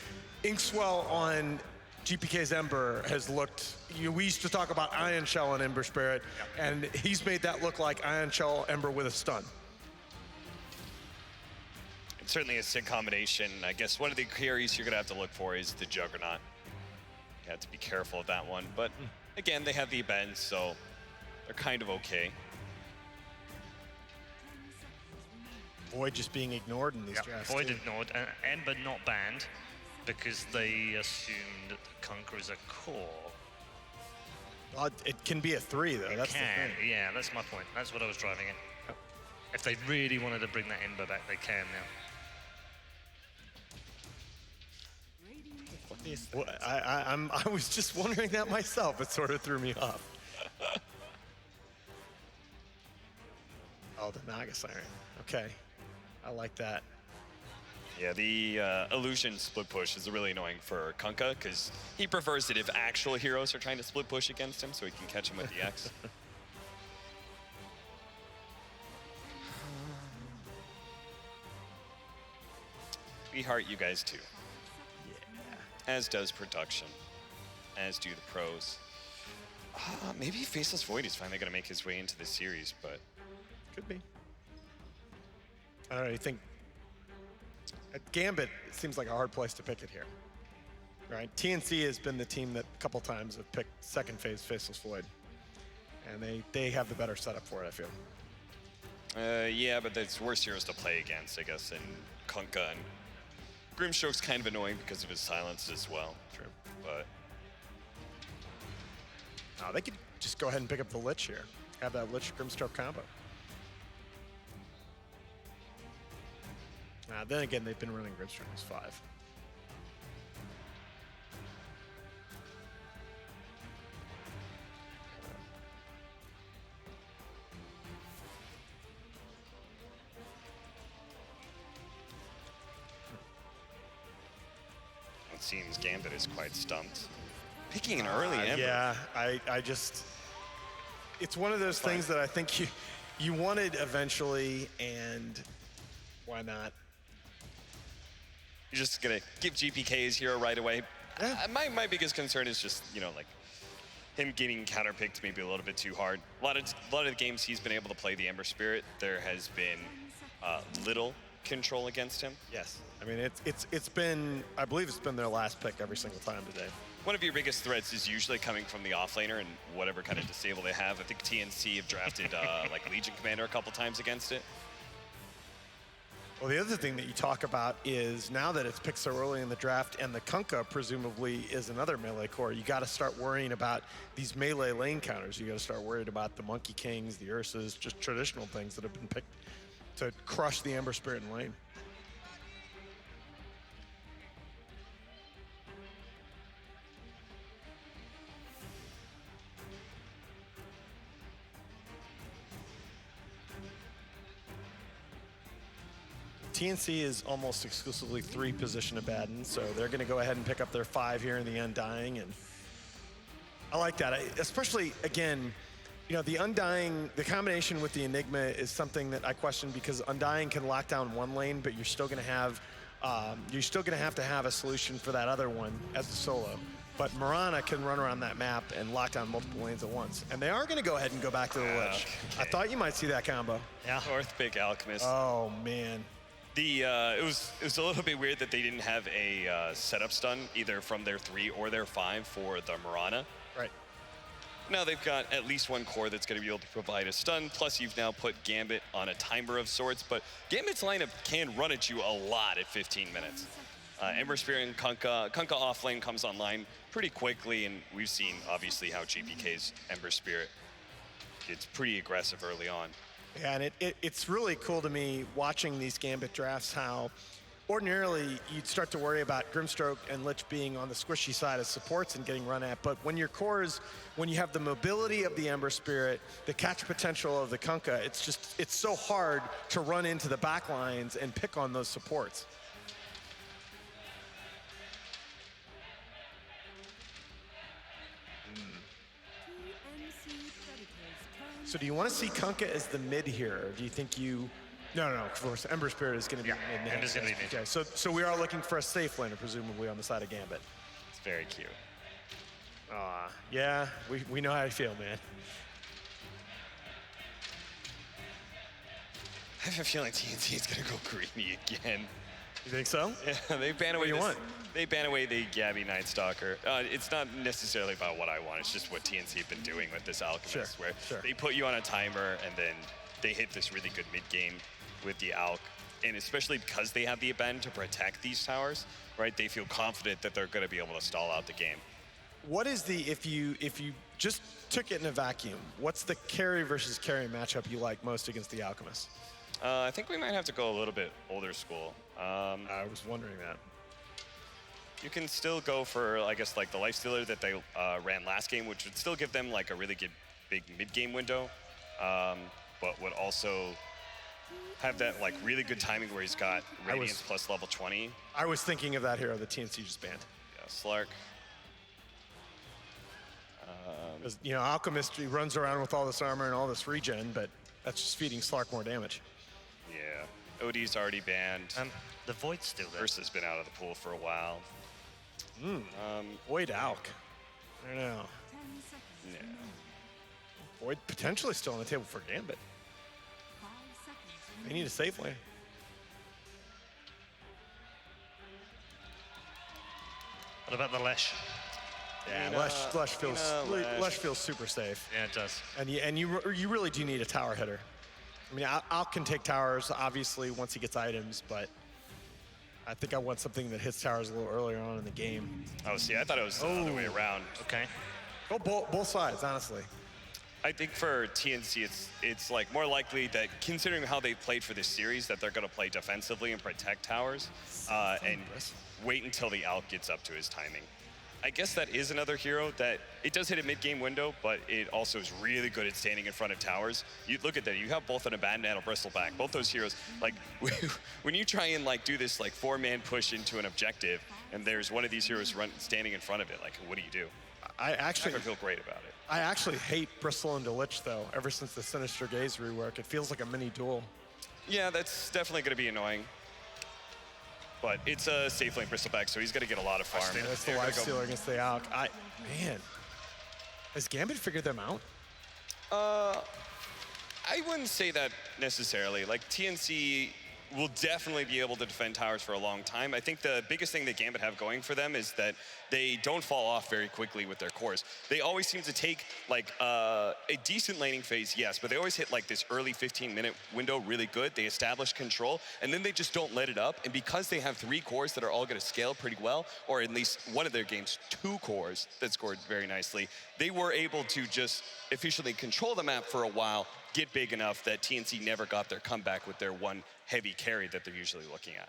Inkswell on GPK's Ember has looked... we used to talk about Ion Shell on Ember Spirit, and he's made that look like Ion Shell Ember with a stun. Certainly a sick combination. I guess one of the carries you're going to have to look for is the Juggernaut. You have to be careful of that one. But again, they have the events, so they're kind of okay. Void just being ignored in these drafts. Void too. ignored, and Ember not banned because they assumed that the Kunkka is a core. Well, it can be a 3, though. That's the thing. Yeah, that's my point. That's what I was driving at. If they really wanted to bring that Ember back, they can now. Well, I was just wondering that myself. It sort of threw me off. Oh, the Naga Siren. Okay. I like that. Yeah, the illusion split push is really annoying for Kunkka because he prefers it if actual heroes are trying to split push against him so he can catch him with the X. We heart you guys too. As does production, as do the pros. Maybe Faceless Void is finally going to make his way into the series, but... Could be. I don't know, you think... At Gambit, it seems like a hard place to pick it here. Right? TNC has been the team that a couple times have picked second phase Faceless Void. And they have the better setup for it, I feel. Yeah, but there's worse heroes to play against, I guess, and Kunkka and Grimstroke's kind of annoying because of his silence as well. True. But they could just go ahead and pick up the Lich here. Have that Lich Grimstroke combo. Then again, they've been running Grimstone as 5. It seems Gambit is quite stumped. Picking an early Ember. Yeah, I just, it's one of those things that I think you wanted eventually, and why not? You're just gonna give GPK his hero right away. My biggest concern is just, you know, like him getting counterpicked maybe a little bit too hard. A lot of the games he's been able to play the Ember Spirit, there has been little control against him. Yes, I mean it's been, I believe it's been their last pick every single time today. One of your biggest threats is usually coming from the offlaner and whatever kind of disable they have. I think TNC have drafted like Legion Commander a couple times against it. Well, the other thing that you talk about is now that it's picked so early in the draft and the Kunkka presumably is another melee core, you got to start worrying about these melee lane counters. You got to start worrying about the Monkey Kings, the Ursas, just traditional things that have been picked to crush the Ember Spirit in lane. TNC is almost exclusively 3 position Abaddon, so they're going to go ahead and pick up their 5 here in the Undying, and I like that. Especially, again, you know, the Undying, the combination with the Enigma is something that I question because Undying can lock down one lane, but you're still going to have to have a solution for that other one as a solo. But Mirana can run around that map and lock down multiple lanes at once. And they are going to go ahead and go back to the Lich. Okay. I thought you might see that combo. Yeah. Fourth pick Alchemist. Oh, man. It was a little bit weird that they didn't have a setup stun either from their 3 or their 5 for the Mirana. Right. Now they've got at least one core that's going to be able to provide a stun, plus you've now put Gambit on a timer of sorts, but Gambit's lineup can run at you a lot at 15 minutes. Ember Spirit and Kunkka off lane comes online pretty quickly, and we've seen obviously how GPK's Ember Spirit gets pretty aggressive early on. Yeah, and it's really cool to me watching these Gambit drafts how ordinarily you'd start to worry about Grimstroke and Lich being on the squishy side as supports and getting run at, but when your cores, when you have the mobility of the Ember Spirit, the catch potential of the Kunkka, it's so hard to run into the back lines and pick on those supports. So do you want to see Kunkka as the mid here, or do you think you... No, of course, Ember Spirit is going to be mid. Ember's going to be mid. Okay, so we are looking for a safe laner, presumably, on the side of Gambit. It's very cute. Yeah, we know how you feel, man. I have a feeling TNC is going to go greedy again. You think so? Yeah, they ban away want? They ban away the Gabby Nightstalker. It's not necessarily about what I want. It's just what TNC have been doing with this Alchemist, where they put you on a timer and then they hit this really good mid game with the Alch. And especially because they have the Abaddon to protect these towers, right? They feel confident that they're going to be able to stall out the game. What is the, if you just took it in a vacuum, what's the carry versus carry matchup you like most against the Alchemist? I think we might have to go a little bit older school. I was wondering that. You can still go for, I guess, like the Lifestealer that they ran last game, which would still give them like a really good big mid-game window, but would also have that like really good timing where he's got Radiance plus level 20. I was thinking of that hero that TNC just banned. Yeah, Slark. You know, Alchemist, he runs around with all this armor and all this regen, but that's just feeding Slark more damage. Yeah, OD's already banned. The Void's still there. Ursa's been out of the pool for a while. Void Alch. I don't know. Yeah. Void potentially still on the table for Gambit. They need a safe lane. What about the Lesh? Yeah, Lesh feels super safe. Yeah, it does. And you really do need a tower hitter. I mean, Alch can take towers, obviously, once he gets items, but I think I want something that hits towers a little earlier on in the game. Oh, see, I thought it was the other way around. Okay. Go both sides, honestly. I think for TNC, it's like more likely that considering how they played for this series, that they're going to play defensively and protect towers, and wait until the Alk gets up to his timing. I guess that is another hero that it does hit a mid-game window, but it also is really good at standing in front of towers. You look at that, you have both an Abandon and a Bristleback. Both those heroes, like when you try and like do this like 4-man push into an objective, and there's one of these heroes standing in front of it, like what do? I actually feel great about it. I actually hate Bristle into Lich though. Ever since the Sinister Gaze rework, it feels like a mini duel. Yeah, that's definitely going to be annoying. But it's a safe lane Bristleback, so he's going to get a lot of farm. That's the life stealer against the Alk. Man, has Gambit figured them out? I wouldn't say that necessarily. Like TNC will definitely be able to defend towers for a long time. I think the biggest thing that Gambit have going for them is that they don't fall off very quickly with their cores. They always seem to take like a decent laning phase, yes, but they always hit like this early 15-minute window really good. They establish control, and then they just don't let it up. And because they have 3 cores that are all going to scale pretty well, or at least one of their games, 2 cores that scored very nicely, they were able to just efficiently control the map for a while, get big enough that TNC never got their comeback with their one heavy carry that they're usually looking at.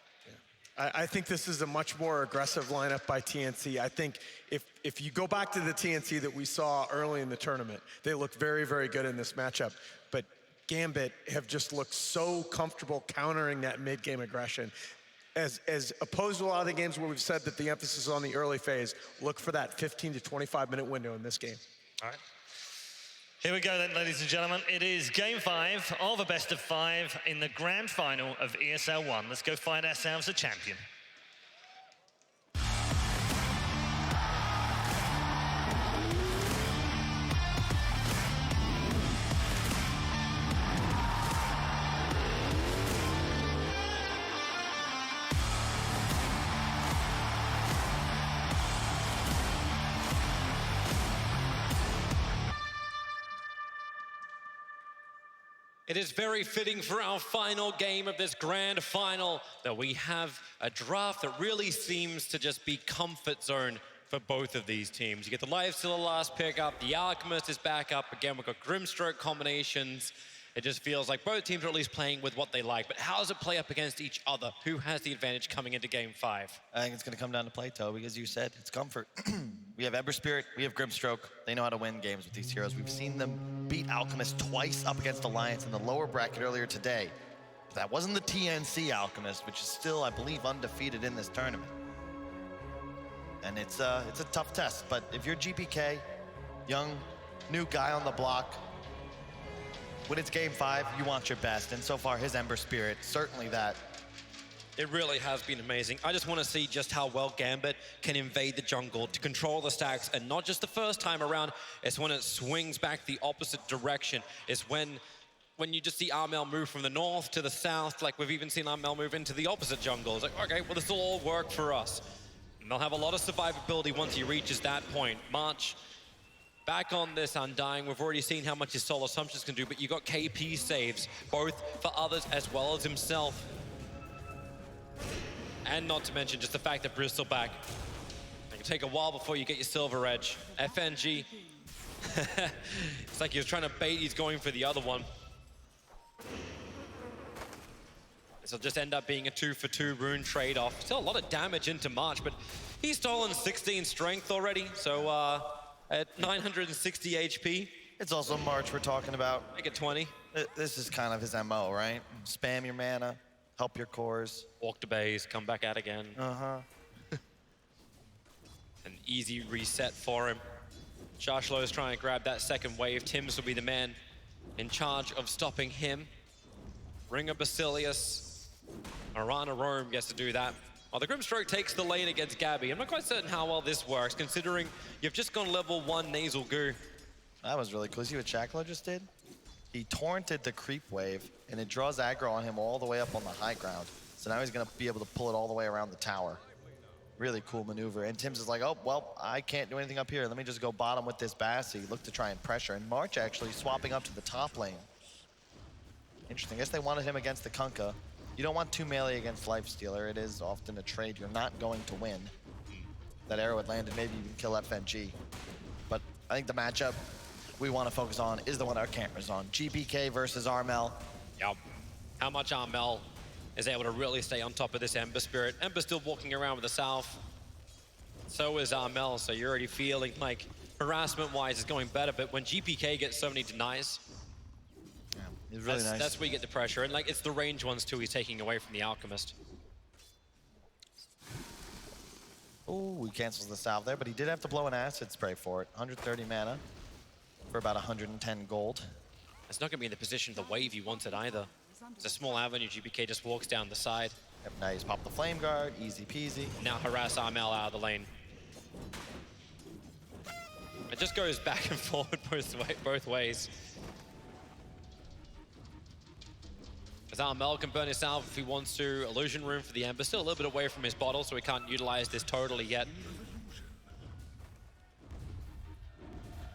I think this is a much more aggressive lineup by TNC. I think if you go back to the TNC that we saw early in the tournament, they look very, very good in this matchup. But Gambit have just looked so comfortable countering that mid-game aggression. As opposed to a lot of the games where we've said that the emphasis is on the early phase, look for that 15 to 25-minute window in this game. All right. Here we go then, ladies and gentlemen. It is game 5 of a best of 5 in the grand final of ESL 1. Let's go find ourselves a champion. It is very fitting for our final game of this grand final that we have a draft that really seems to just be comfort zone for both of these teams. You get the Lifestealer last pick up, the Alchemist is back up. Again, we've got Grimstroke combinations. It just feels like both teams are at least playing with what they like. But how does it play up against each other? Who has the advantage coming into game 5? I think it's going to come down to play, Toe, because you said it's comfort. We have Ember Spirit, we have Grimstroke. They know how to win games with these heroes. We've seen them beat Alchemist twice up against Alliance in the lower bracket earlier today. But that wasn't the TNC Alchemist, which is still, I believe, undefeated in this tournament. And it's a tough test, but if you're GPK, young, new guy on the block, when it's game 5, you want your best. And so far, his Ember Spirit, certainly that. It really has been amazing. I just want to see just how well Gambit can invade the jungle to control the stacks, and not just the first time around, it's when it swings back the opposite direction. It's when you just see Armel move from the north to the south, like we've even seen Armel move into the opposite jungle. It's like, okay, well, this will all work for us. And they'll have a lot of survivability once he reaches that point. March back on this Undying. We've already seen how much his Soul Assumptions can do, but you got KP saves, both for others as well as himself. And not to mention just the fact that Bristleback, it can take a while before you get your Silver Edge. FNG, it's like he was trying to bait, he's going for the other one. This will just end up being a 2-for-2 rune trade-off. Still a lot of damage into March, but he's stolen 16 strength already, so at 960 HP. It's also March we're talking about. Make it 20. This is kind of his MO, right? Spam your mana, help your cores. Walk to base, come back out again. Uh-huh. An easy reset for him. Shashlo is trying to grab that second wave. Tims will be the man in charge of stopping him. Ring of Basilius. Arana Rome gets to do that. Well, the Grimstroke takes the lane against Gabby. I'm not quite certain how well this works, considering you've just gone level 1 Nasal Goo. That was really cool. See what Shaklo just did? He torrented the creep wave, and it draws aggro on him all the way up on the high ground. So now he's going to be able to pull it all the way around the tower. Really cool maneuver. And Tims is like, oh, well, I can't do anything up here. Let me just go bottom with this Bassi. Look to try and pressure. And March actually swapping up to the top lane. Interesting. I guess they wanted him against the Kunkka. You don't want 2 melee against Lifestealer. It is often a trade you're not going to win. That arrow had landed, maybe even kill FNG. But I think the matchup we want to focus on is the one our camera's on. GPK versus Armel. Yep. How much Armel is able to really stay on top of this Ember Spirit. Ember's still walking around with the South. So is Armel, so you're already feeling like harassment-wise is going better, but when GPK gets so many denies, it's really nice. That's where you get the pressure. And like it's the range ones too he's taking away from the Alchemist. Oh, he cancels the salve there, but he did have to blow an acid spray for it. 130 mana for about 110 gold. It's not going to be in the position of the wave he wanted either. It's a small avenue, GPK just walks down the side. Yep, now he's popped the flame guard, easy peasy. Now harass Armel out of the lane. It just goes back and forward both ways. As Armel can burn himself if he wants to. Illusion Room for the Ember. Still a little bit away from his bottle, so he can't utilize this totally yet.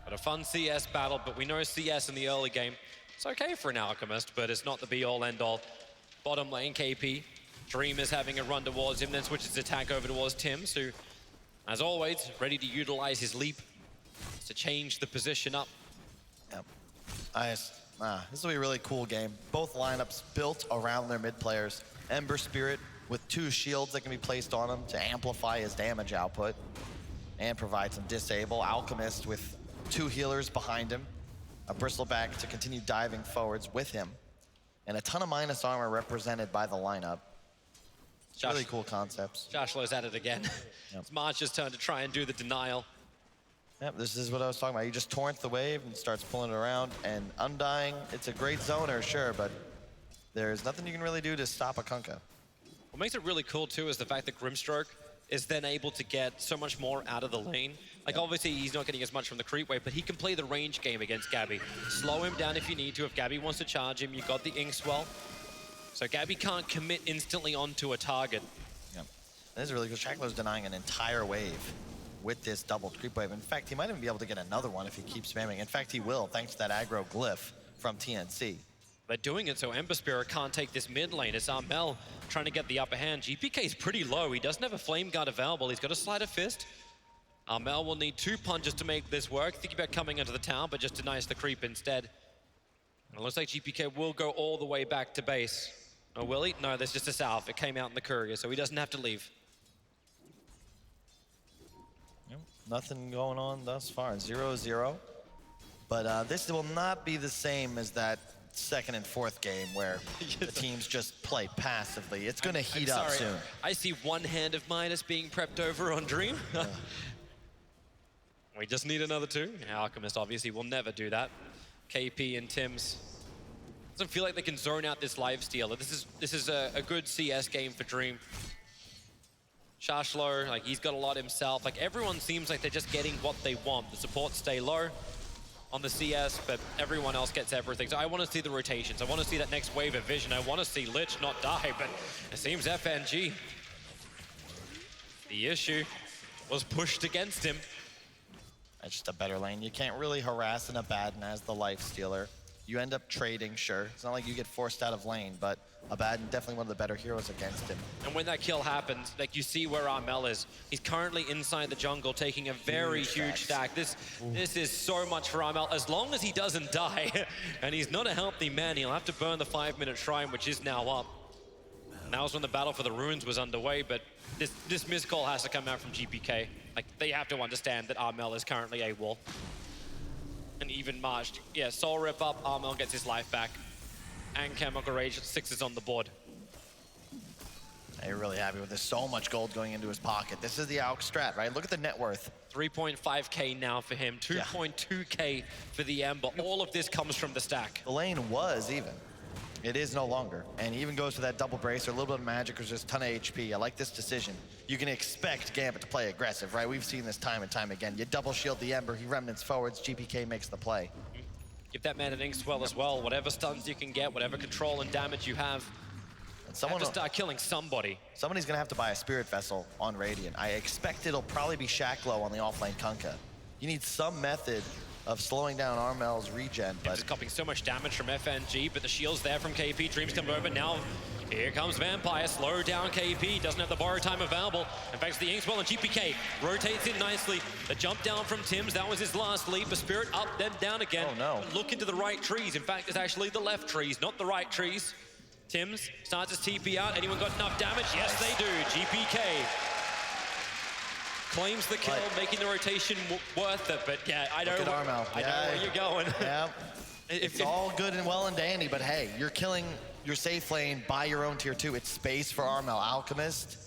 But a fun CS battle, but we know CS in the early game. It's okay for an Alchemist, but it's not the be-all, end-all. Bottom lane, KP. Dream is having a run towards him, then switches his attack over towards Tims, who, as always, ready to utilize his leap to change the position up. Yep. This will be a really cool game. Both lineups built around their mid players. Ember Spirit with 2 shields that can be placed on him to amplify his damage output and provide some disable. Alchemist with 2 healers behind him. A Bristleback to continue diving forwards with him. And a ton of minus armor represented by the lineup. Really cool concepts. Joshlo's at it again. Yep. It's March's turn to try and do the denial. Yep, this is what I was talking about. He just torrents the wave and starts pulling it around. And Undying, it's a great zoner, sure, but there's nothing you can really do to stop a Kunkka. What makes it really cool, too, is the fact that Grimstroke is then able to get so much more out of the lane. Like, obviously, he's not getting as much from the creep wave, but he can play the range game against Gabby. Slow him down if you need to. If Gabby wants to charge him, you've got the Inkswell. So Gabby can't commit instantly onto a target. Yep. This is really good. Shackler's denying an entire wave with this double creep wave. In fact, he might even be able to get another one if he keeps spamming. In fact, he will, thanks to that aggro glyph from TNC. They're doing it so Ember Spirit can't take this mid lane. It's Armel trying to get the upper hand. GPK is pretty low. He doesn't have a Flame Guard available. He's got a Sleight of Fist. Armel will need 2 punches to make this work. Thinking about coming into the town, but just denies the creep instead. And it looks like GPK will go all the way back to base. Oh, will he? No, there's just a salve. It came out in the courier, so he doesn't have to leave. Nothing going on thus far, 0-0. But this will not be the same as that 2nd and 4th game where the teams just play passively. It's going to heat up soon. I see one hand of Midas being prepped over on Dream. We just need another 2. Alchemist obviously will never do that. KP and Tims. Doesn't feel like they can zone out this lifestealer. This is a good CS game for Dream. Shashlo, like he's got a lot himself. Like everyone seems like they're just getting what they want. The supports stay low on the CS, but everyone else gets everything. So I want to see the rotations. I want to see that next wave of vision. I want to see Lich not die, but it seems FNG. The issue was pushed against him. That's just a better lane. You can't really harass an Abaddon as the lifestealer. You end up trading, sure. It's not like you get forced out of lane, but Abaddon definitely one of the better heroes against him. And when that kill happens, like you see where Armel is. He's currently inside the jungle taking a very huge stack. This is so much for Armel. As long as he doesn't die, and he's not a healthy man, he'll have to burn the 5-minute shrine, which is now up. And that was when the battle for the runes was underway, but this missed call has to come out from GPK. Like, they have to understand that Armel is currently AWOL. And even March, yeah, Soul Rip up, Armel gets his life back. And Chemical Rage, 6 is on the board. You're really happy with this. So much gold going into his pocket. This is the AUK strat, right? Look at the net worth. 3.5k now for him, 2.2k for the Ember. All of this comes from the stack. The lane was even. It is no longer. And he even goes for that double brace or a little bit of magic because there's a ton of HP. I like this decision. You can expect Gambit to play aggressive, right? We've seen this time and time again. You double shield the Ember, he remnants forwards, GPK makes the play. Give that man an Inkswell as well. Whatever stuns you can get, whatever control and damage you have. And someone have to start killing somebody. Somebody's gonna have to buy a Spirit Vessel on Radiant. I expect it'll probably be Shacklo on the offlane Kunkka. You need some method of slowing down Armel's regen, but just copying so much damage from FNG, but the shield's there from KP. Dreams come over now. Here comes Vampire, slow down KP, doesn't have the borrow time available. In fact, it's the Inkswell and GPK rotates in nicely. The jump down from Tim's, that was his last leap. A Spirit up, then down again. Oh no. Look into the right trees. In fact, it's actually the left trees, not the right trees. Tim's starts his TP out. Anyone got enough damage? Yes, they do. GPK claims the kill, making the rotation worth it. But yeah, I know, Look at Armel. I know where you're going. Yeah. It's all good and well and dandy, but hey, you're killing your safe lane by your own tier 2. It's space for Armel. Alchemist.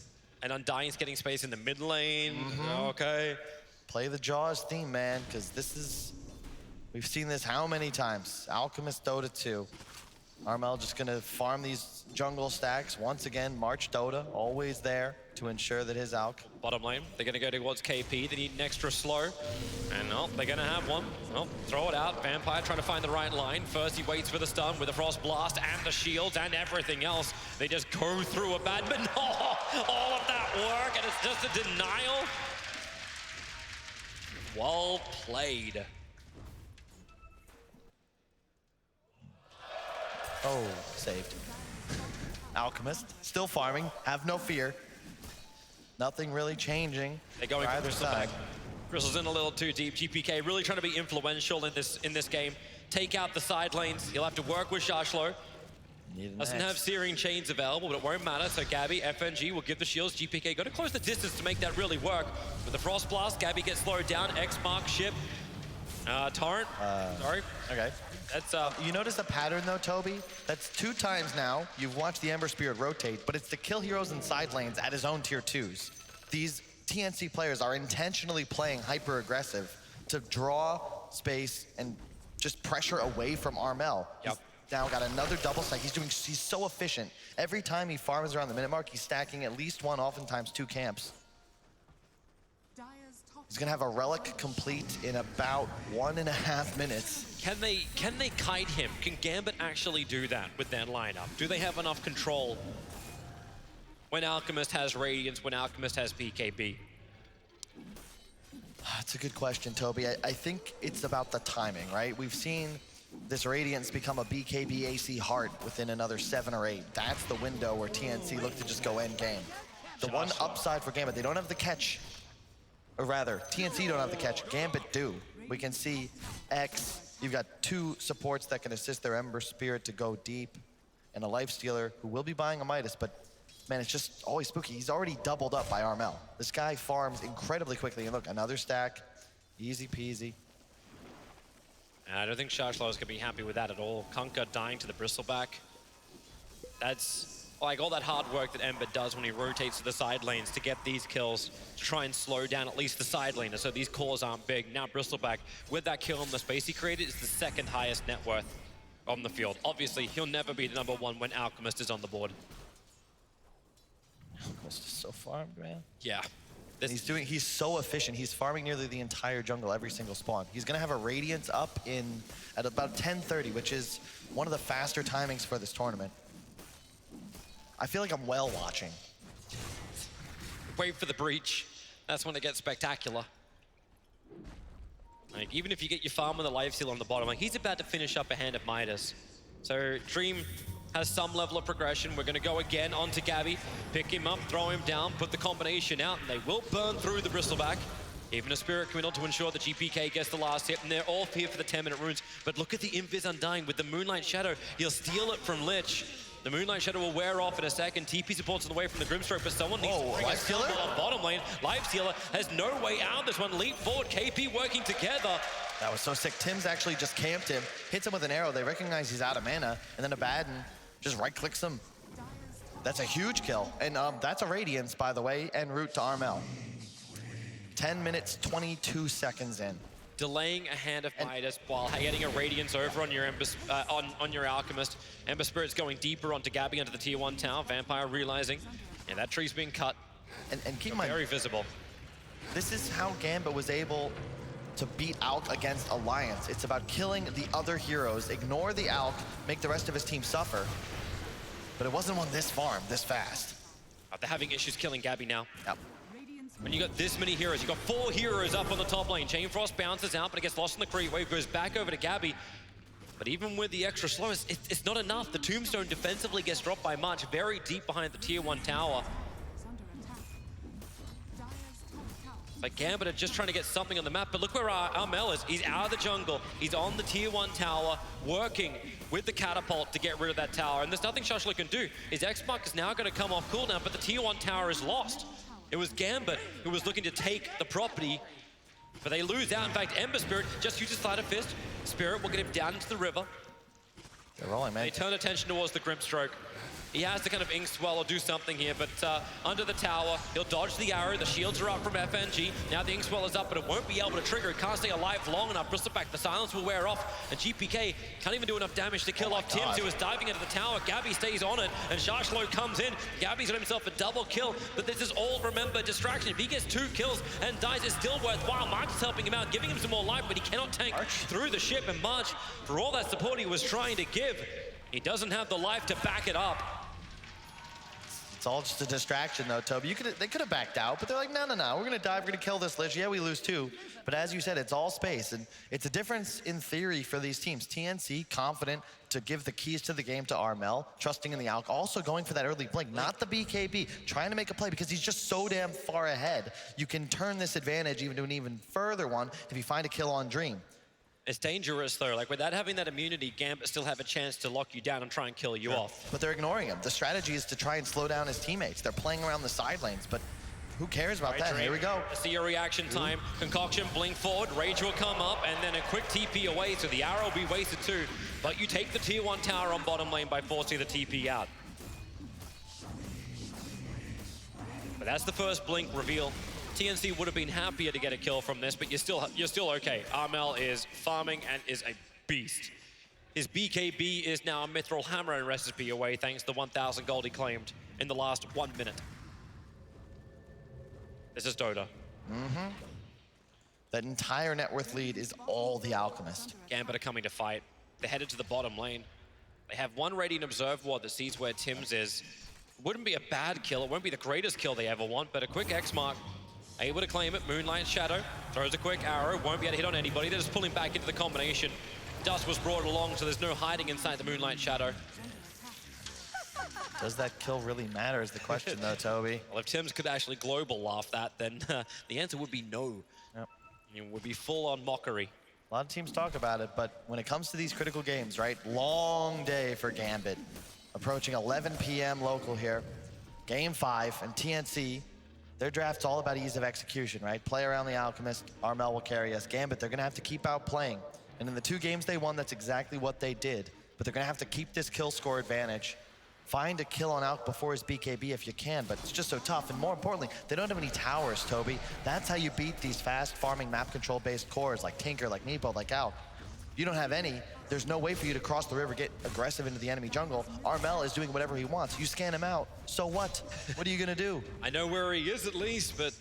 And Undying's getting space in the mid lane. Okay. Play the Jaws theme, man, because this is... We've seen this how many times? Alchemist, Dota 2. Armel just gonna farm these jungle stacks. Once again, March Dota, always there to ensure that his Alch. Bottom lane, they're gonna go towards KP. They need an extra slow. And oh, they're gonna have one. Oh, throw it out. Vampire trying to find the right line. First, he waits for the stun with the Frost Blast and the shields and everything else. They just go through a bad, but no, all of that work, and it's just a denial. Well played. Oh, saved. Alchemist, still farming, have no fear. Nothing really changing. They're going for Bristleback. Bristle's in a little too deep. GPK really trying to be influential in this game. Take out the side lanes. He'll have to work with Shashlo. Doesn't have Searing Chains available, but it won't matter. So Gabby, FNG will give the shields. GPK got to close the distance to make that really work. With the Frost Blast, Gabby gets slowed down. X mark ship. Torrent. Sorry. Okay. That's You notice the pattern though, Toby? That's 2 times now you've watched the Ember Spirit rotate, but it's to kill heroes in side lanes at his own tier 2s. These TNC players are intentionally playing hyper aggressive to draw space and just pressure away from Armel. Yep. He's now got another double stack. He's so efficient. Every time he farms around the minute mark, he's stacking at least 1, oftentimes 2 camps. He's gonna have a relic complete in about 1.5 minutes. Can they kite him? Can Gambit actually do that with their lineup? Do they have enough control when Alchemist has Radiance, when Alchemist has PKB? That's a good question, Toby. I think it's about the timing, right? We've seen this Radiance become a BKB AC Heart within another 7 or 8. That's the window where TNC look to just go end game. The one upside for Gambit, they don't have the catch. Or rather, TNC don't have the catch, Gambit do. We can see X, you've got 2 supports that can assist their Ember Spirit to go deep, and a Lifestealer who will be buying a Midas, but man, it's just always spooky. He's already doubled up by Armel. This guy farms incredibly quickly, and look, another stack, easy peasy. And I don't think Shashlo is gonna be happy with that at all. Kunkka dying to the Bristleback. That's like all that hard work that Ember does when he rotates to the side lanes to get these kills, to try and slow down at least the side laner so these cores aren't big. Now Bristleback, with that kill and the space he created, is the 2nd highest net worth on the field. Obviously, he'll never be the #1 when Alchemist is on the board. Alchemist is so farmed, man. Yeah. He's so efficient. He's farming nearly the entire jungle, every single spawn. He's gonna have a Radiance up at about 10:30, which is one of the faster timings for this tournament. I feel like I'm whale watching. Wait for the breach. That's when it gets spectacular. Like, even if you get your farm with a life seal on the bottom, like he's about to finish up a hand of Midas. So Dream has some level of progression. We're gonna go again onto Gabby, pick him up, throw him down, put the combination out, and they will burn through the Bristleback. Even a Spirit Committal to ensure that GPK gets the last hit, and they're all here for the 10-minute runes. But look at the Invis Undying with the Moonlight Shadow. He'll steal it from Lich. The Moonlight Shadow will wear off in a second. TP supports on the way from the Grimstroke, but someone needs to bring a stumble on bottom lane. Lifestealer has no way out this one. Leap forward, KP working together. That was so sick. Tim's actually just camped him, hits him with an arrow. They recognize he's out of mana, and then Abaddon just right-clicks him. That's a huge kill. And that's a Radiance, by the way, en route to Armel. 10 minutes, 22 seconds in. Delaying a hand of Midas while getting a Radiance over on your on your Alchemist. Ember Spirit's going deeper onto Gabby, onto the tier 1 tower. Vampire realizing, and that tree's being cut. And keep in mind, very visible. This is how Gambit was able to beat Alch against Alliance. It's about killing the other heroes, ignore the Alch, make the rest of his team suffer. But it wasn't one this farm, this fast. They're having issues killing Gabby now. Yep. When you got this many heroes, you got 4 heroes up on the top lane. Chain Frost bounces out, but it gets lost in the creep wave, goes back over to Gabby. But even with the extra slow, it's not enough. The Tombstone defensively gets dropped by much, very deep behind the tier 1 tower. Like Gambit are just trying to get something on the map, but look where Armel is. He's out of the jungle. He's on the tier 1 tower, working with the catapult to get rid of that tower. And there's nothing Shashlo can do. His X-Mark is now going to come off cooldown, but the tier 1 tower is lost. It was Gambit who was looking to take the property, but they lose out. In fact, Ember Spirit just uses Sleight of Fist. Spirit will get him down into the river. They're rolling, man. They turn attention towards the Grimstroke. He has to kind of ink swell or do something here, but under the tower, he'll dodge the arrow. The shields are up from FNG. Now the ink swell is up, but it won't be able to trigger. It can't stay alive long enough. Bristleback, the silence will wear off, and GPK can't even do enough damage to kill off Tims, who is diving into the tower. Gabby stays on it, and Shashlo comes in. Gabby's got himself a double kill, but this is all, remember, distraction. If he gets 2 kills and dies, it's still worthwhile. March is helping him out, giving him some more life, but he cannot tank through the ship, and March, for all that support he was trying to give, he doesn't have the life to back it up. It's all just a distraction, though, Toby. They could have backed out, but they're like, no, we're going to dive, we're going to kill this Lich. Yeah, we lose 2. But as you said, it's all space, and it's a difference in theory for these teams. TNC, confident to give the keys to the game to Armel, trusting in the Alk, also going for that early blink, not the BKB, trying to make a play because he's just so damn far ahead. You can turn this advantage even to an even further one if you find a kill on Dream. It's dangerous, though. Like, without having that immunity, Gambit still have a chance to lock you down and try and kill you off. But they're ignoring him. The strategy is to try and slow down his teammates. They're playing around the side lanes, but who cares about that? Here we go. See your reaction time. Concoction, blink forward. Rage will come up, and then a quick TP away, so the arrow will be wasted too. But you take the tier 1 tower on bottom lane by forcing the TP out. But that's the first blink reveal. TNC would have been happier to get a kill from this, but you're still okay. Armel is farming and is a beast. His BKB is now a Mithril Hammer and recipe away, thanks to the 1,000 gold he claimed in the last 1 minute. This is Dota. That entire net worth lead is all the Alchemist. Gambit are coming to fight. They're headed to the bottom lane. They have one Radiant Observe Ward that sees where Tims is. Wouldn't be a bad kill. It won't be the greatest kill they ever want, but a quick X-Mark. Able to claim it. Moonlight Shadow throws a quick arrow. Won't be able to hit on anybody. They're just pulling back into the combination. Dust was brought along, so there's no hiding inside the Moonlight Shadow. Does that kill really matter is the question, though, Toby. Well, if Tims could actually global laugh that, then the answer would be no. Yep. It would be full-on mockery. A lot of teams talk about it, but when it comes to these critical games, right? Long day for Gambit. Approaching 11 p.m. local here. Game 5, and TNC, their draft's all about ease of execution, right? Play around the Alchemist, Armel will carry us. Gambit, they're gonna have to keep out playing. And in the 2 games they won, that's exactly what they did. But they're gonna have to keep this kill score advantage. Find a kill on Alk before his BKB if you can, but it's just so tough. And more importantly, they don't have any towers, Toby. That's how you beat these fast farming map control based cores like Tinker, like Nepo, like Alk. You don't have any, there's no way for you to cross the river, get aggressive into the enemy jungle. Armel is doing whatever he wants. You scan him out, so what? What are you gonna do? I know where he is at least, but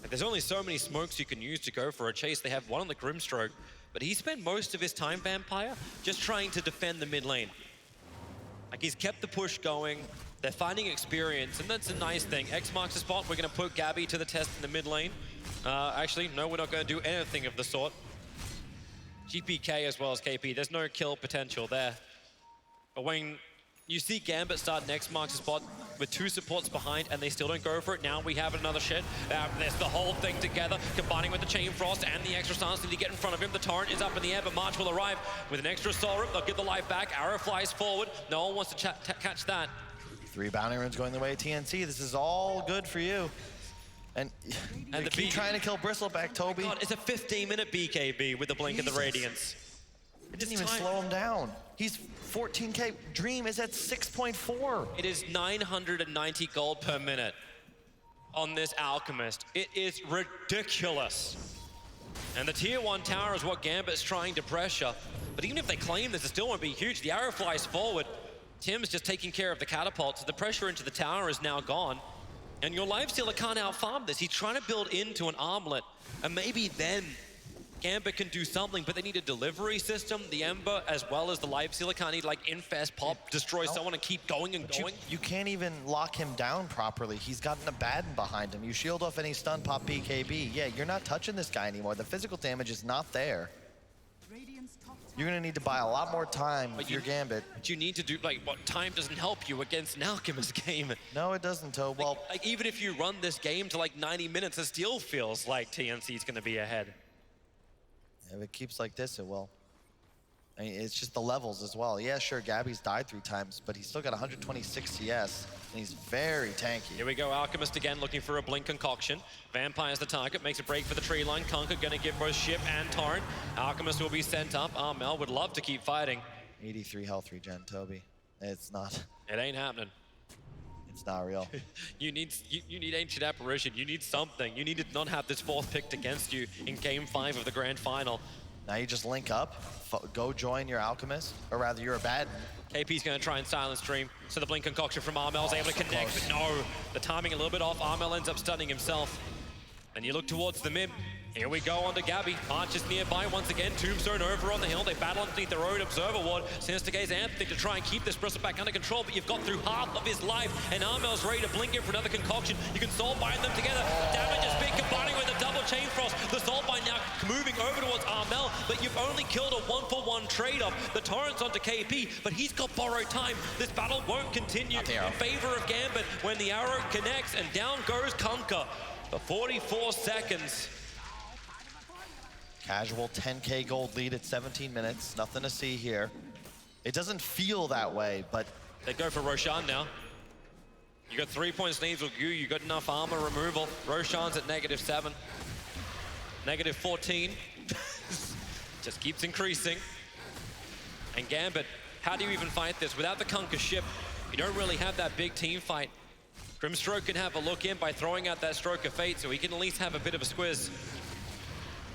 there's only so many smokes you can use to go for a chase. They have one on the Grimstroke, but he spent most of his time, Vampire, just trying to defend the mid lane. Like, he's kept the push going. They're finding experience, and that's a nice thing. X marks the spot. We're gonna put Gabby to the test in the mid lane. Actually, no, we're not gonna do anything of the sort. GPK as well as KP, there's no kill potential there. But when you see Gambit start next marks the spot with 2 supports behind and they still don't go for it, now we have another shit. There's the whole thing together, combining with the Chain Frost and the extra stance to get in front of him. The Torrent is up in the air, but March will arrive with an extra Soul Rip. They'll get the life back. Arrow flies forward. No one wants to catch that. 3 bounty runes going the way of TNC. This is all good for you. And they keep trying to kill Bristleback, Toby. God, it's a 15-minute BKB with the blink of the Radiance. It didn't even slow him down. He's 14K. Dream is at 6.4. It is 990 gold per minute on this Alchemist. It is ridiculous. And the tier 1 tower is what Gambit's trying to pressure. But even if they claim this, it still won't be huge. The arrow flies forward. Tim's just taking care of the catapults. The pressure into the tower is now gone. And your Lifestealer can't out-farm this. He's trying to build into an armlet. And maybe then Gambit can do something, but they need a delivery system. The Ember, as well as the Lifestealer, can't need like infest, pop, destroy someone and keep going and going. You can't even lock him down properly. He's got an Abaddon behind him. You shield off any stun pop BKB. Yeah, you're not touching this guy anymore. The physical damage is not there. Radiant's top you're going to need to buy a lot more time with your Gambit. But you need to do, like, what time doesn't help you against an Alchemist game. No, it doesn't, Toe. Well, like, even if you run this game to like 90 minutes, it still feels like TNC is going to be ahead. If it keeps like this, it will. I mean, it's just the levels as well. Yeah, sure, Gabby's died 3 times, but he's still got 126 CS, and he's very tanky. Here we go, Alchemist again looking for a blink concoction. Vampire's the target, makes a break for the tree line. Kunkka gonna give both Ship and Torrent. Alchemist will be sent up. Armel would love to keep fighting. 83 health regen, Toby. It's not. It ain't happening. It's not real. you need Ancient Apparition. You need something. You need to not have this 4th picked against you in Game 5 of the Grand Final. Now you just link up, go join your Alchemist, or rather you're a bad. KP's gonna try and silence Dream, so the blink concoction from Armel's able to connect, but no, the timing a little bit off. Armel ends up stunning himself. And you look towards the mid. Here we go on to Gabby. Archer's nearby once again. Tombstone over on the hill. They battle underneath their own observer ward. Sinister Gaze Anthony to try and keep this Bristle back under control, but you've got through half of his life, and Armel's ready to blink in for another concoction. You can soul bind them together. Damage is big, combining with a double chain frost. The soul bind now moving over towards Armel, but you've only killed a 1-for-1 trade-off. The Torrent's onto KP, but he's got borrowed time. This battle won't continue in favor of Gambit when the arrow connects, and down goes Kunkka for 44 seconds. Casual 10K gold lead at 17 minutes. Nothing to see here. It doesn't feel that way, but... They go for Roshan now. You got 3 points needs with you. You got enough armor removal. Roshan's at -7. -14. Just keeps increasing. And Gambit, how do you even fight this? Without the Kunkka ship, you don't really have that big team fight. Grimstroke can have a look in by throwing out that Stroke of Fate, so he can at least have a bit of a squiz.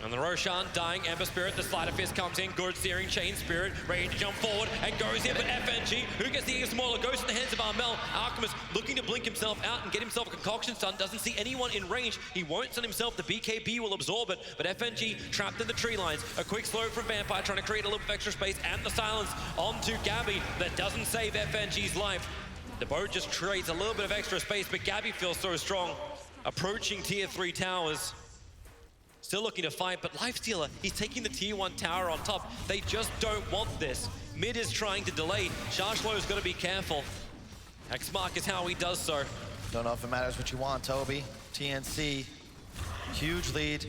And the Roshan dying, Ember Spirit, the Slider Fist comes in, good Searing Chain Spirit, ready to jump forward and goes in, but FNG, who gets the Eager Smaller, goes in the hands of Armel. Alchemist looking to blink himself out and get himself a concoction stun, doesn't see anyone in range. He won't stun himself, the BKB will absorb it, but FNG trapped in the tree lines. A quick slow from Vampire trying to create a little bit of extra space, and the silence onto Gabby that doesn't save FNG's life. The boat just trades a little bit of extra space, but Gabby feels so strong. Approaching tier 3 towers. Still looking to fight, but Lifestealer, he's taking the tier 1 tower on top. They just don't want this. Mid is trying to delay. Sharshlo's got to be careful. X-Mark is how he does so. Don't know if it matters what you want, Toby. TNC, huge lead.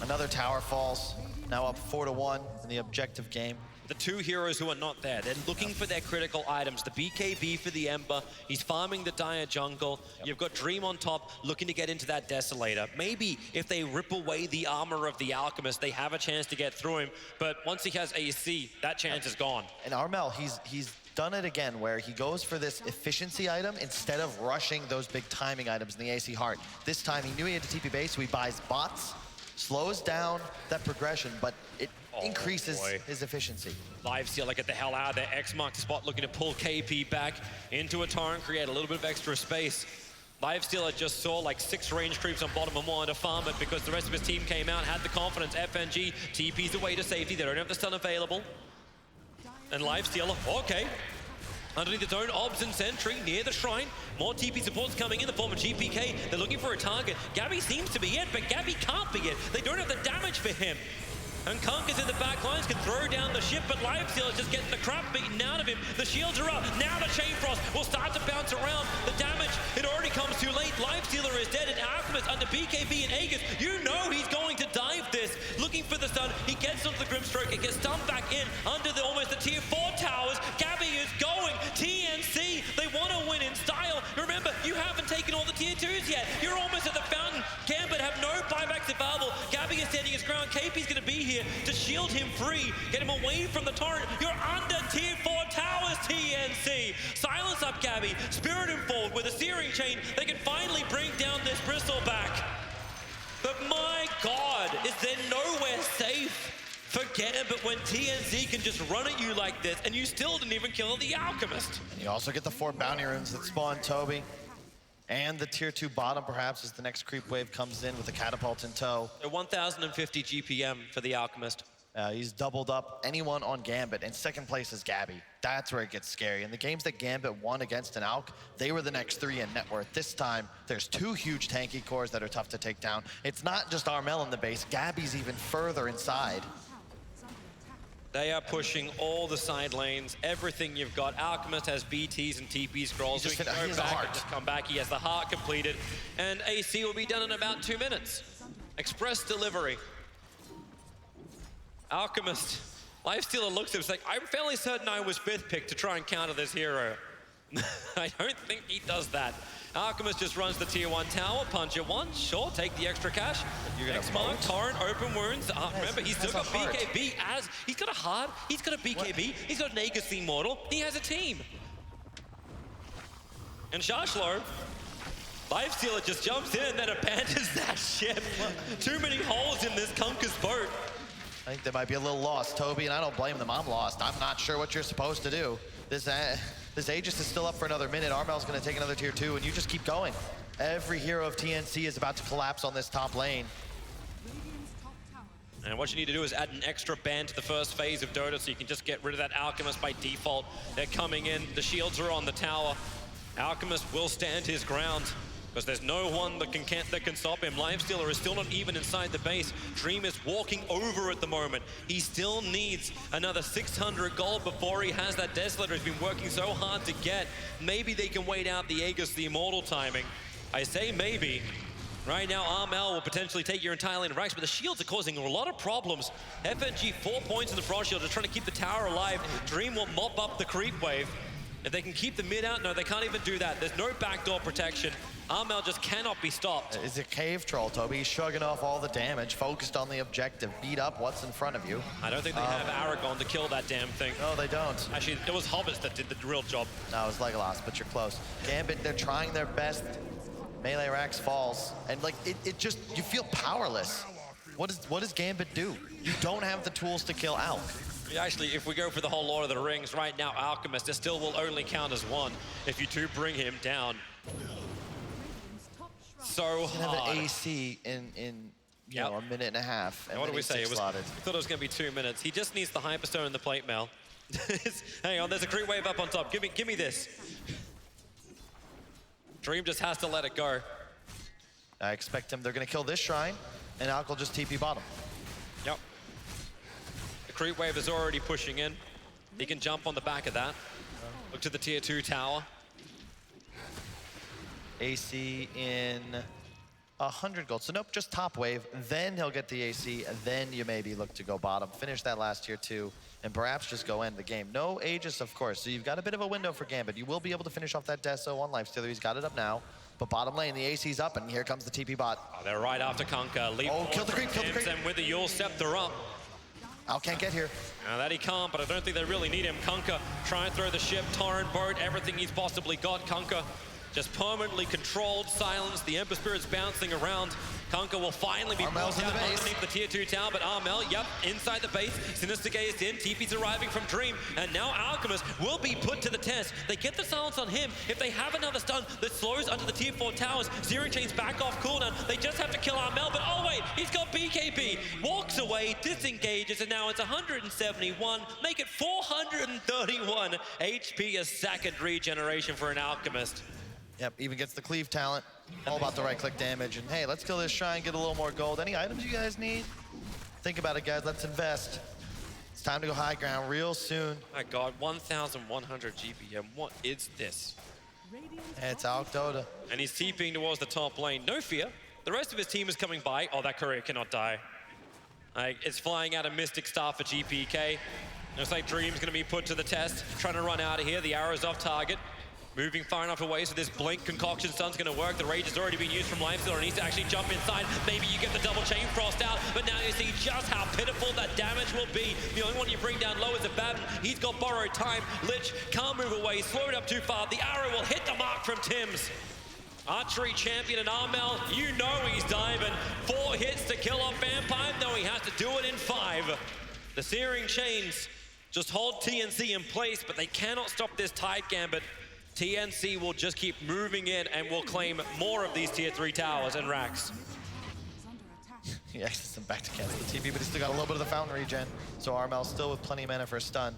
Another tower falls. Now up 4-1 in the objective game. The 2 heroes who are not there, they're looking for their critical items. The BKB for the Ember, he's farming the Dire Jungle. You've got Dream on top, looking to get into that Desolator. Maybe if they rip away the armor of the Alchemist, they have a chance to get through him. But once he has AC, that chance is gone. And Armel, he's done it again, where he goes for this efficiency item instead of rushing those big timing items in the AC Heart. This time, he knew he had to TP base, so he buys bots, slows down that progression, but it increases his efficiency. Lifestealer, get the hell out of there. X marks the spot, looking to pull KP back into a torrent, create a little bit of extra space. Lifestealer just saw like 6 range creeps on bottom and wanted to farm it because the rest of his team came out, had the confidence. FNG TP's away to safety. They don't have the stun available. And Lifestealer, okay. Underneath its own Obs and Sentry near the shrine. More TP supports coming in the form of GPK. They're looking for a target. Gabby seems to be it, but Gabby can't be it. They don't have the damage for him. And Kunkka's in the back lines, can throw down the ship, but Lifestealer's just getting the crap beaten out of him. The shields are up. Now the Chain Frost will start to bounce around. The damage, it already comes too late. Lifestealer is dead, and Alchemist under BKB and Aegis. You know he's going to dive this. Looking for the stun. He gets onto the Grimstroke. It gets stunned back in under the almost the tier 4 towers. Gabby is going. TNC, they want to win in style. Remember, you haven't taken all the tier 2s yet. You're almost at the fountain. Gambit have no buybacks available. Gabby is standing his ground. KP's going to be here to shield him free, get him away from the torrent. You're under tier 4 towers, TNC. Silence up Gabby, spirit him forward with a Searing Chain. They can finally bring down this Bristle back. But my God, is there nowhere safe for Gambit when TNC can just run at you like this and you still didn't even kill the Alchemist? And you also get the 4 bounty runes that spawn Toby. And the tier 2 bottom, perhaps, as the next creep wave comes in with the catapult in tow. So 1,050 GPM for the Alchemist. He's doubled up anyone on Gambit, and second place is Gabby. That's where it gets scary. And the games that Gambit won against an Alch, they were the next 3 in net worth. This time, there's 2 huge tanky cores that are tough to take down. It's not just Armel in the base, Gabby's even further inside. They are pushing all the side lanes, everything you've got. Alchemist has BTs and TP scrolls, so he can go back and just come back. He has the heart completed, and AC will be done in about 2 minutes. Express delivery. Alchemist, Lifestealer looks at him, it's like, I'm fairly certain I was 5th pick to try and counter this hero. I don't think he does that. Alchemist just runs the tier 1 tower, punch it once, sure, take the extra cash. X-Mark, Torrent, open wounds. Remember, he's still got BKB as, he's got a heart, he's got a BKB, he's got an Aegis Immortal, he has a team. And Shashlo, Lifestealer just jumps in and then abandons that ship. Too many holes in this Kunkka's boat. I think they might be a little lost, Toby, and I don't blame them. I'm lost. I'm not sure what you're supposed to do. This Aegis is still up for another minute. Armel's going to take another tier 2, and you just keep going. Every hero of TNC is about to collapse on this top lane. And what you need to do is add an extra band to the first phase of Dota so you can just get rid of that Alchemist by default. They're coming in. The shields are on the tower. Alchemist will stand his ground because there's no one that can stop him. Lifestealer is still not even inside the base. Dream is walking over at the moment. He still needs another 600 gold before he has that Desolator he's been working so hard to get. Maybe they can wait out the Aegis, the Immortal timing. I say maybe. Right now, Armel will potentially take your entire lane of Rax, but the shields are causing a lot of problems. FNG 4 points in the frost shield, just trying to keep the tower alive. Dream will mop up the creep wave. If they can keep the mid out, no, they can't even do that. There's no backdoor protection. Armel just cannot be stopped. It's a cave troll, Toby. He's shrugging off all the damage, focused on the objective. Beat up what's in front of you. I don't think they have Aragon to kill that damn thing. No, they don't. Actually, it was Hobbits that did the real job. No, it was Legolas, but you're close. Gambit, they're trying their best. Melee Rax falls, and like it just, you feel powerless. What does Gambit do? You don't have the tools to kill Alk. Actually, if we go for the whole Lord of the Rings, right now, Alchemist, it still will only count as 1 if you do bring him down. So hard. Have an AC in you know, a minute and a half. And what did we say? We thought it was going to be 2 minutes. He just needs the Hyperstone and the plate mail. Hang on, there's a creep wave up on top. Give me this. Dream just has to let it go. I expect him. They're going to kill this shrine, and Alk will just TP bottom. Yep. The creep wave is already pushing in. He can jump on the back of that. Look to the tier 2 tower. AC in 100 gold. So nope, just top wave. Then he'll get the AC, and then you maybe look to go bottom. Finish that last tier 2, and perhaps just go end the game. No Aegis, of course, so you've got a bit of a window for Gambit. You will be able to finish off that Deso on Lifestealer. He's got it up now. But bottom lane, the AC's up, and here comes the TP bot. Oh, they're right after Kunkka. Kill the creep, kill the creep. And with the Yule Scepter up. Al can't get here. Now that he can't, but I don't think they really need him. Kunkka try and throw the ship, Torrent boat, everything he's possibly got. Kunkka just permanently controlled, silenced. The Ember Spirit's bouncing around. Kunkka will finally be brought down underneath the tier 2 tower, but Armel, yep, inside the base. Sinister Gaze in, TP's arriving from Dream, and now Alchemist will be put to the test. They get the silence on him. If they have another stun that slows under the tier 4 towers, Searing Chain's back off cooldown. They just have to kill Armel, but oh wait, he's got BKB. Walks away, disengages, and now it's 171. Make it 431 HP, a second regeneration for an Alchemist. Yep, even gets the cleave talent. All about the right-click damage. And hey, let's kill this shrine, get a little more gold. Any items you guys need? Think about it, guys. Let's invest. It's time to go high ground real soon. My God, 1,100 GPM. What is this? It's Alk Dota. And he's TPing towards the top lane. No fear. The rest of his team is coming by. Oh, that courier cannot die. It's flying out a Mystic Star for GPK. Looks like Dream's going to be put to the test. Trying to run out of here. The arrow's off target. Moving far enough away, so this blink concoction stun's gonna work. The rage has already been used from Lifestealer and needs to actually jump inside. Maybe you get the double chain frost out, but now you see just how pitiful that damage will be. The only one you bring down low is Abaddon. He's got borrowed time. Lich can't move away, slowed up too far. The arrow will hit the mark from Tims. Archery champion and Armel, you know he's diving. 4 hits to kill off Vampire, though he has to do it in 5. The Searing Chains just hold TNC in place, but they cannot stop this Tide Gambit. TNC will just keep moving in and will claim more of these tier 3 towers and racks. He exits him back to cancel the TP, but he's still got a little bit of the fountain regen. So Armel still with plenty of mana for a stun.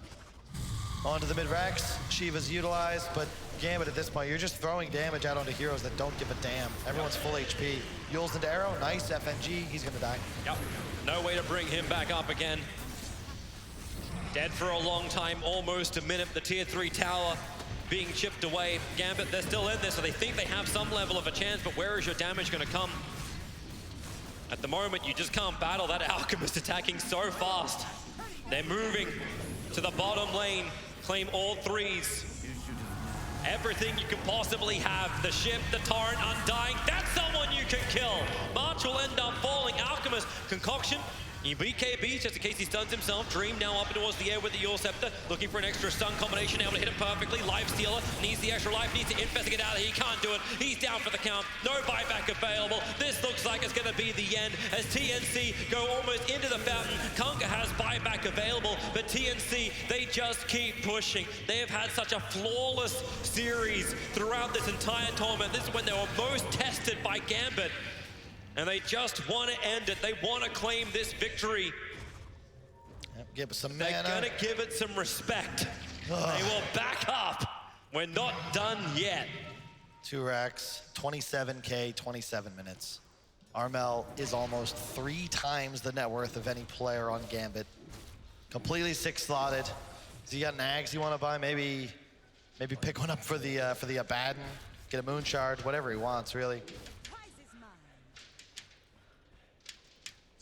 Onto the mid racks, Shiva's utilized, but Gambit at this point, you're just throwing damage out onto heroes that don't give a damn. Everyone's full HP. Yules into arrow, nice FNG, he's gonna die. Yep, no way to bring him back up again. Dead for a long time, almost a minute. The tier 3 tower being chipped away. Gambit, they're still in this, so they think they have some level of a chance, but where is your damage going to come? At the moment, you just can't battle that Alchemist attacking so fast. They're moving to the bottom lane, claim all 3s. Everything you can possibly have. The ship, the torrent, Undying. That's someone you can kill. March will end up falling. Alchemist, Concoction. BKB, just in case he stuns himself. Dream now up towards the air with the Yule Scepter, looking for an extra stun combination, able to hit him perfectly. Lifestealer needs the extra life, needs to infest to get out of here. He can't do it. He's down for the count. No buyback available. This looks like it's going to be the end as TNC go almost into the fountain. Kunkka has buyback available, but TNC, they just keep pushing. They have had such a flawless series throughout this entire tournament. This is when they were most tested by Gambit. And they just want to end it. They want to claim this victory. Give us some They're mana. going to give it some respect. They will back up. We're not done yet. 2 racks, 27K, 27 minutes. Armel is almost 3 times the net worth of any player on Gambit. Completely 6-slotted. Has he got nags you want to buy? Maybe pick one up for the Abaddon, get a Moon Shard, whatever he wants, really.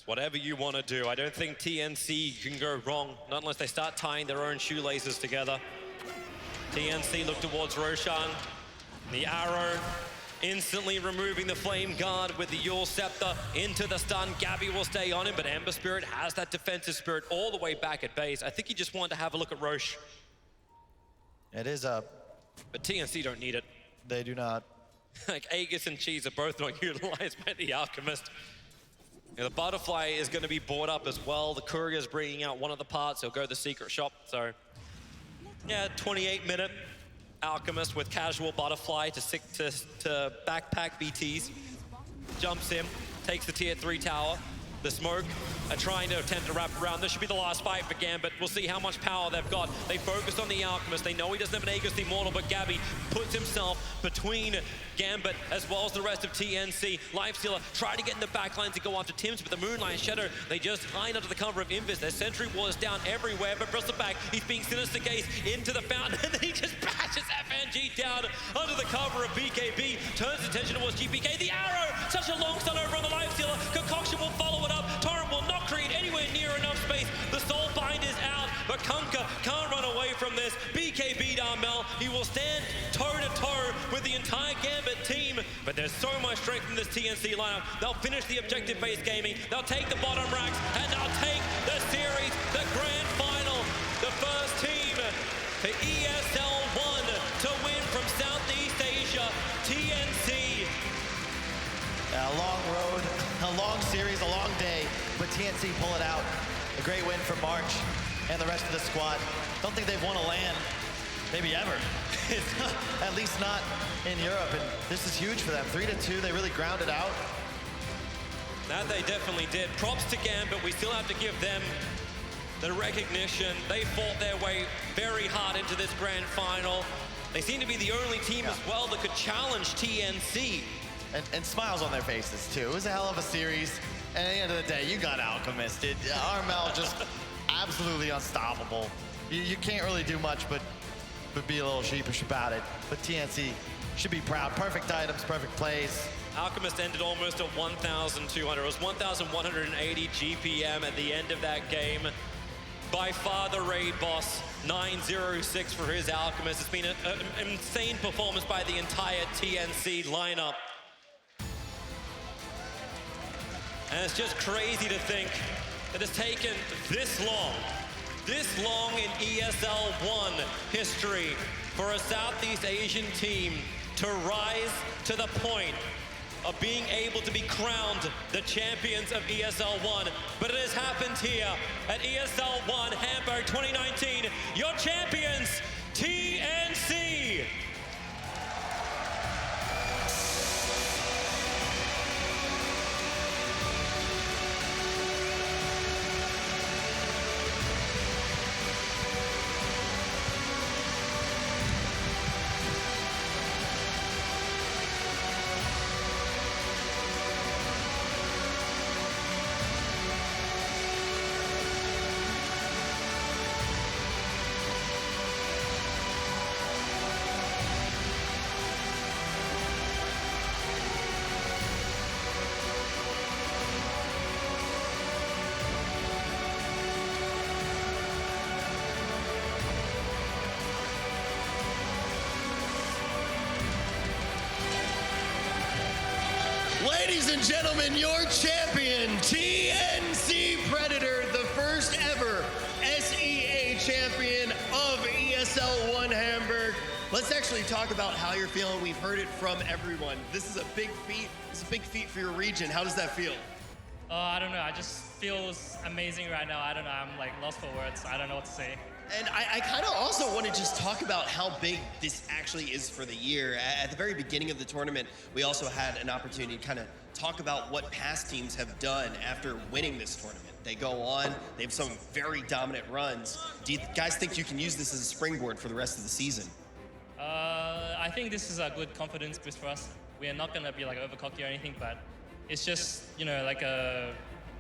Whatever you want to do. I don't think TNC can go wrong, not unless they start tying their own shoelaces together. TNC look towards Roshan. The arrow instantly removing the Flame Guard with the Yule Scepter into the stun. Gabby will stay on him, but Ember Spirit has that defensive spirit all the way back at base. I think he just wanted to have a look at Roche. It is up. But TNC don't need it. They do not. Like Aegis and Cheese are both not utilized by the Alchemist. The Butterfly is going to be bought up as well. The Courier's bringing out one of the parts. He'll go to the secret shop. So, yeah, 28-minute Alchemist with casual Butterfly to backpack BTs. Jumps in, takes the tier 3 tower. The Smoke are trying to attempt to wrap around. This should be the last fight for Gambit. We'll see how much power they've got. They focus on the Alchemist. They know he doesn't have an Aegis Immortal, but Gabby puts himself between Gambit as well as the rest of TNC. Lifestealer try to get in the back lines to go after Tims, but the Moonlight Shadow, they just hide under the cover of Invis. Their Sentry Wall is down everywhere, but Bristleback, he's being Sinister Gaze into the fountain, and then he just bashes FNG down under the cover of BKB, turns attention towards GPK. The arrow, such a long stun over on the Lifestealer. Concoction will follow it up. Torrent will not create anywhere near enough space. The Soulbind is out, but Kunkka can't run away from this. BKB Darmel, he will stand toe-to-toe with the entire Gambit team, but there's so much strength in this TNC lineup. They'll finish the objective-based gaming, they'll take the bottom racks, and they'll take the series, the grand final. The first team to ESL 1 to win from Southeast Asia, TNC. A long road, a long series, a long day, but TNC pull it out. A great win for March and the rest of the squad. Don't think they've won a LAN, maybe ever. At least not in Europe, and this is huge for them. 3-2, they really grounded out. That they definitely did. Props to Gambit, we still have to give them the recognition. They fought their way very hard into this grand final. They seem to be the only team as well that could challenge TNC. And smiles on their faces, too. It was a hell of a series. And at the end of the day, you got Alchemist. Armel just absolutely unstoppable. You can't really do much but be a little sheepish about it. But TNC should be proud. Perfect items, perfect plays. Alchemist ended almost at 1,200. It was 1,180 GPM at the end of that game. By far the raid boss, 906 for his Alchemist. It's been an insane performance by the entire TNC lineup. And it's just crazy to think that it's taken this long in ESL 1 history for a Southeast Asian team to rise to the point of being able to be crowned the champions of ESL 1. But it has happened here at ESL 1 Hamburg 2019. Your champions, TNC. and gentlemen, your champion, TNC Predator, the first ever SEA champion of ESL 1 Hamburg. Let's actually talk about how you're feeling. We've heard it from everyone. This is a big feat. It's a big feat for your region. How does that feel? I don't know. I just feels amazing right now. I don't know. I'm like lost for words. I don't know what to say. And I kind of also want to just talk about how big this actually is for the year. At the very beginning of the tournament, we also had an opportunity to kind of talk about what past teams have done after winning this tournament. They go on, they have some very dominant runs. Do you guys think you can use this as a springboard for the rest of the season? I think this is a good confidence boost for us. We are not going to be like over cocky or anything, but it's just, you know, like a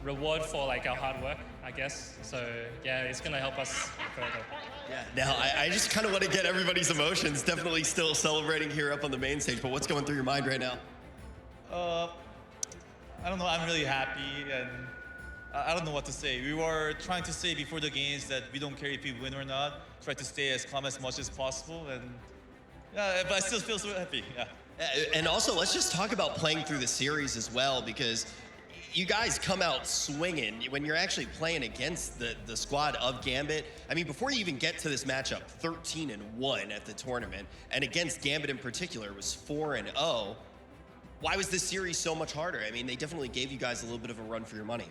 reward for like our hard work, I guess. So yeah, it's going to help us further. Yeah. Now, I just kind of want to get everybody's emotions. Definitely still celebrating here up on the main stage, but what's going through your mind right now? I don't know. I'm really happy, and I don't know what to say. We were trying to say before the games that we don't care if we win or not. Try to stay as calm as much as possible, and yeah, but I still feel so happy. Yeah. And also, let's just talk about playing through the series as well, because you guys come out swinging when you're actually playing against the squad of Gambit. I mean, before you even get to this matchup, 13-1 at the tournament, and against Gambit in particular, it was 4-0. Why was this series so much harder? I mean, they definitely gave you guys a little bit of a run for your money.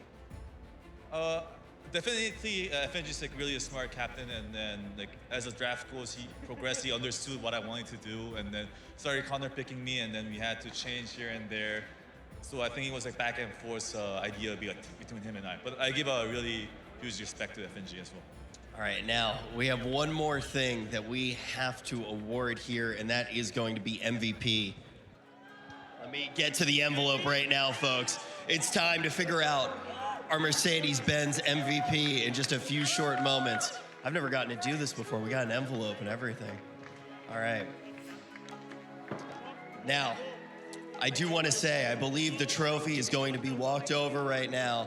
Definitely, FNG is like really a smart captain, and then like as the draft goes, he progressively understood what I wanted to do, and then started counter picking me, and then we had to change here and there. So I think it was like back and forth idea between him and I. But I give a really huge respect to FNG as well. All right, now we have one more thing that we have to award here, and that is going to be MVP. Let me get to the envelope right now, folks. It's time to figure out our Mercedes-Benz MVP in just a few short moments. I've never gotten to do this before. We got an envelope and everything. All right. Now, I do want to say, I believe the trophy is going to be walked over right now.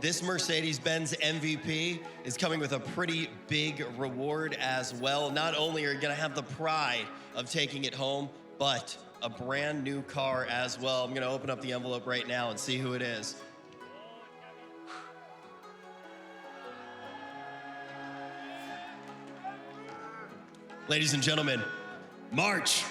This Mercedes-Benz MVP is coming with a pretty big reward as well. Not only are you going to have the pride of taking it home, but a brand new car as well. I'm going to open up the envelope right now and see who it is. Ladies and gentlemen, March.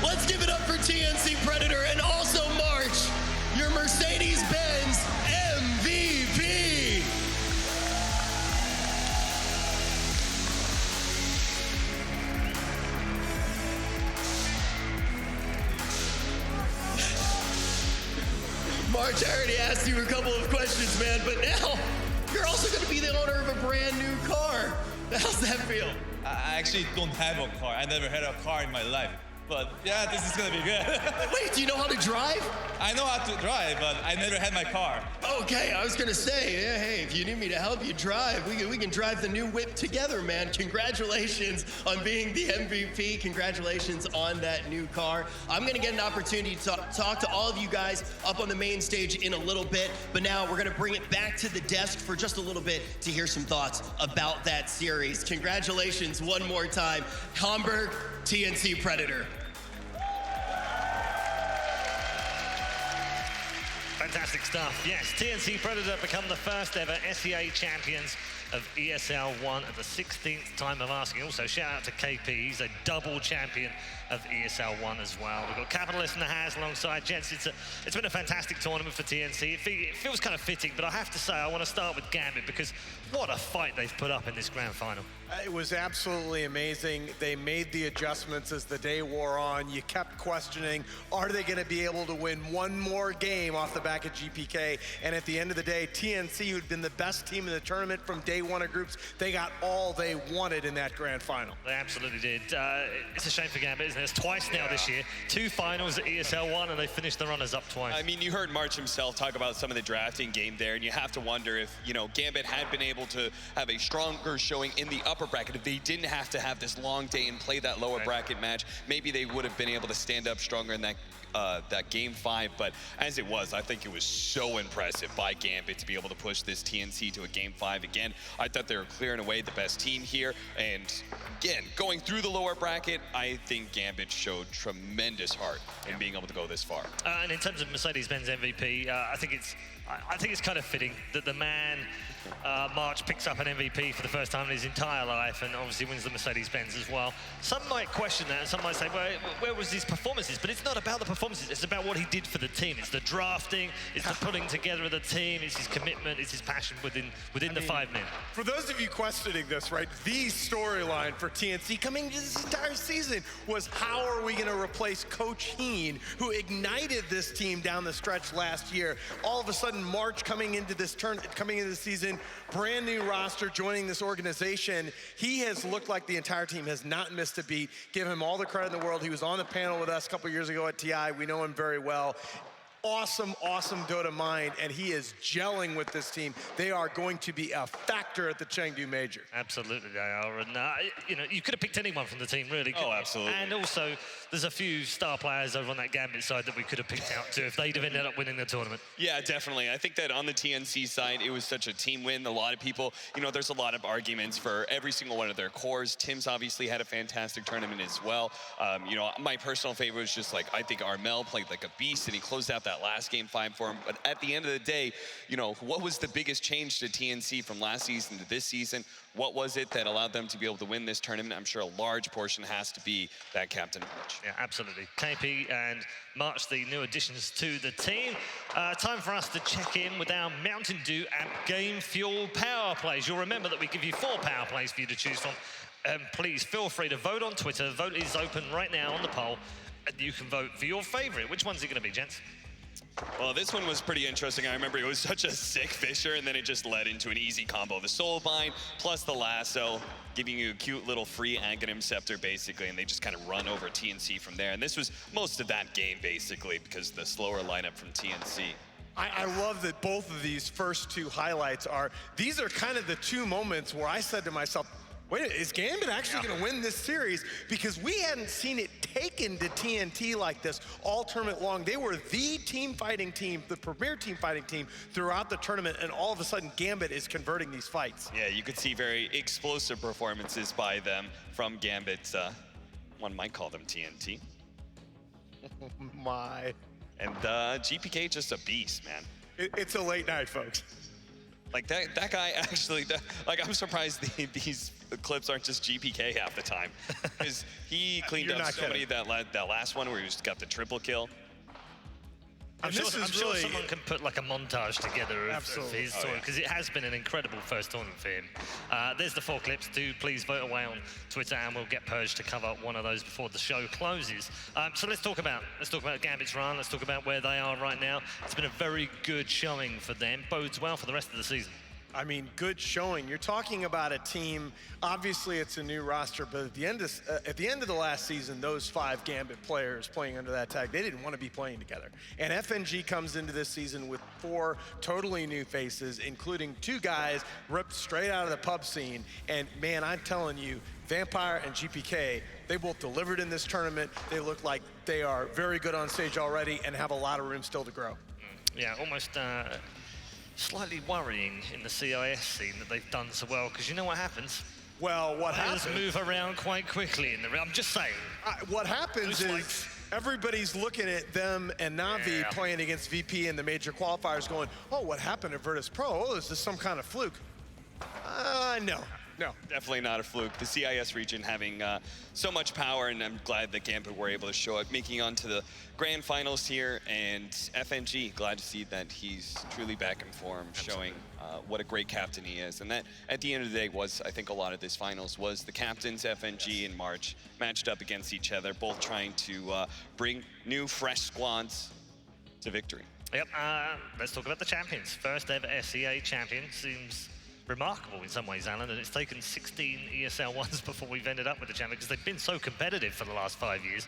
Let's give it up for TNC Predator and also March, your Mercedes-Benz MVP. March, I already asked you a couple of questions, man, but now you're also going to be the owner of a brand new car. How's that feel? I actually don't have a car. I never had a car in my life. But yeah, this is gonna be good. Wait, do you know how to drive? I know how to drive, but I never had my car. Okay, I was gonna say, yeah, hey, if you need me to help you drive, we can drive the new whip together, man. Congratulations on being the MVP. Congratulations on that new car. I'm gonna get an opportunity to talk to all of you guys up on the main stage in a little bit, but now we're gonna bring it back to the desk for just a little bit to hear some thoughts about that series. Congratulations one more time, Hamburg, TNC Predator. Fantastic stuff. Yes, TNC Predator become the first ever SEA champions of ESL 1 at the 16th time of asking. Also, shout out to KP. He's a double champion of ESL 1 as well. We've got Capitalist in the house alongside Jens. It's been a fantastic tournament for TNC. It feels kind of fitting, but I have to say I want to start with Gambit because what a fight they've put up in this grand final. It was absolutely amazing. They made the adjustments as the day wore on. You kept questioning, are they going to be able to win one more game off the back of GPK? And at the end of the day, TNC, who'd been the best team in the tournament from day one of groups, they got all they wanted in that grand final. They absolutely did. It's a shame for Gambit, isn't it? It's twice now this year. 2 finals at ESL 1, and they finished the runners up twice. I mean, you heard March himself talk about some of the drafting game there, and you have to wonder if, you know, Gambit had been able to have a stronger showing in the upper upper bracket, if they didn't have to have this long day and play that lower bracket match, maybe they would have been able to stand up stronger in that game 5. But as it was, I think it was so impressive by Gambit to be able to push this TNC to a game 5 again. I thought they were clearing away the best team here. And again, going through the lower bracket, I think Gambit showed tremendous heart in being able to go this far. And in terms of Mercedes-Benz MVP, I think it's kind of fitting that the man March picks up an MVP for the first time in his entire life, and obviously wins the Mercedes-Benz as well. Some might question that, and some might say, well, where was his performances? But it's not about the performances, it's about what he did for the team. It's the drafting, it's the putting together of the team, it's his commitment, it's his passion within the 5 men. For those of you questioning this, right, the storyline for TNC coming into this entire season was how are we going to replace Coach Heen, who ignited this team down the stretch last year. All of a sudden, March coming into this season, brand new roster joining this organization. He has looked like the entire team has not missed a beat. Give him all the credit in the world. He was on the panel with us a couple years ago at TI. We know him very well. Awesome Dota mind, and he is gelling with this team. They are going to be a factor at the Chengdu Major. Absolutely they are, and you know, you could have picked anyone from the team, really. Oh, absolutely. And also, there's a few star players over on that Gambit side that we could have picked out too if they'd have ended up winning the tournament. Yeah, definitely. I think that on the TNC side, it was such a team win. A lot of people, you know, there's a lot of arguments for every single one of their cores. Tim's obviously had a fantastic tournament as well. You know, my personal favorite was just like, I think Armel played like a beast, and he closed out that last game 5 for him. But at the end of the day, you know, what was the biggest change to TNC from last season to this season? What was it that allowed them to be able to win this tournament? I'm sure a large portion has to be that Captain March. Yeah, absolutely. KP and March, the new additions to the team. Time for us to check in with our Mountain Dew and Game Fuel power plays. You'll remember that we give you 4 power plays for you to choose from. Please feel free to vote on Twitter. Vote is open right now on the poll, and you can vote for your favorite. Which one's it going to be, gents? Well, this one was pretty interesting. I remember it was such a sick Fisher, and then it just led into an easy combo. The Soul Bind plus the Lasso, giving you a cute little free Aghanim Scepter, basically, and they just kind of run over TNC from there. And this was most of that game, basically, because the slower lineup from TNC. I love that both of these first 2 highlights these are kind of the 2 moments where I said to myself, wait, is Gambit actually going to win this series? Because we hadn't seen it taken to TNT like this all tournament long. They were the team fighting team, the premier team fighting team throughout the tournament, and all of a sudden Gambit is converting these fights. Yeah, you could see very explosive performances by them from Gambit. One might call them TNT. Oh my. And GPK just a beast, man. It's a late night, folks. Like that guy actually, like I'm surprised these clips aren't just GPK half the time, because he cleaned up so many that last one where he just got the triple kill. I'm sure someone can put like a montage together of his tournament, because it has been an incredible first tournament for him. There's the 4 clips. Do please vote away on Twitter, and we'll get Purge to cover one of those before the show closes. So let's talk about Gambit's run. Let's talk about where they are right now. It's been a very good showing for them. Bodes well for the rest of the season. I mean, good showing. You're talking about a team, obviously it's a new roster, but at the end of the last season, those 5 Gambit players playing under that tag, they didn't want to be playing together. And FNG comes into this season with 4 totally new faces, including 2 guys ripped straight out of the pub scene. And man, I'm telling you, Vampire and GPK, they both delivered in this tournament. They look like they are very good on stage already and have a lot of room still to grow. Yeah, almost slightly worrying in the CIS scene that they've done so well, because you know what happens? Well, what happens? Players move around quite quickly in the. I'm just saying. What happens is everybody's looking at them and Navi playing against VP in the major qualifiers, going, "Oh, what happened to Virtus Pro? Oh, is this some kind of fluke?" No, definitely not a fluke. The CIS region having so much power, and I'm glad that Gambit were able to show it, making on to the grand finals here. And FNG, glad to see that he's truly back in form, showing what a great captain he is. And that, at the end of the day, was, I think, a lot of this finals was the captains, FNG and March, matched up against each other, both trying to bring new, fresh squads to victory. Yep, let's talk about the champions. First ever SEA champion seems remarkable in some ways, Alan, and it's taken 16 ESL ones before we've ended up with the champion because they've been so competitive for the last 5 years.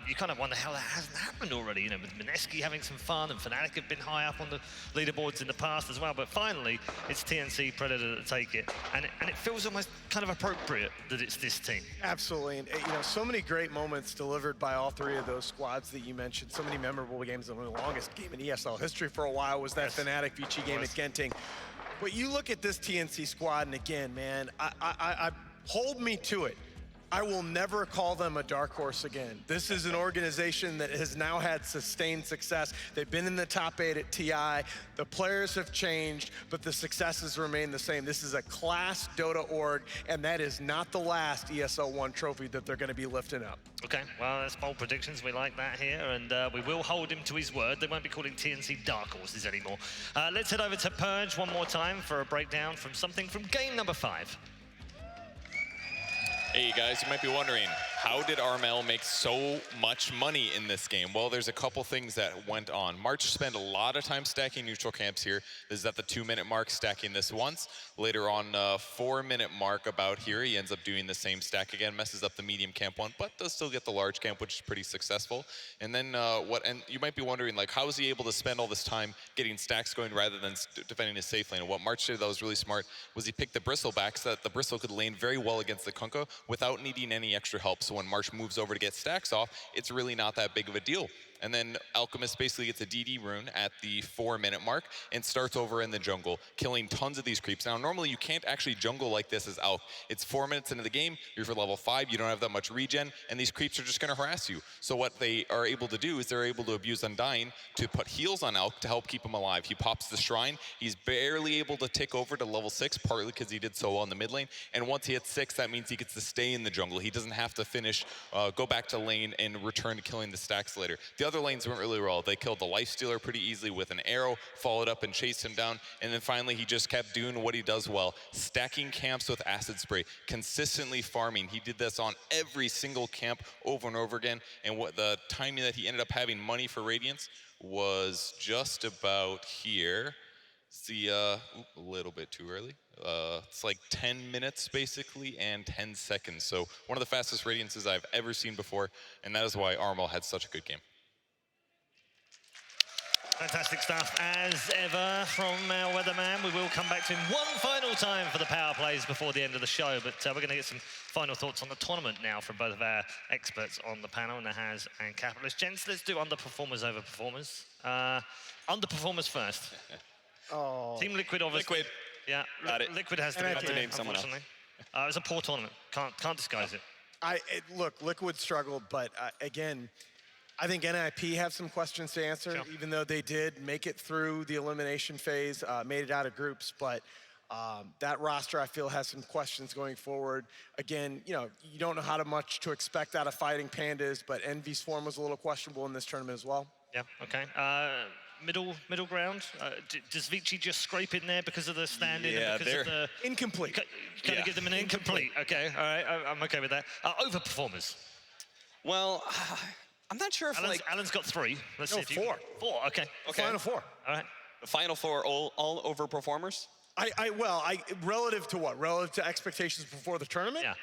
You kind of wonder how that hasn't happened already, you know, with Mineski having some fun and Fnatic have been high up on the leaderboards in the past as well, but finally it's TNC Predator that take it, and it feels almost kind of appropriate that it's this team. Absolutely, and you know, so many great moments delivered by all three of those squads that you mentioned, so many memorable games. The longest game in ESL history for a while was that Fnatic Vici game at Genting. But you look at this TNC squad, and again, man, I hold me to it. I will never call them a dark horse again. This is an organization that has now had sustained success. They've been in the top 8 at TI. The players have changed, but the successes remain the same. This is a class Dota org, and that is not the last ESL 1 trophy that they're gonna be lifting up. Okay, well, that's bold predictions. We like that here, and we will hold him to his word. They won't be calling TNC dark horses anymore. Let's head over to Purge one more time for a breakdown from something from game number 5. Hey guys, you might be wondering, how did Armel make so much money in this game? Well, there's a couple things that went on. March spent a lot of time stacking neutral camps here. This is at the 2-minute mark, stacking this once. Later on, 4-minute mark about here, he ends up doing the same stack again, messes up the medium camp one, but does still get the large camp, which is pretty successful. And then and you might be wondering, like, how is he able to spend all this time getting stacks going rather than defending his safe lane? And what March did that was really smart was he picked the Bristle back so that the Bristle could lane very well against the Kunkka without needing any extra help. So when March moves over to get stacks off, it's really not that big of a deal. And then Alchemist basically gets a DD rune at the 4-minute mark and starts over in the jungle, killing tons of these creeps. Now, normally you can't actually jungle like this as Alch. It's 4 minutes into the game, you're for level 5, you don't have that much regen, and these creeps are just gonna harass you. So what they are able to do is they're able to abuse Undying to put heals on Alch to help keep him alive. He pops the Shrine, he's barely able to tick over to level 6, partly because he did so well in the mid lane, and once he hits 6, that means he gets to stay in the jungle. He doesn't have to finish, go back to lane and return to killing the stacks later. The other lanes went really well. They killed the Lifestealer pretty easily with an arrow, followed up and chased him down, and then finally he just kept doing what he does well, stacking camps with Acid Spray, consistently farming. He did this on every single camp over and over again, and what the timing that he ended up having money for Radiance was just about here. See, a little bit too early. It's like 10 minutes basically and 10 seconds. So one of the fastest Radiances I've ever seen before, and that is why Armel had such a good game. Fantastic stuff as ever from our weatherman. We will come back to him one final time for the power plays before the end of the show, but we're going to get some final thoughts on the tournament now from both of our experts on the panel, Nahaz and Capitalist. Gents, let's do underperformers over performers. Underperformers first. Oh. Team Liquid, obviously. Liquid. Yeah, Liquid has to be to name someone else. It was a poor tournament. Can't disguise it. Look, Liquid struggled, but again, I think NIP have some questions to answer, even though they did make it through the elimination phase, made it out of groups, but that roster, I feel, has some questions going forward. Again, you know, you don't know how much to expect out of Fighting Pandas, but Envy's form was a little questionable in this tournament as well. Yeah, okay. Middle ground. Does Vici just scrape in there because of the stand-in? Yeah, and because of the incomplete. Can you give them an incomplete? Okay, all right, I'm okay with that. Overperformers. Well, I'm not sure if Alan's got 3. Let's see if 4. 4, okay. Final 4. All right. The final 4 all overperformers? Relative to what? Relative to expectations before the tournament? Yeah.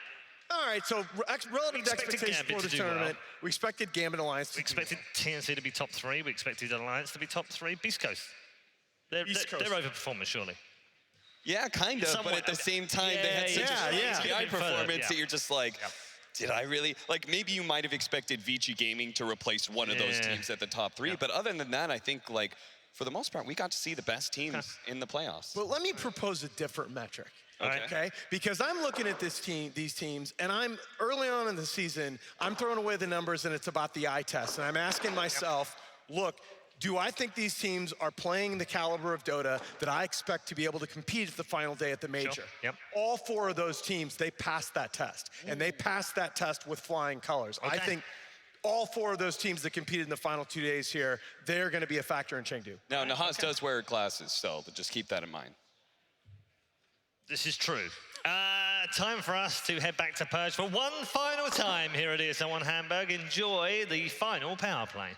All right, so relative to expectations before the tournament, we expected Gambit Alliance. We expected TNC to be top 3. We expected Alliance to be top 3. Beast Coast. They're overperformers, surely. Yeah, kind of, but at the same time, they had such a high performance that you're just like, did I really? Like, maybe you might have expected Vici Gaming to replace one of those teams at the top 3, but other than that, I think, like, for the most part, we got to see the best teams in the playoffs. But let me propose a different metric. Okay. Because I'm looking at these teams, and I'm early on in the season, I'm throwing away the numbers, and it's about the eye test. And I'm asking myself, look, do I think these teams are playing the caliber of Dota that I expect to be able to compete at the final day at the major? Sure. Yep. All 4 of those teams, they passed that test, and they passed that test with flying colors. I think all 4 of those teams that competed in the final 2 days here, they're going to be a factor in Chengdu. Now, Nahaz does wear glasses, so just keep that in mind. This is true. Time for us to head back to Purge for one final time here at ESL 1 Hamburg. Enjoy the final power play.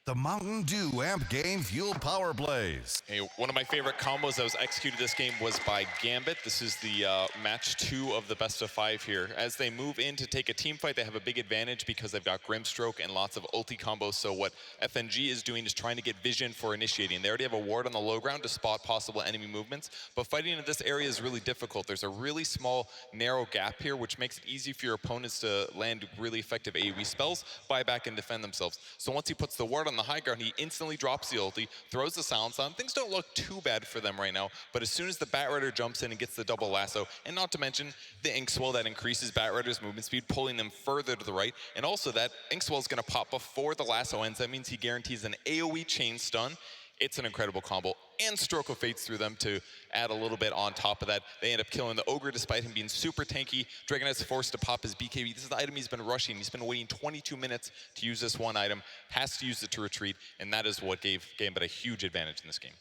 The Mountain Dew Amp Game Fuel Power Plays. Hey, one of my favorite combos that was executed this game was by Gambit. This is the match 2 of the best of 5 here. As they move in to take a team fight, they have a big advantage because they've got Grimstroke and lots of ulti combos. So what FNG is doing is trying to get vision for initiating. They already have a ward on the low ground to spot possible enemy movements, but fighting in this area is really difficult. There's a really small, narrow gap here, which makes it easy for your opponents to land really effective AoE spells, buy back, and defend themselves. So once he puts the ward on the high ground, he instantly drops the ulti, throws the silence on. Things don't look too bad for them right now, but as soon as the Batrider jumps in and gets the double lasso, and not to mention the Inkswell that increases Batrider's movement speed, pulling them further to the right, and also that Inkswell is going to pop before the lasso ends. That means he guarantees an AoE chain stun. It's an incredible combo, and Stroke of Fates through them to add a little bit on top of that. They end up killing the Ogre despite him being super tanky. Dragonite's forced to pop his BKB. This is the item he's been rushing. He's been waiting 22 minutes to use this one item, has to use it to retreat, and that is what gave Gambit a huge advantage in this game.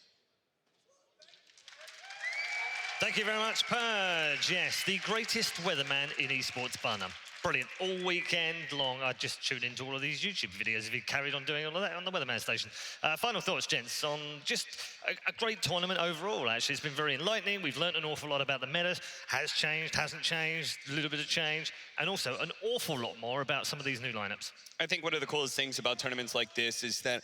Thank you very much, Purge. Yes, the greatest weatherman in esports Barnum. Brilliant. All weekend long, I'd just tune into all of these YouTube videos if he carried on doing all of that on the Weatherman station. Final thoughts, gents, on just a great tournament overall, actually. It's been very enlightening. We've learned an awful lot about the meta. Has changed, hasn't changed, a little bit of change, and also an awful lot more about some of these new lineups. I think one of the coolest things about tournaments like this is that,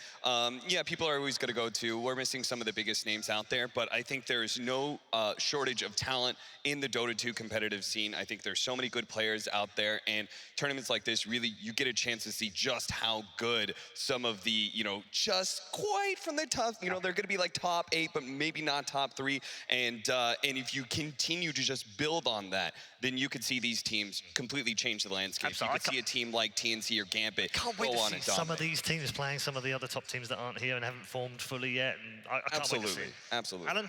yeah, people are always going to go to, we're missing some of the biggest names out there, but I think there's no shortage of talent in the Dota 2 competitive scene. I think there's so many good players out there, and tournaments like this, really, you get a chance to see just how good some of the, you know, just quite from the top, you know, they're going to be like top 8, but maybe not top 3, and if you continue to just build on that, then you could see these teams completely change the landscape. So you could see a team like TNC or Gambit Can't wait go to on see and some of dominate. these teams playing some of the other top teams that aren't here and haven't formed fully yet. And I can't wait to see it. Absolutely. Alan?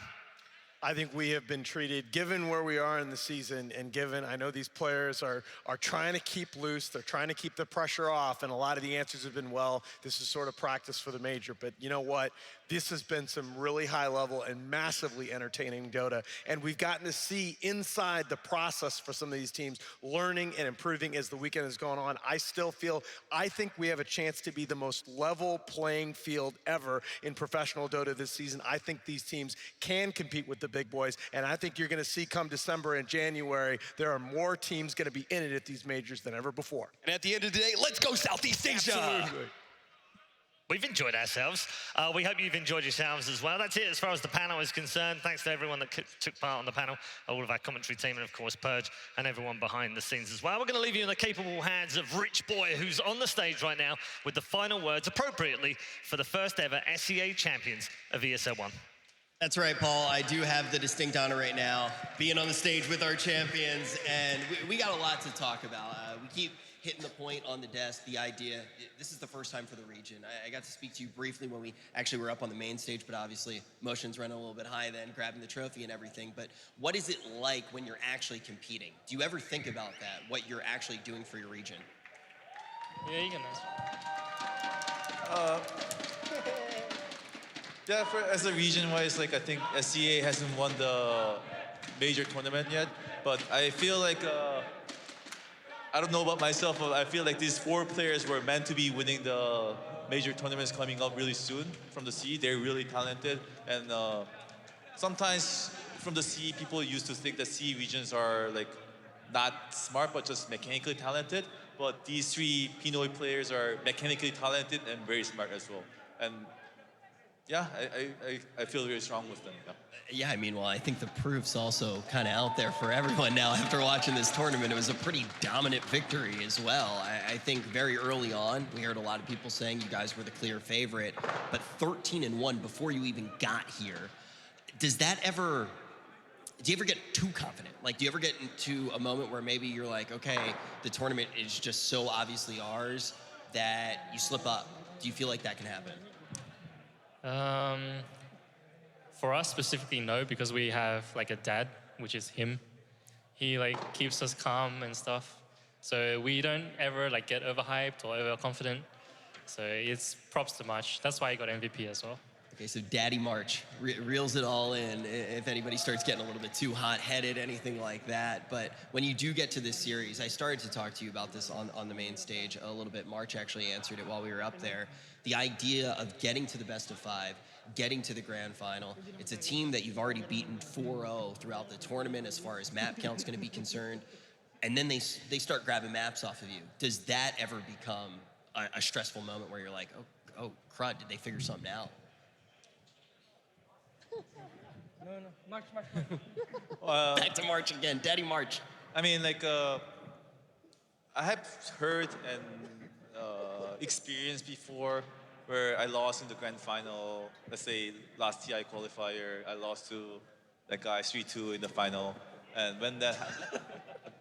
I think we have been treated, given where we are in the season, and given, I know these players are trying to keep loose, they're trying to keep the pressure off, and a lot of the answers have been, well, this is sort of practice for the major. But you know what? This has been some really high level and massively entertaining Dota. And we've gotten to see inside the process for some of these teams, learning and improving as the weekend has gone on. I think we have a chance to be the most level playing field ever in professional Dota this season. I think these teams can compete with the big boys. And I think you're going to see come December and January, there are more teams going to be in it at these majors than ever before. And at the end of the day, let's go Southeast Asia! Absolutely. We've enjoyed ourselves. We hope you've enjoyed yourselves as well. That's it as far as the panel is concerned. Thanks to everyone that took part on the panel, all of our commentary team, and of course Purge, and everyone behind the scenes as well. We're going to leave you in the capable hands of Rich Boy, who's on the stage right now with the final words, appropriately, for the first ever SEA champions of ESL 1. That's right, Paul. I do have the distinct honor right now being on the stage with our champions, and we got a lot to talk about. We keep hitting the point on the desk, the idea, this is the first time for the region. I got to speak to you briefly when we actually were up on the main stage, but obviously emotions ran a little bit high then, grabbing the trophy and everything. But what is it like when you're actually competing? Do you ever think about that, what you're actually doing for your region? Yeah, you can answer. Yeah, as a region-wise, like I think SCA hasn't won the major tournament yet, but I feel like I don't know about myself, but I feel like these 4 players were meant to be winning the major tournaments coming up really soon from the C. They're really talented, and sometimes from the C, people used to think that C regions are like not smart, but just mechanically talented. But these 3 Pinoy players are mechanically talented and very smart as well. And yeah, I feel very strong with them. Yeah, I mean, well, I think the proof's also kind of out there for everyone now after watching this tournament. It was a pretty dominant victory as well. I think very early on, we heard a lot of people saying you guys were the clear favorite, but 13-1 before you even got here. Does that ever, do you ever get too confident? Like, do you ever get into a moment where maybe you're like, okay, the tournament is just so obviously ours that you slip up? Do you feel like that can happen? For us specifically, no, because we have like a dad, which is him. He like keeps us calm and stuff. So we don't ever like get overhyped or overconfident. So it's props to much. That's why I got MVP as well. Okay, so Daddy March reels it all in if anybody starts getting a little bit too hot-headed, anything like that. But when you do get to this series, I started to talk to you about this on the main stage a little bit. March actually answered it while we were up there. The idea of getting to the best of 5, getting to the grand final. It's a team that you've already beaten 4-0 throughout the tournament as far as map count's going to be concerned. And then they start grabbing maps off of you. Does that ever become a stressful moment where you're like, oh crud, did they figure something out? No, March. Back to March again, Daddy March. I mean, like, I have heard and experienced before where I lost in the grand final. Let's say last TI qualifier, I lost to that guy 3-2 in the final. And when that happened,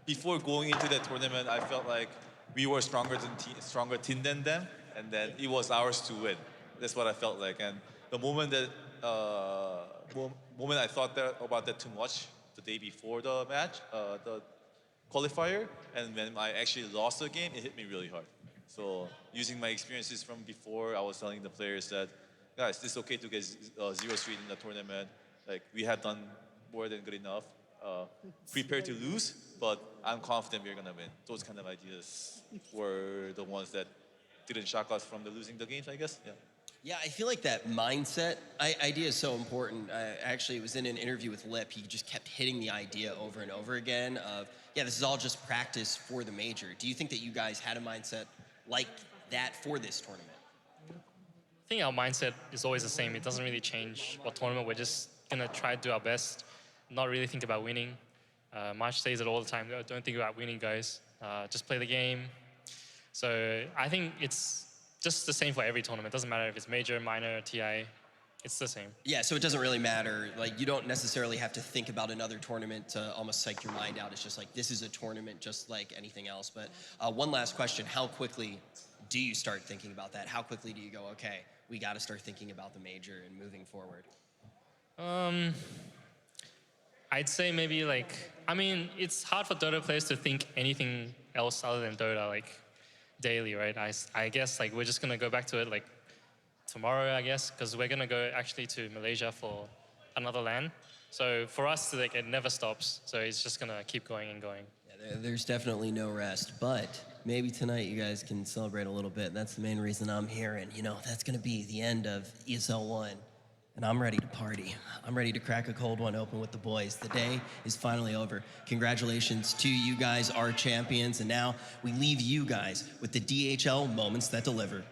before going into that tournament, I felt like we were stronger team than them, and then it was ours to win. That's what I felt like. And the moment that I thought about that too much, the day before the match, the qualifier, and when I actually lost the game, it hit me really hard. So using my experiences from before, I was telling the players that, guys, it's okay to get 0-3 in the tournament. Like, we have done more than good enough. Prepare to lose, but I'm confident we're gonna win. Those kind of ideas were the ones that didn't shock us from losing the games, I guess. Yeah. Yeah, I feel like that mindset idea is so important. I actually was in an interview with Lip. He just kept hitting the idea over and over again of, yeah, this is all just practice for the major. Do you think that you guys had a mindset like that for this tournament? I think our mindset is always the same. It doesn't really change what tournament. We're just gonna try to do our best, not really think about winning. March says it all the time. Don't think about winning, guys. Just play the game. So I think it's just the same for every tournament. It doesn't matter if it's major, minor, TI. It's the same. Yeah, so it doesn't really matter. Like, you don't necessarily have to think about another tournament to almost psych your mind out. It's just like, this is a tournament just like anything else. But one last question. How quickly do you start thinking about that? How quickly do you go, okay, we got to start thinking about the major and moving forward? I'd say maybe like, I mean, it's hard for Dota players to think anything else other than Dota, like, daily, right? I guess like we're just gonna go back to it like tomorrow, I guess, because we're gonna go actually to Malaysia for another LAN. So for us, like, it never stops. So it's just gonna keep going and going. Yeah, there's definitely no rest, but maybe tonight you guys can celebrate a little bit. That's the main reason I'm here, and you know, that's gonna be the end of ESL 1. And I'm ready to party. I'm ready to crack a cold one open with the boys. The day is finally over. Congratulations to you guys, our champions. And now we leave you guys with the DHL moments that deliver.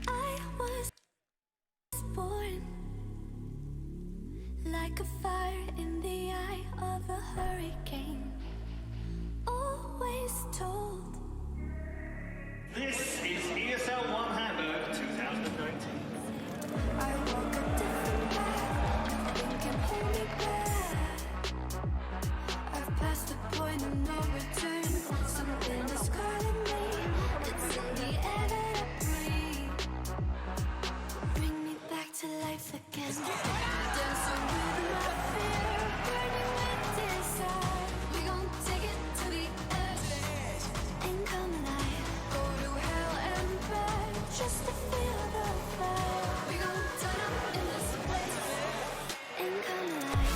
I was born like a fire in the eye of a hurricane. Always told. This is ESL 1 Hamburg 2019. I walk a different path. Nothing can hold me back. I've passed the point of no return. Something is calling me. It's in the air that I breathe. Bring me back to life again. Dancing with my fear, burning with desire. We gon' take it to the edge and come alive. Go to hell and back just to feel the fire. We gon' turn up in this place and come alive.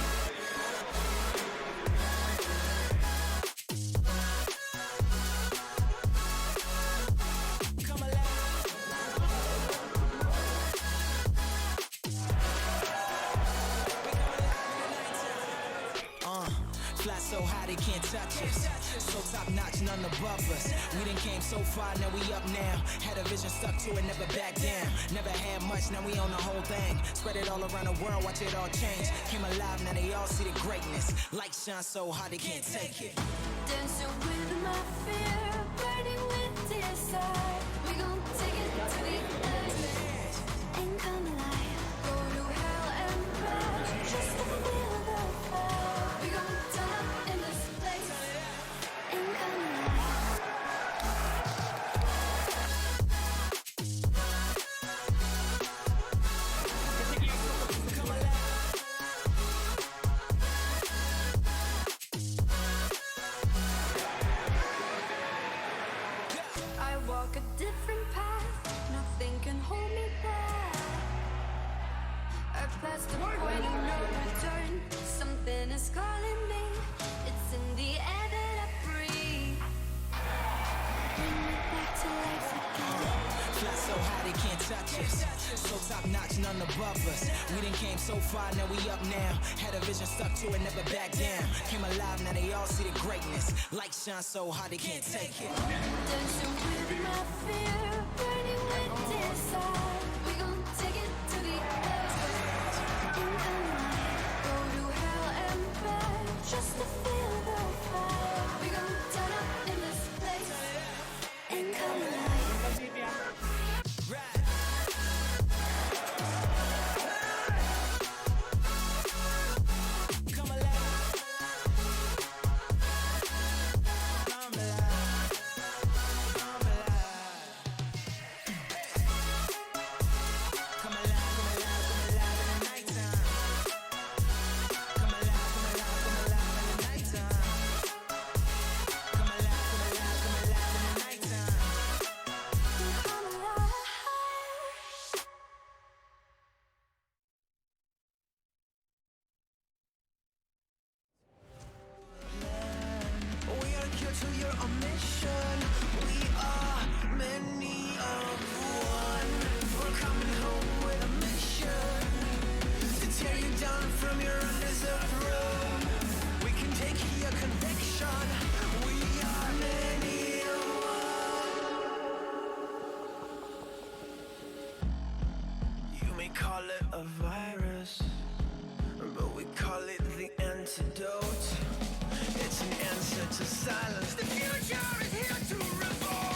Fly so high they can't touch us. So top notch, none above us. We done came so far, now we up now. Had a vision, stuck to it, never back down. Never had much, now we own the whole thing. Spread it all around the world, watch it all change. Came alive, now they all see the greatness. Light shine so hard they can't take it. Dancing with my fear, burning with desire. We gon' take it to the edge and come alive. Go to hell and back just to feel the fire. We gon' turn up in this place and come alive. past the point of no return. Something is calling me. It's in the air that I breathe. Bring me back to life again. Fly so high they can't touch us. So top notch, none above us. We done came so far, now we up now. Had a vision, stuck to it, never back down. Came alive, now they all see the greatness. Light shine so hard they can't take it. Dancing with my fear, burning with desire. We gon' take it to the edge. In the night, go to hell and back just to feel the fire. We gon' turn up in this place and come alive. We are here to your mission. We are many of one. We're coming home with a mission to tear you down from your undeserved throne. We can take your conviction. We are many of one. You may call it a virus, but we call it the antidote. It's an answer to silence. The future is here to revolt.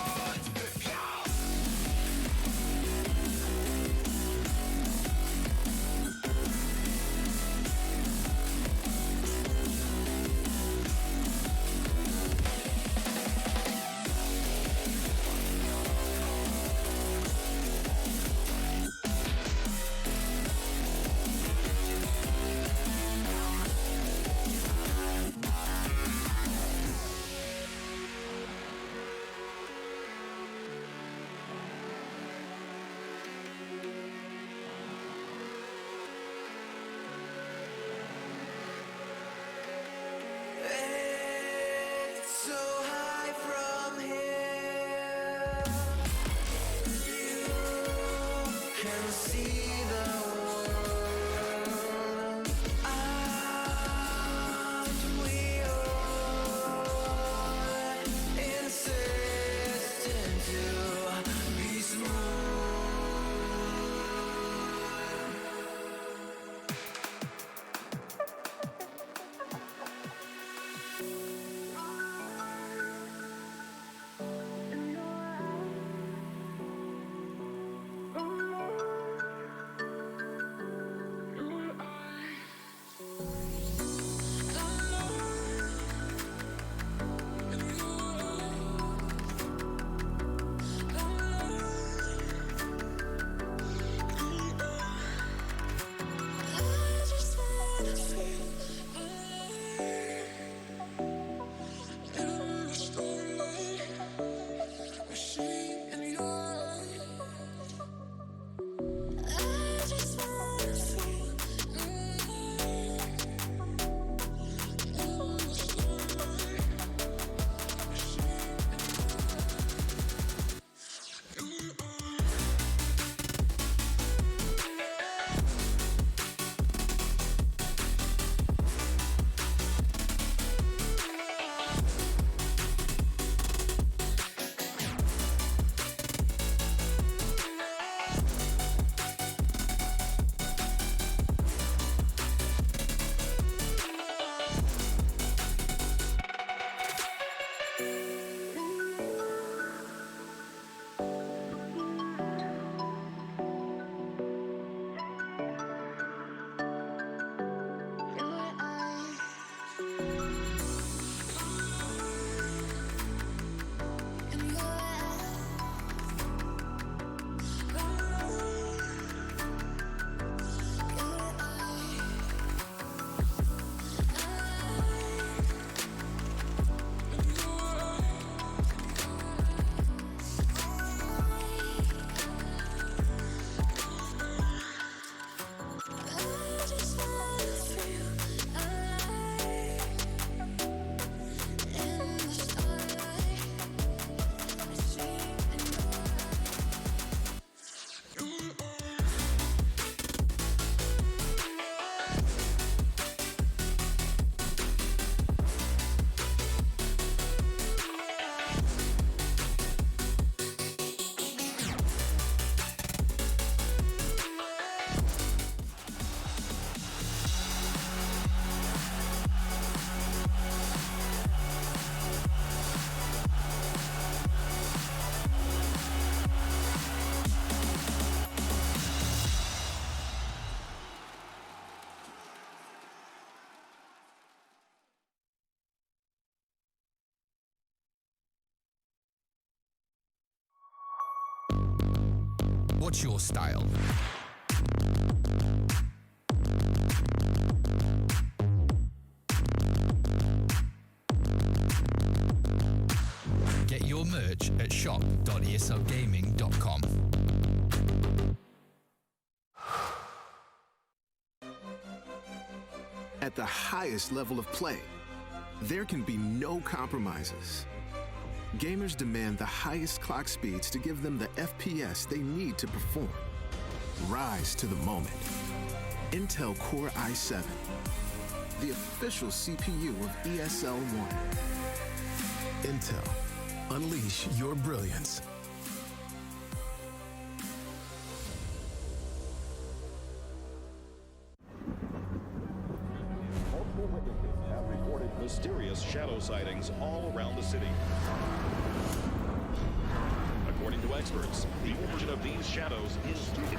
What's your style? Get your merch at shop.eslgaming.com. At the highest level of play, there can be no compromises. Gamers demand the highest clock speeds to give them the FPS they need to perform. Rise to the moment. Intel Core i7, the official CPU of ESL 1. Intel, unleash your brilliance. Multiple witnesses have reported mysterious shadow sightings all around the city. According to experts, the origin of these shadows is studied.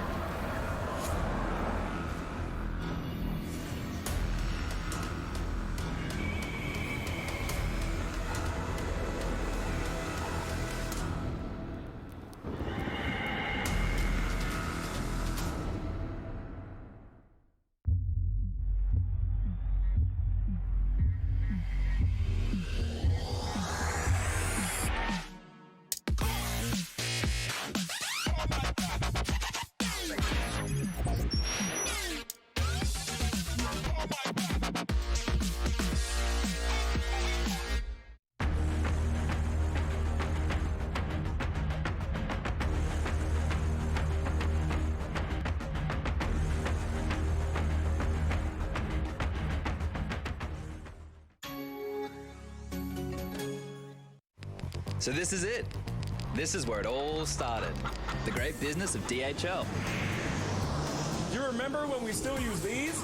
So this is it. This is where it all started. The great business of DHL. Do you remember when we still use these?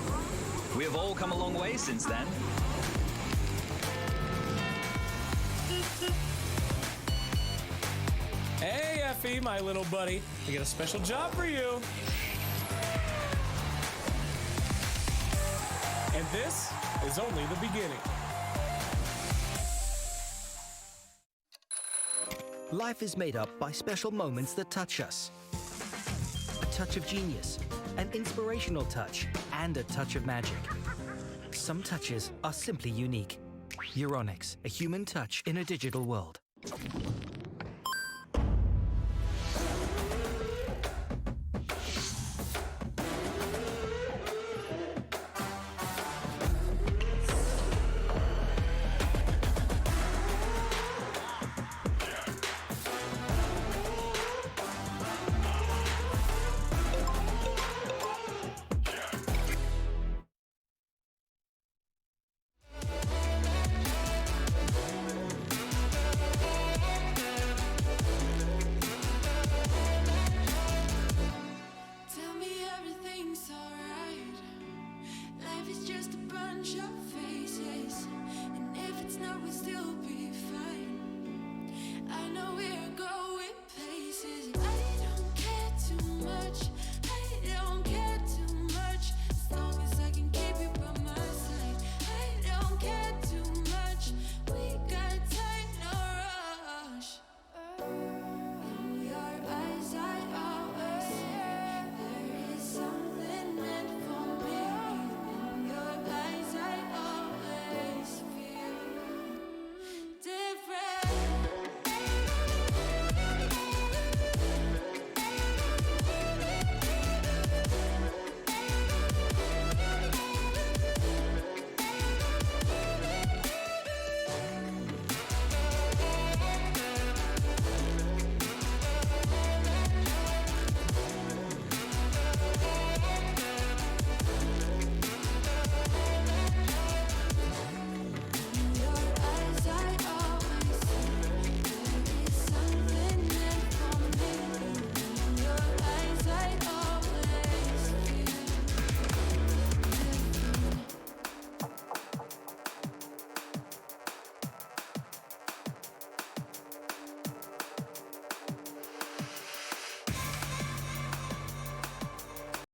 We have all come a long way since then. Hey, Effie, my little buddy. We got a special job for you. And this is only the beginning. Life is made up by special moments that touch us. A touch of genius, an inspirational touch, and a touch of magic. Some touches are simply unique. Euronics, a human touch in a digital world. Tell me everything's alright. Life is just a bunch of